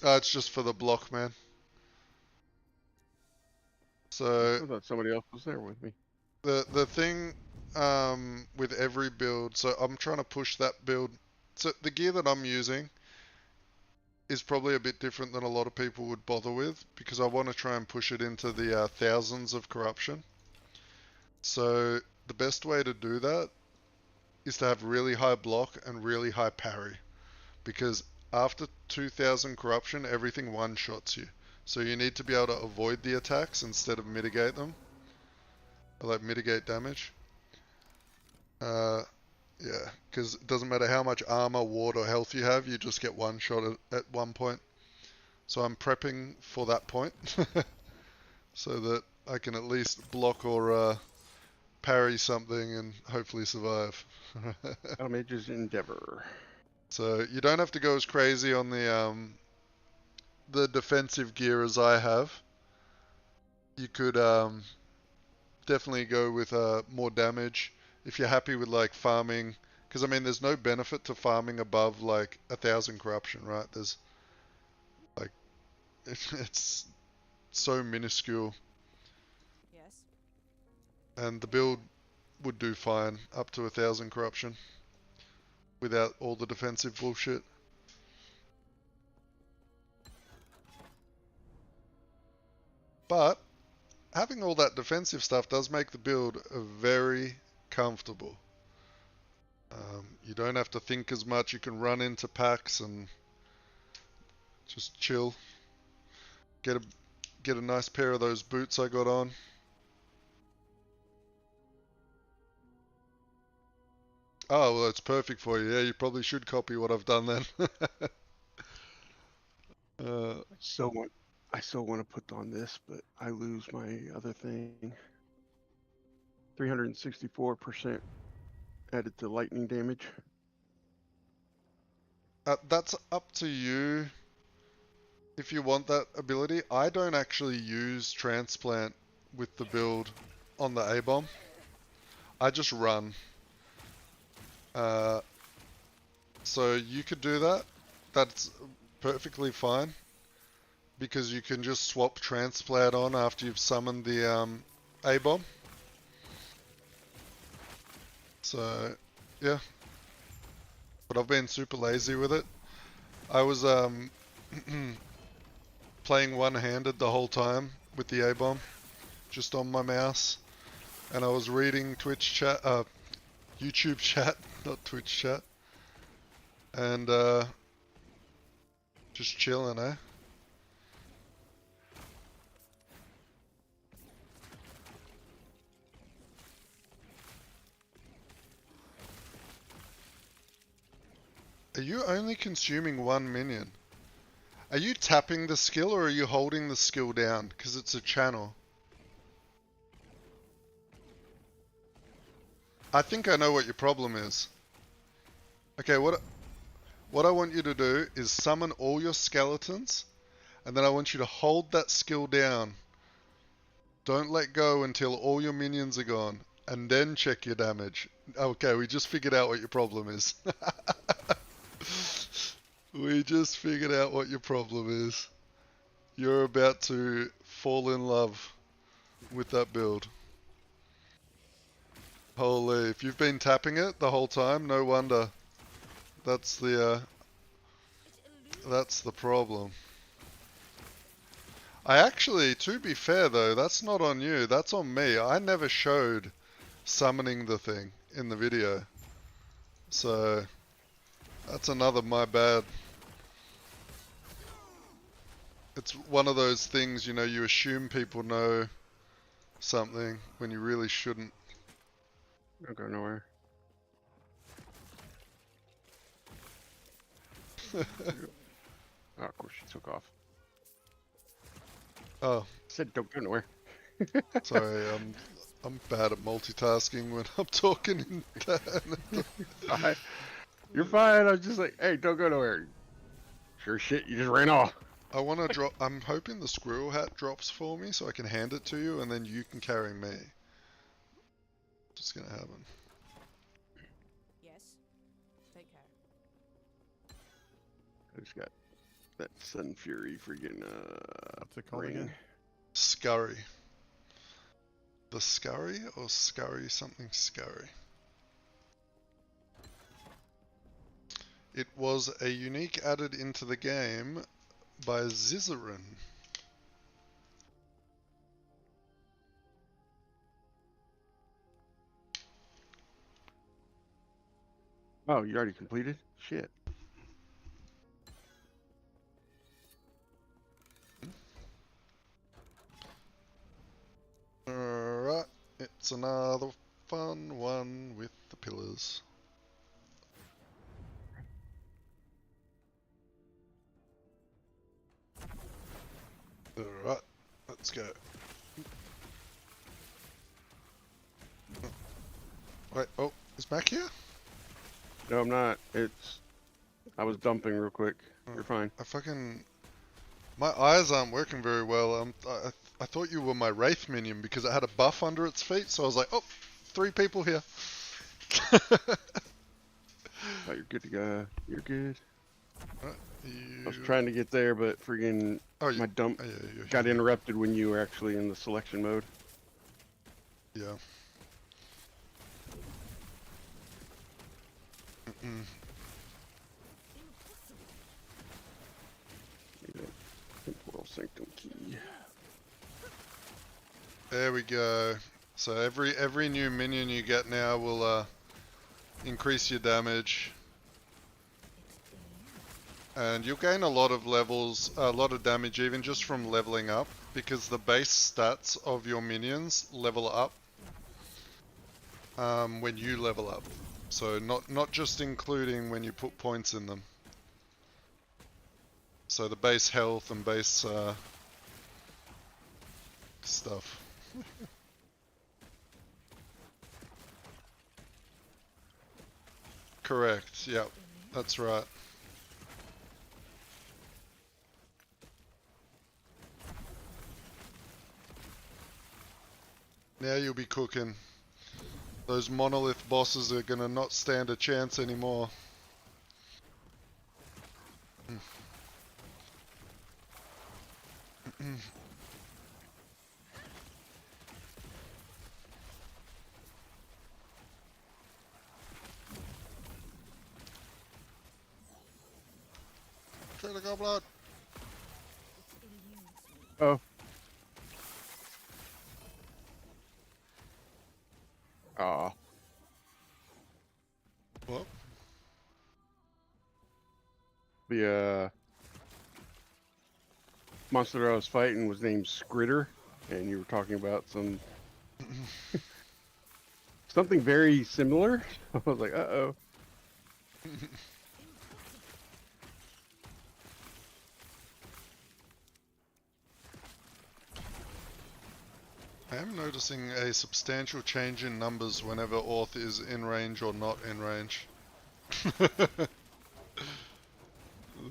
It's just for the block, man. So I thought somebody else was there with me. the thing with every build, so I'm trying to push that build. So the gear that I'm using is probably a bit different than a lot of people would bother with because I want to try and push it into the thousands of corruption. So the best way to do that is to have really high block and really high parry because after 2000 corruption, everything one-shots you. So you need to be able to avoid the attacks instead of mitigate them. Or like mitigate damage. Yeah, because it doesn't matter how much armor, ward, or health you have, you just get one shot at one point. So I'm prepping for that point. So that I can at least block or parry something and hopefully survive. Damage's Endeavor. So you don't have to go as crazy on the defensive gear as I have. You could definitely go with more damage. If you're happy with like farming, because I mean, there's no benefit to farming above like 1,000 corruption, right? There's like it's so minuscule, Yes. and the build would do fine up to 1,000 corruption without all the defensive bullshit. But having all that defensive stuff does make the build very comfortable. You don't have to think as much. You can run into packs and just chill. Get a nice pair of those boots I got on. Oh, well, it's perfect for you. Yeah, you probably should copy what I've done then. I still want to put on this, but I lose my other thing. 364% added to lightning damage. That's up to you if you want that ability. I don't actually use transplant with the build on the A-bomb. I just run. So you could do that. That's perfectly fine, because you can just swap transplant on after you've summoned the A-bomb. So yeah, but I've been super lazy with it. I was playing one-handed the whole time with the A-bomb, just on my mouse, and I was reading Twitch chat, YouTube chat, not Twitch chat, and just chilling, eh? Are you only consuming 1 minion? Are you tapping the skill or are you holding the skill down? Because it's a channel. I think I know what your problem is. Okay, what I want you to do is summon all your skeletons, and then I want you to hold that skill down. Don't let go until all your minions are gone, and then check your damage. Okay, we just figured out what your problem is. We just figured out what your problem is. You're about to fall in love with that build. Holy, if you've been tapping it the whole time, no wonder. That's the problem. I actually, to be fair though, that's not on you, that's on me. I never showed summoning the thing in the video. So, that's another my bad. It's one of those things, you know, you assume people know something when you really shouldn't. Don't go nowhere. Oh, of course she took off. Oh. Said don't go nowhere. Sorry, I'm bad at multitasking when I'm talking in that. You're fine. I was just like, hey, don't go nowhere. Sure shit, you just ran off. I want to drop. I'm hoping the squirrel hat drops for me so I can hand it to you and then you can carry me. Just gonna happen. Yes. Take care. I just got that Sun Fury freaking What's it called ring. again? Scurry. The Scurry or Scurry something Scurry? It was a unique added into the game by Zizarin. Oh, you already completed? Shit. Alright, it's another fun one with the pillars. Alright, let's go. Wait, oh, is Mac here? No, I'm not. I was dumping real quick. You're fine. My eyes aren't working very well. I thought you were my Wraith minion because it had a buff under its feet, so I was like, oh, 3 people here. Oh, you're good to go. You're good. Right, I was trying to get there, but friggin' my dump got interrupted when you were actually in the selection mode. Yeah. Need a temporal sanctum key. There we go. So every new minion you get now will increase your damage. And you'll gain a lot of levels, a lot of damage even just from leveling up, because the base stats of your minions level up when you level up. So not just including when you put points in them. So the base health and base stuff. Correct, yep, that's right. Now you'll be cooking. Those monolith bosses are gonna not stand a chance anymore. Try to go blood. Oh. Aw. What? The monster I was fighting was named Scritter, and you were talking about something very similar. I was like, uh-oh. I am noticing a substantial change in numbers whenever Orth is in range or not in range.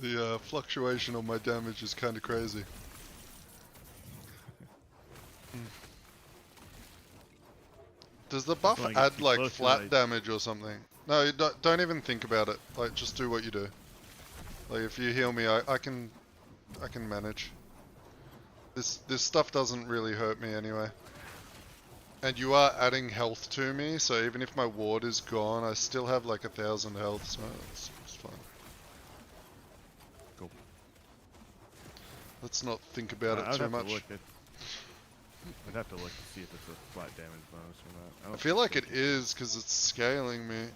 The fluctuation of my damage is kind of crazy. Does the buff add like flat damage or something? No, you don't even think about it. Like, just do what you do. Like, if you heal me, I can manage. This stuff doesn't really hurt me anyway. And you are adding health to me, so even if my ward is gone, I still have like 1,000 health, so it's fine. Cool. Let's not think about it too much. I'd have to look to see if it's a flat damage bonus or not. I feel like it is, because it's scaling me.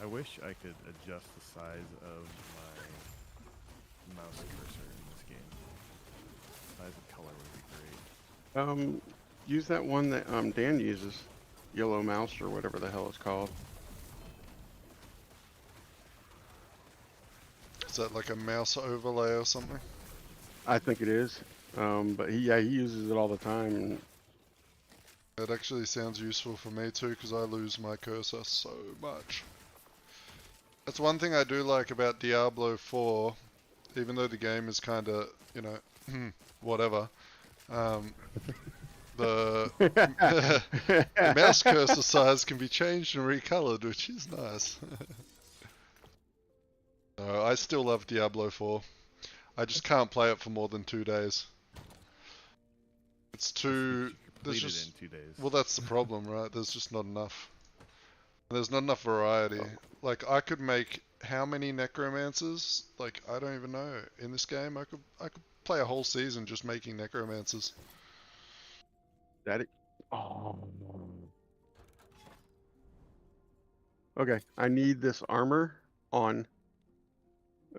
I wish I could adjust the size of my mouse cursor in this game. Size and color would be great. Use that one that Dan uses. Yellow mouse or whatever the hell it's called. Is that like a mouse overlay or something? I think it is. But he uses it all the time. And it actually sounds useful for me too, because I lose my cursor so much. That's one thing I do like about Diablo 4, even though the game is kind of, you know, whatever. The mouse cursor size can be changed and recolored, which is nice. No, I still love Diablo 4. I just can't play it for more than 2 days. It's too... There's just, in 2 days. Well, that's the problem, right? There's just not enough. There's not enough variety. Like, I could make how many necromancers? Like, I don't even know. In this game, I could play a whole season just making necromancers. Oh. Okay, I need this armor on.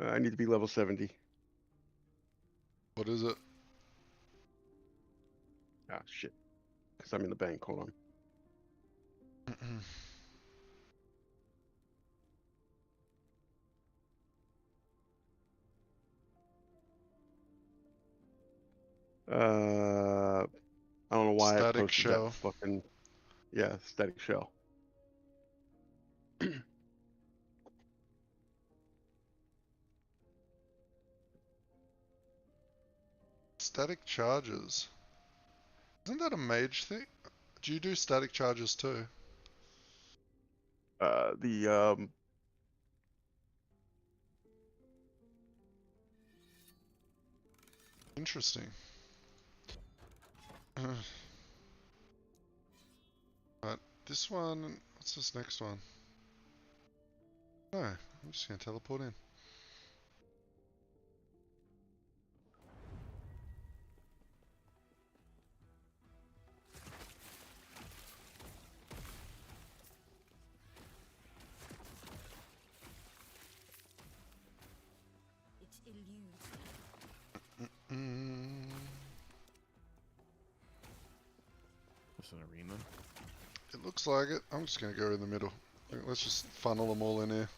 I need to be level 70. What is it? Ah, shit. Because I'm in the bank. Hold on. I don't know why I Static posted shell. that fucking... Yeah, static shell. Static charges. Isn't that a mage thing? Do you do static charges too? The Interesting. Right, this one, what's this next one? No, I'm just gonna teleport in. It eludes. This an arena? It looks like it. I'm just gonna go in the middle. Let's just funnel them all in here.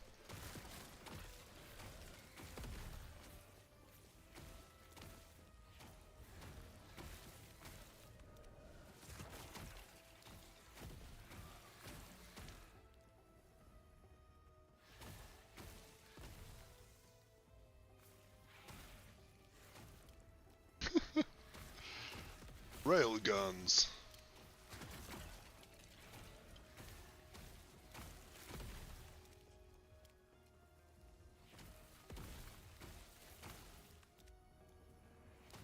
Railguns.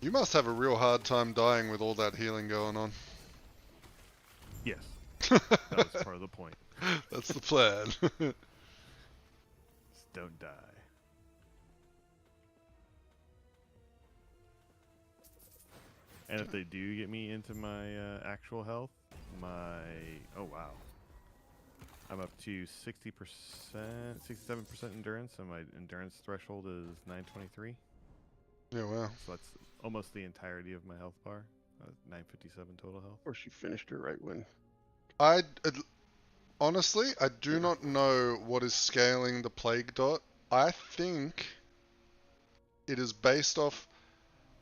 You must have a real hard time dying with all that healing going on. Yes. That was part of the point. That's the plan. Just don't die. And if they do get me into my actual health, oh wow, I'm up to 60%, 67% endurance, and my endurance threshold is 923. Yeah, wow. So that's almost the entirety of my health bar. 957 total health. or she finished it right when. Honestly, I do not know what is scaling the plague dot. I think it is based off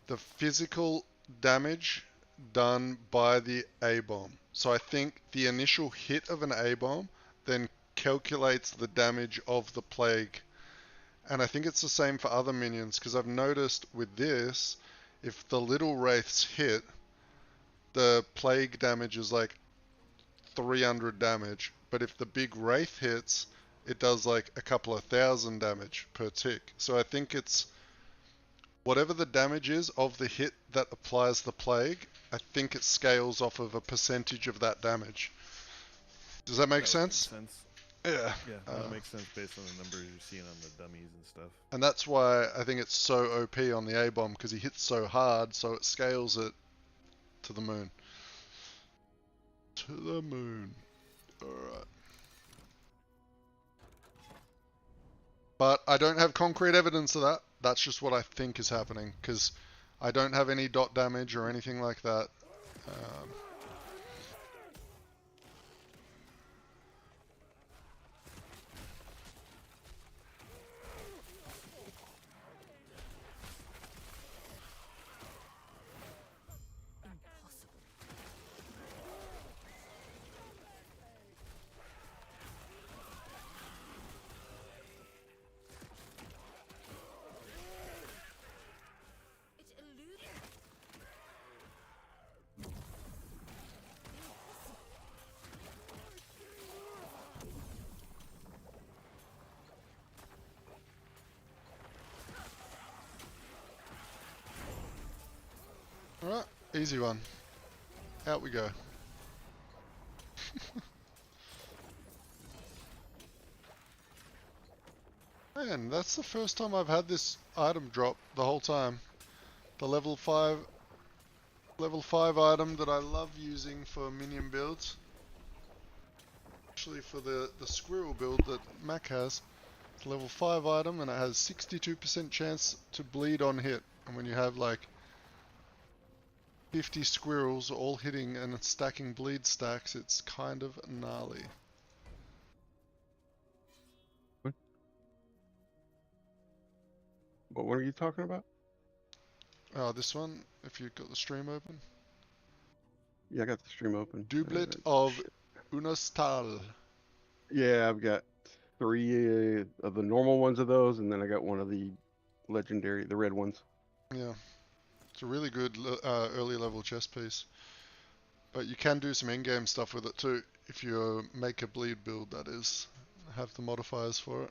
the physical damage done by the A-bomb. So I think the initial hit of an A-bomb then calculates the damage of the plague. And I think it's the same for other minions, because I've noticed with this, if the little wraiths hit, the plague damage is like 300 damage. But if the big wraith hits, it does like a couple of thousand damage per tick. So I think it's whatever the damage is of the hit that applies the plague, I think it scales off of a percentage of that damage. Does that make sense? Yeah. Yeah, that makes sense based on the numbers you're seeing on the dummies and stuff. And that's why I think it's so OP on the A-bomb, because he hits so hard, so it scales it to the moon. To the moon. Alright. But I don't have concrete evidence of that. That's just what I think is happening, because I don't have any dot damage or anything like that. Alright, easy one. Out we go. Man, that's the first time I've had this item drop the whole time. The level 5 item that I love using for minion builds. Actually for the squirrel build that Mac has. It's a level 5 item and it has 62% chance to bleed on hit. And when you have like 50 squirrels all hitting and stacking bleed stacks, it's kind of gnarly. What are you talking about? Oh, this one, if you've got the stream open. Yeah, I got the stream open. Doublet of Unastal. Yeah, I've got 3 of the normal ones of those, and then I got one of the legendary, the red ones. Yeah. It's a really good early level chess piece. But you can do some in-game stuff with it too, if you make a bleed build, that is. Have the modifiers for it.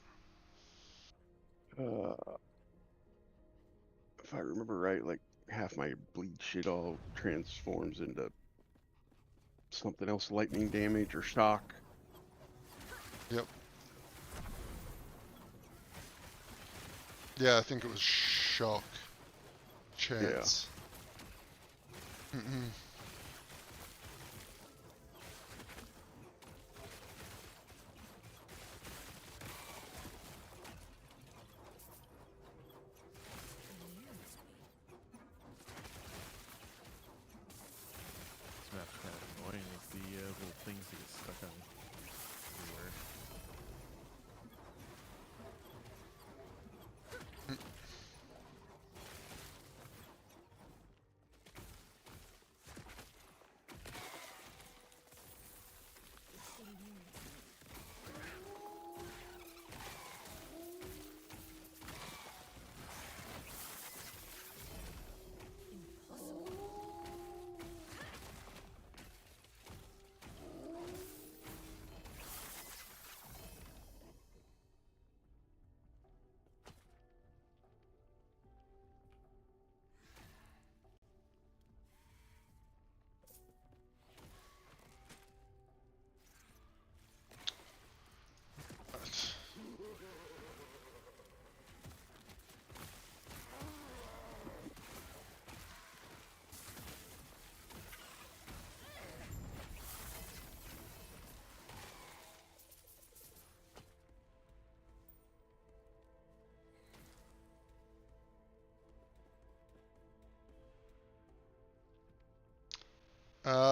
If I remember right, like half my bleed shit all transforms into something else, lightning damage or shock. Yep. Yeah, I think it was shock. Chance. Yeah. This map's kind of annoying with the little things that get stuck on everywhere.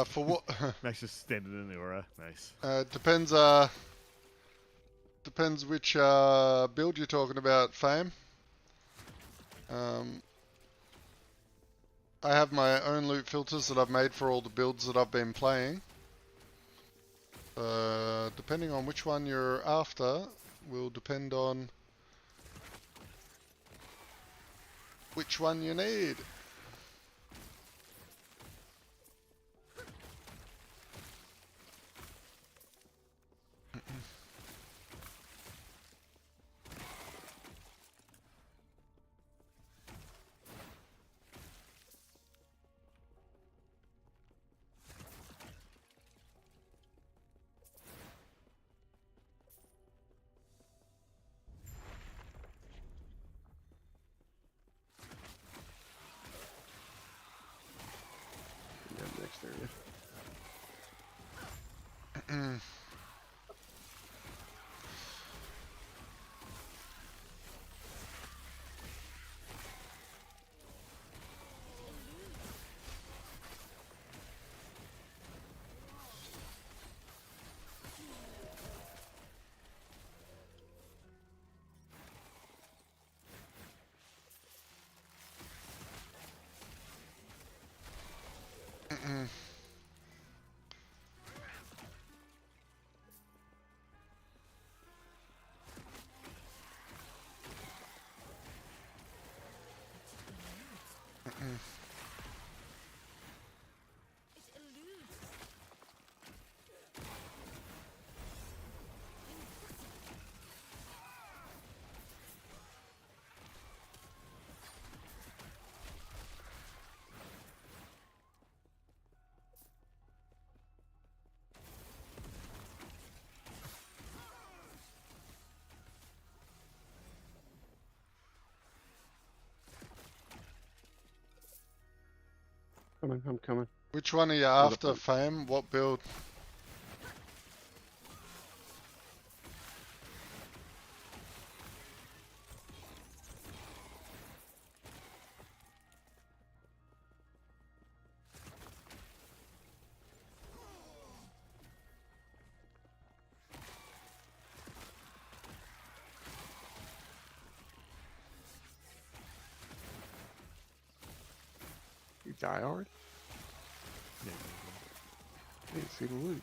For what? Max just standing in the aura. Nice. Depends. Depends which build you're talking about, Fame. I have my own loot filters that I've made for all the builds that I've been playing. Depending on which one you're after, will depend on which one you need. Next area. I'm coming. Which one are you after, Fame? What build? You die hard? Yeah, I didn't see the loot.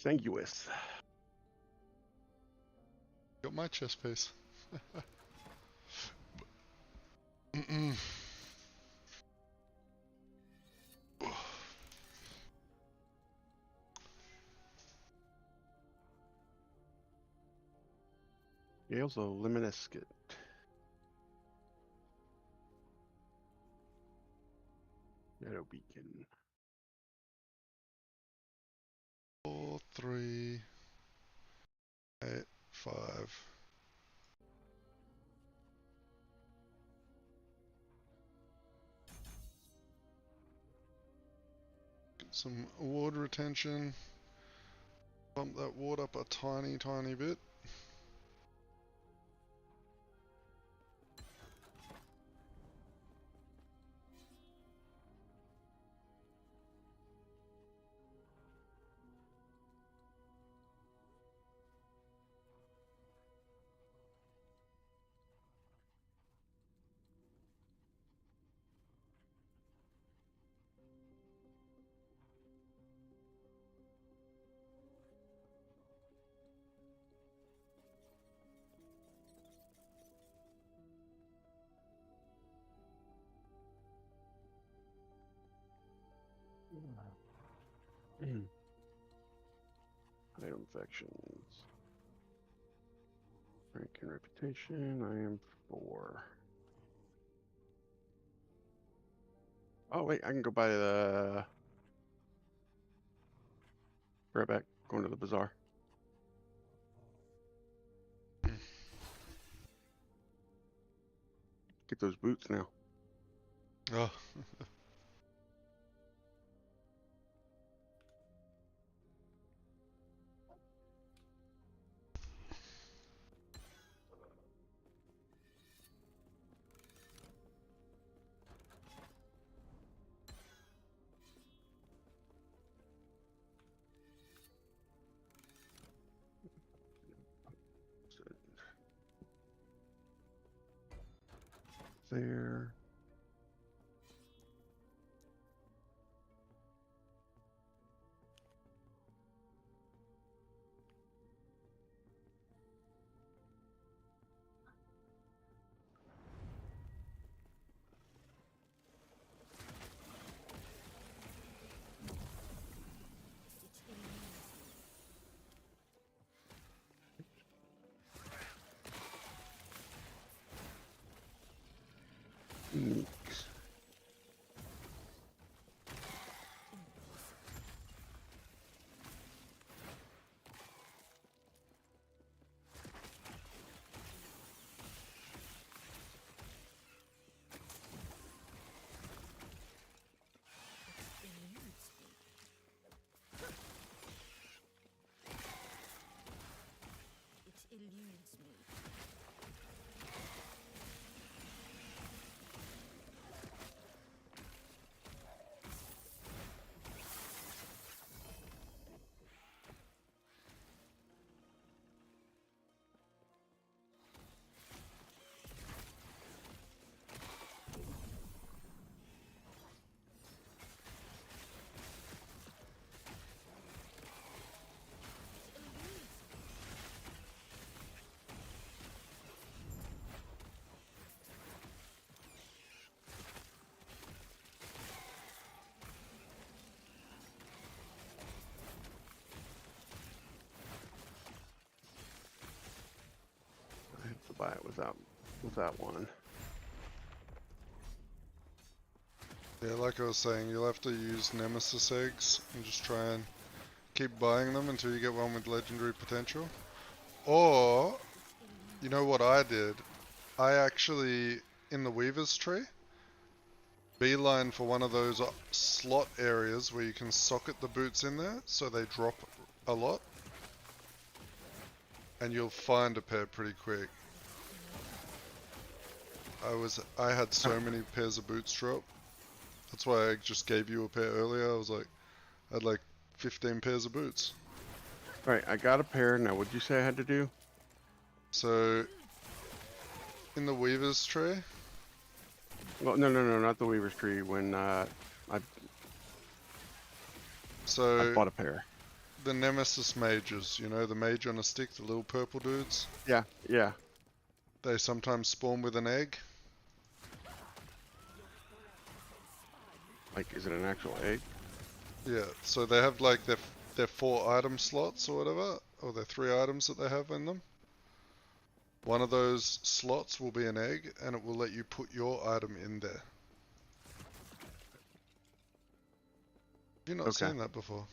Sanguis. Got my chest piece. Gale's a Liminescent. Shadow Beacon. 4, 3, 8, 5. Get some ward retention. Bump that ward up a tiny, tiny bit. Item factions. Rank and reputation. I am 4. Oh wait, I can go by the. Right back. Going to the bazaar. Get those boots now. Oh. There. Uniques. It eludes me. I have to buy it without one. Yeah, like I was saying, you'll have to use Nemesis eggs and just try and keep buying them until you get one with legendary potential. Or, you know what I did? I actually, in the Weaver's tree, beeline for one of those slot areas where you can socket the boots in there so they drop a lot. And you'll find a pair pretty quick. I had so many pairs of boots drop. That's why I just gave you a pair earlier. I had like 15 pairs of boots. Alright, I got a pair. Now, what'd you say I had to do? So, in the Weaver's tree? Well, no, not the Weaver's Tree. When I bought a pair. the Nemesis mages, you know, the mage on a stick, the little purple dudes. Yeah, yeah. They sometimes spawn with an egg. Like, is it an actual egg? Yeah, so they have like their 4 item slots or whatever, or their 3 items that they have in them. One of those slots will be an egg, and it will let you put your item in there. Have you not Okay. seen that before?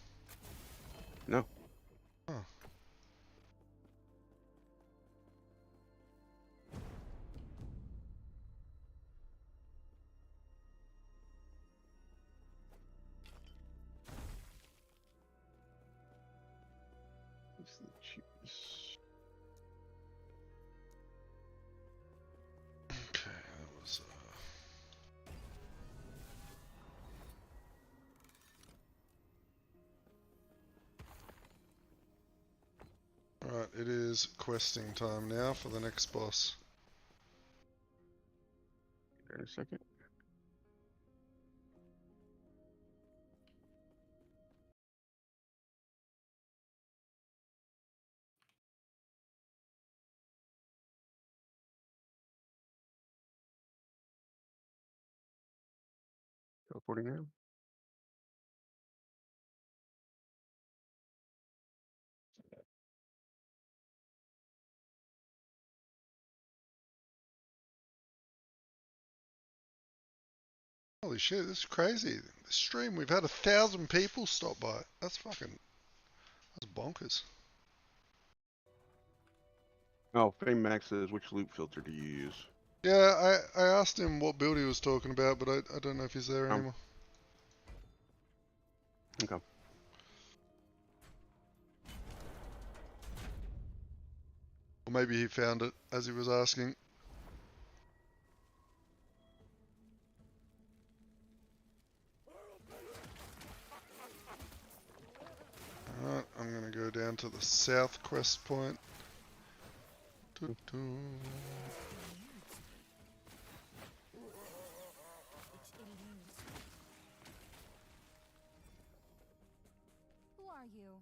No. Oh. It's the cheapest. Okay, that was Alright, it is questing time now for the next boss. In a second. Teleporting now. Holy shit, this is crazy. This stream, we've had 1,000 people stop by. That's bonkers. Oh, Fame Max says, which loop filter do you use? Yeah, I asked him what build he was talking about, but I don't know if he's there anymore. Okay. Or maybe he found it as he was asking. Alright, I'm gonna go down to the south quest point. Doo-doo. Who are you?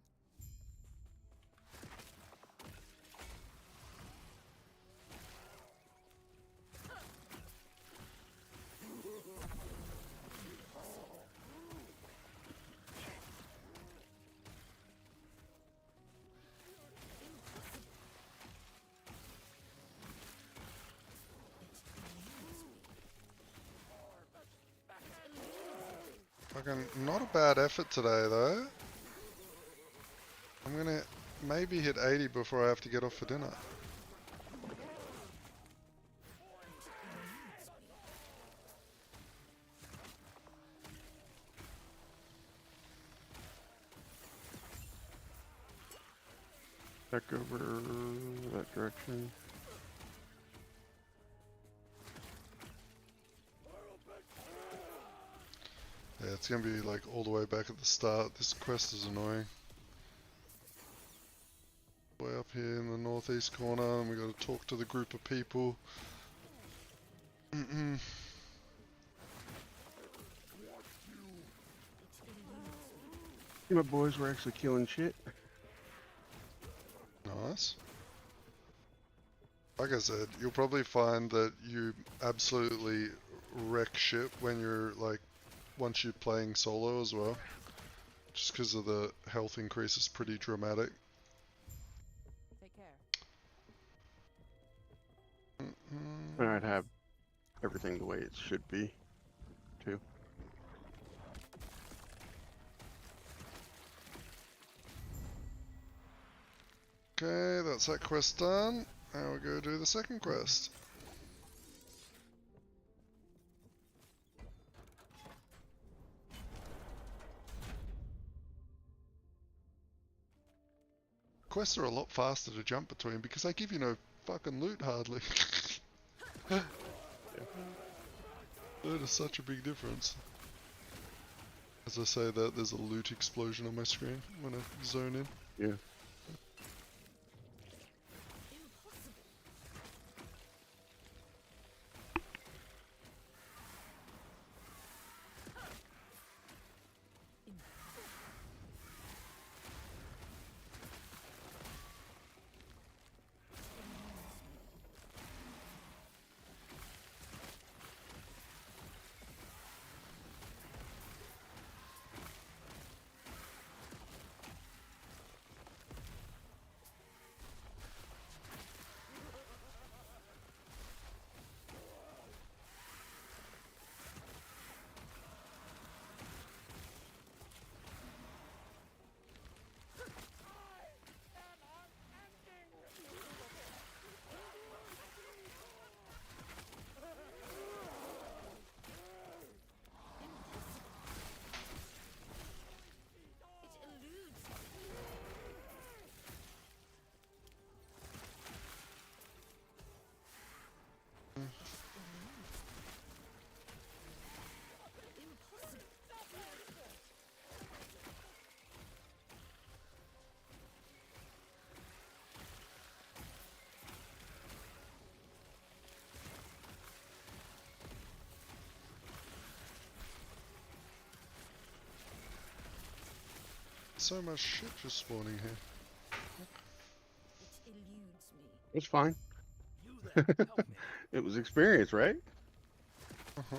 Fucking not a bad effort today though. I'm gonna maybe hit 80 before I have to get off for dinner. Back over that direction. Yeah, it's gonna be like all the way back at the start. This quest is annoying. Way up here in the northeast corner, and we gotta talk to the group of people. My boys were actually killing shit. Nice. Like I said, you'll probably find that you absolutely wreck shit when you're like, once you're playing solo as well. Just because of the health increase is pretty dramatic. Take care. And I'd have everything the way it should be, too. Okay, that's that quest done. Now we go do the second quest. Quests are a lot faster to jump between because they give you no fucking loot hardly. That is such a big difference. As I say that, there's a loot explosion on my screen when I zone in. Yeah. so much shit just spawning here. It eludes me. It's fine. You there, help me. It was experience, right? Uh-huh.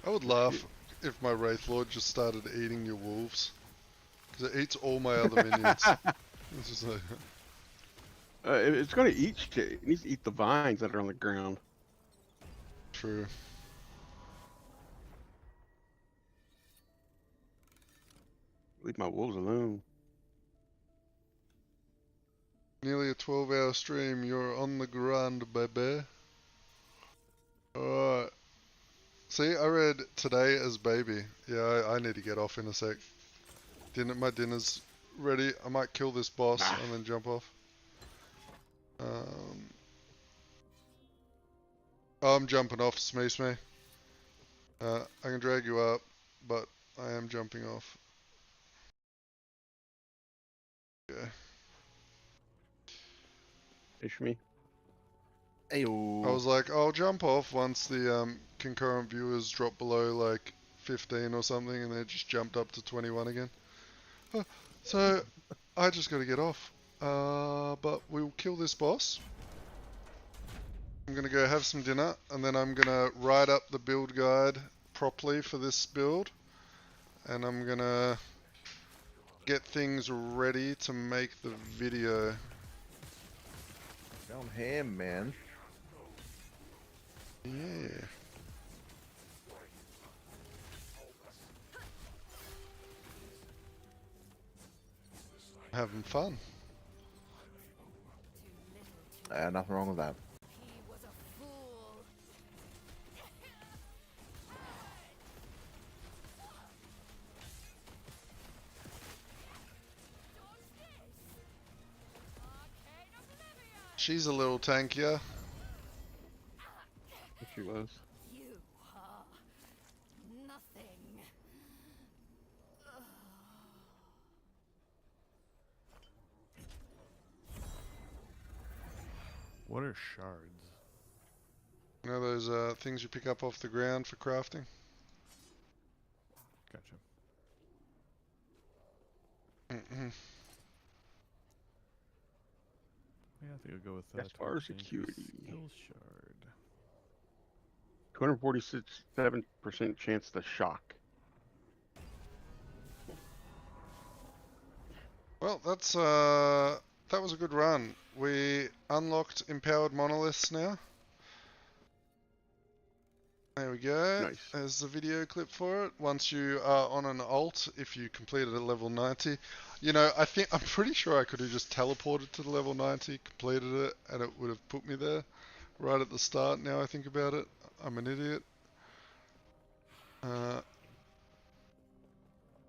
I would laugh if my Wraith Lord just started eating your wolves. Because it eats all my other minions. It's just like... It's gonna eat shit. It needs to eat the vines that are on the ground. True. Leave my wolves alone. Nearly a 12-hour stream. You're on the ground, baby. Alright. See, I read today as baby. Yeah, I need to get off in a sec. My dinner's ready. I might kill this boss and then jump off. I'm jumping off, Smee. I can drag you up, but I am jumping off. Yeah. Fish me. I was like, I'll jump off once the concurrent viewers drop below like 15 or something, and they just jumped up to 21 again. So I just got to get off. But we'll kill this boss. I'm gonna go have some dinner, and then I'm gonna write up the build guide properly for this build, and I'm gonna get things ready to make the video. Down ham, man. Yeah. Having fun. Nothing wrong with that. He was a fool. She's a little tankier. She was. You are nothing. What are shards? You know those things you pick up off the ground for crafting? Gotcha. Yeah, I think I'll go with that. As far as security. Skill shard. 247% chance to shock. Well, that's that was a good run. We unlocked empowered monoliths now. There we go. Nice. There's the video clip for it. Once you are on an alt, if you completed at level 90, you know, I'm pretty sure I could have just teleported to the level 90, completed it, and it would have put me there right at the start. Now I think about it, I'm an idiot.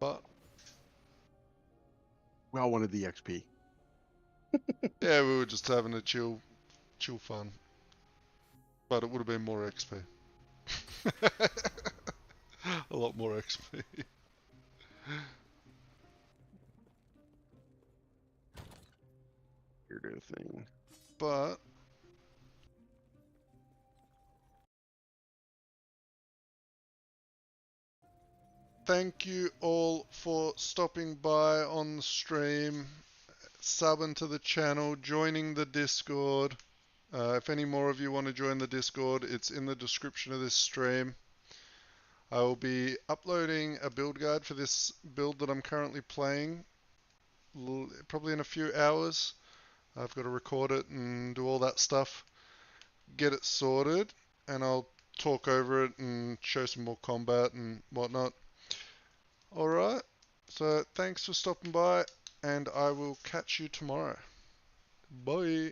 But We all wanted the XP. yeah, we were just having a chill fun. But it would have been more XP. A lot more XP. Here to the thing. But thank you all for stopping by on the stream, subbing to the channel, joining the Discord. If any more of you want to join the Discord, it's in the description of this stream. I will be uploading a build guide for this build that I'm currently playing, probably in a few hours. I've got to record it and do all that stuff, get it sorted, and I'll talk over it and show some more combat and whatnot. Alright, so thanks for stopping by, and I will catch you tomorrow. Bye.